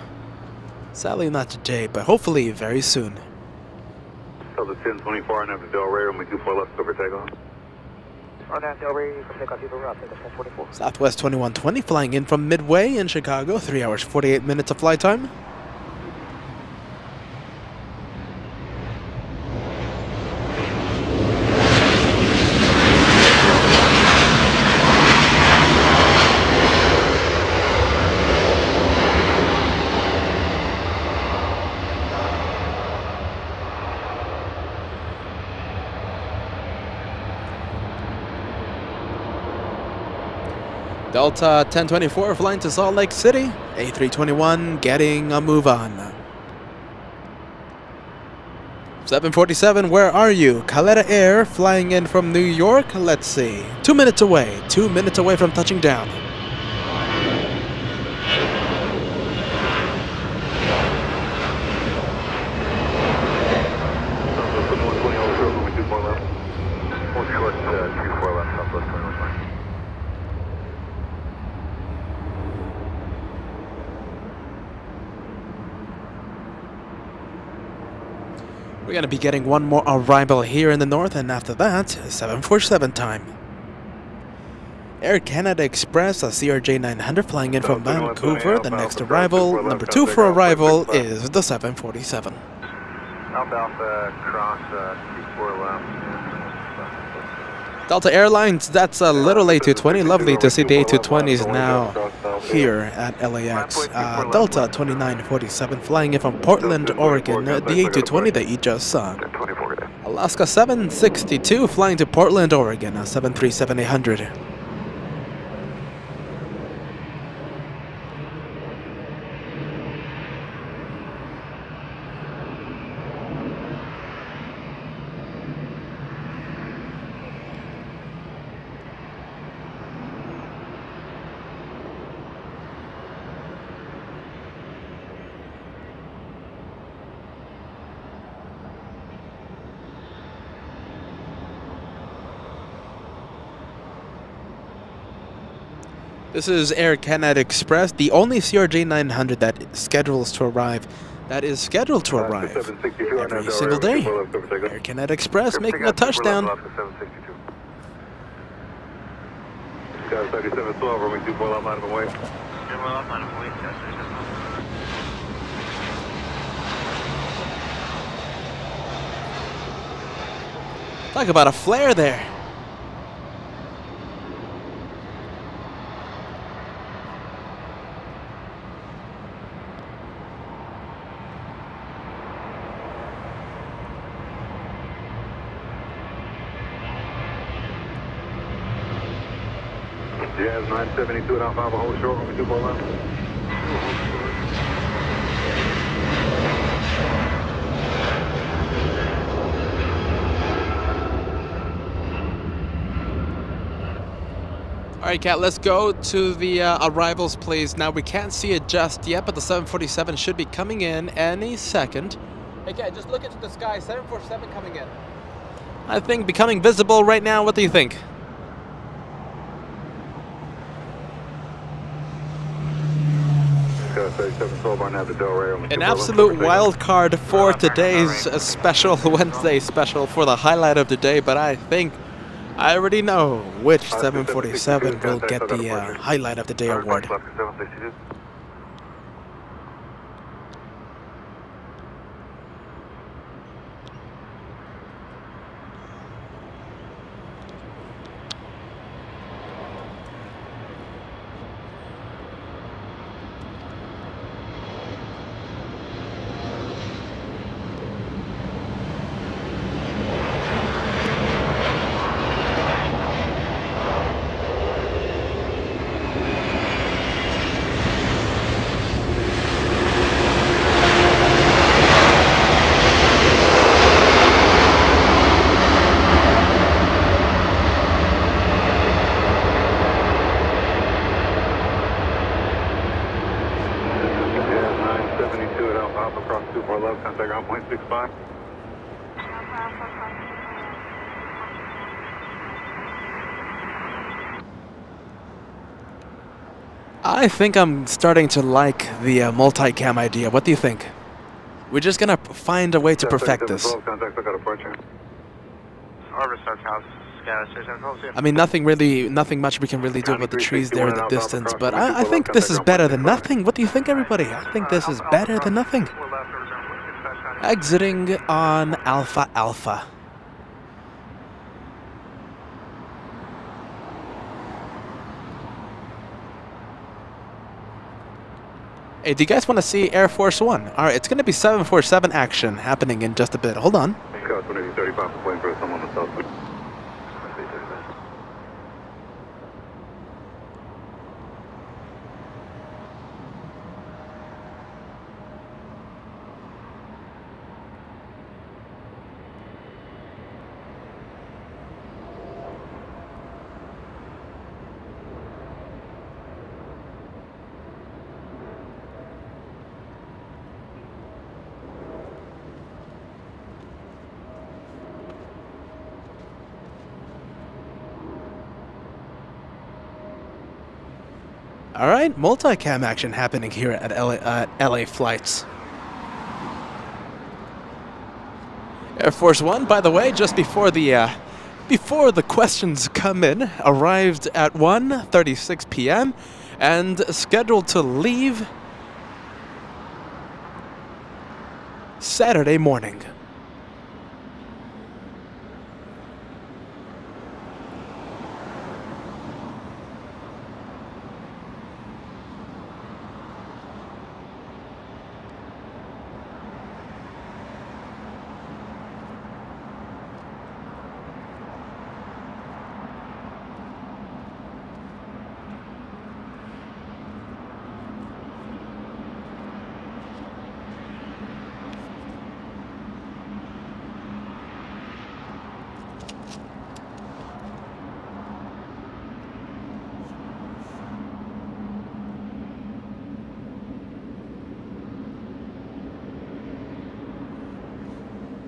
Sadly, not today, but hopefully very soon. Delta 1024 and after Del Rey, runway 24 left, over takeoff. On that Del Rey, from takeoff, people up, 1024. Southwest 2120 flying in from Midway in Chicago, 3 hours 48 minutes of flight time. Delta 1024 flying to Salt Lake City. A321 getting a move on. 747, where are you? Caleta Air flying in from New York. Let's see. 2 minutes away. 2 minutes away from touching down. We're going to be getting one more arrival here in the north, and after that, 747 time. Air Canada Express, a CRJ 900 flying in from Vancouver. The next arrival, number 2 for arrival, is the 747. Alpha cross 24 left. Delta Airlines, that's a little A220. Lovely to see the A220s now here at LAX. Delta 2947 flying in from Portland, Oregon. The A220 that you just saw. Alaska 762 flying to Portland, Oregon. 737-800. This is Air Canada Express, the only CRJ 900 that schedules to arrive. That is scheduled to arrive every single day. Air Canada Express making a touchdown. Talk about a flare there. Jazz 972 and Alpha hold short, runway 24 left. All right, Kat, let's go to the arrivals, please. Now, we can't see it just yet, but the 747 should be coming in any second. Hey, Kat, just look into the sky. 747 coming in. I think becoming visible right now. What do you think? An absolute wild card for today's special Wednesday special for the highlight of the day, but I think I already know which 747 will get the highlight of the day award. I think I'm starting to like the multicam idea. What do you think? We're just gonna find a way to perfect this. I mean, nothing much we can really do with the trees there in the distance, but I think this is better than nothing. What do you think, everybody? I think this is better than nothing. Exiting on Alpha Alpha. Hey, do you guys want to see Air Force One? All right, it's going to be 747 action happening in just a bit. Hold on. All right, multicam action happening here at LA Flights. Air Force One, by the way, just before the questions come in, arrived at 1:36 p.m. and scheduled to leave Saturday morning.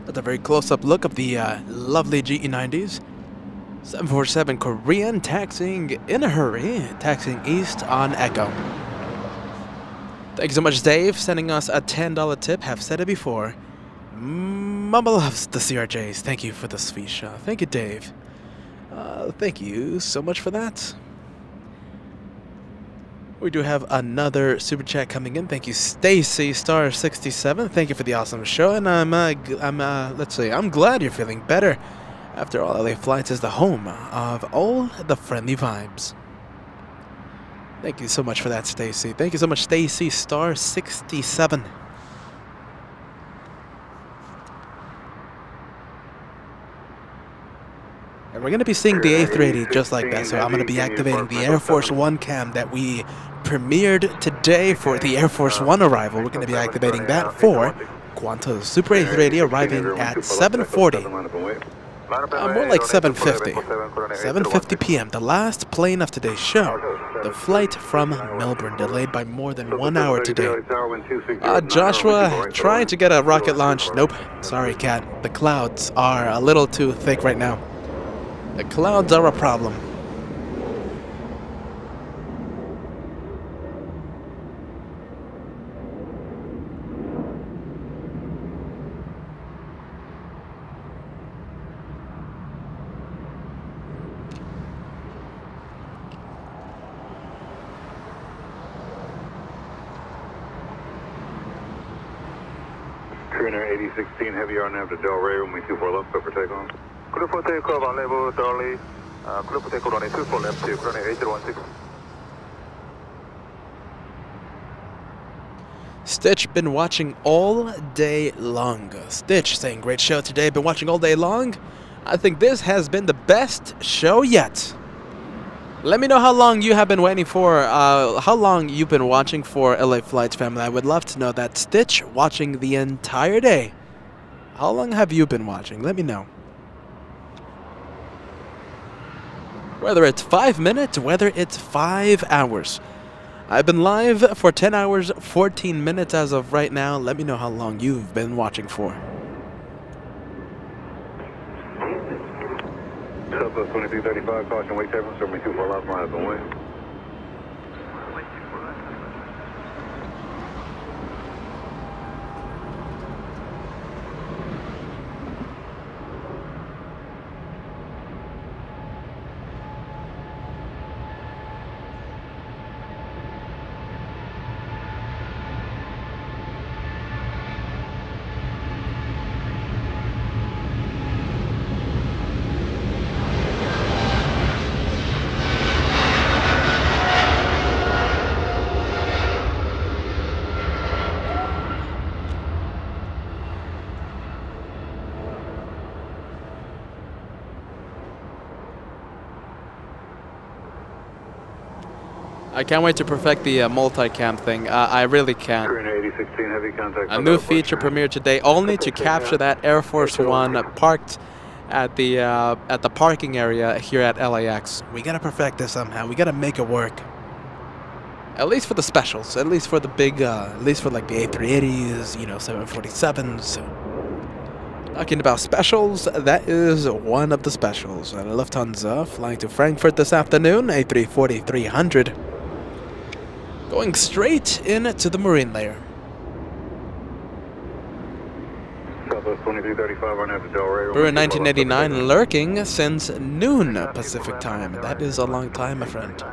That's a very close-up look of the lovely GE90s. 747 Korean taxiing in a hurry, taxiing east on Echo. Thank you so much, Dave, sending us a $10 tip. Have said it before. Mama loves the CRJs. Thank you for the sweet shot. Thank you, Dave. Thank you so much for that. We do have another super chat coming in. Thank you, Stacy Star 67. Thank you for the awesome show, and let's see. I'm glad you're feeling better. After all, LA Flights is the home of all the friendly vibes. Thank you so much for that, Stacy. Thank you so much, Stacy Star 67. And we're going to be seeing the A380 just like that, so I'm going to be activating the Air Force One cam that we premiered today for the Air Force One arrival. We're going to be activating that for Qantas Super A380 arriving at 7:40. More like 7:50. 7:50 p.m., the last plane of today's show. The flight from Melbourne delayed by more than 1 hour today. Joshua trying to get a rocket launch. Nope. Sorry, Cat. The clouds are a little too thick right now. The clouds are a problem. Crooner 8016, heavy R nav to Delray, runway 24 left, clear for takeoff. Clear for takeoff on level Donnelly. Clear for takeoff runway 24 left to Crooner 8016. Stitch been watching all day long. Stitch saying great show today, been watching all day long. I think this has been the best show yet. Let me know how long you have been waiting for, how long you've been watching for LA Flights, family. I would love to know that. Stitch watching the entire day. How long have you been watching? Let me know. Whether it's 5 minutes, whether it's 5 hours. I've been live for 10 hours, 14 minutes as of right now. Let me know how long you've been watching for. Southwest 2335, caution, wake tables, runway 24 left, miles away. I can't wait to perfect the multicam thing. I really can't. A new feature premiered today only to capture that Air Force One parked at the parking area here at LAX. We gotta perfect this somehow. We gotta make it work. At least for the specials. At least for the big. At least for like the A380s. You know, 747s. Talking about specials, that is one of the specials. Lufthansa flying to Frankfurt this afternoon. A340-300. Going straight into the marine layer. We're in 1989, lurking since noon Pacific time. That is a long time, my friend.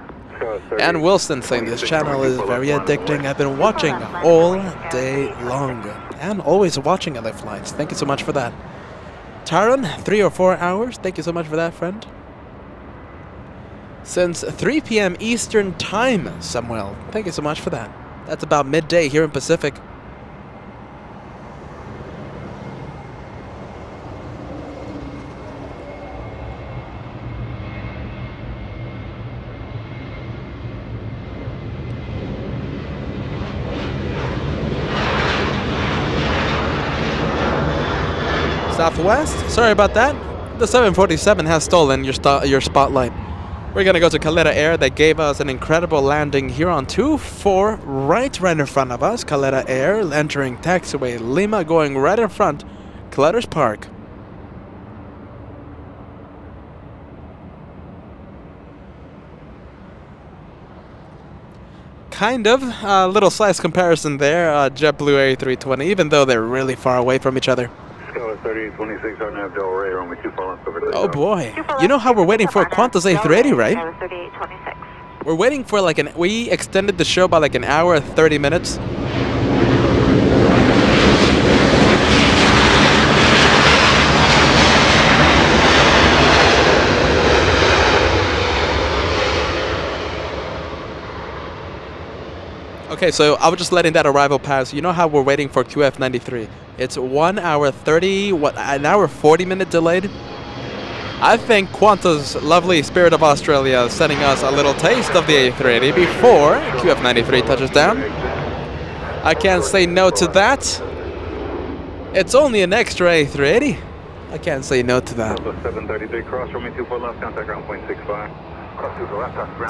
And Wilson saying this channel is very addicting. I've been watching all day long. And always watching LA Flights. Thank you so much for that. Taron, 3 or 4 hours. Thank you so much for that, friend. Since 3 p.m. Eastern Time, Samuel. Thank you so much for that. That's about midday here in Pacific. Southwest? Sorry about that. The 747 has stolen your spotlight. We're going to go to Caleta Air. They gave us an incredible landing here on 24 right in front of us. Caleta Air entering taxiway Lima, going right in front. Clutters Park. Kind of. A little slice comparison there. JetBlue A320, even though they're really far away from each other. Oh boy. You know how we're waiting for Qantas A380, right? We're waiting for like we extended the show by like an hour, 30 minutes. Okay, so I was just letting that arrival pass. You know how we're waiting for QF93? It's 1 hour 30, an hour 40 minute delayed. I think Qantas' lovely Spirit of Australia is sending us a little taste of the A380 before QF93 touches down. I can't say no to that. It's only an extra A380. I can't say no to that. 733 cross from me 24 left, contact ground point 65.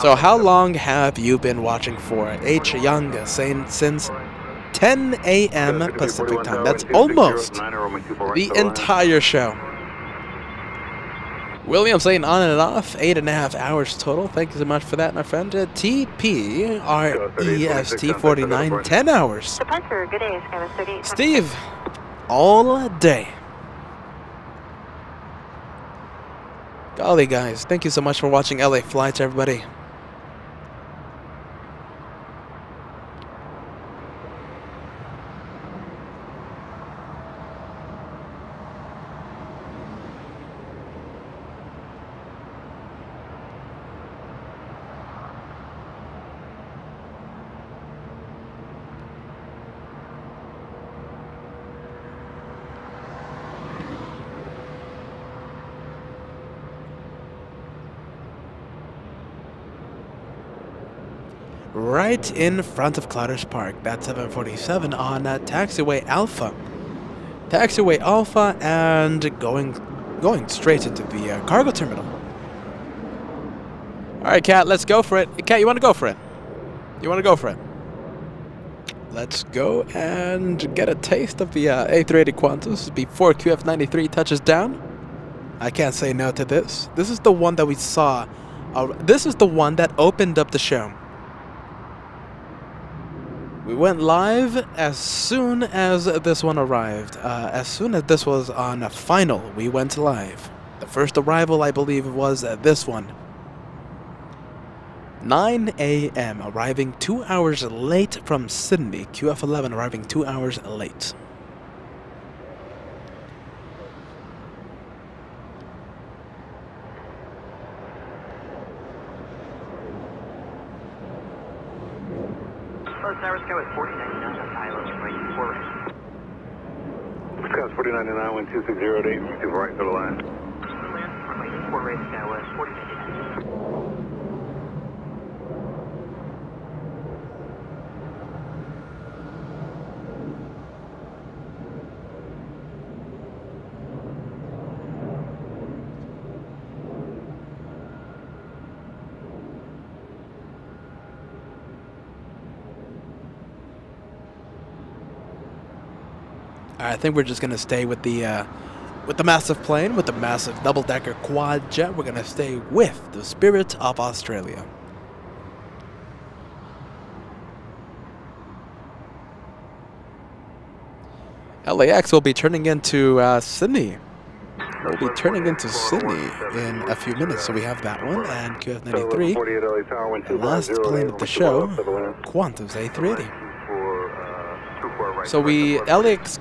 So how long have you been watching for? H. Young saying since 10 a.m. Pacific time. That's almost the entire show. William saying on and off, 8.5 hours total. Thank you so much for that, my friend. TPE REST 49, 10 hours. Departure, good day, Skywest 38. Steve, all day. Golly, guys, thank you so much for watching LA Flights, everybody. Right in front of Clouders Park. That's 747 on Taxiway Alpha. Taxiway Alpha and going straight into the cargo terminal. Alright, Kat, let's go for it. Kat, you want to go for it? You want to go for it? Let's go and get a taste of the A380 Qantas before QF93 touches down. I can't say no to this. This is the one that we saw. This is the one that opened up the show. We went live as soon as this one arrived. As soon as this was on a final, we went live. The first arrival, I believe, was this one. 9 a.m. arriving 2 hours late from Sydney. QF11 arriving 2 hours late. Tower Sky with 4099 on Tyler, right 4 right. Scott's 4099, wind 2608, 2 right to the line. Right 4 right, Sky West 4099. I think we're just gonna stay with the massive plane, with the massive double-decker quad jet. We're gonna stay with the Spirit of Australia. LAX will be turning into Sydney. We'll be turning into Sydney in a few minutes, so we have that one, and QF93, the last plane of the show, Qantas A380. So LAX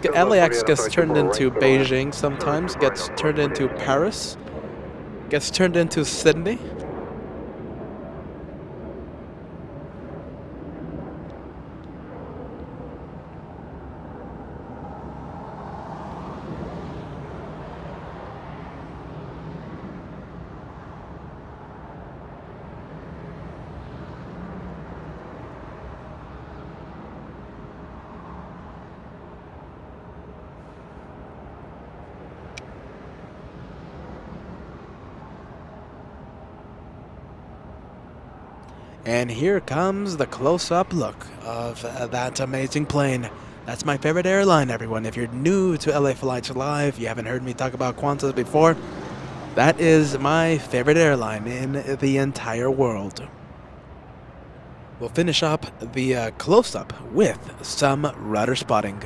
gets turned into Beijing sometimes, gets turned into Paris, gets turned into Sydney. And here comes the close-up look of that amazing plane. That's my favorite airline, everyone. If you're new to LA Flights Live, you haven't heard me talk about Qantas before, that is my favorite airline in the entire world. We'll finish up the close-up with some rudder spotting.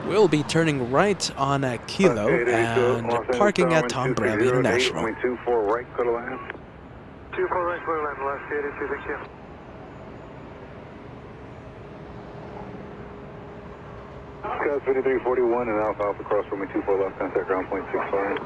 We'll be turning right on a Kilo and parking at Tom Bradley International. 24 right, go to land. 24 right, go to land, last 82, thank you. Scott 5341 and Alpha Alpha cross runway 24 left, contact ground point 65.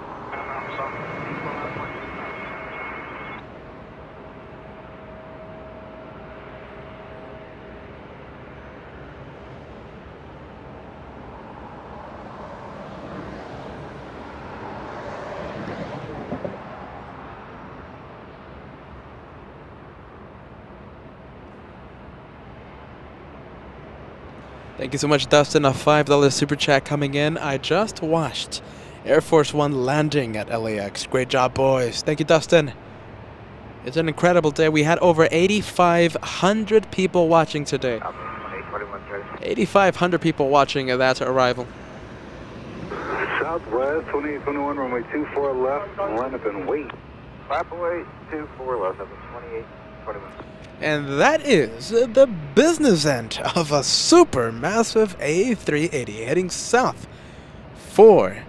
Thank you so much, Dustin. A $5 super chat coming in. I just watched Air Force One landing at LAX. Great job, boys. Thank you, Dustin. It's an incredible day. We had over 8,500 people watching today. 8,500 people watching that arrival. Southwest 2821, runway 24 left, line up and wait. Flatboy 24 left, up to 2821. And that is the business end of a super massive A380 heading south for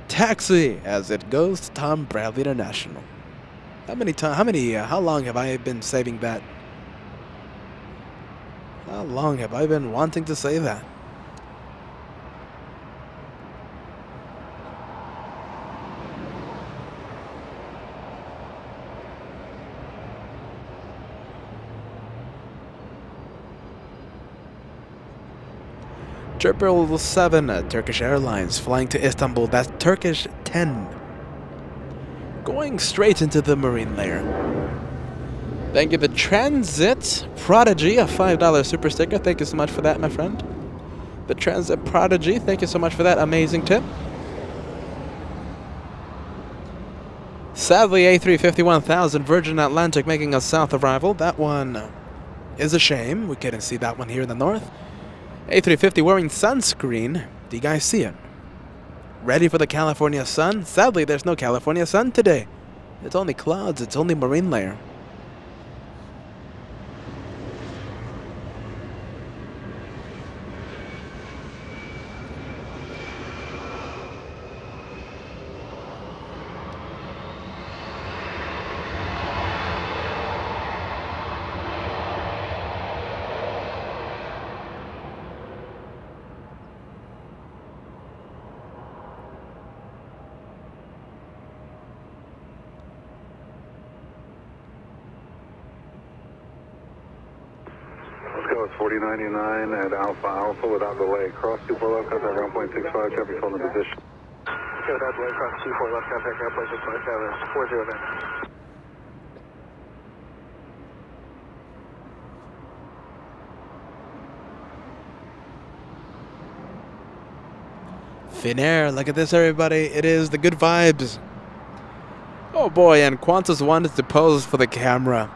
taxi as it goes to Tom Bradley International. How long have I been saving that? How long have I been wanting to say that? Triple 7 Turkish Airlines flying to Istanbul. That's Turkish 10. Going straight into the marine layer. Thank you, the Transit Prodigy, a $5 super sticker. Thank you so much for that, my friend. The Transit Prodigy, thank you so much for that amazing tip. Sadly, A350-1000 Virgin Atlantic making a south arrival. That one is a shame. We couldn't see that one here in the north. A350 wearing sunscreen. Do you guys see it? Ready for the California sun? Sadly, there's no California sun today. It's only clouds. It's only marine layer. It's 4099 at Alpha Alpha without delay. Cross 24 left, contact ground point 65, traffic phone in position. Okay, without delay, cross 24 left, contact ground point 65, 40 event. Finnair, look at this, everybody. It is the good vibes. Oh boy, and Qantas wanted to pose for the camera.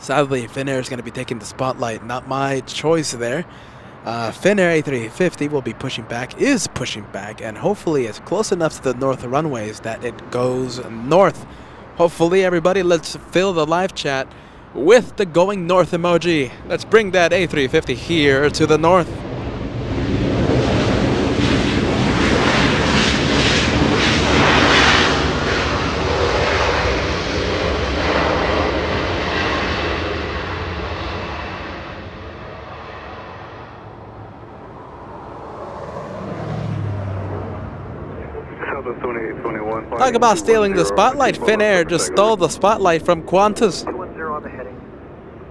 Sadly, Finnair is going to be taking the spotlight. Not my choice there. Finnair A350 will be pushing back, is pushing back, and hopefully is close enough to the north runways that it goes north. Hopefully, everybody, let's fill the live chat with the going north emoji. Let's bring that A350 here to the north. Talk about stealing the spotlight. Finnair just stole the spotlight from Qantas.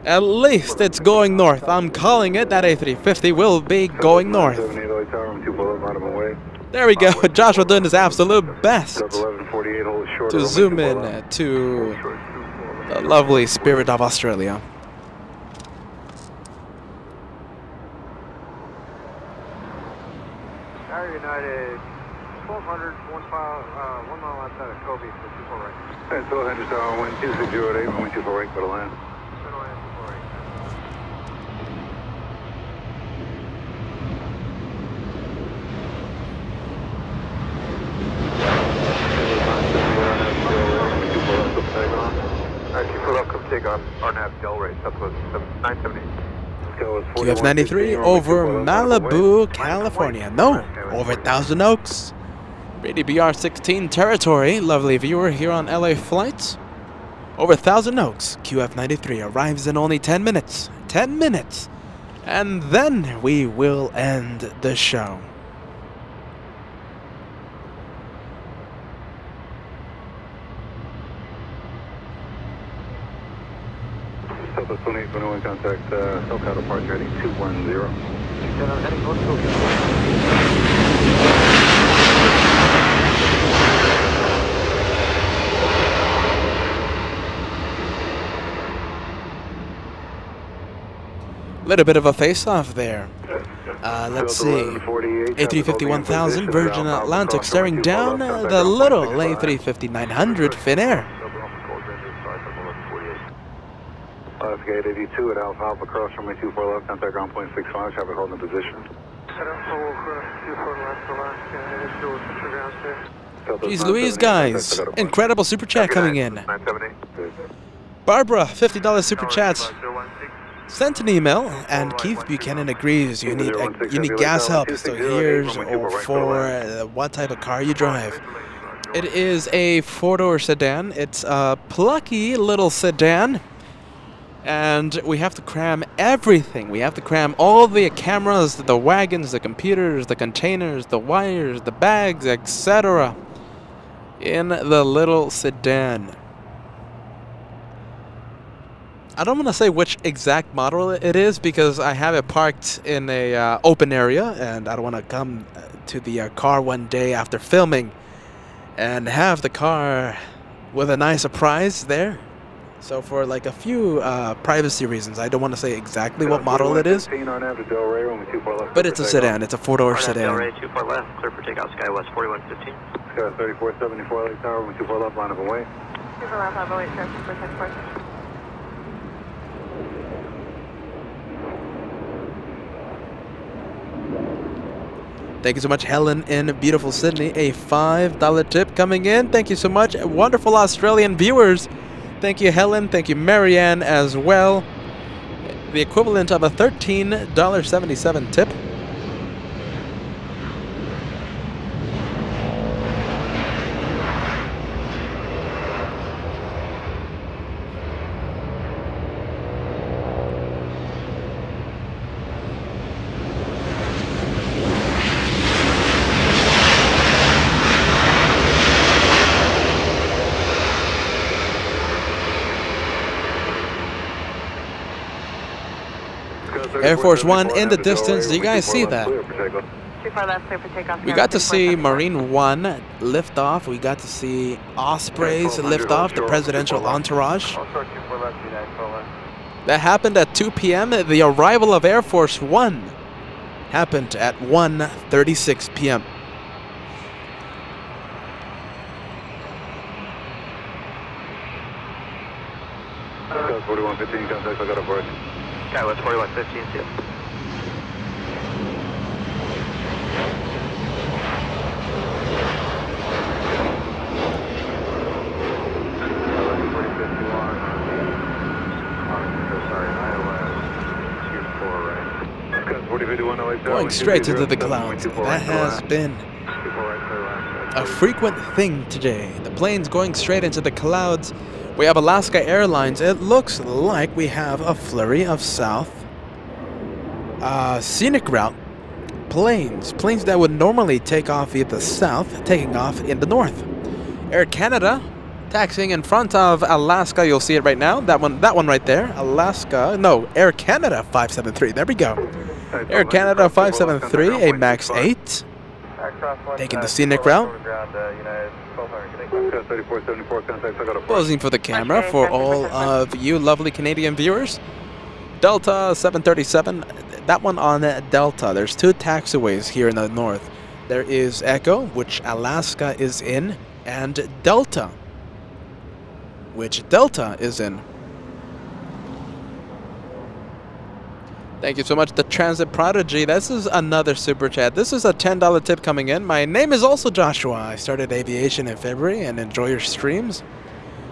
At least it's going north. I'm calling it. That A350 will be going north. There we go. Joshua doing his absolute best to zoom in to the lovely spirit of Australia. United 1200, 1 mile outside of Kobe for 24 right. Alright, so Henderson Tower, wind 2608, wind 24 right, go to land. Takeoff, RNAV Delray, Southwest 970. QF93 over Malibu, California. No, over Thousand Oaks. Brady BR16 territory. Lovely viewer here on LA flights. Over Thousand Oaks, QF93 arrives in only 10 minutes. 10 minutes. And then we will end the show. Southwest 2821, contact SoCal departure heading 210. Heading north Tokyo. Little bit of a face-off there. Let's see. A350-1000 Virgin Atlantic staring down the little A350-900 Finnair. Gate 82 at Alpha Alpha, cross runway 24 left, contact ground point 65, traffic holding the position. Jeez Louise, guys. Incredible super chat coming in. Barbara, $50 super chats. Sent an email, and Keith Buchanan agrees you need gas help. So here's for what type of car you drive. It is a four-door sedan. It's a plucky little sedan. And we have to cram everything. We have to cram all the cameras, the wagons, the computers, the containers, the wires, the bags, etc. in the little sedan. I don't want to say which exact model it is because I have it parked in a open area, and I don't want to come to the car one day after filming and have the car with a nice surprise there. So for like a few privacy reasons, I don't want to say exactly what model it is, but it's a sedan. It's a four-door sedan. Delray 24 left, clear for takeoff, Skywest 4115. Sky 3474 Lake Tower, 24 left, line of away. 24 left, line of away, sir, for 10 Thank you so much, Helen in beautiful Sydney. A $5 tip coming in. Thank you so much, wonderful Australian viewers. Thank you, Helen. Thank you, Marianne, as well. The equivalent of a $13.77 tip. Air Force One in the distance. Do you guys see that? We got to see Marine One lift off. We got to see Ospreys lift off, the presidential entourage. That happened at 2 p.m. The arrival of Air Force One happened at 1:36 p.m. Sky 4115, contact, I got a break. Skywest 4115, see you. Going straight into the clouds. That has been a frequent thing today. The plane's going straight into the clouds. We have Alaska Airlines. It looks like we have a flurry of south scenic route planes. Planes that would normally take off via the south, taking off in the north. Air Canada taxiing in front of Alaska. You'll see it right now. That one right there. Alaska. No, Air Canada 573. There we go. Air Canada 573, a MAX 8. Taking the scenic route. Posing for the camera for all of you lovely Canadian viewers. Delta 737, that one on Delta. There's two taxiways here in the north. There is Echo, which Alaska is in, and Delta, which Delta is in. Thank you so much, the Transit Prodigy. This is another super chat. This is a $10 tip coming in. My name is also Joshua. I started aviation in February and enjoy your streams.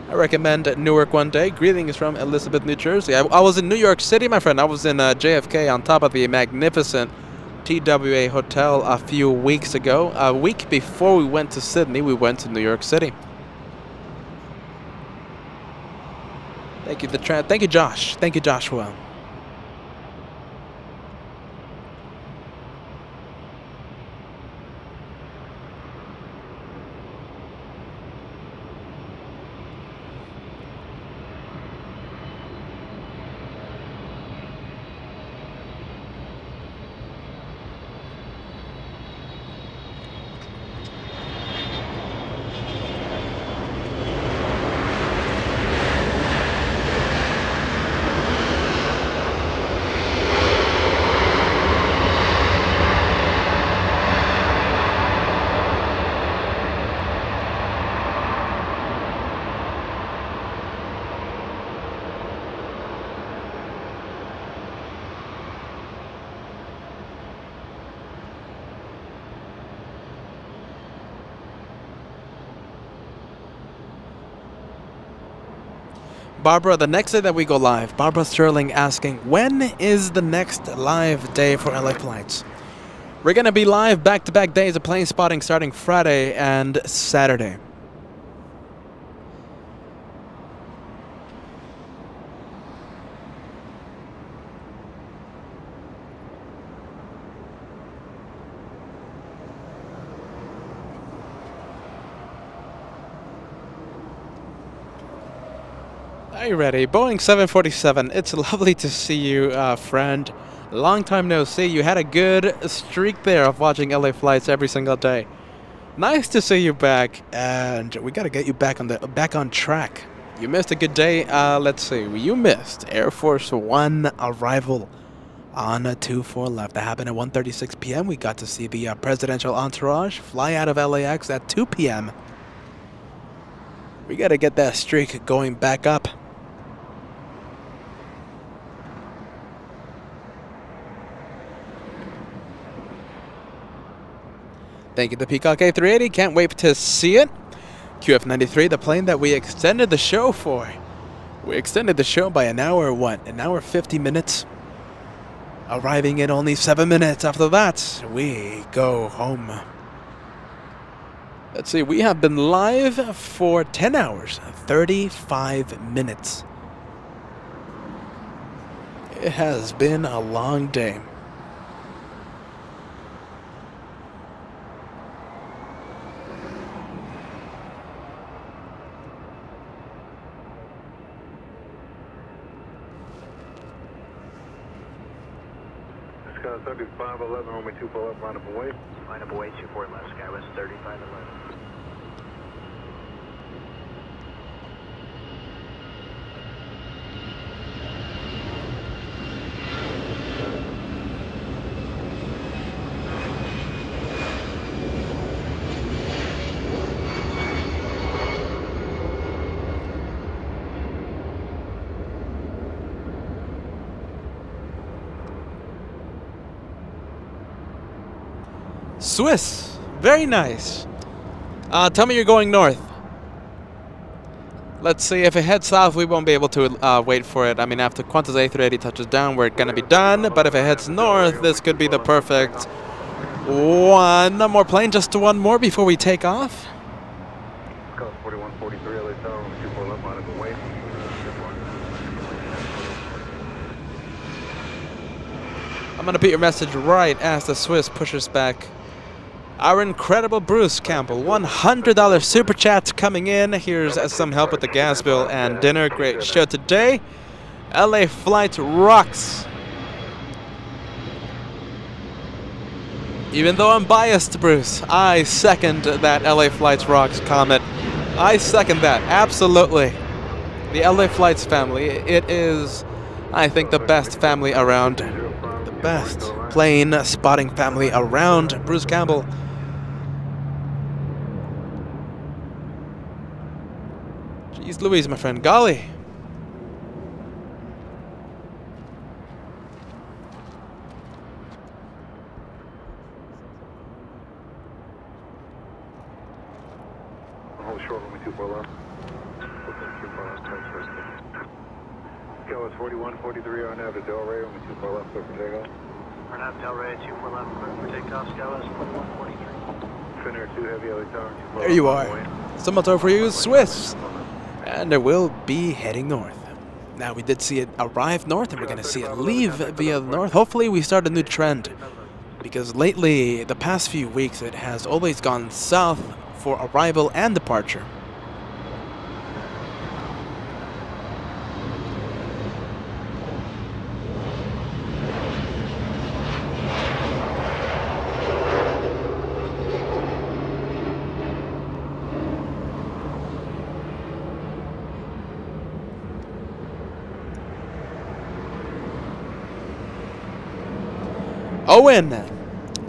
I recommend Newark one day. Greetings from Elizabeth, New Jersey. I was in New York City, my friend. I was in JFK on top of the magnificent TWA Hotel a few weeks ago. A week before we went to Sydney, we went to New York City. Thank you, thank you, Josh. Thank you, Joshua. Barbara, the next day that we go live, Barbara Sterling asking, when is the next live day for LA Flights? We're going to be live back-to-back days of plane spotting starting Friday and Saturday. Are you ready? Boeing 747, it's lovely to see you, friend. Long time no see. You had a good streak there of watching LA Flights every single day. Nice to see you back, and we gotta get you back on track. You missed a good day. Let's see. You missed Air Force One arrival on 24 left. That happened at 1:36 p.m. We got to see the presidential entourage fly out of LAX at 2 p.m. We gotta get that streak going back up. Thank you to Peacock A380. Can't wait to see it. QF93, the plane that we extended the show for. We extended the show by an hour, what? An hour 50 minutes. Arriving in only 7 minutes. After that, we go home. Let's see, we have been live for 10 hours, 35 minutes. It has been a long day. Sky 3511, runway 24 left, line up away. Line up away, 24 left, Skywest 3511. Swiss, very nice. Tell me you're going north. Let's see, if it heads south, we won't be able to wait for it. I mean, after Qantas A380 touches down, we're going to be done. But if it heads north, this could be the perfect one more plane, just one more before we take off. Sky 4143, LA Tower, runway 24 left, line up away. I'm going to put your message right as the Swiss pushes back. Our incredible Bruce Campbell, $100 super chats coming in. Here's some help with the gas bill and dinner. Great show today. LA Flight rocks. Even though I'm biased, Bruce, I second that LA Flights rocks comment. I second that, absolutely. The LA Flights family, it is, I think, the best family around. The best plane spotting family around. Bruce Campbell. Jeez Louise, my friend. Golly. Hold short, runway 24 left. Skywest 4143, RNAV to Delray, runway 24 left, clear for takeoff. RNAV Delray, 24 left, clear for takeoff, Skywest 4143. Finnair 2 Heavy, LA Tower, 24 There you left, are. Some motor for you, Swiss. And it will be heading north. Now, we did see it arrive north, and we're going to see it leave via north. Hopefully, we start a new trend. Because lately, the past few weeks, it has always gone south for arrival and departure. Owen,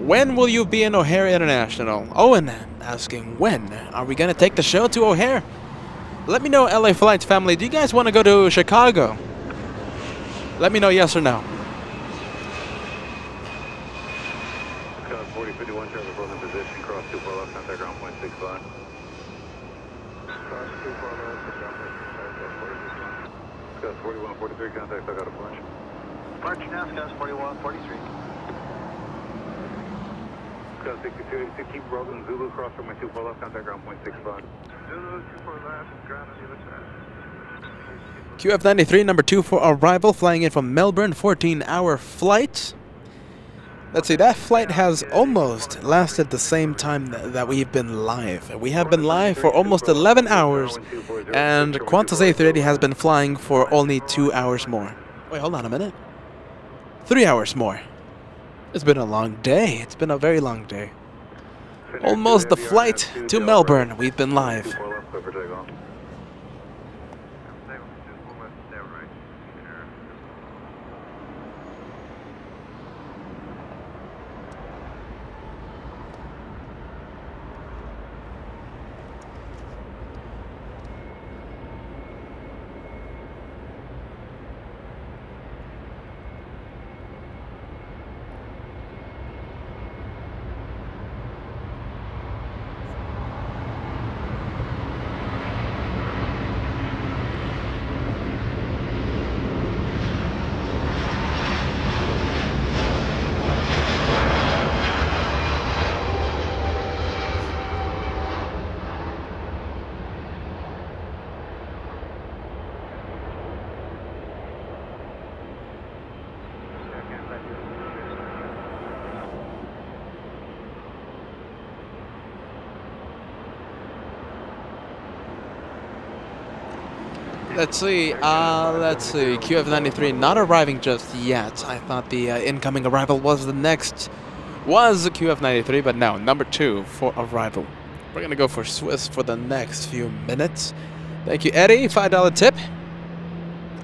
when will you be in O'Hare International? Owen asking, when are we going to take the show to O'Hare? Let me know, LA Flights family. Do you guys want to go to Chicago? Let me know, yes or no. Scott 4051, traffic holding position, cross 24 left, contact ground point 65. Cross 24 left, ground point 65, Gus 4143, contact, I got a bunch. March now, Gus 4143. Gus 6282, keep rolling, Zulu, cross from my 24 left, contact ground point 65. Zulu 24 left, ground on the other side. QF93, number 2 for arrival, flying in from Melbourne, 14-hour flight. Let's see, that flight has almost lasted the same time that we've been live. We have been live for almost 11 hours, and Qantas A380 has been flying for only 2 hours more. Wait, hold on a minute. 3 hours more. It's been a long day. It's been a very long day. Almost the flight to Melbourne. We've been live. Let's see, QF93 not arriving just yet. I thought the incoming arrival was the QF93, but no, number 2 for arrival. We're gonna go for Swiss for the next few minutes. Thank you, Eddie, $5 tip.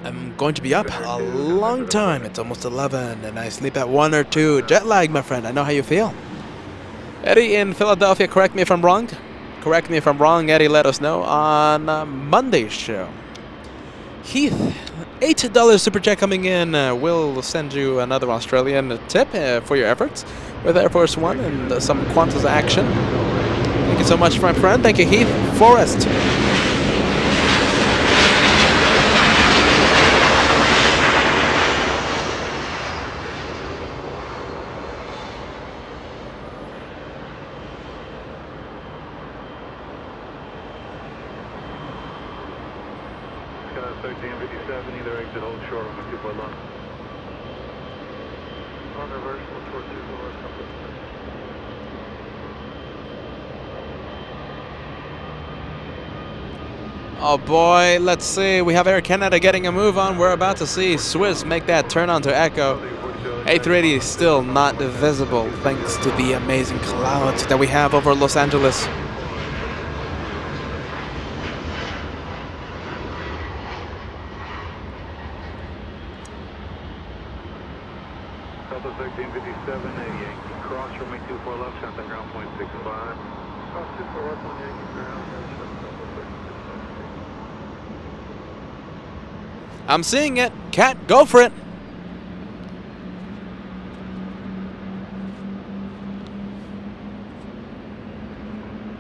I'm going to be up a long time. It's almost 11, and I sleep at 1 or 2. Jet lag, my friend, I know how you feel. Eddie in Philadelphia, correct me if I'm wrong. Correct me if I'm wrong, Eddie, let us know on Monday's show. Heath, $8 super chat coming in. We'll send you another Australian tip for your efforts with Air Force One and some Qantas action. Thank you so much, my friend. Thank you, Heath. Forrest. Oh boy, let's see. We have Air Canada getting a move on. We're about to see Swiss make that turn onto Echo. A380 is still not visible thanks to the amazing clouds that we have over Los Angeles. Delta 1357, 88. Cross from me 24 left, contact ground point 65. Cross 24 left on Yankee ground. I'm seeing it. Cat, go for it.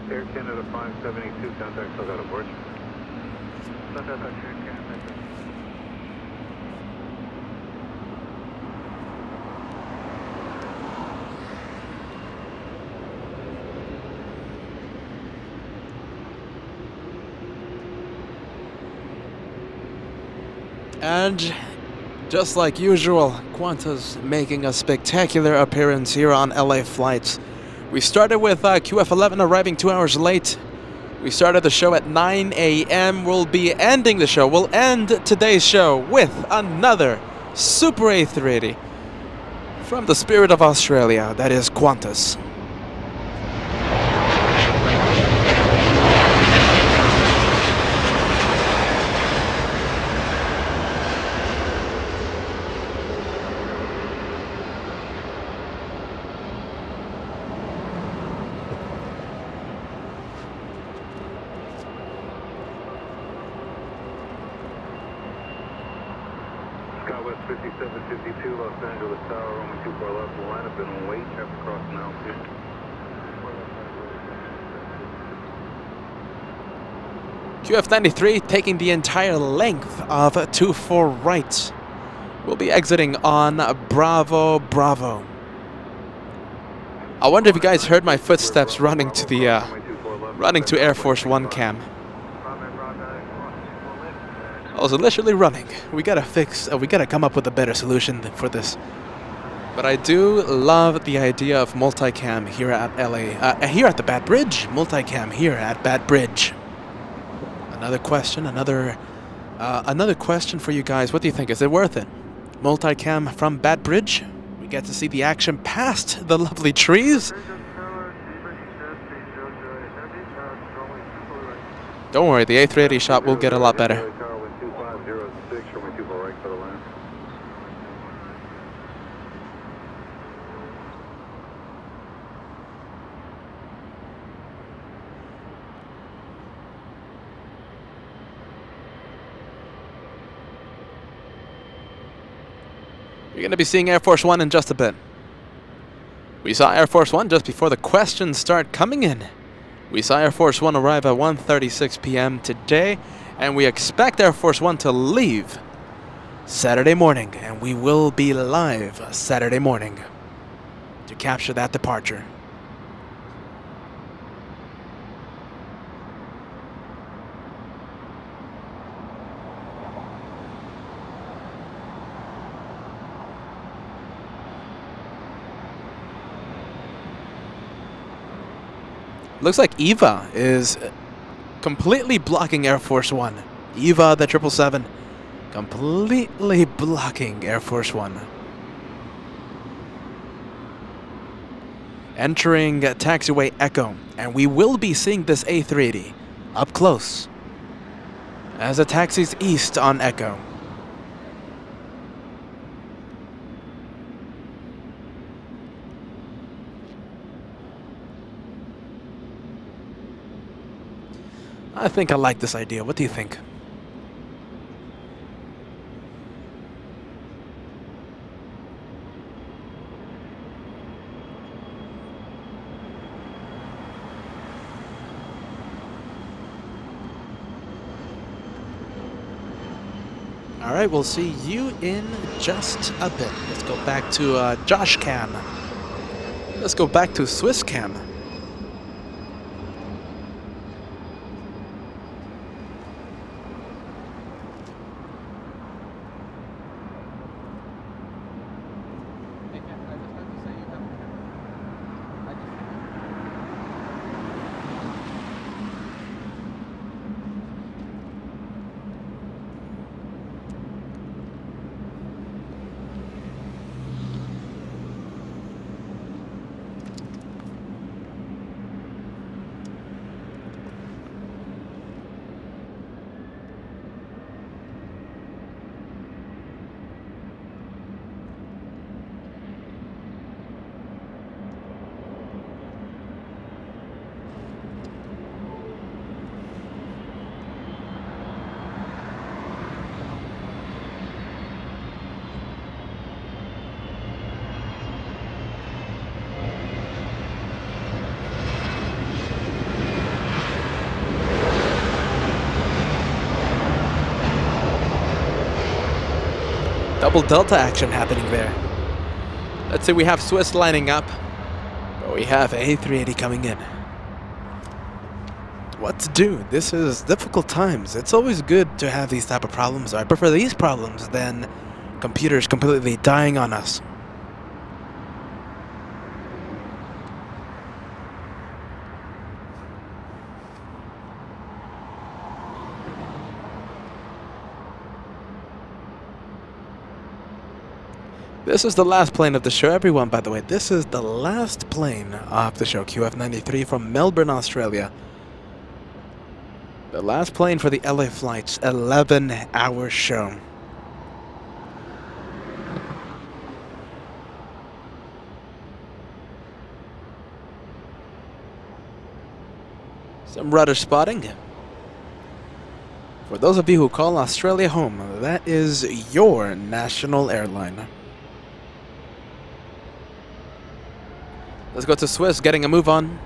Air Canada 572, contact still got aboard. And just like usual, Qantas making a spectacular appearance here on LA flights. We started with QF11 arriving 2 hours late. We started the show at 9 a.m. We'll be ending the show. We'll end today's show with another Super A380 from the spirit of Australia, that is Qantas. Southwest 5752, Los Angeles Tower, Roman 24 left, line up and wait after crossing altitude. QF93 taking the entire length of 24 right. We'll be exiting on Bravo Bravo. I wonder if you guys heard my footsteps running to Air Force One cam. I was literally running. We gotta come up with a better solution for this. But I do love the idea of multicam here at here at the Bat Bridge. Multicam here at Bat Bridge. Another question, another question for you guys. What do you think? Is it worth it? Multicam from Bat Bridge. We get to see the action past the lovely trees. Don't worry, the A380 shot will get a lot better. You're going to be seeing Air Force One in just a bit. We saw Air Force One just before the questions start coming in. We saw Air Force One arrive at 1:36 p.m. today, and we expect Air Force One to leave Saturday morning, and we will be live Saturday morning to capture that departure. Looks like Eva is completely blocking Air Force One. Eva, the 777, completely blocking Air Force One. Entering taxiway Echo, and we will be seeing this A380 up close as it taxis east on Echo. I think I like this idea. What do you think? All right, we'll see you in just a bit. Let's go back to Josh Cam. Let's go back to Swiss Cam. Double Delta action happening there. Let's say we have Swiss lining up, but we have A380 coming in. What to do? This is difficult times. It's always good to have these type of problems. I prefer these problems than computers completely dying on us. This is the last plane of the show, everyone, by the way. This is the last plane of the show, QF93 from Melbourne, Australia. The last plane for the LA flight's 11-hour show. Some rudder spotting. For those of you who call Australia home, that is your national airline. Let's go to Swiss, getting a move on.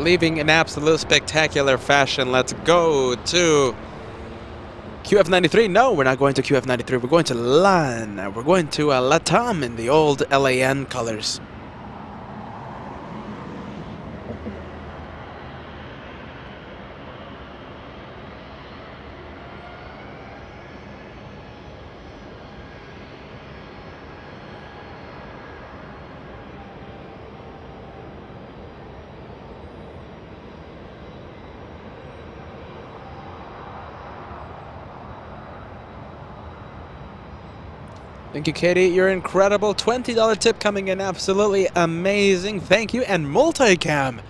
leaving in absolute spectacular fashion. Let's go to QF93. No, we're not going to QF93. We're going to LAN. We're going to LATAM in the old LAN colors. Thank you, Katie. Your incredible $20 tip coming in. Absolutely amazing. Thank you. And multicam.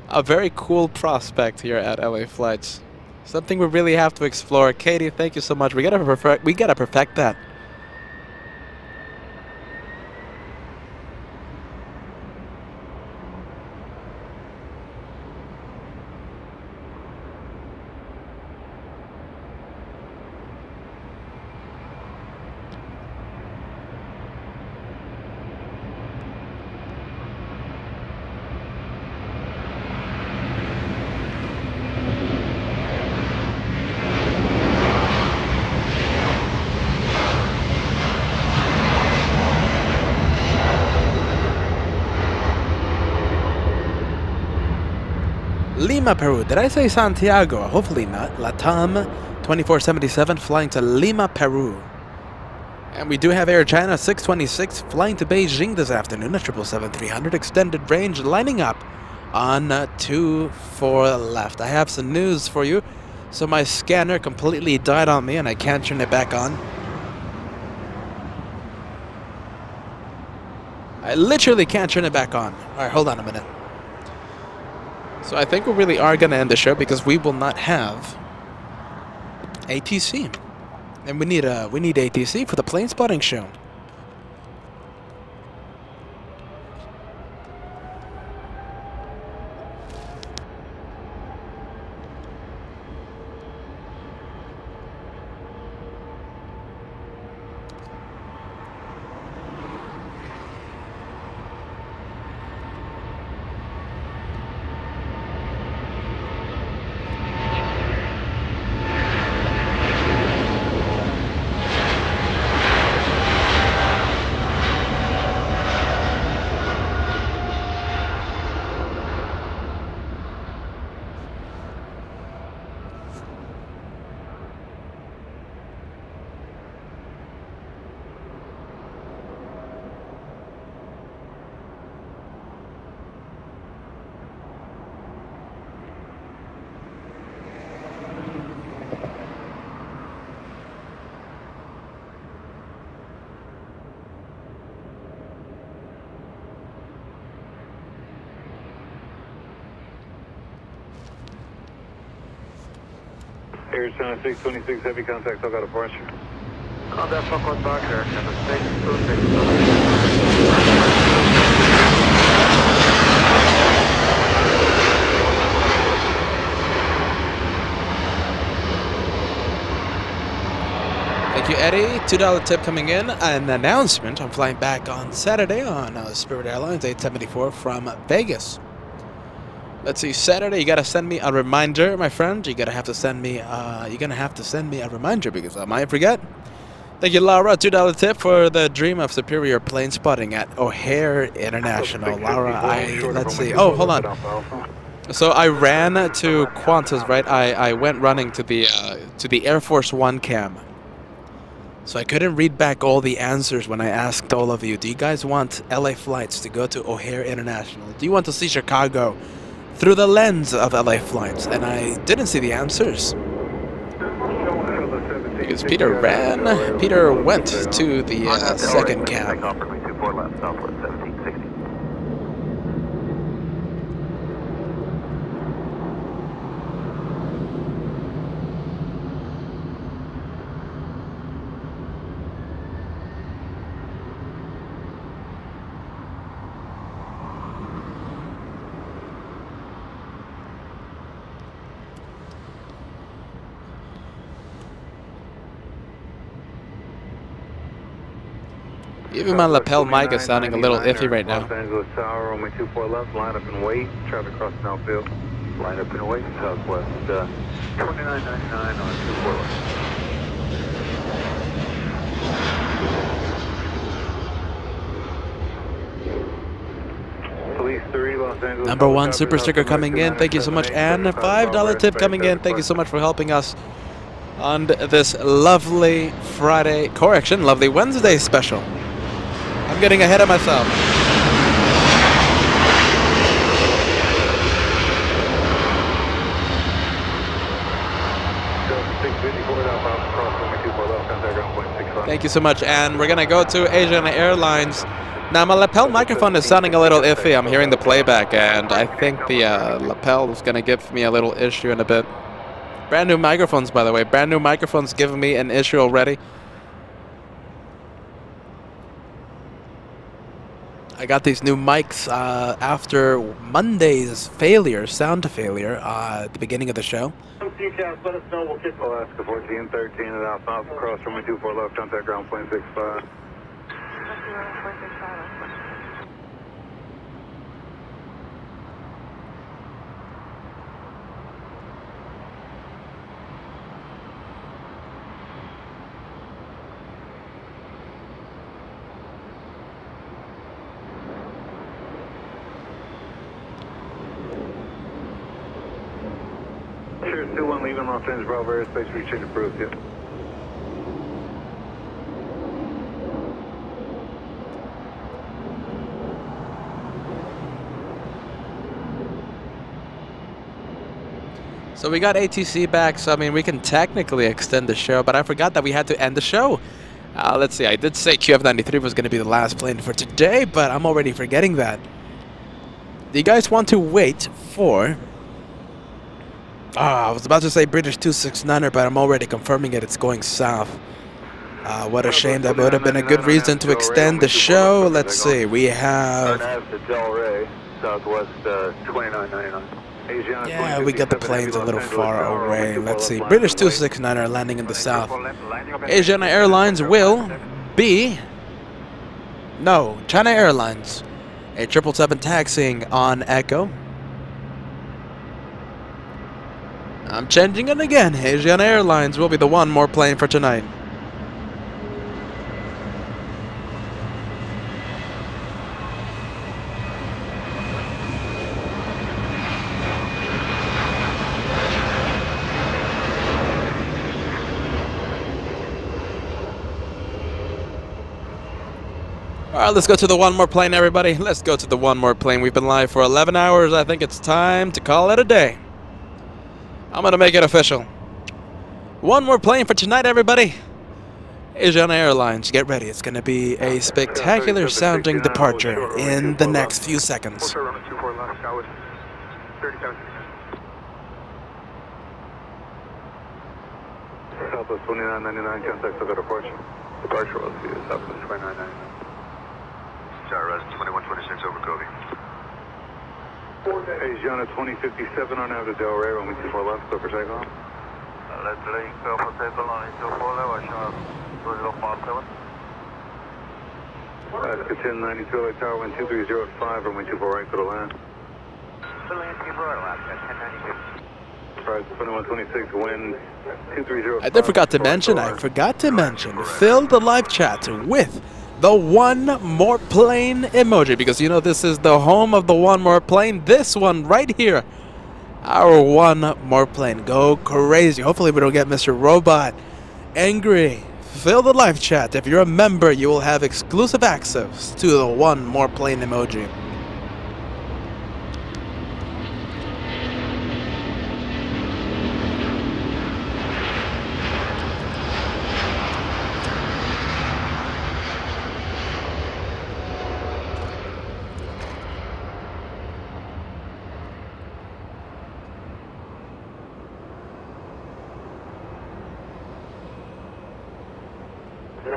A very cool prospect here at LA Flights. Something we really have to explore. Katie, thank you so much. We gotta perfect that. Lima, Peru. Did I say Santiago? Hopefully not. LATAM 2477 flying to Lima, Peru. And we do have Air China 626 flying to Beijing this afternoon at 777-300 extended range lining up on 24 left. I have some news for you. So my scanner completely died on me and I can't turn it back on. I literally can't turn it back on. Alright, hold on a minute. So I think we really are going to end the show because we will not have ATC. And we need ATC for the plane spotting show. Air China 626, heavy contact, I've got a departure. Contact Fox back there, China 626. Thank you, Eddie. $2 tip coming in. An announcement. I'm flying back on Saturday on Spirit Airlines 874 from Vegas. Let's see, Saturday, you gotta send me a reminder, my friend. You're gonna have to send me a reminder because I might forget. Thank you, Laura. $2 tip for the dream of superior plane spotting at O'Hare International. Laura, let's see. Oh, hold on. So I ran to Qantas, right? I went running to the Air Force One cam. So I couldn't read back all the answers when I asked all of you, do you guys want LA flights to go to O'Hare International? Do you want to see Chicago through the lens of LA flights? And I didn't see the answers. Because Peter went to the second cab. Even my lapel mic is sounding a little iffy right now. Los Angeles Tower, runway 24 left, line up and wait, traffic crossing outfield. Line up and wait, southwest, 2999 on 24 left. Police 3, Los Angeles. Number 1 super sticker coming in. Thank you so much. And a $5 tip coming in. Thank you so much for helping us on this lovely Friday, correction, lovely Wednesday special. I'm getting ahead of myself. Thank you so much. And we're going to go to Asian Airlines. Now, my lapel microphone is sounding a little iffy. I'm hearing the playback, and I think the lapel is going to give me a little issue in a bit. Brand new microphones, by the way. Brand new microphones giving me an issue already. I got these new mics after Monday's failure, sound failure, at the beginning of the show. UCAS, let us know. We'll kick Alaska 1413 at Alpha across runway 24 left, contact ground plane 65. Sure, 2-1 leaving Los Angeles Bravo airspace, reaching approved, yeah. So we got ATC back, so I mean we can technically extend the show, but I forgot that we had to end the show. Let's see, I did say QF93 was going to be the last plane for today, but I'm already forgetting that. Do you guys want to wait for... I was about to say British 269er, but I'm already confirming it. It's going south. What a shame. That would have been a good reason to extend the show. Let's see, we have... Southwest 2999. Yeah, we got the planes a little far away. Let's see. British 269 are landing in the south. Asiana Airlines will be... No, China Airlines. A 777 taxiing on Echo. I'm changing it again. Asiana Airlines will be the one more plane for tonight. Alright, let's go to the one more plane, everybody. Let's go to the one more plane. We've been live for 11 hours. I think it's time to call it a day. I'm going to make it official. One more plane for tonight, everybody. Asiana Airlines, get ready. It's going to be a spectacular sounding departure in the next few seconds. Southwest 2999, contact Silver departure. Departure will see Southwest 2999. Res 2126 over Kobe. Asiana 2057 on out of Del Rey, runway 24 left, clear for takeoff. Let's lay clear for takeoff on 24 left, I shall have 057. Alaska 1092 LA Tower, wind 2305, runway 24 right, go to land. Alaska 1092. 2126, wind 2305. I forgot to mention, fill the live chat with the one more plane emoji, because you know this is the home of the one more plane. This one right here, our one more plane. Go crazy. Hopefully we don't get Mr. Robot angry. Fill the live chat. If you're a member, you will have exclusive access to the one more plane emoji.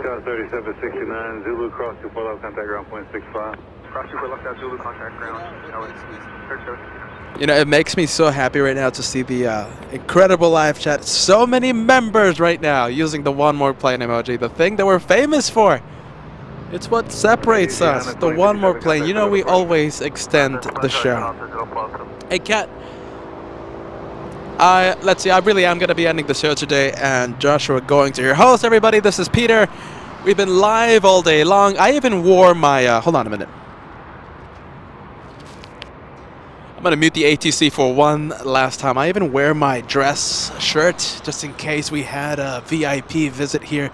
South 3769, Zulu, cross 24 left, contact ground point 65. Cross 24 left, out Zulu, contact ground. You know, it makes me so happy right now to see the incredible live chat. So many members right now using the one more plane emoji, the thing that we're famous for. It's what separates us. The one more plane. You know, we always extend the show. Hey, Kat. Let's see. I really am going to be ending the show today, and Joshua going to your host. Everybody, this is Peter. We've been live all day long. I even wore my. Hold on a minute. I'm going to mute the ATC for one last time. I even wear my dress shirt just in case we had a VIP visit here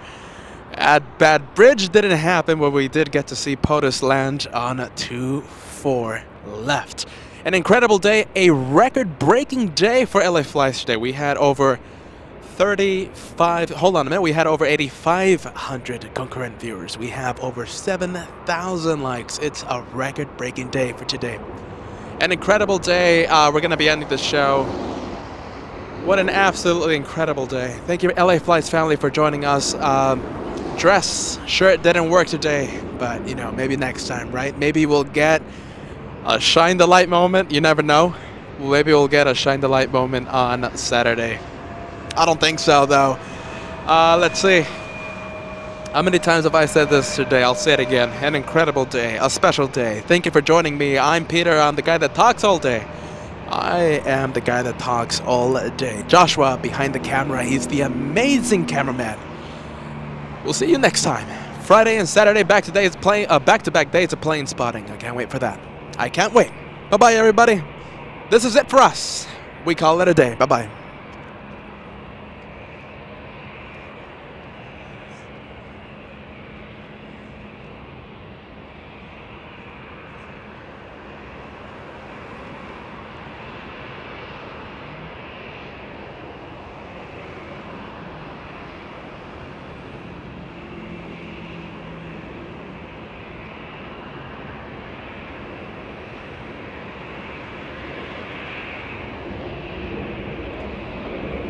at Bad Bridge. Didn't happen, but we did get to see POTUS land on 2-4 left. An incredible day, a record-breaking day for LA Flights today. We had over 35, hold on a minute, we had over 8,500 concurrent viewers. We have over 7,000 likes. It's a record-breaking day for today. An incredible day. We're going to be ending the show. What an absolutely incredible day. Thank you, LA Flights family, for joining us. Dress shirt didn't work today, but, you know, maybe next time, right? Maybe we'll get a shine the light moment. You never know. Maybe we'll get a shine the light moment on Saturday. I don't think so, though. Let's see. How many times have I said this today? I'll say it again. An incredible day. A special day. Thank you for joining me. I'm Peter. I'm the guy that talks all day. I am the guy that talks all day. Joshua behind the camera. He's the amazing cameraman. We'll see you next time. Friday and Saturday back-to-back days of plane spotting. I can't wait for that. I can't wait. Bye-bye, everybody. This is it for us. We call it a day. Bye-bye.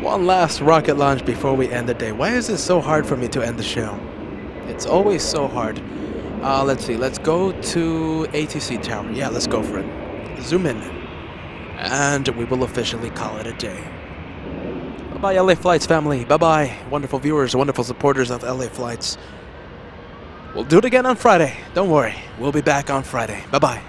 One last rocket launch before we end the day. Why is it so hard for me to end the show? It's always so hard. Let's see. Let's go to ATC Tower. Yeah, let's go for it. Zoom in. And we will officially call it a day. Bye-bye, LA Flights family. Bye-bye, wonderful viewers, wonderful supporters of LA Flights. We'll do it again on Friday. Don't worry. We'll be back on Friday. Bye-bye.